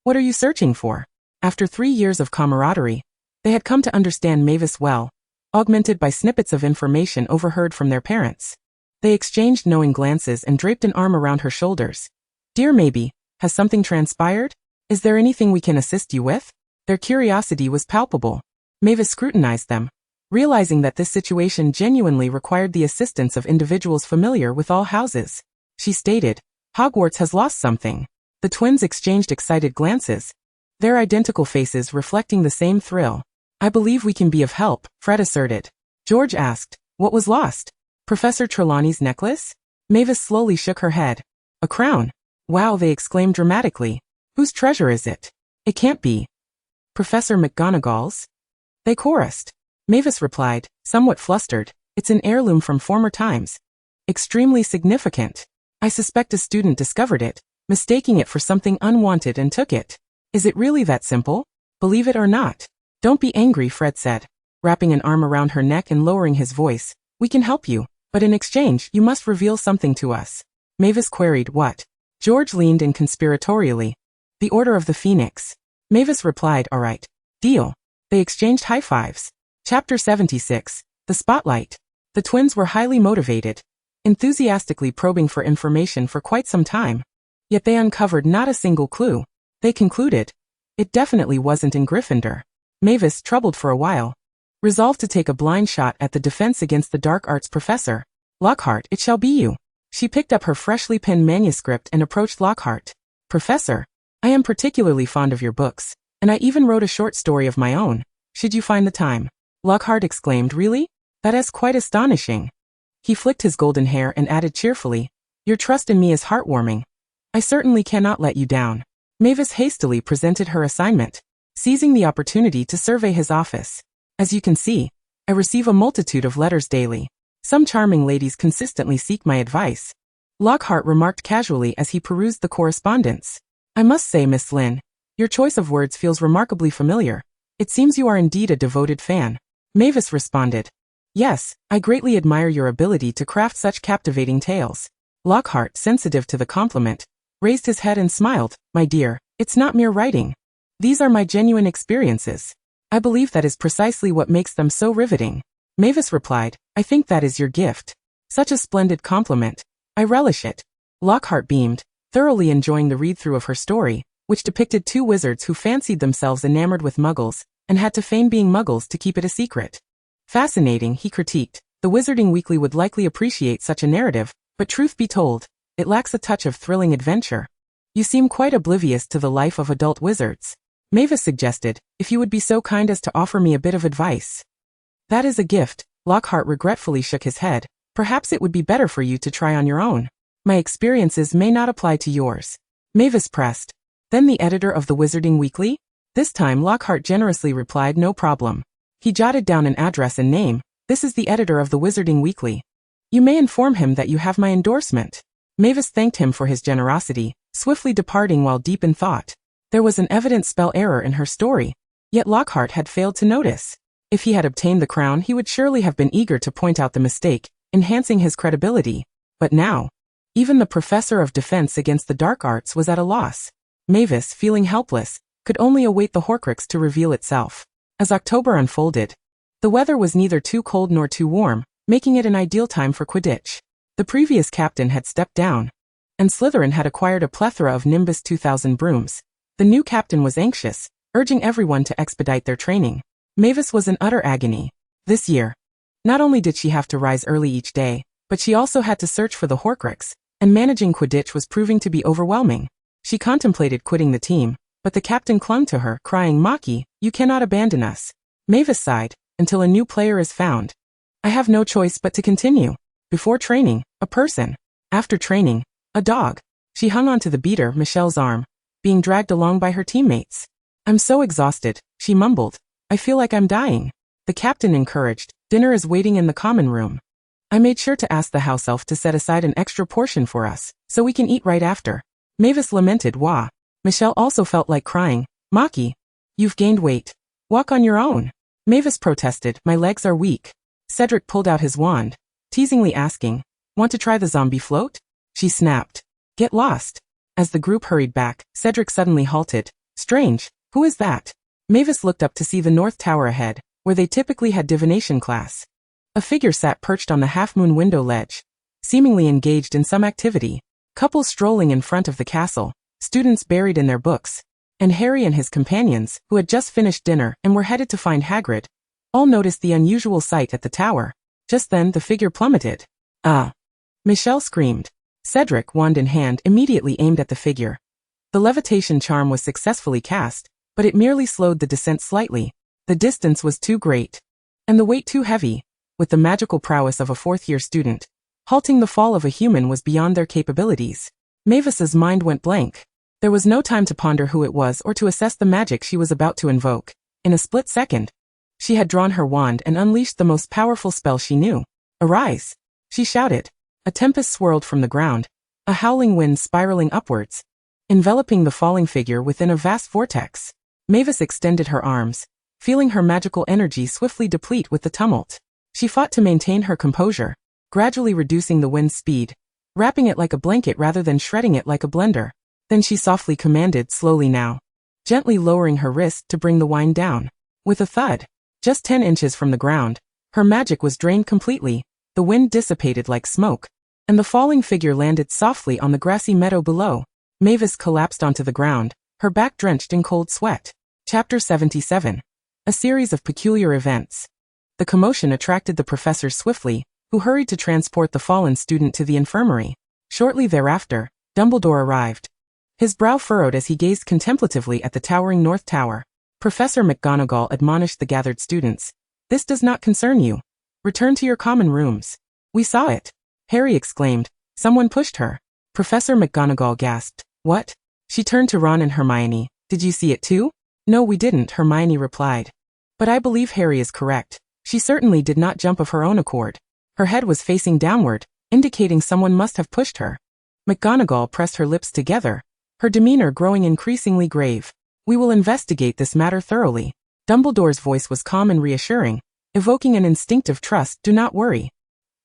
"What are you searching for?" After 3 years of camaraderie, they had come to understand Mavis well, augmented by snippets of information overheard from their parents. They exchanged knowing glances and draped an arm around her shoulders. "Dear Maybe, has something transpired? Is there anything we can assist you with?" Their curiosity was palpable. Mavis scrutinized them, realizing that this situation genuinely required the assistance of individuals familiar with all houses. She stated, "Hogwarts has lost something." The twins exchanged excited glances, their identical faces reflecting the same thrill. "I believe we can be of help," Fred asserted. George asked, "What was lost?" "Professor Trelawney's necklace?" Mavis slowly shook her head. "A crown? Wow," they exclaimed dramatically. "Whose treasure is it?" "It can't be Professor McGonagall's?" They chorused. Mavis replied, somewhat flustered, "It's an heirloom from former times. Extremely significant. I suspect a student discovered it, mistaking it for something unwanted and took it. Is it really that simple? Believe it or not." "Don't be angry," Fred said, wrapping an arm around her neck and lowering his voice. "We can help you, but in exchange, you must reveal something to us." Mavis queried, "What?" George leaned in conspiratorially. "The Order of the Phoenix." Mavis replied, "All right. Deal." They exchanged high fives. Chapter 76. The Spotlight. The twins were highly motivated, enthusiastically probing for information for quite some time. Yet they uncovered not a single clue. They concluded, it definitely wasn't in Gryffindor. Mavis troubled for a while, resolved to take a blind shot at the defense against the dark arts professor. "Lockhart, it shall be you." She picked up her freshly penned manuscript and approached Lockhart. "Professor, I am particularly fond of your books, and I even wrote a short story of my own. Should you find the time?" Lockhart exclaimed, "Really? That is quite astonishing." He flicked his golden hair and added cheerfully, "Your trust in me is heartwarming. I certainly cannot let you down." Mavis hastily presented her assignment, seizing the opportunity to survey his office. "As you can see, I receive a multitude of letters daily. Some charming ladies consistently seek my advice," Lockhart remarked casually as he perused the correspondence. "I must say, Miss Lynn, your choice of words feels remarkably familiar. It seems you are indeed a devoted fan." Mavis responded, "Yes, I greatly admire your ability to craft such captivating tales." Lockhart, sensitive to the compliment, raised his head and smiled. "My dear, it's not mere writing. These are my genuine experiences. I believe that is precisely what makes them so riveting." Mavis replied, "I think that is your gift. Such a splendid compliment. I relish it." Lockhart beamed, thoroughly enjoying the read-through of her story, which depicted two wizards who fancied themselves enamored with muggles, and had to feign being muggles to keep it a secret. "Fascinating," he critiqued. "The Wizarding Weekly would likely appreciate such a narrative, but truth be told, it lacks a touch of thrilling adventure. You seem quite oblivious to the life of adult wizards." Mavis suggested, "If you would be so kind as to offer me a bit of advice." "That is a gift," Lockhart regretfully shook his head. "Perhaps it would be better for you to try on your own. My experiences may not apply to yours." Mavis pressed, "Then the editor of the Wizarding Weekly?" This time Lockhart generously replied, "No problem." He jotted down an address and name. "This is the editor of the Wizarding Weekly. You may inform him that you have my endorsement." Mavis thanked him for his generosity, swiftly departing while deep in thought. There was an evident spell error in her story, yet Lockhart had failed to notice. If he had obtained the crown, he would surely have been eager to point out the mistake, enhancing his credibility. But now, even the professor of defense against the dark arts was at a loss. Mavis, feeling helpless, could only await the Horcrux to reveal itself. As October unfolded, the weather was neither too cold nor too warm, making it an ideal time for Quidditch. The previous captain had stepped down, and Slytherin had acquired a plethora of Nimbus 2000 brooms. The new captain was anxious, urging everyone to expedite their training. Mavis was in utter agony. This year, not only did she have to rise early each day, but she also had to search for the Horcrux, and managing Quidditch was proving to be overwhelming. She contemplated quitting the team, but the captain clung to her, crying, "Maki, you cannot abandon us." Mavis sighed, "Until a new player is found, I have no choice but to continue." Before training, a person. After training, a dog. She hung onto the beater, Michelle's arm, being dragged along by her teammates. "I'm so exhausted," she mumbled. "I feel like I'm dying." The captain encouraged, "Dinner is waiting in the common room. I made sure to ask the house elf to set aside an extra portion for us, so we can eat right after." Mavis lamented, "Wah." Michelle also felt like crying. "Maki, you've gained weight. Walk on your own." Mavis protested, "My legs are weak." Cedric pulled out his wand, teasingly asking, "Want to try the zombie float?" She snapped, "Get lost." As the group hurried back, Cedric suddenly halted. "Strange, who is that?" Mavis looked up to see the North Tower ahead, where they typically had divination class. A figure sat perched on the half-moon window ledge, seemingly engaged in some activity. Couples strolling in front of the castle, students buried in their books, and Harry and his companions, who had just finished dinner and were headed to find Hagrid, all noticed the unusual sight at the tower. Just then the figure plummeted. "Ah!" Michelle screamed. Cedric, wand in hand, immediately aimed at the figure. The levitation charm was successfully cast, but it merely slowed the descent slightly. The distance was too great, and the weight too heavy. With the magical prowess of a fourth-year student, halting the fall of a human was beyond their capabilities. Mavis's mind went blank. There was no time to ponder who it was or to assess the magic she was about to invoke. In a split second, she had drawn her wand and unleashed the most powerful spell she knew. "Arise!" she shouted. A tempest swirled from the ground, a howling wind spiraling upwards, enveloping the falling figure within a vast vortex. Mavis extended her arms, feeling her magical energy swiftly deplete with the tumult. She fought to maintain her composure, gradually reducing the wind's speed, wrapping it like a blanket rather than shredding it like a blender. Then she softly commanded, "Slowly now," gently lowering her wrist to bring the wind down. With a thud, just 10 inches from the ground, her magic was drained completely. The wind dissipated like smoke, and the falling figure landed softly on the grassy meadow below. Mavis collapsed onto the ground, her back drenched in cold sweat. Chapter 77. A series of peculiar events. The commotion attracted the professor swiftly, who hurried to transport the fallen student to the infirmary. Shortly thereafter, Dumbledore arrived. His brow furrowed as he gazed contemplatively at the towering North Tower. Professor McGonagall admonished the gathered students. "This does not concern you. Return to your common rooms." "We saw it," Harry exclaimed. "Someone pushed her." Professor McGonagall gasped. "What?" She turned to Ron and Hermione. "Did you see it too?" "No, we didn't," Hermione replied. "But I believe Harry is correct. She certainly did not jump of her own accord. Her head was facing downward, indicating someone must have pushed her." McGonagall pressed her lips together, her demeanor growing increasingly grave. "We will investigate this matter thoroughly." Dumbledore's voice was calm and reassuring, evoking an instinctive trust. "Do not worry."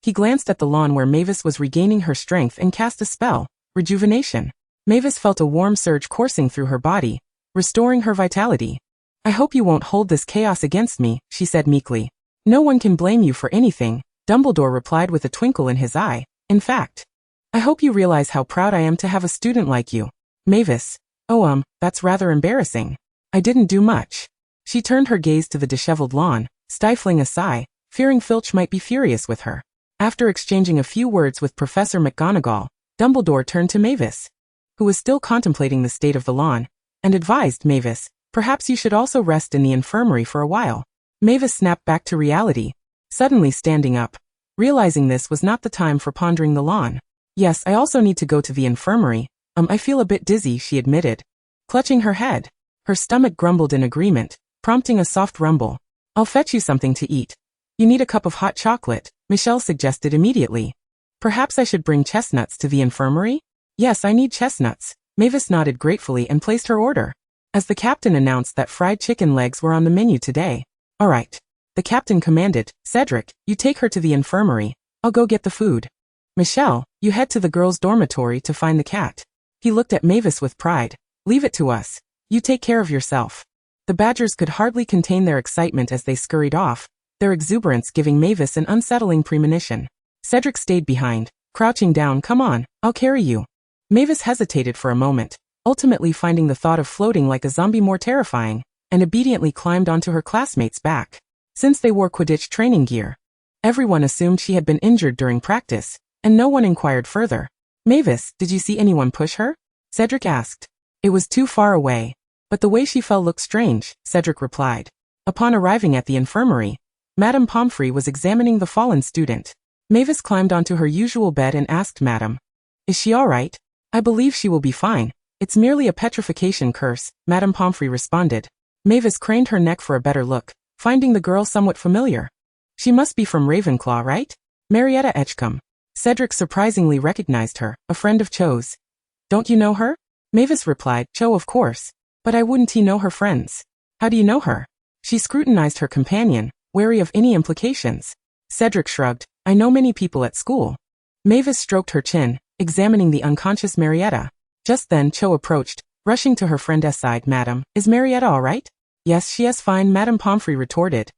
He glanced at the lawn where Mavis was regaining her strength and cast a spell, Rejuvenation. Mavis felt a warm surge coursing through her body, restoring her vitality. "I hope you won't hold this chaos against me," she said meekly. "No one can blame you for anything," Dumbledore replied with a twinkle in his eye. "In fact, I hope you realize how proud I am to have a student like you." Mavis. "Oh, that's rather embarrassing. I didn't do much." She turned her gaze to the disheveled lawn, stifling a sigh, fearing Filch might be furious with her. After exchanging a few words with Professor McGonagall, Dumbledore turned to Mavis, who was still contemplating the state of the lawn, and advised, "Mavis, perhaps you should also rest in the infirmary for a while." Mavis snapped back to reality, suddenly standing up, realizing this was not the time for pondering the lawn. "Yes, I also need to go to the infirmary. I feel a bit dizzy," she admitted, clutching her head. Her stomach grumbled in agreement, prompting a soft rumble. "I'll fetch you something to eat." "You need a cup of hot chocolate," Michelle suggested immediately. "Perhaps I should bring chestnuts to the infirmary?" "Yes, I need chestnuts." Mavis nodded gratefully and placed her order. as the captain announced that fried chicken legs were on the menu today. All right. The captain commanded, Cedric, you take her to the infirmary. I'll go get the food. Michelle, you head to the girls' dormitory to find the cat. He looked at Mavis with pride. Leave it to us. You take care of yourself. The Badgers could hardly contain their excitement as they scurried off, their exuberance giving Mavis an unsettling premonition. Cedric stayed behind, crouching down. Come on, I'll carry you. Mavis hesitated for a moment, ultimately finding the thought of floating like a zombie more terrifying, and obediently climbed onto her classmate's back. Since they wore Quidditch training gear, everyone assumed she had been injured during practice, and no one inquired further. Mavis, did you see anyone push her? Cedric asked. It was too far away. But the way she fell looked strange, Cedric replied. Upon arriving at the infirmary, Madame Pomfrey was examining the fallen student. Mavis climbed onto her usual bed and asked Madame, is she all right? I believe she will be fine. It's merely a petrification curse, Madame Pomfrey responded. Mavis craned her neck for a better look, finding the girl somewhat familiar. She must be from Ravenclaw, right? Marietta Edgecombe. Cedric surprisingly recognized her, a friend of Cho's. Don't you know her? Mavis replied, Cho of course. But I wouldn't he know her friends? How do you know her? She scrutinized her companion, wary of any implications. Cedric shrugged, I know many people at school. Mavis stroked her chin, examining the unconscious Marietta. Just then Cho approached, rushing to her friend's side. Madam, is Marietta all right? Yes, she is fine, Madame Pomfrey retorted.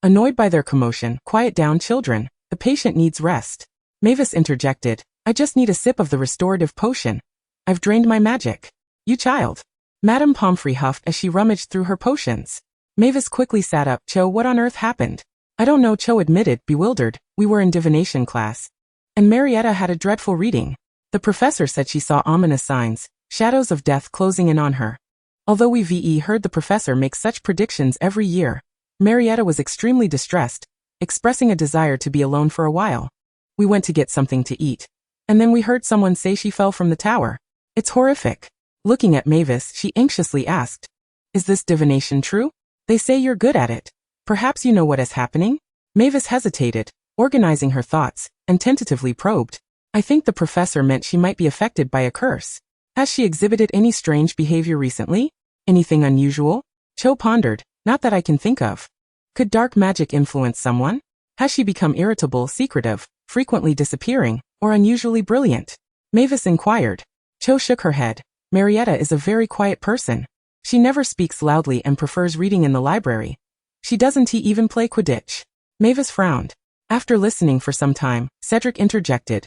Annoyed by their commotion, quiet down children, the patient needs rest. Mavis interjected, I just need a sip of the restorative potion. I've drained my magic. You child. Madame Pomfrey huffed as she rummaged through her potions. Mavis quickly sat up. Cho, what on earth happened? I don't know, Cho admitted, bewildered. We were in divination class. And Marietta had a dreadful reading. The professor said she saw ominous signs, shadows of death closing in on her. Although we heard the professor make such predictions every year, Marietta was extremely distressed, expressing a desire to be alone for a while. We went to get something to eat. And then we heard someone say she fell from the tower. It's horrific. Looking at Mavis, she anxiously asked, is this divination true? They say you're good at it. Perhaps you know what is happening? Mavis hesitated, organizing her thoughts, and tentatively probed. I think the professor meant she might be affected by a curse. Has she exhibited any strange behavior recently? Anything unusual? Cho pondered, not that I can think of. Could dark magic influence someone? Has she become irritable, secretive, frequently disappearing, or unusually brilliant? Mavis inquired. Cho shook her head. Marietta is a very quiet person. She never speaks loudly and prefers reading in the library. She doesn't even play Quidditch. Mavis frowned. After listening for some time, Cedric interjected.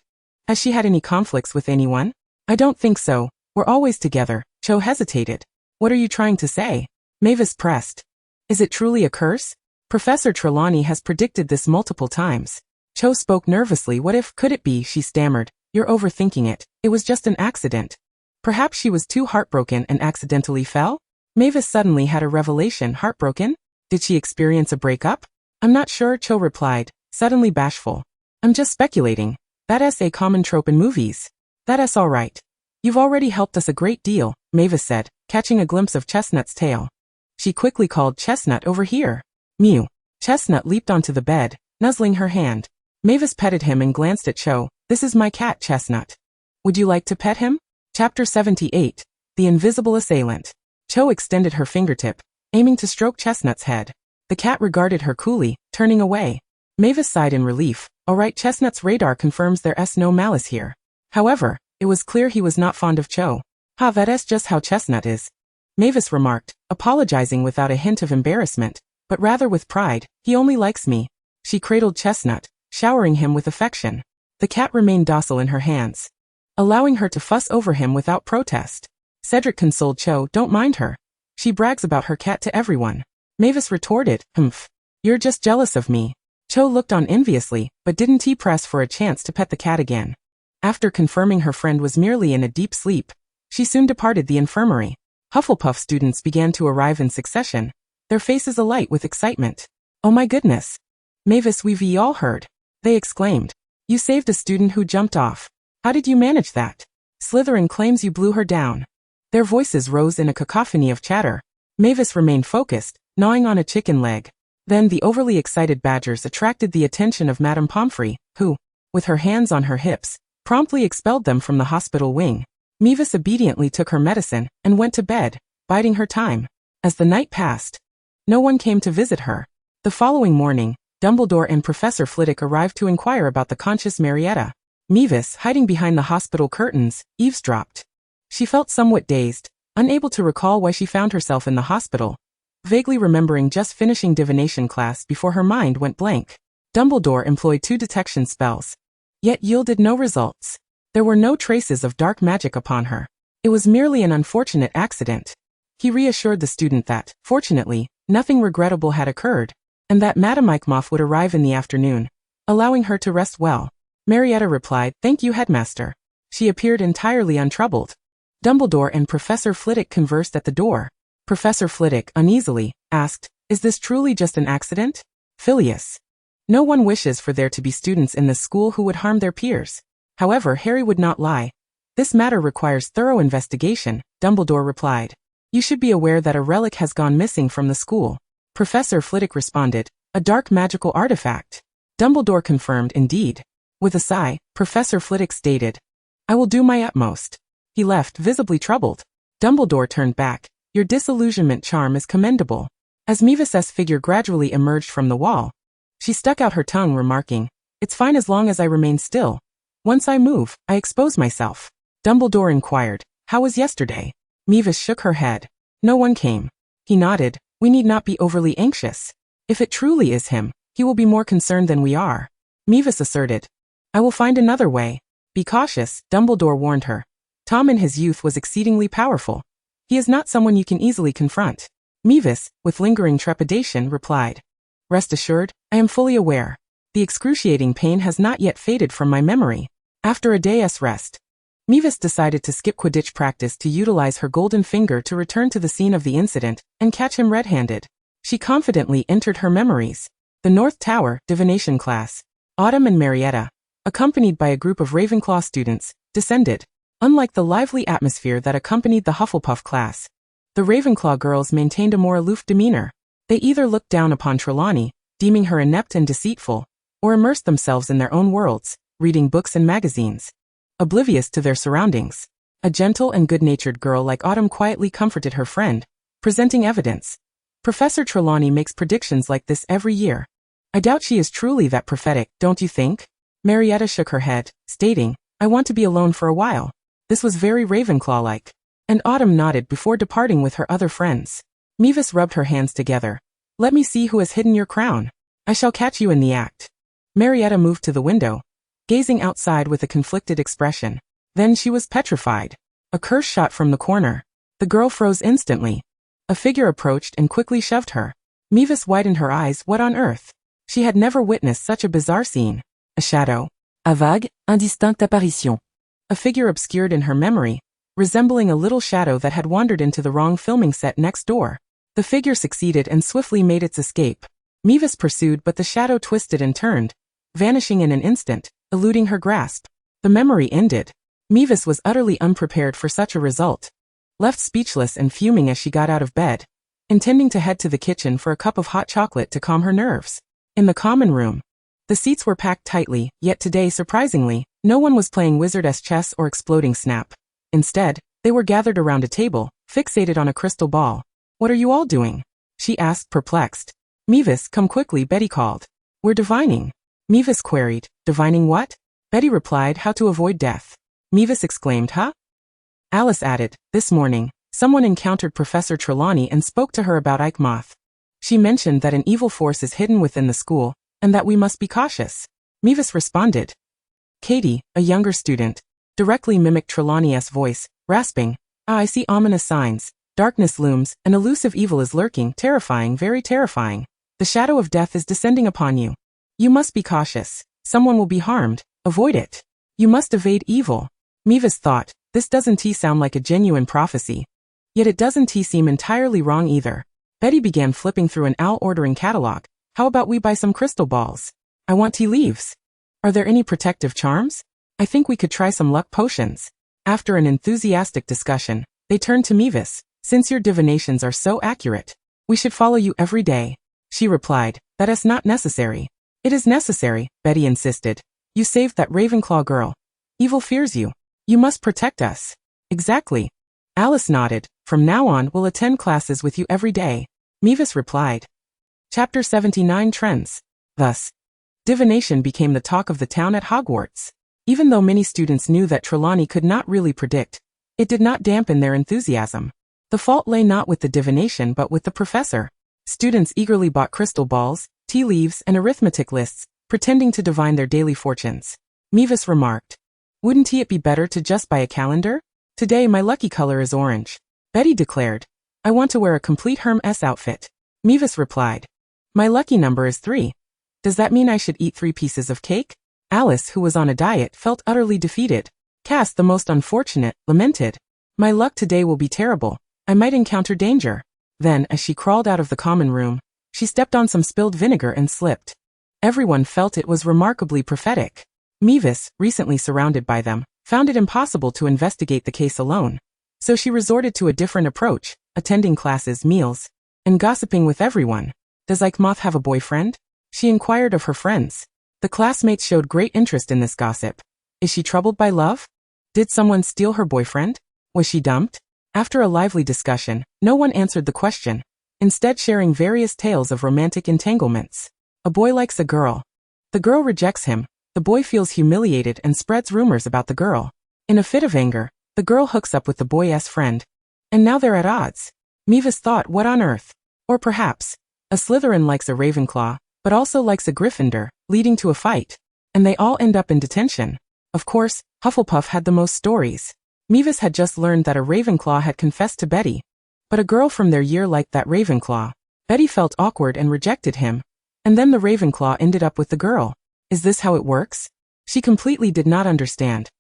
Has she had any conflicts with anyone? I don't think so. We're always together. Cho hesitated. What are you trying to say? Mavis pressed. Is it truly a curse? Professor Trelawney has predicted this multiple times. Cho spoke nervously. What if, could it be, she stammered. You're overthinking it. It was just an accident. Perhaps she was too heartbroken and accidentally fell? Mavis suddenly had a revelation. Heartbroken? Did she experience a breakup? I'm not sure, Cho replied, suddenly bashful. I'm just speculating. That's a common trope in movies. That's all right. You've already helped us a great deal, Mavis said, catching a glimpse of Chestnut's tail. She quickly called, Chestnut, over here. Mew. Chestnut leaped onto the bed, nuzzling her hand. Mavis petted him and glanced at Cho. This is my cat, Chestnut. Would you like to pet him? Chapter 78. The Invisible Assailant. Cho extended her fingertip, aiming to stroke Chestnut's head. The cat regarded her coolly, turning away. Mavis sighed in relief. All right, Chestnut's radar confirms there's no malice here. However, it was clear he was not fond of Cho. That's just how Chestnut is. Mavis remarked, apologizing without a hint of embarrassment, but rather with pride. He only likes me. She cradled Chestnut, showering him with affection. The cat remained docile in her hands, allowing her to fuss over him without protest. Cedric consoled Cho, don't mind her. She brags about her cat to everyone. Mavis retorted, humph. You're just jealous of me. Cho looked on enviously, but didn't press for a chance to pet the cat again. After confirming her friend was merely in a deep sleep, she soon departed the infirmary. Hufflepuff students began to arrive in succession, their faces alight with excitement. Oh my goodness. Mavis, we've all heard. They exclaimed. You saved a student who jumped off. How did you manage that? Slytherin claims you blew her down. Their voices rose in a cacophony of chatter. Mavis remained focused, gnawing on a chicken leg. Then the overly excited Badgers attracted the attention of Madame Pomfrey, who, with her hands on her hips, promptly expelled them from the hospital wing. Mavis obediently took her medicine and went to bed. biding her time. As the night passed, no one came to visit her. The following morning, Dumbledore and Professor Flitwick arrived to inquire about the conscious Marietta. Mavis, hiding behind the hospital curtains, eavesdropped. She felt somewhat dazed, unable to recall why she found herself in the hospital, vaguely remembering just finishing divination class before her mind went blank. Dumbledore employed 2 detection spells, yet yielded no results. There were no traces of dark magic upon her. It was merely an unfortunate accident. He reassured the student that, fortunately, nothing regrettable had occurred, and that Madame Eichmoff would arrive in the afternoon, allowing her to rest well. Marietta replied, "Thank you, headmaster." She appeared entirely untroubled. Dumbledore and Professor Flitwick conversed at the door. Professor Flitwick, uneasily, asked, "Is this truly just an accident?" Phileas. No one wishes for there to be students in this school who would harm their peers. However, Harry would not lie. "This matter requires thorough investigation," Dumbledore replied. "You should be aware that a relic has gone missing from the school." Professor Flitwick responded, "A dark magical artifact." Dumbledore confirmed, "Indeed." With a sigh, Professor Flitwick stated, "I will do my utmost." He left, visibly troubled. Dumbledore turned back. "Your disillusionment charm is commendable." As Mavis's figure gradually emerged from the wall, she stuck out her tongue, remarking, "It's fine as long as I remain still. Once I move, I expose myself." Dumbledore inquired, "How was yesterday?" Mavis shook her head. "No one came." He nodded, "We need not be overly anxious. If it truly is him, he will be more concerned than we are." Mavis asserted, "I will find another way." "Be cautious," Dumbledore warned her. "Tom in his youth was exceedingly powerful. He is not someone you can easily confront." Mavis, with lingering trepidation, replied, "Rest assured, I am fully aware. The excruciating pain has not yet faded from my memory." After a day's rest, Mavis decided to skip Quidditch practice to utilize her golden finger to return to the scene of the incident and catch him red-handed. She confidently entered her memories. The North Tower, divination class. Autumn and Marietta, accompanied by a group of Ravenclaw students, descended. Unlike the lively atmosphere that accompanied the Hufflepuff class, the Ravenclaw girls maintained a more aloof demeanor. They either looked down upon Trelawney, deeming her inept and deceitful, or immersed themselves in their own worlds, reading books and magazines, oblivious to their surroundings. A gentle and good-natured girl like Autumn quietly comforted her friend, presenting evidence. Professor Trelawney makes predictions like this every year. I doubt she is truly that prophetic, don't you think? Marietta shook her head, stating, "I want to be alone for a while." This was very Ravenclaw-like. And Autumn nodded before departing with her other friends. Mavis rubbed her hands together. "Let me see who has hidden your crown. I shall catch you in the act." Marietta moved to the window, gazing outside with a conflicted expression. Then she was petrified. A curse shot from the corner. The girl froze instantly. A figure approached and quickly shoved her. Mavis widened her eyes. What on earth? She had never witnessed such a bizarre scene. A shadow. A vague, indistincte apparition. A figure obscured in her memory, resembling a little shadow that had wandered into the wrong filming set next door. The figure succeeded and swiftly made its escape. Mavis pursued, but the shadow twisted and turned, vanishing in an instant, eluding her grasp. The memory ended. Mavis was utterly unprepared for such a result. Left speechless and fuming as she got out of bed, intending to head to the kitchen for a cup of hot chocolate to calm her nerves. In the common room, the seats were packed tightly, yet today, surprisingly, no one was playing wizardess chess or exploding snap. Instead, they were gathered around a table, fixated on a crystal ball. "What are you all doing?" she asked, perplexed. "Mavis, come quickly," Betty called. "We're divining." Mavis queried, "Divining what?" Betty replied, "How to avoid death." Mavis exclaimed, "Huh?" Alice added, "This morning, someone encountered Professor Trelawney and spoke to her about Eichmoff. She mentioned that an evil force is hidden within the school, and that we must be cautious." Mavis responded. Katie, a younger student, directly mimicked Trelawney's voice, rasping, I see ominous signs. Darkness looms, an elusive evil is lurking, terrifying, very terrifying. The shadow of death is descending upon you. You must be cautious. Someone will be harmed. Avoid it. You must evade evil." Mavis thought, this doesn't sound like a genuine prophecy. Yet it doesn't seem entirely wrong either. Betty began flipping through an owl-ordering catalog. "How about we buy some crystal balls? I want tea leaves. Are there any protective charms? I think we could try some luck potions." After an enthusiastic discussion, they turned to Mavis. "Since your divinations are so accurate, we should follow you every day." She replied, "That is not necessary." "It is necessary," Betty insisted. "You saved that Ravenclaw girl. Evil fears you. You must protect us." "Exactly." Alice nodded. From now on, we'll attend classes with you every day, Mavis replied. Chapter 79 Trends. Thus, divination became the talk of the town at Hogwarts. Even though many students knew that Trelawney could not really predict, it did not dampen their enthusiasm. The fault lay not with the divination but with the professor. Students eagerly bought crystal balls, tea leaves, and arithmetic lists, pretending to divine their daily fortunes. Mavis remarked, "Wouldn't it be better to just buy a calendar? Today my lucky color is orange." Betty declared, "I want to wear a complete Hermes outfit." Mavis replied, "My lucky number is 3. Does that mean I should eat 3 pieces of cake?" Alice, who was on a diet, felt utterly defeated. Cass, the most unfortunate, lamented, "My luck today will be terrible. I might encounter danger." Then, as she crawled out of the common room, she stepped on some spilled vinegar and slipped. Everyone felt it was remarkably prophetic. Mavis, recently surrounded by them, found it impossible to investigate the case alone. So she resorted to a different approach, attending classes, meals, and gossiping with everyone. "Does Moth have a boyfriend?" she inquired of her friends. The classmates showed great interest in this gossip. "Is she troubled by love? Did someone steal her boyfriend? Was she dumped?" After a lively discussion, no one answered the question, instead sharing various tales of romantic entanglements. A boy likes a girl. The girl rejects him. The boy feels humiliated and spreads rumors about the girl. In a fit of anger, the girl hooks up with the boy's friend. And now they're at odds. Mavis thought, what on earth? Or perhaps, a Slytherin likes a Ravenclaw, but also likes a Gryffindor, leading to a fight. And they all end up in detention. Of course, Hufflepuff had the most stories. Mavis had just learned that a Ravenclaw had confessed to Betty. But a girl from their year liked that Ravenclaw. Betty felt awkward and rejected him. And then the Ravenclaw ended up with the girl. Is this how it works? She completely did not understand.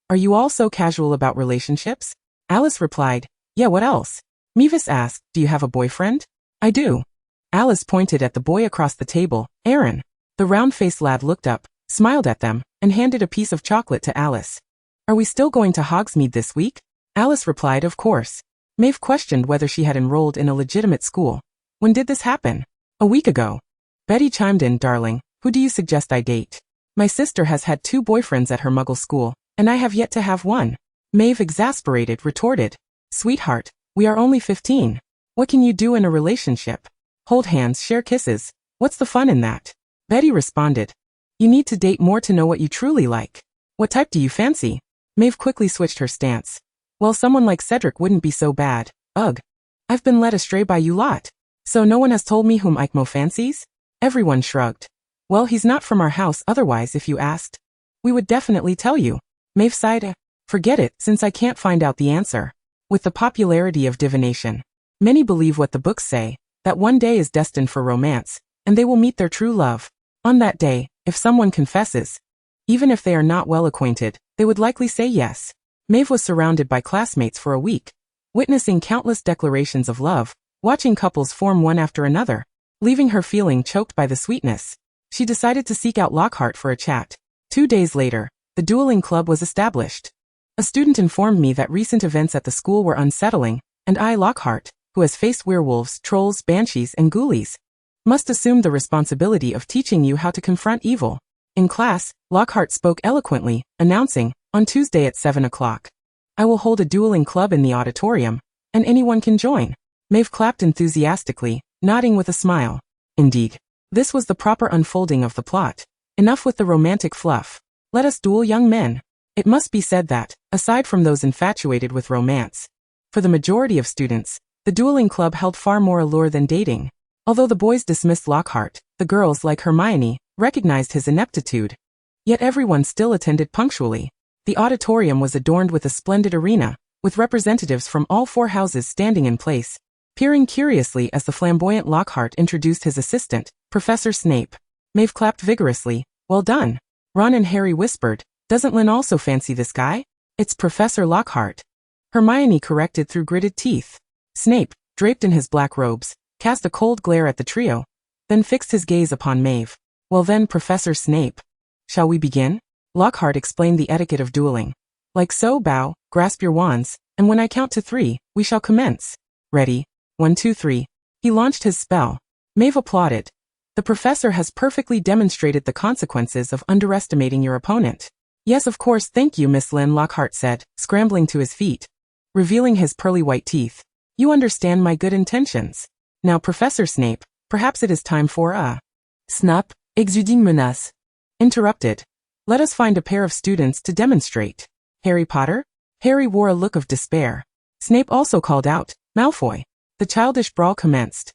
Are you all so casual about relationships? Alice replied, Yeah, what else? Mavis asked, Do you have a boyfriend? I do. Alice pointed at the boy across the table, Aaron. The round-faced lad looked up, smiled at them, and handed a piece of chocolate to Alice. Are we still going to Hogsmeade this week? Alice replied, Of course. Maeve questioned whether she had enrolled in a legitimate school. When did this happen? A week ago. Betty chimed in, Darling, who do you suggest I date? My sister has had 2 boyfriends at her muggle school, and I have yet to have one. Maeve, exasperated, retorted, Sweetheart, we are only 15. What can you do in a relationship? Hold hands, share kisses. What's the fun in that? Betty responded, You need to date more to know what you truly like. What type do you fancy? Maeve quickly switched her stance. Well, someone like Cedric wouldn't be so bad. Ugh. I've been led astray by you lot. So no one has told me whom Ikmo fancies? Everyone shrugged. Well, he's not from our house, otherwise if you asked, we would definitely tell you. Maeve sighed, Forget it, since I can't find out the answer. With the popularity of divination, many believe what the books say, that one day is destined for romance, and they will meet their true love. On that day, if someone confesses, even if they are not well acquainted, they would likely say yes. Maeve was surrounded by classmates for a week, witnessing countless declarations of love, watching couples form one after another, leaving her feeling choked by the sweetness. She decided to seek out Lockhart for a chat. 2 days later, the dueling club was established. A student informed me that recent events at the school were unsettling, and I, Lockhart, who has faced werewolves, trolls, banshees, and ghoulies, must assume the responsibility of teaching you how to confront evil. In class, Lockhart spoke eloquently, announcing, on Tuesday at 7 o'clock, I will hold a dueling club in the auditorium, and anyone can join. Maeve clapped enthusiastically, nodding with a smile. Indeed, this was the proper unfolding of the plot. Enough with the romantic fluff. Let us duel, young men. It must be said that, aside from those infatuated with romance, for the majority of students, the dueling club held far more allure than dating. Although the boys dismissed Lockhart, the girls, like Hermione, recognized his ineptitude. Yet everyone still attended punctually. The auditorium was adorned with a splendid arena, with representatives from all 4 houses standing in place, peering curiously as the flamboyant Lockhart introduced his assistant, Professor Snape. Maeve clapped vigorously. Well done. Ron and Harry whispered, Doesn't Lynn also fancy this guy? It's Professor Lockhart. Hermione corrected through gritted teeth. Snape, draped in his black robes, cast a cold glare at the trio, then fixed his gaze upon Maeve. Well then, Professor Snape. Shall we begin? Lockhart explained the etiquette of dueling. Like so, bow, grasp your wands, and when I count to 3, we shall commence. Ready? 1, 2, 3. He launched his spell. Maeve applauded. The professor has perfectly demonstrated the consequences of underestimating your opponent. Yes, of course, thank you, Miss Lynn, Lockhart said, scrambling to his feet, revealing his pearly white teeth. You understand my good intentions. Now, Professor Snape, perhaps it is time for a snap, exuding menace. Interrupted. Let us find a pair of students to demonstrate. Harry Potter? Harry wore a look of despair. Snape also called out, Malfoy. The childish brawl commenced.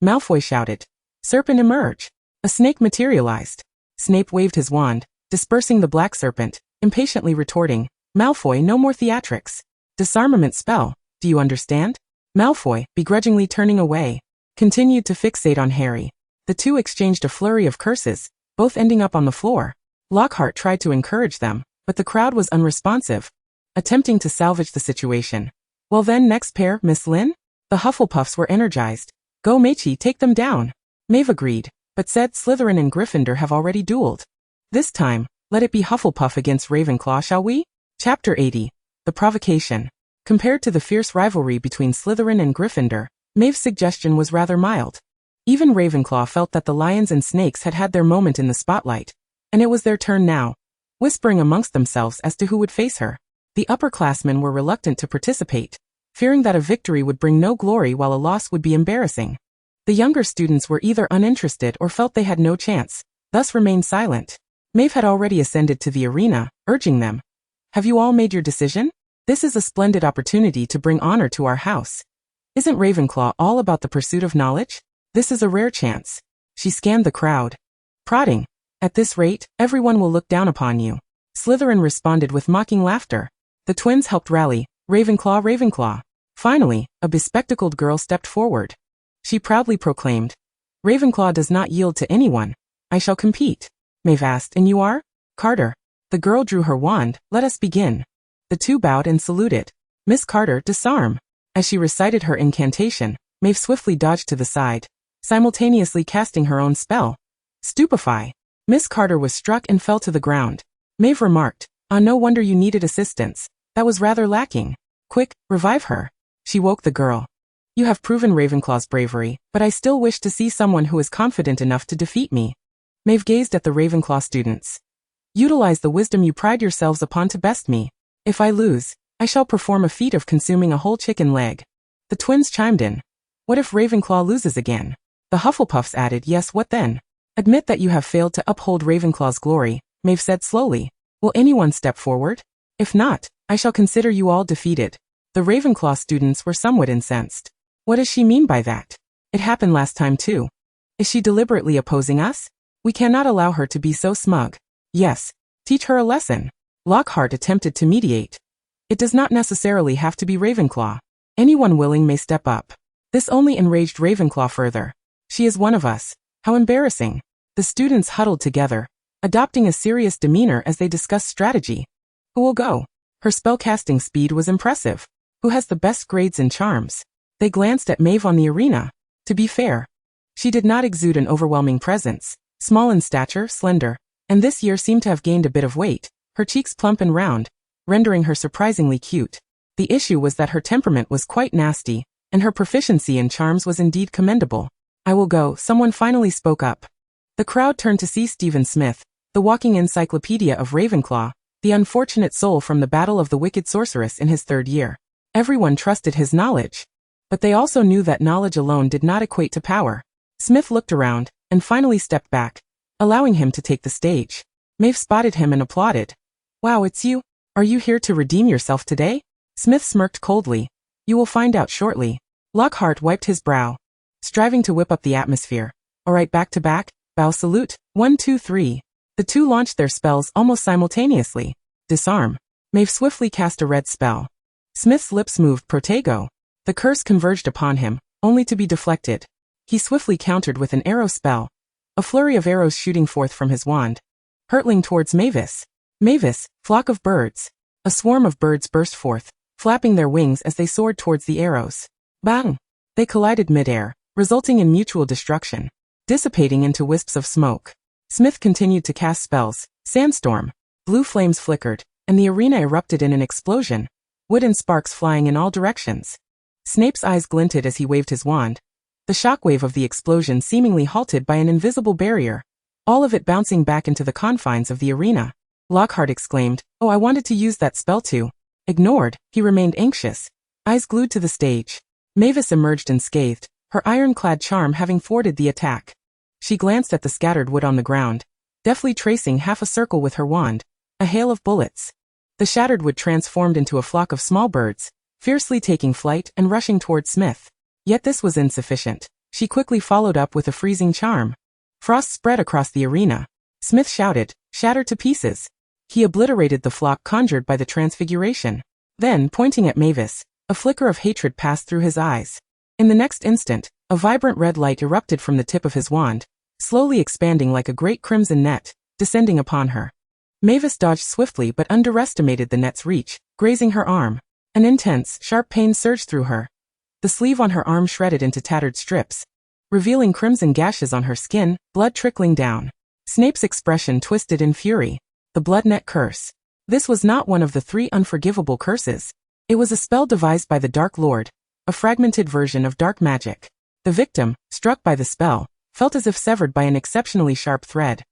Malfoy shouted, Serpent emerge. A snake materialized. Snape waved his wand, dispersing the black serpent, impatiently retorting, Malfoy, no more theatrics. Disarmament spell, do you understand? Malfoy, begrudgingly turning away, continued to fixate on Harry. The two exchanged a flurry of curses, both ending up on the floor. Lockhart tried to encourage them, but the crowd was unresponsive, attempting to salvage the situation. Well then, next pair, Miss Lynn? The Hufflepuffs were energized. Go Mechi, take them down. Maeve agreed, but said Slytherin and Gryffindor have already dueled. This time, let it be Hufflepuff against Ravenclaw, shall we? Chapter 80. The Provocation. Compared to the fierce rivalry between Slytherin and Gryffindor, Maeve's suggestion was rather mild. Even Ravenclaw felt that the lions and snakes had had their moment in the spotlight, and it was their turn now, whispering amongst themselves as to who would face her. The upperclassmen were reluctant to participate, fearing that a victory would bring no glory while a loss would be embarrassing. The younger students were either uninterested or felt they had no chance, thus remained silent. Maeve had already ascended to the arena, urging them. Have you all made your decision? This is a splendid opportunity to bring honor to our house. Isn't Ravenclaw all about the pursuit of knowledge? This is a rare chance. She scanned the crowd, prodding. At this rate, everyone will look down upon you. Slytherin responded with mocking laughter. The twins helped rally, Ravenclaw, Ravenclaw. Finally, a bespectacled girl stepped forward. She proudly proclaimed, Ravenclaw does not yield to anyone. I shall compete. Maeve asked, and you are? Carter. The girl drew her wand. Let us begin. The two bowed and saluted. Miss Carter, disarm. As she recited her incantation, Maeve swiftly dodged to the side, simultaneously casting her own spell. Stupefy. Miss Carter was struck and fell to the ground. Maeve remarked, no wonder you needed assistance. That was rather lacking. Quick, revive her. She woke the girl. You have proven Ravenclaw's bravery, but I still wish to see someone who is confident enough to defeat me. Maeve gazed at the Ravenclaw students. Utilize the wisdom you pride yourselves upon to best me. If I lose, I shall perform a feat of consuming a whole chicken leg. The twins chimed in. What if Ravenclaw loses again? The Hufflepuffs added, yes, what then? Admit that you have failed to uphold Ravenclaw's glory, Maeve said slowly. Will anyone step forward? If not, I shall consider you all defeated. The Ravenclaw students were somewhat incensed. What does she mean by that? It happened last time too. Is she deliberately opposing us? We cannot allow her to be so smug. Yes. Teach her a lesson. Lockhart attempted to mediate. It does not necessarily have to be Ravenclaw. Anyone willing may step up. This only enraged Ravenclaw further. She is one of us. How embarrassing. The students huddled together, adopting a serious demeanor as they discussed strategy. Who will go? Her spellcasting speed was impressive. Who has the best grades in charms? They glanced at Maeve on the arena. To be fair, she did not exude an overwhelming presence, small in stature, slender, and this year seemed to have gained a bit of weight, her cheeks plump and round, rendering her surprisingly cute. The issue was that her temperament was quite nasty, and her proficiency in charms was indeed commendable. I will go, someone finally spoke up. The crowd turned to see Stephen Smith, the walking encyclopedia of Ravenclaw, the unfortunate soul from the Battle of the Wicked Sorceress in his third year. Everyone trusted his knowledge. But they also knew that knowledge alone did not equate to power. Smith looked around, and finally stepped back, allowing him to take the stage. Maeve spotted him and applauded. Wow, it's you. Are you here to redeem yourself today? Smith smirked coldly. You will find out shortly. Lockhart wiped his brow, striving to whip up the atmosphere. All right, back to back, bow salute, 1, 2, 3. The two launched their spells almost simultaneously. Disarm. Maeve swiftly cast a red spell. Smith's lips moved protego. The curse converged upon him, only to be deflected. He swiftly countered with an arrow spell, a flurry of arrows shooting forth from his wand, hurtling towards Mavis. Mavis, flock of birds. A swarm of birds burst forth, flapping their wings as they soared towards the arrows. Bang! They collided midair, resulting in mutual destruction, dissipating into wisps of smoke. Smith continued to cast spells. Sandstorm. Blue flames flickered, and the arena erupted in an explosion, wood and sparks flying in all directions. Snape's eyes glinted as he waved his wand, the shockwave of the explosion seemingly halted by an invisible barrier, all of it bouncing back into the confines of the arena. Lockhart exclaimed, "Oh, I wanted to use that spell too." Ignored, he remained anxious, eyes glued to the stage. Mavis emerged unscathed, her ironclad charm having thwarted the attack. She glanced at the scattered wood on the ground, deftly tracing half a circle with her wand, a hail of bullets. The shattered wood transformed into a flock of small birds, fiercely taking flight and rushing toward Smith. Yet this was insufficient. She quickly followed up with a freezing charm. Frost spread across the arena. Smith shouted, "Shatter to pieces." He obliterated the flock conjured by the transfiguration. Then, pointing at Mavis, a flicker of hatred passed through his eyes. In the next instant, a vibrant red light erupted from the tip of his wand, slowly expanding like a great crimson net, descending upon her. Mavis dodged swiftly but underestimated the net's reach, grazing her arm. An intense, sharp pain surged through her. The sleeve on her arm shredded into tattered strips, revealing crimson gashes on her skin, blood trickling down. Snape's expression twisted in fury. The blood net curse. This was not one of the 3 unforgivable curses. It was a spell devised by the Dark Lord, a fragmented version of dark magic. The victim, struck by the spell, felt as if severed by an exceptionally sharp thread.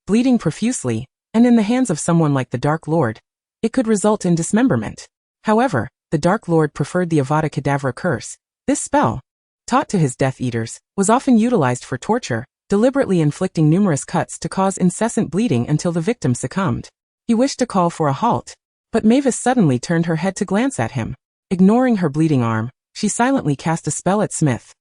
Bleeding profusely, and in the hands of someone like the Dark Lord, it could result in dismemberment. However, the Dark Lord preferred the Avada Kedavra curse. This spell, taught to his Death Eaters, was often utilized for torture, deliberately inflicting numerous cuts to cause incessant bleeding until the victim succumbed. He wished to call for a halt, but Mavis suddenly turned her head to glance at him. Ignoring her bleeding arm, she silently cast a spell at Smith.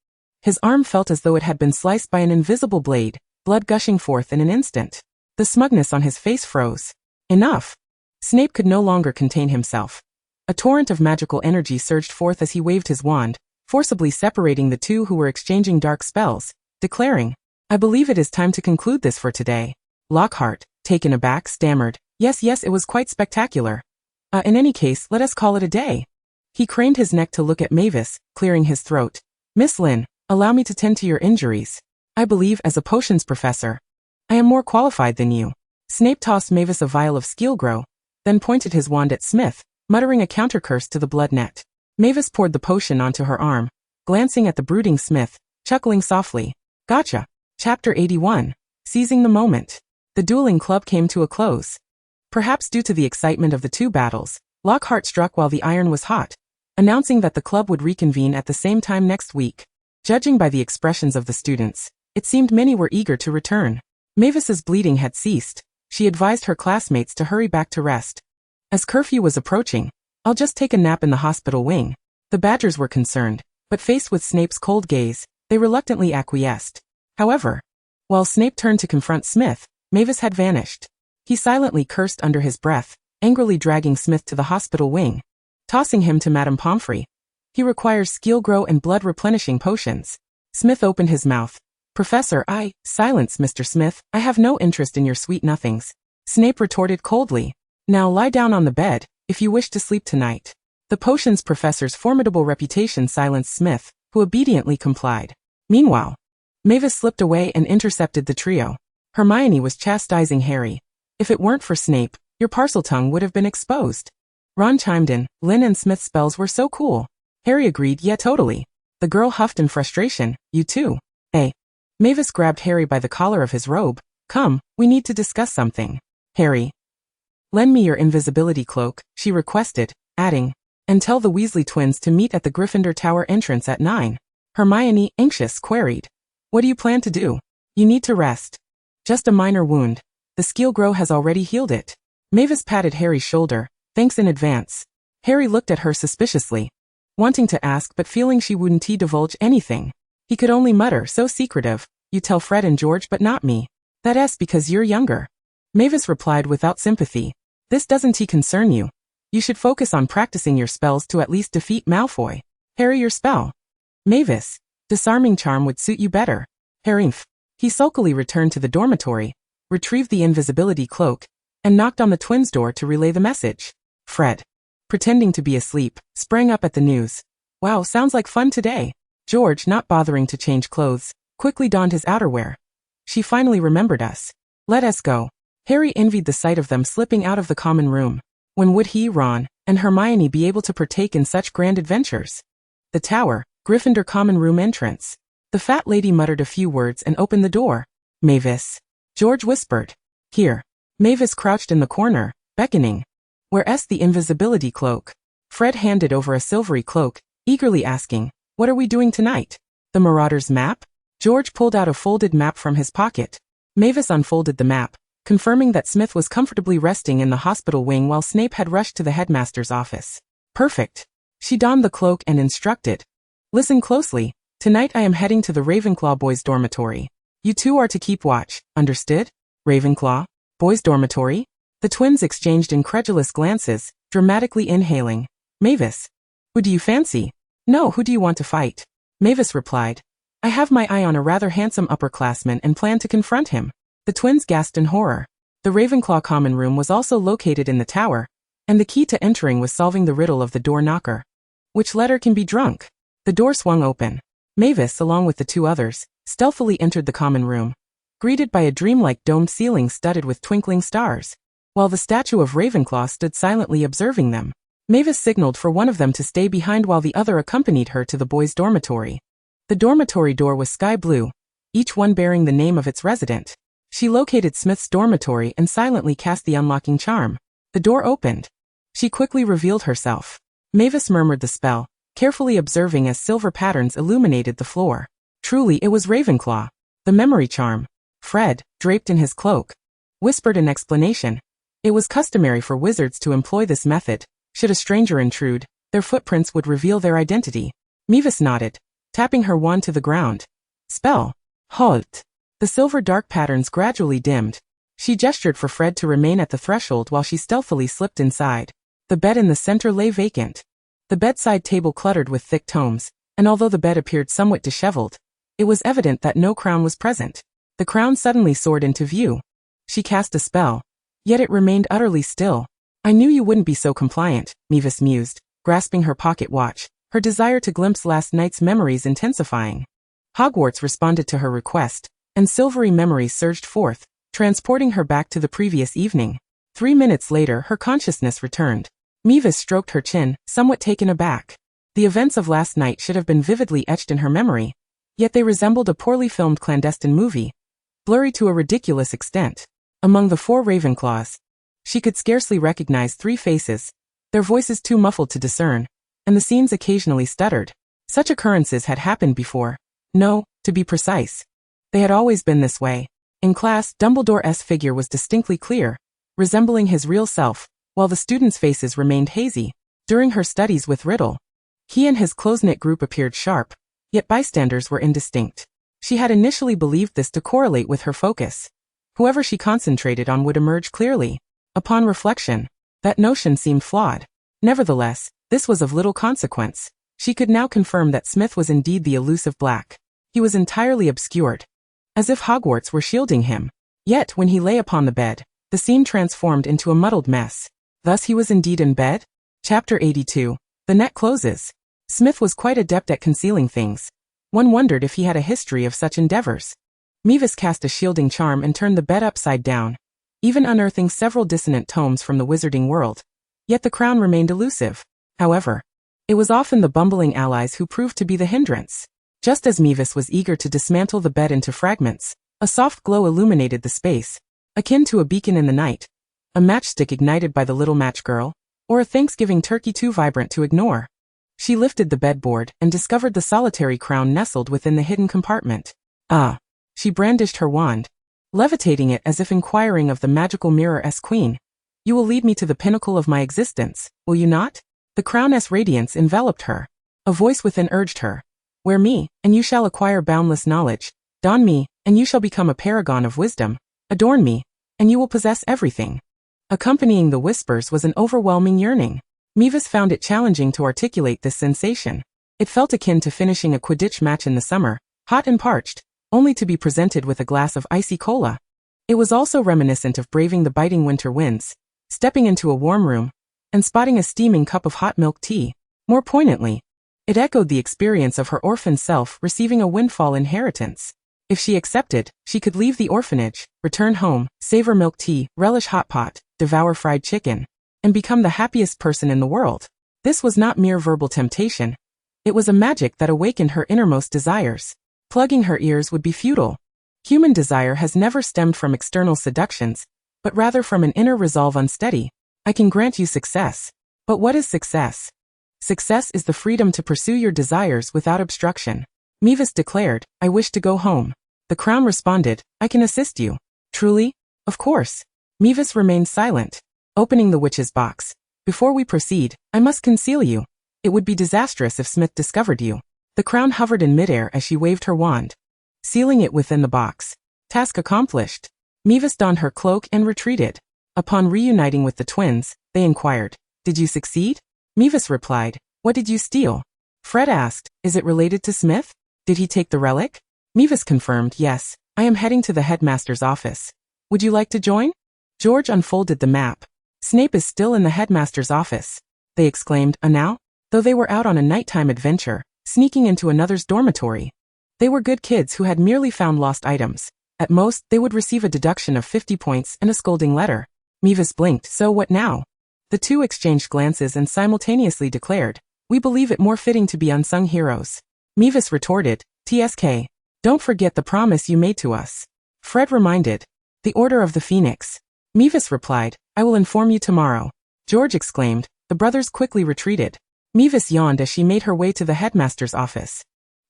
His arm felt as though it had been sliced by an invisible blade, blood gushing forth in an instant. The smugness on his face froze. Enough! Snape could no longer contain himself. A torrent of magical energy surged forth as he waved his wand, forcibly separating the 2 who were exchanging dark spells, declaring, "I believe it is time to conclude this for today." Lockhart, taken aback, stammered, Yes, it was quite spectacular. In any case, let us call it a day." He craned his neck to look at Mavis, clearing his throat. "Miss Lynn, allow me to tend to your injuries. I believe, as a potions professor, I am more qualified than you." Snape tossed Mavis a vial of Skeelgrow, then pointed his wand at Smith, muttering a counter-curse to the blood net. Mavis poured the potion onto her arm, glancing at the brooding Smith, chuckling softly. "Gotcha." Chapter 81. Seizing the moment. The dueling club came to a close. Perhaps due to the excitement of the 2 battles, Lockhart struck while the iron was hot, announcing that the club would reconvene at the same time next week. Judging by the expressions of the students, it seemed many were eager to return. Mavis's bleeding had ceased. She advised her classmates to hurry back to rest. As curfew was approaching, "I'll just take a nap in the hospital wing." The Badgers were concerned, but faced with Snape's cold gaze, they reluctantly acquiesced. However, while Snape turned to confront Smith, Mavis had vanished. He silently cursed under his breath, angrily dragging Smith to the hospital wing, tossing him to Madame Pomfrey. "He requires Skeelgrow and blood-replenishing potions." Smith opened his mouth. "Professor, Silence, Mr. Smith, I have no interest in your sweet nothings." Snape retorted coldly. "Now lie down on the bed, if you wish to sleep tonight." The potions professor's formidable reputation silenced Smith, who obediently complied. Meanwhile, Mavis slipped away and intercepted the trio. Hermione was chastising Harry. "If it weren't for Snape, your Parseltongue would have been exposed." Ron chimed in, "Lynn and Smith's spells were so cool." Harry agreed, "Yeah, totally." The girl huffed in frustration, "You too." Mavis grabbed Harry by the collar of his robe. "Come, we need to discuss something." "Harry, lend me your invisibility cloak," she requested, adding, "and tell the Weasley twins to meet at the Gryffindor Tower entrance at 9. Hermione, anxious, queried, "What do you plan to do?" "You need to rest. Just a minor wound. The Skeelgrow has already healed it." Mavis patted Harry's shoulder. "Thanks in advance." Harry looked at her suspiciously, wanting to ask but feeling she wouldn't divulge anything. He could only mutter, "So secretive. You tell Fred and George but not me." "That's because you're younger." Mavis replied without sympathy. "This doesn't concern you. You should focus on practicing your spells to at least defeat Malfoy." "Harry, your spell." "Mavis, disarming charm would suit you better." Harry. He sulkily returned to the dormitory, retrieved the invisibility cloak, and knocked on the twins' door to relay the message. Fred, pretending to be asleep, sprang up at the news. "Wow, sounds like fun today." George, not bothering to change clothes, quickly donned his outerwear. "She finally remembered us. Let us go." Harry envied the sight of them slipping out of the common room. When would he, Ron, and Hermione be able to partake in such grand adventures? The tower, Gryffindor common room entrance. The fat lady muttered a few words and opened the door. "Mavis." George whispered. "Here." Mavis crouched in the corner, beckoning. "Where's the invisibility cloak?" Fred handed over a silvery cloak, eagerly asking, What are we doing tonight? The Marauder's map? George pulled out a folded map from his pocket. Mavis unfolded the map, confirming that Smith was comfortably resting in the hospital wing while Snape had rushed to the headmaster's office. Perfect. She donned the cloak and instructed. Listen closely. Tonight I am heading to the Ravenclaw boys' dormitory. You two are to keep watch, understood? Ravenclaw? Boys' dormitory? The twins exchanged incredulous glances, dramatically inhaling. Mavis. Who do you fancy? No, who do you want to fight? Mavis replied. I have my eye on a rather handsome upperclassman and plan to confront him. The twins gasped in horror. The Ravenclaw common room was also located in the tower, and the key to entering was solving the riddle of the door knocker. Which letter can be drunk? The door swung open. Mavis, along with the two others, stealthily entered the common room, greeted by a dreamlike domed ceiling studded with twinkling stars. While the statue of Ravenclaw stood silently observing them, Mavis signaled for one of them to stay behind while the other accompanied her to the boys' dormitory. The dormitory door was sky blue, each one bearing the name of its resident. She located Smith's dormitory and silently cast the unlocking charm. The door opened. She quickly revealed herself. Mavis murmured the spell, carefully observing as silver patterns illuminated the floor. Truly it was Ravenclaw. The memory charm. Fred, draped in his cloak, whispered an explanation. It was customary for wizards to employ this method. Should a stranger intrude, their footprints would reveal their identity. Mavis nodded, tapping her wand to the ground. Spell. Halt. The silver dark patterns gradually dimmed. She gestured for Fred to remain at the threshold while she stealthily slipped inside. The bed in the center lay vacant. The bedside table cluttered with thick tomes, and although the bed appeared somewhat disheveled, it was evident that no crown was present. The crown suddenly soared into view. She cast a spell, yet it remained utterly still. I knew you wouldn't be so compliant, Mavis mused, grasping her pocket watch, her desire to glimpse last night's memories intensifying. Hogwarts responded to her request, and silvery memories surged forth, transporting her back to the previous evening. 3 minutes later her consciousness returned. Mavis stroked her chin, somewhat taken aback. The events of last night should have been vividly etched in her memory, yet they resembled a poorly filmed clandestine movie, blurry to a ridiculous extent. Among the 4 Ravenclaws, she could scarcely recognize 3 faces, their voices too muffled to discern, and the scenes occasionally stuttered. Such occurrences had happened before. No, to be precise, they had always been this way. In class, Dumbledore's figure was distinctly clear, resembling his real self, while the students' faces remained hazy. During her studies with Riddle, he and his close-knit group appeared sharp, yet bystanders were indistinct. She had initially believed this to correlate with her focus. Whoever she concentrated on would emerge clearly. Upon reflection, that notion seemed flawed. Nevertheless, this was of little consequence. She could now confirm that Smith was indeed the elusive Black. He was entirely obscured, as if Hogwarts were shielding him. Yet, when he lay upon the bed, the scene transformed into a muddled mess. Thus he was indeed in bed? Chapter 82. The net closes. Smith was quite adept at concealing things. One wondered if he had a history of such endeavors. Mavis cast a shielding charm and turned the bed upside down, even unearthing several dissonant tomes from the wizarding world. Yet the crown remained elusive. However, it was often the bumbling allies who proved to be the hindrance. Just as Mavis was eager to dismantle the bed into fragments, a soft glow illuminated the space, akin to a beacon in the night, a matchstick ignited by the little match girl, or a Thanksgiving turkey too vibrant to ignore. She lifted the bedboard and discovered the solitary crown nestled within the hidden compartment. Ah! She brandished her wand, levitating it as if inquiring of the magical mirror-s queen. You will lead me to the pinnacle of my existence, will you not? The crown's radiance enveloped her. A voice within urged her. Wear me, and you shall acquire boundless knowledge. Don me, and you shall become a paragon of wisdom. Adorn me, and you will possess everything. Accompanying the whispers was an overwhelming yearning. Mavis found it challenging to articulate this sensation. It felt akin to finishing a Quidditch match in the summer, hot and parched, only to be presented with a glass of icy cola. It was also reminiscent of braving the biting winter winds, stepping into a warm room, and spotting a steaming cup of hot milk tea. More poignantly, it echoed the experience of her orphan self receiving a windfall inheritance. If she accepted, she could leave the orphanage, return home, savor milk tea, relish hot pot, devour fried chicken, and become the happiest person in the world. This was not mere verbal temptation. It was a magic that awakened her innermost desires. Plugging her ears would be futile. Human desire has never stemmed from external seductions, but rather from an inner resolve unsteady. I can grant you success. But what is success? Success is the freedom to pursue your desires without obstruction. Mavis declared, I wish to go home. The crown responded, I can assist you. Truly? Of course. Mavis remained silent. Opening the witch's box. Before we proceed, I must conceal you. It would be disastrous if Smith discovered you. The crown hovered in midair as she waved her wand, sealing it within the box. Task accomplished. Mavis donned her cloak and retreated. Upon reuniting with the twins, they inquired, Did you succeed? Mavis replied, What did you steal? Fred asked, Is it related to Smith? Did he take the relic? Mavis confirmed, Yes, I am heading to the headmaster's office. Would you like to join? George unfolded the map. Snape is still in the headmaster's office. They exclaimed, now? Though they were out on a nighttime adventure, sneaking into another's dormitory. They were good kids who had merely found lost items. At most, they would receive a deduction of 50 points and a scolding letter. Mavis blinked, so what now? The two exchanged glances and simultaneously declared, We believe it more fitting to be unsung heroes. Mavis retorted, TSK. Don't forget the promise you made to us. Fred reminded, The Order of the Phoenix. Mavis replied, I will inform you tomorrow. George exclaimed. The brothers quickly retreated. Mavis yawned as she made her way to the headmaster's office.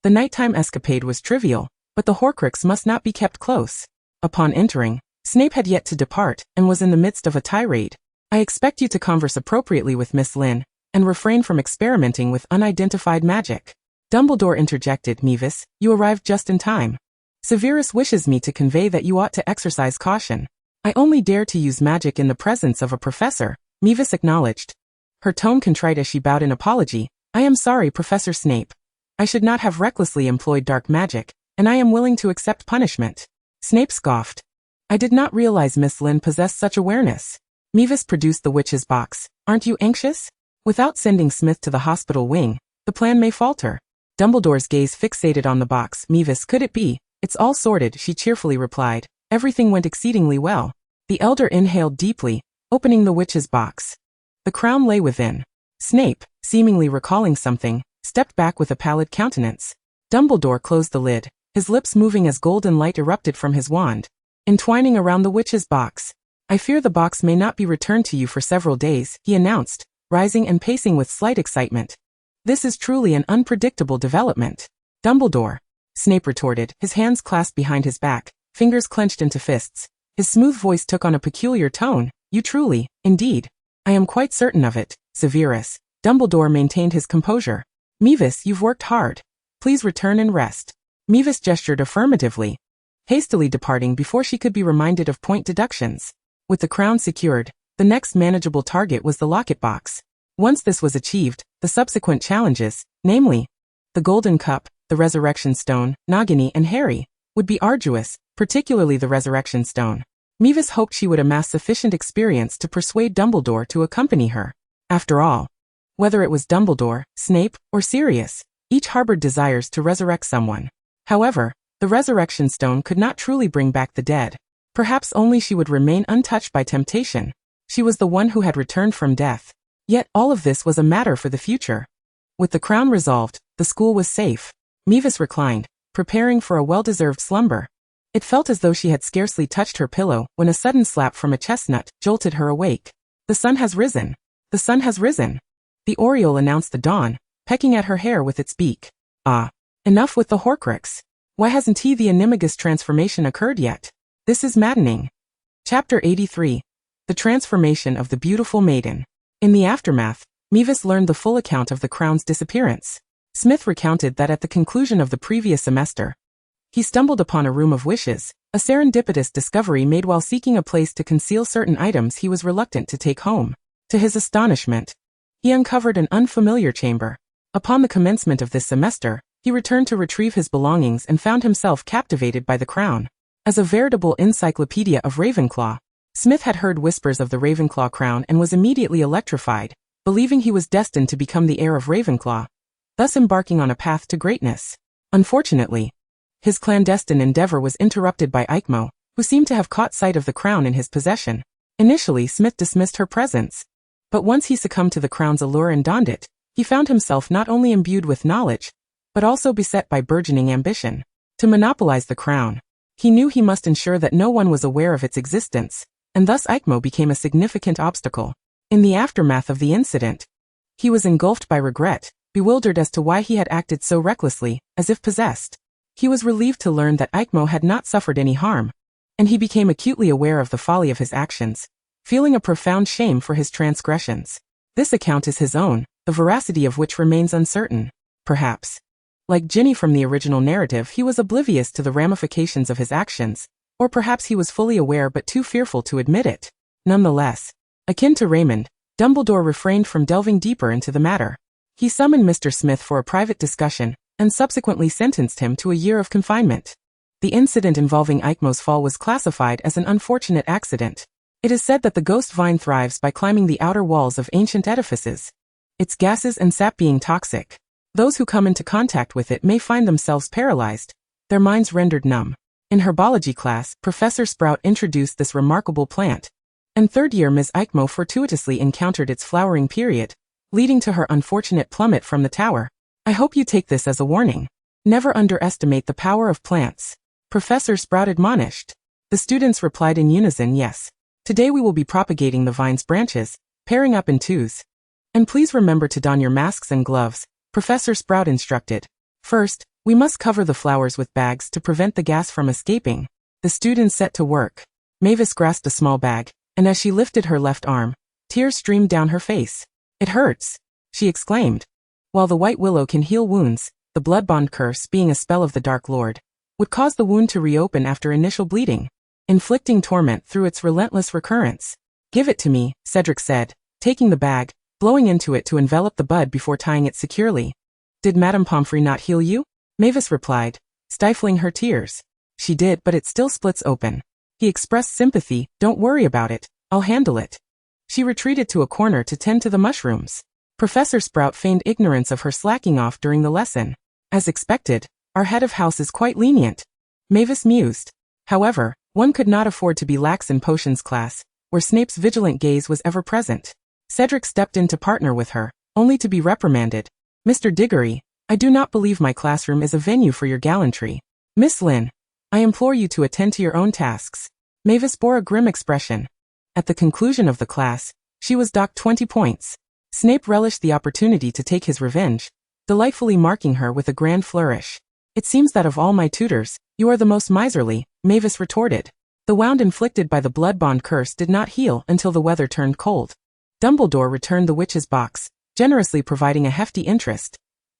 The nighttime escapade was trivial, but the Horcrux must not be kept close. Upon entering, Snape had yet to depart and was in the midst of a tirade. I expect you to converse appropriately with Miss Lynn and refrain from experimenting with unidentified magic. Dumbledore interjected, Mavis, you arrived just in time. Severus wishes me to convey that you ought to exercise caution. I only dare to use magic in the presence of a professor, Mavis acknowledged. Her tone contrite as she bowed in apology. I am sorry, Professor Snape. I should not have recklessly employed dark magic, and I am willing to accept punishment. Snape scoffed. I did not realize Miss Lynn possessed such awareness. Mavis produced the witch's box. Aren't you anxious? Without sending Smith to the hospital wing, the plan may falter. Dumbledore's gaze fixated on the box. Mavis, could it be? It's all sorted, she cheerfully replied. Everything went exceedingly well. The elder inhaled deeply, opening the witch's box. The crown lay within. Snape, seemingly recalling something, stepped back with a pallid countenance. Dumbledore closed the lid, his lips moving as golden light erupted from his wand, entwining around the witch's box. I fear the box may not be returned to you for several days, he announced, rising and pacing with slight excitement. This is truly an unpredictable development. Dumbledore, Snape retorted, his hands clasped behind his back, fingers clenched into fists. His smooth voice took on a peculiar tone. You truly, indeed. I am quite certain of it, Severus. Dumbledore maintained his composure. Mavis, you've worked hard. Please return and rest. Mavis gestured affirmatively, hastily departing before she could be reminded of point deductions. With the crown secured, the next manageable target was the locket box. Once this was achieved, the subsequent challenges, namely, the Golden Cup, the Resurrection Stone, Nagini and Harry, would be arduous, particularly the Resurrection Stone. Mavis hoped she would amass sufficient experience to persuade Dumbledore to accompany her. After all, whether it was Dumbledore, Snape, or Sirius, each harbored desires to resurrect someone. However, the Resurrection Stone could not truly bring back the dead. Perhaps only she would remain untouched by temptation. She was the one who had returned from death. Yet all of this was a matter for the future. With the crown resolved, the school was safe. Mavis reclined, preparing for a well-deserved slumber. It felt as though she had scarcely touched her pillow when a sudden slap from a chestnut jolted her awake. The sun has risen. The sun has risen. The Oriole announced the dawn, pecking at her hair with its beak. Ah, enough with the Horcrux. Why hasn't the animagus transformation occurred yet? This is maddening. Chapter 83. The Transformation of the Beautiful Maiden. In the aftermath, Mavis learned the full account of the crown's disappearance. Smith recounted that at the conclusion of the previous semester, he stumbled upon a room of wishes, a serendipitous discovery made while seeking a place to conceal certain items he was reluctant to take home. To his astonishment, he uncovered an unfamiliar chamber. Upon the commencement of this semester, he returned to retrieve his belongings and found himself captivated by the crown. As a veritable encyclopedia of Ravenclaw, Smith had heard whispers of the Ravenclaw crown and was immediately electrified, believing he was destined to become the heir of Ravenclaw, thus embarking on a path to greatness. Unfortunately, his clandestine endeavor was interrupted by Eichmo, who seemed to have caught sight of the crown in his possession. Initially, Smith dismissed her presence, but once he succumbed to the crown's allure and donned it, he found himself not only imbued with knowledge, but also beset by burgeoning ambition. To monopolize the crown, he knew he must ensure that no one was aware of its existence, and thus Eichmo became a significant obstacle. In the aftermath of the incident, He was engulfed by regret, bewildered as to why he had acted so recklessly, as if possessed. He was relieved to learn that Aikmo had not suffered any harm, and he became acutely aware of the folly of his actions, feeling a profound shame for his transgressions. This account is his own, the veracity of which remains uncertain. Perhaps, like Ginny from the original narrative, he was oblivious to the ramifications of his actions, or perhaps he was fully aware but too fearful to admit it. Nonetheless, akin to Raymond, Dumbledore refrained from delving deeper into the matter. He summoned Mr. Smith for a private discussion, and subsequently sentenced him to a year of confinement. The incident involving Aikmo's fall was classified as an unfortunate accident. It is said that the ghost vine thrives by climbing the outer walls of ancient edifices, its gases and sap being toxic. Those who come into contact with it may find themselves paralyzed, their minds rendered numb. In herbology class, Professor Sprout introduced this remarkable plant, and third-year Ms. Aikmo fortuitously encountered its flowering period, leading to her unfortunate plummet from the tower. I hope you take this as a warning. Never underestimate the power of plants. Professor Sprout admonished. The students replied in unison, yes. Today we will be propagating the vine's branches, pairing up in twos. And please remember to don your masks and gloves, Professor Sprout instructed. First, we must cover the flowers with bags to prevent the gas from escaping. The students set to work. Mavis grasped a small bag, and as she lifted her left arm, tears streamed down her face. It hurts, she exclaimed. While the white willow can heal wounds, the bloodbond curse, being a spell of the Dark Lord, would cause the wound to reopen after initial bleeding, inflicting torment through its relentless recurrence. Give it to me, Cedric said, taking the bag, blowing into it to envelop the bud before tying it securely. Did Madame Pomfrey not heal you? Mavis replied, stifling her tears. She did, but it still splits open. He expressed sympathy. Don't worry about it, I'll handle it. She retreated to a corner to tend to the mushrooms. Professor Sprout feigned ignorance of her slacking off during the lesson. As expected, our head of house is quite lenient, Mavis mused. However, one could not afford to be lax in potions class, where Snape's vigilant gaze was ever present. Cedric stepped in to partner with her, only to be reprimanded. Mr. Diggory, I do not believe my classroom is a venue for your gallantry. Miss Lynn, I implore you to attend to your own tasks. Mavis bore a grim expression. At the conclusion of the class, she was docked 20 points. Snape relished the opportunity to take his revenge, delightfully marking her with a grand flourish. It seems that of all my tutors, you are the most miserly, Mavis retorted. The wound inflicted by the bloodbond curse did not heal until the weather turned cold. Dumbledore returned the witch's box, generously providing a hefty interest.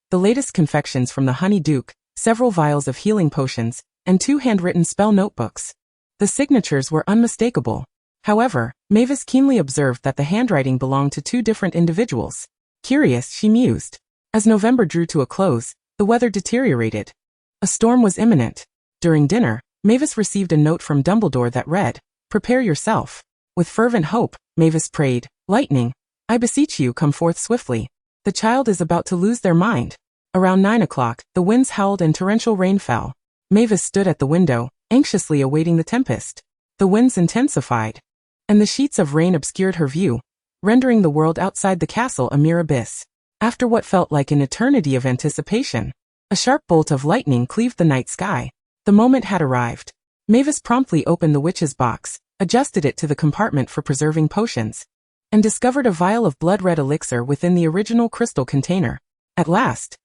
The latest confections from the Honey Duke, several vials of healing potions, and 2 handwritten spell notebooks. The signatures were unmistakable. However, Mavis keenly observed that the handwriting belonged to 2 different individuals. Curious, she mused. As November drew to a close, the weather deteriorated. A storm was imminent. During dinner, Mavis received a note from Dumbledore that read, "Prepare yourself." With fervent hope, Mavis prayed, "Lightning, I beseech you, come forth swiftly. The child is about to lose their mind." Around 9 o'clock, the winds howled and torrential rain fell. Mavis stood at the window, anxiously awaiting the tempest. The winds intensified, and the sheets of rain obscured her view, rendering the world outside the castle a mere abyss. After what felt like an eternity of anticipation, a sharp bolt of lightning cleaved the night sky. The moment had arrived. Mavis promptly opened the witch's box, adjusted it to the compartment for preserving potions, and discovered a vial of blood-red elixir within the original crystal container. At last,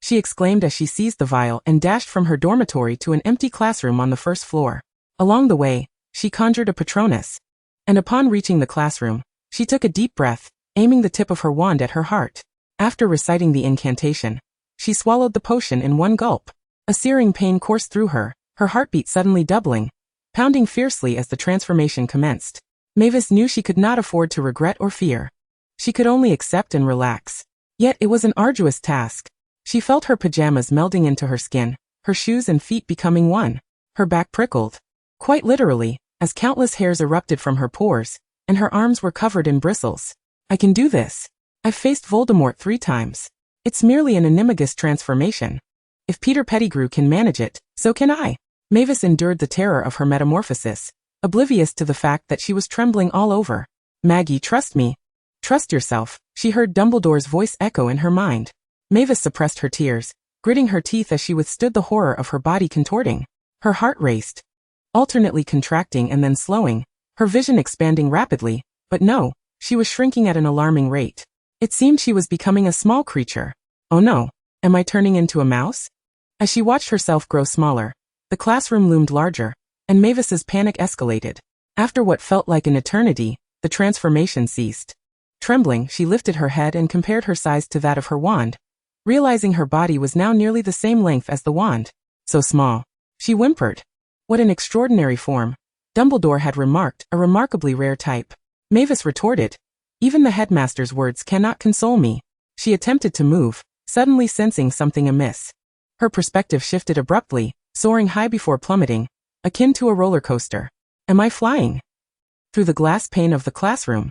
she exclaimed as she seized the vial and dashed from her dormitory to an empty classroom on the first floor. Along the way, she conjured a Patronus, and upon reaching the classroom, she took a deep breath, aiming the tip of her wand at her heart. After reciting the incantation, she swallowed the potion in one gulp. A searing pain coursed through her, her heartbeat suddenly doubling, pounding fiercely as the transformation commenced. Mavis knew she could not afford to regret or fear. She could only accept and relax. Yet it was an arduous task. She felt her pajamas melding into her skin, her shoes and feet becoming one. Her back prickled, quite literally, as countless hairs erupted from her pores, and her arms were covered in bristles. I can do this. I've faced Voldemort 3 times. It's merely an animagus transformation. If Peter Pettigrew can manage it, so can I. Mavis endured the terror of her metamorphosis, oblivious to the fact that she was trembling all over. Maggie, trust me. Trust yourself, she heard Dumbledore's voice echo in her mind. Mavis suppressed her tears, gritting her teeth as she withstood the horror of her body contorting. Her heart raced, alternately contracting and then slowing, her vision expanding rapidly, but no, she was shrinking at an alarming rate. It seemed she was becoming a small creature. Oh no, am I turning into a mouse? As she watched herself grow smaller, the classroom loomed larger, and Mavis's panic escalated. After what felt like an eternity, the transformation ceased. Trembling, she lifted her head and compared her size to that of her wand, realizing her body was now nearly the same length as the wand. So small. She whimpered. What an extraordinary form. Dumbledore had remarked, a remarkably rare type. Mavis retorted. Even the headmaster's words cannot console me. She attempted to move, suddenly sensing something amiss. Her perspective shifted abruptly, soaring high before plummeting, akin to a roller coaster. Am I flying? Through the glass pane of the classroom,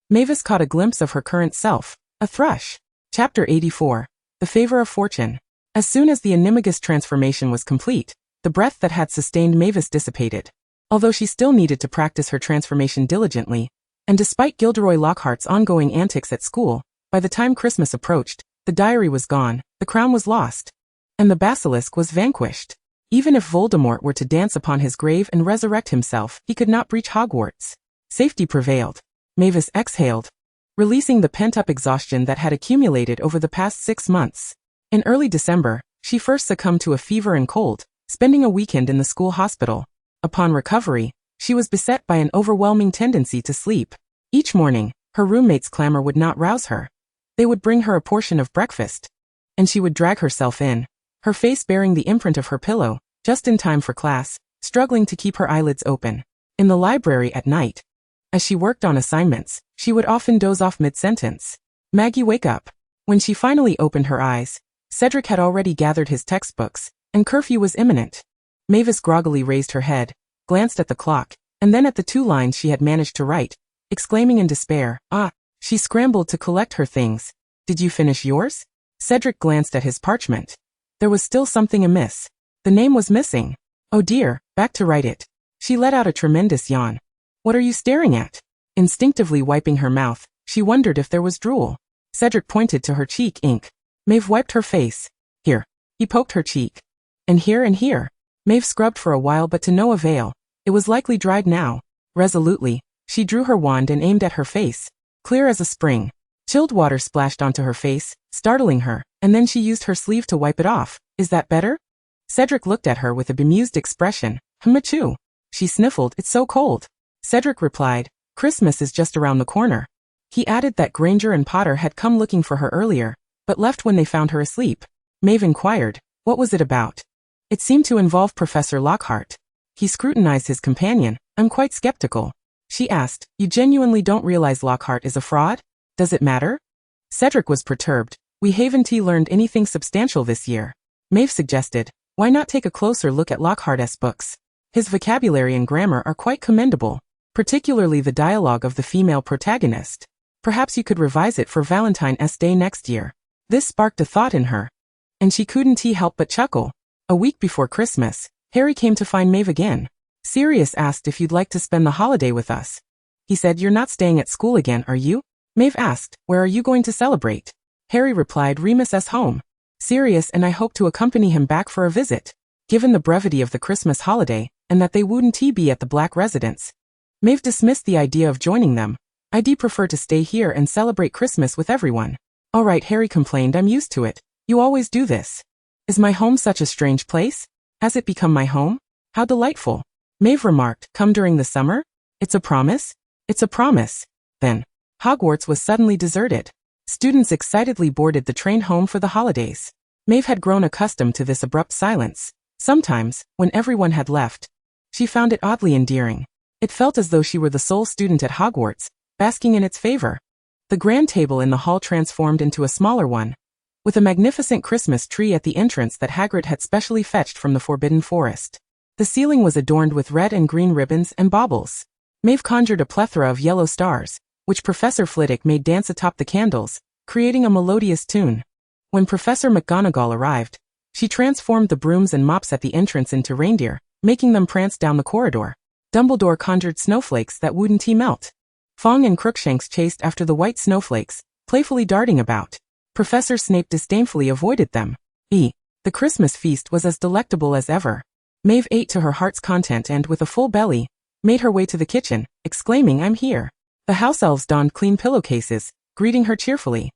Mavis caught a glimpse of her current self, a thrush. Chapter 84. The Favor of Fortune. As soon as the animagus transformation was complete, the breath that had sustained Mavis dissipated. Although she still needed to practice her transformation diligently, and despite Gilderoy Lockhart's ongoing antics at school, by the time Christmas approached, the diary was gone, the crown was lost, and the basilisk was vanquished. Even if Voldemort were to dance upon his grave and resurrect himself, he could not breach Hogwarts. Safety prevailed. Mavis exhaled, releasing the pent-up exhaustion that had accumulated over the past 6 months. In early December, she first succumbed to a fever and cold, spending a weekend in the school hospital. Upon recovery, she was beset by an overwhelming tendency to sleep. Each morning, her roommates' clamor would not rouse her. They would bring her a portion of breakfast, and she would drag herself in, her face bearing the imprint of her pillow, just in time for class, struggling to keep her eyelids open. In the library at night, as she worked on assignments, she would often doze off mid-sentence. Maggie, wake up. When she finally opened her eyes, Cedric had already gathered his textbooks, and curfew was imminent. Mavis groggily raised her head, glanced at the clock, and then at the 2 lines she had managed to write, exclaiming in despair, "Ah!" She scrambled to collect her things. "Did you finish yours?" Cedric glanced at his parchment. There was still something amiss. The name was missing. Oh dear, back to write it. She let out a tremendous yawn. What are you staring at? Instinctively wiping her mouth, she wondered if there was drool. Cedric pointed to her cheek ink. Maeve wiped her face. Here. He poked her cheek. And here and here. Maeve scrubbed for a while but to no avail. It was likely dried now. Resolutely, she drew her wand and aimed at her face. Clear as a spring. Chilled water splashed onto her face, startling her, and then she used her sleeve to wipe it off. Is that better? Cedric looked at her with a bemused expression. Achoo. She sniffled, it's so cold. Cedric replied, Christmas is just around the corner. He added that Granger and Potter had come looking for her earlier, but left when they found her asleep. Maeve inquired, what was it about? It seemed to involve Professor Lockhart. He scrutinized his companion. I'm quite skeptical. She asked, you genuinely don't realize Lockhart is a fraud? Does it matter? Cedric was perturbed. We haven't learned anything substantial this year. Maeve suggested, why not take a closer look at Lockhart's books? His vocabulary and grammar are quite commendable, particularly the dialogue of the female protagonist. Perhaps you could revise it for Valentine's Day next year. This sparked a thought in her, and she couldn't help but chuckle. A week before Christmas, Harry came to find Maeve again. Sirius asked if you'd like to spend the holiday with us. He said, you're not staying at school again, are you? Maeve asked, where are you going to celebrate? Harry replied, Remus's home. Sirius and I hope to accompany him back for a visit. Given the brevity of the Christmas holiday, and that they wouldn't be at the Black residence, Maeve dismissed the idea of joining them. I'd prefer to stay here and celebrate Christmas with everyone. All right, Harry complained, I'm used to it. You always do this. Is my home such a strange place? Has it become my home? How delightful. Maeve remarked, come during the summer? It's a promise? It's a promise. Then, Hogwarts was suddenly deserted. Students excitedly boarded the train home for the holidays. Maeve had grown accustomed to this abrupt silence. Sometimes, when everyone had left, she found it oddly endearing. It felt as though she were the sole student at Hogwarts, basking in its favor. The grand table in the hall transformed into a smaller one, with a magnificent Christmas tree at the entrance that Hagrid had specially fetched from the Forbidden Forest. The ceiling was adorned with red and green ribbons and baubles. Maeve conjured a plethora of yellow stars, which Professor Flitwick made dance atop the candles, creating a melodious tune. When Professor McGonagall arrived, she transformed the brooms and mops at the entrance into reindeer, making them prance down the corridor. Dumbledore conjured snowflakes that wouldn't melt. Fong and Crookshanks chased after the white snowflakes, playfully darting about. Professor Snape disdainfully avoided them. The Christmas feast was as delectable as ever. Maeve ate to her heart's content and, with a full belly, made her way to the kitchen, exclaiming, I'm here. The house elves donned clean pillowcases, greeting her cheerfully.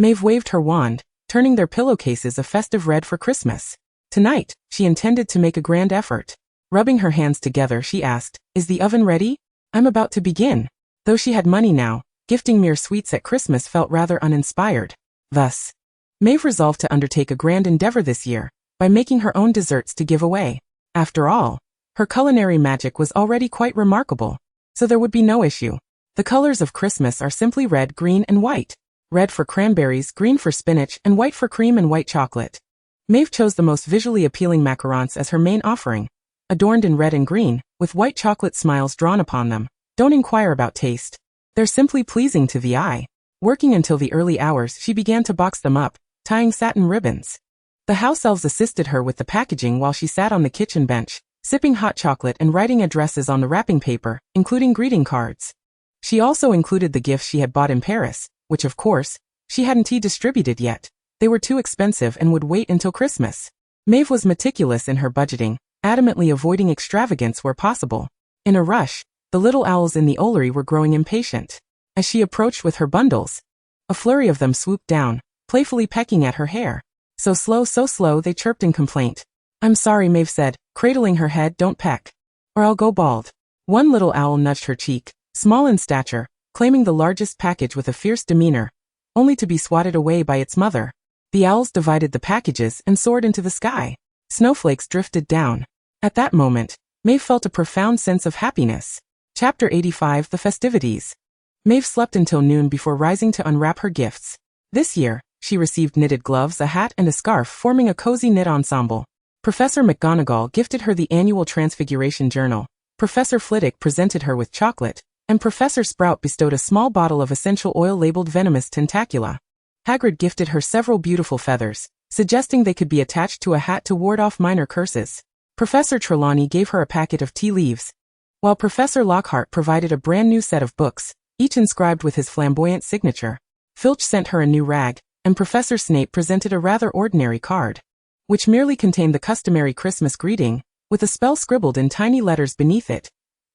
Maeve waved her wand, turning their pillowcases a festive red for Christmas. Tonight, she intended to make a grand effort. Rubbing her hands together, she asked, "Is the oven ready? I'm about to begin." Though she had money now, gifting mere sweets at Christmas felt rather uninspired. Thus, Maeve resolved to undertake a grand endeavor this year, by making her own desserts to give away. After all, her culinary magic was already quite remarkable, so there would be no issue. The colors of Christmas are simply red, green, and white. Red for cranberries, green for spinach, and white for cream and white chocolate. Maeve chose the most visually appealing macarons as her main offering, adorned in red and green, with white chocolate smiles drawn upon them. Don't inquire about taste. They're simply pleasing to the eye. Working until the early hours, she began to box them up, tying satin ribbons. The house elves assisted her with the packaging while she sat on the kitchen bench, sipping hot chocolate and writing addresses on the wrapping paper, including greeting cards. She also included the gifts she had bought in Paris, which of course, she hadn't distributed yet. They were too expensive and would wait until Christmas. Maeve was meticulous in her budgeting, adamantly avoiding extravagance where possible. In a rush, the little owls in the Olery were growing impatient. As she approached with her bundles, a flurry of them swooped down, playfully pecking at her hair. So slow, they chirped in complaint. "I'm sorry," Maeve said, cradling her head, "don't peck, or I'll go bald." One little owl nudged her cheek, small in stature, claiming the largest package with a fierce demeanor, only to be swatted away by its mother. The owls divided the packages and soared into the sky. Snowflakes drifted down. At that moment, Maeve felt a profound sense of happiness. Chapter 85: The Festivities. Maeve slept until noon before rising to unwrap her gifts. This year, she received knitted gloves, a hat, and a scarf, forming a cozy knit ensemble. Professor McGonagall gifted her the annual Transfiguration Journal. Professor Flitwick presented her with chocolate, and Professor Sprout bestowed a small bottle of essential oil labeled Venomous Tentacula. Hagrid gifted her several beautiful feathers, suggesting they could be attached to a hat to ward off minor curses. Professor Trelawney gave her a packet of tea leaves, while Professor Lockhart provided a brand new set of books, each inscribed with his flamboyant signature. Filch sent her a new rag, and Professor Snape presented a rather ordinary card, which merely contained the customary Christmas greeting, with a spell scribbled in tiny letters beneath it.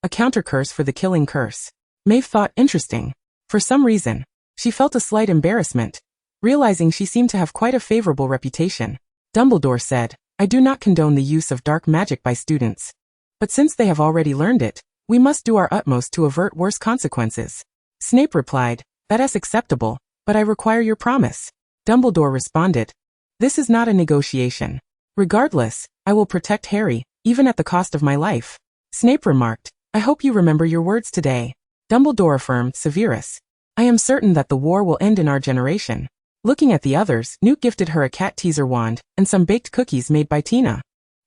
A counter-curse for the killing curse. Maeve thought interesting. For some reason, she felt a slight embarrassment, realizing she seemed to have quite a favorable reputation. Dumbledore said, "I do not condone the use of dark magic by students. But since they have already learned it, we must do our utmost to avert worse consequences." Snape replied, "That's acceptable, but I require your promise." Dumbledore responded, "This is not a negotiation. Regardless, I will protect Harry, even at the cost of my life." Snape remarked, "I hope you remember your words today." Dumbledore affirmed, "Severus, I am certain that the war will end in our generation." Looking at the others, Newt gifted her a cat teaser wand and some baked cookies made by Tina.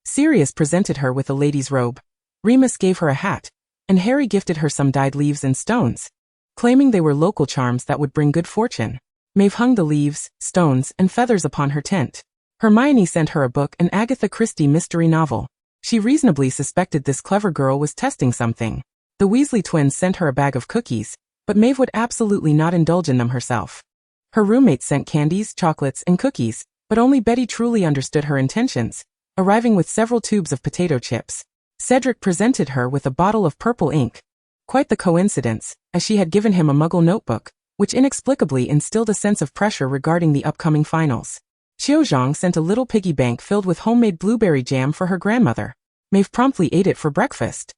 Sirius presented her with a lady's robe. Remus gave her a hat, and Harry gifted her some dyed leaves and stones, claiming they were local charms that would bring good fortune. Maeve hung the leaves, stones, and feathers upon her tent. Hermione sent her a book, an Agatha Christie mystery novel. She reasonably suspected this clever girl was testing something. The Weasley twins sent her a bag of cookies, but Maeve would absolutely not indulge in them herself. Her roommates sent candies, chocolates, and cookies, but only Betty truly understood her intentions, arriving with several tubes of potato chips. Cedric presented her with a bottle of purple ink. Quite the coincidence, as she had given him a Muggle notebook, which inexplicably instilled a sense of pressure regarding the upcoming finals. Xiaozhang sent a little piggy bank filled with homemade blueberry jam for her grandmother. Maeve promptly ate it for breakfast.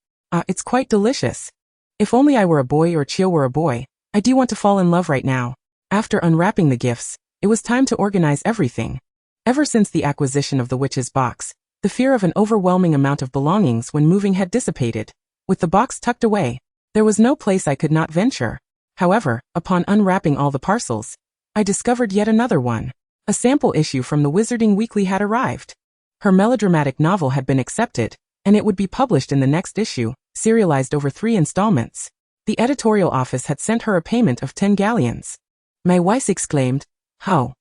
It's quite delicious. If only I were a boy or Chio were a boy. I do want to fall in love right now. After unwrapping the gifts, it was time to organize everything. Ever since the acquisition of the witch's box, the fear of an overwhelming amount of belongings when moving had dissipated. With the box tucked away, there was no place I could not venture. However, upon unwrapping all the parcels, I discovered yet another one. A sample issue from the Wizarding Weekly had arrived. Her melodramatic novel had been accepted, and it would be published in the next issue, serialized over 3 installments. The editorial office had sent her a payment of 10 galleons. My Weiss exclaimed, "How?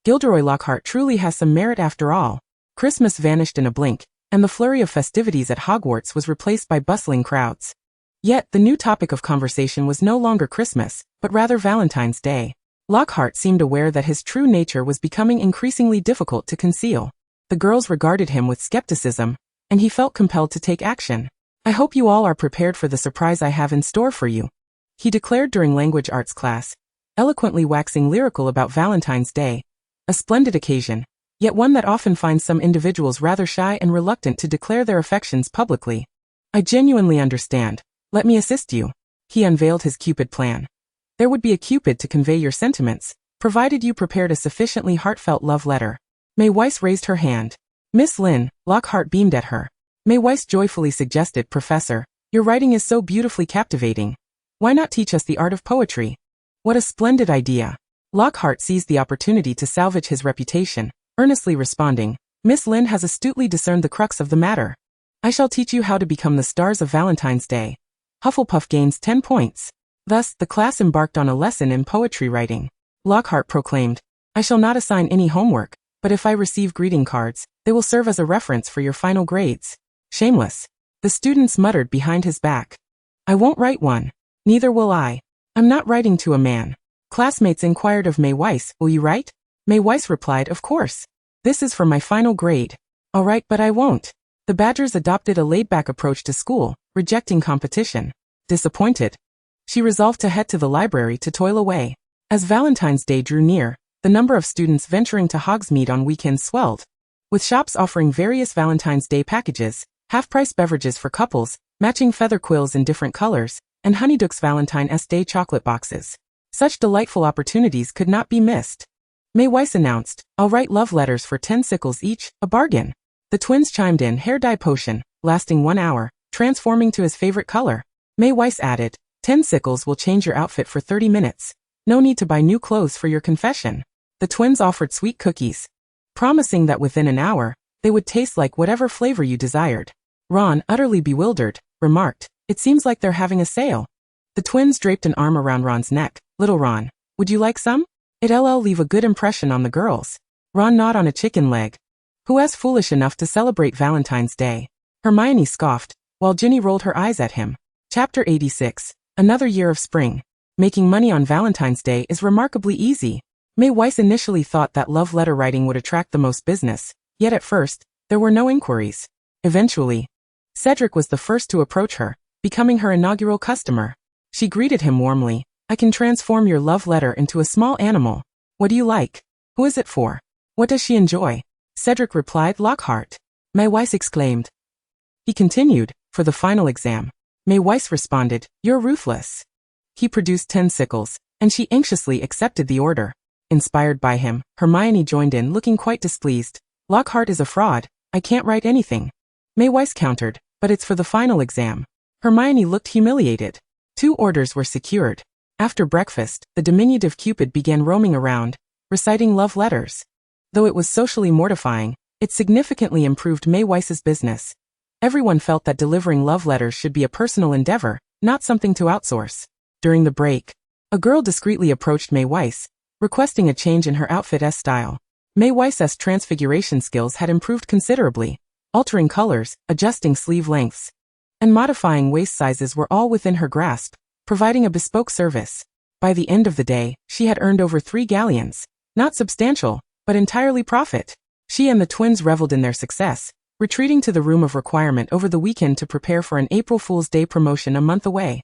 Gilderoy Lockhart truly has some merit after all." Christmas vanished in a blink, and the flurry of festivities at Hogwarts was replaced by bustling crowds. Yet, the new topic of conversation was no longer Christmas, but rather Valentine's Day. Lockhart seemed aware that his true nature was becoming increasingly difficult to conceal. The girls regarded him with skepticism, and he felt compelled to take action. "I hope you all are prepared for the surprise I have in store for you," he declared during language arts class, eloquently waxing lyrical about Valentine's Day. A splendid occasion, yet one that often finds some individuals rather shy and reluctant to declare their affections publicly. I genuinely understand. Let me assist you. He unveiled his Cupid plan. There would be a Cupid to convey your sentiments, provided you prepared a sufficiently heartfelt love letter. May Weiss raised her hand. Miss Lin, Lockhart beamed at her. May Weiss joyfully suggested, Professor, your writing is so beautifully captivating. Why not teach us the art of poetry? What a splendid idea. Lockhart seized the opportunity to salvage his reputation, earnestly responding, Miss Lin has astutely discerned the crux of the matter. I shall teach you how to become the stars of Valentine's Day. Hufflepuff gains 10 points. Thus, the class embarked on a lesson in poetry writing. Lockhart proclaimed, I shall not assign any homework, but if I receive greeting cards, they will serve as a reference for your final grades. Shameless. The students muttered behind his back. I won't write one. Neither will I. I'm not writing to a man. Classmates inquired of May Weiss, will you write? May Weiss replied, of course. This is for my final grade. All right, but I won't. The Badgers adopted a laid-back approach to school, rejecting competition. Disappointed, she resolved to head to the library to toil away. As Valentine's Day drew near, the number of students venturing to Hogsmeade on weekends swelled. With shops offering various Valentine's Day packages, half-price beverages for couples, matching feather quills in different colors, and Honeyduck's Valentine's Day chocolate boxes. Such delightful opportunities could not be missed. May Weiss announced, I'll write love letters for 10 sickles each, a bargain. The twins chimed in, hair dye potion, lasting 1 hour, transforming to his favorite color. May Weiss added, 10 sickles will change your outfit for 30 minutes. No need to buy new clothes for your confession. The twins offered sweet cookies, promising that within an hour, they would taste like whatever flavor you desired. Ron, utterly bewildered, remarked, it seems like they're having a sale. The twins draped an arm around Ron's neck. Little Ron, would you like some? It'll leave a good impression on the girls. Ron gnawed on a chicken leg. Who is foolish enough to celebrate Valentine's Day? Hermione scoffed, while Ginny rolled her eyes at him. Chapter 86. Another year of spring. Making money on Valentine's Day is remarkably easy. May Weiss initially thought that love letter writing would attract the most business, yet at first, there were no inquiries. Eventually, Cedric was the first to approach her, becoming her inaugural customer. She greeted him warmly. I can transform your love letter into a small animal. What do you like? Who is it for? What does she enjoy? Cedric replied, Lockhart. May Weiss exclaimed. He continued, for the final exam. May Weiss responded, you're ruthless. He produced 10 sickles, and she anxiously accepted the order. Inspired by him, Hermione joined in, looking quite displeased. Lockhart is a fraud. I can't write anything. May Weiss countered, but it's for the final exam. Hermione looked humiliated. 2 orders were secured. After breakfast, the diminutive Cupid began roaming around, reciting love letters. Though it was socially mortifying, it significantly improved May Weiss's business. Everyone felt that delivering love letters should be a personal endeavor, not something to outsource. During the break, a girl discreetly approached May Weiss, requesting a change in her outfit's style. May Weiss's transfiguration skills had improved considerably, altering colors, adjusting sleeve lengths, and modifying waist sizes were all within her grasp, providing a bespoke service. By the end of the day, she had earned over 3 galleons, not substantial, but entirely profit. She and the twins reveled in their success, retreating to the room of requirement over the weekend to prepare for an April Fool's Day promotion a month away.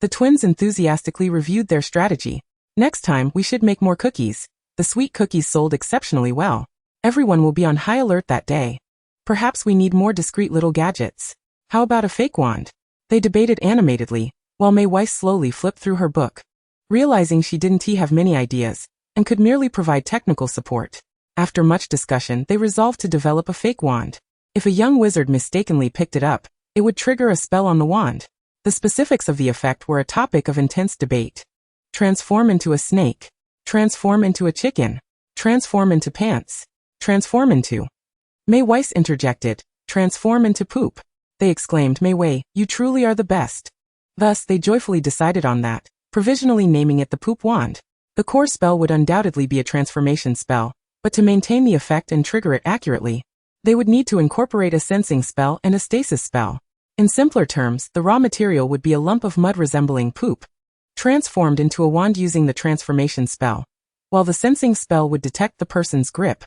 The twins enthusiastically reviewed their strategy. Next time, we should make more cookies. The sweet cookies sold exceptionally well. Everyone will be on high alert that day. Perhaps we need more discreet little gadgets. How about a fake wand? They debated animatedly, while May Weiss slowly flipped through her book. Realizing she didn't have many ideas, and could merely provide technical support. After much discussion, they resolved to develop a fake wand. If a young wizard mistakenly picked it up, it would trigger a spell on the wand. The specifics of the effect were a topic of intense debate. Transform into a snake. Transform into a chicken. Transform into pants. Transform into. May Weiss interjected, transform into poop. They exclaimed, May Wei, you truly are the best. Thus, they joyfully decided on that, provisionally naming it the poop wand. The core spell would undoubtedly be a transformation spell, but to maintain the effect and trigger it accurately, they would need to incorporate a sensing spell and a stasis spell. In simpler terms, the raw material would be a lump of mud resembling poop, transformed into a wand using the transformation spell, while the sensing spell would detect the person's grip,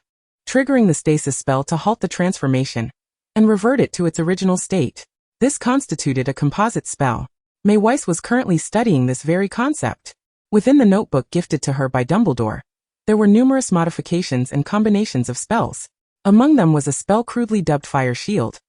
triggering the stasis spell to halt the transformation, and revert it to its original state. This constituted a composite spell. May Weiss was currently studying this very concept. Within the notebook gifted to her by Dumbledore, there were numerous modifications and combinations of spells. Among them was a spell crudely dubbed Fire Shield,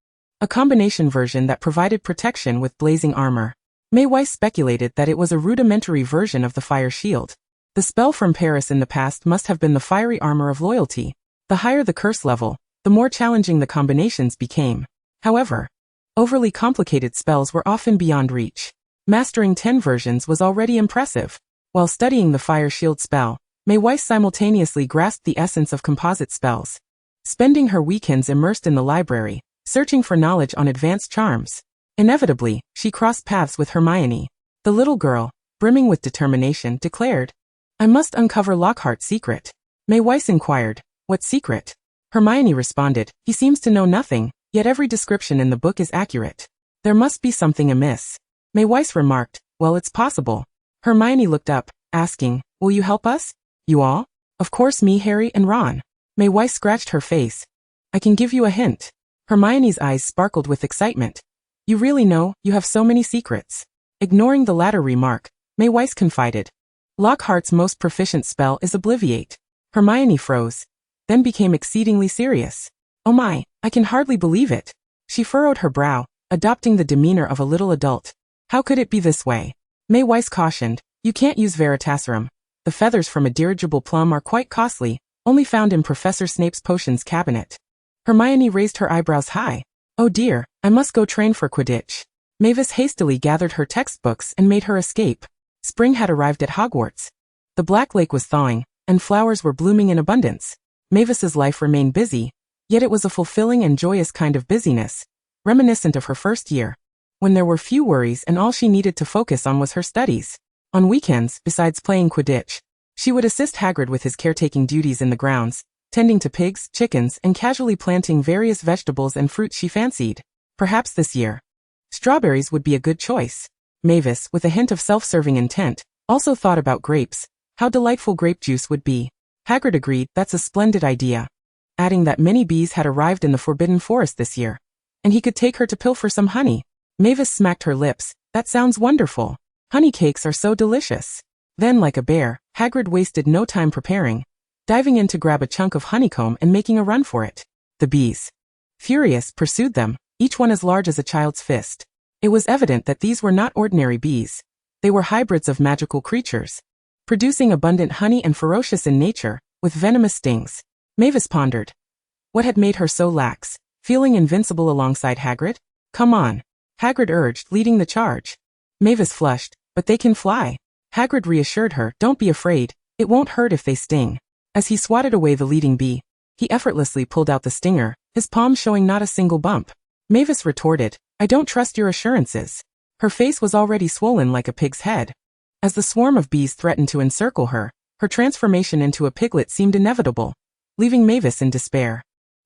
a combination version that provided protection with blazing armor. May Weiss speculated that it was a rudimentary version of the Fire Shield. The spell from Paris in the past must have been the Fiery Armor of Loyalty. The higher the curse level, the more challenging the combinations became. However, overly complicated spells were often beyond reach. Mastering 10 versions was already impressive. While studying the Fire Shield spell, May Weiss simultaneously grasped the essence of composite spells. Spending her weekends immersed in the library, searching for knowledge on advanced charms. Inevitably, she crossed paths with Hermione. The little girl, brimming with determination, declared, "I must uncover Lockhart's secret." May Weiss inquired, "What secret?" Hermione responded, "He seems to know nothing, yet every description in the book is accurate. There must be something amiss." May Weiss remarked, "Well, it's possible." Hermione looked up, asking, "Will you help us?" "You all?" "Of course, me, Harry, and Ron." May Weiss scratched her face. "I can give you a hint." Hermione's eyes sparkled with excitement. "You really know, you have so many secrets." Ignoring the latter remark, May Weiss confided, "Lockhart's most proficient spell is Obliviate." Hermione froze, then became exceedingly serious. "Oh my, I can hardly believe it." She furrowed her brow, adopting the demeanor of a little adult. "How could it be this way?" May Weiss cautioned, "You can't use Veritaserum. The feathers from a dirigible plum are quite costly, only found in Professor Snape's potions cabinet." Hermione raised her eyebrows high. "Oh dear, I must go train for Quidditch." Mavis hastily gathered her textbooks and made her escape. Spring had arrived at Hogwarts. The Black Lake was thawing, and flowers were blooming in abundance. Mavis's life remained busy, yet it was a fulfilling and joyous kind of busyness, reminiscent of her first year, when there were few worries and all she needed to focus on was her studies. On weekends, besides playing Quidditch, she would assist Hagrid with his caretaking duties in the grounds, tending to pigs, chickens, and casually planting various vegetables and fruits she fancied. Perhaps this year, strawberries would be a good choice. Mavis, with a hint of self-serving intent, also thought about grapes. How delightful grape juice would be. Hagrid agreed, "That's a splendid idea," adding that many bees had arrived in the Forbidden Forest this year, and he could take her to pilfer some honey. Mavis smacked her lips. "That sounds wonderful. Honey cakes are so delicious." Then, like a bear, Hagrid wasted no time preparing, diving in to grab a chunk of honeycomb and making a run for it. The bees, furious, pursued them, each one as large as a child's fist. It was evident that these were not ordinary bees. They were hybrids of magical creatures, producing abundant honey and ferocious in nature, with venomous stings. Mavis pondered. What had made her so lax, feeling invincible alongside Hagrid? "Come on," Hagrid urged, leading the charge. Mavis flushed, "But they can fly." Hagrid reassured her, "Don't be afraid, it won't hurt if they sting." As he swatted away the leading bee, he effortlessly pulled out the stinger, his palm showing not a single bump. Mavis retorted, "I don't trust your assurances." Her face was already swollen like a pig's head. As the swarm of bees threatened to encircle her, her transformation into a piglet seemed inevitable, leaving Mavis in despair.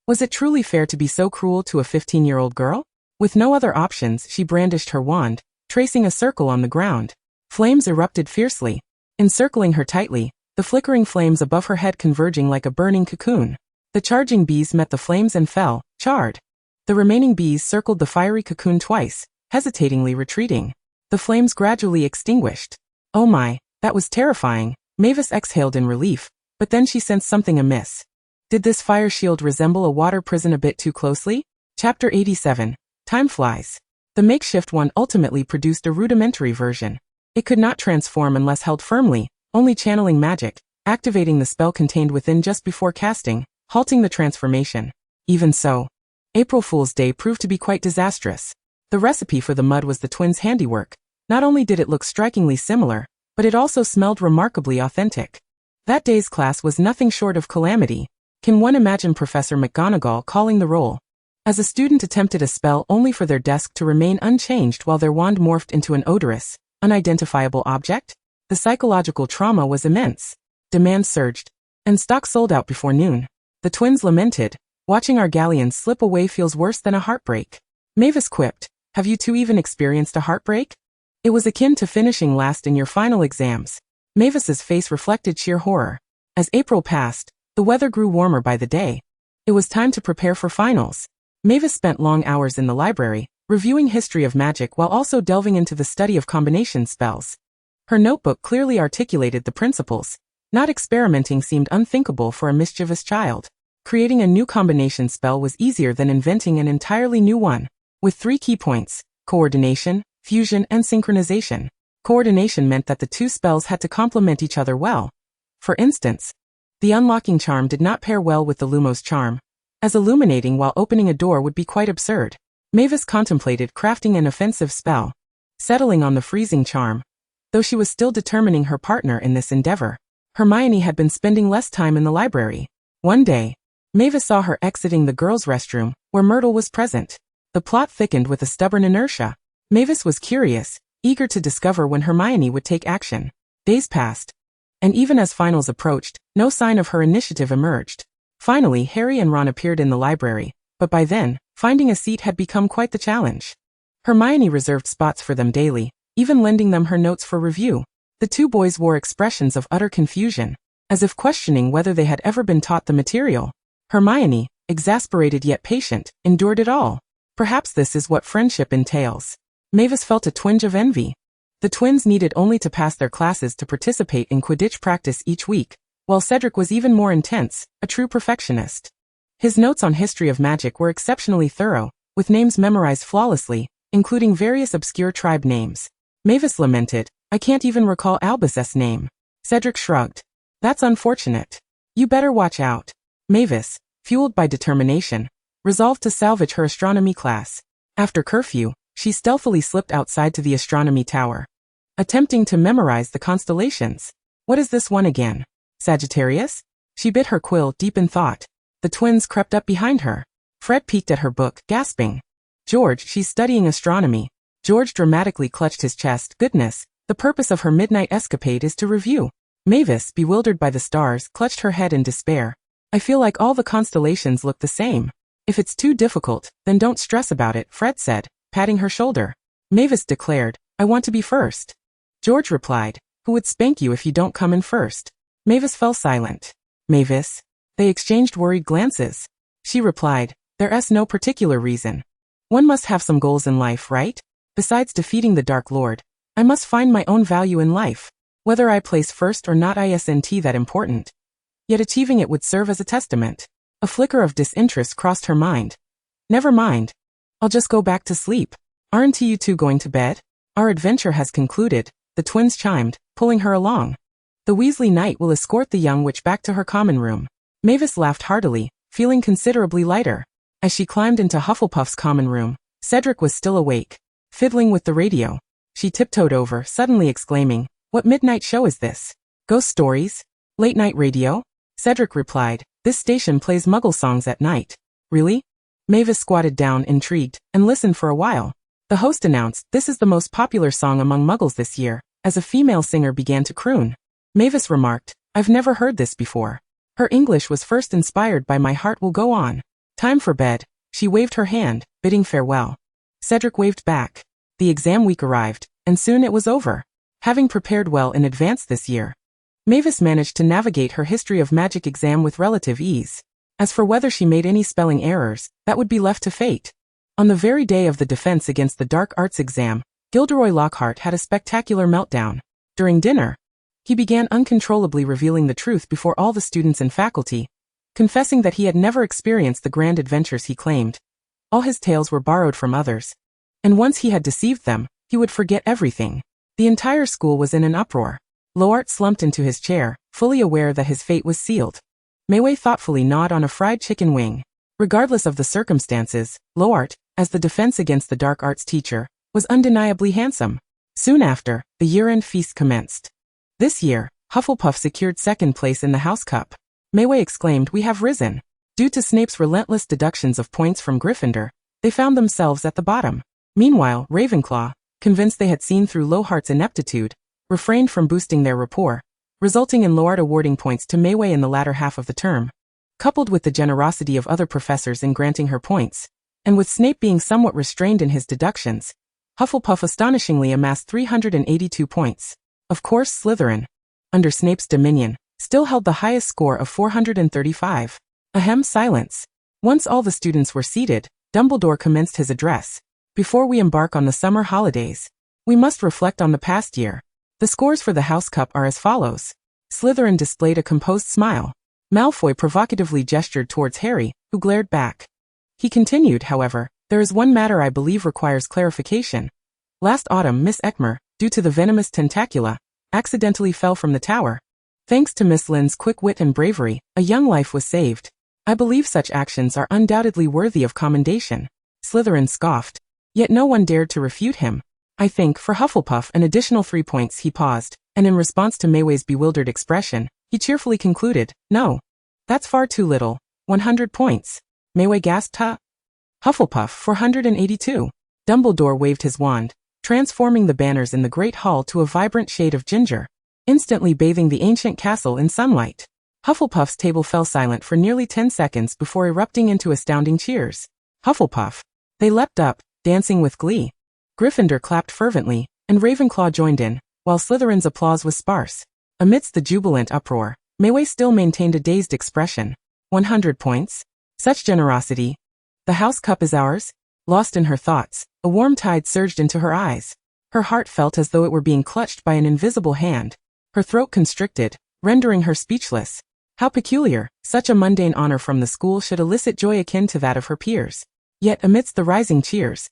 Was it truly fair to be so cruel to a 15-year-old girl? With no other options, she brandished her wand, tracing a circle on the ground. Flames erupted fiercely, encircling her tightly, the flickering flames above her head converging like a burning cocoon. The charging bees met the flames and fell, charred. The remaining bees circled the fiery cocoon twice, hesitatingly retreating. The flames gradually extinguished. "Oh my, that was terrifying." Mavis exhaled in relief, but then she sensed something amiss. Did this fire shield resemble a water prison a bit too closely? Chapter 87. Time flies. The makeshift one ultimately produced a rudimentary version. It could not transform unless held firmly, only channeling magic, activating the spell contained within just before casting, halting the transformation. Even so, April Fool's Day proved to be quite disastrous. The recipe for the mud was the twins' handiwork. Not only did it look strikingly similar, but it also smelled remarkably authentic. That day's class was nothing short of calamity. Can one imagine Professor McGonagall calling the roll, as a student attempted a spell only for their desk to remain unchanged while their wand morphed into an odorous, unidentifiable object? The psychological trauma was immense. Demand surged, and stock sold out before noon. The twins lamented, "Watching our galleons slip away feels worse than a heartbreak." Mavis quipped, "Have you two even experienced a heartbreak?" It was akin to finishing last in your final exams. Mavis's face reflected sheer horror. As April passed, the weather grew warmer by the day. It was time to prepare for finals. Mavis spent long hours in the library, reviewing history of magic while also delving into the study of combination spells. Her notebook clearly articulated the principles. Not experimenting seemed unthinkable for a mischievous child. Creating a new combination spell was easier than inventing an entirely new one. With 3 key points: coordination, fusion, and synchronization. Coordination meant that the 2 spells had to complement each other well. For instance, the unlocking charm did not pair well with the Lumos charm, as illuminating while opening a door would be quite absurd. Mavis contemplated crafting an offensive spell, settling on the freezing charm, though she was still determining her partner in this endeavor. Hermione had been spending less time in the library. One day, Mavis saw her exiting the girls' restroom, where Myrtle was present. The plot thickened with a stubborn inertia. Mavis was curious, eager to discover when Hermione would take action. Days passed, and even as finals approached, no sign of her initiative emerged. Finally, Harry and Ron appeared in the library, but by then, finding a seat had become quite the challenge. Hermione reserved spots for them daily, even lending them her notes for review. The 2 boys wore expressions of utter confusion, as if questioning whether they had ever been taught the material. Hermione, exasperated yet patient, endured it all. Perhaps this is what friendship entails. Mavis felt a twinge of envy. The twins needed only to pass their classes to participate in Quidditch practice each week, while Cedric was even more intense, a true perfectionist. His notes on history of magic were exceptionally thorough, with names memorized flawlessly, including various obscure tribe names. Mavis lamented, "I can't even recall Albus's name." Cedric shrugged. "That's unfortunate. You better watch out." Mavis, fueled by determination, resolved to salvage her astronomy class. After curfew, she stealthily slipped outside to the astronomy tower, attempting to memorize the constellations. What is this one again? Sagittarius? She bit her quill, deep in thought. The twins crept up behind her. Fred peeked at her book, gasping. "George, she's studying astronomy." George dramatically clutched his chest. "Goodness, the purpose of her midnight escapade is to review." Mavis, bewildered by the stars, clutched her head in despair. "I feel like all the constellations look the same." "If it's too difficult, then don't stress about it," Fred said, patting her shoulder. Mavis declared, "I want to be first." George replied, "Who would spank you if you don't come in first?" Mavis fell silent. "Mavis?" They exchanged worried glances. She replied, "There's no particular reason. One must have some goals in life, right? Besides defeating the Dark Lord, I must find my own value in life. Whether I place first or not isn't that important. Yet achieving it would serve as a testament." A flicker of disinterest crossed her mind. "Never mind. I'll just go back to sleep." "Aren't you 2 going to bed?" "Our adventure has concluded," the twins chimed, pulling her along. "The Weasley Knight will escort the young witch back to her common room." Mavis laughed heartily, feeling considerably lighter. As she climbed into Hufflepuff's common room, Cedric was still awake, fiddling with the radio. She tiptoed over, suddenly exclaiming, "What midnight show is this? Ghost stories? Late night radio?" Cedric replied, "This station plays Muggle songs at night." "Really?" Mavis squatted down, intrigued, and listened for a while. The host announced, "This is the most popular song among Muggles this year," as a female singer began to croon. Mavis remarked, "I've never heard this before." Her English was first inspired by "My Heart Will Go On." "Time for bed." She waved her hand, bidding farewell. Cedric waved back. The exam week arrived, and soon it was over. Having prepared well in advance this year, Mavis managed to navigate her history of magic exam with relative ease. As for whether she made any spelling errors, that would be left to fate. On the very day of the defense against the dark arts exam, Gilderoy Lockhart had a spectacular meltdown. During dinner, he began uncontrollably revealing the truth before all the students and faculty, confessing that he had never experienced the grand adventures he claimed. All his tales were borrowed from others, and once he had deceived them, he would forget everything. The entire school was in an uproar. Lockhart slumped into his chair, fully aware that his fate was sealed. Mayway thoughtfully gnawed on a fried chicken wing. Regardless of the circumstances, Lockhart, as the defense against the dark arts teacher, was undeniably handsome. Soon after, the year-end feast commenced. This year, Hufflepuff secured second place in the House Cup. Mayway exclaimed, "We have risen." Due to Snape's relentless deductions of points from Gryffindor, they found themselves at the bottom. Meanwhile, Ravenclaw, convinced they had seen through Lockhart's ineptitude, refrained from boosting their rapport, resulting in Lockhart awarding points to Mayway in the latter half of the term. Coupled with the generosity of other professors in granting her points, and with Snape being somewhat restrained in his deductions, Hufflepuff astonishingly amassed 382 points. Of course, Slytherin, under Snape's dominion, still held the highest score of 435. Ahem, silence. Once all the students were seated, Dumbledore commenced his address. "Before we embark on the summer holidays, we must reflect on the past year. The scores for the House Cup are as follows. Slytherin displayed a composed smile. Malfoy provocatively gestured towards Harry, who glared back. He continued, however, there is one matter I believe requires clarification. Last autumn Miss Eckmer, due to the venomous tentacula, accidentally fell from the tower. Thanks to Miss Lynn's quick wit and bravery, a young life was saved. I believe such actions are undoubtedly worthy of commendation. Slytherin scoffed. Yet no one dared to refute him. I think, for Hufflepuff, an additional 3 points. He paused, and in response to Mayway's bewildered expression, he cheerfully concluded, no. That's far too little. 100 points. Mayway gasped, huh? Hufflepuff, 482. Dumbledore waved his wand, transforming the banners in the Great Hall to a vibrant shade of ginger, instantly bathing the ancient castle in sunlight. Hufflepuff's table fell silent for nearly 10 seconds before erupting into astounding cheers. Hufflepuff. They leapt up, dancing with glee. Gryffindor clapped fervently, and Ravenclaw joined in, while Slytherin's applause was sparse. Amidst the jubilant uproar, Mayway still maintained a dazed expression. 100 points? Such generosity. The House Cup is ours? Lost in her thoughts, a warm tide surged into her eyes. Her heart felt as though it were being clutched by an invisible hand. Her throat constricted, rendering her speechless. How peculiar, such a mundane honor from the school should elicit joy akin to that of her peers. Yet amidst the rising cheers,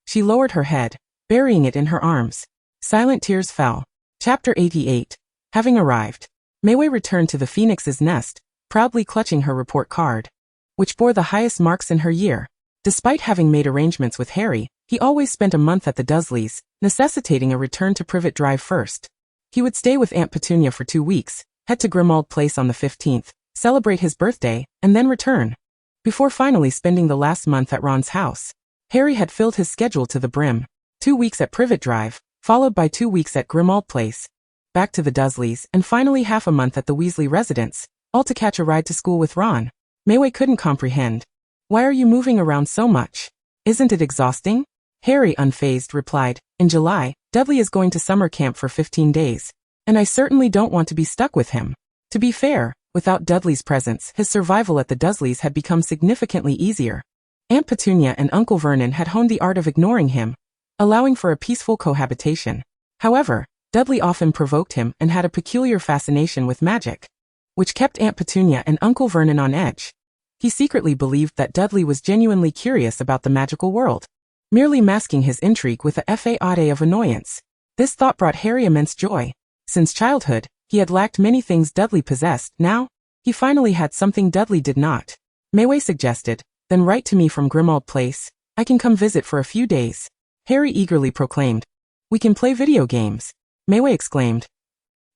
she lowered her head, burying it in her arms. Silent tears fell. Chapter 88. Having arrived, Mayway returned to the Phoenix's nest, proudly clutching her report card, which bore the highest marks in her year. Despite having made arrangements with Harry, he always spent a month at the Dursleys, necessitating a return to Privet Drive first. He would stay with Aunt Petunia for 2 weeks, head to Grimmauld Place on the 15th, celebrate his birthday, and then return. Before finally spending the last month at Ron's house, Harry had filled his schedule to the brim. 2 weeks at Privet Drive, followed by 2 weeks at Grimmauld Place, back to the Dursleys, and finally half a month at the Weasley residence, all to catch a ride to school with Ron. Mayway couldn't comprehend. Why are you moving around so much? Isn't it exhausting? Harry, unfazed, replied, in July, Dudley is going to summer camp for 15 days, and I certainly don't want to be stuck with him. To be fair, without Dudley's presence, his survival at the Dursleys had become significantly easier. Aunt Petunia and Uncle Vernon had honed the art of ignoring him, allowing for a peaceful cohabitation. However, Dudley often provoked him and had a peculiar fascination with magic, which kept Aunt Petunia and Uncle Vernon on edge. He secretly believed that Dudley was genuinely curious about the magical world, merely masking his intrigue with a facade of annoyance. This thought brought Harry immense joy. Since childhood, he had lacked many things Dudley possessed. Now, he finally had something Dudley did not. Mayway suggested, then write to me from Grimmauld Place. I can come visit for a few days. Harry eagerly proclaimed. We can play video games. Mayway exclaimed.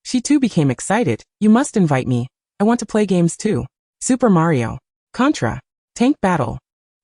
She too became excited. You must invite me. I want to play games too. Super Mario. Contra. Tank Battle.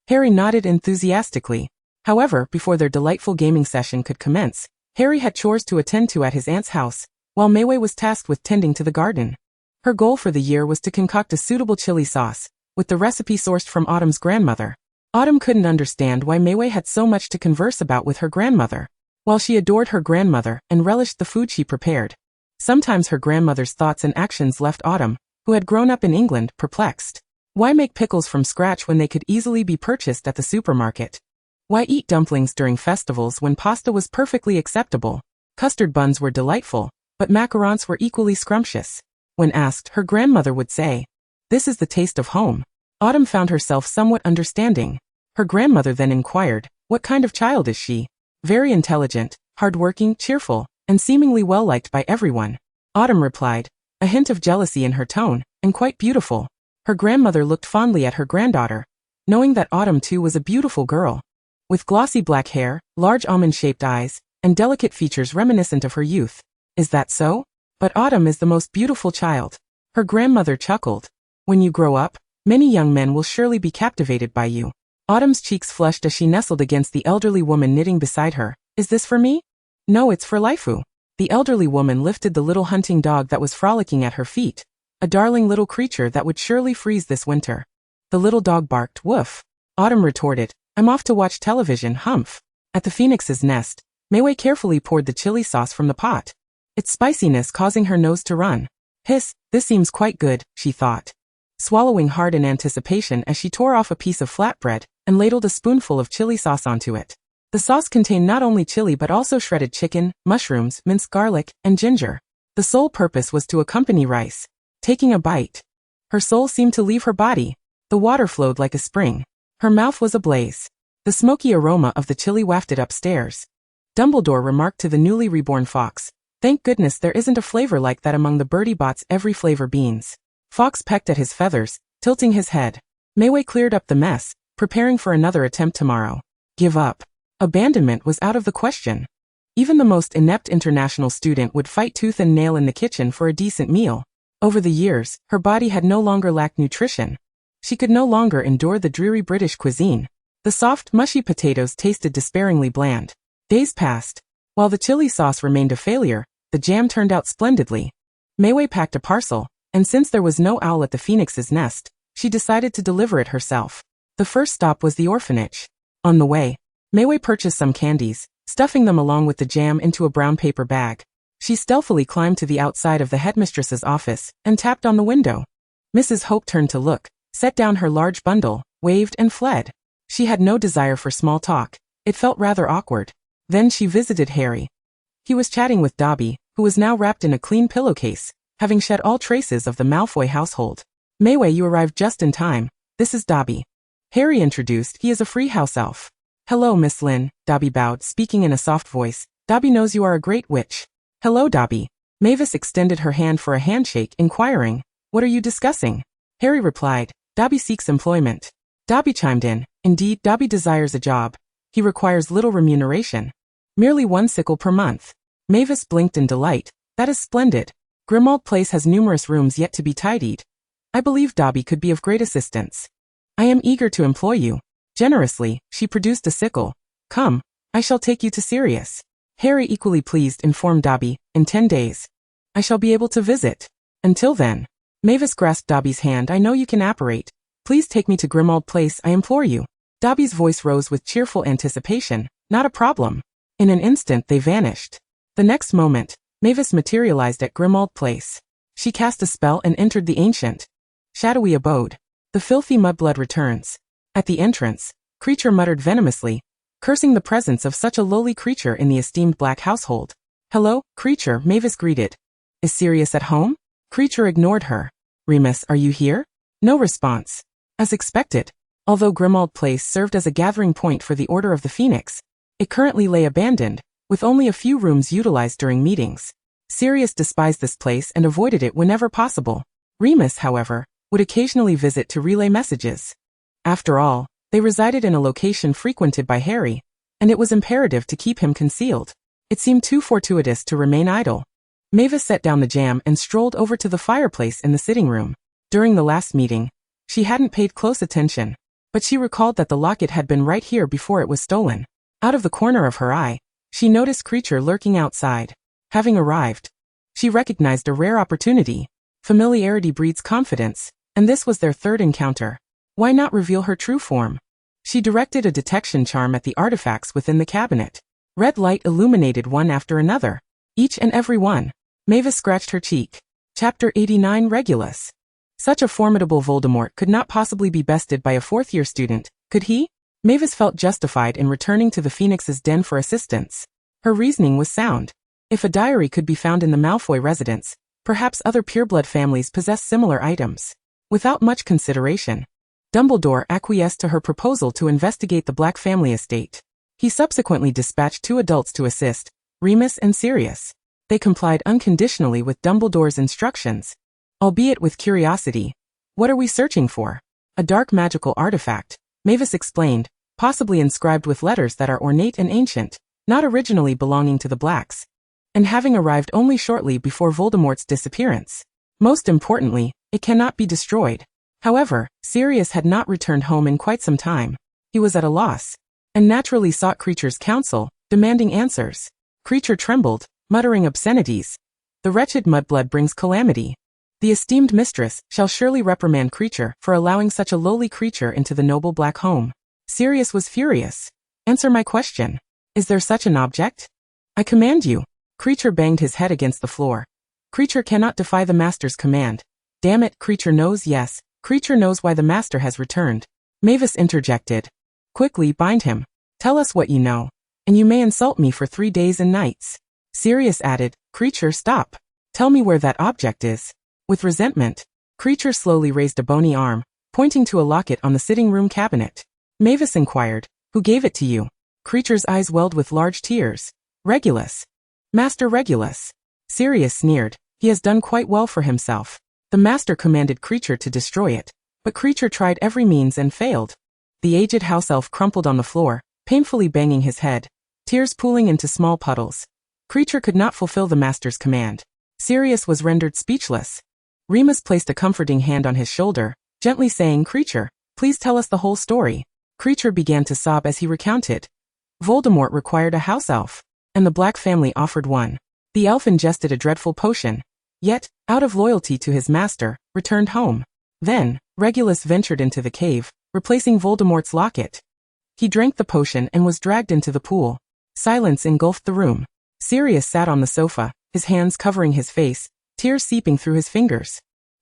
Harry nodded enthusiastically. However, before their delightful gaming session could commence, Harry had chores to attend to at his aunt's house, while Mayway was tasked with tending to the garden. Her goal for the year was to concoct a suitable chili sauce, with the recipe sourced from Autumn's grandmother. Autumn couldn't understand why Mayway had so much to converse about with her grandmother, while she adored her grandmother and relished the food she prepared. Sometimes her grandmother's thoughts and actions left Autumn, who had grown up in England, perplexed. Why make pickles from scratch when they could easily be purchased at the supermarket? Why eat dumplings during festivals when pasta was perfectly acceptable? Custard buns were delightful, but macarons were equally scrumptious. When asked, her grandmother would say, "This is the taste of home." Autumn found herself somewhat understanding. Her grandmother then inquired, "What kind of child is she?" "Very intelligent, hardworking, cheerful, and seemingly well-liked by everyone." Autumn replied, a hint of jealousy in her tone, "and quite beautiful." Her grandmother looked fondly at her granddaughter, knowing that Autumn too was a beautiful girl, with glossy black hair, large almond-shaped eyes, and delicate features reminiscent of her youth. "Is that so? But Autumn is the most beautiful child." Her grandmother chuckled. "When you grow up, many young men will surely be captivated by you." Autumn's cheeks flushed as she nestled against the elderly woman knitting beside her. "Is this for me?" "No, it's for Lifu." The elderly woman lifted the little hunting dog that was frolicking at her feet, a darling little creature that would surely freeze this winter. The little dog barked, "Woof." Autumn retorted, "I'm off to watch television, humph." At the Phoenix's nest, Mayway carefully poured the chili sauce from the pot, its spiciness causing her nose to run. "Hiss, this seems quite good," she thought, swallowing hard in anticipation as she tore off a piece of flatbread and ladled a spoonful of chili sauce onto it. The sauce contained not only chili but also shredded chicken, mushrooms, minced garlic, and ginger. The sole purpose was to accompany rice. Taking a bite, her soul seemed to leave her body. The water flowed like a spring. Her mouth was ablaze. The smoky aroma of the chili wafted upstairs. Dumbledore remarked to the newly reborn fox, "Thank goodness there isn't a flavor like that among the Bertie Bott's every flavor beans." Fox pecked at his feathers, tilting his head. Mayway cleared up the mess, preparing for another attempt tomorrow. Give up. Abandonment was out of the question. Even the most inept international student would fight tooth and nail in the kitchen for a decent meal. Over the years, her body had no longer lacked nutrition. She could no longer endure the dreary British cuisine. The soft, mushy potatoes tasted despairingly bland. Days passed. While the chili sauce remained a failure, the jam turned out splendidly. Mayway packed a parcel, and since there was no owl at the phoenix's nest, she decided to deliver it herself. The first stop was the orphanage. On the way, Mayway purchased some candies, stuffing them along with the jam into a brown paper bag. She stealthily climbed to the outside of the headmistress's office and tapped on the window. Mrs. Hope turned to look, set down her large bundle, waved and fled. She had no desire for small talk. It felt rather awkward. Then she visited Harry. He was chatting with Dobby, who was now wrapped in a clean pillowcase, having shed all traces of the Malfoy household. "Mayway, you arrived just in time. This is Dobby." Harry introduced. "He is a free house elf." "Hello, Miss Lynn," Dobby bowed, speaking in a soft voice. "Dobby knows you are a great witch." "Hello, Dobby." Mavis extended her hand for a handshake, inquiring, "What are you discussing?" Harry replied, "Dobby seeks employment." Dobby chimed in, "Indeed, Dobby desires a job. He requires little remuneration. Merely 1 sickle per month." Mavis blinked in delight. "That is splendid. Grimmauld Place has numerous rooms yet to be tidied. I believe Dobby could be of great assistance. I am eager to employ you." Generously, she produced a sickle. "Come, I shall take you to Sirius." Harry, equally pleased, informed Dobby, "In 10 days. I shall be able to visit. Until then." Mavis grasped Dobby's hand. "I know you can apparate. Please take me to Grimmauld Place, I implore you." Dobby's voice rose with cheerful anticipation. "Not a problem." In an instant they vanished. The next moment, Mavis materialized at Grimmauld Place. She cast a spell and entered the ancient, shadowy abode. The filthy mudblood returns. At the entrance, Creature muttered venomously, cursing the presence of such a lowly creature in the esteemed black household. "Hello, Creature," Mavis greeted. "Is Sirius at home?" Creature ignored her. "Remus, are you here?" No response. As expected, although Grimmauld Place served as a gathering point for the Order of the Phoenix, it currently lay abandoned, with only a few rooms utilized during meetings. Sirius despised this place and avoided it whenever possible. Remus, however, would occasionally visit to relay messages. After all, they resided in a location frequented by Harry, and it was imperative to keep him concealed. It seemed too fortuitous to remain idle. Mavis set down the jam and strolled over to the fireplace in the sitting room. During the last meeting, she hadn't paid close attention, but she recalled that the locket had been right here before it was stolen. Out of the corner of her eye, she noticed Creature lurking outside. Having arrived, she recognized a rare opportunity. Familiarity breeds confidence, and this was their third encounter. Why not reveal her true form? She directed a detection charm at the artifacts within the cabinet. Red light illuminated one after another. Each and every one. Mavis scratched her cheek. Chapter 89 Regulus. Such a formidable Voldemort could not possibly be bested by a fourth-year student, could he? Mavis felt justified in returning to the Phoenix's den for assistance. Her reasoning was sound. If a diary could be found in the Malfoy residence, perhaps other pureblood families possess similar items. Without much consideration, Dumbledore acquiesced to her proposal to investigate the Black family estate. He subsequently dispatched 2 adults to assist, Remus and Sirius. They complied unconditionally with Dumbledore's instructions, albeit with curiosity. "What are we searching for?" "A dark magical artifact," Mavis explained, "possibly inscribed with letters that are ornate and ancient, not originally belonging to the Blacks, and having arrived only shortly before Voldemort's disappearance. Most importantly, it cannot be destroyed." However, Sirius had not returned home in quite some time. He was at a loss, and naturally sought Creature's counsel, demanding answers. Creature trembled, muttering obscenities. "The wretched mudblood brings calamity. The esteemed mistress shall surely reprimand Creature for allowing such a lowly creature into the noble black home." Sirius was furious. "Answer my question. Is there such an object?" "I command you." Creature banged his head against the floor. "Creature cannot defy the master's command." "Damn it, Creature knows, yes. Creature knows why the master has returned." Mavis interjected. "Quickly, bind him. Tell us what you know." and you may insult me for 3 days and nights." Sirius added, "Creature, stop. Tell me where that object is." With resentment, Creature slowly raised a bony arm, pointing to a locket on the sitting room cabinet. Mavis inquired, "Who gave it to you?" Creature's eyes welled with large tears. "Regulus. Master Regulus." Sirius sneered, "He has done quite well for himself. The master commanded Creature to destroy it, but Creature tried every means and failed." The aged house elf crumpled on the floor, painfully banging his head, tears pooling into small puddles. Creature could not fulfill the master's command. Sirius was rendered speechless. Remus placed a comforting hand on his shoulder, gently saying, "Creature, please tell us the whole story." Creature began to sob as he recounted. Voldemort required a house elf, and the Black family offered one. The elf ingested a dreadful potion, yet, out of loyalty to his master, returned home. Then, Regulus ventured into the cave, replacing Voldemort's locket. He drank the potion and was dragged into the pool. Silence engulfed the room. Sirius sat on the sofa, his hands covering his face, tears seeping through his fingers.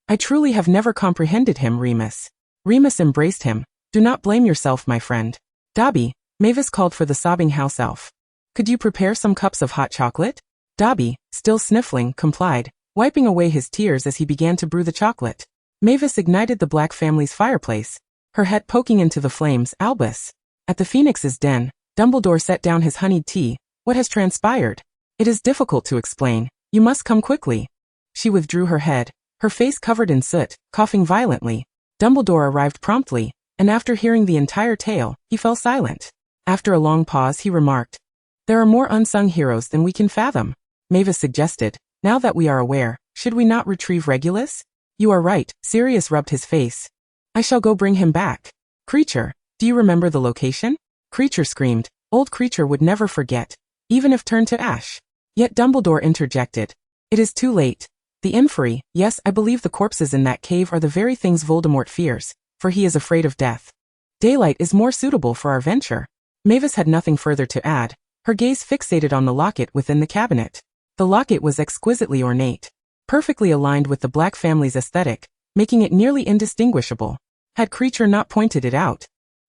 "I truly have never comprehended him, Remus." Remus embraced him. "Do not blame yourself, my friend." "Dobby," Mavis called for the sobbing house elf. "Could you prepare some cups of hot chocolate?" Dobby, still sniffling, complied, wiping away his tears as he began to brew the chocolate. Mavis ignited the Black family's fireplace, her head poking into the flames. "Albus." At the Phoenix's den, Dumbledore set down his honeyed tea. "What has transpired?" "It is difficult to explain. You must come quickly." She withdrew her head, her face covered in soot, coughing violently. Dumbledore arrived promptly, and after hearing the entire tale, he fell silent. After a long pause, he remarked, "There are more unsung heroes than we can fathom." Mavis suggested, "Now that we are aware, should we not retrieve Regulus?" "You are right," Sirius rubbed his face. "I shall go bring him back." "Creature, do you remember the location?" Creature screamed. Old Creature would never forget, even if turned to ash. Yet Dumbledore interjected, "It is too late. The inferi, yes, I believe the corpses in that cave are the very things Voldemort fears, for he is afraid of death. Daylight is more suitable for our venture." Mavis had nothing further to add, her gaze fixated on the locket within the cabinet. The locket was exquisitely ornate, perfectly aligned with the Black family's aesthetic, making it nearly indistinguishable. Had Creature not pointed it out,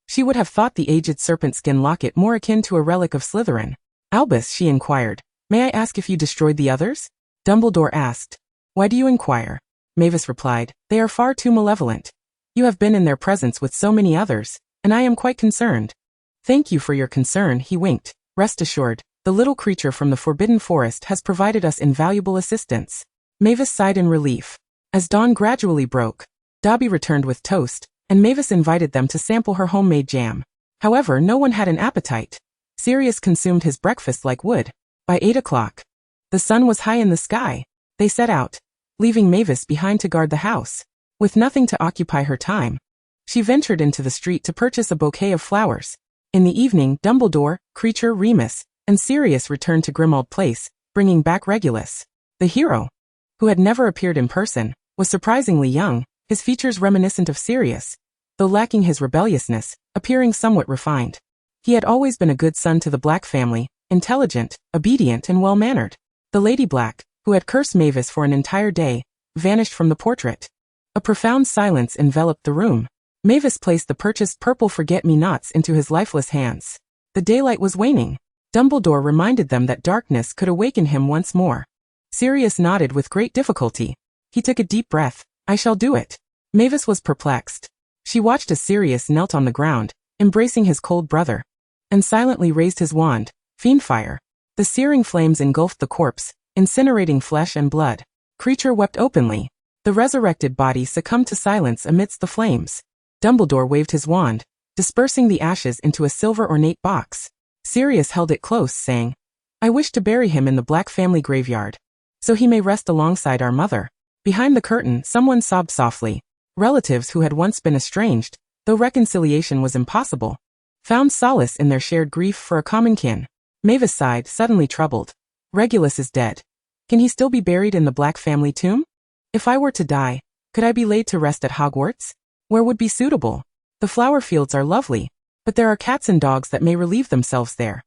she would have thought the aged serpent skin locket more akin to a relic of Slytherin. "Albus," she inquired, "may I ask if you destroyed the others?" Dumbledore asked. "Why do you inquire?" Mavis replied, "They are far too malevolent. You have been in their presence with so many others, and I am quite concerned." "Thank you for your concern," he winked. "Rest assured, the little creature from the Forbidden Forest has provided us invaluable assistance." Mavis sighed in relief. As dawn gradually broke, Dobby returned with toast, and Mavis invited them to sample her homemade jam. However, no one had an appetite. Sirius consumed his breakfast like wood. By 8 o'clock, the sun was high in the sky. They set out, leaving Mavis behind to guard the house. With nothing to occupy her time, she ventured into the street to purchase a bouquet of flowers. In the evening, Dumbledore, Creature, Remus, and Sirius returned to Grimmauld Place, bringing back Regulus. The hero, who had never appeared in person, was surprisingly young, his features reminiscent of Sirius, though lacking his rebelliousness, appearing somewhat refined. He had always been a good son to the Black family, intelligent, obedient, and well-mannered. The Lady Black, who had cursed Mavis for an entire day, vanished from the portrait. A profound silence enveloped the room. Mavis placed the purchased purple forget-me-nots into his lifeless hands. The daylight was waning. Dumbledore reminded them that darkness could awaken him once more. Sirius nodded with great difficulty. He took a deep breath. "I shall do it." Mavis was perplexed. She watched as Sirius knelt on the ground, embracing his cold brother, and silently raised his wand. Fiendfire. The searing flames engulfed the corpse, incinerating flesh and blood. Creature wept openly. The resurrected body succumbed to silence amidst the flames. Dumbledore waved his wand, dispersing the ashes into a silver ornate box. Sirius held it close, saying, "I wish to bury him in the Black family graveyard, so he may rest alongside our mother." Behind the curtain, someone sobbed softly. Relatives who had once been estranged, though reconciliation was impossible, found solace in their shared grief for a common kin. Mavis sighed, suddenly troubled. "Regulus is dead. Can he still be buried in the Black family tomb? If I were to die, could I be laid to rest at Hogwarts? Where would be suitable? The flower fields are lovely, but there are cats and dogs that may relieve themselves there.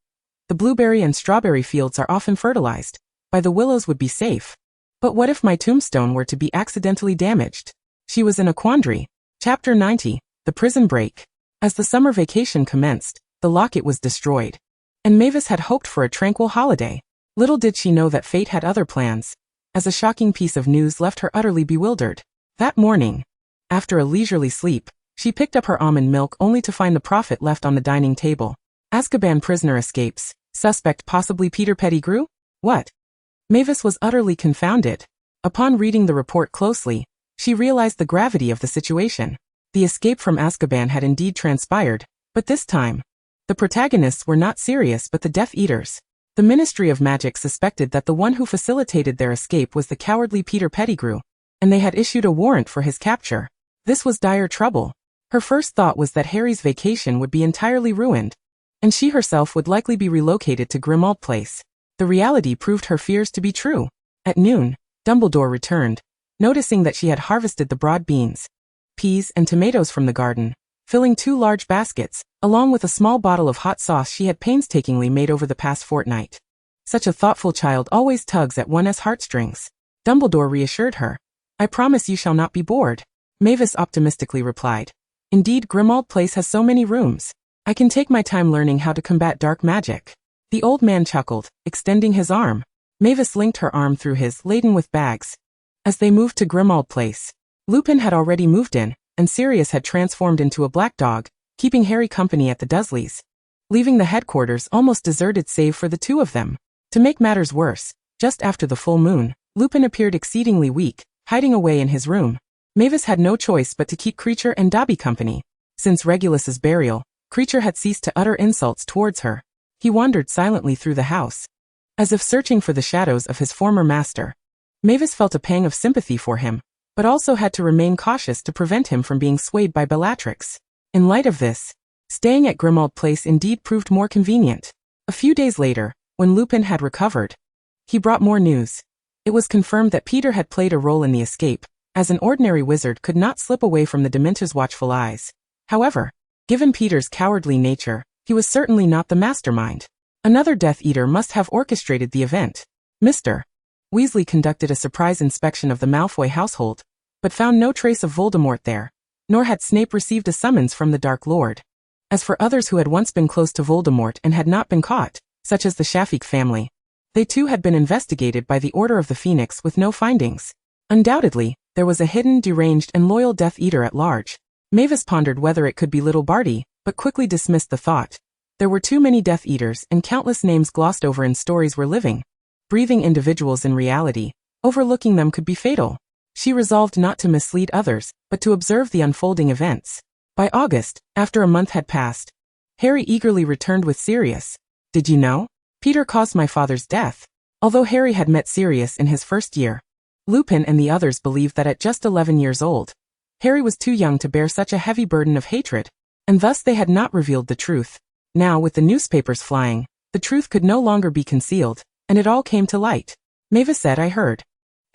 The blueberry and strawberry fields are often fertilized. By the willows would be safe. But what if my tombstone were to be accidentally damaged?" She was in a quandary. Chapter 90, The Prison Break. As the summer vacation commenced, the locket was destroyed. and Mavis had hoped for a tranquil holiday. Little did she know that fate had other plans, as a shocking piece of news left her utterly bewildered. That morning, after a leisurely sleep, she picked up her almond milk only to find the prophet left on the dining table. Azkaban prisoner escapes. Suspect possibly Peter Pettigrew? What? Mavis was utterly confounded. Upon reading the report closely, she realized the gravity of the situation. The escape from Azkaban had indeed transpired, but this time, the protagonists were not Sirius but the Death Eaters. The Ministry of Magic suspected that the one who facilitated their escape was the cowardly Peter Pettigrew, and they had issued a warrant for his capture. This was dire trouble. Her first thought was that Harry's vacation would be entirely ruined, and she herself would likely be relocated to Grimmauld Place. The reality proved her fears to be true. At noon, Dumbledore returned, noticing that she had harvested the broad beans, peas, and tomatoes from the garden, filling 2 large baskets, along with a small bottle of hot sauce she had painstakingly made over the past fortnight. Such a thoughtful child always tugs at one's heartstrings. Dumbledore reassured her. I promise you shall not be bored. Mavis optimistically replied. Indeed, Grimmauld Place has so many rooms. I can take my time learning how to combat dark magic. The old man chuckled, extending his arm. Mavis linked her arm through his, laden with bags. As they moved to Grimmauld Place, Lupin had already moved in, and Sirius had transformed into a black dog, keeping Harry company at the Dursleys, leaving the headquarters almost deserted save for the two of them. To make matters worse, just after the full moon, Lupin appeared exceedingly weak, hiding away in his room. Mavis had no choice but to keep Kreacher and Dobby company. Since Regulus's burial, Kreacher had ceased to utter insults towards her. He wandered silently through the house, as if searching for the shadows of his former master. Mavis felt a pang of sympathy for him, but also had to remain cautious to prevent him from being swayed by Bellatrix. In light of this, staying at Grimmauld Place indeed proved more convenient. A few days later, when Lupin had recovered, he brought more news. It was confirmed that Peter had played a role in the escape, as an ordinary wizard could not slip away from the Dementor's watchful eyes. However, given Peter's cowardly nature, he was certainly not the mastermind. Another Death Eater must have orchestrated the event. Mr. Weasley conducted a surprise inspection of the Malfoy household, but found no trace of Voldemort there, nor had Snape received a summons from the Dark Lord. As for others who had once been close to Voldemort and had not been caught, such as the Shafik family, they too had been investigated by the Order of the Phoenix with no findings. Undoubtedly, there was a hidden, deranged, and loyal Death Eater at large. Mavis pondered whether it could be little Barty, but quickly dismissed the thought. There were too many Death Eaters, and countless names glossed over in stories were living, breathing individuals in reality. Overlooking them could be fatal. She resolved not to mislead others, but to observe the unfolding events. By August, after a month had passed, Harry eagerly returned with Sirius. Did you know? Peter caused my father's death. Although Harry had met Sirius in his first year, Lupin and the others believed that at just 11 years old, Harry was too young to bear such a heavy burden of hatred, and thus they had not revealed the truth. Now, with the newspapers flying, the truth could no longer be concealed, and it all came to light. Mavis said, I heard.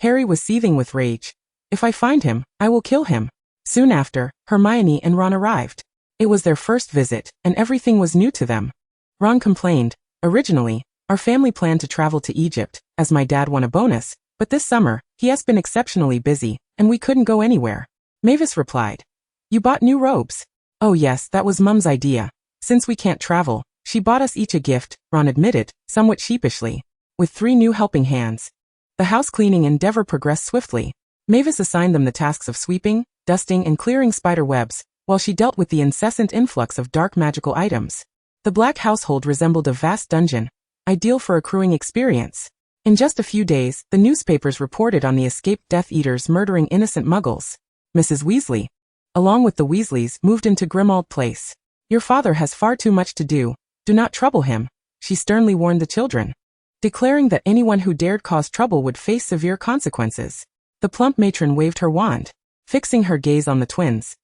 Harry was seething with rage. If I find him, I will kill him. Soon after, Hermione and Ron arrived. It was their first visit, and everything was new to them. Ron complained, originally, our family planned to travel to Egypt, as my dad won a bonus, but this summer, he has been exceptionally busy, and we couldn't go anywhere. Mavis replied, you bought new robes. Oh yes, that was Mum's idea. Since we can't travel, she bought us each a gift, Ron admitted, somewhat sheepishly. With 3 new helping hands, the house cleaning endeavor progressed swiftly. Mavis assigned them the tasks of sweeping, dusting, and clearing spider webs, while she dealt with the incessant influx of dark magical items. The Black household resembled a vast dungeon, ideal for accruing experience. In just a few days, the newspapers reported on the escaped Death Eaters murdering innocent muggles. Mrs. Weasley, along with the Weasleys, moved into Grimmauld Place. Your father has far too much to do. Do not trouble him, she sternly warned the children, declaring that anyone who dared cause trouble would face severe consequences. The plump matron waved her wand, fixing her gaze on the twins.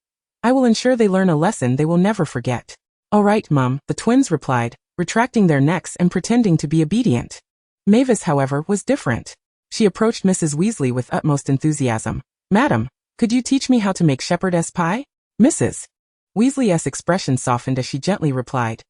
I will ensure they learn a lesson they will never forget. All right, Mum, the twins replied, retracting their necks and pretending to be obedient. Mavis, however, was different. She approached Mrs. Weasley with utmost enthusiasm. Madam, could you teach me how to make shepherdess pie? Mrs. Weasley's expression softened as she gently replied.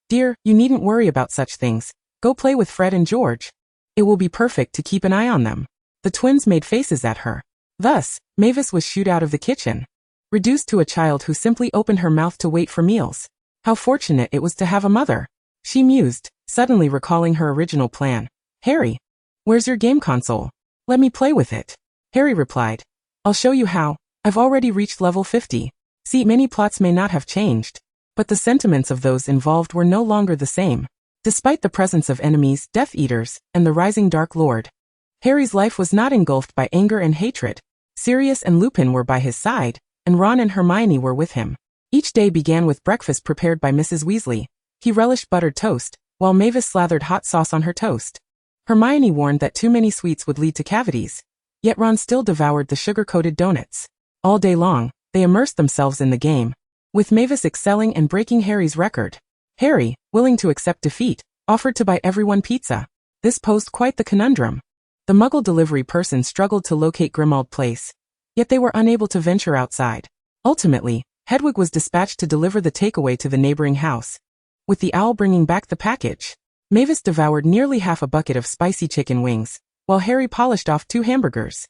Dear, you needn't worry about such things. Go play with Fred and George. It will be perfect to keep an eye on them. The twins made faces at her. Thus, Mavis was shooed out of the kitchen, reduced to a child who simply opened her mouth to wait for meals. How fortunate it was to have a mother. She mused, suddenly recalling her original plan. Harry, where's your game console? Let me play with it. Harry replied, I'll show you how. I've already reached level 50. See, many plots may not have changed, but the sentiments of those involved were no longer the same. Despite the presence of enemies, Death Eaters, and the rising Dark Lord, Harry's life was not engulfed by anger and hatred. Sirius and Lupin were by his side, and Ron and Hermione were with him. Each day began with breakfast prepared by Mrs. Weasley. He relished buttered toast, while Mavis slathered hot sauce on her toast. Hermione warned that too many sweets would lead to cavities, yet Ron still devoured the sugar-coated donuts. All day long, they immersed themselves in the game, with Mavis excelling and breaking Harry's record. Harry, willing to accept defeat, offered to buy everyone pizza. This posed quite the conundrum. The Muggle delivery person struggled to locate Grimmauld Place, yet they were unable to venture outside. Ultimately, Hedwig was dispatched to deliver the takeaway to the neighboring house, with the owl bringing back the package. Mavis devoured nearly half a bucket of spicy chicken wings, while Harry polished off 2 hamburgers.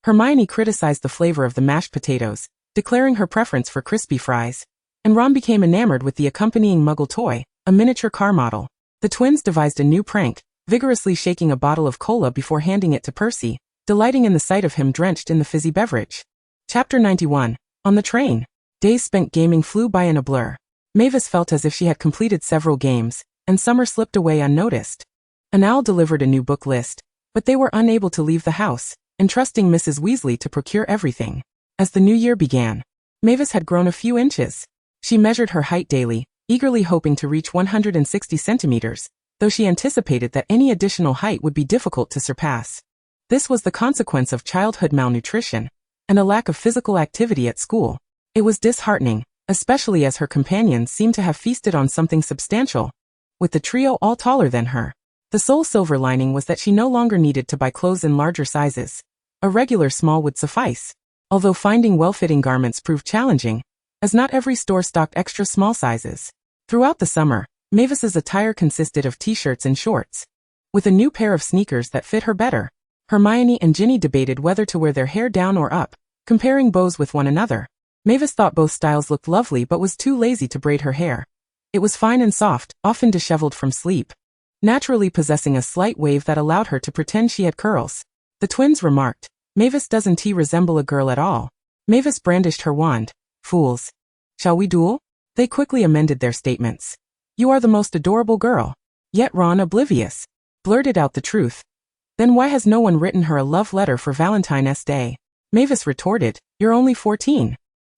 Hermione criticized the flavor of the mashed potatoes, declaring her preference for crispy fries, and Ron became enamored with the accompanying Muggle toy, a miniature car model. The twins devised a new prank, vigorously shaking a bottle of cola before handing it to Percy, delighting in the sight of him drenched in the fizzy beverage. Chapter 91. On the train. Days spent gaming flew by in a blur. Mavis felt as if she had completed several games, and summer slipped away unnoticed. An owl delivered a new book list, but they were unable to leave the house, entrusting Mrs. Weasley to procure everything. As the new year began, Mavis had grown a few inches. She measured her height daily, eagerly hoping to reach 160 centimeters, though she anticipated that any additional height would be difficult to surpass. This was the consequence of childhood malnutrition and a lack of physical activity at school. It was disheartening, especially as her companions seemed to have feasted on something substantial, with the trio all taller than her. The sole silver lining was that she no longer needed to buy clothes in larger sizes. A regular small would suffice, although finding well-fitting garments proved challenging, as not every store stocked extra small sizes. Throughout the summer, Mavis's attire consisted of t-shirts and shorts, with a new pair of sneakers that fit her better. Hermione and Ginny debated whether to wear their hair down or up, comparing bows with one another. Mavis thought both styles looked lovely but was too lazy to braid her hair. It was fine and soft, often disheveled from sleep, naturally possessing a slight wave that allowed her to pretend she had curls. The twins remarked, Mavis doesn't resemble a girl at all. Mavis brandished her wand. Fools. Shall we duel? They quickly amended their statements. You are the most adorable girl. Yet Ron, oblivious, blurted out the truth. Then why has no one written her a love letter for Valentine's Day? Mavis retorted, you're only 14.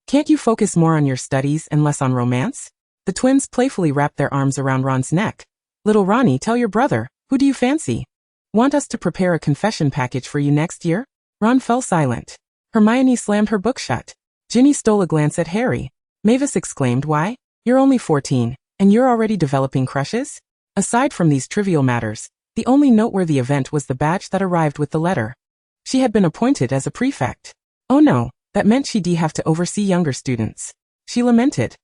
Can't you focus more on your studies and less on romance? The twins playfully wrapped their arms around Ron's neck. Little Ronnie, tell your brother, who do you fancy? Want us to prepare a confession package for you next year? Ron fell silent. Hermione slammed her book shut. Ginny stole a glance at Harry. Mavis exclaimed, why? You're only 14, and you're already developing crushes? Aside from these trivial matters, the only noteworthy event was the badge that arrived with the letter. She had been appointed as a prefect. Oh no, that meant she'd have to oversee younger students. She lamented.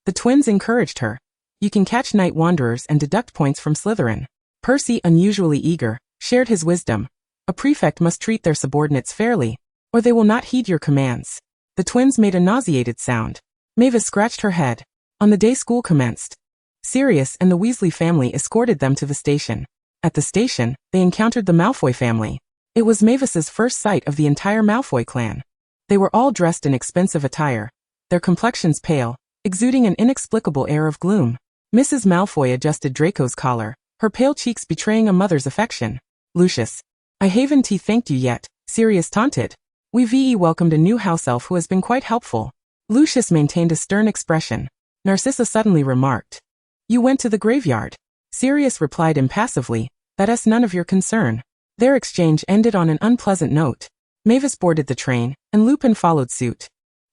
The twins encouraged her. You can catch night wanderers and deduct points from Slytherin. Percy, unusually eager, shared his wisdom. A prefect must treat their subordinates fairly, or they will not heed your commands. The twins made a nauseated sound. Mavis scratched her head. On the day school commenced, Sirius and the Weasley family escorted them to the station. At the station, they encountered the Malfoy family. It was Mavis's first sight of the entire Malfoy clan. They were all dressed in expensive attire, their complexions pale, exuding an inexplicable air of gloom. Mrs. Malfoy adjusted Draco's collar, her pale cheeks betraying a mother's affection. Lucius, I haven't thanked you yet, Sirius taunted. We welcomed a new house elf who has been quite helpful. Lucius maintained a stern expression. Narcissa suddenly remarked. You went to the graveyard. Sirius replied impassively, that's none of your concern. Their exchange ended on an unpleasant note. Mavis boarded the train, and Lupin followed suit.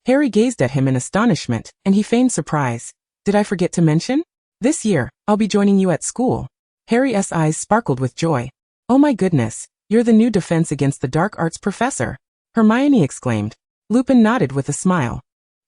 Harry gazed at him in astonishment, and he feigned surprise. Did I forget to mention? This year, I'll be joining you at school. Harry's eyes sparkled with joy. Oh my goodness, you're the new Defense Against the Dark Arts professor. Hermione exclaimed. Lupin nodded with a smile.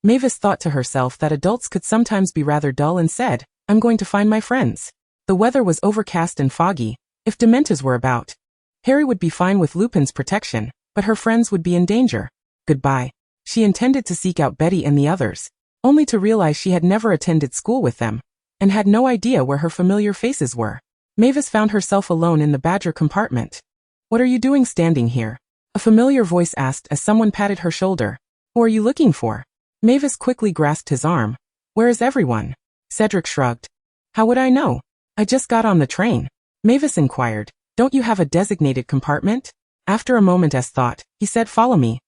Mavis thought to herself that adults could sometimes be rather dull and said, I'm going to find my friends. The weather was overcast and foggy. If Dementors were about, Harry would be fine with Lupin's protection, but her friends would be in danger. Goodbye. She intended to seek out Betty and the others, only to realize she had never attended school with them, and had no idea where her familiar faces were. Mavis found herself alone in the Badger compartment. What are you doing standing here? A familiar voice asked as someone patted her shoulder. Who are you looking for? Mavis quickly grasped his arm. Where is everyone? Cedric shrugged. How would I know? I just got on the train. Mavis inquired. Don't you have a designated compartment? After a moment's thought, he said, follow me.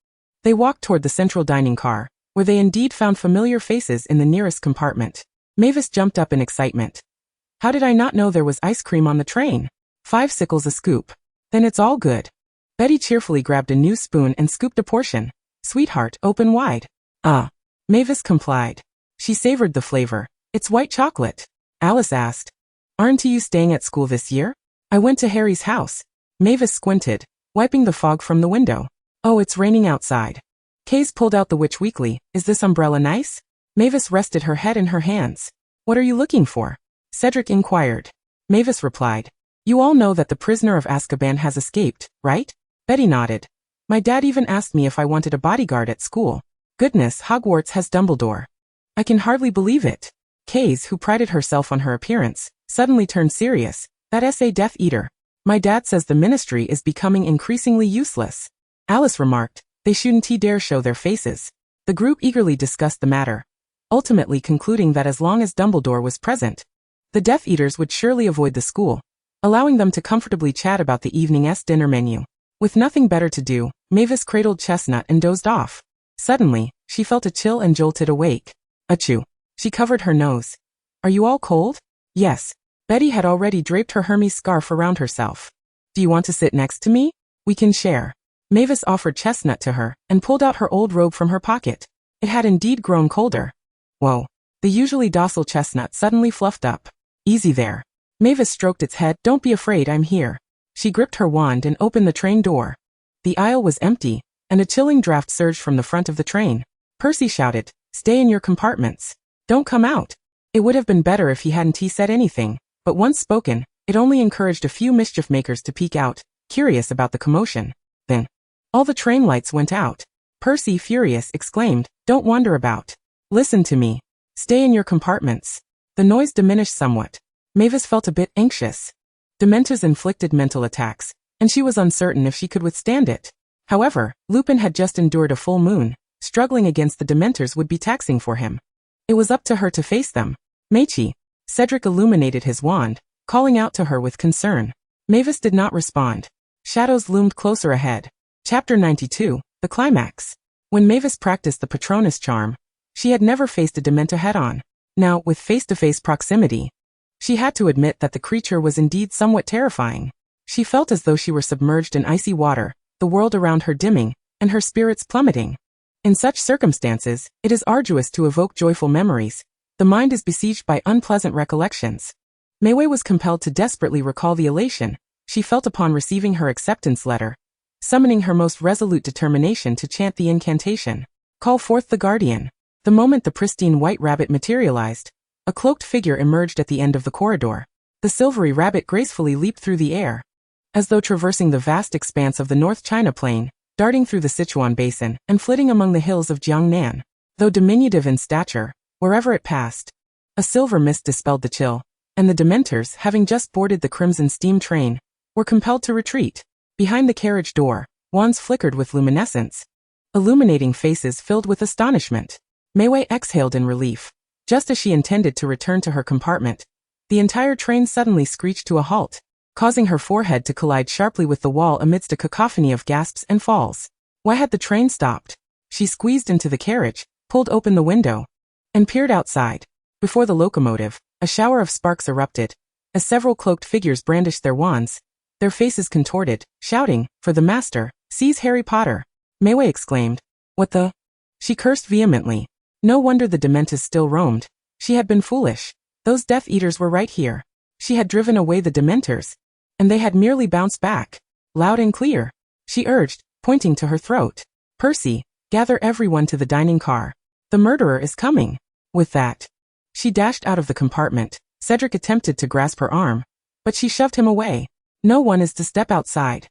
They walked toward the central dining car, where they indeed found familiar faces in the nearest compartment. Mavis jumped up in excitement. How did I not know there was ice cream on the train? 5 sickles a scoop. Then it's all good. Betty cheerfully grabbed a new spoon and scooped a portion. Sweetheart, open wide. Mavis complied. She savored the flavor. It's white chocolate. Alice asked. Aren't you staying at school this year? I went to Harry's house. Mavis squinted, wiping the fog from the window. Oh, it's raining outside. Kay's pulled out the Witch Weekly. Is this umbrella nice? Mavis rested her head in her hands. What are you looking for? Cedric inquired. Mavis replied. You all know that the prisoner of Azkaban has escaped, right? Betty nodded. My dad even asked me if I wanted a bodyguard at school. Goodness, Hogwarts has Dumbledore. I can hardly believe it. Kay's, who prided herself on her appearance, suddenly turned serious. That S.A. Death Eater. My dad says the ministry is becoming increasingly useless. Alice remarked. They shouldn't dare show their faces. The group eagerly discussed the matter, ultimately concluding that as long as Dumbledore was present, the Death Eaters would surely avoid the school, allowing them to comfortably chat about the evening's dinner menu. With nothing better to do, Mavis cradled Chestnut and dozed off. Suddenly, she felt a chill and jolted awake. Achoo. She covered her nose. Are you all cold? Yes. Betty had already draped her Hermes scarf around herself. Do you want to sit next to me? We can share. Mavis offered Chestnut to her and pulled out her old robe from her pocket. It had indeed grown colder. Whoa. The usually docile Chestnut suddenly fluffed up. Easy there. Mavis stroked its head. Don't be afraid, I'm here. She gripped her wand and opened the train door. The aisle was empty, and a chilling draft surged from the front of the train. Percy shouted, stay in your compartments. Don't come out. It would have been better if he hadn't said anything, but once spoken, it only encouraged a few mischief makers to peek out, curious about the commotion. Then, all the train lights went out. Percy, furious, exclaimed, don't wander about. Listen to me. Stay in your compartments. The noise diminished somewhat. Mavis felt a bit anxious. Dementors inflicted mental attacks, and she was uncertain if she could withstand it. However, Lupin had just endured a full moon. Struggling against the Dementors would be taxing for him. It was up to her to face them. Meiji. Cedric illuminated his wand, calling out to her with concern. Mavis did not respond. Shadows loomed closer ahead. Chapter 92, The Climax. When Mavis practiced the Patronus charm, she had never faced a Dementor head-on. Now, with face-to-face proximity, she had to admit that the creature was indeed somewhat terrifying. She felt as though she were submerged in icy water, the world around her dimming, and her spirits plummeting. In such circumstances, it is arduous to evoke joyful memories. The mind is besieged by unpleasant recollections. Mayway was compelled to desperately recall the elation she felt upon receiving her acceptance letter, summoning her most resolute determination to chant the incantation. Call forth the guardian. The moment the pristine white rabbit materialized, a cloaked figure emerged at the end of the corridor. The silvery rabbit gracefully leaped through the air, as though traversing the vast expanse of the North China Plain, darting through the Sichuan Basin, and flitting among the hills of Jiangnan. Though diminutive in stature, wherever it passed, a silver mist dispelled the chill, and the Dementors, having just boarded the crimson steam train, were compelled to retreat. Behind the carriage door, wands flickered with luminescence, illuminating faces filled with astonishment. Mayway exhaled in relief. Just as she intended to return to her compartment, the entire train suddenly screeched to a halt, causing her forehead to collide sharply with the wall amidst a cacophony of gasps and falls. Why had the train stopped? She squeezed into the carriage, pulled open the window, and peered outside. Before the locomotive, a shower of sparks erupted, as several cloaked figures brandished their wands, their faces contorted, shouting, "For the master, seize Harry Potter!" Mayway exclaimed. What the? She cursed vehemently. No wonder the Dementors still roamed. She had been foolish. Those Death Eaters were right here. She had driven away the Dementors, and they had merely bounced back. Loud and clear, she urged, pointing to her throat. Percy, gather everyone to the dining car. The murderer is coming. With that, she dashed out of the compartment. Cedric attempted to grasp her arm, but she shoved him away. No one is to step outside.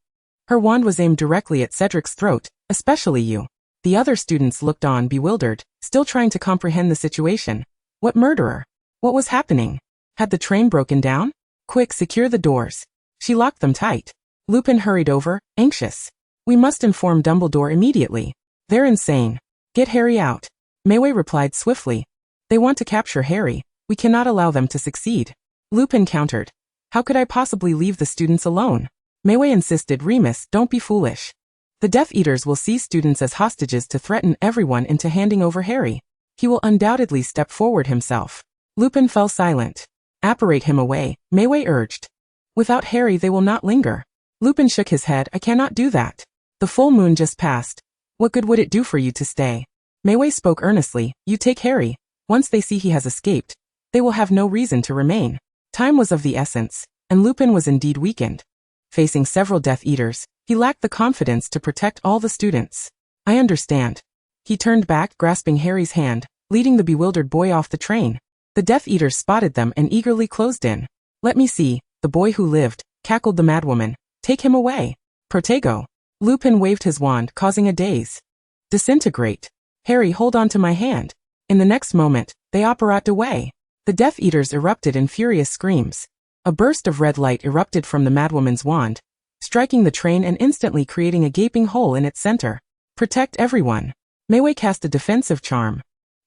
Her wand was aimed directly at Cedric's throat, especially you. The other students looked on bewildered, still trying to comprehend the situation. What murderer? What was happening? Had the train broken down? Quick, secure the doors. She locked them tight. Lupin hurried over, anxious. We must inform Dumbledore immediately. They're insane. Get Harry out. Mayway replied swiftly. They want to capture Harry. We cannot allow them to succeed. Lupin countered. How could I possibly leave the students alone? Mayway insisted. Remus, don't be foolish. The Death Eaters will see students as hostages to threaten everyone into handing over Harry. He will undoubtedly step forward himself. Lupin fell silent. Apparate him away, Mayway urged. Without Harry they will not linger. Lupin shook his head. I cannot do that. The full moon just passed. What good would it do for you to stay? Mayway spoke earnestly. You take Harry. Once they see he has escaped, they will have no reason to remain. Time was of the essence, and Lupin was indeed weakened. Facing several Death Eaters, he lacked the confidence to protect all the students. I understand. He turned back, grasping Harry's hand, leading the bewildered boy off the train. The Death Eaters spotted them and eagerly closed in. Let me see, the boy who lived, cackled the madwoman. Take him away. Protego. Lupin waved his wand, causing a daze. Disintegrate. Harry, hold on to my hand. In the next moment, they apparat away. The Death Eaters erupted in furious screams. A burst of red light erupted from the madwoman's wand, striking the train and instantly creating a gaping hole in its center. Protect everyone. Mayway cast a defensive charm.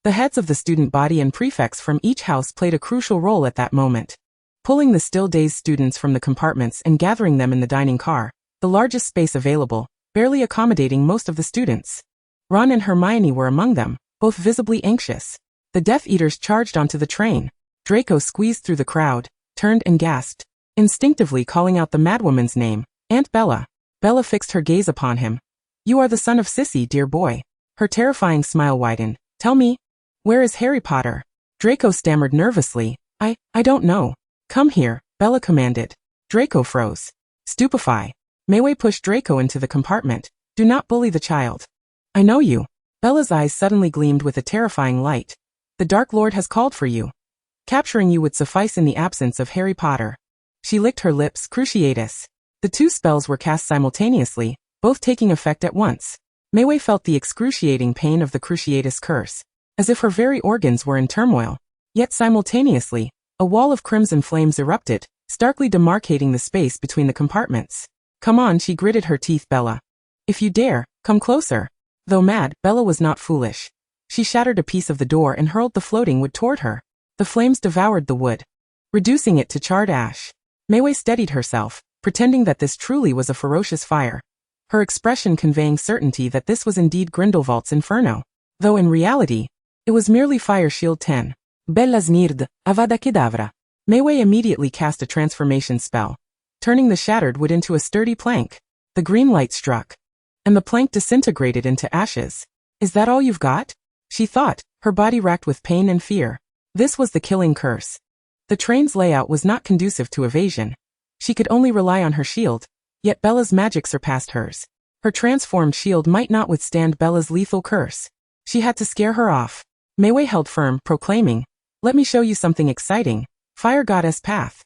The heads of the student body and prefects from each house played a crucial role at that moment. Pulling the still dazed students from the compartments and gathering them in the dining car, the largest space available, barely accommodating most of the students. Ron and Hermione were among them, both visibly anxious. The Death Eaters charged onto the train. Draco squeezed through the crowd, turned and gasped, instinctively calling out the madwoman's name, Aunt Bella. Bella fixed her gaze upon him. You are the son of Sissy, dear boy. Her terrifying smile widened. Tell me, where is Harry Potter? Draco stammered nervously. I don't know. Come here, Bella commanded. Draco froze. Stupefy. Mayway pushed Draco into the compartment. Do not bully the child. I know you. Bella's eyes suddenly gleamed with a terrifying light. The Dark Lord has called for you. Capturing you would suffice in the absence of Harry Potter. She licked her lips. Cruciatus. The two spells were cast simultaneously, both taking effect at once. Mayway felt the excruciating pain of the Cruciatus curse, as if her very organs were in turmoil. Yet simultaneously, a wall of crimson flames erupted, starkly demarcating the space between the compartments. Come on, she gritted her teeth. Bella. If you dare, come closer. Though mad, Bella was not foolish. She shattered a piece of the door and hurled the floating wood toward her. The flames devoured the wood, reducing it to charred ash. Mayway steadied herself, pretending that this truly was a ferocious fire, her expression conveying certainty that this was indeed Grindelwald's inferno, though in reality, it was merely Fire Shield 10. Bella Znird, Avada Kedavra. Mayway immediately cast a transformation spell, turning the shattered wood into a sturdy plank. The green light struck, and the plank disintegrated into ashes. Is that all you've got? She thought, her body racked with pain and fear. This was the killing curse. The train's layout was not conducive to evasion. She could only rely on her shield, yet Bella's magic surpassed hers. Her transformed shield might not withstand Bella's lethal curse. She had to scare her off. Mayway held firm, proclaiming, Let me show you something exciting. Fire Goddess Path.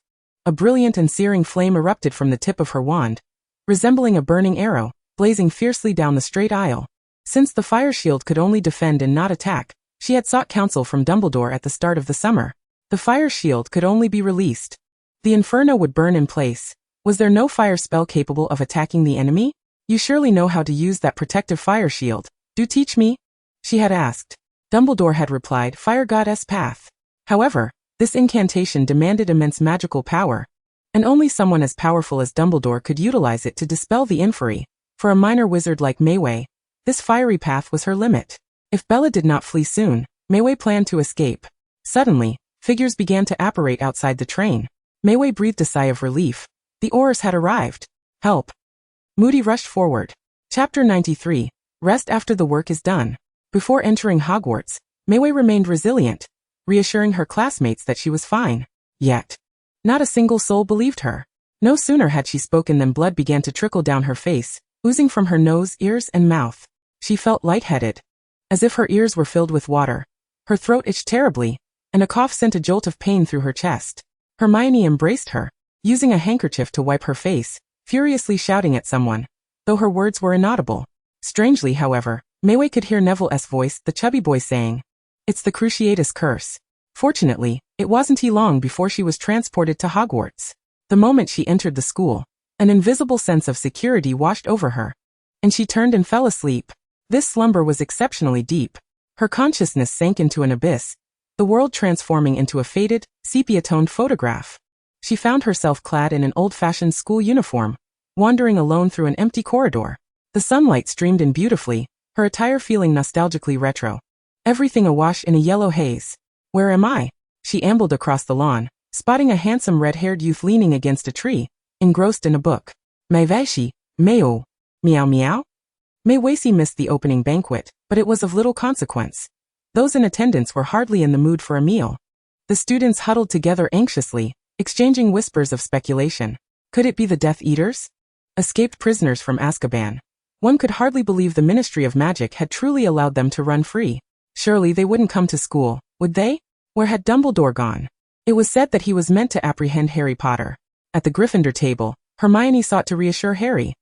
A brilliant and searing flame erupted from the tip of her wand, resembling a burning arrow, blazing fiercely down the straight aisle. Since the fire shield could only defend and not attack, she had sought counsel from Dumbledore at the start of the summer. The fire shield could only be released. The inferno would burn in place. Was there no fire spell capable of attacking the enemy? You surely know how to use that protective fire shield. Do teach me? She had asked. Dumbledore had replied, Fire Goddess Path. However, this incantation demanded immense magical power, and only someone as powerful as Dumbledore could utilize it to dispel the inferi. For a minor wizard like Mayway, this fiery path was her limit. If Bella did not flee soon, Mayway planned to escape. Suddenly, figures began to apparate outside the train. Mayway breathed a sigh of relief. The Aurors had arrived. Help. Moody rushed forward. Chapter 93. Rest after the work is done. Before entering Hogwarts, Mayway remained resilient, reassuring her classmates that she was fine. Yet, not a single soul believed her. No sooner had she spoken than blood began to trickle down her face, oozing from her nose, ears, and mouth. She felt lightheaded, as if her ears were filled with water. Her throat itched terribly, and a cough sent a jolt of pain through her chest. Hermione embraced her, using a handkerchief to wipe her face, furiously shouting at someone, though her words were inaudible. Strangely, however, Mayway could hear Neville's voice, the chubby boy, saying, It's the Cruciatus curse. Fortunately, it wasn't long before she was transported to Hogwarts. The moment she entered the school, an invisible sense of security washed over her, and she turned and fell asleep. This slumber was exceptionally deep. Her consciousness sank into an abyss, the world transforming into a faded, sepia-toned photograph. She found herself clad in an old-fashioned school uniform, wandering alone through an empty corridor. The sunlight streamed in beautifully, her attire feeling nostalgically retro. Everything awash in a yellow haze. Where am I? She ambled across the lawn, spotting a handsome red-haired youth leaning against a tree, engrossed in a book. Maivashi, Meo. Meow meow? Maiwasi missed the opening banquet, but it was of little consequence. Those in attendance were hardly in the mood for a meal. The students huddled together anxiously, exchanging whispers of speculation. Could it be the Death Eaters? Escaped prisoners from Azkaban. One could hardly believe the Ministry of Magic had truly allowed them to run free. Surely they wouldn't come to school, would they? Where had Dumbledore gone? It was said that he was meant to apprehend Harry Potter. At the Gryffindor table, Hermione sought to reassure Harry.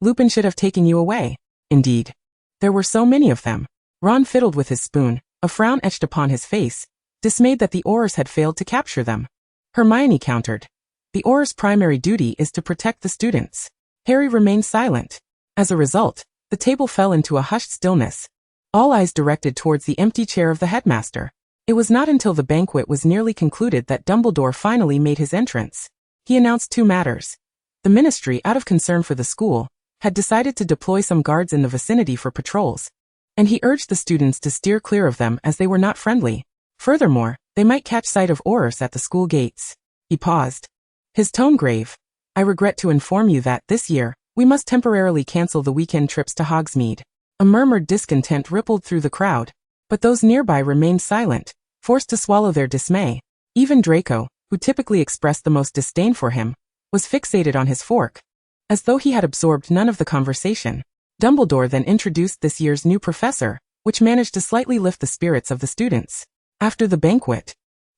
Lupin should have taken you away. Indeed. There were so many of them. Ron fiddled with his spoon, a frown etched upon his face, dismayed that the Aurors had failed to capture them. Hermione countered. The Aurors' primary duty is to protect the students. Harry remained silent. As a result, the table fell into a hushed stillness. All eyes directed towards the empty chair of the headmaster. It was not until the banquet was nearly concluded that Dumbledore finally made his entrance. He announced two matters. The Ministry, out of concern for the school, had decided to deploy some guards in the vicinity for patrols, and he urged the students to steer clear of them as they were not friendly. Furthermore, they might catch sight of Aurors at the school gates. He paused, his tone grave. I regret to inform you that, this year, we must temporarily cancel the weekend trips to Hogsmeade. A murmured discontent rippled through the crowd, but those nearby remained silent, forced to swallow their dismay. Even Draco, who typically expressed the most disdain for him, was fixated on his fork, as though he had absorbed none of the conversation. Dumbledore then introduced this year's new professor, which managed to slightly lift the spirits of the students. After the banquet,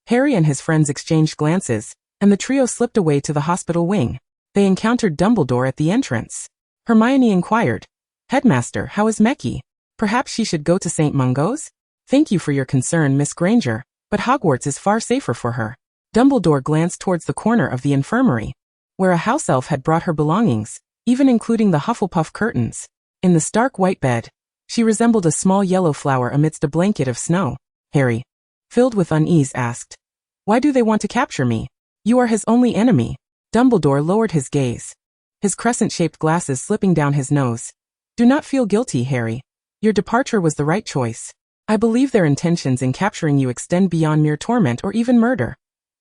Harry and his friends exchanged glances, and the trio slipped away to the hospital wing. They encountered Dumbledore at the entrance. Hermione inquired, Headmaster, how is Meki? Perhaps she should go to St. Mungo's? Thank you for your concern, Miss Granger, but Hogwarts is far safer for her. Dumbledore glanced towards the corner of the infirmary, where a house elf had brought her belongings, even including the Hufflepuff curtains. In the stark white bed, she resembled a small yellow flower amidst a blanket of snow. Harry, filled with unease, asked, Why do they want to capture me? You are his only enemy. Dumbledore lowered his gaze, his crescent-shaped glasses slipping down his nose. Do not feel guilty, Harry. Your departure was the right choice. I believe their intentions in capturing you extend beyond mere torment or even murder.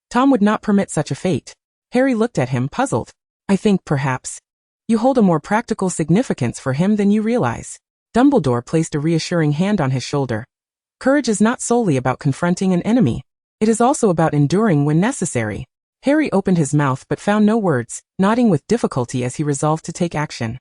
Tom would not permit such a fate. Harry looked at him, puzzled. I think, perhaps, you hold a more practical significance for him than you realize. Dumbledore placed a reassuring hand on his shoulder. Courage is not solely about confronting an enemy. It is also about enduring when necessary. Harry opened his mouth but found no words, nodding with difficulty as he resolved to take action.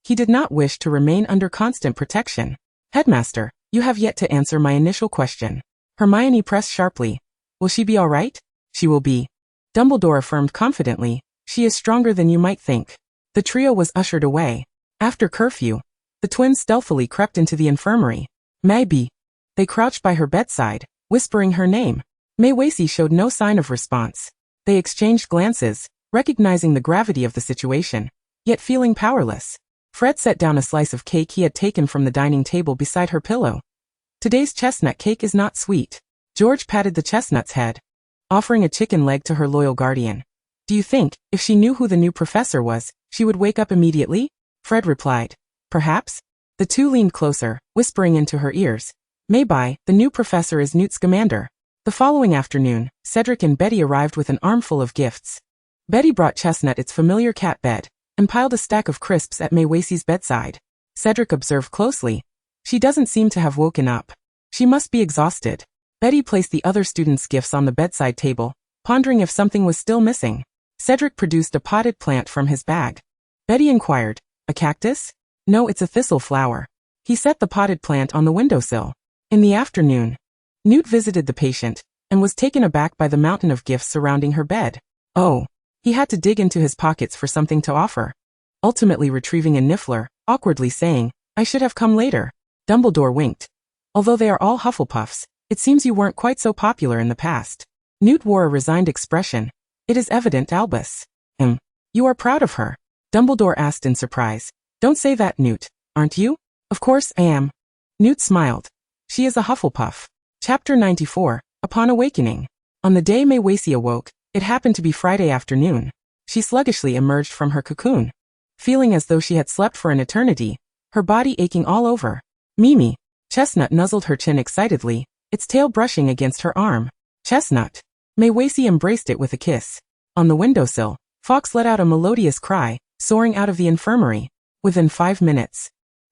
He did not wish to remain under constant protection. Headmaster, you have yet to answer my initial question. Hermione pressed sharply. Will she be all right? She will be. Dumbledore affirmed confidently. She is stronger than you might think. The trio was ushered away. After curfew, the twins stealthily crept into the infirmary. Maybe. They crouched by her bedside, whispering her name. Maiwasi showed no sign of response. They exchanged glances, recognizing the gravity of the situation, yet feeling powerless. Fred set down a slice of cake he had taken from the dining table beside her pillow. Today's chestnut cake is not sweet. George patted the chestnut's head, offering a chicken leg to her loyal guardian. Do you think, if she knew who the new professor was, she would wake up immediately? Fred replied. Perhaps. The two leaned closer, whispering into her ears. Maybe, the new professor is Newt Scamander. The following afternoon, Cedric and Betty arrived with an armful of gifts. Betty brought Chestnut its familiar cat bed, and piled a stack of crisps at Maiwasi's bedside. Cedric observed closely. She doesn't seem to have woken up. She must be exhausted. Betty placed the other students' gifts on the bedside table, pondering if something was still missing. Cedric produced a potted plant from his bag. Betty inquired, A cactus? No, it's a thistle flower. He set the potted plant on the windowsill. In the afternoon, Newt visited the patient, and was taken aback by the mountain of gifts surrounding her bed. Oh. He had to dig into his pockets for something to offer, ultimately retrieving a niffler, awkwardly saying, I should have come later. Dumbledore winked. Although they are all Hufflepuffs, it seems you weren't quite so popular in the past. Newt wore a resigned expression. It is evident, Albus. You are proud of her? Dumbledore asked in surprise. Don't say that, Newt. Aren't you? Of course I am. Newt smiled. She is a Hufflepuff. Chapter 94, Upon Awakening. On the day Maywacey awoke, it happened to be Friday afternoon. She sluggishly emerged from her cocoon, feeling as though she had slept for an eternity, her body aching all over. Mimi. Chestnut nuzzled her chin excitedly, its tail brushing against her arm. Chestnut. Maywacey embraced it with a kiss. On the windowsill, Fawkes let out a melodious cry, soaring out of the infirmary. Within 5 minutes,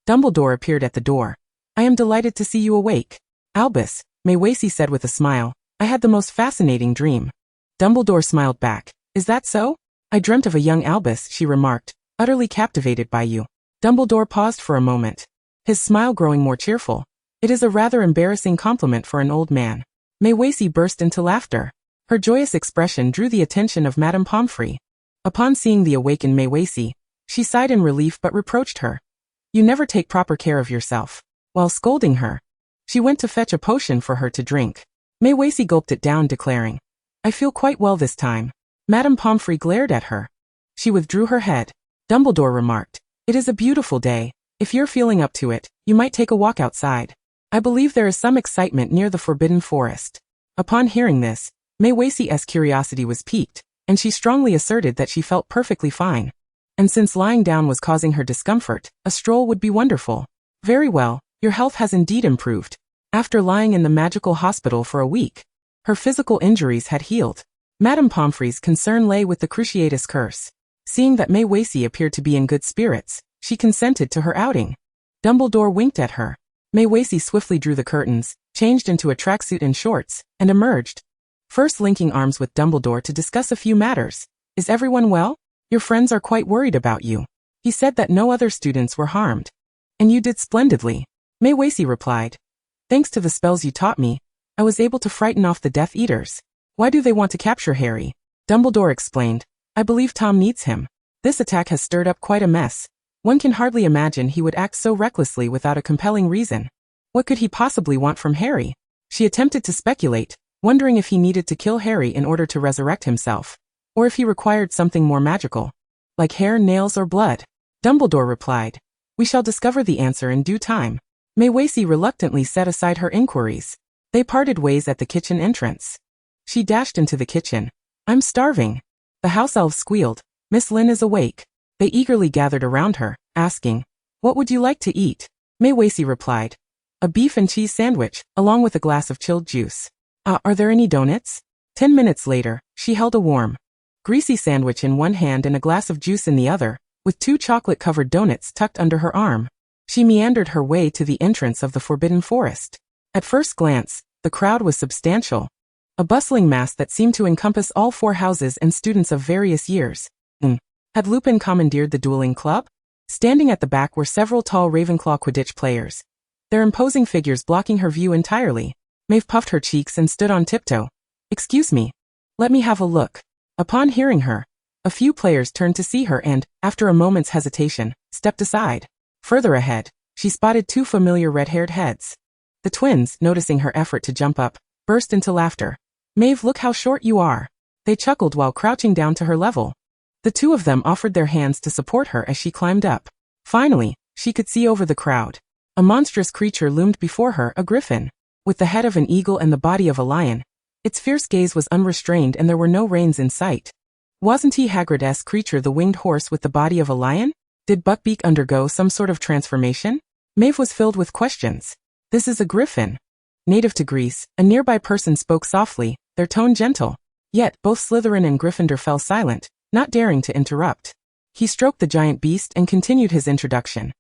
Dumbledore appeared at the door. I am delighted to see you awake. Albus, Maywacey said with a smile, I had the most fascinating dream. Dumbledore smiled back. Is that so? I dreamt of a young Albus, she remarked, utterly captivated by you. Dumbledore paused for a moment, his smile growing more cheerful. It is a rather embarrassing compliment for an old man. Maywacey burst into laughter. Her joyous expression drew the attention of Madame Pomfrey. Upon seeing the awakened Maywacey, she sighed in relief but reproached her. You never take proper care of yourself. While scolding her, she went to fetch a potion for her to drink. Maywacey gulped it down, declaring, I feel quite well this time. Madame Pomfrey glared at her. She withdrew her head. Dumbledore remarked, It is a beautiful day. If you're feeling up to it, you might take a walk outside. I believe there is some excitement near the Forbidden Forest. Upon hearing this, Maywacey's curiosity was piqued, and she strongly asserted that she felt perfectly fine. And since lying down was causing her discomfort, a stroll would be wonderful. Very well, your health has indeed improved. After lying in the magical hospital for a week, her physical injuries had healed. Madame Pomfrey's concern lay with the Cruciatus curse. Seeing that Maywacey appeared to be in good spirits, she consented to her outing. Dumbledore winked at her. Maywacey swiftly drew the curtains, changed into a tracksuit and shorts, and emerged. First linking arms with Dumbledore to discuss a few matters. Is everyone well? Your friends are quite worried about you. He said that no other students were harmed. And you did splendidly. Maywacey replied. Thanks to the spells you taught me, I was able to frighten off the Death Eaters. Why do they want to capture Harry? Dumbledore explained. I believe Tom needs him. This attack has stirred up quite a mess. One can hardly imagine he would act so recklessly without a compelling reason. What could he possibly want from Harry? She attempted to speculate, wondering if he needed to kill Harry in order to resurrect himself, or if he required something more magical, like hair, nails, or blood. Dumbledore replied, We shall discover the answer in due time. Maywacey reluctantly set aside her inquiries. They parted ways at the kitchen entrance. She dashed into the kitchen. I'm starving. The house elves squealed. Miss Lynn is awake. They eagerly gathered around her, asking, What would you like to eat? Maywacey replied, A beef and cheese sandwich, along with a glass of chilled juice. Are there any donuts? 10 minutes later, she held a warm, greasy sandwich in one hand and a glass of juice in the other, with 2 chocolate-covered donuts tucked under her arm. She meandered her way to the entrance of the Forbidden Forest. At first glance, the crowd was substantial. A bustling mass that seemed to encompass all 4 houses and students of various years. Had Lupin commandeered the dueling club? Standing at the back were several tall Ravenclaw Quidditch players, their imposing figures blocking her view entirely. Maeve puffed her cheeks and stood on tiptoe. Excuse me. Let me have a look. Upon hearing her, a few players turned to see her and, after a moment's hesitation, stepped aside. Further ahead, she spotted 2 familiar red-haired heads. The twins, noticing her effort to jump up, burst into laughter. Maeve, look how short you are. They chuckled while crouching down to her level. The 2 of them offered their hands to support her as she climbed up. Finally, she could see over the crowd. A monstrous creature loomed before her, a griffin, with the head of an eagle and the body of a lion. Its fierce gaze was unrestrained and there were no reins in sight. Wasn't he Hagrid-esque creature the winged horse with the body of a lion? Did Buckbeak undergo some sort of transformation? Maeve was filled with questions. This is a griffin. Native to Greece, a nearby person spoke softly, their tone gentle. Yet, both Slytherin and Gryffindor fell silent, not daring to interrupt. He stroked the giant beast and continued his introduction.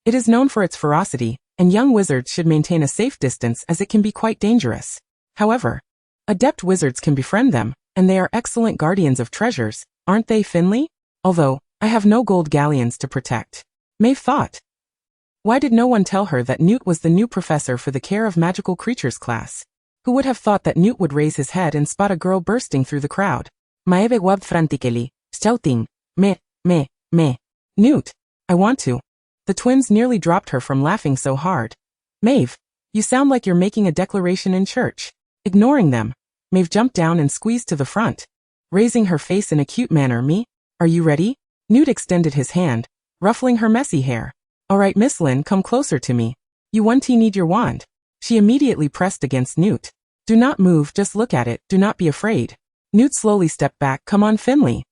It is known for its ferocity, and young wizards should maintain a safe distance as it can be quite dangerous. However, adept wizards can befriend them, and they are excellent guardians of treasures, aren't they, Finley? Although, I have no gold galleons to protect. Maeve thought. Why did no one tell her that Newt was the new professor for the Care of Magical Creatures class? Who would have thought that Newt would raise his head and spot a girl bursting through the crowd? Maeve webbed frantically, shouting, Me. Newt, I want to. The twins nearly dropped her from laughing so hard. Maeve, you sound like you're making a declaration in church. Ignoring them, Maeve jumped down and squeezed to the front. Raising her face in a cute manner, Me? Are you ready? Newt extended his hand, ruffling her messy hair. All right, Miss Lynn, come closer to me. You need your wand. She immediately pressed against Newt. Do not move, just look at it, do not be afraid. Newt slowly stepped back. Come on, Finley.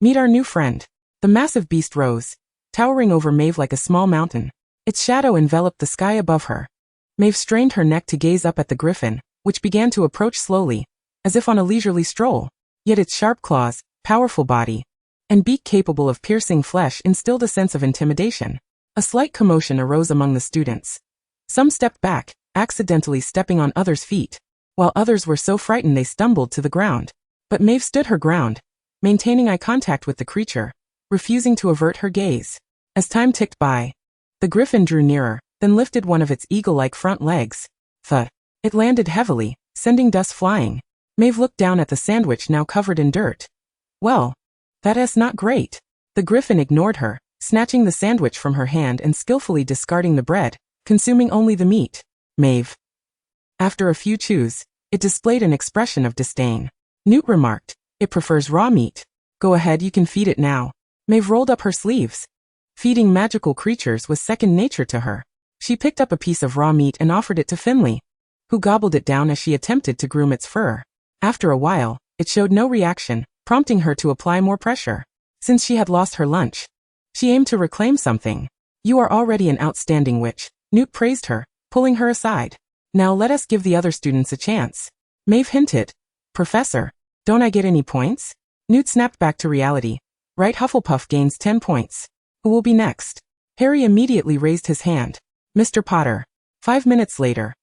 Meet our new friend. The massive beast rose, towering over Maeve like a small mountain. Its shadow enveloped the sky above her. Maeve strained her neck to gaze up at the griffin, which began to approach slowly, as if on a leisurely stroll. Yet its sharp claws, powerful body, and beak capable of piercing flesh instilled a sense of intimidation. A slight commotion arose among the students. Some stepped back, accidentally stepping on others' feet, while others were so frightened they stumbled to the ground. But Maeve stood her ground, maintaining eye contact with the creature, refusing to avert her gaze. As time ticked by, the griffin drew nearer, then lifted one of its eagle-like front legs. Thud. It landed heavily, sending dust flying. Maeve looked down at the sandwich now covered in dirt. Well, that is not great. The griffin ignored her, snatching the sandwich from her hand and skillfully discarding the bread, consuming only the meat. Maeve. After a few chews, it displayed an expression of disdain. Newt remarked, it prefers raw meat. Go ahead, you can feed it now. Maeve rolled up her sleeves. Feeding magical creatures was second nature to her. She picked up a piece of raw meat and offered it to Finley, who gobbled it down as she attempted to groom its fur. After a while, it showed no reaction, prompting her to apply more pressure. Since she had lost her lunch, she aimed to reclaim something. You are already an outstanding witch, Newt praised her, pulling her aside. Now let us give the other students a chance. Maeve hinted. Professor, don't I get any points? Newt snapped back to reality. Right, Hufflepuff gains 10 points. Who will be next? Harry immediately raised his hand. Mr. Potter. 5 minutes later.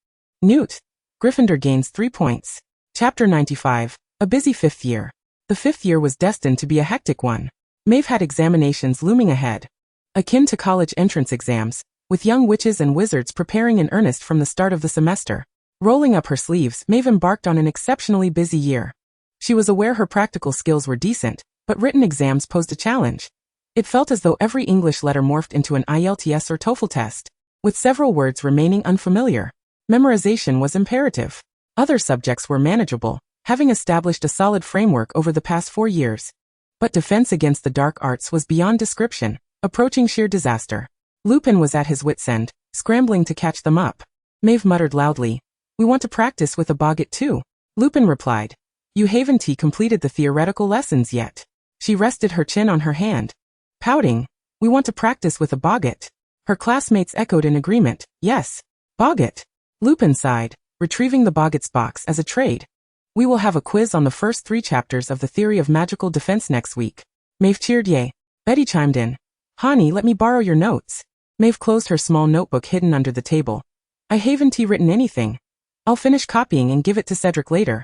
Newt. Gryffindor gains 3 points. Chapter 95. A busy fifth year. The fifth year was destined to be a hectic one. Maeve had examinations looming ahead, akin to college entrance exams, with young witches and wizards preparing in earnest from the start of the semester. Rolling up her sleeves, Maeve embarked on an exceptionally busy year. She was aware her practical skills were decent, but written exams posed a challenge. It felt as though every English letter morphed into an IELTS or TOEFL test, with several words remaining unfamiliar. Memorization was imperative. Other subjects were manageable, having established a solid framework over the past 4 years. But defense against the dark arts was beyond description, approaching sheer disaster. Lupin was at his wit's end, scrambling to catch them up. Maeve muttered loudly, "We want to practice with a boggart too." Lupin replied, "You haven't completed the theoretical lessons yet." She rested her chin on her hand, pouting, "We want to practice with a boggart." Her classmates echoed in agreement, "Yes, boggart." Lupin sighed, retrieving the boggart's box as a trade. "We will have a quiz on the first 3 chapters of the theory of magical defense next week." Maeve cheered yay. Betty chimed in, "Honey, let me borrow your notes." Maeve closed her small notebook hidden under the table. "I haven't written anything. I'll finish copying and give it to Cedric later."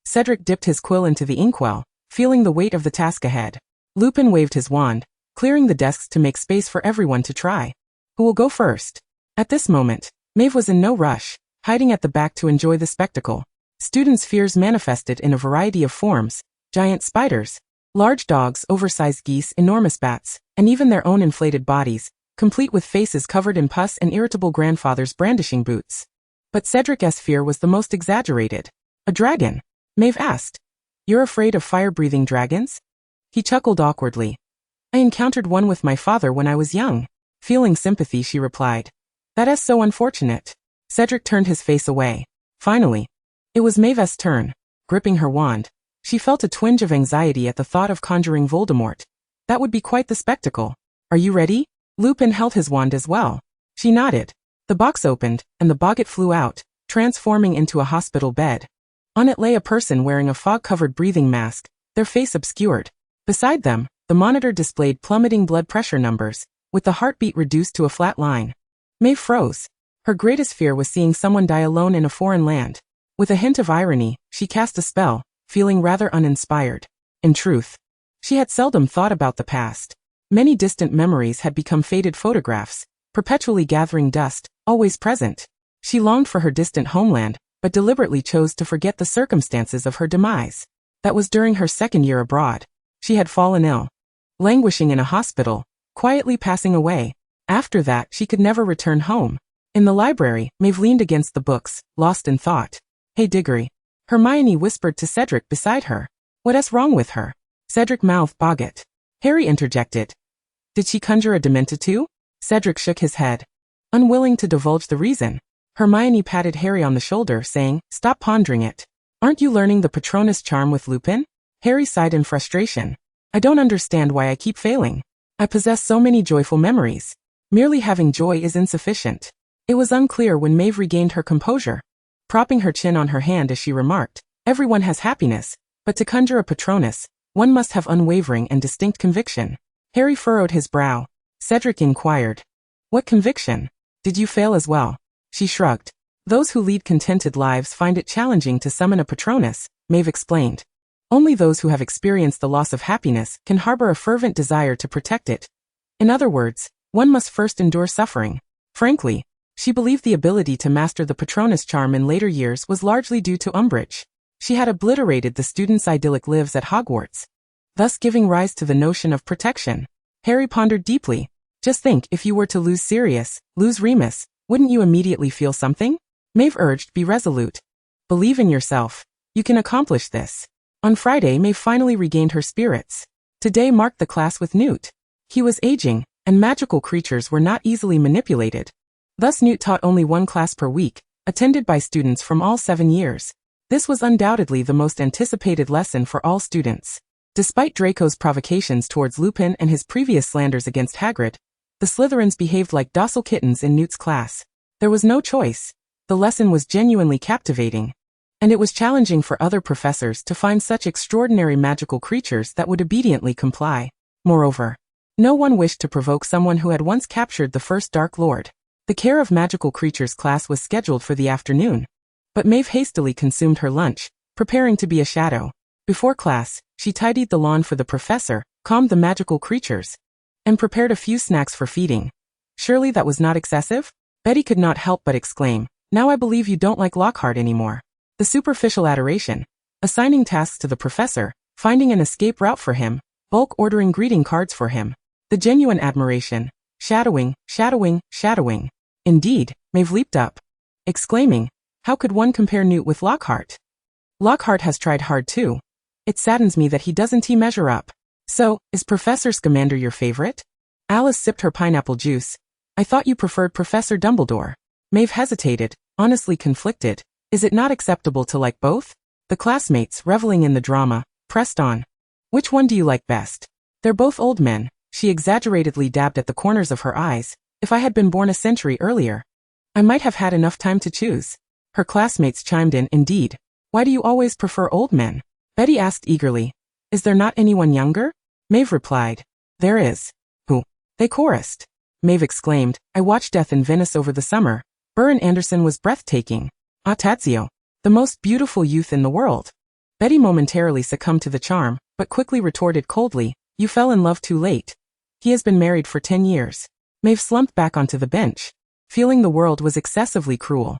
Cedric dipped his quill into the inkwell, feeling the weight of the task ahead. Lupin waved his wand, clearing the desks to make space for everyone to try. Who will go first? At this moment, Maeve was in no rush, hiding at the back to enjoy the spectacle. Students' fears manifested in a variety of forms: giant spiders, large dogs, oversized geese, enormous bats, and even their own inflated bodies, complete with faces covered in pus and irritable grandfathers brandishing boots. But Cedric's fear was the most exaggerated. "A dragon?" Maeve asked. "You're afraid of fire-breathing dragons?" He chuckled awkwardly. "I encountered one with my father when I was young." Feeling sympathy, she replied, "That is so unfortunate." Cedric turned his face away. Finally, it was Maeve's turn. Gripping her wand, she felt a twinge of anxiety at the thought of conjuring Voldemort. That would be quite the spectacle. "Are you ready?" Lupin held his wand as well. She nodded. The box opened, and the boggart flew out, transforming into a hospital bed. On it lay a person wearing a fog-covered breathing mask, their face obscured. Beside them, the monitor displayed plummeting blood pressure numbers, with the heartbeat reduced to a flat line. Maeve froze. Her greatest fear was seeing someone die alone in a foreign land. With a hint of irony, she cast a spell, feeling rather uninspired. In truth, she had seldom thought about the past. Many distant memories had become faded photographs, perpetually gathering dust, always present. She longed for her distant homeland, but deliberately chose to forget the circumstances of her demise. That was during her 2nd year abroad. She had fallen ill, languishing in a hospital, quietly passing away. After that, she could never return home. In the library, Maeve leaned against the books, lost in thought. "Hey Diggory." Hermione whispered to Cedric beside her. "What is wrong with her?" Cedric mouthed boggart. Harry interjected. Did she conjure a Demented too? Cedric shook his head, unwilling to divulge the reason. Hermione patted Harry on the shoulder, saying, Stop pondering it. Aren't you learning the Patronus charm with Lupin? Harry sighed in frustration. I don't understand why I keep failing. I possess so many joyful memories. Merely having joy is insufficient. It was unclear when Maeve regained her composure, propping her chin on her hand as she remarked, Everyone has happiness, but to conjure a Patronus, one must have unwavering and distinct conviction. Harry furrowed his brow. Cedric inquired. What conviction? Did you fail as well? She shrugged. Those who lead contented lives find it challenging to summon a Patronus, Maeve explained. Only those who have experienced the loss of happiness can harbor a fervent desire to protect it. In other words, one must first endure suffering. Frankly, she believed the ability to master the Patronus charm in later years was largely due to Umbridge. She had obliterated the student's idyllic lives at Hogwarts, thus giving rise to the notion of protection. Harry pondered deeply. Just think, if you were to lose Sirius, lose Remus, wouldn't you immediately feel something? Maeve urged, Be resolute. Believe in yourself. You can accomplish this. On Friday, Maeve finally regained her spirits. Today marked the class with Newt. He was aging, and magical creatures were not easily manipulated. Thus Newt taught only one class per week, attended by students from all 7 years. This was undoubtedly the most anticipated lesson for all students. Despite Draco's provocations towards Lupin and his previous slanders against Hagrid, the Slytherins behaved like docile kittens in Newt's class. There was no choice. The lesson was genuinely captivating. And it was challenging for other professors to find such extraordinary magical creatures that would obediently comply. Moreover, no one wished to provoke someone who had once captured the first Dark Lord. The Care of Magical Creatures class was scheduled for the afternoon, but Maeve hastily consumed her lunch, preparing to be a shadow. Before class, she tidied the lawn for the professor, calmed the magical creatures, and prepared a few snacks for feeding. Surely that was not excessive? Betty could not help but exclaim, Now I believe you don't like Lockhart anymore. The superficial adoration, assigning tasks to the professor, finding an escape route for him, bulk ordering greeting cards for him. The genuine admiration, shadowing. Indeed, Maeve leaped up, exclaiming, How could one compare Newt with Lockhart? Lockhart has tried hard too. It saddens me that he doesn't measure up. So, is Professor Scamander your favorite? Alice sipped her pineapple juice. I thought you preferred Professor Dumbledore. Maeve hesitated, honestly conflicted. Is it not acceptable to like both? The classmates, reveling in the drama, pressed on. Which one do you like best? They're both old men. She exaggeratedly dabbed at the corners of her eyes. If I had been born a century earlier, I might have had enough time to choose. Her classmates chimed in, Indeed. Why do you always prefer old men? Betty asked eagerly. Is there not anyone younger? Maeve replied. There is. Who? They chorused. Maeve exclaimed, I watched Death in Venice over the summer. Burr Anderson was breathtaking. Tadzio, the most beautiful youth in the world. Betty momentarily succumbed to the charm, but quickly retorted coldly, You fell in love too late. He has been married for 10 years. Maeve slumped back onto the bench, feeling the world was excessively cruel.